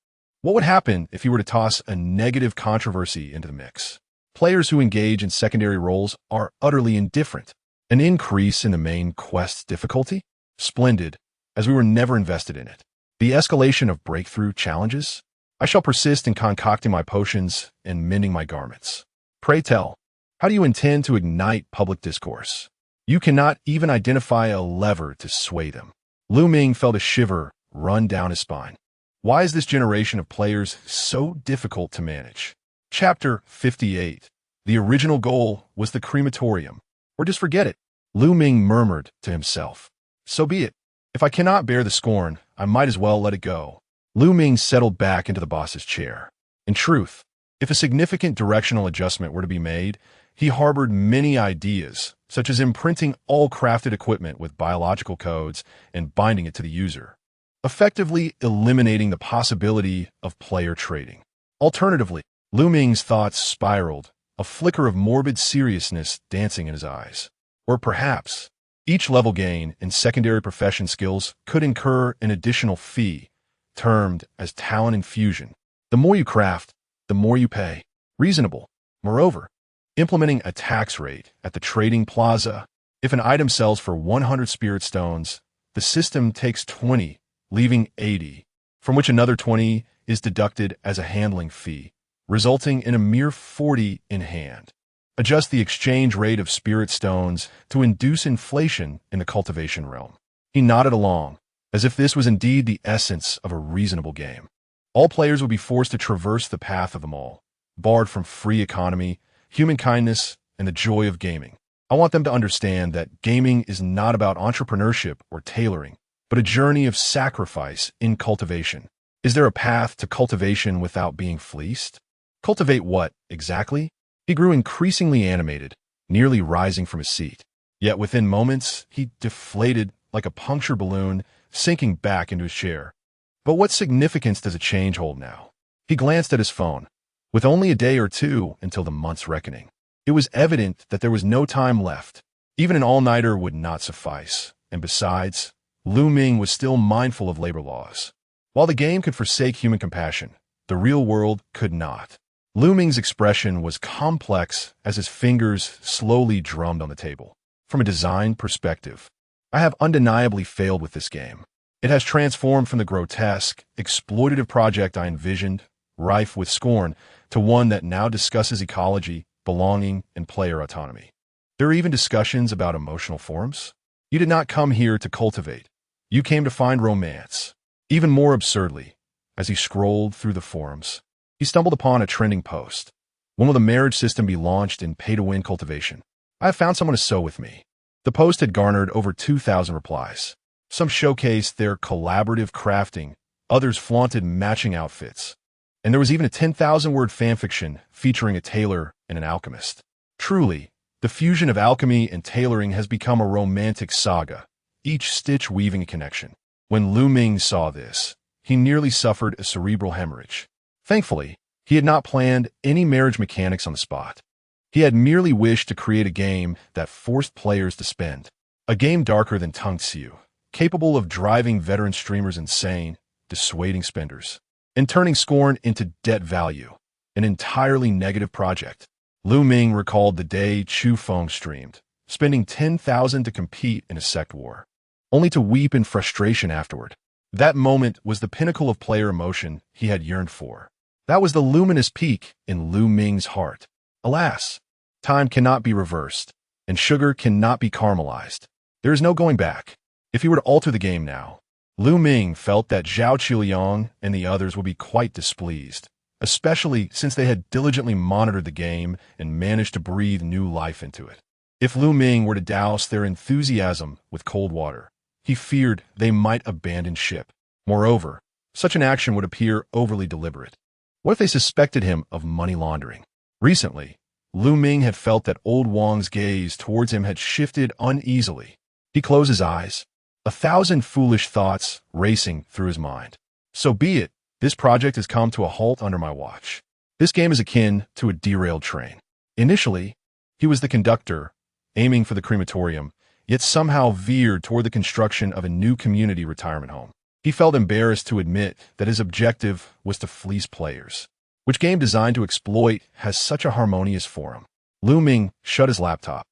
What would happen if he were to toss a negative controversy into the mix? Players who engage in secondary roles are utterly indifferent. An increase in the main quest's difficulty? Splendid, as we were never invested in it. The escalation of breakthrough challenges? I shall persist in concocting my potions and mending my garments. Pray tell, how do you intend to ignite public discourse? You cannot even identify a lever to sway them. Ming felt a shiver run down his spine. Why is this generation of players so difficult to manage? Chapter 58. The original goal was the crematorium. Or just forget it. Ming murmured to himself. So be it. If I cannot bear the scorn, I might as well let it go. Ming settled back into the boss's chair. In truth, if a significant directional adjustment were to be made, he harbored many ideas, such as imprinting all crafted equipment with biological codes and binding it to the user, effectively eliminating the possibility of player trading. Alternatively, Ming's thoughts spiraled, a flicker of morbid seriousness dancing in his eyes. Or perhaps, each level gain in secondary profession skills could incur an additional fee, termed as talent infusion. The more you craft, the more you pay. Reasonable. Moreover, implementing a tax rate at the trading plaza. If an item sells for 100 spirit stones, the system takes 20, leaving 80, from which another 20 is deducted as a handling fee, resulting in a mere 40 in hand. Adjust the exchange rate of spirit stones to induce inflation in the cultivation realm. He nodded along, as if this was indeed the essence of a reasonable game. All players would be forced to traverse the path of them all, barred from free economy, human kindness, and the joy of gaming. I want them to understand that gaming is not about entrepreneurship or tailoring, but a journey of sacrifice in cultivation. Is there a path to cultivation without being fleeced? Cultivate what, exactly? He grew increasingly animated, nearly rising from his seat. Yet within moments, he deflated like a punctured balloon, sinking back into his chair. But what significance does a change hold now? He glanced at his phone. With only a day or two until the month's reckoning, it was evident that there was no time left. Even an all-nighter would not suffice. And besides, Ming was still mindful of labor laws. While the game could forsake human compassion, the real world could not. Ming's expression was complex as his fingers slowly drummed on the table. From a design perspective, I have undeniably failed with this game. It has transformed from the grotesque, exploitative project I envisioned, rife with scorn, to one that now discusses ecology, belonging, and player autonomy. There are even discussions about emotional forms. You did not come here to cultivate. You came to find romance. Even more absurdly, as he scrolled through the forums, he stumbled upon a trending post. When will the marriage system be launched in pay-to-win cultivation? I have found someone to sew with me. The post had garnered over 2,000 replies. Some showcased their collaborative crafting, others flaunted matching outfits. And there was even a 10,000-word fanfiction featuring a tailor and an alchemist. Truly, the fusion of alchemy and tailoring has become a romantic saga, each stitch weaving a connection. When Ming saw this, he nearly suffered a cerebral hemorrhage. Thankfully, he had not planned any marriage mechanics on the spot. He had merely wished to create a game that forced players to spend. A game darker than Tung Tsiu, capable of driving veteran streamers insane, dissuading spenders, and turning scorn into debt value. An entirely negative project. Ming recalled the day Chu Feng streamed, spending 10,000 to compete in a sect war, only to weep in frustration afterward. That moment was the pinnacle of player emotion he had yearned for. That was the luminous peak in Ming's heart. Alas, Time cannot be reversed, and sugar cannot be caramelized. There is no going back. If he were to alter the game now, Lu Ming felt that Zhao Qiliang and the others would be quite displeased, especially since they had diligently monitored the game and managed to breathe new life into it. If Lu Ming were to douse their enthusiasm with cold water, he feared they might abandon ship. Moreover, such an action would appear overly deliberate. What if they suspected him of money laundering? Recently, Lu Ming had felt that old Wang's gaze towards him had shifted uneasily. He closed his eyes, 1,000 foolish thoughts racing through his mind. So be it, this project has come to a halt under my watch. This game is akin to a derailed train. Initially, he was the conductor, aiming for the crematorium, yet somehow veered toward the construction of a new community retirement home. He felt embarrassed to admit that his objective was to fleece players. Which game designed to exploit has such a harmonious forum? Lu Ming shut his laptop,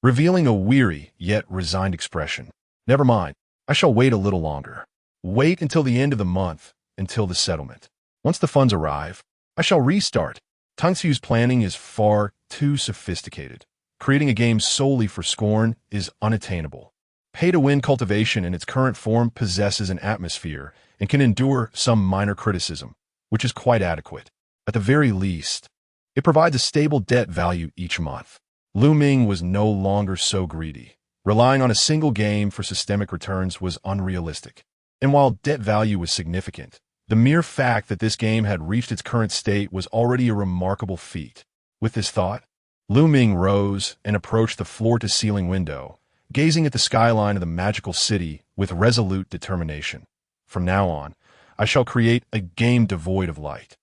revealing a weary yet resigned expression. Never mind, I shall wait a little longer. Wait until the end of the month, until the settlement. Once the funds arrive, I shall restart. Tang Xu's planning is far too sophisticated. Creating a game solely for scorn is unattainable. Pay-to-win cultivation in its current form possesses an atmosphere and can endure some minor criticism, which is quite adequate. At the very least, it provides a stable debt value each month. Lu Ming was no longer so greedy. Relying on a single game for systemic returns was unrealistic. And while debt value was significant, the mere fact that this game had reached its current state was already a remarkable feat. With this thought, Lu Ming rose and approached the floor-to-ceiling window, gazing at the skyline of the magical city with resolute determination. From now on, I shall create a game devoid of light.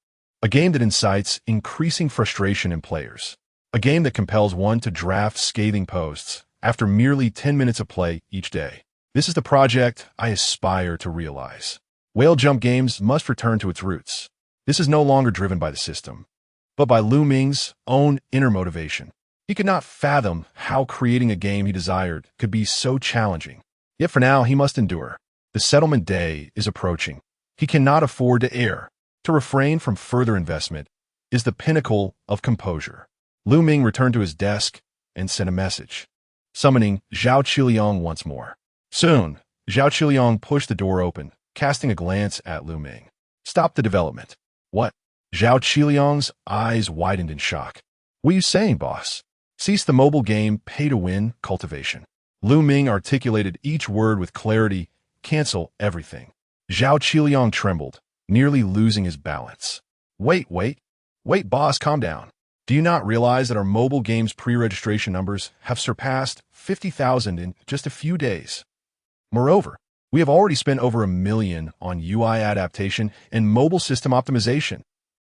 A game that incites increasing frustration in players. A game that compels one to draft scathing posts after merely 10 minutes of play each day. This is the project I aspire to realize. Whale Jump Games must return to its roots. This is no longer driven by the system, but by Lu Ming's own inner motivation. He could not fathom how creating a game he desired could be so challenging. Yet for now, he must endure. The settlement day is approaching. He cannot afford to err. To refrain from further investment is the pinnacle of composure. Lu Ming returned to his desk and sent a message, summoning Zhao Qiliang once more. Soon, Zhao Qiliang pushed the door open, casting a glance at Lu Ming. Stop the development. What? Zhao Qiliang's eyes widened in shock. What are you saying, boss? Cease the mobile game pay-to-win cultivation. Lu Ming articulated each word with clarity. Cancel everything. Zhao Qiliang trembled, nearly losing his balance. Wait, boss, calm down. Do you not realize that our mobile game's pre-registration numbers have surpassed 50,000 in just a few days? Moreover, we have already spent over $1 million on UI adaptation and mobile system optimization.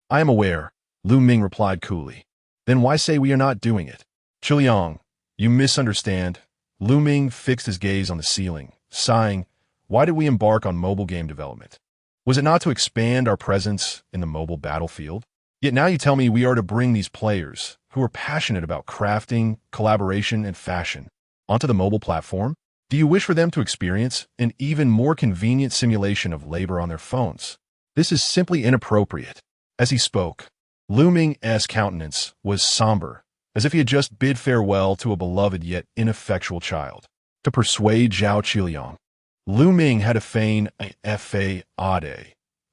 I am aware, Lu Ming replied coolly. Then why say we are not doing it? Qiliang, you misunderstand. Lu Ming fixed his gaze on the ceiling, sighing. Why did we embark on mobile game development? Was it not to expand our presence in the mobile battlefield? Yet now you tell me we are to bring these players, who are passionate about crafting, collaboration, and fashion, onto the mobile platform? Do you wish for them to experience an even more convenient simulation of labor on their phones? This is simply inappropriate. As he spoke, Lu Ming's countenance was somber, as if he had just bid farewell to a beloved yet ineffectual child. To persuade Zhao Qiliang, Lu Ming had to feign a fade.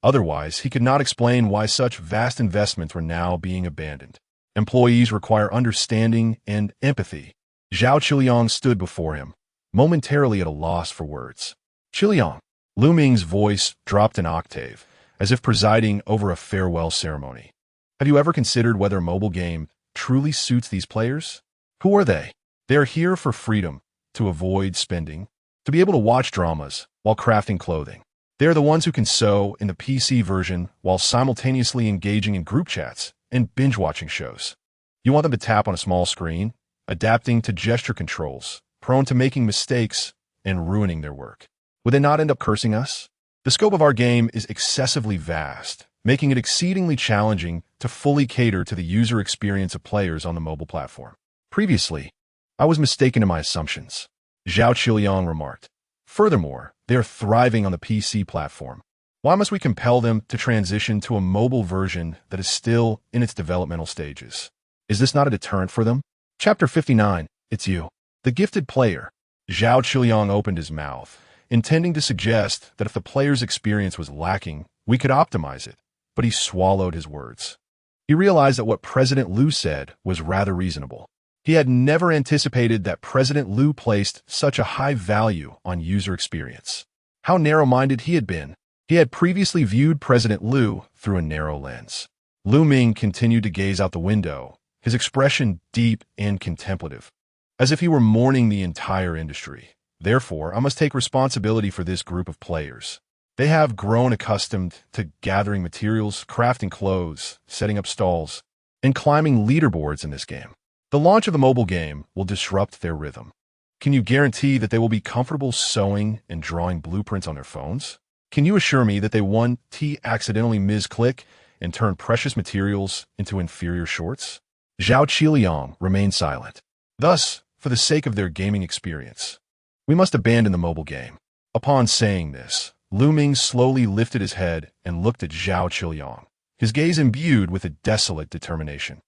Otherwise, he could not explain why such vast investments were now being abandoned. Employees require understanding and empathy. Zhao Qiliang stood before him, momentarily at a loss for words. Qiliang, Lu Ming's voice dropped an octave, as if presiding over a farewell ceremony. Have you ever considered whether a mobile game truly suits these players? Who are they? They are here for freedom, to avoid spending, to be able to watch dramas while crafting clothing. They are the ones who can sew in the PC version while simultaneously engaging in group chats and binge-watching shows. You want them to tap on a small screen, adapting to gesture controls, prone to making mistakes and ruining their work. Would they not end up cursing us? The scope of our game is excessively vast, making it exceedingly challenging to fully cater to the user experience of players on the mobile platform. Previously, I was mistaken in my assumptions, Zhao Qiliang remarked. Furthermore, they are thriving on the PC platform. Why must we compel them to transition to a mobile version that is still in its developmental stages? Is this not a deterrent for them? Chapter 59. It's you. The gifted player. Zhao Qiuyang opened his mouth, intending to suggest that if the player's experience was lacking, we could optimize it, but he swallowed his words. He realized that what President Liu said was rather reasonable. He had never anticipated that President Liu placed such a high value on user experience. How narrow-minded he had been. He had previously viewed President Liu through a narrow lens. Lu Ming continued to gaze out the window, his expression deep and contemplative, as if he were mourning the entire industry. Therefore, I must take responsibility for this group of players. They have grown accustomed to gathering materials, crafting clothes, setting up stalls, and climbing leaderboards in this game. The launch of the mobile game will disrupt their rhythm. Can you guarantee that they will be comfortable sewing and drawing blueprints on their phones? Can you assure me that they won't accidentally misclick and turn precious materials into inferior shorts? Zhao Qiuyang remained silent. Thus, for the sake of their gaming experience, we must abandon the mobile game. Upon saying this, Lu Ming slowly lifted his head and looked at Zhao Qiuyang, his gaze imbued with a desolate determination.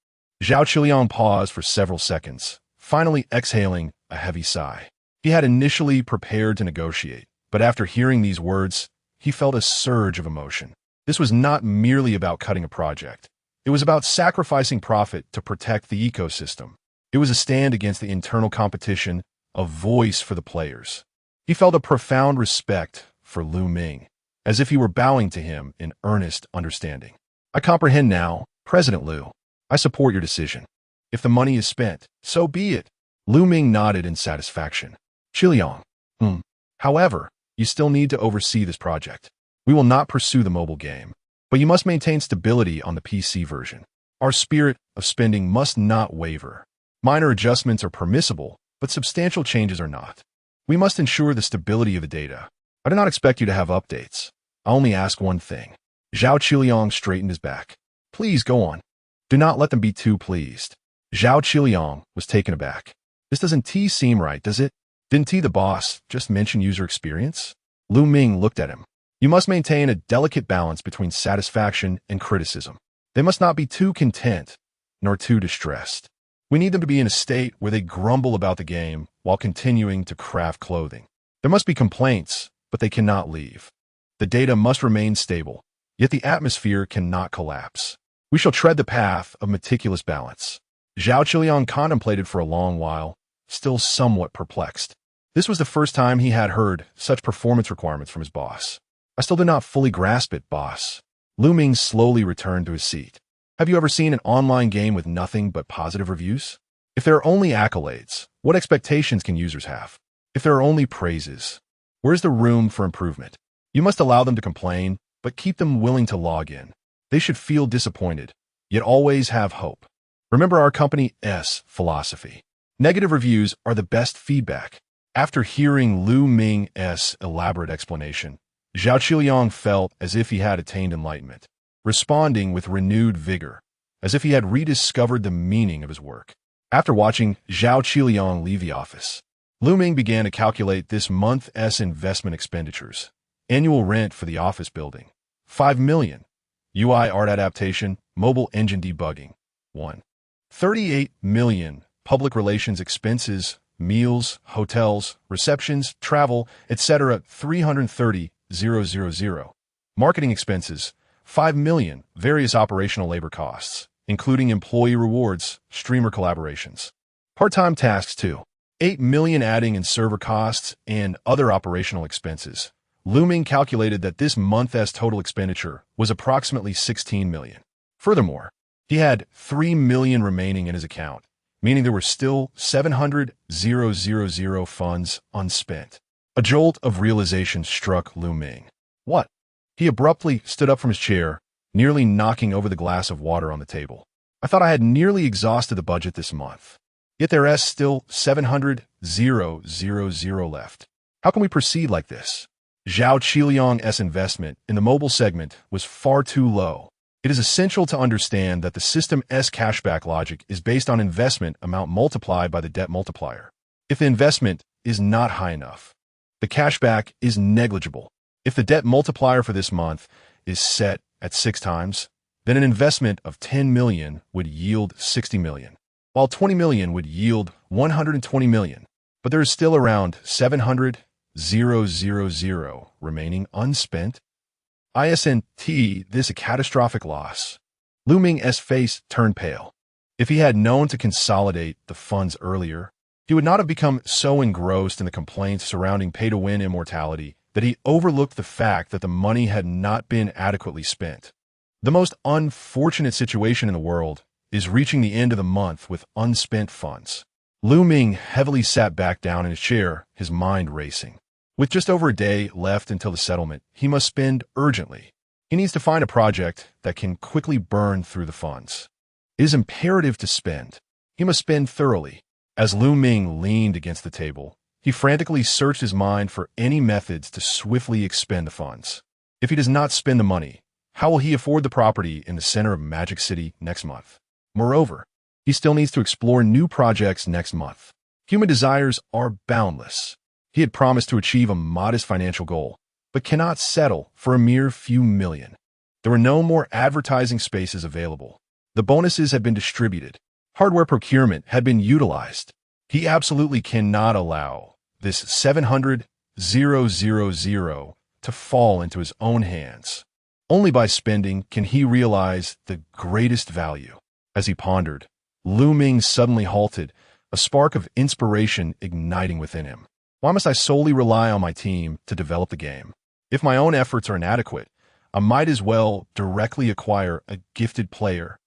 Zhao Qiuyang paused for several seconds, finally exhaling a heavy sigh. He had initially prepared to negotiate, but after hearing these words, he felt a surge of emotion. This was not merely about cutting a project. It was about sacrificing profit to protect the ecosystem. It was a stand against the internal competition, a voice for the players. He felt a profound respect for Lu Ming, as if he were bowing to him in earnest understanding. I comprehend now, President Liu. I support your decision. If the money is spent, so be it. Lu Ming nodded in satisfaction. Qiuyang. However, you still need to oversee this project. We will not pursue the mobile game, but you must maintain stability on the PC version. Our spirit of spending must not waver. Minor adjustments are permissible, but substantial changes are not. We must ensure the stability of the data. I do not expect you to have updates. I only ask one thing. Zhao Qiuyang straightened his back. Please go on. Do not let them be too pleased. Zhao Qiuyang was taken aback. This doesn't seem right, does it? Didn't the boss just mention user experience? Lu Ming looked at him. You must maintain a delicate balance between satisfaction and criticism. They must not be too content, nor too distressed. We need them to be in a state where they grumble about the game while continuing to craft clothing. There must be complaints, but they cannot leave. The data must remain stable, yet the atmosphere cannot collapse. We shall tread the path of meticulous balance. Zhao Qiuyang contemplated for a long while, still somewhat perplexed. This was the first time he had heard such performance requirements from his boss. I still do not fully grasp it, boss. Lu Ming slowly returned to his seat. Have you ever seen an online game with nothing but positive reviews? If there are only accolades, what expectations can users have? If there are only praises, where's the room for improvement? You must allow them to complain, but keep them willing to log in. They should feel disappointed, yet always have hope. Remember our company's philosophy. Negative reviews are the best feedback. After hearing Lu Ming's elaborate explanation, Zhao Qiuyang felt as if he had attained enlightenment, responding with renewed vigor, as if he had rediscovered the meaning of his work. After watching Zhao Qiuyang leave the office, Lu Ming began to calculate this month's investment expenditures. Annual rent for the office building, 5 million. UI art adaptation, mobile engine debugging, 1. 38 million. Public relations expenses, meals, hotels, receptions, travel, etc. 330,000. Marketing expenses, 5 million. Various operational labor costs, including employee rewards, streamer collaborations. Part-time tasks too. 8 million adding in server costs and other operational expenses. Lu Ming calculated that this month's total expenditure was approximately 16 million. Furthermore, he had 3 million remaining in his account, meaning there were still 700,000 funds unspent. A jolt of realization struck Lu Ming. What? He abruptly stood up from his chair, nearly knocking over the glass of water on the table. I thought I had nearly exhausted the budget this month. Yet there's still 700,000 left. How can we proceed like this? Zhao Qiuyang's investment in the mobile segment was far too low. It is essential to understand that the system's cashback logic is based on investment amount multiplied by the debt multiplier. If the investment is not high enough, the cashback is negligible. If the debt multiplier for this month is set at 6 times, then an investment of 10 million would yield 60 million. while 20 million would yield 120 million. But there is still around 700,000 remaining unspent. Isn't this a catastrophic loss? Lu Ming's face turned pale. If he had known to consolidate the funds earlier, he would not have become so engrossed in the complaints surrounding pay-to-win immortality that he overlooked the fact that the money had not been adequately spent. The most unfortunate situation in the world is reaching the end of the month with unspent funds. Lu Ming heavily sat back down in his chair, his mind racing. With just over a day left until the settlement, he must spend urgently. He needs to find a project that can quickly burn through the funds. It is imperative to spend. He must spend thoroughly. As Lu Ming leaned against the table, he frantically searched his mind for any methods to swiftly expend the funds. If he does not spend the money, how will he afford the property in the center of Magic City next month? Moreover, he still needs to explore new projects next month. Human desires are boundless. He had promised to achieve a modest financial goal, but cannot settle for a mere few million. There were no more advertising spaces available. The bonuses had been distributed. Hardware procurement had been utilized. He absolutely cannot allow this 700,000 to fall into his own hands. Only by spending can he realize the greatest value. As he pondered, Lu Ming suddenly halted, a spark of inspiration igniting within him. Why must I solely rely on my team to develop the game? If my own efforts are inadequate, I might as well directly acquire a gifted player.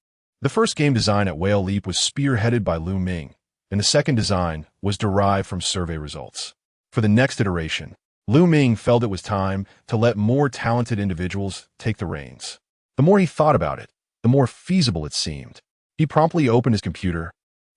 The first game design at Whale Leap was spearheaded by Lu Ming, and the second design was derived from survey results. For the next iteration, Lu Ming felt it was time to let more talented individuals take the reins. The more he thought about it, the more feasible it seemed. He promptly opened his computer,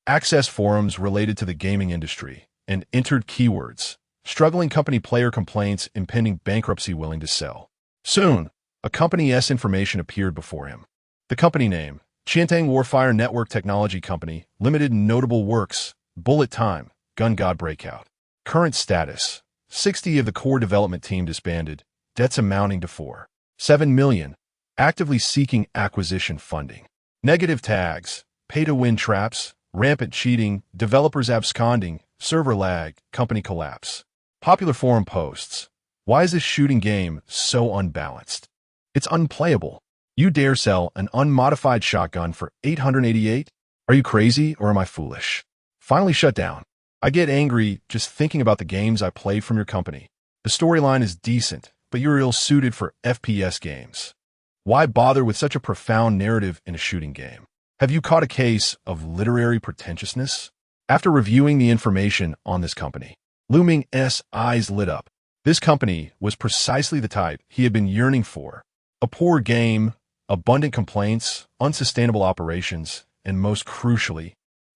accessed forums related to the gaming industry, and entered keywords: struggling company player complaints, impending bankruptcy, willing to sell. Soon, a company's information appeared before him. The company name: Chiantang Warfire Network Technology Company, Limited. Notable works: Bullet Time, Gun God Breakout. Current status: 60 of the core development team disbanded, debts amounting to 4.7 million, actively seeking acquisition funding. Negative tags: pay-to-win traps, rampant cheating, developers absconding, server lag, company collapse. Popular forum posts: why is this shooting game so unbalanced? It's unplayable. You dare sell an unmodified shotgun for 888? Are you crazy or am I foolish? Finally shut down. I get angry just thinking about the games I play from your company. The storyline is decent, but you're ill-suited for FPS games. Why bother with such a profound narrative in a shooting game? Have you caught a case of literary pretentiousness? After reviewing the information on this company, Lu Ming's eyes lit up. This company was precisely the type he had been yearning for. A poor game, abundant complaints, unsustainable operations, and most crucially,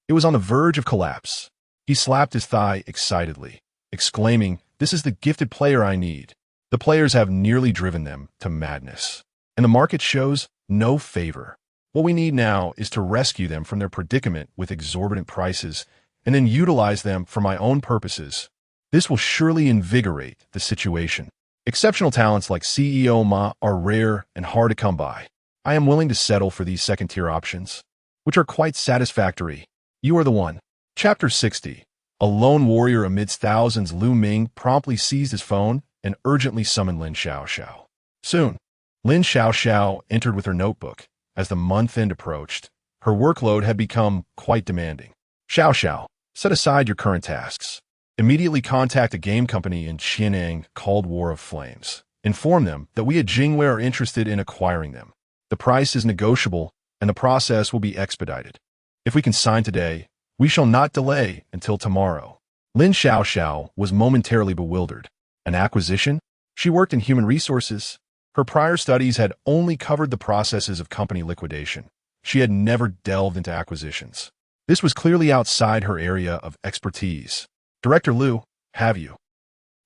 it was on the verge of collapse. He slapped his thigh excitedly, exclaiming, "This is the gifted player I need." The players have nearly driven them to madness, and the market shows no favor. What we need now is to rescue them from their predicament with exorbitant prices and then utilize them for my own purposes. This will surely invigorate the situation. Exceptional talents like CEO Ma are rare and hard to come by. I am willing to settle for these second-tier options, which are quite satisfactory. You are the one. Chapter 60. A lone warrior amidst thousands. Lu Ming promptly seized his phone and urgently summoned Lin Xiaoxiao. Soon, Lin Xiaoxiao entered with her notebook. As the month-end approached, her workload had become quite demanding. Xiaoxiao, set aside your current tasks. Immediately contact a game company in Qian'an called War of Flames. Inform them that we at Jingwei are interested in acquiring them. The price is negotiable, and the process will be expedited. If we can sign today, we shall not delay until tomorrow. Lin Xiaoxiao was momentarily bewildered. An acquisition? She worked in human resources. Her prior studies had only covered the processes of company liquidation. She had never delved into acquisitions. This was clearly outside her area of expertise. Director Lu, have you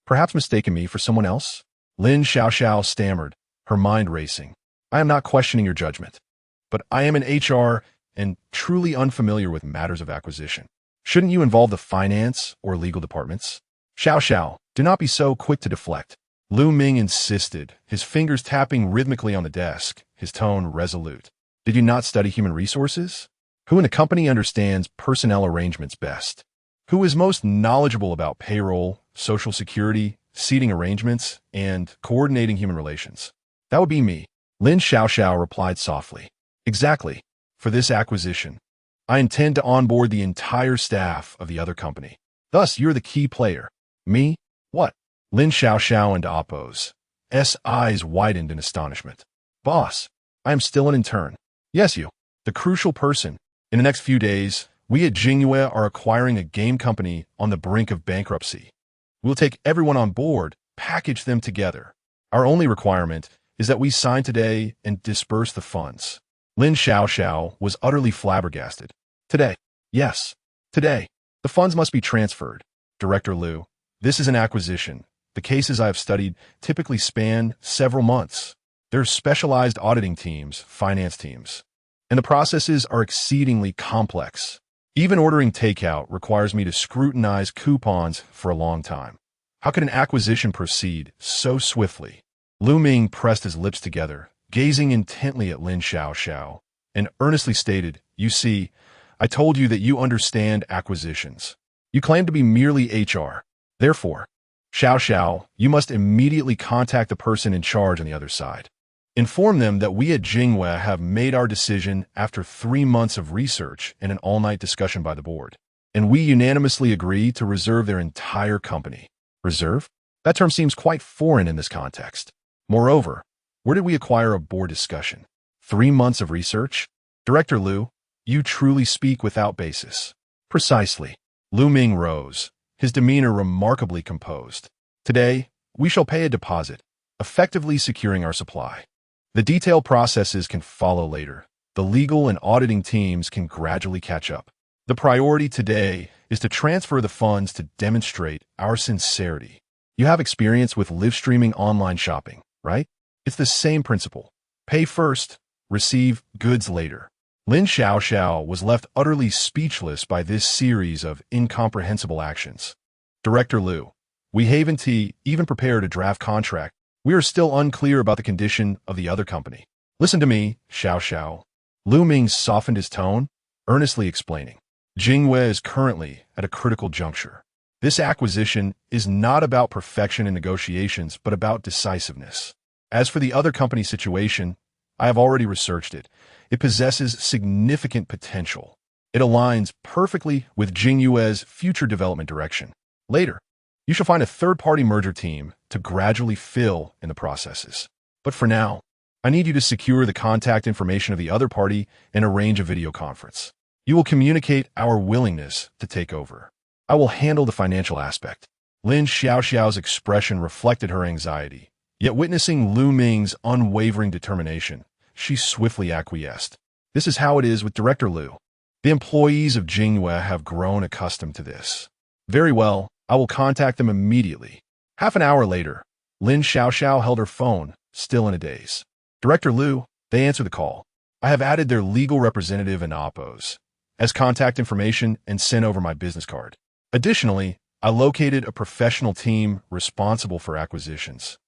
perhaps mistaken me for someone else? Lin Xiaoxiao stammered, her mind racing. I am not questioning your judgment, but I am in HR and truly unfamiliar with matters of acquisition. Shouldn't you involve the finance or legal departments? Xiaoxiao, do not be so quick to deflect. Lu Ming insisted, his fingers tapping rhythmically on the desk, his tone resolute. Did you not study human resources? Who in the company understands personnel arrangements best? Who is most knowledgeable about payroll, social security, seating arrangements, and coordinating human relations? That would be me. Lin Xiaoxiao replied softly. Exactly. For this acquisition, I intend to onboard the entire staff of the other company. Thus, you're the key player. Me? What? Lin Xiaoxiao and Appo's eyes widened in astonishment. Boss, I am still an intern. Yes, you. The crucial person. In the next few days, we at Jingyue are acquiring a game company on the brink of bankruptcy. We'll take everyone on board, package them together. Our only requirement is that we sign today and disperse the funds. Lin Xiaoxiao was utterly flabbergasted. Today. Yes. Today. The funds must be transferred. Director Liu, this is an acquisition. The cases I have studied typically span several months. There's specialized auditing teams, finance teams, and the processes are exceedingly complex. Even ordering takeout requires me to scrutinize coupons for a long time. How could an acquisition proceed so swiftly? Lu Ming pressed his lips together, gazing intently at Lin Xiaoxiao, and earnestly stated, You see, I told you that you understand acquisitions. You claim to be merely HR. Therefore, Xiaoxiao, you must immediately contact the person in charge on the other side. Inform them that we at Jingyue have made our decision after 3 months of research and an all-night discussion by the board, and we unanimously agree to reserve their entire company. Reserve? That term seems quite foreign in this context. Moreover, where did we acquire a board discussion? 3 months of research? Director Liu, you truly speak without basis. Precisely. Lu Ming rose, his demeanor remarkably composed. Today, we shall pay a deposit, effectively securing our supply. The detailed processes can follow later. The legal and auditing teams can gradually catch up. The priority today is to transfer the funds to demonstrate our sincerity. You have experience with live streaming online shopping, right? It's the same principle. Pay first, receive goods later. Lin Xiaoxiao was left utterly speechless by this series of incomprehensible actions. Director Liu, we haven't even prepared a draft contract. We are still unclear about the condition of the other company. Listen to me, Xiaoxiao. Lu Ming softened his tone, earnestly explaining. Jingyue is currently at a critical juncture. This acquisition is not about perfection in negotiations, but about decisiveness. As for the other company situation, I have already researched it. It possesses significant potential. It aligns perfectly with Jingyue's future development direction. Later, you shall find a third-party merger team to gradually fill in the processes. But for now, I need you to secure the contact information of the other party and arrange a video conference. You will communicate our willingness to take over. I will handle the financial aspect. Lin Xiaoxiao's expression reflected her anxiety. Yet witnessing Lu Ming's unwavering determination, she swiftly acquiesced. This is how it is with Director Liu. The employees of Jingyue have grown accustomed to this. Very well, I will contact them immediately. Half an hour later, Lin Xiaoxiao held her phone, still in a daze. Director Liu, they answered the call. I have added their legal representative and Appo's as contact information and sent over my business card. Additionally, I located a professional team responsible for acquisitions,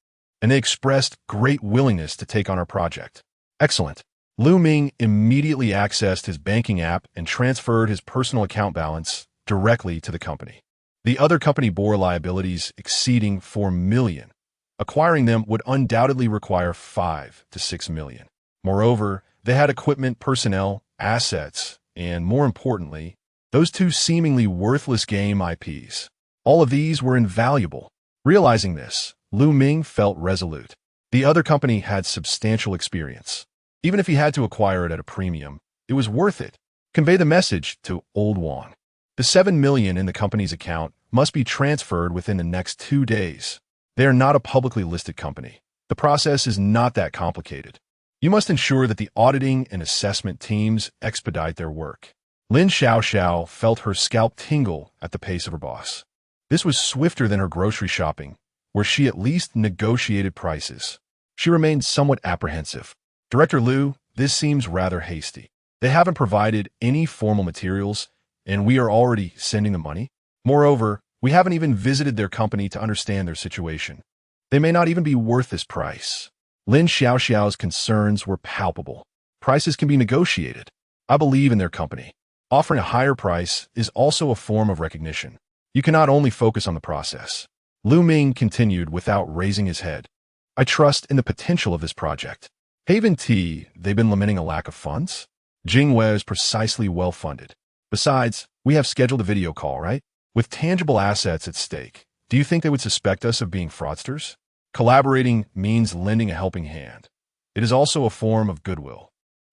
and they expressed great willingness to take on our project. Excellent. Lu Ming immediately accessed his banking app and transferred his personal account balance directly to the company. The other company bore liabilities exceeding 4 million. Acquiring them would undoubtedly require 5 to 6 million. Moreover, they had equipment, personnel, assets, and more importantly, those 2 seemingly worthless game IPs. All of these were invaluable. Realizing this, Lu Ming felt resolute. The other company had substantial experience. Even if he had to acquire it at a premium, it was worth it. Convey the message to Old Wang. The 7 million in the company's account must be transferred within the next 2 days. They are not a publicly listed company. The process is not that complicated. You must ensure that the auditing and assessment teams expedite their work. Lin Xiaoxiao felt her scalp tingle at the pace of her boss. This was swifter than her grocery shopping, where she at least negotiated prices. She remained somewhat apprehensive. Director Liu, this seems rather hasty. They haven't provided any formal materials, and we are already sending the money. Moreover, we haven't even visited their company to understand their situation. They may not even be worth this price. Lin Xiaoxiao's concerns were palpable. Prices can be negotiated. I believe in their company. Offering a higher price is also a form of recognition. You cannot only focus on the process. Ming continued without raising his head. I trust in the potential of this project. Haven T, they've been lamenting a lack of funds? Jingwei is precisely well-funded. Besides, we have scheduled a video call, right? With tangible assets at stake, do you think they would suspect us of being fraudsters? Collaborating means lending a helping hand. It is also a form of goodwill.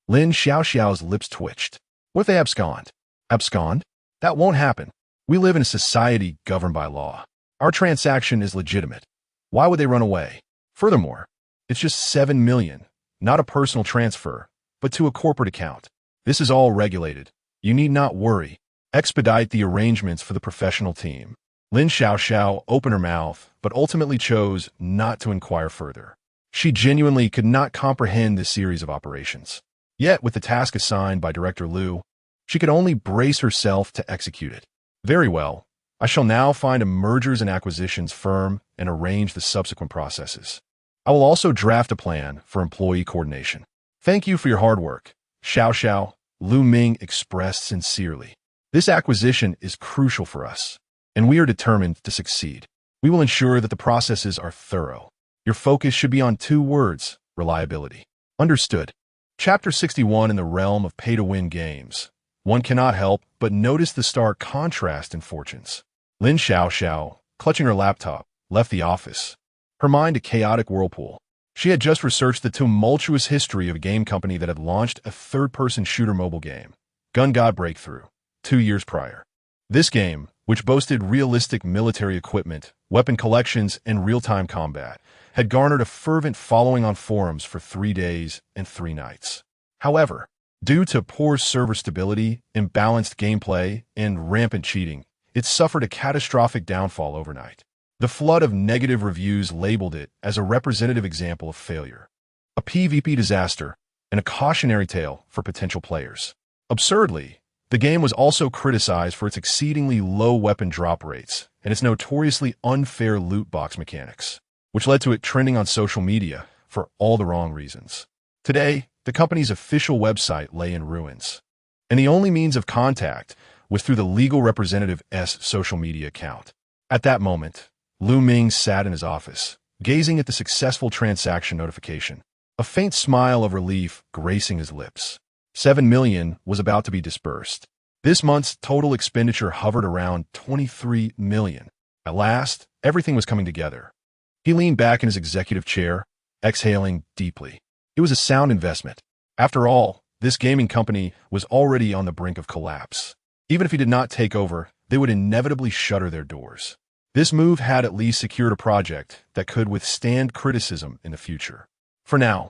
Lin Xiaoxiao's lips twitched. What if they abscond? Abscond? That won't happen. We live in a society governed by law. Our transaction is legitimate. Why would they run away? Furthermore, it's just 7 million, not a personal transfer, but to a corporate account. This is all regulated. You need not worry. Expedite the arrangements for the professional team. Lin Xiaoxiao opened her mouth, but ultimately chose not to inquire further. She genuinely could not comprehend this series of operations. Yet, with the task assigned by Director Liu, she could only brace herself to execute it. Very well. I shall now find a mergers and acquisitions firm and arrange the subsequent processes. I will also draft a plan for employee coordination. Thank you for your hard work. Xiao, Ming expressed sincerely. This acquisition is crucial for us, and we are determined to succeed. We will ensure that the processes are thorough. Your focus should be on 2 words, reliability. Understood. Chapter 61 in the realm of pay-to-win games. One cannot help but notice the stark contrast in fortunes. Lin Xiaoxiao, clutching her laptop, left the office, her mind a chaotic whirlpool. She had just researched the tumultuous history of a game company that had launched a third-person shooter mobile game, Gun God Breakthrough, 2 years prior. This game, which boasted realistic military equipment, weapon collections, and real-time combat, had garnered a fervent following on forums for 3 days and 3 nights. However, due to poor server stability, imbalanced gameplay, and rampant cheating, it suffered a catastrophic downfall overnight. The flood of negative reviews labeled it as a representative example of failure, a PvP disaster, and a cautionary tale for potential players. Absurdly, the game was also criticized for its exceedingly low weapon drop rates and its notoriously unfair loot box mechanics, which led to it trending on social media for all the wrong reasons. Today, the company's official website lay in ruins, and the only means of contact was through the legal representative's social media account. At that moment, Ming sat in his office, gazing at the successful transaction notification, a faint smile of relief gracing his lips. 7 million was about to be dispersed. This month's total expenditure hovered around 23 million. At last, everything was coming together. He leaned back in his executive chair, exhaling deeply. It was a sound investment. After all, this gaming company was already on the brink of collapse. Even if he did not take over, they would inevitably shutter their doors. This move had at least secured a project that could withstand criticism in the future. For now,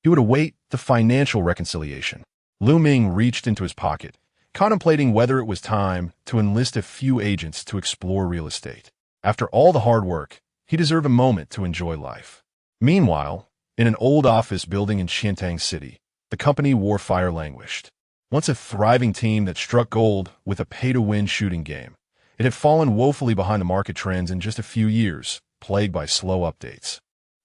he would await the financial reconciliation. Ming reached into his pocket, contemplating whether it was time to enlist a few agents to explore real estate. After all the hard work, he deserved a moment to enjoy life. Meanwhile, in an old office building in Xiantang City, the company Warfire languished. Once a thriving team that struck gold with a pay-to-win shooting game, it had fallen woefully behind the market trends in just a few years, plagued by slow updates,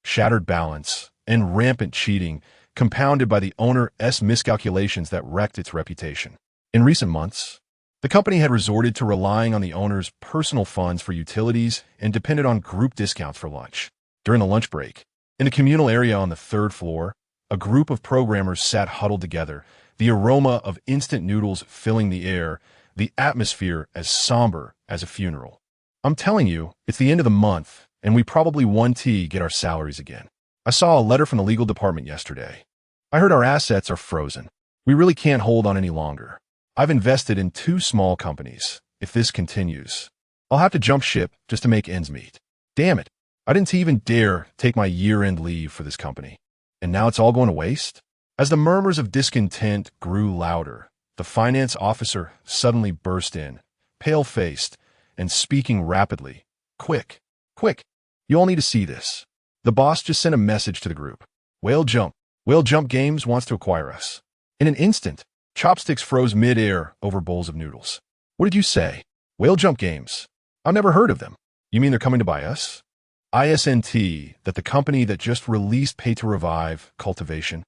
shattered balance, and rampant cheating, compounded by the owner's miscalculations that wrecked its reputation. In recent months, the company had resorted to relying on the owner's personal funds for utilities and depended on group discounts for lunch. During the lunch break, in the communal area on the 3rd floor, a group of programmers sat huddled together, the aroma of instant noodles filling the air, the atmosphere as somber as a funeral. I'm telling you, it's the end of the month, and we probably won't get our salaries again. I saw a letter from the legal department yesterday. I heard our assets are frozen. We really can't hold on any longer. I've invested in 2 small companies. If this continues, I'll have to jump ship just to make ends meet. Damn it, I didn't even dare take my year-end leave for this company. And now it's all going to waste? As the murmurs of discontent grew louder, the finance officer suddenly burst in, pale-faced, and speaking rapidly. Quick, you all need to see this. The boss just sent a message to the group. Whale Jump Games wants to acquire us. In an instant, chopsticks froze mid-air over bowls of noodles. What did you say? Whale Jump Games? I've never heard of them. You mean they're coming to buy us? ISNT, that the company that just released Pay to Revive, Cultivation.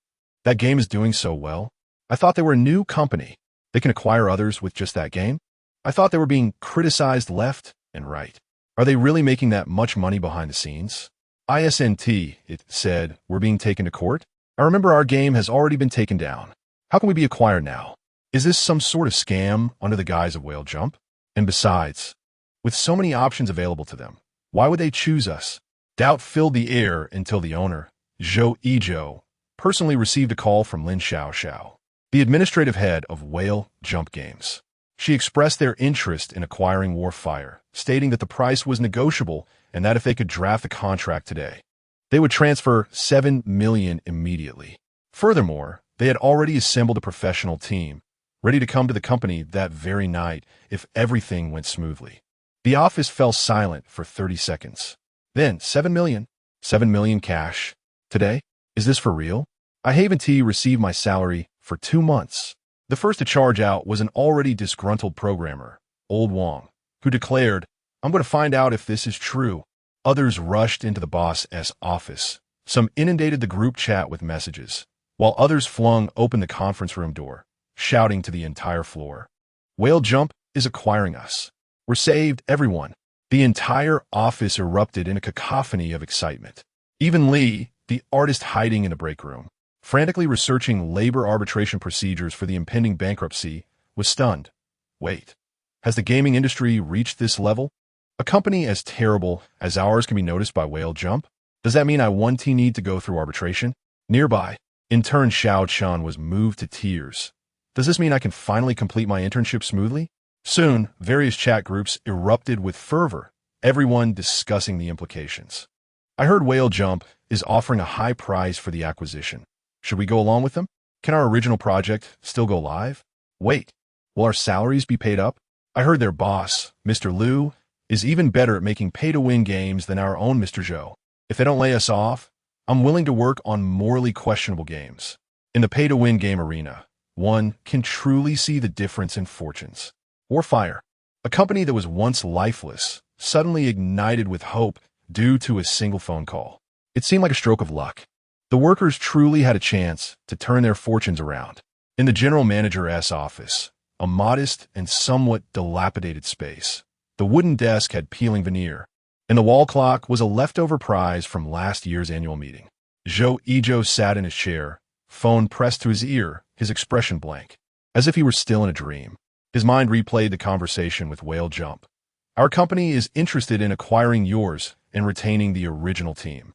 That game is doing so well. I thought they were a new company. They can acquire others with just that game? I thought they were being criticized left and right. Are they really making that much money behind the scenes? ISNT, it said, we're being taken to court? I remember our game has already been taken down. How can we be acquired now? Is this some sort of scam under the guise of whale jump? And besides, with so many options available to them, why would they choose us? Doubt filled the air until the owner, Zhou Yizhou, personally received a call from Lin Xiaoxiao, the administrative head of Whale Jump Games. She expressed their interest in acquiring Warfire, stating that the price was negotiable and that if they could draft the contract today, they would transfer $7 million immediately. Furthermore, they had already assembled a professional team, ready to come to the company that very night if everything went smoothly. The office fell silent for 30 seconds. Then, $7 million. $7 million cash. Today? Is this for real? I haven't received my salary for 2 months. The first to charge out was an already disgruntled programmer, Old Wong, who declared, I'm going to find out if this is true. Others rushed into the boss's office. Some inundated the group chat with messages, while others flung open the conference room door, shouting to the entire floor. Whale Jump is acquiring us. We're saved, everyone. The entire office erupted in a cacophony of excitement. Even Lee, the artist hiding in a break room, frantically researching labor arbitration procedures for the impending bankruptcy, was stunned. Wait, has the gaming industry reached this level? A company as terrible as ours can be noticed by Whale Jump? Does that mean I need to go through arbitration? Nearby, intern Xiao Chun was moved to tears. Does this mean I can finally complete my internship smoothly? Soon, various chat groups erupted with fervor, everyone discussing the implications. I heard Whale Jump is offering a high price for the acquisition. Should we go along with them? Can our original project still go live? Wait, will our salaries be paid up? I heard their boss, Mr. Liu, is even better at making pay-to-win games than our own Mr. Zhou. If they don't lay us off, I'm willing to work on morally questionable games. In the pay-to-win game arena, one can truly see the difference in fortunes. Warfire, a company that was once lifeless, suddenly ignited with hope due to a single phone call. It seemed like a stroke of luck. The workers truly had a chance to turn their fortunes around. In the general manager's office, a modest and somewhat dilapidated space, the wooden desk had peeling veneer, and the wall clock was a leftover prize from last year's annual meeting. Zhou Yizhou sat in his chair, phone pressed to his ear, his expression blank, as if he were still in a dream. His mind replayed the conversation with Whale Jump. Our company is interested in acquiring yours and retaining the original team.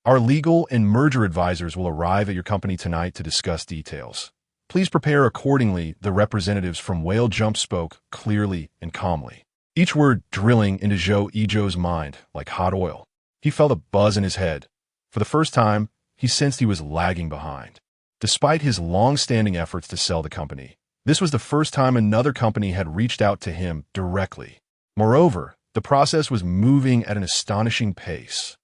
Our legal and merger advisors will arrive at your company tonight to discuss details. Please prepare accordingly. The representatives from Whale Jump spoke clearly and calmly, each word drilling into Zhou Yizhou's mind like hot oil. He felt a buzz in his head. For the first time, he sensed he was lagging behind. Despite his long-standing efforts to sell the company, this was the first time another company had reached out to him directly. Moreover, the process was moving at an astonishing pace.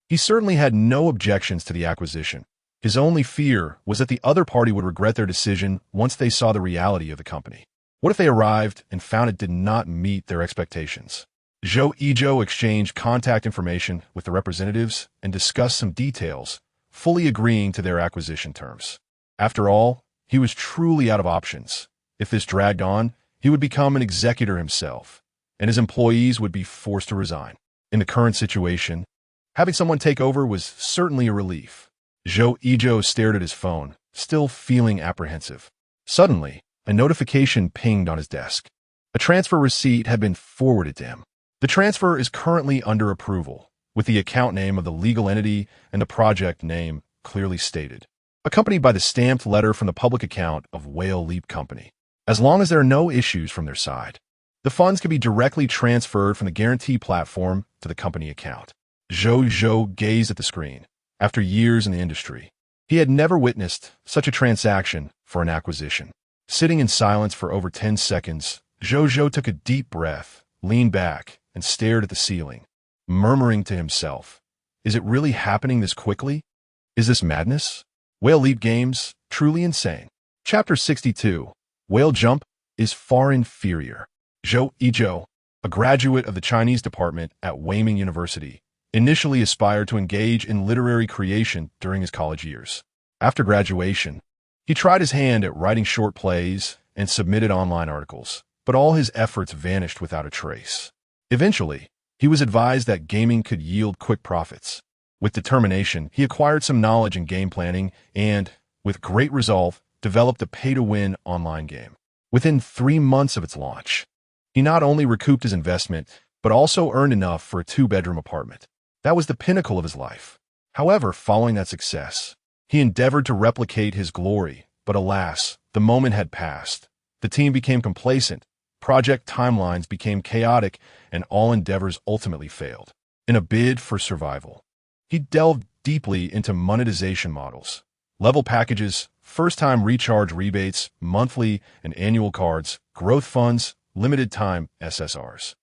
He certainly had no objections to the acquisition. His only fear was that the other party would regret their decision once they saw the reality of the company. What if they arrived and found it did not meet their expectations? Zhou Yizhou exchanged contact information with the representatives and discussed some details, fully agreeing to their acquisition terms. After all, he was truly out of options. If this dragged on, he would become an executor himself, and his employees would be forced to resign. In the current situation, having someone take over was certainly a relief. Zhou Yizhou stared at his phone, still feeling apprehensive. Suddenly, a notification pinged on his desk. A transfer receipt had been forwarded to him. The transfer is currently under approval, with the account name of the legal entity and the project name clearly stated, accompanied by the stamped letter from the public account of Whale Leap Company. As long as there are no issues from their side, the funds can be directly transferred from the guarantee platform to the company account. Zhou Yizhou gazed at the screen. After years in the industry, he had never witnessed such a transaction for an acquisition. Sitting in silence for over 10 seconds, Zhou Yizhou took a deep breath, leaned back, and stared at the ceiling, murmuring to himself, "Is it really happening this quickly? Is this madness? Whale Leap Games, truly insane." Chapter 62. Whale Jump is far inferior. Zhou Yizhou, a graduate of the Chinese department at Weiming University, initially aspired to engage in literary creation during his college years. After graduation, He tried his hand at writing short plays and submitted online articles, but all his efforts vanished without a trace. Eventually, he was advised that gaming could yield quick profits. With determination, he acquired some knowledge in game planning and, with great resolve, developed a pay-to-win online game. Within 3 months of its launch, he not only recouped his investment, but also earned enough for a 2-bedroom apartment. That was the pinnacle of his life. However, following that success, he endeavored to replicate his glory, but alas, the moment had passed. The team became complacent, project timelines became chaotic, and all endeavors ultimately failed. In a bid for survival, he delved deeply into monetization models, level packages, first-time recharge rebates, monthly and annual cards, growth funds, limited-time SSRs.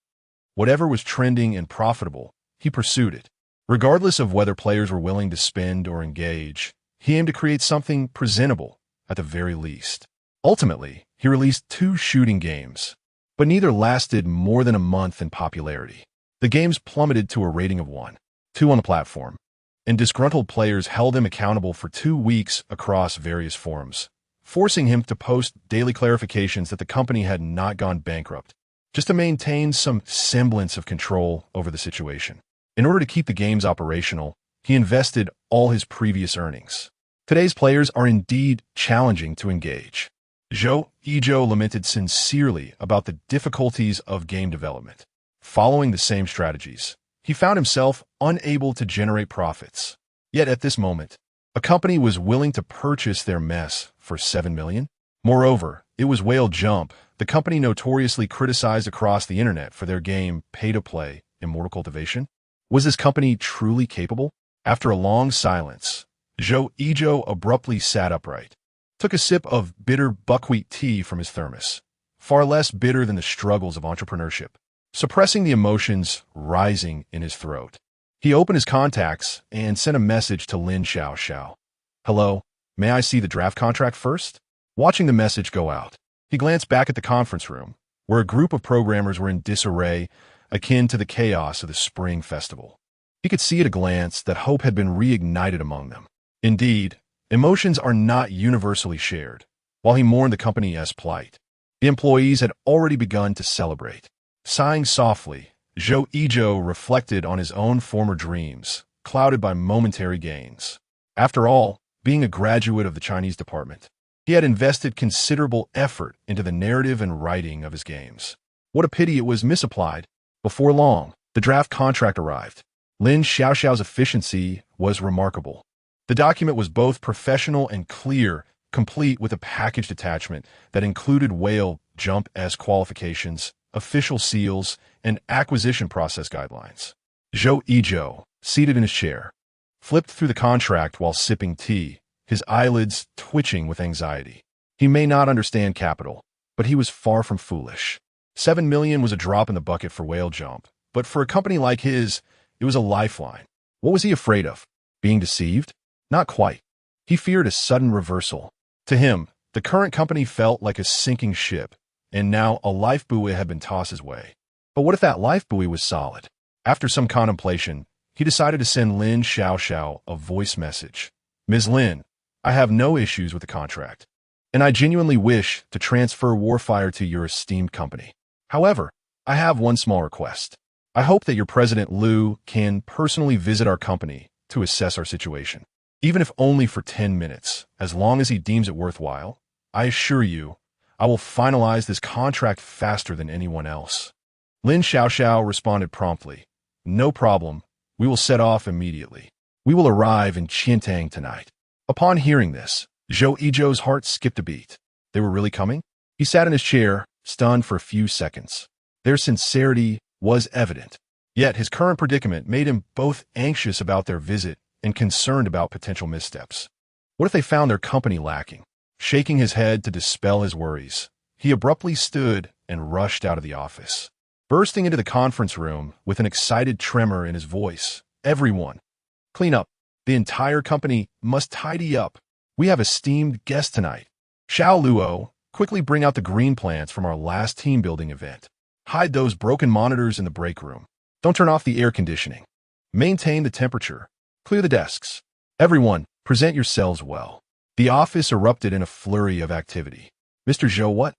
Whatever was trending and profitable, he pursued it. Regardless of whether players were willing to spend or engage, he aimed to create something presentable, at the very least. Ultimately, he released 2 shooting games, but neither lasted more than a month in popularity. The games plummeted to a rating of 1.2 on the platform, and disgruntled players held him accountable for 2 weeks across various forums, forcing him to post daily clarifications that the company had not gone bankrupt, just to maintain some semblance of control over the situation. In order to keep the games operational, he invested all his previous earnings. Today's players are indeed challenging to engage. Zhou Yizhou lamented sincerely about the difficulties of game development. Following the same strategies, he found himself unable to generate profits. Yet at this moment, a company was willing to purchase their mess for $7 million. Moreover, it was Whale Jump, the company notoriously criticized across the internet for their game pay-to-play, Immortal Cultivation. Was this company truly capable? After a long silence, Zhou Yizhou abruptly sat upright, took a sip of bitter buckwheat tea from his thermos, far less bitter than the struggles of entrepreneurship, suppressing the emotions rising in his throat. He opened his contacts and sent a message to Lin Xiao. "Hello, may I see the draft contract first?" Watching the message go out, he glanced back at the conference room, where a group of programmers were in disarray, akin to the chaos of the spring festival. He could see at a glance that hope had been reignited among them. Indeed, emotions are not universally shared. While he mourned the company's plight, the employees had already begun to celebrate. Sighing softly, Zhou Yizhou reflected on his own former dreams, clouded by momentary gains. After all, being a graduate of the Chinese department, he had invested considerable effort into the narrative and writing of his games. What a pity it was misapplied. Before long, the draft contract arrived. Lin Xiao's efficiency was remarkable. The document was both professional and clear, complete with a packaged attachment that included Whale Jump's qualifications, official seals, and acquisition process guidelines. Zhou Yizhou, seated in his chair, flipped through the contract while sipping tea, his eyelids twitching with anxiety. He may not understand capital, but he was far from foolish. $7 million was a drop in the bucket for Whale Jump, but for a company like his, it was a lifeline. What was he afraid of? Being deceived? Not quite. He feared a sudden reversal. To him, the current company felt like a sinking ship, and now a lifebuoy had been tossed his way. But what if that lifebuoy was solid? After some contemplation, he decided to send Lin Xiao a voice message. "Ms. Lin, I have no issues with the contract, and I genuinely wish to transfer Warfire to your esteemed company. However, I have one small request. I hope that your President Liu can personally visit our company to assess our situation. Even if only for 10 minutes, as long as he deems it worthwhile, I assure you, I will finalize this contract faster than anyone else." Lin Xiao responded promptly, "No problem. We will set off immediately. We will arrive in Qiantang tonight." Upon hearing this, Zhou Yizhou's heart skipped a beat. They were really coming? He sat in his chair, stunned for a few seconds. Their sincerity was evident. Yet his current predicament made him both anxious about their visit and concerned about potential missteps. What if they found their company lacking? Shaking his head to dispel his worries, he abruptly stood and rushed out of the office. Bursting into the conference room with an excited tremor in his voice, "Everyone, clean up. The entire company must tidy up. We have esteemed guests tonight. Xiao Luo, quickly bring out the green plants from our last team building event. Hide those broken monitors in the break room. Don't turn off the air conditioning. Maintain the temperature. Clear the desks. Everyone, present yourselves well." The office erupted in a flurry of activity. Mr. Zhou, what?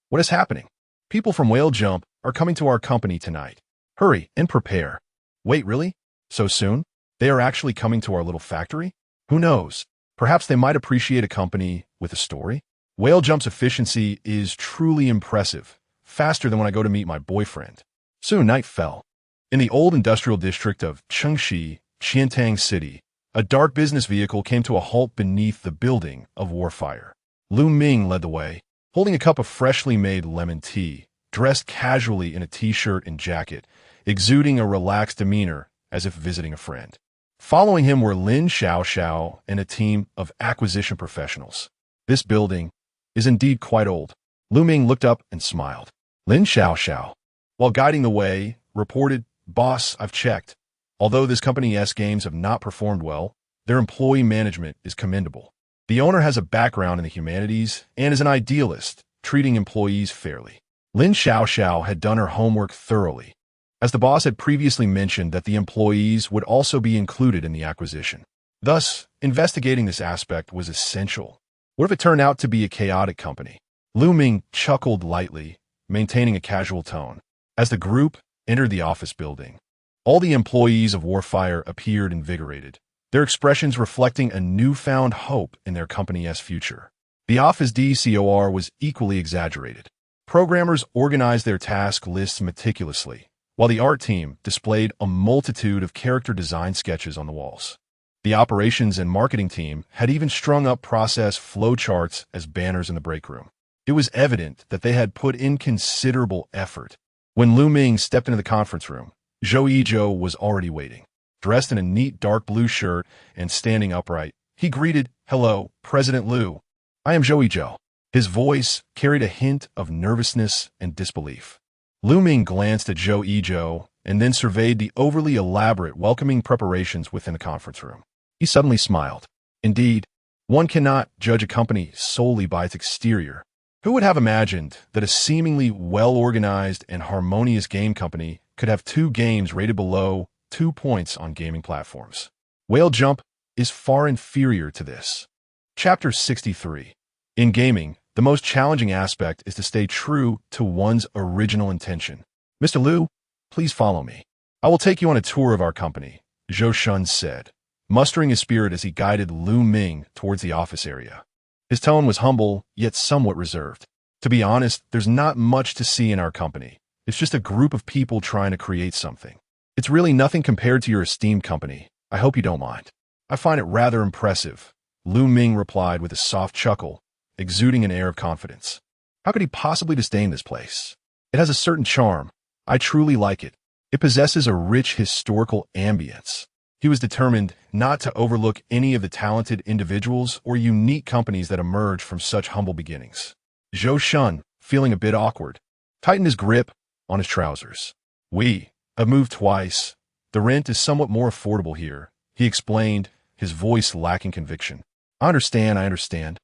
What is happening? People from Whale Jump are coming to our company tonight. Hurry and prepare. Wait, really? So soon? They are actually coming to our little factory? Who knows? Perhaps they might appreciate a company with a story? Whale Jump's efficiency is truly impressive, faster than when I go to meet my boyfriend. Soon night fell. In the old industrial district of Chengxi, Qiantang City, a dark business vehicle came to a halt beneath the building of Warfire. Ming led the way, holding a cup of freshly made lemon tea, dressed casually in a t-shirt and jacket, exuding a relaxed demeanor as if visiting a friend. Following him were Lin Xiao and a team of acquisition professionals. This building is indeed quite old. Ming looked up and smiled. Lin Xiao, while guiding the way, reported, "Boss, I've checked. Although this company's games have not performed well, their employee management is commendable. The owner has a background in the humanities and is an idealist, treating employees fairly." Lin Xiao had done her homework thoroughly, as the boss had previously mentioned that the employees would also be included in the acquisition. Thus, investigating this aspect was essential. What if it turned out to be a chaotic company? Ming chuckled lightly, maintaining a casual tone. As the group entered the office building, all the employees of Warfire appeared invigorated, their expressions reflecting a newfound hope in their company's future. The office DCOR was equally exaggerated. Programmers organized their task lists meticulously, while the art team displayed a multitude of character design sketches on the walls. The operations and marketing team had even strung up process flowcharts as banners in the break room. It was evident that they had put in considerable effort. When Ming stepped into the conference room, Zhou was already waiting. Dressed in a neat dark blue shirt and standing upright, he greeted, "Hello, President Liu. I am Zhou." His voice carried a hint of nervousness and disbelief. Ming glanced at Zhou and then surveyed the overly elaborate welcoming preparations within the conference room. He suddenly smiled. Indeed, one cannot judge a company solely by its exterior. Who would have imagined that a seemingly well-organized and harmonious game company could have two games rated below 2 points on gaming platforms? Whale Jump is far inferior to this. Chapter 63. In gaming, the most challenging aspect is to stay true to one's original intention. "Mr. Liu, please follow me. I will take you on a tour of our company," Zhou said, mustering his spirit as he guided Ming towards the office area. His tone was humble, yet somewhat reserved. "To be honest, there's not much to see in our company. It's just a group of people trying to create something. It's really nothing compared to your esteemed company. I hope you don't mind." "I find it rather impressive," Ming replied with a soft chuckle, exuding an air of confidence. How could he possibly disdain this place? It has a certain charm. I truly like it. It possesses a rich historical ambience. He was determined not to overlook any of the talented individuals or unique companies that emerge from such humble beginnings. Zhou, feeling a bit awkward, tightened his grip on his trousers. "I've moved twice. The rent is somewhat more affordable here," he explained, his voice lacking conviction. I understand.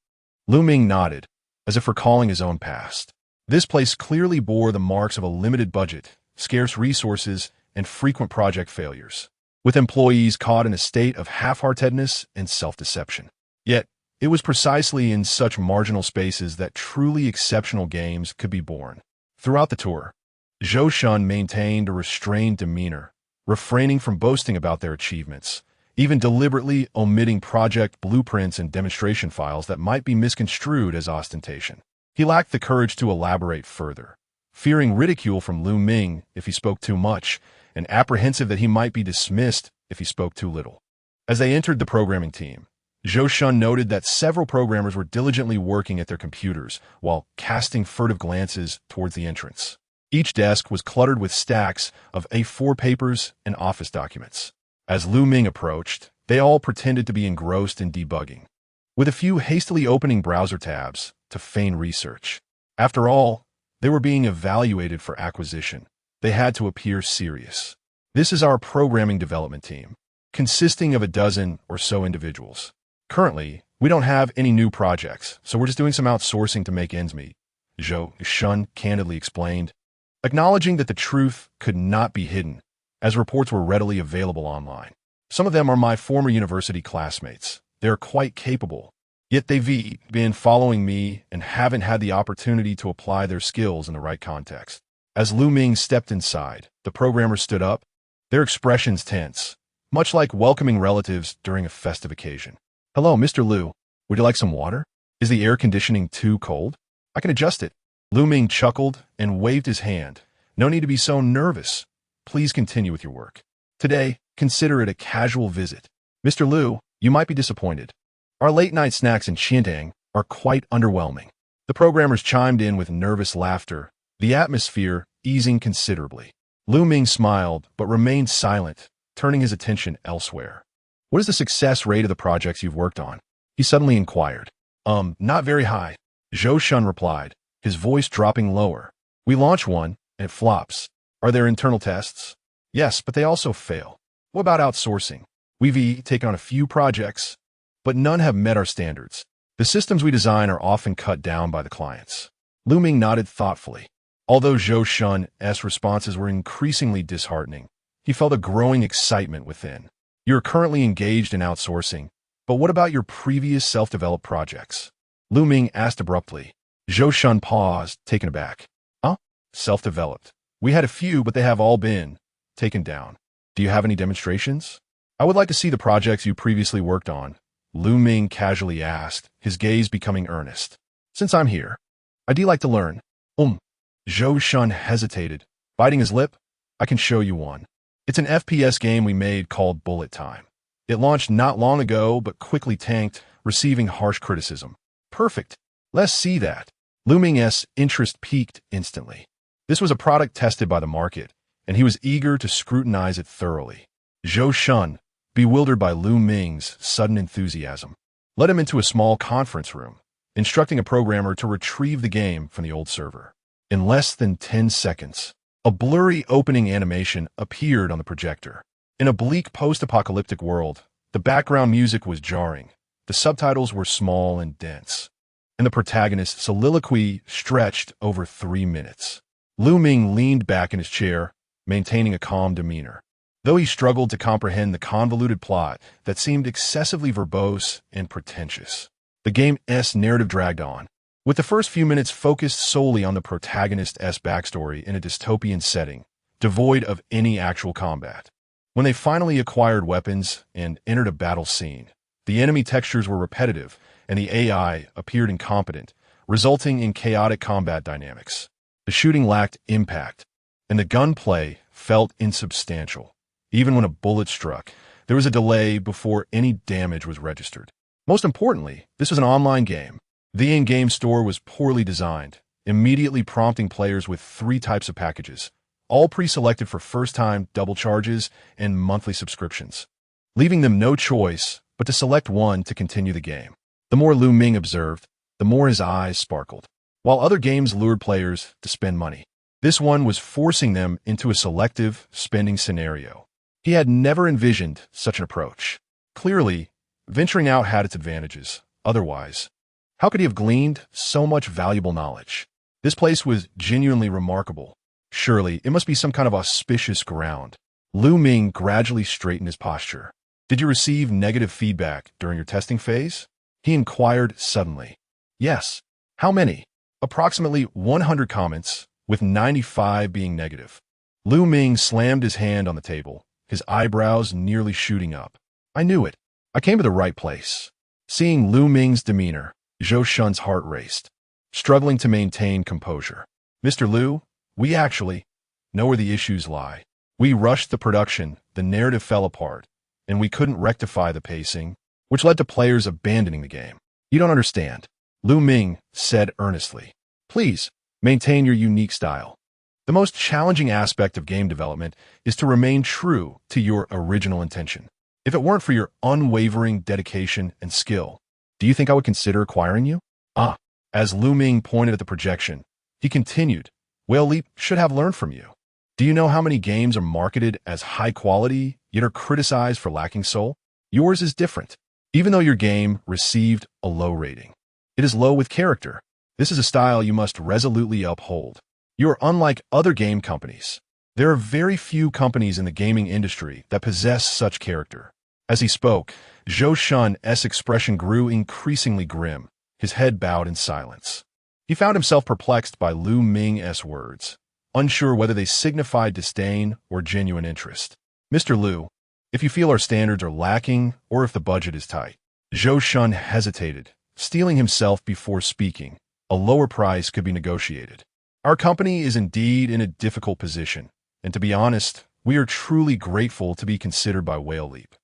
Ming nodded, as if recalling his own past. This place clearly bore the marks of a limited budget, scarce resources, and frequent project failures, with employees caught in a state of half-heartedness and self-deception. Yet, it was precisely in such marginal spaces that truly exceptional games could be born. Throughout the tour, Zhou maintained a restrained demeanor, refraining from boasting about their achievements, even deliberately omitting project blueprints and demonstration files that might be misconstrued as ostentation. He lacked the courage to elaborate further, fearing ridicule from Ming if he spoke too much, and apprehensive that he might be dismissed if he spoke too little. As they entered the programming team, Zhou noted that several programmers were diligently working at their computers while casting furtive glances towards the entrance. Each desk was cluttered with stacks of A4 papers and office documents. As Ming approached, they all pretended to be engrossed in debugging, with a few hastily opening browser tabs to feign research. After all, they were being evaluated for acquisition. They had to appear serious. "This is our programming development team, consisting of a dozen or so individuals. Currently, we don't have any new projects, so we're just doing some outsourcing to make ends meet," Zhou candidly explained, acknowledging that the truth could not be hidden, as reports were readily available online. "Some of them are my former university classmates. They are quite capable. Yet they've been following me and haven't had the opportunity to apply their skills in the right context. As Lu Ming stepped inside, the programmer stood up, their expressions tense, much like welcoming relatives during a festive occasion. "Hello, Mr. Liu. Would you like some water? Is the air conditioning too cold? I can adjust it." Lu Ming chuckled and waved his hand. "No need to be so nervous. Please continue with your work. Today, consider it a casual visit. Mr. Liu, you might be disappointed. Our late-night snacks in Xintang are quite underwhelming." The programmers chimed in with nervous laughter, the atmosphere easing considerably. Lu Ming smiled but remained silent, turning his attention elsewhere. "What is the success rate of the projects you've worked on?" he suddenly inquired. Not very high," Zhou Shun replied, his voice dropping lower. "We launch one, and it flops. Are there internal tests?" "Yes, but they also fail." "What about outsourcing?" "We've taken on a few projects, but none have met our standards. The systems we design are often cut down by the clients." Lu Ming nodded thoughtfully. Although Zhou Shun's responses were increasingly disheartening, he felt a growing excitement within. "You're currently engaged in outsourcing, but what about your previous self-developed projects?" Lu Ming asked abruptly. Zhou Shun paused, taken aback. "Huh? Self-developed. We had a few, but they have all been taken down. Do you have any demonstrations?" "I would like to see the projects you previously worked on," Lu Ming casually asked, his gaze becoming earnest. "Since I'm here, I'd like to learn." Zhou Shun hesitated, biting his lip. "I can show you one. It's an FPS game we made called Bullet Time. It launched not long ago, but quickly tanked, receiving harsh criticism." "Perfect. Let's see that." Lu Ming's interest peaked instantly. This was a product tested by the market, and he was eager to scrutinize it thoroughly. Zhou Shun, bewildered by Lu Ming's sudden enthusiasm, led him into a small conference room, instructing a programmer to retrieve the game from the old server. In less than 10 seconds, a blurry opening animation appeared on the projector. In a bleak post-apocalyptic world, the background music was jarring, the subtitles were small and dense, and the protagonist's soliloquy stretched over 3 minutes. Lu Ming leaned back in his chair, maintaining a calm demeanor, though he struggled to comprehend the convoluted plot that seemed excessively verbose and pretentious. The game's narrative dragged on, with the first few minutes focused solely on the protagonist's backstory in a dystopian setting, devoid of any actual combat. When they finally acquired weapons and entered a battle scene, the enemy textures were repetitive and the AI appeared incompetent, resulting in chaotic combat dynamics. The shooting lacked impact, and the gunplay felt insubstantial. Even when a bullet struck, there was a delay before any damage was registered. Most importantly, this was an online game. The in-game store was poorly designed, immediately prompting players with 3 types of packages, all pre-selected for first-time double charges and monthly subscriptions, leaving them no choice but to select one to continue the game. The more Lu Ming observed, the more his eyes sparkled. While other games lured players to spend money, this one was forcing them into a selective spending scenario. He had never envisioned such an approach. Clearly, venturing out had its advantages. Otherwise, how could he have gleaned so much valuable knowledge? This place was genuinely remarkable. Surely, it must be some kind of auspicious ground. Lu Ming gradually straightened his posture. "Did you receive negative feedback during your testing phase?" he inquired suddenly. "Yes." "How many?" "Approximately 100 comments, with 95 being negative." Lu Ming slammed his hand on the table, his eyebrows nearly shooting up. "I knew it. I came to the right place." Seeing Lu Ming's demeanor, Zhou Shun's heart raced, struggling to maintain composure. "Mr. Liu, we actually know where the issues lie. We rushed the production, the narrative fell apart, and we couldn't rectify the pacing, which led to players abandoning the game." "You don't understand," Lu Ming said earnestly. "Please, maintain your unique style. The most challenging aspect of game development is to remain true to your original intention. If it weren't for your unwavering dedication and skill, do you think I would consider acquiring you?" As Lu Ming pointed at the projection, he continued, "Well, Leap should have learned from you. Do you know how many games are marketed as high quality, yet are criticized for lacking soul? Yours is different. Even though your game received a low rating, it is low with character. This is a style you must resolutely uphold. You are unlike other game companies. There are very few companies in the gaming industry that possess such character. As he spoke, Zhou Shun's expression grew increasingly grim, his head bowed in silence. He found himself perplexed by Lu Ming's words, unsure whether they signified disdain or genuine interest. "Mr. Lu, if you feel our standards are lacking or if the budget is tight." Zhou Shun hesitated, steeling himself before speaking. "A lower price could be negotiated. Our company is indeed in a difficult position, and to be honest, we are truly grateful to be considered by Whale Leap.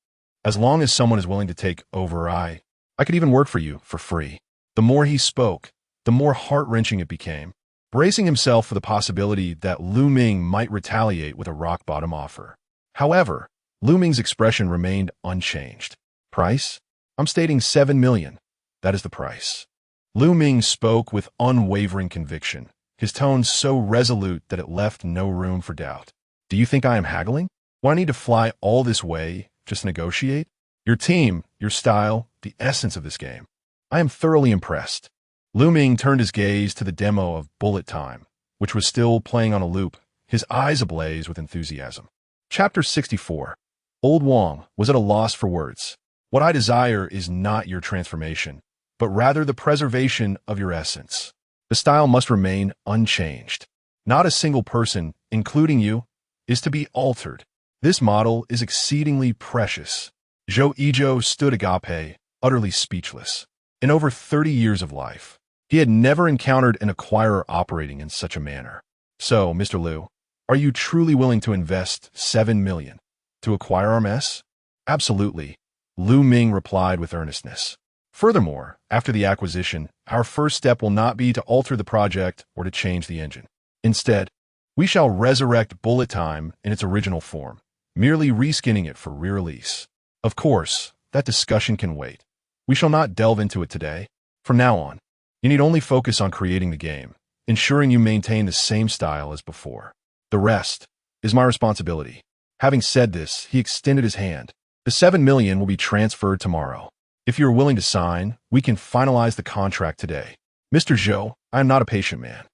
As long as someone is willing to take over, I could even work for you for free." The more he spoke, the more heart-wrenching it became, bracing himself for the possibility that Lu Ming might retaliate with a rock-bottom offer. However, Lu Ming's expression remained unchanged. "Price? I'm stating 7 million. That is the price." Lu Ming spoke with unwavering conviction, his tone so resolute that it left no room for doubt. "Do you think I am haggling? Will I need to fly all this way just to negotiate? Your team, your style, the essence of this game. I am thoroughly impressed." Lu Ming turned his gaze to the demo of Bullet Time, which was still playing on a loop, his eyes ablaze with enthusiasm. Chapter 64. Old Wang was at a loss for words. "What I desire is not your transformation, but rather the preservation of your essence. The style must remain unchanged. Not a single person, including you, is to be altered. This model is exceedingly precious." Zhou Yizhou stood agape, utterly speechless. In over 30 years of life, he had never encountered an acquirer operating in such a manner. "So, Mr. Lu, are you truly willing to invest 7 million to acquire our mess?" "Absolutely," Lu Ming replied with earnestness. "Furthermore, after the acquisition, our first step will not be to alter the project or to change the engine. Instead, we shall resurrect Bullet Time in its original form, merely reskinning it for re-release. Of course, that discussion can wait. We shall not delve into it today. From now on, you need only focus on creating the game, ensuring you maintain the same style as before. The rest is my responsibility." Having said this, he extended his hand. "The 7 million will be transferred tomorrow. If you are willing to sign, we can finalize the contract today." "Mr. Zhou, I am not a patient man."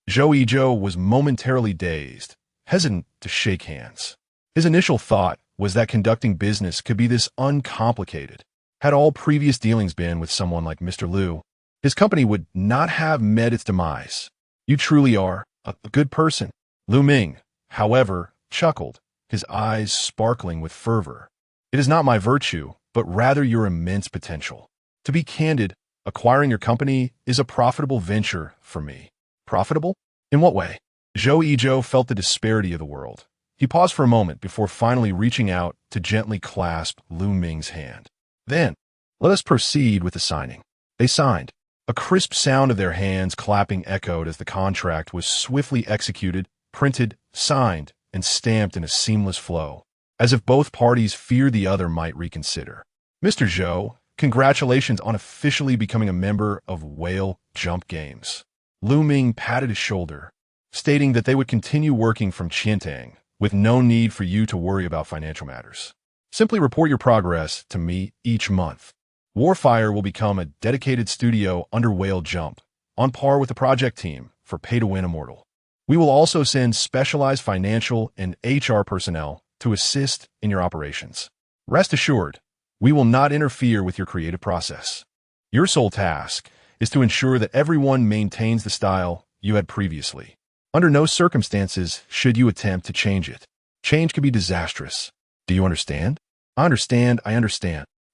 Zhou Yizhou was momentarily dazed, hesitant to shake hands. His initial thought was that conducting business could be this uncomplicated. Had all previous dealings been with someone like Mr. Lu, his company would not have met its demise. "You truly are a good person." Lu Ming, however, chuckled, his eyes sparkling with fervor. "It is not my virtue, but rather your immense potential. To be candid, acquiring your company is a profitable venture for me." "Profitable? In what way?" Zhou Yizhou felt the disparity of the world. He paused for a moment before finally reaching out to gently clasp Lu Ming's hand. "Then, let us proceed with the signing." They signed. A crisp sound of their hands clapping echoed as the contract was swiftly executed, printed, signed, and stamped in a seamless flow, as if both parties feared the other might reconsider. "Mr. Zhou, congratulations on officially becoming a member of Whale Jump Games." Lu Ming patted his shoulder, stating that they would continue working from Qiantang, with no need for you to worry about financial matters. Simply report your progress to me each month. Warfire will become a dedicated studio under Whale Jump, on par with the project team for pay-to-win Immortal. We will also send specialized financial and HR personnel to assist in your operations. Rest assured, we will not interfere with your creative process. Your sole task is to ensure that everyone maintains the style you had previously. Under no circumstances should you attempt to change it. Change can be disastrous. Do you understand? I understand.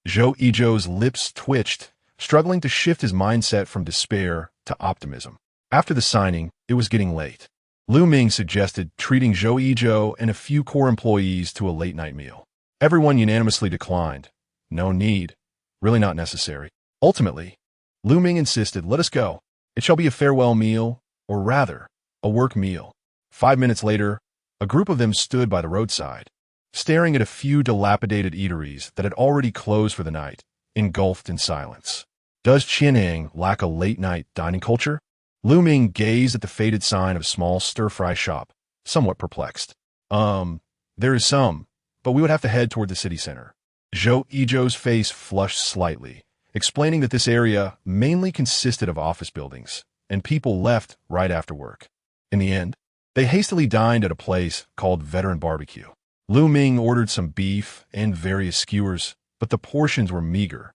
Zhou Yizhou's lips twitched, struggling to shift his mindset from despair to optimism. After the signing, it was getting late. Lu Ming suggested treating Zhou Yizhou and a few core employees to a late-night meal. Everyone unanimously declined. No need. Really not necessary. Ultimately, Lu Ming insisted, "Let us go. It shall be a farewell meal, or rather, a work meal." 5 minutes later, a group of them stood by the roadside, staring at a few dilapidated eateries that had already closed for the night, engulfed in silence. Does Qian'an lack a late-night dining culture? Lu Ming gazed at the faded sign of a small stir-fry shop, somewhat perplexed. There is some, but we would have to head toward the city center." Zhou Yizhou's face flushed slightly, explaining that this area mainly consisted of office buildings, and people left right after work. In the end, they hastily dined at a place called Veteran Barbecue. Lu Ming ordered some beef and various skewers, but the portions were meager,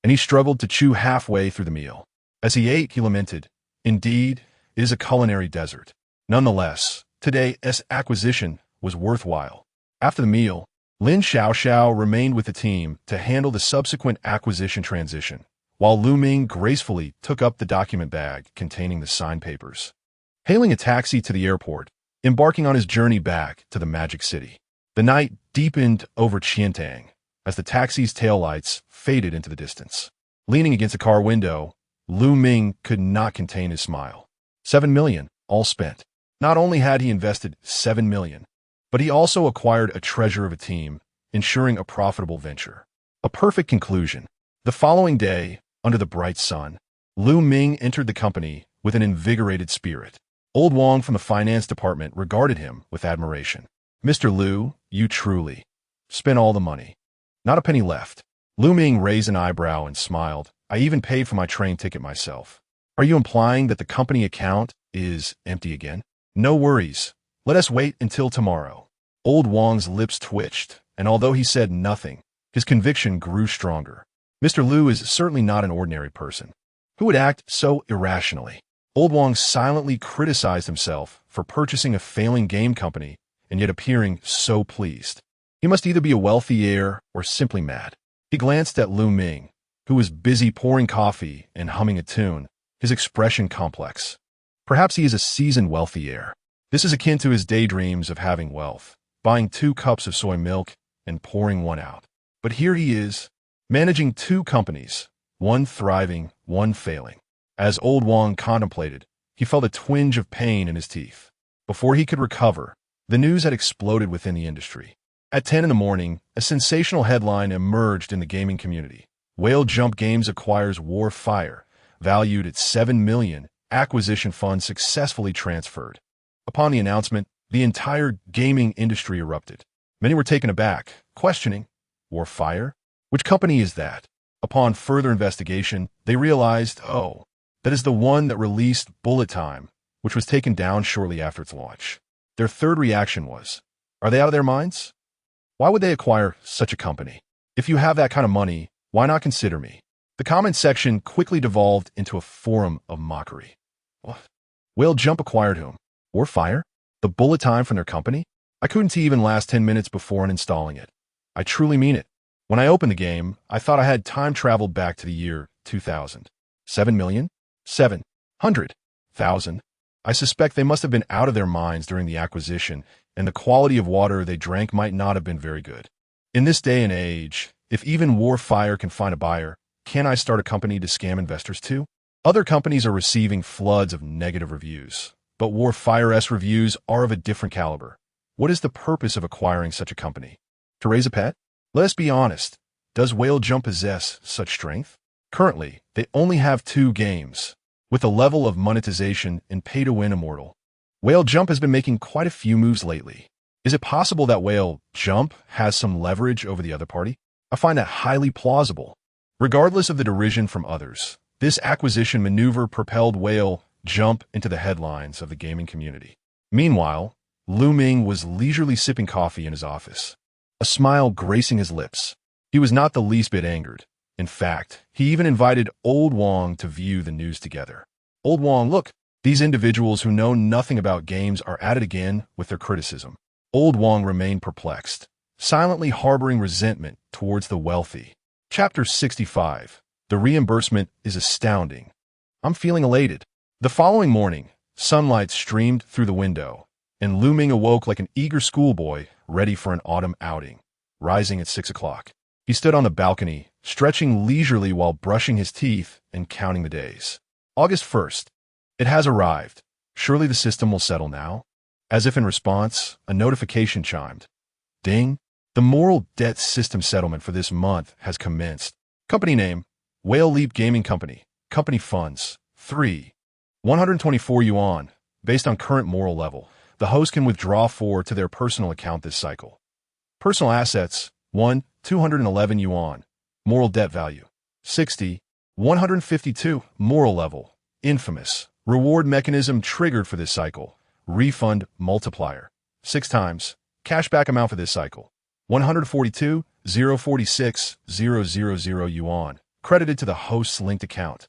and he struggled to chew halfway through the meal. As he ate, he lamented, "Indeed, it is a culinary desert." Nonetheless, today's acquisition was worthwhile. After the meal, Lin Xiaoxiao remained with the team to handle the subsequent acquisition transition, while Lu Ming gracefully took up the document bag containing the signed papers. Hailing a taxi to the airport, embarking on his journey back to the Magic City. The night deepened over Qiantang as the taxi's taillights faded into the distance. Leaning against a car window, Lu Ming could not contain his smile. 7 million, all spent. Not only had he invested 7 million, but he also acquired a treasure of a team, ensuring a profitable venture. A perfect conclusion. The following day, under the bright sun, Lu Ming entered the company with an invigorated spirit. Old Wang from the finance department regarded him with admiration. "Mr. Lu, you truly spent all the money. Not a penny left." Lu Ming raised an eyebrow and smiled. "I even paid for my train ticket myself." "Are you implying that the company account is empty again?" "No worries. Let us wait until tomorrow." Old Wang's lips twitched, and although he said nothing, his conviction grew stronger. Mr. Lu is certainly not an ordinary person. Who would act so irrationally? Old Wang silently criticized himself for purchasing a failing game company and yet appearing so pleased. He must either be a wealthy heir or simply mad. He glanced at Lu Ming, who was busy pouring coffee and humming a tune, his expression complex. Perhaps he is a seasoned wealthy heir. This is akin to his daydreams of having wealth, buying 2 cups of soy milk and pouring one out. But here he is, managing 2 companies, one thriving, one failing. As Old Wang contemplated, he felt a twinge of pain in his teeth. Before he could recover, the news had exploded within the industry. At 10 in the morning, a sensational headline emerged in the gaming community. Whale Jump Games acquires War Fire, valued at 7 million, acquisition funds successfully transferred. Upon the announcement, the entire gaming industry erupted. Many were taken aback, questioning, "War Fire? Which company is that?" Upon further investigation, they realized, that is the one that released Bullet Time, which was taken down shortly after its launch. Their third reaction was, "Are they out of their minds? Why would they acquire such a company? If you have that kind of money, why not consider me?" The comment section quickly devolved into a forum of mockery. What? Whale Jump acquired whom? War Fire? The Bullet Time from their company? I couldn't even last 10 minutes before uninstalling it. I truly mean it. When I opened the game, I thought I had time traveled back to the year 2000. 7 million? 700,000. I suspect they must have been out of their minds during the acquisition, and the quality of water they drank might not have been very good. In this day and age, if even War Fire can find a buyer, can I start a company to scam investors too? Other companies are receiving floods of negative reviews, but War Fire's reviews are of a different caliber. What is the purpose of acquiring such a company? To raise a pet? Let us be honest. Does Whale Jump possess such strength? Currently, they only have 2 games, with a level of monetization and pay-to-win immortal. Whale Jump has been making quite a few moves lately. Is it possible that Whale Jump has some leverage over the other party? I find that highly plausible. Regardless of the derision from others, this acquisition maneuver propelled Whale Jump into the headlines of the gaming community. Meanwhile, Lu Ming was leisurely sipping coffee in his office, a smile gracing his lips. He was not the least bit angered. In fact, he even invited Old Wang to view the news together. "Old Wang, look, these individuals who know nothing about games are at it again with their criticism." Old Wang remained perplexed, silently harboring resentment towards the wealthy. Chapter 65. The reimbursement is astounding. I'm feeling elated. The following morning, sunlight streamed through the window, and Lu Ming awoke like an eager schoolboy ready for an autumn outing. Rising at 6 o'clock, he stood on the balcony, stretching leisurely while brushing his teeth and counting the days. August 1st. It has arrived. Surely the system will settle now? As if in response, a notification chimed. Ding! The moral debt system settlement for this month has commenced. Company name, Whale Leap Gaming Company. Company funds, 124 yuan. Based on current moral level, the host can withdraw 4 to their personal account this cycle. Personal assets, 211 yuan. Moral debt value, 152. Moral level, infamous. Reward mechanism triggered for this cycle. Refund multiplier, 6 times. Cashback amount for this cycle, 142,046,000 yuan, credited to the host's linked account.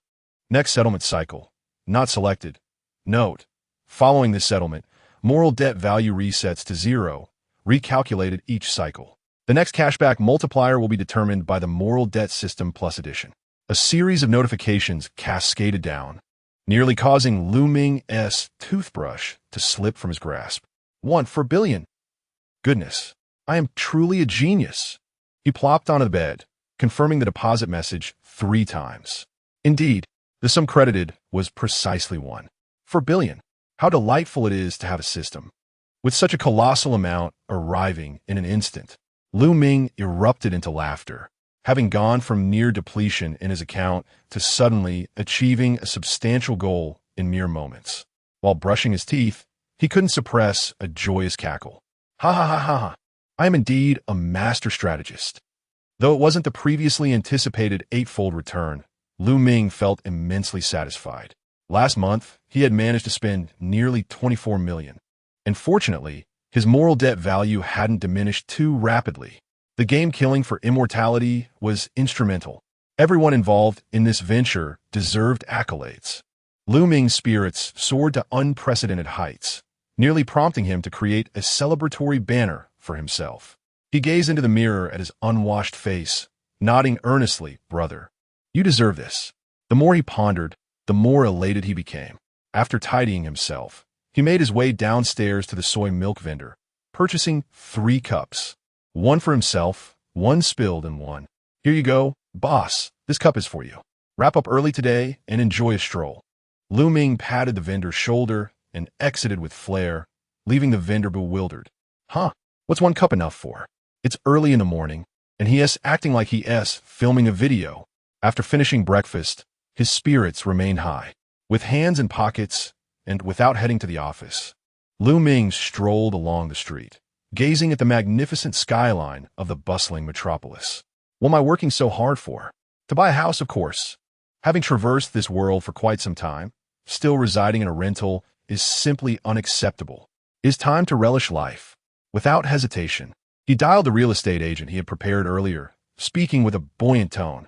Next settlement cycle. Not selected. Note: following this settlement, moral debt value resets to 0, recalculated each cycle. The next cashback multiplier will be determined by the moral debt system plus addition. A series of notifications cascaded down, nearly causing Lu Ming's toothbrush to slip from his grasp. 1 for billion. Goodness, I am truly a genius. He plopped onto the bed, confirming the deposit message 3 times. Indeed, the sum credited was precisely 1 for billion. How delightful it is to have a system with such a colossal amount arriving in an instant. Lu Ming erupted into laughter, having gone from near depletion in his account to suddenly achieving a substantial goal in mere moments. While brushing his teeth, he couldn't suppress a joyous cackle. Ha ha ha ha ha. I am indeed a master strategist. Though it wasn't the previously anticipated 8-fold return, Lu Ming felt immensely satisfied. Last month, he had managed to spend nearly 24 million. And fortunately, his moral debt value hadn't diminished too rapidly. The game killing for immortality was instrumental. Everyone involved in this venture deserved accolades. Lu Ming's spirits soared to unprecedented heights, nearly prompting him to create a celebratory banner for himself. He gazed into the mirror at his unwashed face, nodding earnestly, "Brother, you deserve this." The more he pondered, the more elated he became. After tidying himself, he made his way downstairs to the soy milk vendor, purchasing 3 cups. 1 for himself, 1 spilled, and 1. "Here you go, boss. This cup is for you. Wrap up early today and enjoy a stroll." Lu Ming patted the vendor's shoulder and exited with flair, leaving the vendor bewildered. Huh, what's 1 cup enough for? It's early in the morning, and he is acting like he is filming a video. After finishing breakfast, his spirits remained high. With hands in pockets, and without heading to the office, Lu Ming strolled along the street, gazing at the magnificent skyline of the bustling metropolis. What am I working so hard for? To buy a house, of course. Having traversed this world for quite some time, still residing in a rental is simply unacceptable. It is time to relish life. Without hesitation, he dialed the real estate agent he had prepared earlier, speaking with a buoyant tone.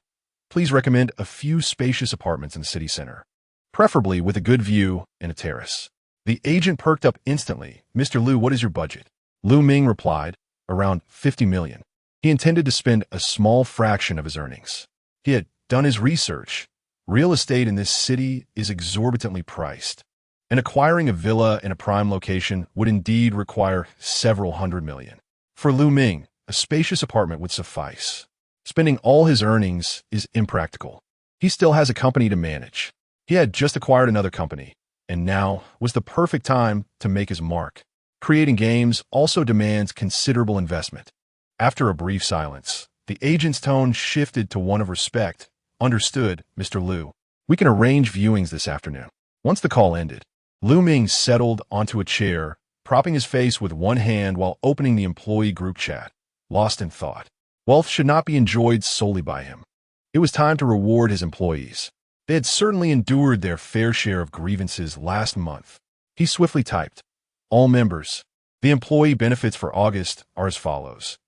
"Please recommend a few spacious apartments in the city center, preferably with a good view and a terrace." The agent perked up instantly. "Mr. Lu, what is your budget?" Lu Ming replied, "Around 50 million. He intended to spend a small fraction of his earnings. He had done his research. Real estate in this city is exorbitantly priced, and acquiring a villa in a prime location would indeed require several hundred million. For Lu Ming, a spacious apartment would suffice. Spending all his earnings is impractical. He still has a company to manage. He had just acquired another company, and now was the perfect time to make his mark. Creating games also demands considerable investment." After a brief silence, the agent's tone shifted to one of respect. "Understood, Mr. Lu. We can arrange viewings this afternoon." Once the call ended, Lu Ming settled onto a chair, propping his face with one hand while opening the employee group chat, lost in thought. Wealth should not be enjoyed solely by him. It was time to reward his employees. They had certainly endured their fair share of grievances last month. He swiftly typed, "All members, the employee benefits for August are as follows.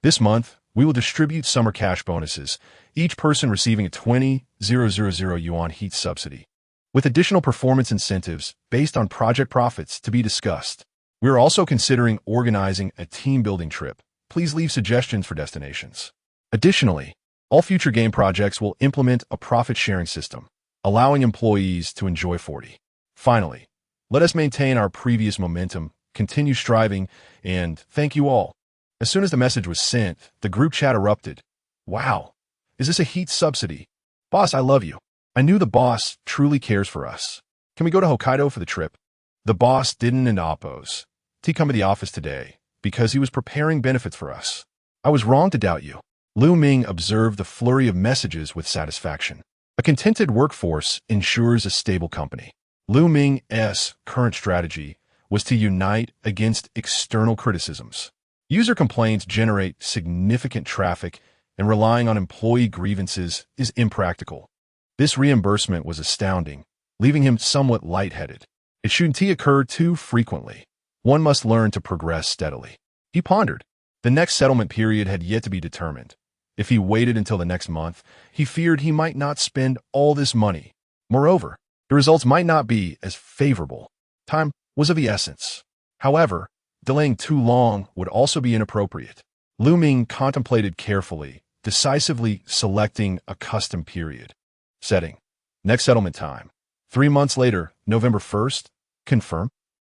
This month, we will distribute summer cash bonuses, each person receiving a 20,000 yuan heat subsidy, with additional performance incentives based on project profits to be discussed. We are also considering organizing a team-building trip. Please leave suggestions for destinations. Additionally, all future game projects will implement a profit-sharing system, allowing employees to enjoy 40. Finally, let us maintain our previous momentum, continue striving, and thank you all." As soon as the message was sent, the group chat erupted. "Wow, is this a heat subsidy? Boss, I love you. I knew the boss truly cares for us. Can we go to Hokkaido for the trip?" The boss didn't oppose. "He come to the office today because he was preparing benefits for us. I was wrong to doubt you." Lu Ming observed the flurry of messages with satisfaction. A contented workforce ensures a stable company. Lu Ming's current strategy was to unite against external criticisms. User complaints generate significant traffic, and relying on employee grievances is impractical. This reimbursement was astounding, leaving him somewhat lightheaded. It shouldn't occur too frequently. One must learn to progress steadily. He pondered. The next settlement period had yet to be determined. If he waited until the next month, he feared he might not spend all this money. Moreover, the results might not be as favorable. Time was of the essence. However, delaying too long would also be inappropriate. Ming contemplated carefully, decisively selecting a custom period. Setting. Next settlement time. 3 months later, November 1st. Confirm.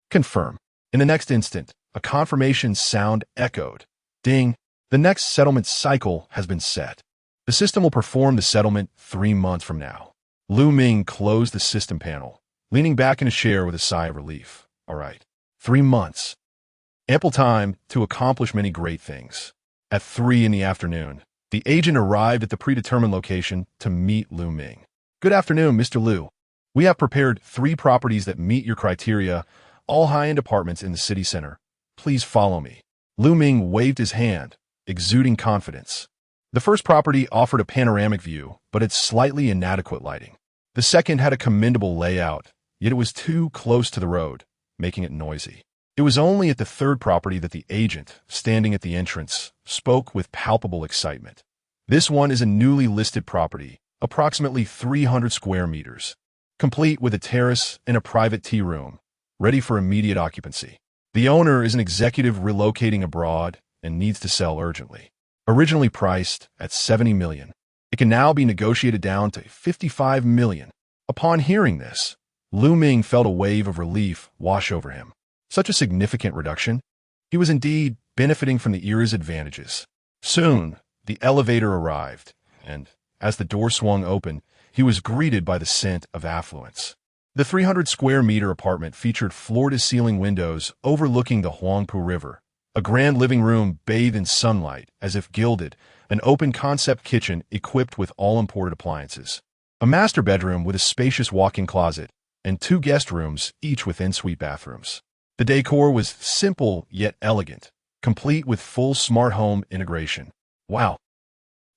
Confirm. In the next instant, a confirmation sound echoed. Ding. The next settlement cycle has been set. The system will perform the settlement 3 months from now. Ming closed the system panel, leaning back in his chair with a sigh of relief. All right. 3 months. Ample time to accomplish many great things. At 3 in the afternoon, the agent arrived at the predetermined location to meet Ming. Good afternoon, Mr. Liu. We have prepared 3 properties that meet your criteria, all high-end apartments in the city center. Please follow me. Ming waved his hand, exuding confidence. The first property offered a panoramic view, but had slightly inadequate lighting. The second had a commendable layout, yet it was too close to the road, making it noisy. It was only at the third property that the agent, standing at the entrance, spoke with palpable excitement. This one is a newly listed property, approximately 300 square meters, complete with a terrace and a private tea room, ready for immediate occupancy. The owner is an executive relocating abroad and needs to sell urgently. Originally priced at $70 million, it can now be negotiated down to $55 million. Upon hearing this, Ming felt a wave of relief wash over him. Such a significant reduction. He was indeed benefiting from the era's advantages. Soon, the elevator arrived, and as the door swung open, he was greeted by the scent of affluence. The 300 square meter apartment featured floor-to-ceiling windows overlooking the Huangpu River, a grand living room bathed in sunlight as if gilded, an open-concept kitchen equipped with all-imported appliances, a master bedroom with a spacious walk-in closet, and 2 guest rooms, each with en-suite bathrooms. The decor was simple yet elegant, complete with full smart home integration. Wow,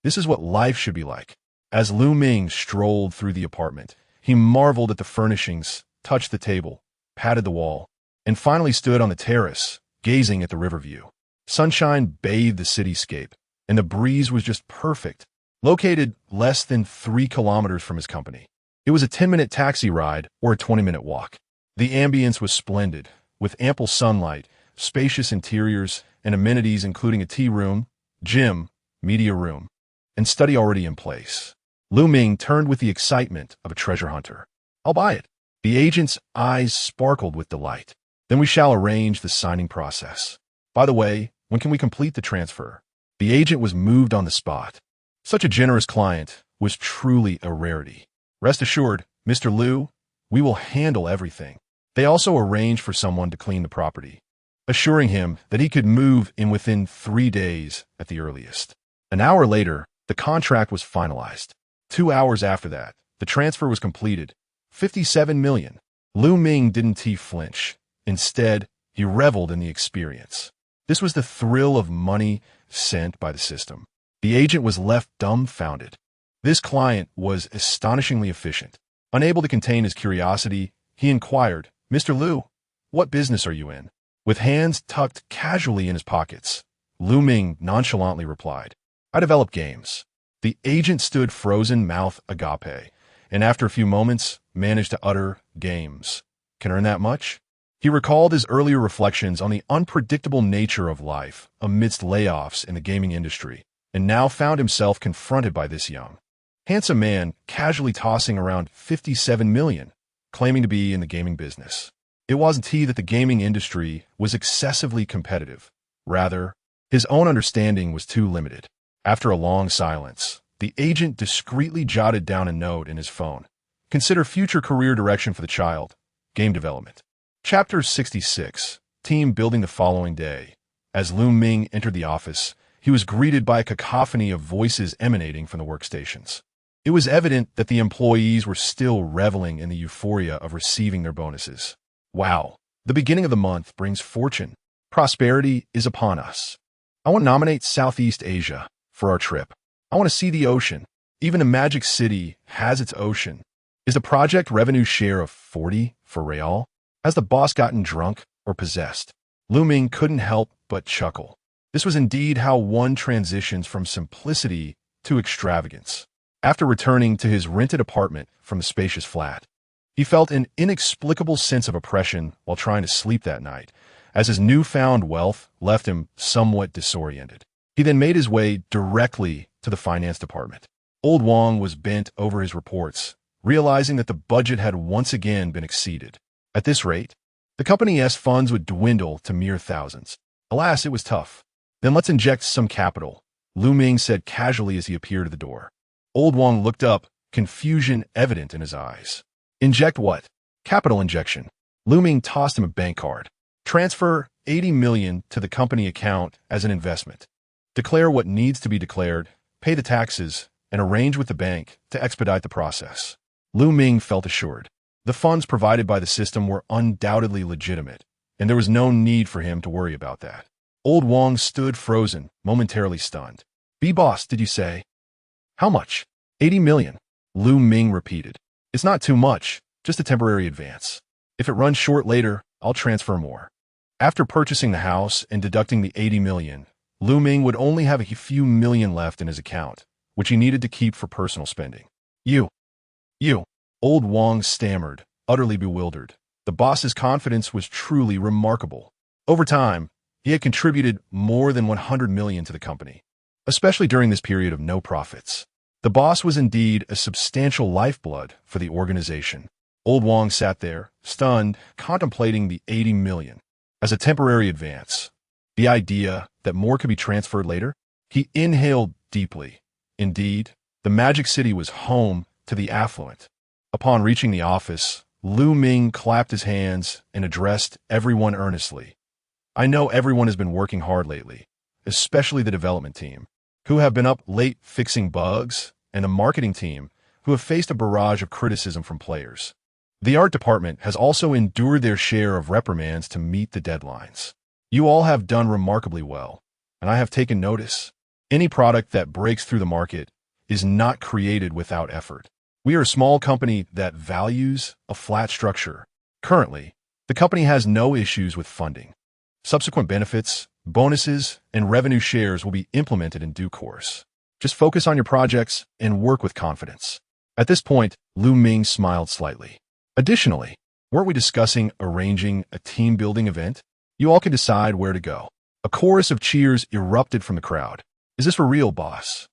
this is what life should be like. As Ming strolled through the apartment, he marveled at the furnishings, touched the table, patted the wall, and finally stood on the terrace, gazing at the river view. Sunshine bathed the cityscape, and the breeze was just perfect. Located less than 3 kilometers from his company, it was a 10-minute taxi ride or a 20-minute walk. The ambience was splendid, with ample sunlight, spacious interiors, and amenities including a tea room, gym, media room, and study already in place. Ming turned with the excitement of a treasure hunter. I'll buy it. The agent's eyes sparkled with delight. Then we shall arrange the signing process. By the way, when can we complete the transfer? The agent was moved on the spot. Such a generous client was truly a rarity. Rest assured, Mr. Liu, we will handle everything. They also arranged for someone to clean the property, assuring him that he could move in within 3 days at the earliest. An hour later, the contract was finalized. 2 hours after that, the transfer was completed. $57 million. Ming didn't flinch. Instead, he reveled in the experience. This was the thrill of money sent by the system. The agent was left dumbfounded. This client was astonishingly efficient. Unable to contain his curiosity, he inquired, Mr. Liu, what business are you in? With hands tucked casually in his pockets, Ming nonchalantly replied, I develop games. The agent stood frozen mouth agape, and after a few moments, managed to utter, games. Can earn that much? He recalled his earlier reflections on the unpredictable nature of life amidst layoffs in the gaming industry, and now found himself confronted by this young, handsome man casually tossing around $57 million, claiming to be in the gaming business. It wasn't he that the gaming industry was excessively competitive. Rather, his own understanding was too limited. After a long silence, the agent discreetly jotted down a note in his phone. Consider future career direction for the child. Game development. Chapter 66. Team building the following day. As Ming entered the office, he was greeted by a cacophony of voices emanating from the workstations. It was evident that the employees were still reveling in the euphoria of receiving their bonuses. Wow, the beginning of the month brings fortune. Prosperity is upon us. I want to nominate Southeast Asia for our trip. I want to see the ocean. Even a magic city has its ocean. Is the project revenue share of 40 for Real? Has the boss gotten drunk or possessed? Ming couldn't help but chuckle. This was indeed how one transitions from simplicity to extravagance. After returning to his rented apartment from the spacious flat, he felt an inexplicable sense of oppression while trying to sleep that night, as his newfound wealth left him somewhat disoriented. He then made his way directly to the finance department. Old Wong was bent over his reports, realizing that the budget had once again been exceeded. At this rate, the company's funds would dwindle to mere thousands. Alas, it was tough. Then let's inject some capital, Ming said casually as he appeared at the door. Old Wong looked up, confusion evident in his eyes. Inject what? Capital injection. Ming tossed him a bank card. Transfer $80 million to the company account as an investment. Declare what needs to be declared, pay the taxes, and arrange with the bank to expedite the process. Ming felt assured. The funds provided by the system were undoubtedly legitimate, and there was no need for him to worry about that. Old Wong stood frozen, momentarily stunned. "B-boss, did you say?" "How much?" $80 million. Ming repeated. "It's not too much, just a temporary advance. If it runs short later, I'll transfer more." After purchasing the house and deducting the $80 million, Ming would only have a few million left in his account, which he needed to keep for personal spending. You. Old Wong stammered, utterly bewildered. The boss's confidence was truly remarkable. Over time, he had contributed more than $100 million to the company, especially during this period of no profits. The boss was indeed a substantial lifeblood for the organization. Old Wong sat there, stunned, contemplating the $80 million as a temporary advance. The idea that more could be transferred later? He inhaled deeply. Indeed, the Magic City was home to the affluent. Upon reaching the office, Ming clapped his hands and addressed everyone earnestly. "I know everyone has been working hard lately, especially the development team, who have been up late fixing bugs, and the marketing team, who have faced a barrage of criticism from players. The art department has also endured their share of reprimands to meet the deadlines. You all have done remarkably well, and I have taken notice. Any product that breaks through the market is not created without effort. We are a small company that values a flat structure. Currently, the company has no issues with funding. Subsequent benefits, bonuses, and revenue shares will be implemented in due course. Just focus on your projects and work with confidence." At this point, Ming smiled slightly. "Additionally, weren't we discussing arranging a team-building event? You all can decide where to go." A chorus of cheers erupted from the crowd. "Is this for real, boss?"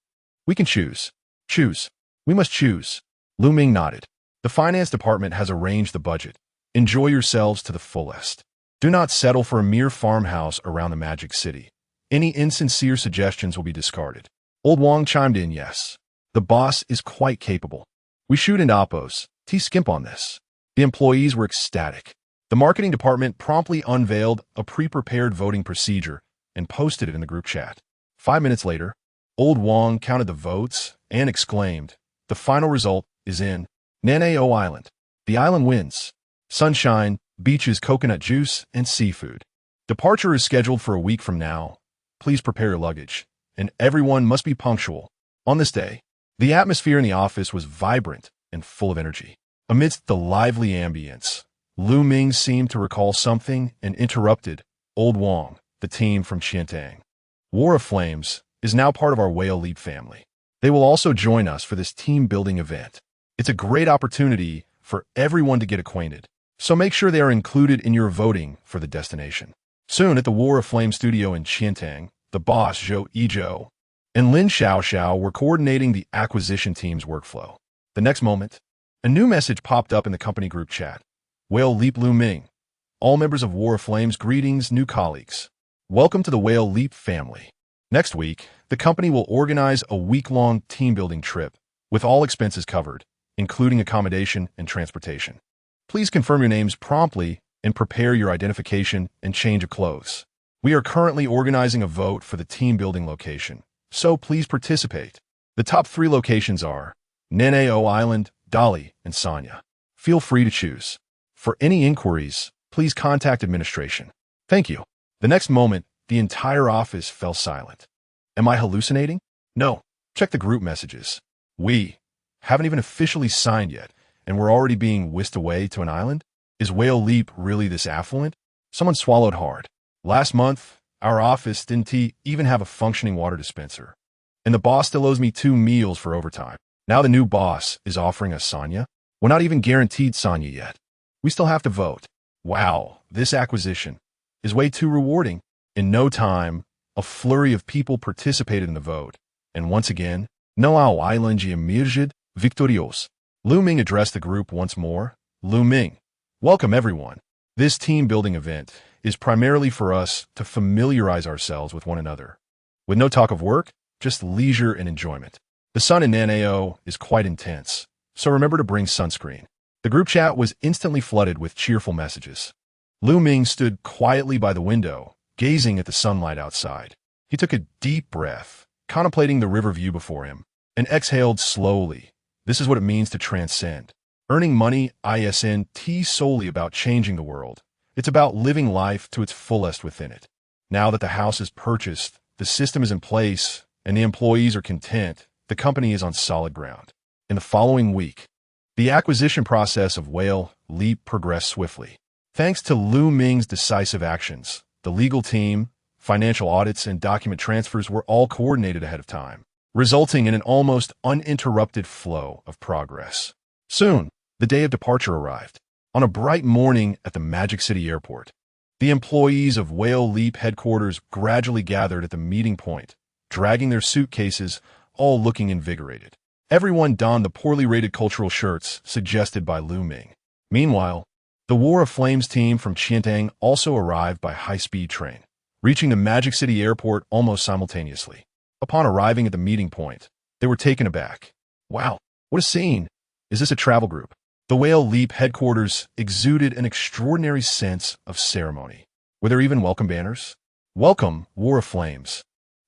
"We can choose." "Choose. We must choose." Ming nodded. "The finance department has arranged the budget. Enjoy yourselves to the fullest. Do not settle for a mere farmhouse around the Magic City. Any insincere suggestions will be discarded." Old Wong chimed in, "Yes. The boss is quite capable. We shoot in oppos. Skimp on this." The employees were ecstatic. The marketing department promptly unveiled a pre-prepared voting procedure and posted it in the group chat. 5 minutes later, Old Wong counted the votes and exclaimed, "The final result is in Nanao Island. The island wins. Sunshine, beaches, coconut juice, and seafood. Departure is scheduled for a week from now. Please prepare your luggage, and everyone must be punctual." On this day, the atmosphere in the office was vibrant and full of energy. Amidst the lively ambience, Ming seemed to recall something and interrupted Old Wong, the team from Qiantang. "War of Flames is now part of our Whale Leap family. They will also join us for this team-building event. It's a great opportunity for everyone to get acquainted, so make sure they are included in your voting for the destination." Soon at the War of Flame studio in Qiantang, the boss, Zhou Yizhou, and Lin Xiaoxiao were coordinating the acquisition team's workflow. The next moment, a new message popped up in the company group chat. "Whale Leap Ming. All members of War of Flames, greetings, new colleagues. Welcome to the Whale Leap family. Next week, the company will organize a week-long team-building trip with all expenses covered, including accommodation and transportation. Please confirm your names promptly and prepare your identification and change of clothes. We are currently organizing a vote for the team-building location, so please participate. The top 3 locations are Nanao Island, Dali, and Sanya. Feel free to choose. For any inquiries, please contact administration. Thank you." The next moment, the entire office fell silent. Am I hallucinating? No. Check the group messages. We haven't even officially signed yet, and we're already being whisked away to an island? Is Whale Leap really this affluent? Someone swallowed hard. Last month, Our office didn't even have a functioning water dispenser. And the boss still owes me 2 meals for overtime. Now the new boss is offering us Sonya. We're not even guaranteed Sonya yet. We still have to vote. Wow, this acquisition is way too rewarding. In no time, a flurry of people participated in the vote. And once again, Noao Islandia emerged victorious. Lu Ming addressed the group once more. Lu Ming, welcome everyone. This team-building event is primarily for us to familiarize ourselves with one another. With no talk of work, just leisure and enjoyment. The sun in Nanao is quite intense, so remember to bring sunscreen. The group chat was instantly flooded with cheerful messages. Lu Ming stood quietly by the window, gazing at the sunlight outside. He took a deep breath, contemplating the river view before him, and exhaled slowly. This is what it means to transcend. Earning money isn't solely about changing the world. It's about living life to its fullest within it. Now that the house is purchased, the system is in place, and the employees are content, the company is on solid ground. In the following week, the acquisition process of Whale Leap progressed swiftly. Thanks to Lu Ming's decisive actions, the legal team, financial audits, and document transfers were all coordinated ahead of time, resulting in an almost uninterrupted flow of progress. Soon, the day of departure arrived. On a bright morning at the Magic City Airport, the employees of Whale Leap headquarters gradually gathered at the meeting point, dragging their suitcases, all looking invigorated. Everyone donned the poorly rated cultural shirts suggested by Lu Ming. Meanwhile, the War of Flames team from Qiantang also arrived by high-speed train, reaching the Magic City Airport almost simultaneously. Upon arriving at the meeting point, they were taken aback. Wow, what a scene! Is this a travel group? The Whale Leap headquarters exuded an extraordinary sense of ceremony. Were there even welcome banners? Welcome, War of Flames,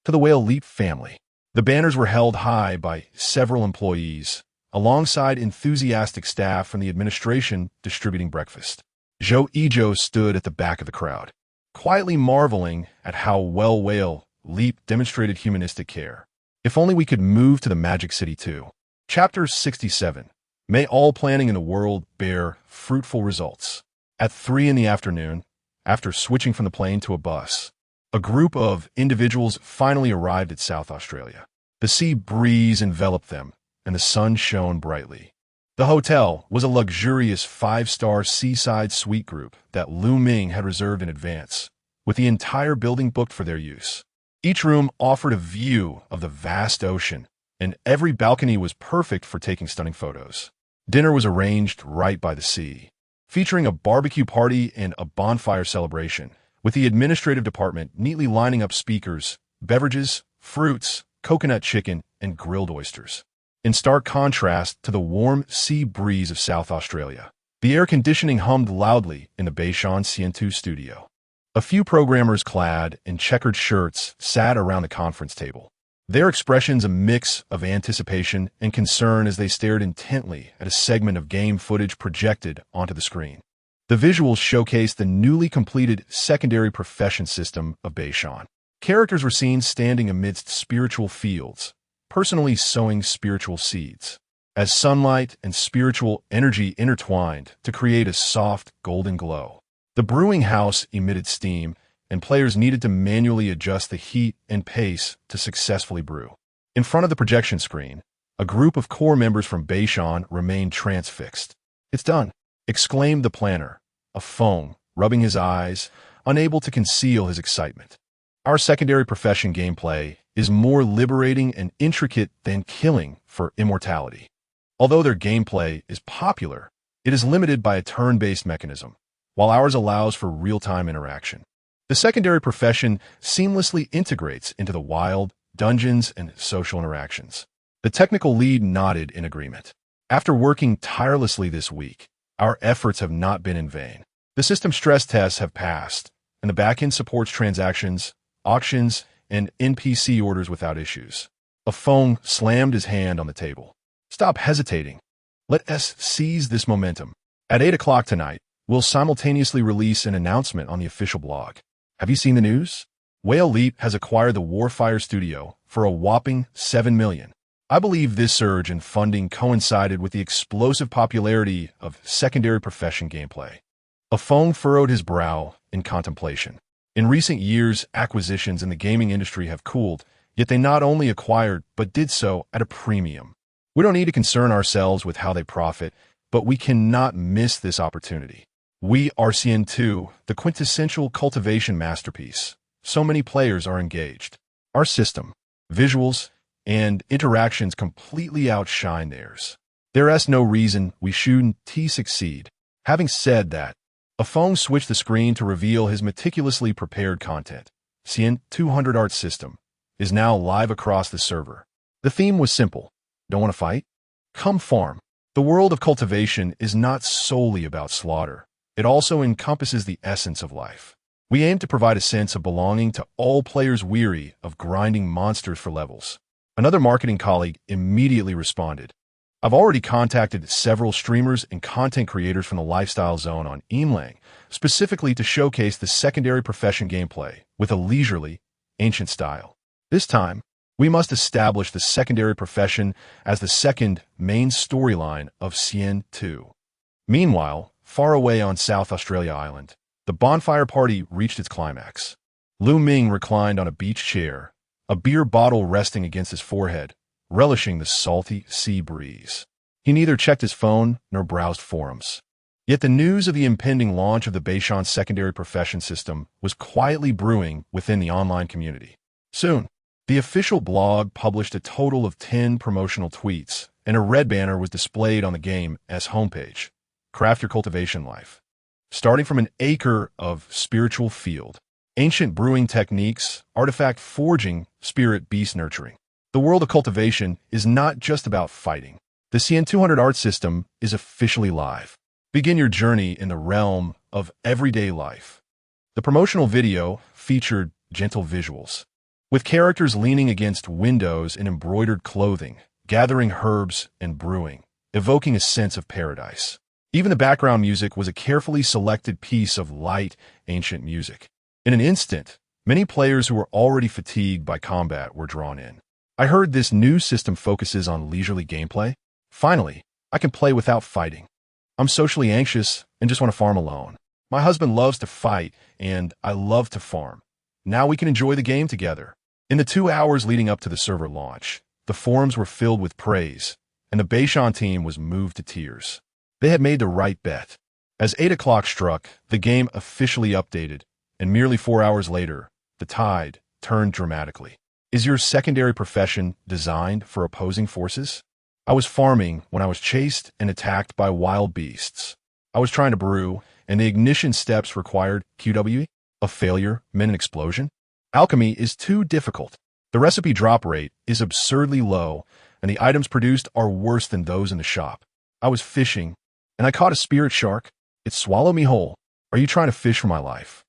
to the Whale Leap family. The banners were held high by several employees, alongside enthusiastic staff from the administration distributing breakfast. Zhou Yizhou stood at the back of the crowd, quietly marveling at how well Whale Leap demonstrated humanistic care. If only we could move to the Magic City too. Chapter 67. May all planning in the world bear fruitful results. At 3 in the afternoon, after switching from the plane to a bus, a group of individuals finally arrived at South Australia. The sea breeze enveloped them, and the sun shone brightly. The hotel was a luxurious 5-star seaside suite group that Lu Ming had reserved in advance, with the entire building booked for their use. Each room offered a view of the vast ocean, and every balcony was perfect for taking stunning photos. Dinner was arranged right by the sea, featuring a barbecue party and a bonfire celebration, with the administrative department neatly lining up speakers, beverages, fruits, coconut chicken, and grilled oysters. In stark contrast to the warm sea breeze of South Australia, the air conditioning hummed loudly in the Beishan Cientu studio. A few programmers clad in checkered shirts sat around the conference table, their expressions a mix of anticipation and concern as they stared intently at a segment of game footage projected onto the screen. The visuals showcased the newly completed secondary profession system of Beishan. Characters were seen standing amidst spiritual fields, personally sowing spiritual seeds, as sunlight and spiritual energy intertwined to create a soft, golden glow. The brewing house emitted steam, and players needed to manually adjust the heat and pace to successfully brew. In front of the projection screen, a group of core members from Beishan remained transfixed. "It's done," exclaimed the planner, a foam rubbing his eyes, unable to conceal his excitement. Our secondary profession gameplay is more liberating and intricate than killing for immortality. Although their gameplay is popular, it is limited by a turn-based mechanism, while ours allows for real-time interaction. The secondary profession seamlessly integrates into the wild, dungeons, and social interactions. The technical lead nodded in agreement. After working tirelessly this week, our efforts have not been in vain. The system stress tests have passed, and the backend supports transactions, auctions, and NPC orders without issues. A phone slammed his hand on the table. "Stop hesitating. Let us seize this momentum. At 8 o'clock tonight, we'll simultaneously release an announcement on the official blog. Have you seen the news? Whale Leap has acquired the Warfire Studio for a whopping $7 million. I believe this surge in funding coincided with the explosive popularity of secondary profession gameplay." A foam furrowed his brow in contemplation. In recent years, acquisitions in the gaming industry have cooled, yet they not only acquired, but did so at a premium. We don't need to concern ourselves with how they profit, but we cannot miss this opportunity. We are CN2, the quintessential cultivation masterpiece. So many players are engaged. Our system, visuals, and interactions completely outshine theirs. There is no reason we shouldn't succeed. Having said that, a phone switched the screen to reveal his meticulously prepared content. CN 200 art system is now live across the server. The theme was simple. Don't want to fight? Come farm. The world of cultivation is not solely about slaughter. It also encompasses the essence of life. We aim to provide a sense of belonging to all players weary of grinding monsters for levels. Another marketing colleague immediately responded. I've already contacted several streamers and content creators from the lifestyle zone on Imlang, specifically to showcase the secondary profession gameplay with a leisurely, ancient style. This time, we must establish the secondary profession as the second main storyline of CN2. Meanwhile, far away on South Australia Island, the bonfire party reached its climax. Ming reclined on a beach chair, a beer bottle resting against his forehead, relishing the salty sea breeze. He neither checked his phone nor browsed forums. Yet the news of the impending launch of the Baishan secondary profession system was quietly brewing within the online community. Soon, the official blog published a total of 10 promotional tweets, and a red banner was displayed on the game as homepage. Craft your cultivation life. Starting from an acre of spiritual field, ancient brewing techniques, artifact forging, spirit beast nurturing. The world of cultivation is not just about fighting. The CN200 art system is officially live. Begin your journey in the realm of everyday life. The promotional video featured gentle visuals, with characters leaning against windows in embroidered clothing, gathering herbs and brewing, evoking a sense of paradise. Even the background music was a carefully selected piece of light, ancient music. In an instant, many players who were already fatigued by combat were drawn in. I heard this new system focuses on leisurely gameplay. Finally, I can play without fighting. I'm socially anxious and just want to farm alone. My husband loves to fight, and I love to farm. Now we can enjoy the game together. In the 2 hours leading up to the server launch, the forums were filled with praise, and the Baishan team was moved to tears. They had made the right bet. As 8 o'clock struck, the game officially updated, and merely 4 hours later, the tide turned dramatically. Is your secondary profession designed for opposing forces? I was farming when I was chased and attacked by wild beasts. I was trying to brew, and the ignition steps required QWE, a failure meant an explosion. Alchemy is too difficult. The recipe drop rate is absurdly low, and the items produced are worse than those in the shop. I was fishing, and I caught a spirit shark. It swallowed me whole. Are you trying to fish for my life?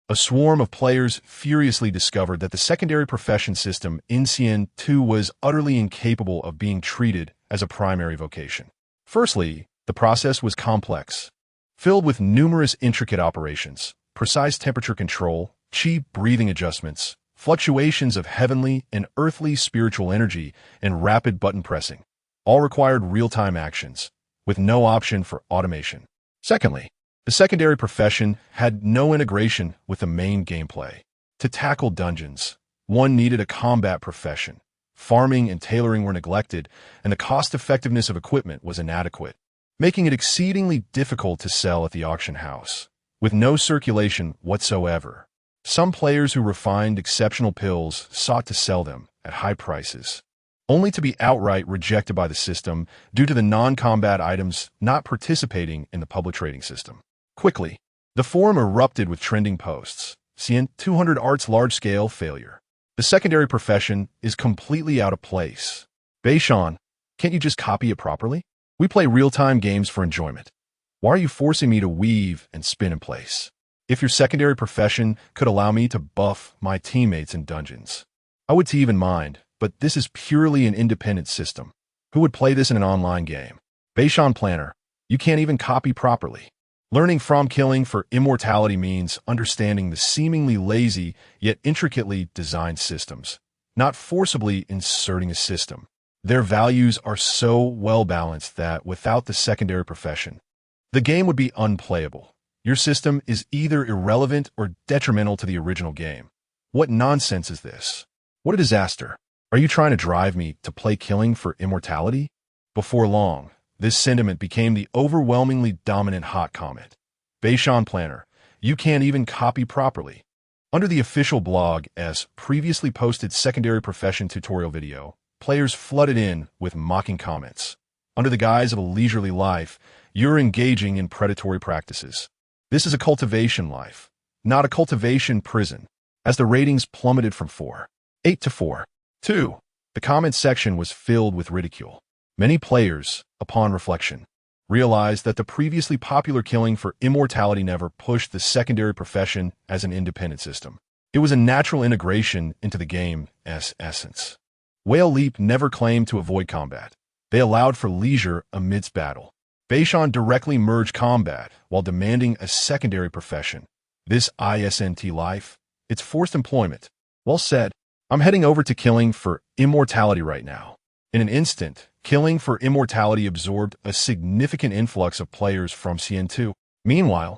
A swarm of players furiously discovered that the secondary profession system in CN2 was utterly incapable of being treated as a primary vocation. Firstly, the process was complex, filled with numerous intricate operations, precise temperature control, cheap breathing adjustments, fluctuations of heavenly and earthly spiritual energy, and rapid button pressing. All required real-time actions, with no option for automation. Secondly, the secondary profession had no integration with the main gameplay. To tackle dungeons, one needed a combat profession. Farming and tailoring were neglected, and the cost-effectiveness of equipment was inadequate, making it exceedingly difficult to sell at the auction house. With no circulation whatsoever, some players who refined exceptional pills sought to sell them at high prices, only to be outright rejected by the system due to the non-combat items not participating in the public trading system. Quickly, the forum erupted with trending posts. CN 200 Art's large-scale failure. The secondary profession is completely out of place. Baishan, can't you just copy it properly? We play real-time games for enjoyment. Why are you forcing me to weave and spin in place? If your secondary profession could allow me to buff my teammates in dungeons, I would even mind, but this is purely an independent system. Who would play this in an online game? Baishan Planner, you can't even copy properly. Learning from killing for immortality means understanding the seemingly lazy yet intricately designed systems, not forcibly inserting a system. Their values are so well balanced that without the secondary profession, the game would be unplayable. Your system is either irrelevant or detrimental to the original game. What nonsense is this? What a disaster. Are you trying to drive me to play killing for immortality? Before long, this sentiment became the overwhelmingly dominant hot comment. Baishan Planner, you can't even copy properly. Under the official blog as previously posted secondary profession tutorial video, players flooded in with mocking comments. Under the guise of a leisurely life, you're engaging in predatory practices. This is a cultivation life, not a cultivation prison. As the ratings plummeted from 4.8 to 4.2, the comments section was filled with ridicule. Many players, upon reflection, realized that the previously popular killing for immortality never pushed the secondary profession as an independent system. It was a natural integration into the game's essence. Whale Leap never claimed to avoid combat. They allowed for leisure amidst battle. Baishan directly merged combat while demanding a secondary profession. This isn't life, it's forced employment. Well said. I'm heading over to killing for immortality right now. In an instant, killing for immortality absorbed a significant influx of players from CN2. Meanwhile,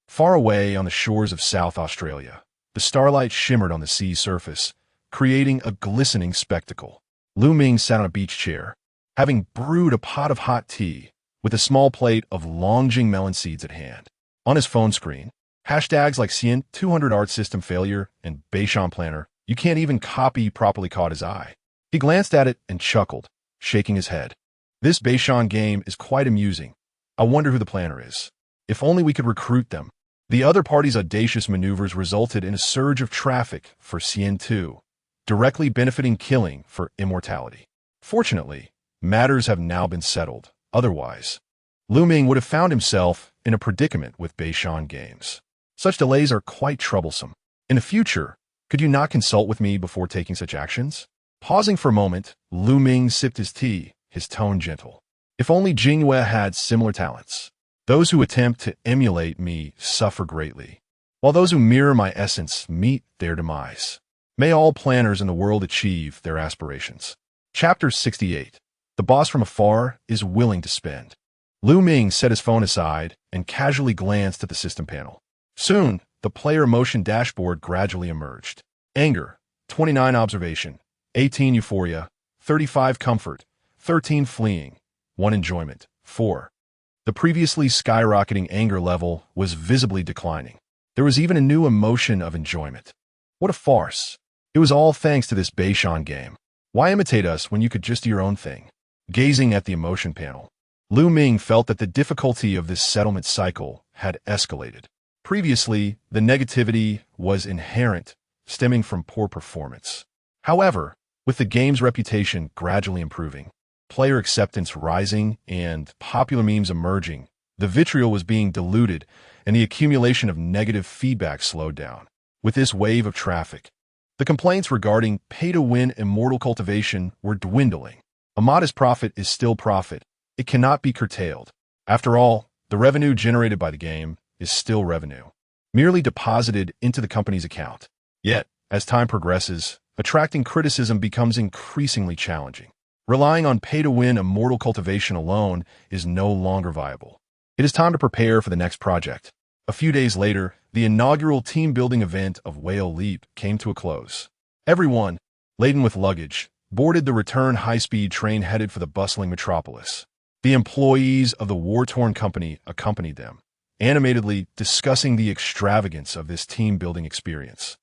far away on the shores of South Australia, the starlight shimmered on the sea's surface, creating a glistening spectacle. Ming sat on a beach chair, having brewed a pot of hot tea, with a small plate of Longjing melon seeds at hand. On his phone screen, hashtags like CN200 art system failure and Baishan Planner, you can't even copy properly caught his eye. He glanced at it and chuckled, shaking his head. This Baishan game is quite amusing. I wonder who the planner is. If only we could recruit them. The other party's audacious maneuvers resulted in a surge of traffic for CN2, directly benefiting killing for immortality. Fortunately, matters have now been settled. Otherwise, Ming would have found himself in a predicament with Baishan games. Such delays are quite troublesome. In the future, could you not consult with me before taking such actions? Pausing for a moment, Ming sipped his tea, his tone gentle. If only Jingyue had similar talents. Those who attempt to emulate me suffer greatly, while those who mirror my essence meet their demise. May all planners in the world achieve their aspirations. Chapter 68. The boss from afar is willing to spend. Ming set his phone aside and casually glanced at the system panel. Soon, the player emotion dashboard gradually emerged. Anger, 29 observation, 18 euphoria, 35 comfort, 13 fleeing, 1 enjoyment, 4. The previously skyrocketing anger level was visibly declining. There was even a new emotion of enjoyment. What a farce. It was all thanks to this Baishan game. Why imitate us when you could just do your own thing? Gazing at the emotion panel, Ming felt that the difficulty of this settlement cycle had escalated. Previously, the negativity was inherent, stemming from poor performance. However, with the game's reputation gradually improving, player acceptance rising, and popular memes emerging, the vitriol was being diluted and the accumulation of negative feedback slowed down. With this wave of traffic, the complaints regarding pay-to-win immortal cultivation were dwindling. A modest profit is still profit. It cannot be curtailed. After all, the revenue generated by the game is still revenue, merely deposited into the company's account. Yet, as time progresses, attracting criticism becomes increasingly challenging. Relying on pay-to-win immortal cultivation alone is no longer viable. It is time to prepare for the next project. A few days later, the inaugural team-building event of Whale Leap came to a close. Everyone, laden with luggage, boarded the return high-speed train headed for the bustling metropolis. The employees of the war-torn company accompanied them, animatedly discussing the extravagance of this team-building experience,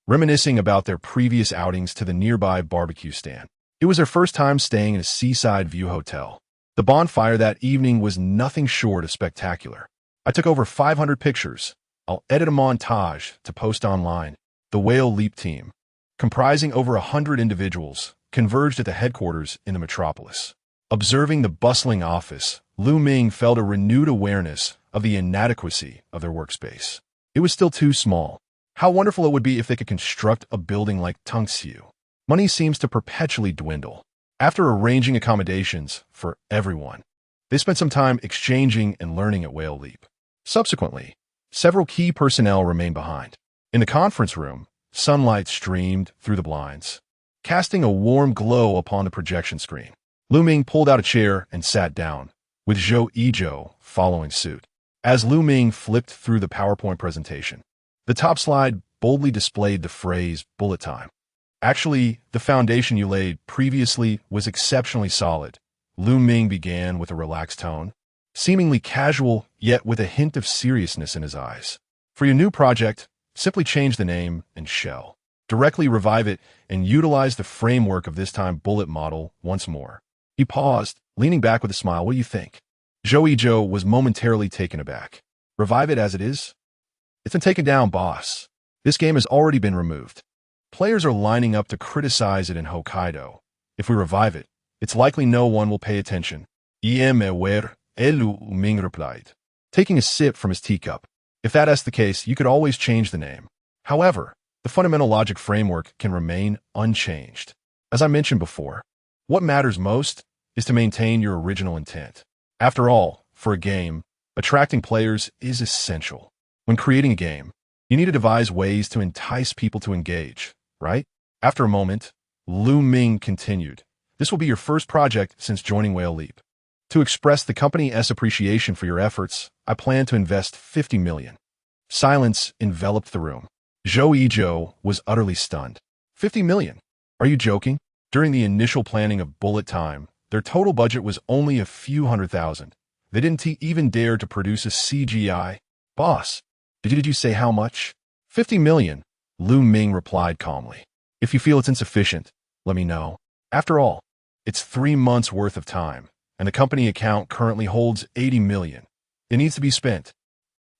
reminiscing about their previous outings to the nearby barbecue stand. It was their first time staying in a seaside view hotel. The bonfire that evening was nothing short of spectacular. I took over 500 pictures. I'll edit a montage to post online. The Whale Leap team, comprising over 100 individuals, converged at the headquarters in the metropolis. Observing the bustling office, Ming felt a renewed awareness of the inadequacy of their workspace. It was still too small. How wonderful it would be if they could construct a building like Tungxiu. Money seems to perpetually dwindle. After arranging accommodations for everyone, they spent some time exchanging and learning at Whale Leap. Subsequently, several key personnel remained behind. In the conference room, sunlight streamed through the blinds, casting a warm glow upon the projection screen. Ming pulled out a chair and sat down, with Zhou Yizhou following suit. As Lu Ming flipped through the PowerPoint presentation, the top slide boldly displayed the phrase bullet time. Actually, the foundation you laid previously was exceptionally solid. Lu Ming began with a relaxed tone, seemingly casual, yet with a hint of seriousness in his eyes. For your new project, simply change the name and shell. Directly revive it and utilize the framework of this time bullet model once more. He paused, leaning back with a smile. What do you think? Zhou was momentarily taken aback. Revive it as it is? It's been taken down, boss. This game has already been removed. Players are lining up to criticize it in Hokkaido. If we revive it, it's likely no one will pay attention. Lu Ming replied, taking a sip from his teacup. If that's the case, you could always change the name. However, the fundamental logic framework can remain unchanged. As I mentioned before, what matters most is to maintain your original intent. After all, for a game, attracting players is essential. When creating a game, you need to devise ways to entice people to engage, right? After a moment, Lu Ming continued, this will be your first project since joining Whale Leap. To express the company's appreciation for your efforts, I plan to invest 50 million. Silence enveloped the room. Zhou was utterly stunned. 50 million? Are you joking? During the initial planning of Bullet Time, their total budget was only a few $100,000. They didn't even dare to produce a CGI. Boss, did you say how much? 50 million, Lu Ming replied calmly. If you feel it's insufficient, let me know. After all, it's 3 months worth of time, and the company account currently holds 80 million. It needs to be spent.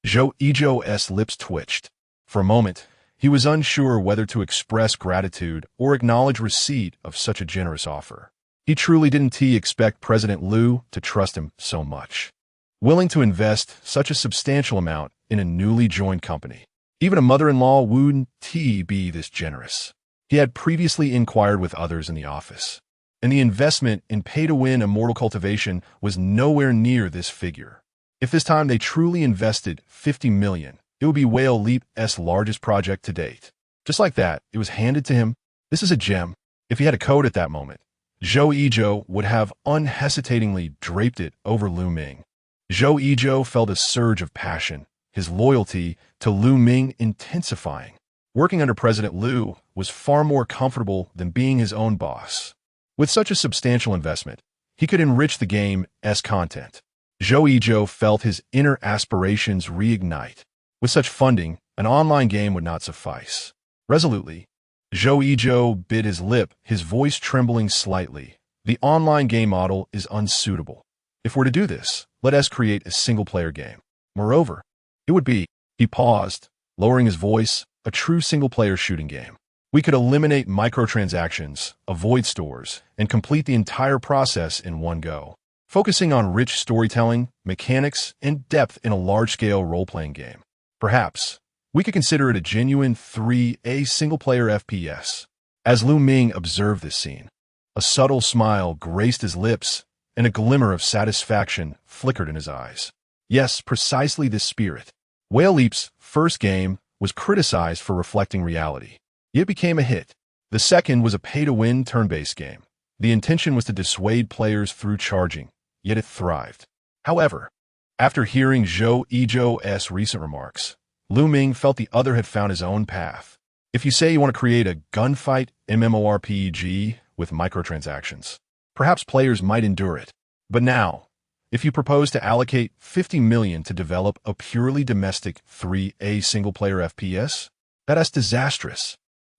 Zhou's lips twitched. For a moment, he was unsure whether to express gratitude or acknowledge receipt of such a generous offer. He truly didn't expect President Lu to trust him so much, willing to invest such a substantial amount in a newly joined company. Even a mother-in-law wouldn't be this generous. He had previously inquired with others in the office, and the investment in pay-to-win immortal cultivation was nowhere near this figure. If this time they truly invested 50 million, it would be Whale Leap's largest project to date. Just like that, it was handed to him. This is a gem. If he had a code at that moment, Zhou would have unhesitatingly draped it over Lu Ming. Zhou felt a surge of passion, his loyalty to Lu Ming intensifying. Working under President Lu was far more comfortable than being his own boss. With such a substantial investment, he could enrich the game's content. Zhou felt his inner aspirations reignite. With such funding, an online game would not suffice. Resolutely, Zhou bit his lip, his voice trembling slightly. The online game model is unsuitable. If we're to do this, let us create a single-player game. Moreover, it would be, he paused, lowering his voice, a true single-player shooting game. We could eliminate microtransactions, avoid stores, and complete the entire process in one go, focusing on rich storytelling, mechanics, and depth in a large-scale role-playing game. Perhaps, we could consider it a genuine 3A single-player FPS. As Lu Ming observed this scene, a subtle smile graced his lips, and a glimmer of satisfaction flickered in his eyes. Yes, precisely this spirit. Whale Leap's first game was criticized for reflecting reality. It became a hit. The second was a pay-to-win turn-based game. The intention was to dissuade players through charging, yet it thrived. However, after hearing Zhou's recent remarks, Lu Ming felt the other had found his own path. If you say you want to create a gunfight MMORPG with microtransactions, perhaps players might endure it. But now, if you propose to allocate 50 million to develop a purely domestic 3A single-player FPS, that's disastrous.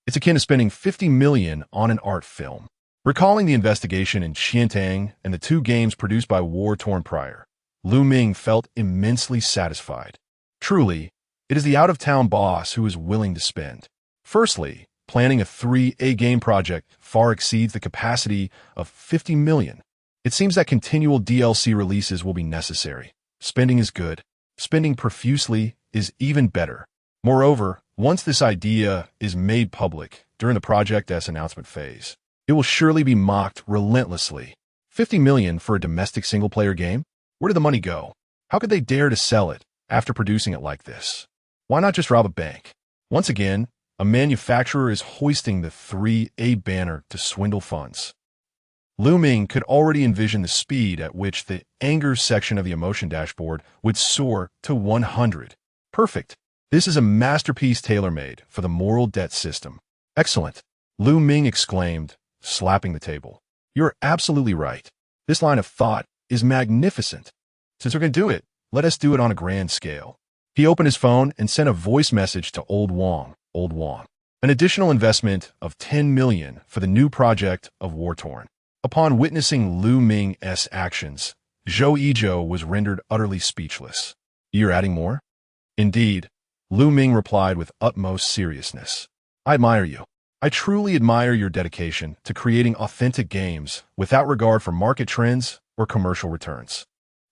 It's akin to spending 50 million on an art film. Recalling the investigation in Xiantang and the 2 games produced by War-Torn prior, Lu Ming felt immensely satisfied. Truly, it is the out-of-town boss who is willing to spend. Firstly, planning a 3A game project far exceeds the capacity of 50 million. It seems that continual DLC releases will be necessary. Spending is good. Spending profusely is even better. Moreover, once this idea is made public during the project's announcement phase, it will surely be mocked relentlessly. 50 million for a domestic single-player game? Where did the money go? How could they dare to sell it after producing it like this? Why not just rob a bank? Once again, a manufacturer is hoisting the 3A banner to swindle funds. Ming could already envision the speed at which the anger section of the emotion dashboard would soar to 100. Perfect. This is a masterpiece tailor-made for the moral debt system. Excellent. Ming exclaimed, slapping the table. You're absolutely right. This line of thought is magnificent. Since we're going to do it, let us do it on a grand scale. He opened his phone and sent a voice message to Old Wong. An additional investment of 10 million for the new project of War-Torn. Upon witnessing Ming's actions, Zhou Yizhou was rendered utterly speechless. You're adding more? Indeed, Ming replied with utmost seriousness. I admire you. I truly admire your dedication to creating authentic games without regard for market trends or commercial returns.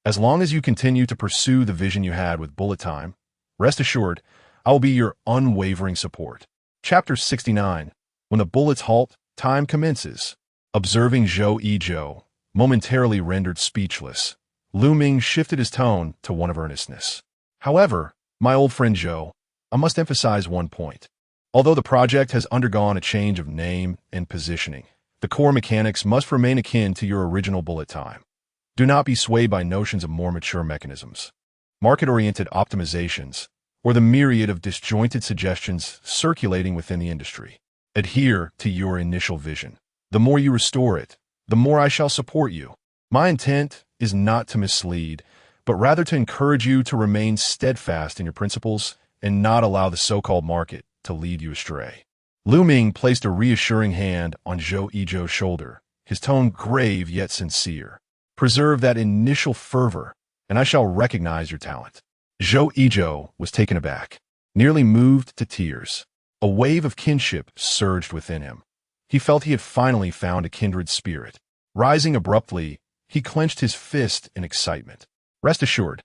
As long as you continue to pursue the vision you had with Bullet Time, rest assured, I will be your unwavering support. Chapter 69. When the bullets halt, time commences. Observing Zhou Yizhou, momentarily rendered speechless, Ming shifted his tone to one of earnestness. However, my old friend Zhou, I must emphasize one point. Although the project has undergone a change of name and positioning, the core mechanics must remain akin to your original Bullet Time. Do not be swayed by notions of more mature mechanisms, market-oriented optimizations, or the myriad of disjointed suggestions circulating within the industry. Adhere to your initial vision. The more you restore it, the more I shall support you. My intent is not to mislead, but rather to encourage you to remain steadfast in your principles and not allow the so-called market to lead you astray. Ming placed a reassuring hand on Zhou Yizhou's shoulder, his tone grave yet sincere. Preserve that initial fervor, and I shall recognize your talent. Zhou Yizhou was taken aback, nearly moved to tears. A wave of kinship surged within him. He felt he had finally found a kindred spirit. Rising abruptly, he clenched his fist in excitement. Rest assured,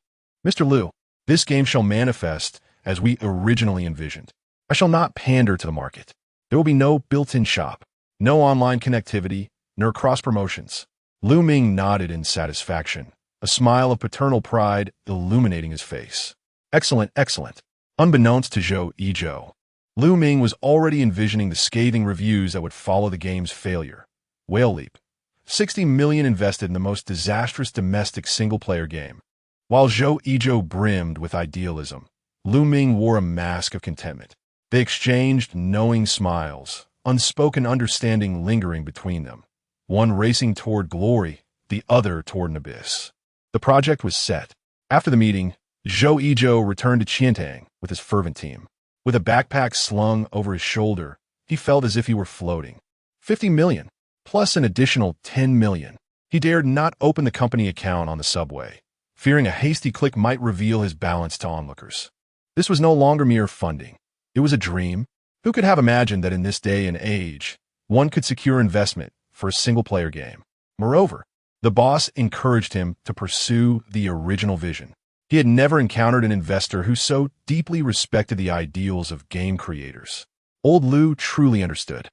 Mr. Liu, this game shall manifest as we originally envisioned. I shall not pander to the market. There will be no built-in shop, no online connectivity, nor cross-promotions. Ming nodded in satisfaction, a smile of paternal pride illuminating his face. Excellent, excellent. Unbeknownst to Zhou Yizhou, Ming was already envisioning the scathing reviews that would follow the game's failure. Whale Leap. 60 million invested in the most disastrous domestic single-player game. While Zhou Yizhou brimmed with idealism, Ming wore a mask of contentment. They exchanged knowing smiles, unspoken understanding lingering between them, one racing toward glory, the other toward an abyss. The project was set. After the meeting, Zhou Yizhou returned to Qiantang with his fervent team. With a backpack slung over his shoulder, he felt as if he were floating. 50 million, plus an additional 10 million. He dared not open the company account on the subway, fearing a hasty click might reveal his balance to onlookers. This was no longer mere funding. It was a dream. Who could have imagined that in this day and age, one could secure investment for a single-player game? Moreover, the boss encouraged him to pursue the original vision. He had never encountered an investor who so deeply respected the ideals of game creators. Old Liu truly understood.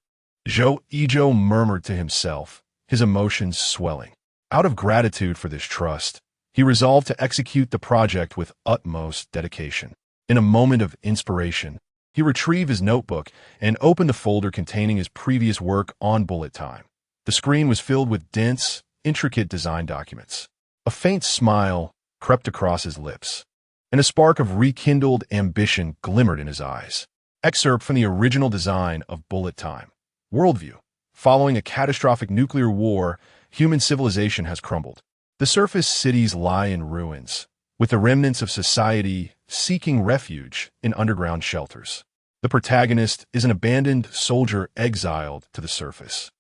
Zhou Yizhou murmured to himself, his emotions swelling. Out of gratitude for this trust, he resolved to execute the project with utmost dedication. In a moment of inspiration, he retrieved his notebook and opened the folder containing his previous work on Bullet Time. The screen was filled with dense, intricate design documents. A faint smile crept across his lips, and a spark of rekindled ambition glimmered in his eyes. Excerpt from the original design of Bullet Time. Worldview. Following a catastrophic nuclear war, human civilization has crumbled. The surface cities lie in ruins, with the remnants of society seeking refuge in underground shelters. The protagonist is an abandoned soldier exiled to the surface.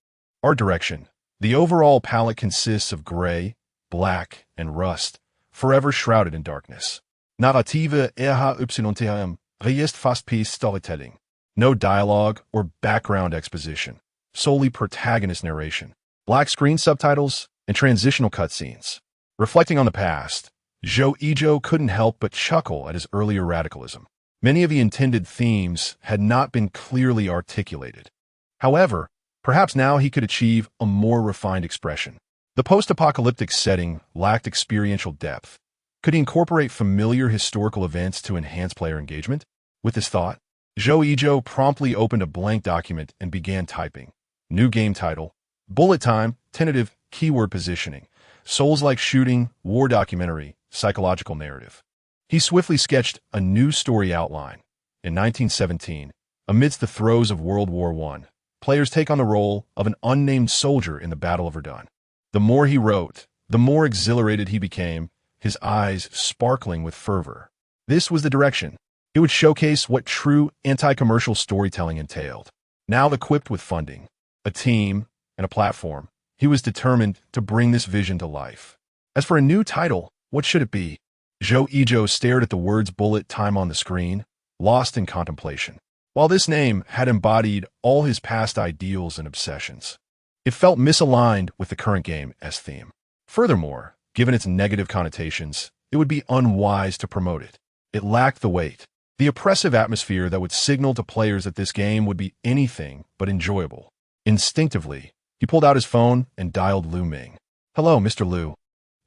Art direction. The overall palette consists of gray, black, and rust, forever shrouded in darkness. Narrative RHYTM, reste fast-paced storytelling. No dialogue or background exposition, solely protagonist narration. Black screen subtitles and transitional cutscenes. Reflecting on the past, Zhou Yizhou couldn't help but chuckle at his earlier radicalism. Many of the intended themes had not been clearly articulated. However, perhaps now he could achieve a more refined expression. The post-apocalyptic setting lacked experiential depth. Could he incorporate familiar historical events to enhance player engagement? With this thought, Zhou Yizhou promptly opened a blank document and began typing. New game title, Bullet time, tentative, keyword positioning. Souls-like shooting, war documentary, psychological narrative. He swiftly sketched a new story outline. In 1917, amidst the throes of World War I, players take on the role of an unnamed soldier in the Battle of Verdun. The more he wrote, the more exhilarated he became, his eyes sparkling with fervor. This was the direction. It would showcase what true anti-commercial storytelling entailed. Now equipped with funding, a team, and a platform, he was determined to bring this vision to life. As for a new title, what should it be? Zhou Yizhou stared at the words bullet time on the screen, lost in contemplation. While this name had embodied all his past ideals and obsessions, it felt misaligned with the current game's theme. Furthermore, given its negative connotations, it would be unwise to promote it. It lacked the weight, the oppressive atmosphere that would signal to players that this game would be anything but enjoyable. Instinctively, he pulled out his phone and dialed Lu Ming. "Hello, Mr. Lu.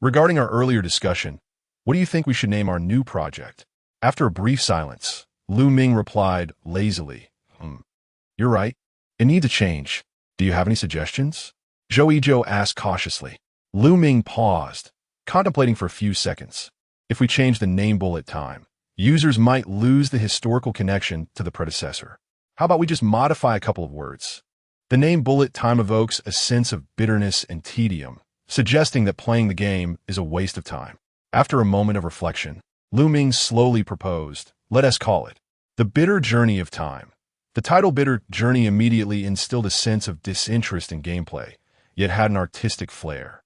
Regarding our earlier discussion, what do you think we should name our new project?" After a brief silence, Lu Ming replied lazily, "You're right. It needs a change. Do you have any suggestions?" Zhou Yizhou asked cautiously. Lu Ming paused, contemplating for a few seconds. "If we change the name bullet time, users might lose the historical connection to the predecessor. How about we just modify a couple of words?" The name bullet time evokes a sense of bitterness and tedium, suggesting that playing the game is a waste of time. After a moment of reflection, Lu Ming slowly proposed, "Let us call it The Bitter Journey of Time." The title Bitter Journey immediately instilled a sense of disinterest in gameplay, yet had an artistic flair.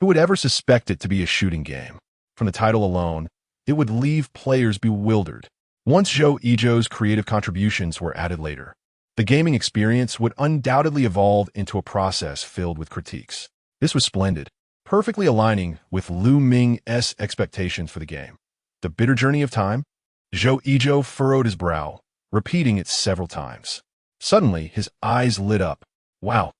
Who would ever suspect it to be a shooting game? From the title alone, it would leave players bewildered. Once Zhou Yizhou's creative contributions were added later, the gaming experience would undoubtedly evolve into a process filled with critiques. This was splendid, perfectly aligning with Lu Ming's expectations for the game. The Bitter Journey of Time? Zhou Yizhou furrowed his brow, repeating it several times. Suddenly, his eyes lit up. Wow.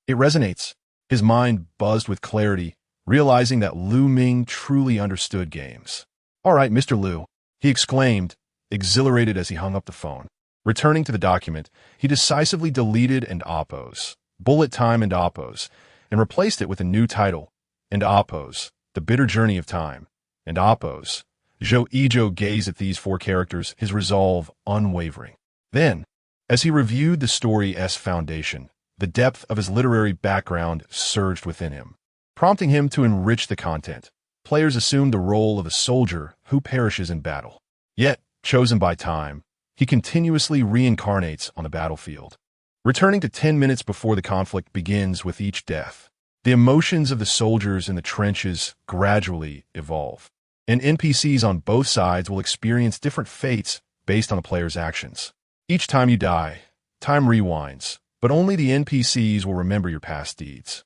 It resonates. His mind buzzed with clarity, realizing that Lu Ming truly understood games. "All right, Mr. Lu," he exclaimed, exhilarated as he hung up the phone. Returning to the document, he decisively deleted and oppose, bullet time and oppose, and replaced it with a new title, and oppose, The Bitter Journey of Time, and oppose. Zhou Yizhou gazed at these four characters, his resolve unwavering. Then, as he reviewed the story's foundation, the depth of his literary background surged within him, prompting him to enrich the content. Players assumed the role of a soldier who perishes in battle. Yet, chosen by time, he continuously reincarnates on the battlefield, returning to 10 minutes before the conflict begins with each death. The emotions of the soldiers in the trenches gradually evolve, and NPCs on both sides will experience different fates based on the player's actions. Each time you die, time rewinds, but only the NPCs will remember your past deeds.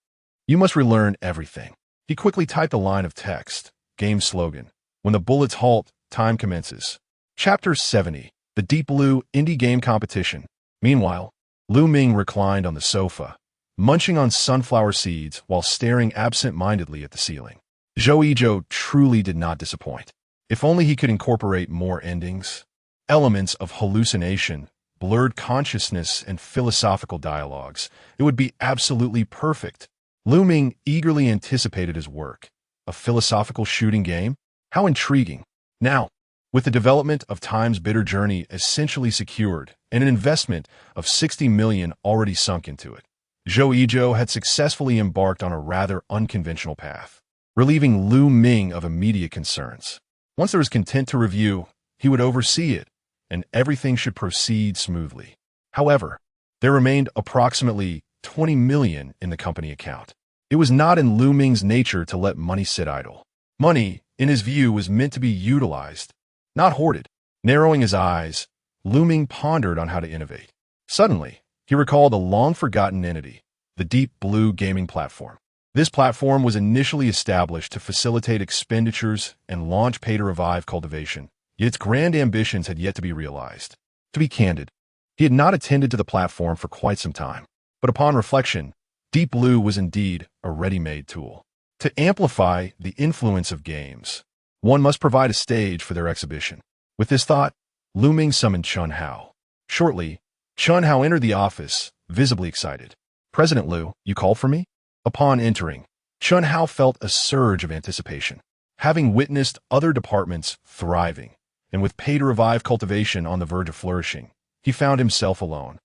You must relearn everything. He quickly typed a line of text, game slogan. When the bullets halt, time commences. Chapter 70. The Deep Blue Indie Game Competition. Meanwhile, Lu Ming reclined on the sofa, munching on sunflower seeds while staring absent-mindedly at the ceiling. Zhou Yizhou truly did not disappoint. If only he could incorporate more endings, elements of hallucination, blurred consciousness, and philosophical dialogues, it would be absolutely perfect. Lu Ming eagerly anticipated his work. A philosophical shooting game? How intriguing. Now, with the development of Time's Bitter Journey essentially secured and an investment of 60 million already sunk into it, Zhou Yizhou had successfully embarked on a rather unconventional path, relieving Lu Ming of immediate concerns. Once there was content to review, he would oversee it, and everything should proceed smoothly. However, there remained approximately 20 million in the company account. It was not in Lu Ming's nature to let money sit idle. Money, in his view, was meant to be utilized, not hoarded. Narrowing his eyes, Lu Ming pondered on how to innovate. Suddenly, he recalled a long-forgotten entity, the Deep Blue gaming platform. This platform was initially established to facilitate expenditures and launch pay-to-revive cultivation, yet its grand ambitions had yet to be realized. To be candid, he had not attended to the platform for quite some time, but upon reflection, Deep Blue was indeed a ready-made tool. To amplify the influence of games, one must provide a stage for their exhibition. With this thought, Lu Ming summoned Chun Hao. Shortly, Chun Hao entered the office, visibly excited. President Liu, you called for me? Upon entering, Chun Hao felt a surge of anticipation. Having witnessed other departments thriving, and with pay-to-revive cultivation on the verge of flourishing, he found himself alone,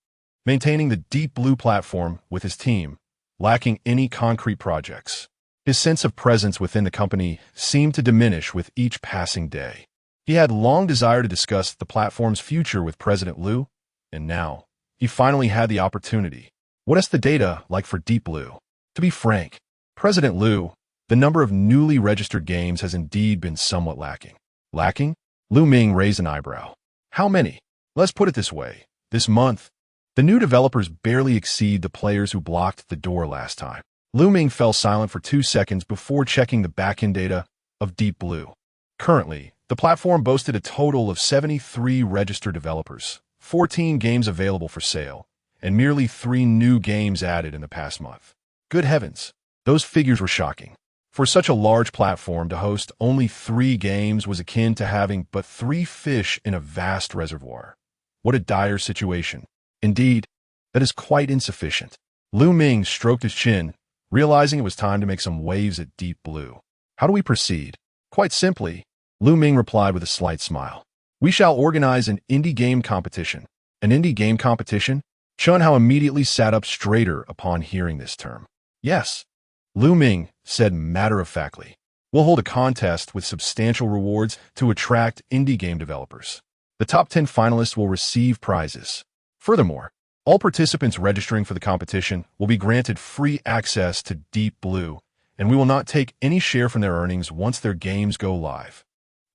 maintaining the Deep Blue platform with his team, lacking any concrete projects. His sense of presence within the company seemed to diminish with each passing day. He had long desired to discuss the platform's future with President Liu, and now, he finally had the opportunity. What is the data like for Deep Blue? To be frank, President Liu, the number of newly registered games has indeed been somewhat lacking. Lacking? Lu Ming raised an eyebrow. How many? Let's put it this way. This month, the new developers barely exceed the players who blocked the door last time. Lu Ming fell silent for 2 seconds before checking the backend data of Deep Blue. Currently, the platform boasted a total of 73 registered developers, 14 games available for sale, and merely 3 new games added in the past month. Good heavens, those figures were shocking. For such a large platform to host only 3 games was akin to having but 3 fish in a vast reservoir. What a dire situation. Indeed, that is quite insufficient. Lu Ming stroked his chin, realizing it was time to make some waves at Deep Blue. How do we proceed? Quite simply, Lu Ming replied with a slight smile. We shall organize an indie game competition. An indie game competition? Chun Hao immediately sat up straighter upon hearing this term. Yes, Lu Ming said matter-of-factly. We'll hold a contest with substantial rewards to attract indie game developers. The top 10 finalists will receive prizes. Furthermore, all participants registering for the competition will be granted free access to Deep Blue, and we will not take any share from their earnings once their games go live.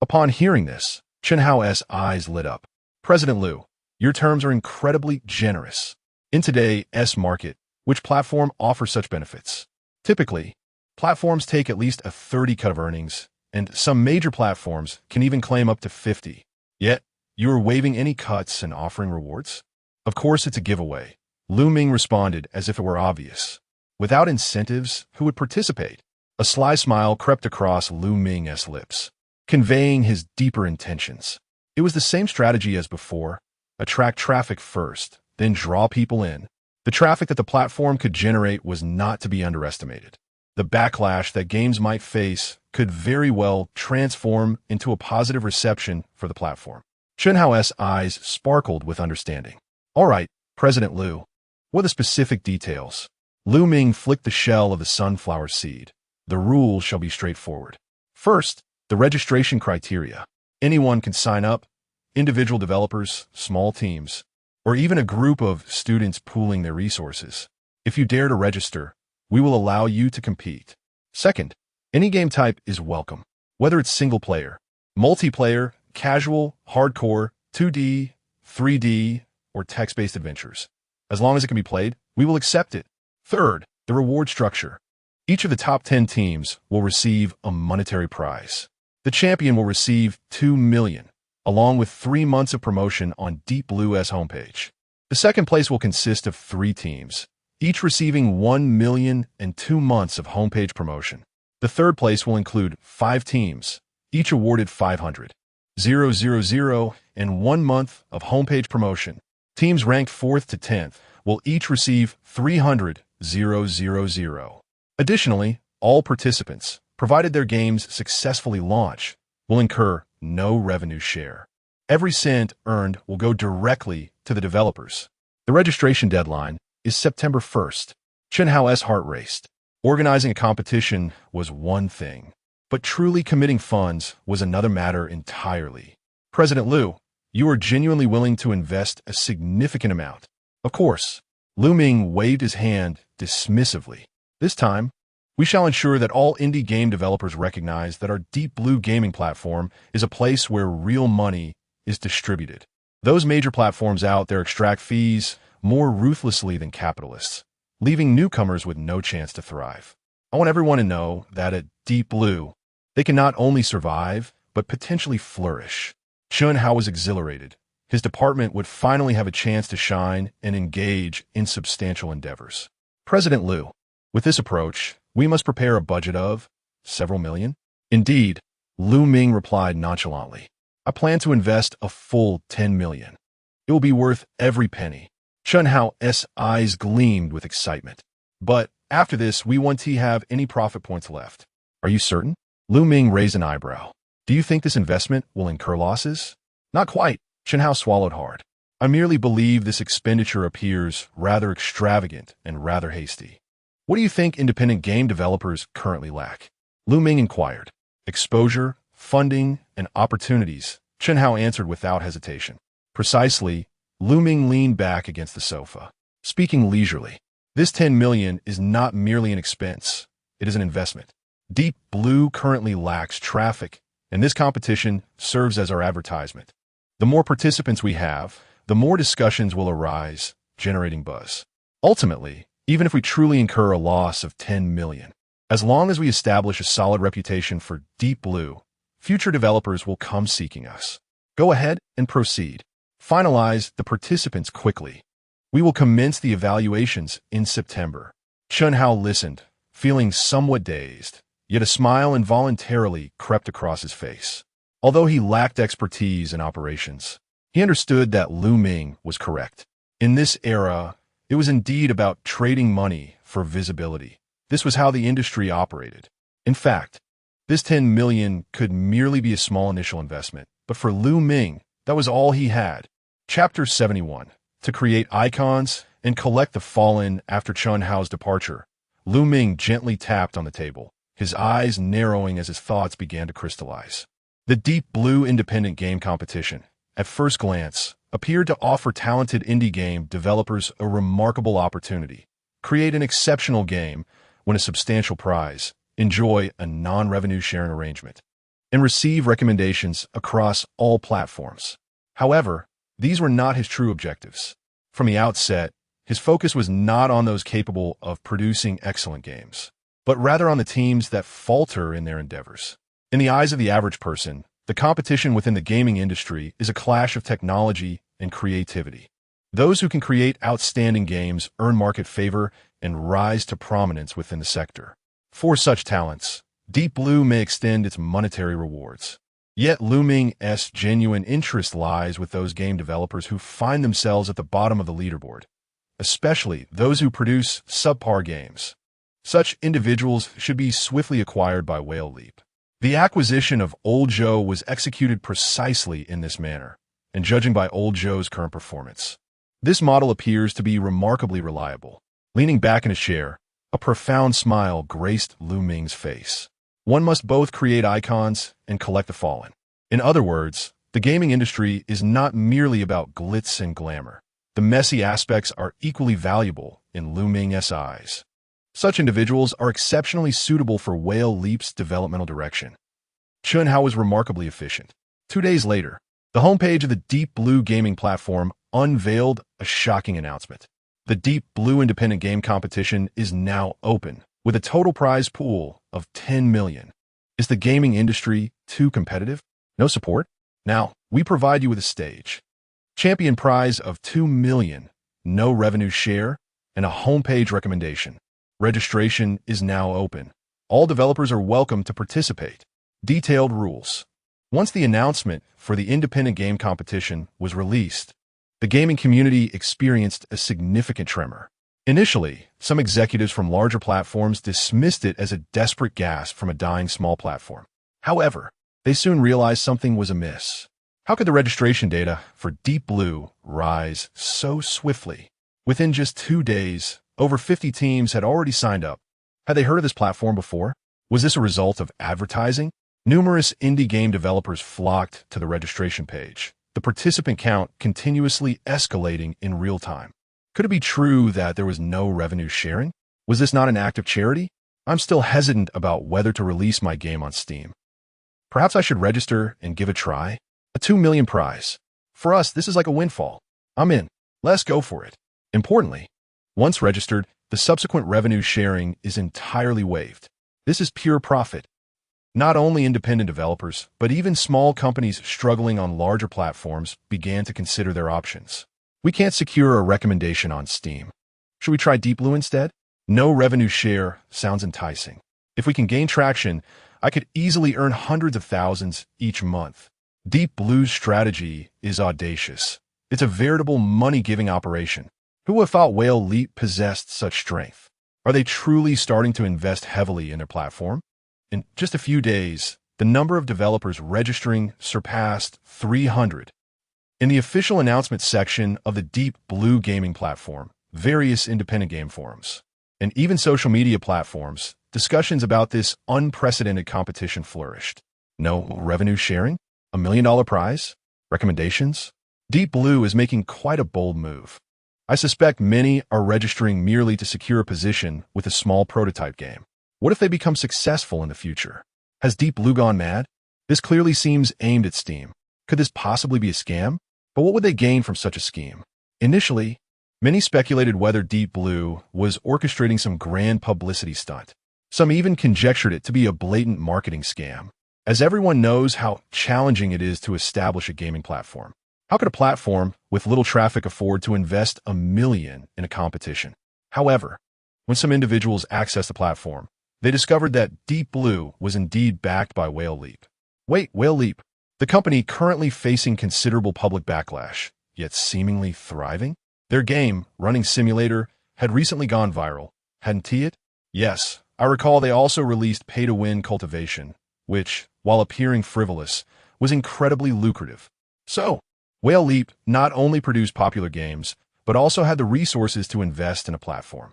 Upon hearing this, Chun Hao's eyes lit up. President Liu, your terms are incredibly generous. In today's market, which platform offers such benefits? Typically, platforms take at least a 30 cut of earnings, and some major platforms can even claim up to 50. Yet, you are waiving any cuts and offering rewards? Of course it's a giveaway. Lu Ming responded as if it were obvious. Without incentives, who would participate? A sly smile crept across Lu Ming's lips, conveying his deeper intentions. It was the same strategy as before. Attract traffic first, then draw people in. The traffic that the platform could generate was not to be underestimated. The backlash that games might face could very well transform into a positive reception for the platform. Chun Hao's eyes sparkled with understanding. All right, President Liu, what are the specific details? Lu Ming flicked the shell of the sunflower seed. The rules shall be straightforward. First, the registration criteria. Anyone can sign up, individual developers, small teams, or even a group of students pooling their resources. If you dare to register, we will allow you to compete. Second, any game type is welcome, whether it's single player, multiplayer, casual, hardcore, 2D, 3D, or text-based adventures. As long as it can be played, we will accept it. Third, the reward structure. Each of the top 10 teams will receive a monetary prize. The champion will receive $2 million, along with 3 months of promotion on Deep Blue's homepage. The second place will consist of 3 teams, each receiving $1 million and 2 months of homepage promotion. The third place will include 5 teams, each awarded $500,000 and 1 month of homepage promotion. Teams ranked 4th to 10th will each receive $300,000. Additionally, all participants, provided their games successfully launch, will incur no revenue share. Every cent earned will go directly to the developers. The registration deadline is September 1st. Chun Hao's heart raced. Organizing a competition was one thing, but truly committing funds was another matter entirely. President Liu, you are genuinely willing to invest a significant amount. Of course. Lu Ming waved his hand dismissively. This time, we shall ensure that all indie game developers recognize that our Deep Blue gaming platform is a place where real money is distributed. Those major platforms out there extract fees more ruthlessly than capitalists, leaving newcomers with no chance to thrive. I want everyone to know that at Deep Blue, they can not only survive, but potentially flourish. Chun Hao was exhilarated. His department would finally have a chance to shine and engage in substantial endeavors. President Liu, with this approach, we must prepare a budget of several million. Indeed, Lu Ming replied nonchalantly. I plan to invest a full $10 million. It will be worth every penny. Chun Hao's eyes gleamed with excitement. But after this, we won't have any profit points left. Are you certain? Lu Ming raised an eyebrow. Do you think this investment will incur losses? Not quite. Chun Hao swallowed hard. I merely believe this expenditure appears rather extravagant and rather hasty. What do you think independent game developers currently lack? Lu Ming inquired. Exposure, funding, and opportunities, Chun Hao answered without hesitation. Precisely, Lu Ming leaned back against the sofa, speaking leisurely. This 10 million is not merely an expense, it is an investment. Deep Blue currently lacks traffic, and this competition serves as our advertisement. The more participants we have, the more discussions will arise, generating buzz. Ultimately, even if we truly incur a loss of 10 million, as long as we establish a solid reputation for Deep Blue, future developers will come seeking us. Go ahead and proceed. Finalize the participants quickly. We will commence the evaluations in September. Chun Hao listened, feeling somewhat dazed, yet a smile involuntarily crept across his face. Although he lacked expertise in operations, he understood that Lu Ming was correct. In this era, it was indeed about trading money for visibility. This was how the industry operated. In fact, this 10 million could merely be a small initial investment, but for Lu Ming, that was all he had. Chapter 71. To create icons and collect the fallen after Chun Hao's departure, Lu Ming gently tapped on the table, his eyes narrowing as his thoughts began to crystallize. The Deep Blue independent game competition, at first glance, appeared to offer talented indie game developers a remarkable opportunity. Create an exceptional game, win a substantial prize, enjoy a non-revenue sharing arrangement, and receive recommendations across all platforms. However, these were not his true objectives. From the outset, his focus was not on those capable of producing excellent games, but rather on the teams that falter in their endeavors. In the eyes of the average person, the competition within the gaming industry is a clash of technology and creativity. Those who can create outstanding games earn market favor and rise to prominence within the sector. For such talents, Deep Blue may extend its monetary rewards. Yet Lu Ming's genuine interest lies with those game developers who find themselves at the bottom of the leaderboard, especially those who produce subpar games. Such individuals should be swiftly acquired by Whale Leap. The acquisition of Old Joe was executed precisely in this manner, and judging by Old Joe's current performance, this model appears to be remarkably reliable. Leaning back in his chair, a profound smile graced Lu Ming's face. One must both create icons and collect the fallen. In other words, the gaming industry is not merely about glitz and glamour. The messy aspects are equally valuable in Lu Ming's eyes. Such individuals are exceptionally suitable for Whale Leap's developmental direction. Chun Hao was remarkably efficient. 2 days later, the homepage of the Deep Blue gaming platform unveiled a shocking announcement. The Deep Blue independent game competition is now open, with a total prize pool of 10 million. Is the gaming industry too competitive? No support? Now, we provide you with a stage. Champion prize of 2 million, no revenue share, and a homepage recommendation. Registration is now open. All developers are welcome to participate. Detailed rules. Once the announcement for the independent game competition was released, the gaming community experienced a significant tremor. Initially, some executives from larger platforms dismissed it as a desperate gasp from a dying small platform. However, they soon realized something was amiss. How could the registration data for Deep Blue rise so swiftly? Within just 2 days, over 50 teams had already signed up. Had they heard of this platform before? Was this a result of advertising? Numerous indie game developers flocked to the registration page, the participant count continuously escalating in real time. Could it be true that there was no revenue sharing? Was this not an act of charity? I'm still hesitant about whether to release my game on Steam. Perhaps I should register and give a try? A 2 million prize. For us, this is like a windfall. I'm in. Let's go for it. Importantly, once registered, the subsequent revenue sharing is entirely waived. This is pure profit. Not only independent developers, but even small companies struggling on larger platforms began to consider their options. We can't secure a recommendation on Steam. Should we try Deep Blue instead? No revenue share sounds enticing. If we can gain traction, I could easily earn hundreds of thousands each month. Deep Blue's strategy is audacious. It's a veritable money-giving operation. Who would have thought Whale Leap possessed such strength? Are they truly starting to invest heavily in their platform? In just a few days, the number of developers registering surpassed 300. In the official announcement section of the Deep Blue gaming platform, various independent game forums, and even social media platforms, discussions about this unprecedented competition flourished. No revenue sharing? $1 million prize? Recommendations? Deep Blue is making quite a bold move. I suspect many are registering merely to secure a position with a small prototype game. What if they become successful in the future? Has Deep Blue gone mad? This clearly seems aimed at Steam. Could this possibly be a scam? But what would they gain from such a scheme? Initially, many speculated whether Deep Blue was orchestrating some grand publicity stunt. Some even conjectured it to be a blatant marketing scam. As everyone knows how challenging it is to establish a gaming platform. How could a platform with little traffic afford to invest $1 million in a competition? However, when some individuals accessed the platform, they discovered that Deep Blue was indeed backed by Whale Leap. Wait, Whale Leap? The company currently facing considerable public backlash, yet seemingly thriving? Their game, Running Simulator, had recently gone viral, hadn't it? Yes, I recall they also released pay-to-win Cultivation, which, while appearing frivolous, was incredibly lucrative. So, Whale Leap not only produced popular games, but also had the resources to invest in a platform.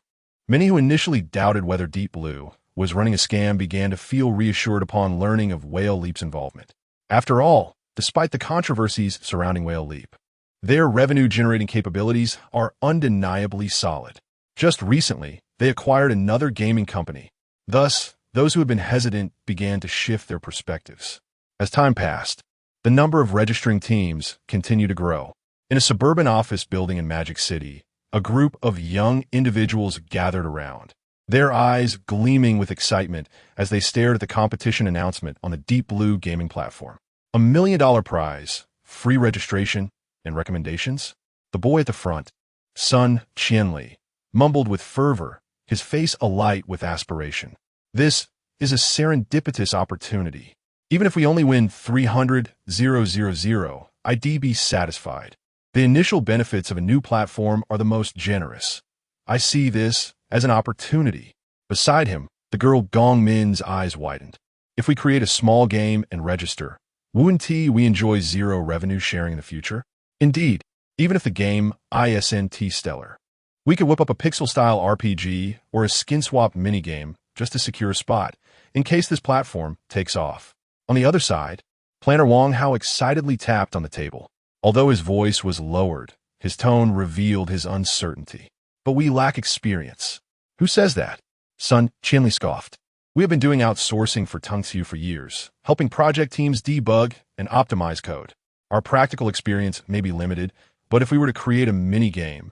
Many who initially doubted whether Deep Blue was running a scam began to feel reassured upon learning of Whale Leap's involvement. After all, despite the controversies surrounding Whale Leap, their revenue-generating capabilities are undeniably solid. Just recently, they acquired another gaming company. Thus, those who had been hesitant began to shift their perspectives. As time passed, the number of registering teams continued to grow. In a suburban office building in Magic City, a group of young individuals gathered around, their eyes gleaming with excitement as they stared at the competition announcement on the Deep Blue gaming platform. $1 million prize, free registration, and recommendations? The boy at the front, Sun Qianli, mumbled with fervor, his face alight with aspiration. This is a serendipitous opportunity. Even if we only win 300,000, I'd be satisfied. The initial benefits of a new platform are the most generous. I see this as an opportunity. Beside him, the girl Gong Min's eyes widened. If we create a small game and register, wouldn't we enjoy zero revenue sharing in the future? Indeed, even if the game isn't stellar, we could whip up a pixel-style RPG or a skin-swap minigame just to secure a spot, in case this platform takes off. On the other side, Planner Wang Hao excitedly tapped on the table. Although his voice was lowered, his tone revealed his uncertainty. But we lack experience. Who says that? Sun Qianli scoffed. We have been doing outsourcing for Tungsu for years, helping project teams debug and optimize code. Our practical experience may be limited, but if we were to create a mini-game,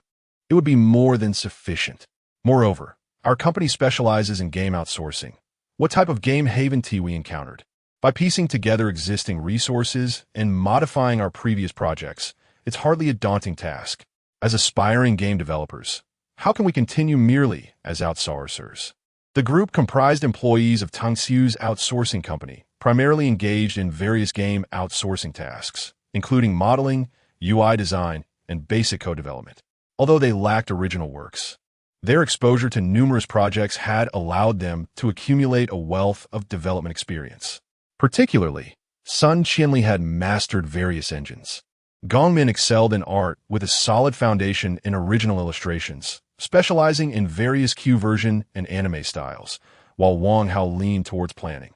it would be more than sufficient. Moreover, our company specializes in game outsourcing. What type of game haven we encountered? By piecing together existing resources and modifying our previous projects, it's hardly a daunting task. As aspiring game developers, how can we continue merely as outsourcers? The group comprised employees of Tungsu's outsourcing company, primarily engaged in various game outsourcing tasks, including modeling, UI design, and basic code development. Although they lacked original works, their exposure to numerous projects had allowed them to accumulate a wealth of development experience. Particularly, Sun Qianli had mastered various engines. Gongmin excelled in art with a solid foundation in original illustrations, specializing in various Q-version and anime styles, while Wang Hao leaned towards planning,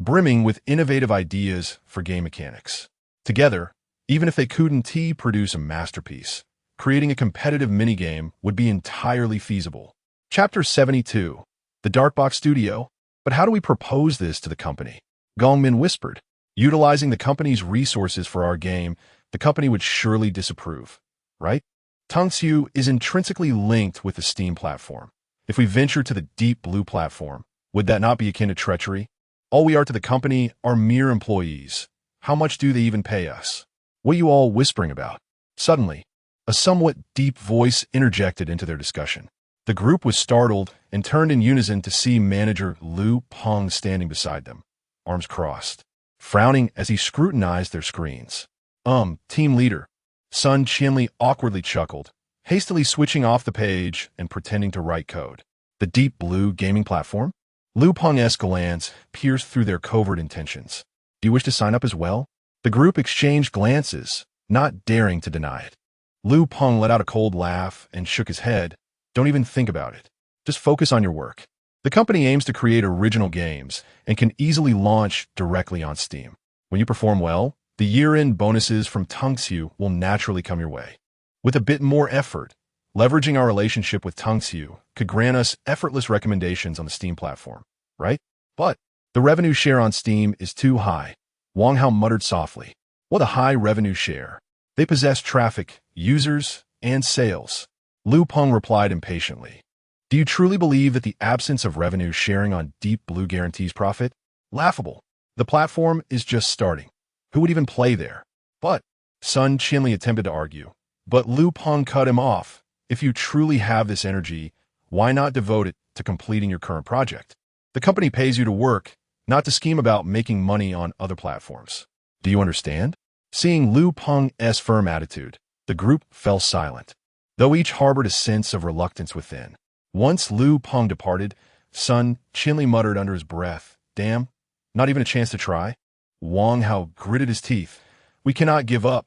brimming with innovative ideas for game mechanics. Together, even if they couldn't produce a masterpiece, creating a competitive minigame would be entirely feasible. Chapter 72. The Darkbox Studio. But how do we propose this to the company? Gongmin whispered. Utilizing the company's resources for our game, the company would surely disapprove, right? Tungsu is intrinsically linked with the Steam platform. If we venture to the Deep Blue platform, would that not be akin to treachery? All we are to the company are mere employees. How much do they even pay us? What are you all whispering about? Suddenly, a somewhat deep voice interjected into their discussion. The group was startled and turned in unison to see manager Liu Peng standing beside them, arms crossed, frowning as he scrutinized their screens. Team leader. Sun Qianli awkwardly chuckled, hastily switching off the page and pretending to write code. The Deep Blue gaming platform? Lu Peng's glance pierced through their covert intentions. Do you wish to sign up as well? The group exchanged glances, not daring to deny it. Lu Peng let out a cold laugh and shook his head. Don't even think about it. Just focus on your work. The company aims to create original games and can easily launch directly on Steam. When you perform well, the year-end bonuses from Tungsu will naturally come your way. With a bit more effort, leveraging our relationship with Tungsu could grant us effortless recommendations on the Steam platform, right? But the revenue share on Steam is too high. Wang Hao muttered softly. What a high revenue share. They possess traffic, users, and sales. Lu Peng replied impatiently. Do you truly believe that the absence of revenue sharing on Deep Blue guarantees profit? Laughable. The platform is just starting. Who would even play there? But Sun Qinli attempted to argue. But Lu Peng cut him off. If you truly have this energy, why not devote it to completing your current project? The company pays you to work, not to scheme about making money on other platforms. Do you understand? Seeing Lu Peng's firm attitude, the group fell silent, though each harbored a sense of reluctance within. Once Lu Peng departed, Sun Qinli muttered under his breath, Damn, not even a chance to try? Wang Hao gritted his teeth. We cannot give up.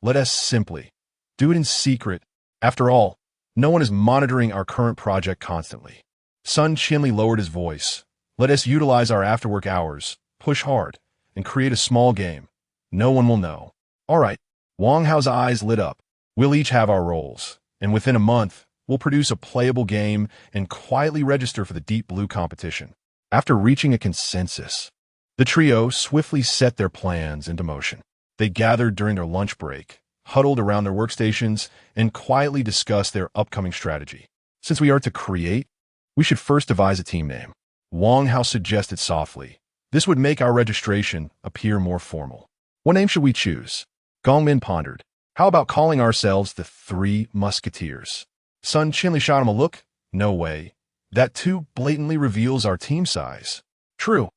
Let us simply do it in secret. After all, no one is monitoring our current project constantly. Sun Qinli lowered his voice. Let us utilize our after-work hours, push hard, and create a small game. No one will know. All right. Wang Hao's eyes lit up. We'll each have our roles, and within a month, we'll produce a playable game and quietly register for the Deep Blue competition. After reaching a consensus, the trio swiftly set their plans into motion. They gathered during their lunch break, huddled around their workstations, and quietly discussed their upcoming strategy. Since we are to create, we should first devise a team name. Wang Hao suggested softly. This would make our registration appear more formal. What name should we choose? Gongmin pondered. How about calling ourselves the Three Musketeers? Sun Qinli shot him a look. No way. That too blatantly reveals our team size. True.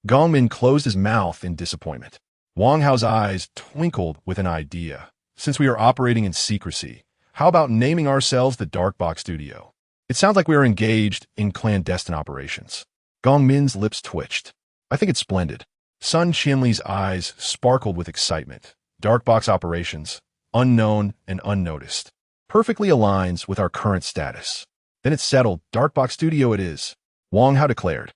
Gongmin closed his mouth in disappointment. Wang Hao's eyes twinkled with an idea. Since we are operating in secrecy, how about naming ourselves the Dark Box Studio? It sounds like we are engaged in clandestine operations. Gongmin's lips twitched. I think it's splendid. Sun Qinli's eyes sparkled with excitement. Dark Box operations, unknown and unnoticed. Perfectly aligns with our current status. Then it's settled. Dark Box Studio it is. Wang Hao declared.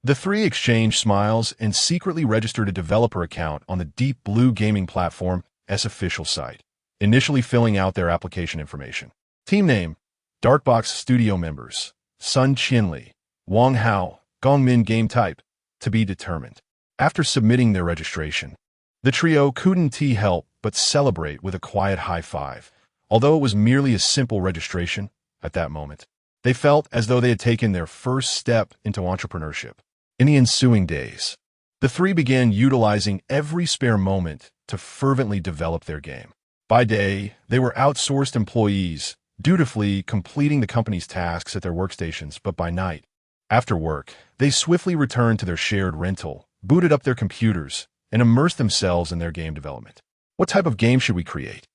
The three exchanged smiles and secretly registered a developer account on the Deep Blue gaming platform's official site, initially filling out their application information. Team name, Dark Box Studio members, Sun Qinli, Wang Hao, Gongmin game type, to be determined. After submitting their registration, the trio couldn't help but celebrate with a quiet high five. Although it was merely a simple registration, at that moment, they felt as though they had taken their first step into entrepreneurship. In the ensuing days, the three began utilizing every spare moment to fervently develop their game. By day, they were outsourced employees, dutifully completing the company's tasks at their workstations, but by night, after work, they swiftly returned to their shared rental, booted up their computers, and immersed themselves in their game development. What type of game should we create?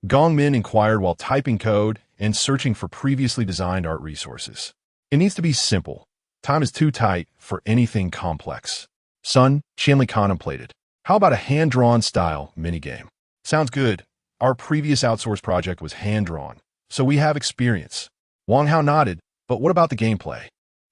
Gongmin inquired while typing code and searching for previously designed art resources. It needs to be simple. Time is too tight for anything complex. Sun Qinli contemplated. How about a hand-drawn style minigame? Sounds good. Our previous outsourced project was hand-drawn, so we have experience. Wang Hao nodded, but what about the gameplay?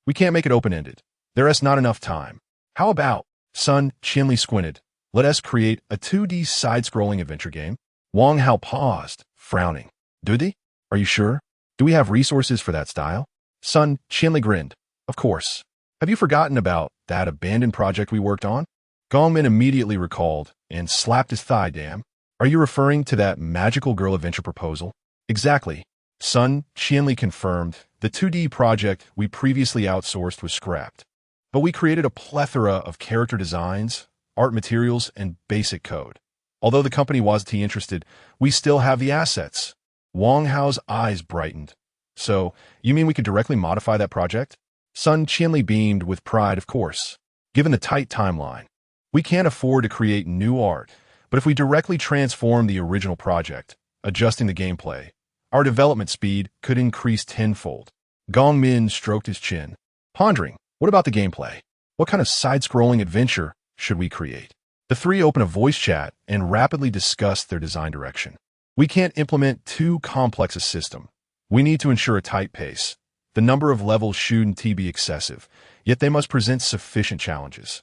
We can't make it open-ended. There is not enough time. How about, Sun Qinli squinted, let us create a 2D side-scrolling adventure game? Wang Hao paused, frowning. Dudy? Are you sure? Do we have resources for that style? Sun Qinli grinned. Of course. Have you forgotten about that abandoned project we worked on? Gongmin immediately recalled and slapped his thigh. Damn. Are you referring to that magical girl adventure proposal? Exactly. Sun Qinli confirmed the 2D project we previously outsourced was scrapped. But we created a plethora of character designs, art materials, and basic code. Although the company wasn't interested, we still have the assets. Wang Hao's eyes brightened. So, you mean we could directly modify that project? Sun Qinli beamed with pride, of course. Given the tight timeline, we can't afford to create new art, but if we directly transform the original project, adjusting the gameplay, our development speed could increase tenfold. Gong Min stroked his chin, pondering, what about the gameplay? What kind of side-scrolling adventure should we create? The three opened a voice chat and rapidly discussed their design direction. We can't implement too complex a system. We need to ensure a tight pace. The number of levels shouldn't be excessive, yet they must present sufficient challenges.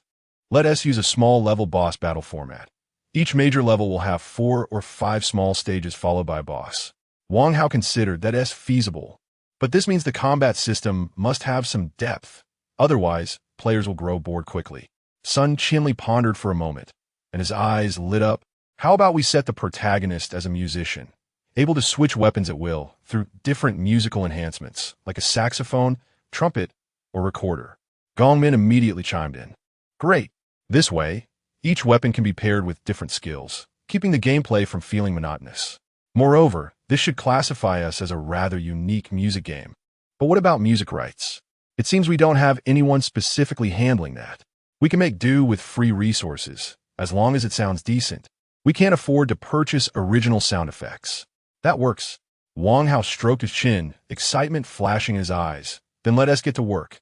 Let us use a small level boss battle format. Each major level will have 4 or 5 small stages followed by a boss. Wang Hao considered that as feasible, but this means the combat system must have some depth. Otherwise, players will grow bored quickly. Sun Qianli pondered for a moment, and his eyes lit up. How about we set the protagonist as a musician, able to switch weapons at will through different musical enhancements, like a saxophone, trumpet, or recorder? Gongmin immediately chimed in. Great! This way, each weapon can be paired with different skills, keeping the gameplay from feeling monotonous. Moreover, this should classify us as a rather unique music game. But what about music rights? It seems we don't have anyone specifically handling that. We can make do with free resources, as long as it sounds decent. We can't afford to purchase original sound effects. That works. Wang Hao stroked his chin, excitement flashing in his eyes. Then let us get to work.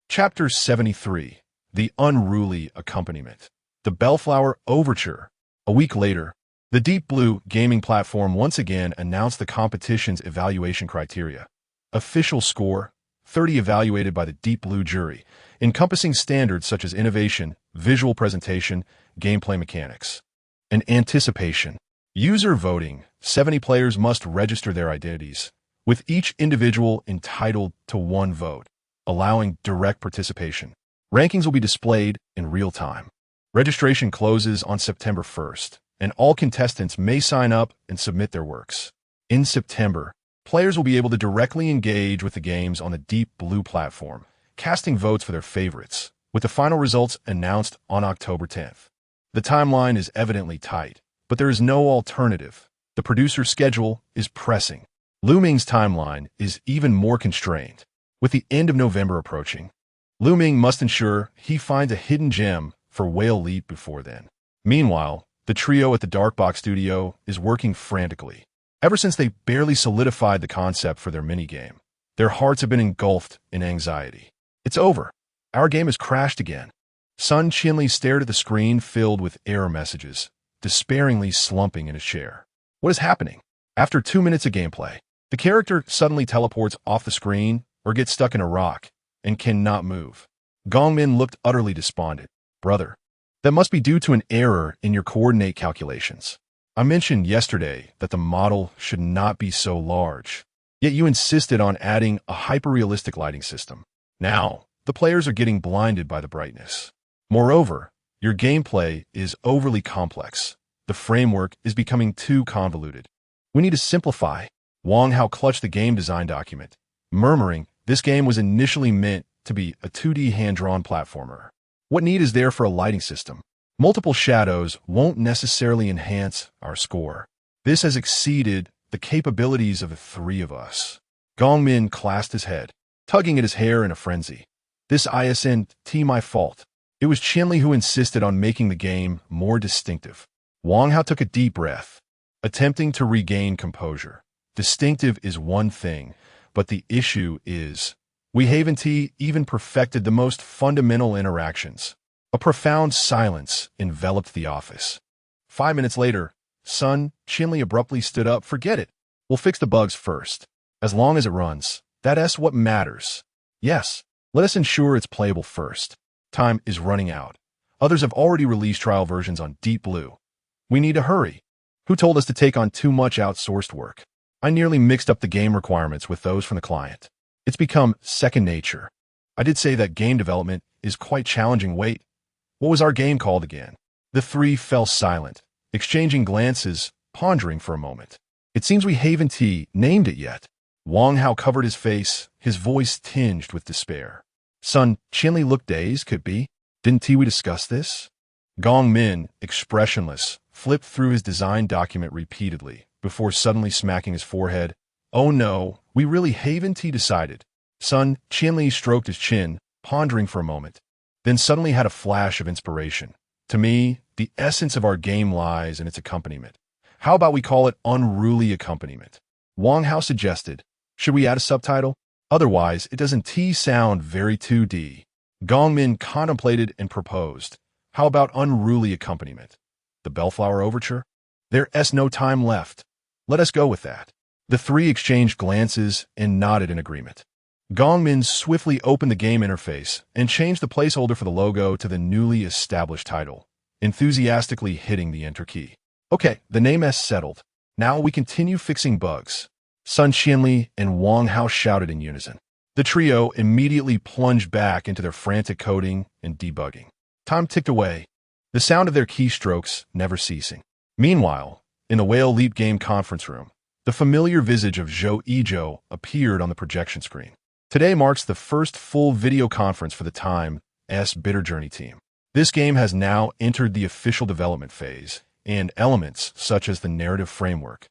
Chapter 73. The Unruly Accompaniment. The Bellflower Overture. A week later, the Deep Blue gaming platform once again announced the competition's evaluation criteria. Official score, 30 evaluated by the Deep Blue jury, encompassing standards such as innovation, visual presentation, gameplay mechanics. And anticipation. User voting. 70 players must register their identities, with each individual entitled to 1 vote, allowing direct participation. Rankings will be displayed in real time. Registration closes on September 1st, and all contestants may sign up and submit their works. In September, players will be able to directly engage with the games on the Deep Blue platform, casting votes for their favorites, with the final results announced on October 10th. The timeline is evidently tight, but there is no alternative. The producer's schedule is pressing. Lu Ming's timeline is even more constrained. With the end of November approaching, Lu Ming must ensure he finds a hidden gem for Whale Leap before then. Meanwhile, the trio at the Darkbox studio is working frantically. Ever since they barely solidified the concept for their minigame, their hearts have been engulfed in anxiety. It's over. Our game has crashed again. Sun Qianli stared at the screen filled with error messages, despairingly slumping in his chair. What is happening? After 2 minutes of gameplay, the character suddenly teleports off the screen or gets stuck in a rock and cannot move. Gongmin looked utterly despondent. Brother, that must be due to an error in your coordinate calculations. I mentioned yesterday that the model should not be so large, yet you insisted on adding a hyper-realistic lighting system. Now, the players are getting blinded by the brightness. Moreover, your gameplay is overly complex. The framework is becoming too convoluted. We need to simplify. Wang Hao clutched the game design document, murmuring, this game was initially meant to be a 2D hand-drawn platformer. What need is there for a lighting system? Multiple shadows won't necessarily enhance our score. This has exceeded the capabilities of the 3 of us. Gongmin clasped his head, tugging at his hair in a frenzy. This isn't my fault. It was Qianli who insisted on making the game more distinctive. Wang Hao took a deep breath, attempting to regain composure. Distinctive is one thing, but the issue is, we haven't even perfected the most fundamental interactions. A profound silence enveloped the office. 5 minutes later, Sun Qianli abruptly stood up. Forget it. We'll fix the bugs first. As long as it runs, that's what matters. Yes, let us ensure it's playable first. Time is running out. Others have already released trial versions on Deep Blue. We need to hurry. Who told us to take on too much outsourced work? I nearly mixed up the game requirements with those from the client. It's become second nature. I did say that game development is quite challenging. Wait, what was our game called again? The 3 fell silent, exchanging glances, pondering for a moment. It seems we haven't named it yet. Wang Hao covered his face, his voice tinged with despair. Sun Qianli looked dazed. Could be. Didn't we discuss this? Gongmin, expressionless, flipped through his design document repeatedly, before suddenly smacking his forehead. Oh no, we really haven't decided. Sun Qianli stroked his chin, pondering for a moment, then suddenly had a flash of inspiration. To me, the essence of our game lies in its accompaniment. How about we call it unruly accompaniment? Wang Hao suggested, should we add a subtitle? Otherwise, it doesn't sound very 2D. Gongmin contemplated and proposed, how about unruly accompaniment? The Bellflower Overture? There's no time left. Let us go with that. The three exchanged glances and nodded in agreement. Gongmin swiftly opened the game interface and changed the placeholder for the logo to the newly established title, enthusiastically hitting the enter key. Okay, the name is settled. Now we continue fixing bugs. Sun Qianli and Wang Hao shouted in unison. The trio immediately plunged back into their frantic coding and debugging. Time ticked away, the sound of their keystrokes never ceasing. Meanwhile, in the Whale Leap game conference room, the familiar visage of Zhou Yizhou appeared on the projection screen. Today marks the first full video conference for the Time's Bitter Journey team. This game has now entered the official development phase, and elements such as the narrative framework,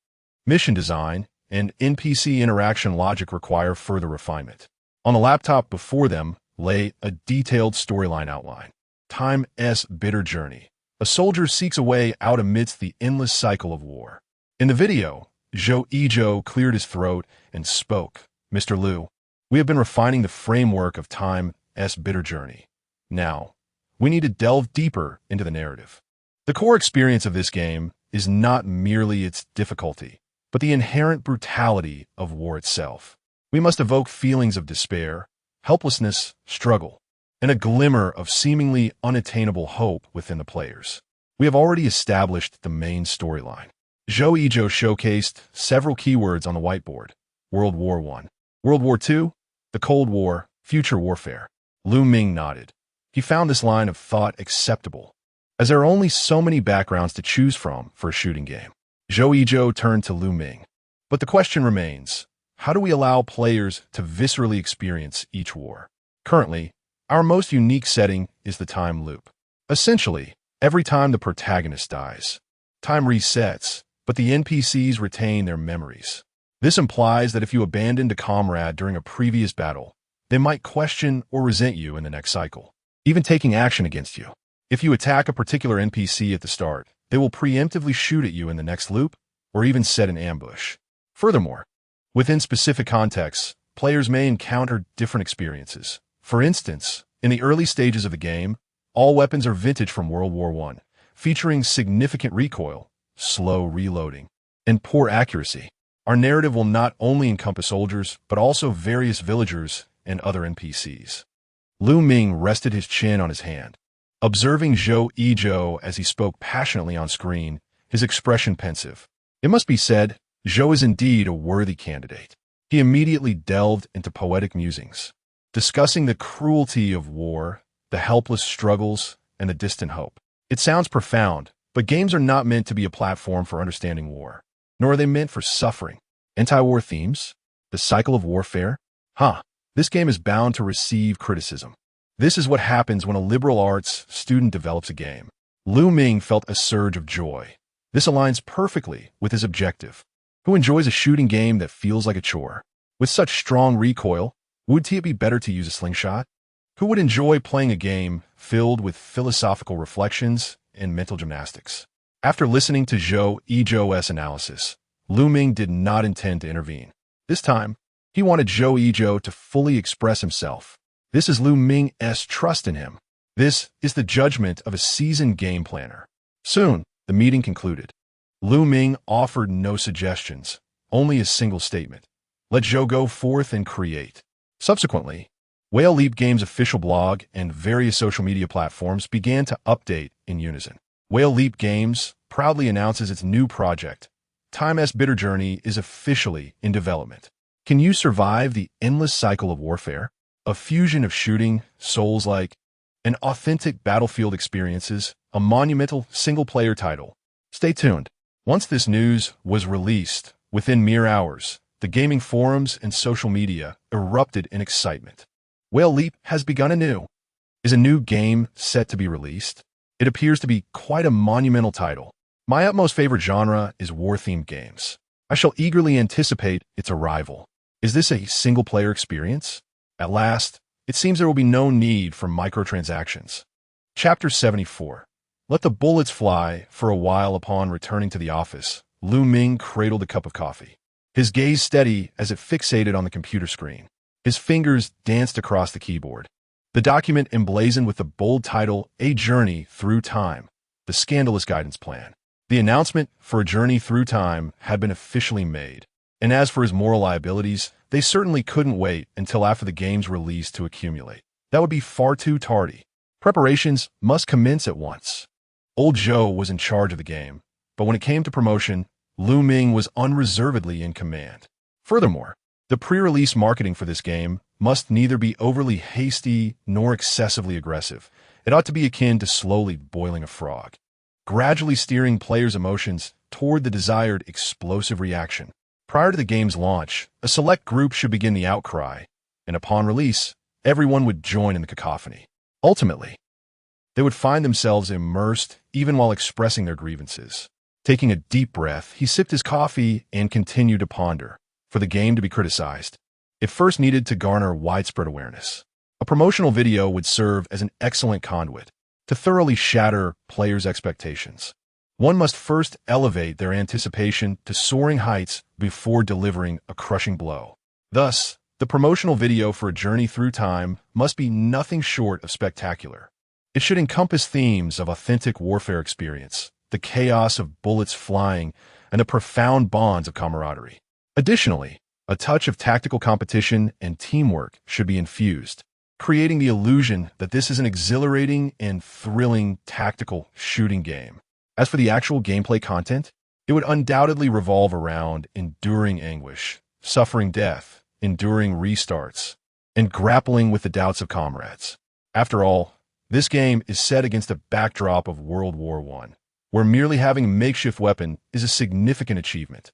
mission design, and NPC interaction logic require further refinement. On the laptop before them lay a detailed storyline outline. Time's Bitter Journey. A soldier seeks a way out amidst the endless cycle of war. In the video, Zhou Yizhou cleared his throat and spoke. Mr. Liu, we have been refining the framework of Time's Bitter Journey. Now, we need to delve deeper into the narrative. The core experience of this game is not merely its difficulty, but the inherent brutality of war itself. We must evoke feelings of despair, helplessness, struggle, and a glimmer of seemingly unattainable hope within the players. We have already established the main storyline. Zhou Yizhou showcased several keywords on the whiteboard. World War I, World War II, the Cold War, future warfare. Ming nodded. He found this line of thought acceptable, as there are only so many backgrounds to choose from for a shooting game. Zhou Yizhou turned to Ming. But the question remains, how do we allow players to viscerally experience each war? Currently, our most unique setting is the time loop. Essentially, every time the protagonist dies, time resets, but the NPCs retain their memories. This implies that if you abandoned a comrade during a previous battle, they might question or resent you in the next cycle, even taking action against you. If you attack a particular NPC at the start, they will preemptively shoot at you in the next loop, or even set an ambush. Furthermore, within specific contexts, players may encounter different experiences. For instance, in the early stages of the game, all weapons are vintage from World War I, featuring significant recoil, slow reloading, and poor accuracy. Our narrative will not only encompass soldiers, but also various villagers and other NPCs. Ming rested his chin on his hand, observing Zhou Yizhou as he spoke passionately on screen, his expression pensive. It must be said, Zhou is indeed a worthy candidate. He immediately delved into poetic musings, discussing the cruelty of war, the helpless struggles, and the distant hope. It sounds profound, but games are not meant to be a platform for understanding war, nor are they meant for suffering. Anti-war themes? The cycle of warfare? This game is bound to receive criticism. This is what happens when a liberal arts student develops a game. Ming felt a surge of joy. This aligns perfectly with his objective. Who enjoys a shooting game that feels like a chore? With such strong recoil, would it be better to use a slingshot? Who would enjoy playing a game filled with philosophical reflections and mental gymnastics? After listening to Zhou Yizhou's analysis, Ming did not intend to intervene. This time, he wanted Zhou Yizhou to fully express himself. This is Ming's trust in him. This is the judgment of a seasoned game planner. Soon, the meeting concluded. Ming offered no suggestions, only a single statement. Let Zhou go forth and create. Subsequently, Whale Leap Games' official blog and various social media platforms began to update in unison. Whale Leap Games proudly announces its new project. Time's Bitter Journey is officially in development. Can you survive the endless cycle of warfare? A fusion of shooting, Souls-like, and authentic battlefield experiences, a monumental single-player title. Stay tuned. Once this news was released, within mere hours, the gaming forums and social media erupted in excitement. Whale Leap has begun anew. Is a new game set to be released? It appears to be quite a monumental title. My utmost favorite genre is war-themed games. I shall eagerly anticipate its arrival. Is this a single-player experience? At last, it seems there will be no need for microtransactions. Chapter 74. Let the bullets fly. For a while upon returning to the office, Ming cradled a cup of coffee. his gaze steady as it fixated on the computer screen. His fingers danced across the keyboard. The document emblazoned with the bold title, A Journey Through Time, the scandalous guidance plan. The announcement for A Journey Through Time had been officially made. And as for his moral liabilities, they certainly couldn't wait until after the game's release to accumulate. That would be far too tardy. Preparations must commence at once. Old Joe was in charge of the game, but when it came to promotion, Ming was unreservedly in command. Furthermore, the pre-release marketing for this game must neither be overly hasty nor excessively aggressive. It ought to be akin to slowly boiling a frog, gradually steering players' emotions toward the desired explosive reaction. Prior to the game's launch, a select group should begin the outcry, and upon release, everyone would join in the cacophony. Ultimately, they would find themselves immersed even while expressing their grievances. Taking a deep breath, he sipped his coffee and continued to ponder. For the game to be criticized, it first needed to garner widespread awareness. A promotional video would serve as an excellent conduit to thoroughly shatter players' expectations. One must first elevate their anticipation to soaring heights before delivering a crushing blow. Thus, the promotional video for A Journey Through Time must be nothing short of spectacular. It should encompass themes of authentic warfare experience, the chaos of bullets flying, and the profound bonds of camaraderie. Additionally, a touch of tactical competition and teamwork should be infused, creating the illusion that this is an exhilarating and thrilling tactical shooting game. As for the actual gameplay content, it would undoubtedly revolve around enduring anguish, suffering death, enduring restarts, and grappling with the doubts of comrades. After all, this game is set against a backdrop of World War I, where merely having a makeshift weapon is a significant achievement.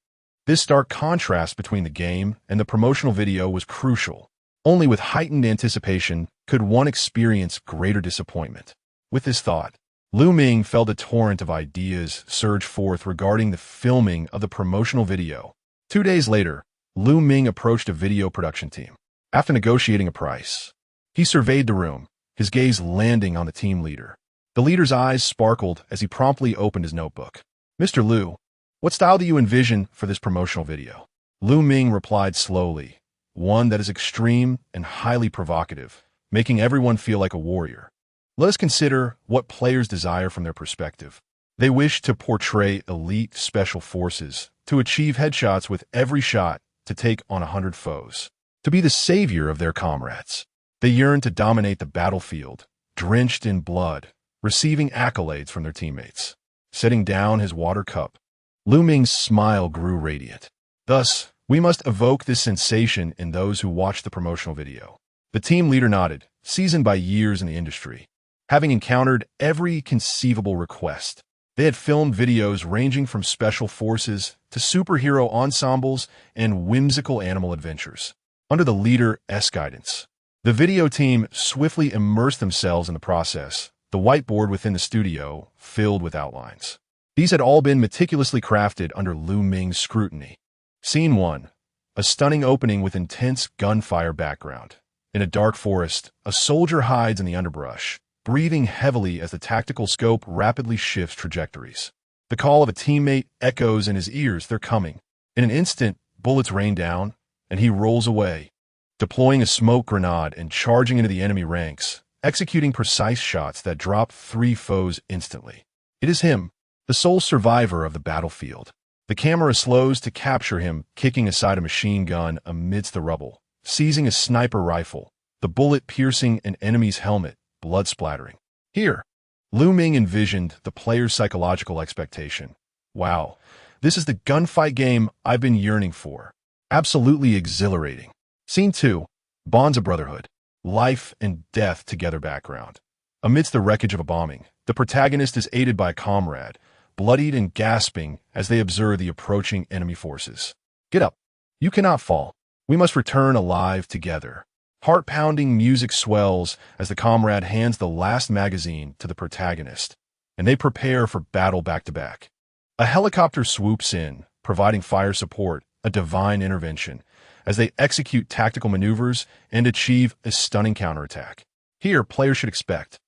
This stark contrast between the game and the promotional video was crucial. Only with heightened anticipation could one experience greater disappointment. With this thought, Ming felt a torrent of ideas surge forth regarding the filming of the promotional video. 2 days later, Ming approached a video production team. After negotiating a price, he surveyed the room, his gaze landing on the team leader. The leader's eyes sparkled as he promptly opened his notebook. "Mr. Liu, what style do you envision for this promotional video?" Ming replied slowly, "One that is extreme and highly provocative, making everyone feel like a warrior. Let us consider what players desire from their perspective. They wish to portray elite special forces, to achieve headshots with every shot, to take on 100 foes, to be the savior of their comrades. They yearn to dominate the battlefield, drenched in blood, receiving accolades from their teammates." Setting down his water cup, Ming's smile grew radiant. "Thus, we must evoke this sensation in those who watch the promotional video." The team leader nodded, seasoned by years in the industry. Having encountered every conceivable request, they had filmed videos ranging from special forces to superhero ensembles and whimsical animal adventures. Under the leader's guidance, the video team swiftly immersed themselves in the process, the whiteboard within the studio filled with outlines. These had all been meticulously crafted under Ming's scrutiny. Scene 1. A stunning opening with intense gunfire background. In a dark forest, a soldier hides in the underbrush, breathing heavily as the tactical scope rapidly shifts trajectories. The call of a teammate echoes in his ears, "They're coming." In an instant, bullets rain down, and he rolls away, deploying a smoke grenade and charging into the enemy ranks, executing precise shots that drop 3 foes instantly. It is him, the sole survivor of the battlefield. The camera slows to capture him, kicking aside a machine gun amidst the rubble, seizing a sniper rifle, the bullet piercing an enemy's helmet, blood splattering. Here, Ming envisioned the player's psychological expectation. "Wow, this is the gunfight game I've been yearning for. Absolutely exhilarating." Scene 2. Bonds of Brotherhood. Life and death together background. Amidst the wreckage of a bombing, the protagonist is aided by a comrade, bloodied and gasping as they observe the approaching enemy forces. "Get up. You cannot fall. We must return alive together." Heart-pounding music swells as the comrade hands the last magazine to the protagonist, and they prepare for battle back-to-back. A helicopter swoops in, providing fire support, a divine intervention, as they execute tactical maneuvers and achieve a stunning counterattack. Here, players should expect,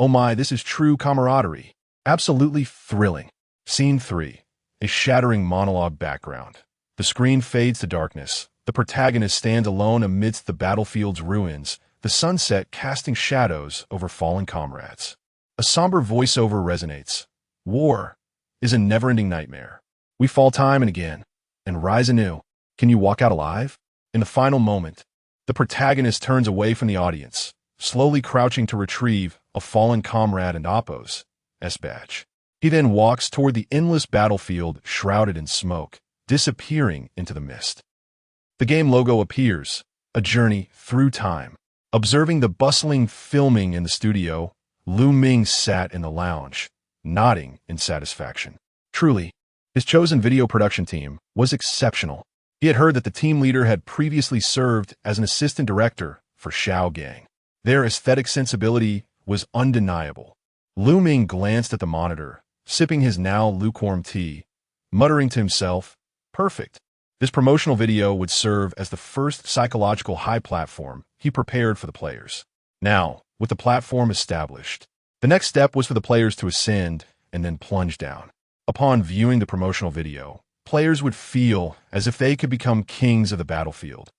"Oh my, this is true camaraderie. Absolutely thrilling." Scene 3. A shattering monologue background. The screen fades to darkness. The protagonist stands alone amidst the battlefield's ruins, the sunset casting shadows over fallen comrades. A somber voiceover resonates. War is a never-ending nightmare. We fall time and again, and rise anew. Can you walk out alive? In the final moment, the protagonist turns away from the audience, slowly crouching to retrieve a fallen comrade and Oppo's S-badge. He then walks toward the endless battlefield shrouded in smoke, disappearing into the mist. The game logo appears, a journey through time. Observing the bustling filming in the studio, Ming sat in the lounge, nodding in satisfaction. Truly, his chosen video production team was exceptional. He had heard that the team leader had previously served as an assistant director for Shao Gang. Their aesthetic sensibility was undeniable. Ming glanced at the monitor, sipping his now lukewarm tea, muttering to himself, "Perfect." This promotional video would serve as the first psychological high platform he prepared for the players. Now, with the platform established, the next step was for the players to ascend and then plunge down. Upon viewing the promotional video, players would feel as if they could become kings of the battlefield,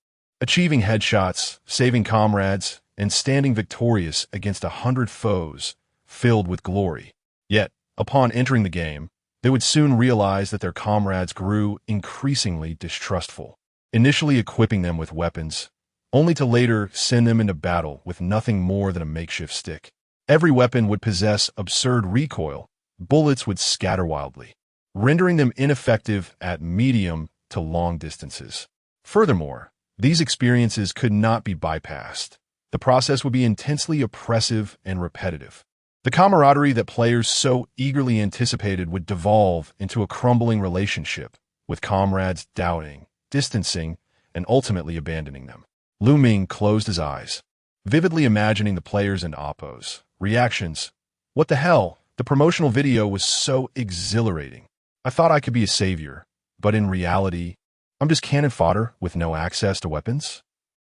achieving headshots, saving comrades, and standing victorious against 100 foes filled with glory. Yet, upon entering the game, they would soon realize that their comrades grew increasingly distrustful, initially equipping them with weapons, only to later send them into battle with nothing more than a makeshift stick. Every weapon would possess absurd recoil, bullets would scatter wildly, rendering them ineffective at medium to long distances. Furthermore, these experiences could not be bypassed. The process would be intensely oppressive and repetitive. The camaraderie that players so eagerly anticipated would devolve into a crumbling relationship, with comrades doubting, distancing, and ultimately abandoning them. Ming closed his eyes, vividly imagining the players and Oppo's reactions. What the hell? The promotional video was so exhilarating. I thought I could be a savior, but in reality, I'm just cannon fodder with no access to weapons?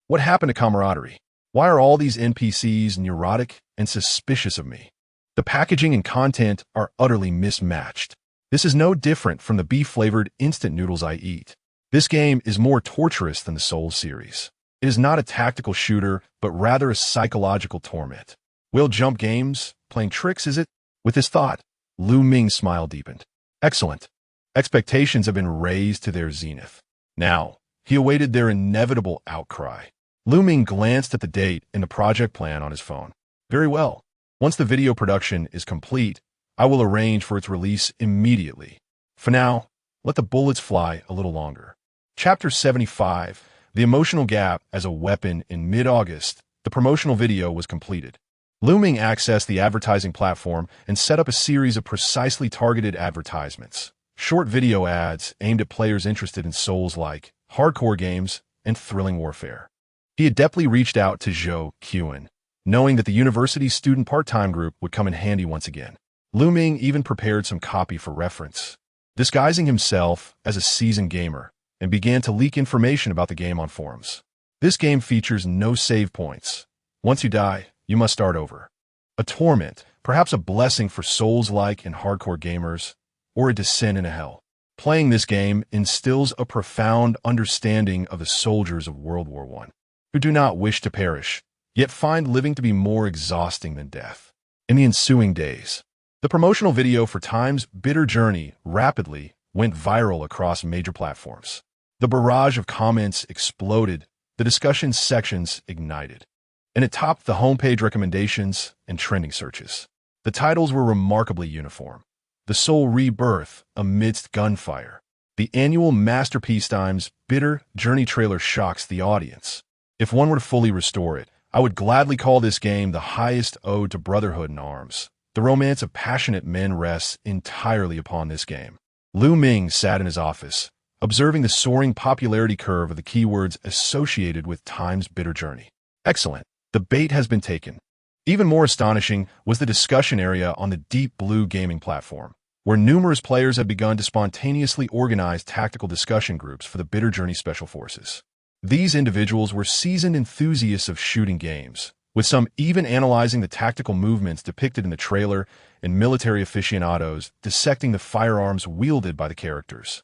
What happened to camaraderie? Why are all these NPCs neurotic and suspicious of me? The packaging and content are utterly mismatched. This is no different from the beef-flavored instant noodles I eat. This game is more torturous than the Souls series. It is not a tactical shooter, but rather a psychological torment. Will jump games, playing tricks, is it? With this thought, Ming's smile deepened. Excellent. Expectations have been raised to their zenith. Now, he awaited their inevitable outcry. Ming glanced at the date and the project plan on his phone. Very well. Once the video production is complete, I will arrange for its release immediately. For now, let the bullets fly a little longer. Chapter 75, The Emotional Gap as a Weapon. In mid-August, the promotional video was completed. Ming accessed the advertising platform and set up a series of precisely targeted advertisements. Short video ads aimed at players interested in Souls-like, hardcore games, and thrilling warfare. He adeptly reached out to Zhou Qin, knowing that the university's student part-time group would come in handy once again. Ming even prepared some copy for reference, disguising himself as a seasoned gamer, and began to leak information about the game on forums. This game features no save points. Once you die, you must start over. A torment, perhaps a blessing for Souls-like and hardcore gamers, or a descent into hell. Playing this game instills a profound understanding of the soldiers of World War I, who do not wish to perish, yet find living to be more exhausting than death. In the ensuing days, the promotional video for Time's Bitter Journey rapidly went viral across major platforms. The barrage of comments exploded, the discussion sections ignited, and it topped the homepage recommendations and trending searches. The titles were remarkably uniform. The Soul Rebirth amidst gunfire. The annual masterpiece Time's Bitter Journey trailer shocks the audience. If one were to fully restore it, I would gladly call this game the highest ode to brotherhood in arms. The romance of passionate men rests entirely upon this game. Ming sat in his office, observing the soaring popularity curve of the keywords associated with Time's Bitter Journey. Excellent. The bait has been taken. Even more astonishing was the discussion area on the Deep Blue gaming platform, where numerous players have begun to spontaneously organize tactical discussion groups for the Bitter Journey Special Forces. These individuals were seasoned enthusiasts of shooting games, with some even analyzing the tactical movements depicted in the trailer and military aficionados dissecting the firearms wielded by the characters.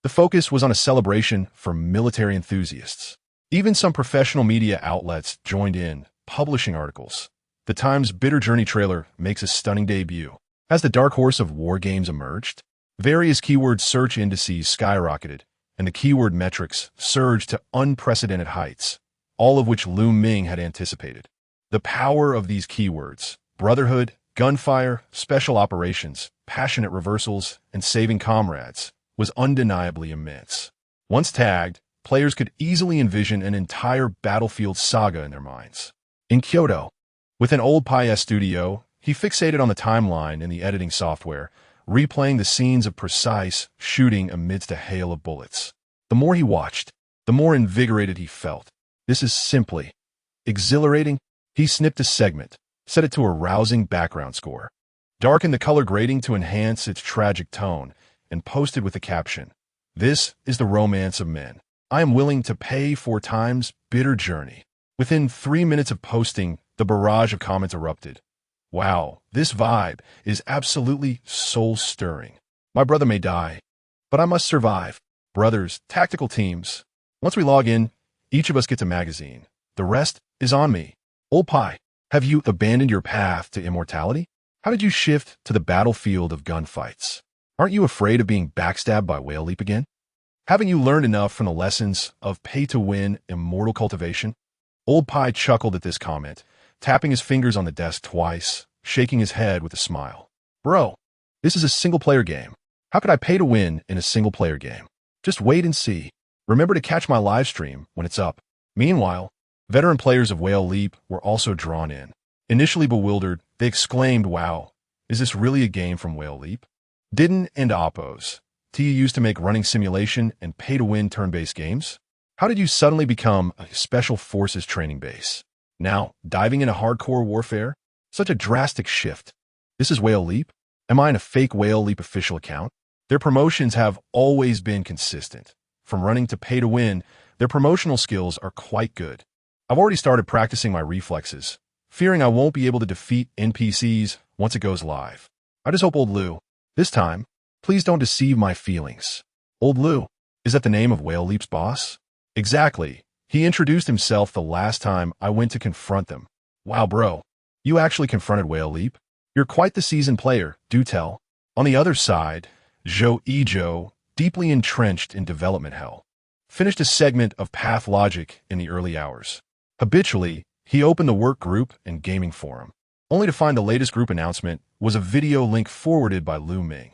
The focus was on a celebration for military enthusiasts. Even some professional media outlets joined in, publishing articles. The Times' Bitter Journey trailer makes a stunning debut. As the dark horse of war games emerged, various keyword search indices skyrocketed, and the keyword metrics surged to unprecedented heights, all of which Ming had anticipated. The power of these keywords, brotherhood, gunfire, special operations, passionate reversals, and saving comrades, was undeniably immense. Once tagged, players could easily envision an entire battlefield saga in their minds. In Kyoto, with an old Pi-S studio, he fixated on the timeline in the editing software, replaying the scenes of precise shooting amidst a hail of bullets. The more he watched, the more invigorated he felt. This is simply exhilarating. He snipped a segment, set it to a rousing background score, darkened the color grading to enhance its tragic tone, and posted with the caption, "This is the romance of men. I am willing to pay 4 times bitter journey." Within 3 minutes of posting, the barrage of comments erupted. "Wow, this vibe is absolutely soul-stirring. My brother may die, but I must survive. Brothers, tactical teams. Once we log in, each of us gets a magazine. The rest is on me. Old Pi, have you abandoned your path to immortality? How did you shift to the battlefield of gunfights? Aren't you afraid of being backstabbed by Whale Leap again? Haven't you learned enough from the lessons of pay-to-win immortal cultivation?" Old Pi chuckled at this comment, tapping his fingers on the desk twice, shaking his head with a smile. "Bro, this is a single-player game. How could I pay to win in a single-player game? Just wait and see. Remember to catch my live stream when it's up." Meanwhile, veteran players of Whale Leap were also drawn in. Initially bewildered, they exclaimed, "Wow, is this really a game from Whale Leap?" Didn't and Oppos, you used to make running simulation and pay-to-win turn-based games? How did you suddenly become a special forces training base? Now, diving into hardcore warfare? Such a drastic shift. This is Whale Leap? Am I in a fake Whale Leap official account? Their promotions have always been consistent. From running to pay-to-win, their promotional skills are quite good. I've already started practicing my reflexes, fearing I won't be able to defeat NPCs once it goes live. I just hope Old Lou, this time, please don't deceive my feelings. Old Lou, is that the name of Whale Leap's boss? Exactly. He introduced himself the last time I went to confront them. Wow, bro. You actually confronted Whale Leap? You're quite the seasoned player, do tell. On the other side, Zhou Yizhou, deeply entrenched in development hell, finished a segment of Path Logic in the early hours. Habitually, he opened the work group and gaming forum, only to find the latest group announcement was a video link forwarded by Ming.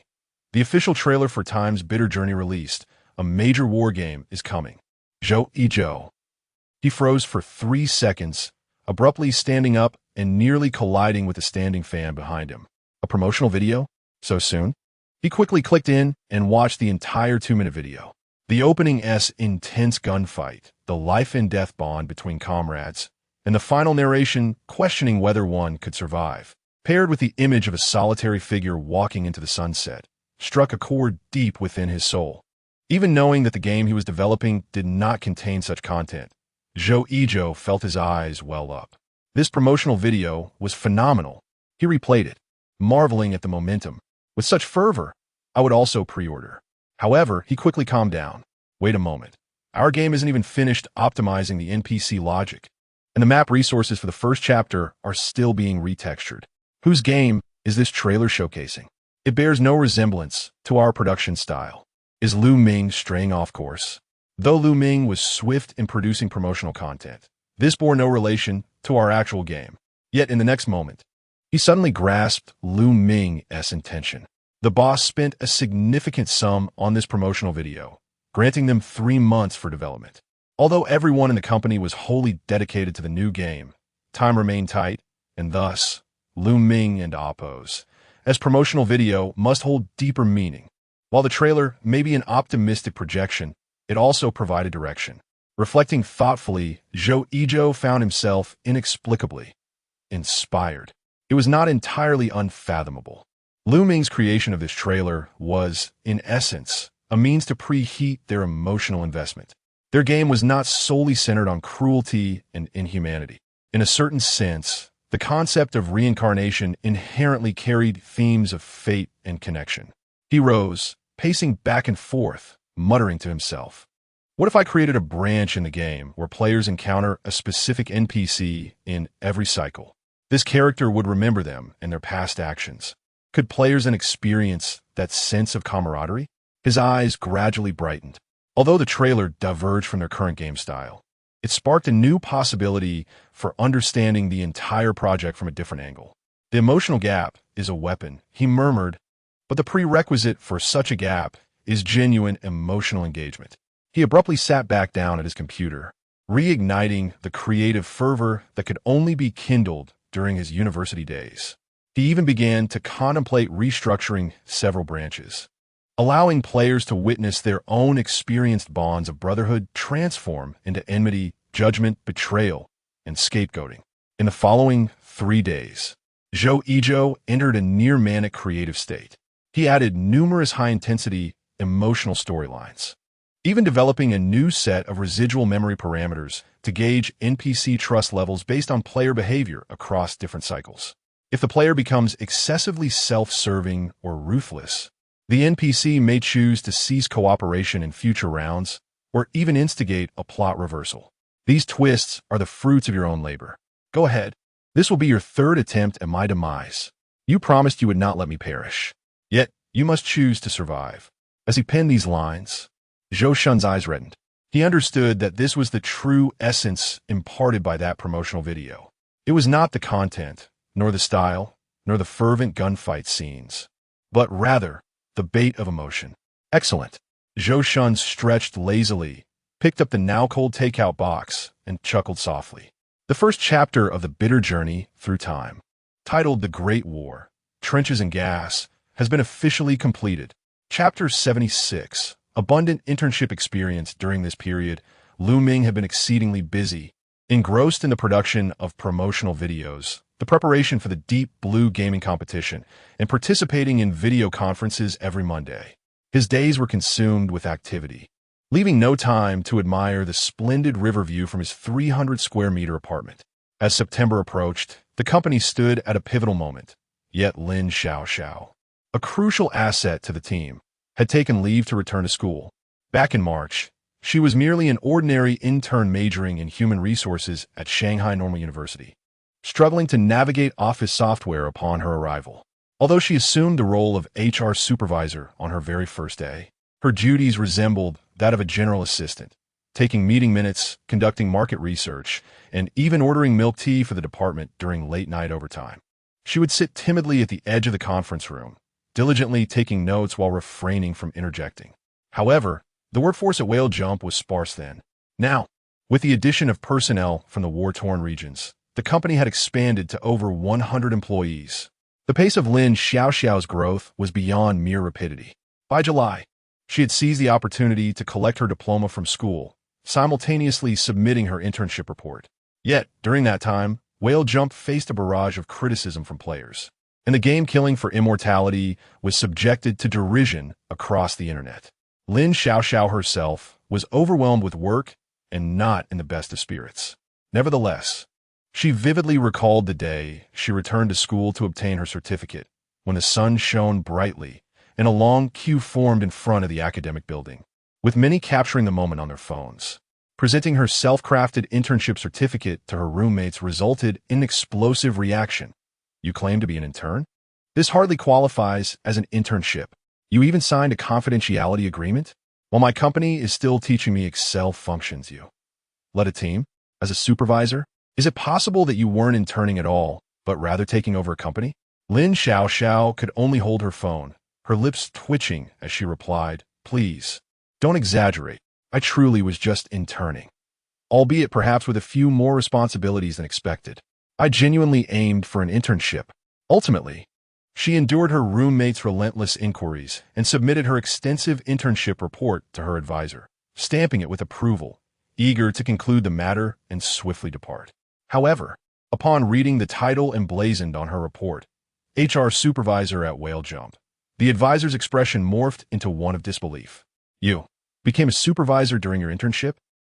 The official trailer for Time's Bitter Journey released. A major war game is coming. Zhou Yizhou. He froze for 3 seconds, abruptly standing up and nearly colliding with the standing fan behind him. A promotional video? So soon? He quickly clicked in and watched the entire 2-minute video. The opening's intense gunfight, the life-and-death bond between comrades, and the final narration questioning whether one could survive, paired with the image of a solitary figure walking into the sunset, struck a chord deep within his soul. Even knowing that the game he was developing did not contain such content, Zhou Yizhou felt his eyes well up. This promotional video was phenomenal. He replayed it, marveling at the momentum. With such fervor, I would also pre-order. However, he quickly calmed down. Wait a moment. Our game isn't even finished optimizing the NPC logic, and the map resources for the first chapter are still being retextured. Whose game is this trailer showcasing? It bears no resemblance to our production style. Is Ming straying off course? Though Ming was swift in producing promotional content, this bore no relation to our actual game. Yet in the next moment, he suddenly grasped Ming's intention. The boss spent a significant sum on this promotional video, granting them 3 months for development. Although everyone in the company was wholly dedicated to the new game, time remained tight, and thus, Ming and Oppos, as promotional video must hold deeper meaning. While the trailer may be an optimistic projection, it also provided direction. Reflecting thoughtfully, Zhou Yizhou found himself inexplicably inspired. It was not entirely unfathomable. Ming's creation of this trailer was, in essence, a means to preheat their emotional investment. Their game was not solely centered on cruelty and inhumanity. In a certain sense, the concept of reincarnation inherently carried themes of fate and connection. He rose, pacing back and forth, muttering to himself. What if I created a branch in the game where players encounter a specific NPC in every cycle? This character would remember them and their past actions. Could players then experience that sense of camaraderie? His eyes gradually brightened. Although the trailer diverged from their current game style, it sparked a new possibility for understanding the entire project from a different angle. The emotional gap is a weapon, he murmured, but the prerequisite for such a gap is genuine emotional engagement. He abruptly sat back down at his computer, reigniting the creative fervor that could only be kindled during his university days. He even began to contemplate restructuring several branches, allowing players to witness their own experienced bonds of brotherhood transform into enmity, judgment, betrayal, and scapegoating. In the following 3 days, Zhou Yizhou entered a near-manic creative state. He added numerous high-intensity, emotional storylines, even developing a new set of residual memory parameters to gauge NPC trust levels based on player behavior across different cycles. If the player becomes excessively self-serving or ruthless, the NPC may choose to cease cooperation in future rounds or even instigate a plot reversal. These twists are the fruits of your own labor. Go ahead. This will be your 3rd attempt at my demise. You promised you would not let me perish. Yet, you must choose to survive. As he penned these lines, Zhou Shun's eyes reddened. He understood that this was the true essence imparted by that promotional video. It was not the content, nor the style, nor the fervent gunfight scenes, but rather the bait of emotion. Excellent. Zhou Shun stretched lazily, picked up the now-cold takeout box, and chuckled softly. The first chapter of the bitter journey through time, titled The Great War, Trenches and Gas, has been officially completed. Chapter 76, Abundant Internship Experience. During this period, Lu Ming had been exceedingly busy, engrossed in the production of promotional videos, the preparation for the Deep Blue gaming competition, and participating in video conferences every Monday. His days were consumed with activity, leaving no time to admire the splendid river view from his 300-square-meter apartment. As September approached, the company stood at a pivotal moment. Yet Lin Xiaoxiao, a crucial asset to the team, had taken leave to return to school. Back in March, she was merely an ordinary intern majoring in human resources at Shanghai Normal University, struggling to navigate office software upon her arrival. Although she assumed the role of HR supervisor on her very first day, her duties resembled that of a general assistant, taking meeting minutes, conducting market research, and even ordering milk tea for the department during late-night overtime. She would sit timidly at the edge of the conference room, diligently taking notes while refraining from interjecting. However, the workforce at Whale Jump was sparse then. Now, with the addition of personnel from the war-torn regions, the company had expanded to over 100 employees. The pace of Lin Xiaoxiao's growth was beyond mere rapidity. By July, she had seized the opportunity to collect her diploma from school, simultaneously submitting her internship report. Yet, during that time, Whale Jump faced a barrage of criticism from players, and the game Killing for Immortality was subjected to derision across the internet. Lin Xiaoxiao herself was overwhelmed with work and not in the best of spirits. Nevertheless, she vividly recalled the day she returned to school to obtain her certificate, when the sun shone brightly and a long queue formed in front of the academic building, with many capturing the moment on their phones. Presenting her self-crafted internship certificate to her roommates resulted in an explosive reaction. You claim to be an intern? This hardly qualifies as an internship. You even signed a confidentiality agreement? While my company is still teaching me Excel functions, you led a team? As a supervisor? Is it possible that you weren't interning at all, but rather taking over a company? Lin Xiaoxiao could only hold her phone, her lips twitching as she replied, "Please, don't exaggerate. I truly was just interning, albeit perhaps with a few more responsibilities than expected. I genuinely aimed for an internship." Ultimately, she endured her roommate's relentless inquiries and submitted her extensive internship report to her advisor, stamping it with approval, eager to conclude the matter and swiftly depart. However, upon reading the title emblazoned on her report, HR Supervisor at Whale Jump, the advisor's expression morphed into one of disbelief. "You became a supervisor during your internship?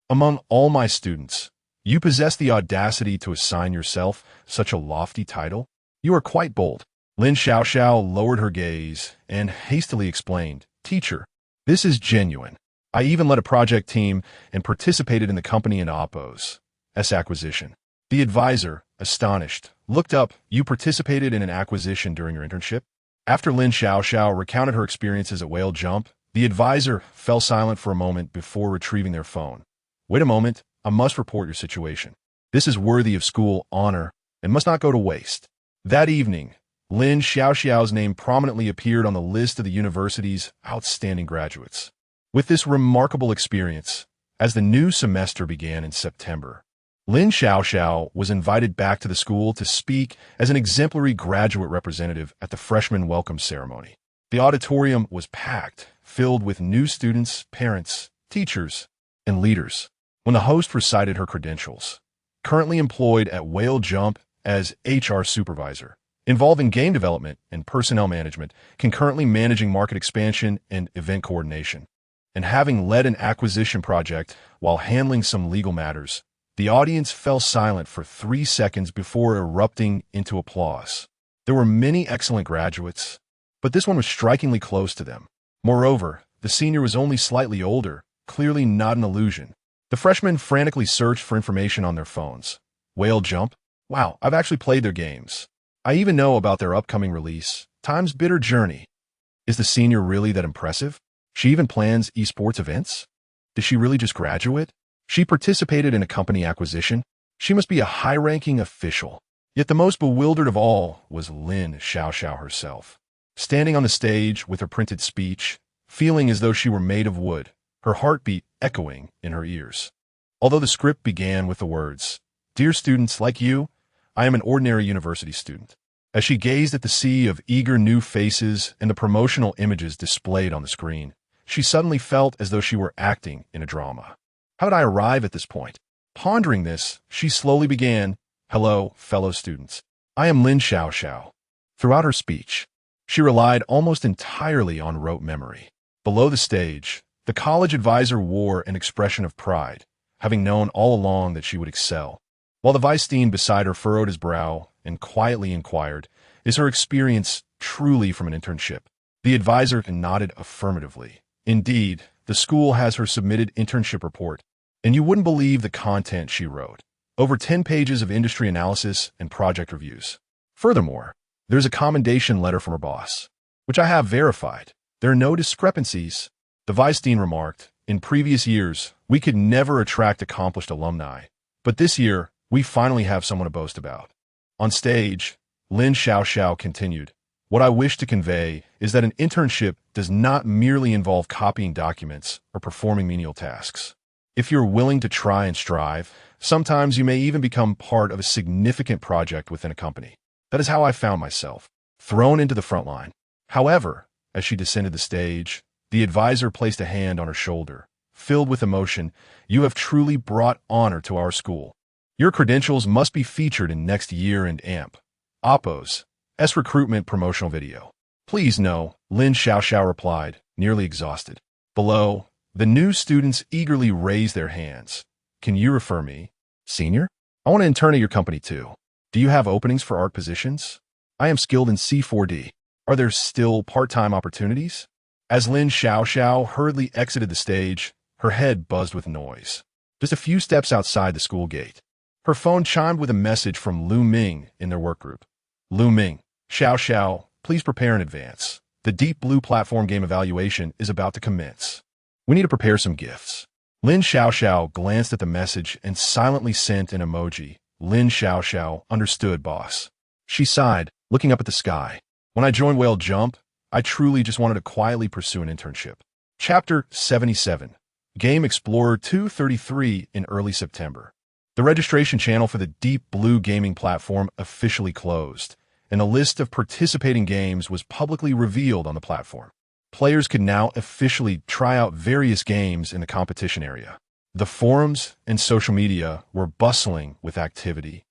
Among all my students, you possess the audacity to assign yourself such a lofty title? You are quite bold." Lin Xiaoxiao lowered her gaze and hastily explained, "Teacher, this is genuine. I even led a project team and participated in the company and Oppo's acquisition. The advisor, astonished, looked up. You participated in an acquisition during your internship? After Lin Xiaoxiao recounted her experiences at Whale Jump, the advisor fell silent for a moment before retrieving their phone. Wait a moment, I must report your situation. This is worthy of school honor and must not go to waste. That evening, Lin Xiaoxiao's name prominently appeared on the list of the university's outstanding graduates. With this remarkable experience, as the new semester began in September, Lin Xiaoxiao was invited back to the school to speak as an exemplary graduate representative at the freshman welcome ceremony. The auditorium was packed, filled with new students, parents, teachers, and leaders. When the host recited her credentials, currently employed at Whale Jump as HR supervisor, involved in game development and personnel management, concurrently managing market expansion and event coordination, and having led an acquisition project while handling some legal matters, the audience fell silent for 3 seconds before erupting into applause. There were many excellent graduates, but this one was strikingly close to them. Moreover, the senior was only slightly older, clearly not an illusion. The freshmen frantically searched for information on their phones. Whale Jump? Wow, I've actually played their games. I even know about their upcoming release, Time's Bitter Journey. Is the senior really that impressive? She even plans esports events? Did she really just graduate? She participated in a company acquisition? She must be a high-ranking official. Yet the most bewildered of all was Lin Xiaoxiao herself. Standing on the stage with her printed speech, feeling as though she were made of wood, her heartbeat echoing in her ears. Although the script began with the words, "Dear students like you, I am an ordinary university student." As she gazed at the sea of eager new faces and the promotional images displayed on the screen, she suddenly felt as though she were acting in a drama. How did I arrive at this point? Pondering this, she slowly began, "Hello, fellow students. I am Lin Xiaoxiao." Throughout her speech, she relied almost entirely on rote memory. Below the stage, the college advisor wore an expression of pride, having known all along that she would excel, while the vice dean beside her furrowed his brow and quietly inquired, "Is her experience truly from an internship?" The advisor nodded affirmatively. "Indeed, the school has her submitted internship report, and you wouldn't believe the content she wrote. Over 10 pages of industry analysis and project reviews. Furthermore, there's a commendation letter from her boss, which I have verified. There are no discrepancies." The vice dean remarked, "In previous years, we could never attract accomplished alumni, but this year, we finally have someone to boast about." On stage, Lin Xiaoxiao continued, "What I wish to convey is that an internship does not merely involve copying documents or performing menial tasks. If you're willing to try and strive, sometimes you may even become part of a significant project within a company. That is how I found myself, thrown into the front line." However, as she descended the stage, the advisor placed a hand on her shoulder, filled with emotion. "You have truly brought honor to our school. Your credentials must be featured in next year and Oppo's recruitment promotional video." "Please no," Lin Xiaoxiao replied, nearly exhausted. Below, the new students eagerly raised their hands. "Can you refer me? Senior? I want to intern at your company too. Do you have openings for art positions? I am skilled in C4D. Are there still part-time opportunities?" As Lin Xiaoxiao hurriedly exited the stage, her head buzzed with noise. Just a few steps outside the school gate, her phone chimed with a message from Ming in their workgroup. Ming, Xiaoxiao, please prepare in advance. The Deep Blue platform game evaluation is about to commence. We need to prepare some gifts. Lin Xiaoxiao glanced at the message and silently sent an emoji. Lin Xiaoxiao understood, boss. She sighed, looking up at the sky. When I joined Whale Jump, I truly just wanted to quietly pursue an internship. Chapter 77. Game Explorer 233 in early September. The registration channel for the Deep Blue gaming platform officially closed, and a list of participating games was publicly revealed on the platform. Players could now officially try out various games in the competition area. The forums and social media were bustling with activity,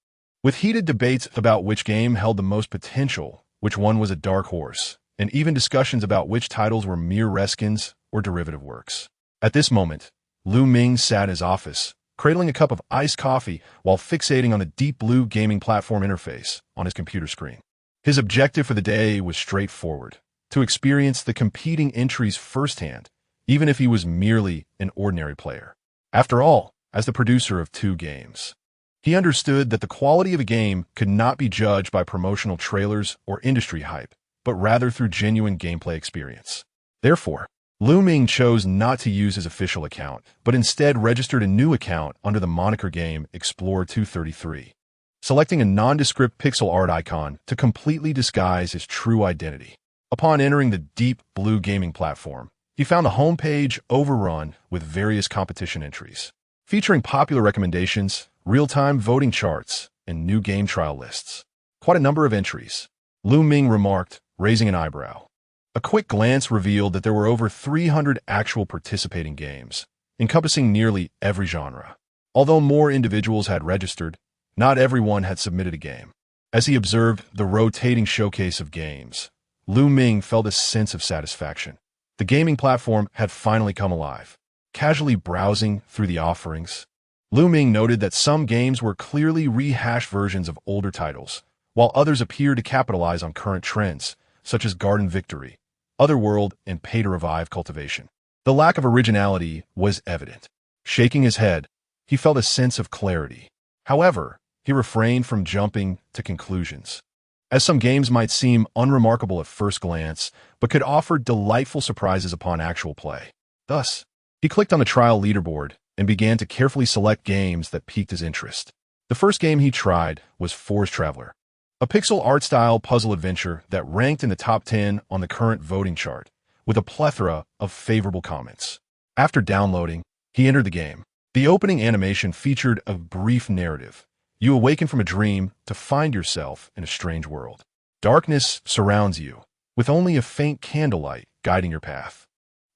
with heated debates about which game held the most potential, which one was a dark horse, and even discussions about which titles were mere reskins or derivative works. At this moment, Ming sat in his office, cradling a cup of iced coffee while fixating on the Deep Blue gaming platform interface on his computer screen. His objective for the day was straightforward: to experience the competing entries firsthand even if he was merely an ordinary player. After all, as the producer of 2 games, he understood that the quality of a game could not be judged by promotional trailers or industry hype, but rather through genuine gameplay experience. Therefore, Ming chose not to use his official account, but instead registered a new account under the moniker game Explorer 233, selecting a nondescript pixel art icon to completely disguise his true identity. Upon entering the Deep Blue gaming platform, he found the homepage overrun with various competition entries, featuring popular recommendations, real-time voting charts, and new game trial lists. Quite a number of entries, Ming remarked, raising an eyebrow. A quick glance revealed that there were over 300 actual participating games, encompassing nearly every genre. Although more individuals had registered, not everyone had submitted a game. As he observed the rotating showcase of games, Ming felt a sense of satisfaction. The gaming platform had finally come alive. Casually browsing through the offerings, Ming noted that some games were clearly rehashed versions of older titles, while others appeared to capitalize on current trends, such as Garden Victory, Otherworld, and pay-to-revive cultivation. The lack of originality was evident. Shaking his head, he felt a sense of clarity. However, he refrained from jumping to conclusions, as some games might seem unremarkable at first glance, but could offer delightful surprises upon actual play. Thus, he clicked on the trial leaderboard and began to carefully select games that piqued his interest. The first game he tried was Forest Traveler, a pixel art-style puzzle adventure that ranked in the top 10 on the current voting chart, with a plethora of favorable comments. After downloading, he entered the game. The opening animation featured a brief narrative. You awaken from a dream to find yourself in a strange world. Darkness surrounds you, with only a faint candlelight guiding your path.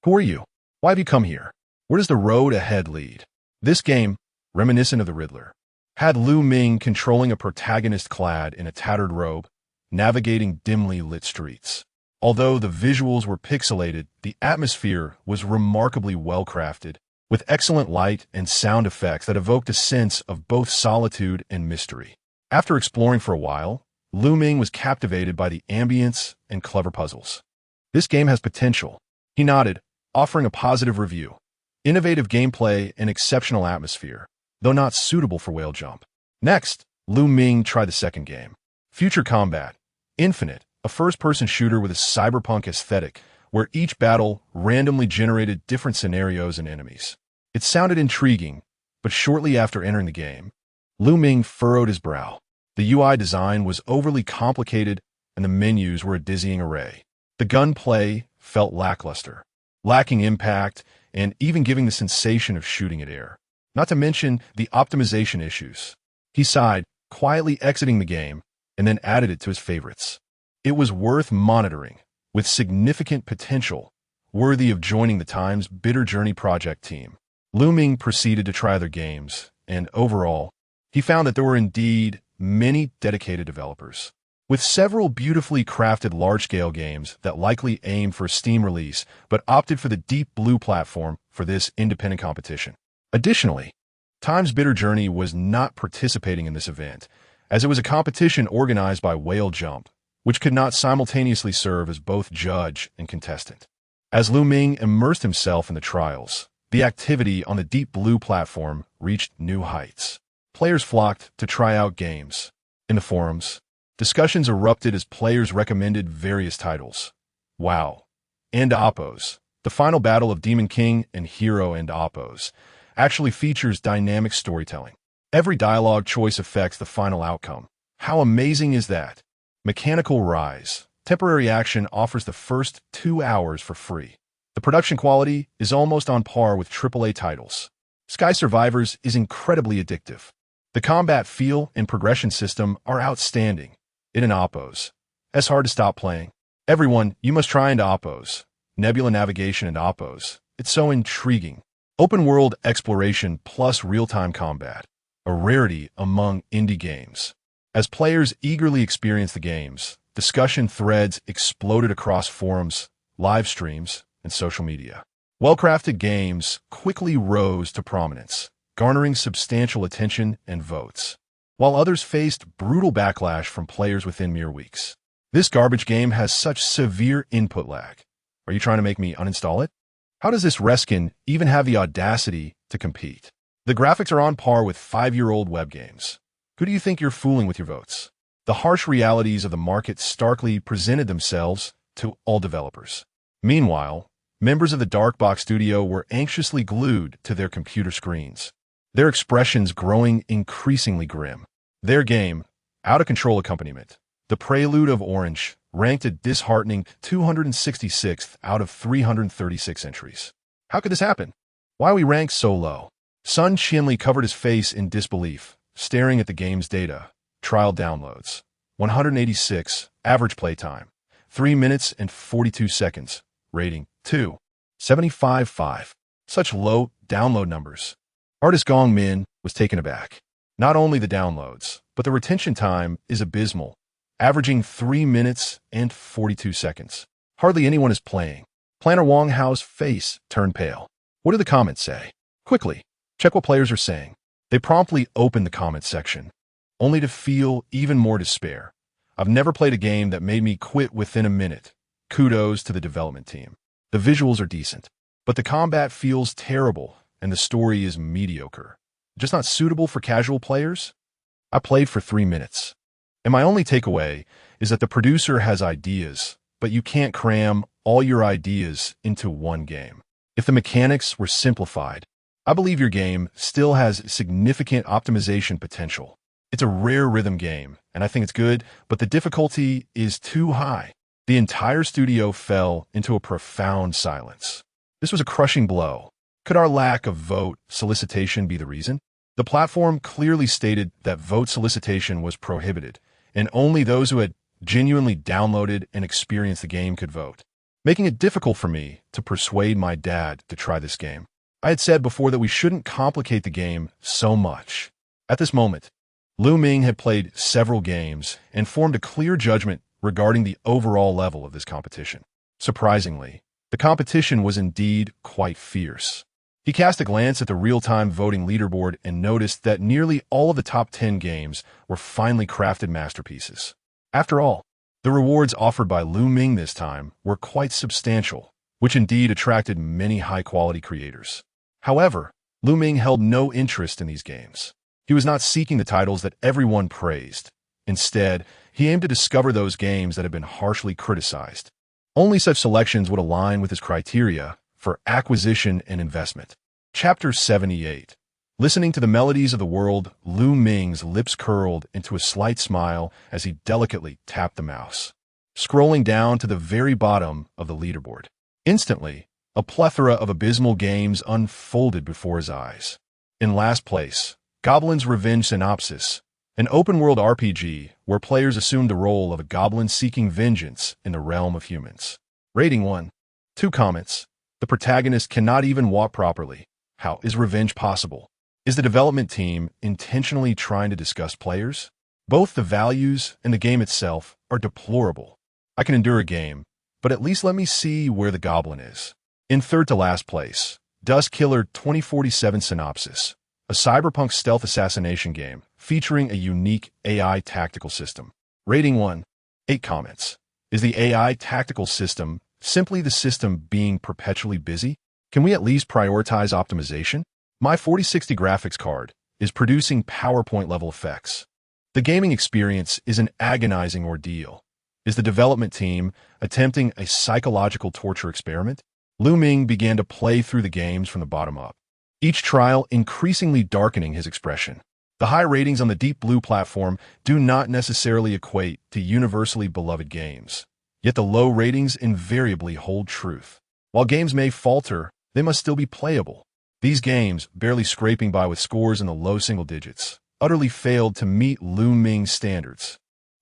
Who are you? Why have you come here? Where does the road ahead lead? This game, reminiscent of the Riddler, had Ming controlling a protagonist clad in a tattered robe, navigating dimly lit streets. Although the visuals were pixelated, the atmosphere was remarkably well-crafted, with excellent light and sound effects that evoked a sense of both solitude and mystery. After exploring for a while, Ming was captivated by the ambience and clever puzzles. This game has potential, he nodded, offering a positive review. Innovative gameplay and exceptional atmosphere, though not suitable for whale jump. Next, Ming tried the second game, Future Combat Infinite, a first-person shooter with a cyberpunk aesthetic, where each battle randomly generated different scenarios and enemies. It sounded intriguing, but shortly after entering the game, Ming furrowed his brow. The UI design was overly complicated, and the menus were a dizzying array. The gunplay felt lackluster, lacking impact, and even giving the sensation of shooting at air. Not to mention the optimization issues. He sighed, quietly exiting the game, and then added it to his favorites. It was worth monitoring, with significant potential, worthy of joining the Times Bitter Journey project team. Ming proceeded to try other games, and overall, he found that there were indeed many dedicated developers, with several beautifully crafted large-scale games that likely aimed for a Steam release but opted for the Deep Blue platform for this independent competition. Additionally, Times Bitter Journey was not participating in this event, as it was a competition organized by Whale Jump, which could not simultaneously serve as both judge and contestant. As Ming immersed himself in the trials, the activity on the Deep Blue platform reached new heights. Players flocked to try out games. In the forums, discussions erupted as players recommended various titles. WoW and Oppos, the final battle of Demon King and Hero and Oppos, actually features dynamic storytelling. Every dialogue choice affects the final outcome. How amazing is that? Mechanical Rise. Temporary action offers the first 2 hours for free. The production quality is almost on par with AAA titles. Sky Survivors is incredibly addictive. The combat feel and progression system are outstanding. In an Oppos, it's hard to stop playing. Everyone, you must try into Oppos. Nebula Navigation and Oppos. It's so intriguing. Open world exploration plus real-time combat, a rarity among indie games. As players eagerly experienced the games, discussion threads exploded across forums, live streams, and social media. Well-crafted games quickly rose to prominence, garnering substantial attention and votes, while others faced brutal backlash from players within mere weeks. This garbage game has such severe input lag. Are you trying to make me uninstall it? How does this reskin even have the audacity to compete? The graphics are on par with 5-year-old web games. Who do you think you're fooling with your votes? The harsh realities of the market starkly presented themselves to all developers. Meanwhile, members of the Dark Box studio were anxiously glued to their computer screens, their expressions growing increasingly grim. Their game, Out of Control Accompaniment, The Prelude of Orange, ranked a disheartening 266th out of 336 entries. How could this happen? Why we ranked so low? Sun Chinli covered his face in disbelief, staring at the game's data. Trial downloads, 186, average playtime, 3 minutes and 42 seconds, rating 2.75.5. Such low download numbers. Artist Gong Min was taken aback. Not only the downloads, but the retention time is abysmal, averaging 3 minutes and 42 seconds. Hardly anyone is playing. Planner Wang Hao's face turned pale. What do the comments say? Quickly, check what players are saying. They promptly opened the comments section, only to feel even more despair. I've never played a game that made me quit within a minute. Kudos to the development team. The visuals are decent, but the combat feels terrible and the story is mediocre. Just not suitable for casual players? I played for 3 minutes. And my only takeaway is that the producer has ideas, but you can't cram all your ideas into one game. If the mechanics were simplified, I believe your game still has significant optimization potential. It's a rare rhythm game, and I think it's good, but the difficulty is too high. The entire studio fell into a profound silence. This was a crushing blow. Could our lack of vote solicitation be the reason? The platform clearly stated that vote solicitation was prohibited, and only those who had genuinely downloaded and experienced the game could vote, making it difficult for me to persuade my dad to try this game. I had said before that we shouldn't complicate the game so much. At this moment, Ming had played several games and formed a clear judgment regarding the overall level of this competition. Surprisingly, the competition was indeed quite fierce. He cast a glance at the real-time voting leaderboard and noticed that nearly all of the top 10 games were finely crafted masterpieces. After all, the rewards offered by Ming this time were quite substantial, which indeed attracted many high-quality creators. However, Ming held no interest in these games. He was not seeking the titles that everyone praised. Instead, he aimed to discover those games that had been harshly criticized. Only such selections would align with his criteria for acquisition and investment. Chapter 78. Listening to the melodies of the world, Ming's lips curled into a slight smile as he delicately tapped the mouse, scrolling down to the very bottom of the leaderboard. Instantly, a plethora of abysmal games unfolded before his eyes. In last place, Goblin's Revenge Synopsis, an open-world RPG where players assumed the role of a goblin seeking vengeance in the realm of humans. Rating 1. 2 comments. The protagonist cannot even walk properly. How is revenge possible? Is the development team intentionally trying to disgust players? Both the values and the game itself are deplorable. I can endure a game, but at least let me see where the goblin is. In third to last place, Dusk Killer 2047 Synopsis, a cyberpunk stealth assassination game featuring a unique AI tactical system. Rating 1. 8 comments. Is the AI tactical system simply the system being perpetually busy? Can we at least prioritize optimization? My 4060 graphics card is producing PowerPoint-level effects. The gaming experience is an agonizing ordeal. Is the development team attempting a psychological torture experiment? Ming began to play through the games from the bottom up, each trial increasingly darkening his expression. The high ratings on the Deep Blue platform do not necessarily equate to universally beloved games, yet the low ratings invariably hold truth. While games may falter, they must still be playable. These games, barely scraping by with scores in the low single digits, utterly failed to meet Ming's standards.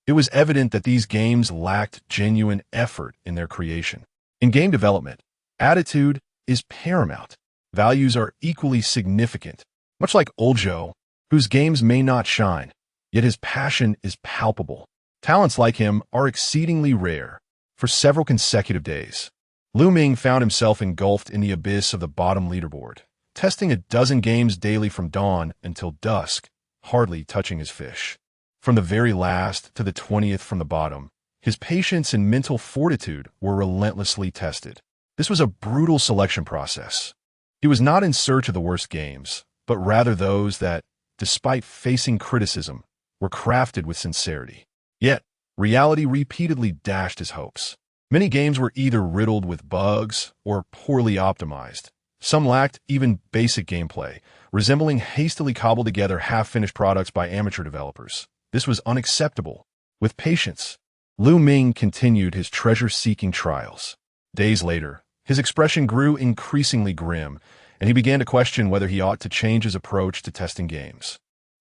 It was evident that these games lacked genuine effort in their creation. In game development, attitude is paramount. Values are equally significant. Much like Oljo, whose games may not shine, yet his passion is palpable. Talents like him are exceedingly rare. For several consecutive days, Ming found himself engulfed in the abyss of the bottom leaderboard, testing a dozen games daily from dawn until dusk, hardly touching his fish. From the very last to the 20th from the bottom, his patience and mental fortitude were relentlessly tested. This was a brutal selection process. He was not in search of the worst games, but rather those that, despite facing criticism, were crafted with sincerity. Yet, reality repeatedly dashed his hopes. Many games were either riddled with bugs or poorly optimized. Some lacked even basic gameplay, resembling hastily cobbled together half-finished products by amateur developers. This was unacceptable. With patience, Ming continued his treasure-seeking trials. Days later, his expression grew increasingly grim, and he began to question whether he ought to change his approach to testing games.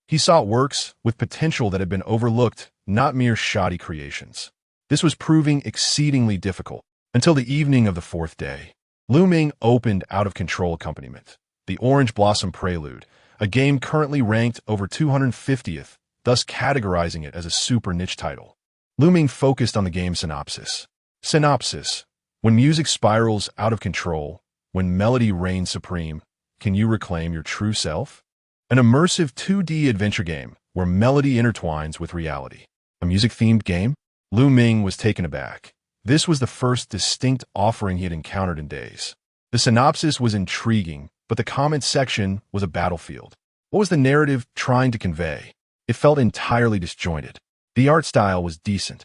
He sought works with potential that had been overlooked, not mere shoddy creations. This was proving exceedingly difficult. Until the evening of the fourth day, Ming opened out-of-control accompaniment, the Orange Blossom Prelude, a game currently ranked over 250th, thus categorizing it as a super niche title. Ming focused on the game's synopsis. Synopsis: when music spirals out of control, when melody reigns supreme, can you reclaim your true self? An immersive 2D adventure game where melody intertwines with reality. A music-themed game? Ming was taken aback. This was the first distinct offering he had encountered in days. The synopsis was intriguing, but the comment section was a battlefield. What was the narrative trying to convey? It felt entirely disjointed. The art style was decent,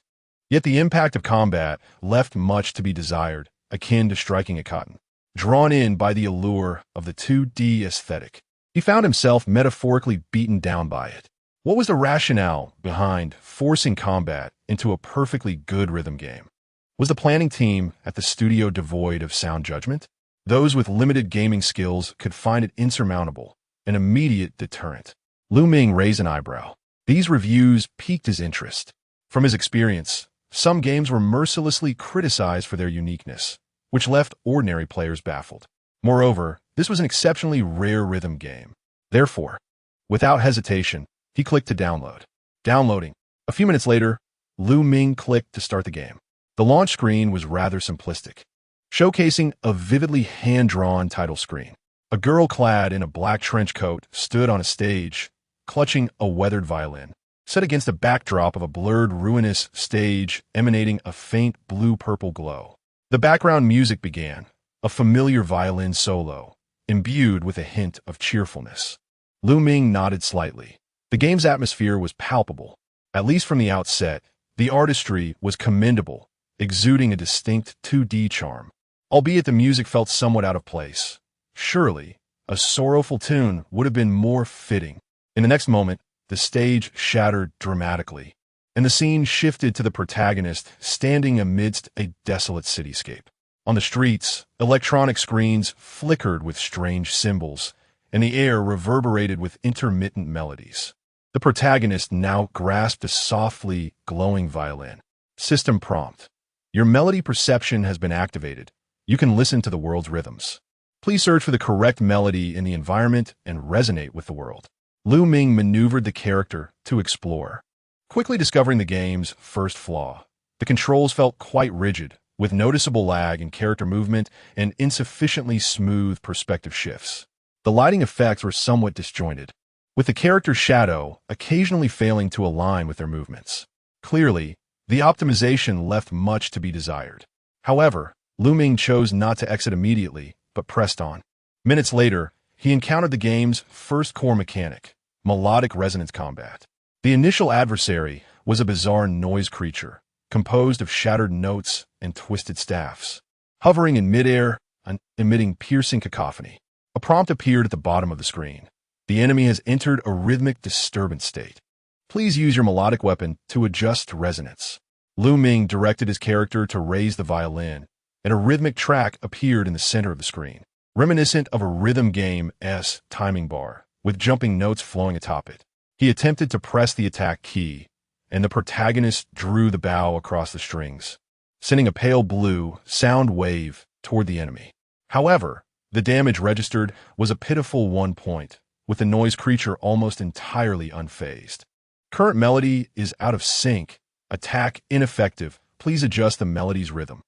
yet the impact of combat left much to be desired, akin to striking a cotton. Drawn in by the allure of the 2D aesthetic, he found himself metaphorically beaten down by it. What was the rationale behind forcing combat into a perfectly good rhythm game? Was the planning team at the studio devoid of sound judgment? Those with limited gaming skills could find it insurmountable, an immediate deterrent. Ming raised an eyebrow. These reviews piqued his interest. From his experience, some games were mercilessly criticized for their uniqueness, which left ordinary players baffled. Moreover, this was an exceptionally rare rhythm game. Therefore, without hesitation, he clicked to download. Downloading. A few minutes later, Ming clicked to start the game. The launch screen was rather simplistic, showcasing a vividly hand-drawn title screen. A girl clad in a black trench coat stood on a stage, clutching a weathered violin, set against a backdrop of a blurred, ruinous stage emanating a faint blue-purple glow. The background music began, a familiar violin solo, imbued with a hint of cheerfulness. Ming nodded slightly. The game's atmosphere was palpable. At least from the outset, the artistry was commendable, exuding a distinct 2D charm. Albeit the music felt somewhat out of place. Surely, a sorrowful tune would have been more fitting. In the next moment, the stage shattered dramatically, and the scene shifted to the protagonist standing amidst a desolate cityscape. On the streets, electronic screens flickered with strange symbols, and the air reverberated with intermittent melodies. The protagonist now grasped a softly glowing violin. System prompt: your melody perception has been activated. You can listen to the world's rhythms. Please search for the correct melody in the environment and resonate with the world. Ming maneuvered the character to explore, quickly discovering the game's first flaw. The controls felt quite rigid, with noticeable lag in character movement and insufficiently smooth perspective shifts. The lighting effects were somewhat disjointed, with the character's shadow occasionally failing to align with their movements. Clearly, the optimization left much to be desired. However, Ming chose not to exit immediately, but pressed on. Minutes later, he encountered the game's first core mechanic, melodic resonance combat. The initial adversary was a bizarre noise creature, composed of shattered notes and twisted staffs. Hovering in midair and emitting piercing cacophony, a prompt appeared at the bottom of the screen. The enemy has entered a rhythmic disturbance state. Please use your melodic weapon to adjust resonance. Ming directed his character to raise the violin, and a rhythmic track appeared in the center of the screen, reminiscent of a rhythm game's timing bar, with jumping notes flowing atop it. He attempted to press the attack key, and the protagonist drew the bow across the strings, sending a pale blue sound wave toward the enemy. However, the damage registered was a pitiful 1 point, with the noise creature almost entirely unfazed. Current melody is out of sync. Attack ineffective. Please adjust the melody's rhythm.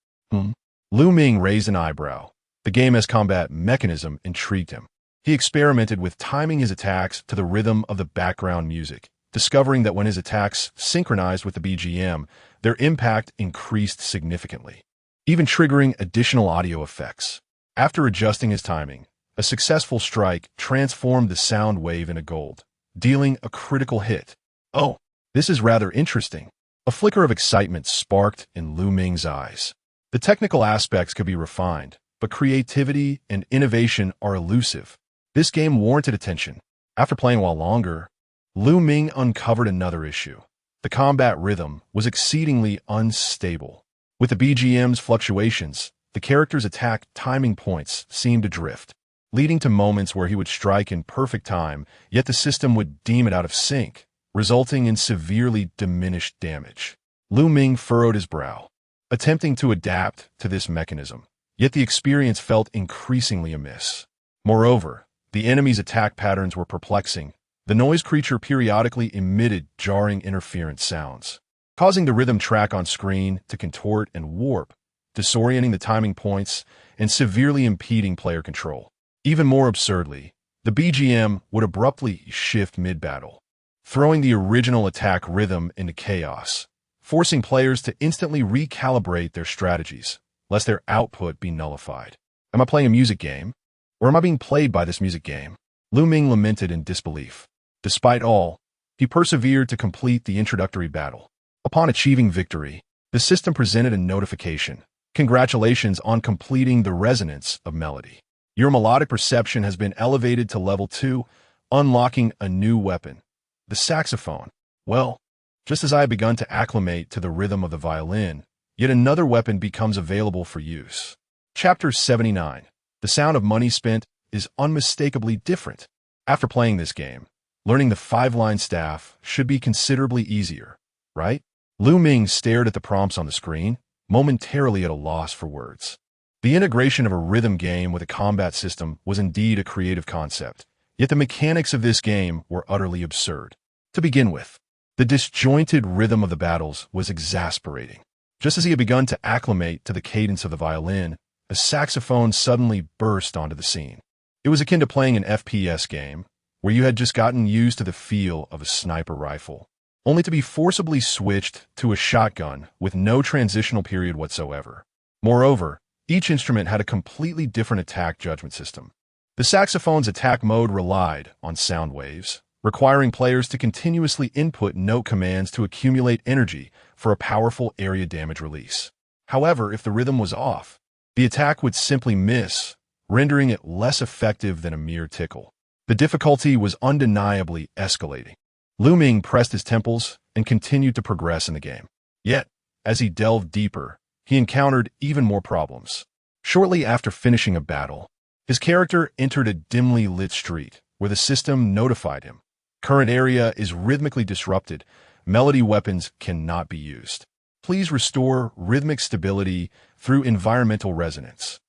Ming raised an eyebrow. The game's combat mechanism intrigued him. He experimented with timing his attacks to the rhythm of the background music, discovering that when his attacks synchronized with the BGM, their impact increased significantly. even triggering additional audio effects. After adjusting his timing, a successful strike transformed the sound wave into gold, dealing a critical hit. Oh, this is rather interesting. A flicker of excitement sparked in Lu Ming's eyes. The technical aspects could be refined, but creativity and innovation are elusive. This game warranted attention. After playing a while longer, Lu Ming uncovered another issue. The combat rhythm was exceedingly unstable. With the BGM's fluctuations, the character's attack timing points seemed to drift, leading to moments where he would strike in perfect time, yet the system would deem it out of sync, resulting in severely diminished damage. Lu Ming furrowed his brow, attempting to adapt to this mechanism, yet the experience felt increasingly amiss. Moreover, the enemy's attack patterns were perplexing. The noise creature periodically emitted jarring interference sounds, causing the rhythm track on screen to contort and warp, disorienting the timing points and severely impeding player control. Even more absurdly, the BGM would abruptly shift mid-battle, throwing the original attack rhythm into chaos, forcing players to instantly recalibrate their strategies, lest their output be nullified. Am I playing a music game? Or am I being played by this music game? Lu Ming lamented in disbelief. Despite all, he persevered to complete the introductory battle. Upon achieving victory, the system presented a notification. Congratulations on completing the resonance of melody. Your melodic perception has been elevated to level 2, unlocking a new weapon, the saxophone. Well, just as I had begun to acclimate to the rhythm of the violin, yet another weapon becomes available for use. Chapter 79. The sound of money spent is unmistakably different. After playing this game, learning the 5-line staff should be considerably easier, right? Lu Ming stared at the prompts on the screen, momentarily at a loss for words. The integration of a rhythm game with a combat system was indeed a creative concept, yet the mechanics of this game were utterly absurd. To begin with, the disjointed rhythm of the battles was exasperating. Just as he had begun to acclimate to the cadence of the violin, a saxophone suddenly burst onto the scene. It was akin to playing an FPS game, where you had just gotten used to the feel of a sniper rifle, only to be forcibly switched to a shotgun with no transitional period whatsoever. Moreover, each instrument had a completely different attack judgment system. The saxophone's attack mode relied on sound waves, requiring players to continuously input note commands to accumulate energy for a powerful area damage release. However, if the rhythm was off, the attack would simply miss, rendering it less effective than a mere tickle. The difficulty was undeniably escalating. Lu Ming pressed his temples and continued to progress in the game. Yet, as he delved deeper, he encountered even more problems. Shortly after finishing a battle, his character entered a dimly lit street where the system notified him. Current area is rhythmically disrupted. Melody weapons cannot be used. Please restore rhythmic stability through environmental resonance.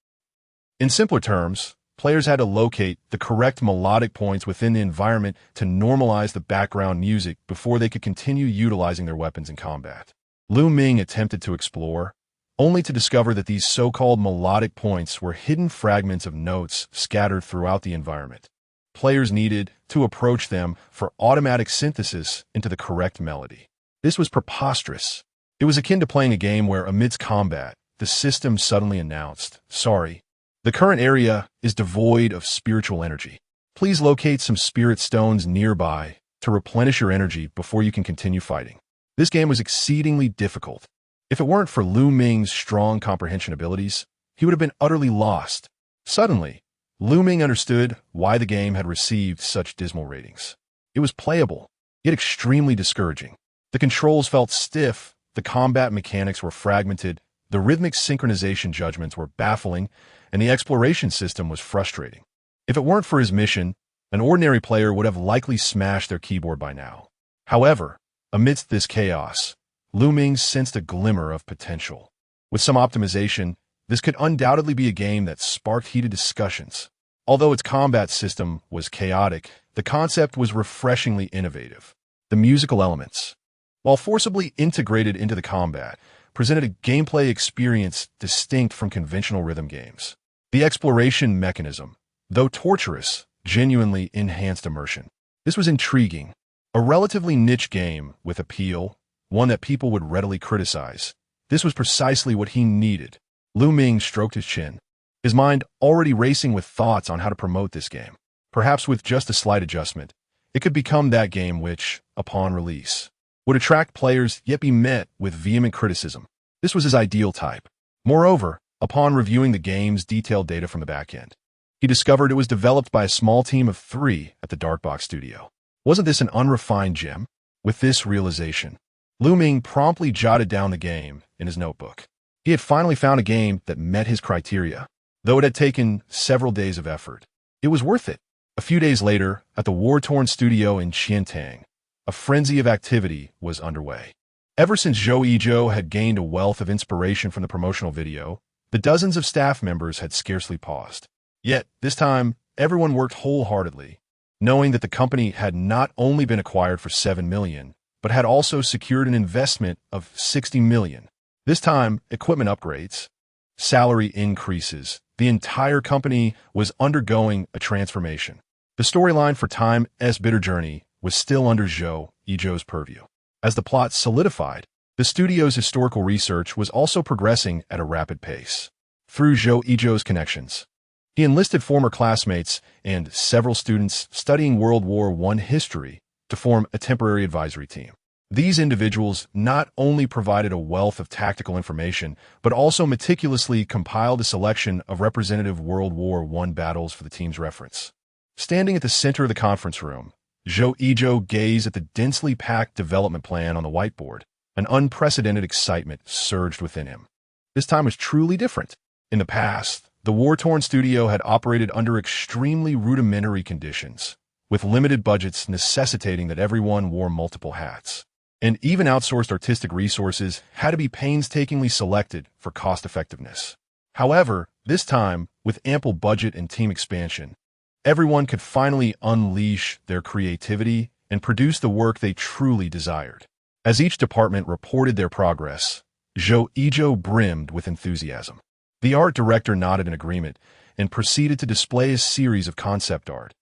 In simpler terms, players had to locate the correct melodic points within the environment to normalize the background music before they could continue utilizing their weapons in combat. Lu Ming attempted to explore, only to discover that these so-called melodic points were hidden fragments of notes scattered throughout the environment. Players needed to approach them for automatic synthesis into the correct melody. This was preposterous. It was akin to playing a game where, amidst combat, the system suddenly announced, "Sorry, the current area is devoid of spiritual energy. Please locate some spirit stones nearby to replenish your energy before you can continue fighting." This game was exceedingly difficult. If it weren't for Lu Ming's strong comprehension abilities, he would have been utterly lost. Suddenly, Lu Ming understood why the game had received such dismal ratings. It was playable, yet extremely discouraging. The controls felt stiff, the combat mechanics were fragmented, the rhythmic synchronization judgments were baffling, and the exploration system was frustrating. If it weren't for his mission, an ordinary player would have likely smashed their keyboard by now. However, amidst this chaos, Lu Ming sensed a glimmer of potential. With some optimization, this could undoubtedly be a game that sparked heated discussions. Although its combat system was chaotic, the concept was refreshingly innovative. The musical elements, while forcibly integrated into the combat, presented a gameplay experience distinct from conventional rhythm games. The exploration mechanism, though torturous, genuinely enhanced immersion. This was intriguing. A relatively niche game with appeal, one that people would readily criticize. This was precisely what he needed. Ming stroked his chin, his mind already racing with thoughts on how to promote this game. Perhaps with just a slight adjustment, it could become that game which, upon release, would attract players yet be met with vehement criticism. This was his ideal type. Moreover, upon reviewing the game's detailed data from the back end, he discovered it was developed by a small team of 3 at the Darkbox studio. Wasn't this an unrefined gem? With this realization, Ming promptly jotted down the game in his notebook. He had finally found a game that met his criteria. Though it had taken several days of effort, it was worth it. A few days later, at the war-torn studio in Qiantang, a frenzy of activity was underway. Ever since Zhou Yizhou had gained a wealth of inspiration from the promotional video, the dozens of staff members had scarcely paused. Yet, this time, everyone worked wholeheartedly, knowing that the company had not only been acquired for $7 million, but had also secured an investment of $60 million. This time, equipment upgrades, salary increases. The entire company was undergoing a transformation. The storyline for Time's Bitter Journey was still under Zhou Yizhou's purview. As the plot solidified, the studio's historical research was also progressing at a rapid pace. Through Zhou Yizhou's connections, he enlisted former classmates and several students studying World War I history to form a temporary advisory team. These individuals not only provided a wealth of tactical information, but also meticulously compiled a selection of representative World War I battles for the team's reference. Standing at the center of the conference room, Zhou Yizhou gazed at the densely packed development plan on the whiteboard. An unprecedented excitement surged within him. This time was truly different. In the past, the war-torn studio had operated under extremely rudimentary conditions, with limited budgets necessitating that everyone wore multiple hats. And even outsourced artistic resources had to be painstakingly selected for cost-effectiveness. However, this time, with ample budget and team expansion, everyone could finally unleash their creativity and produce the work they truly desired. As each department reported their progress, Zhou Yizhou brimmed with enthusiasm. The art director nodded in agreement and proceeded to display a series of concept art.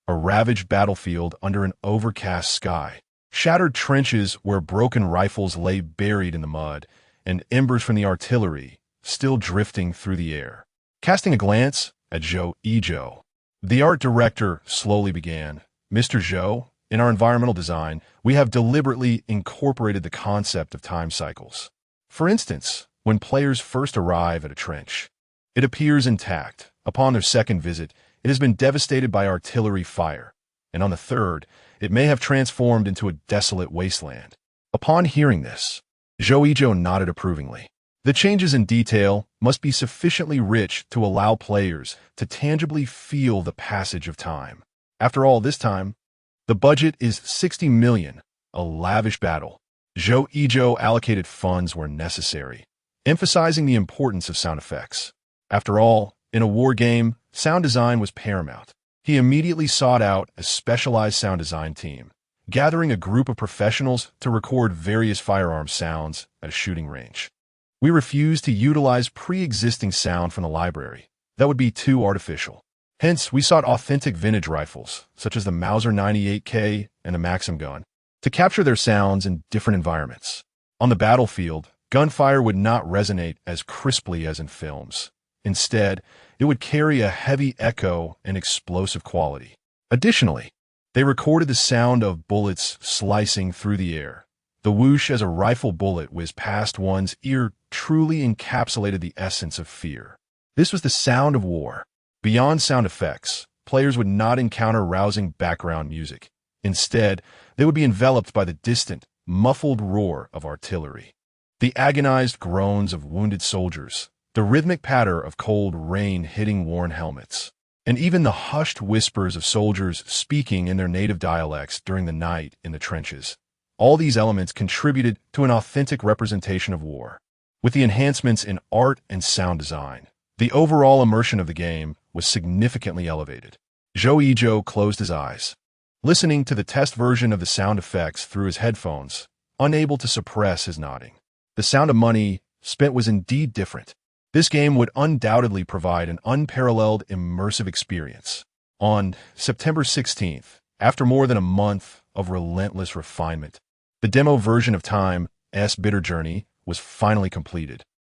A ravaged battlefield under an overcast sky, shattered trenches where broken rifles lay buried in the mud, and embers from the artillery still drifting through the air. Casting a glance at Zhou Yizhou, the art director slowly began, "Mr. Zhou, in our environmental design, we have deliberately incorporated the concept of time cycles. For instance, when players first arrive at a trench, it appears intact. Upon their second visit, it has been devastated by artillery fire, and on the third, it may have transformed into a desolate wasteland." Upon hearing this, Zhou Yizhou nodded approvingly. The changes in detail must be sufficiently rich to allow players to tangibly feel the passage of time. After all, this time, the budget is $60 million, a lavish battle. Zhou Yizhou allocated funds where necessary, emphasizing the importance of sound effects. After all, in a war game, sound design was paramount. He immediately sought out a specialized sound design team, gathering a group of professionals to record various firearm sounds at a shooting range. "We refuse to utilize pre-existing sound from the library. That would be too artificial. Hence, we sought authentic vintage rifles, such as the Mauser 98K and the Maxim gun, to capture their sounds in different environments. On the battlefield, gunfire would not resonate as crisply as in films. Instead, it would carry a heavy echo and explosive quality. Additionally, they recorded the sound of bullets slicing through the air. The whoosh as a rifle bullet whizzed past one's ear truly encapsulated the essence of fear. This was the sound of war. Beyond sound effects, players would not encounter rousing background music. Instead, they would be enveloped by the distant, muffled roar of artillery, the agonized groans of wounded soldiers, the rhythmic patter of cold rain hitting worn helmets, and even the hushed whispers of soldiers speaking in their native dialects during the night in the trenches. All these elements contributed to an authentic representation of war. With the enhancements in art and sound design, the overall immersion of the game was significantly elevated. Zhou Yizhou closed his eyes, listening to the test version of the sound effects through his headphones, unable to suppress his nodding. The sound of money spent was indeed different. This game would undoubtedly provide an unparalleled immersive experience. On September 16th, after more than a month of relentless refinement, the demo version of Time's Bitter Journey was finally completed.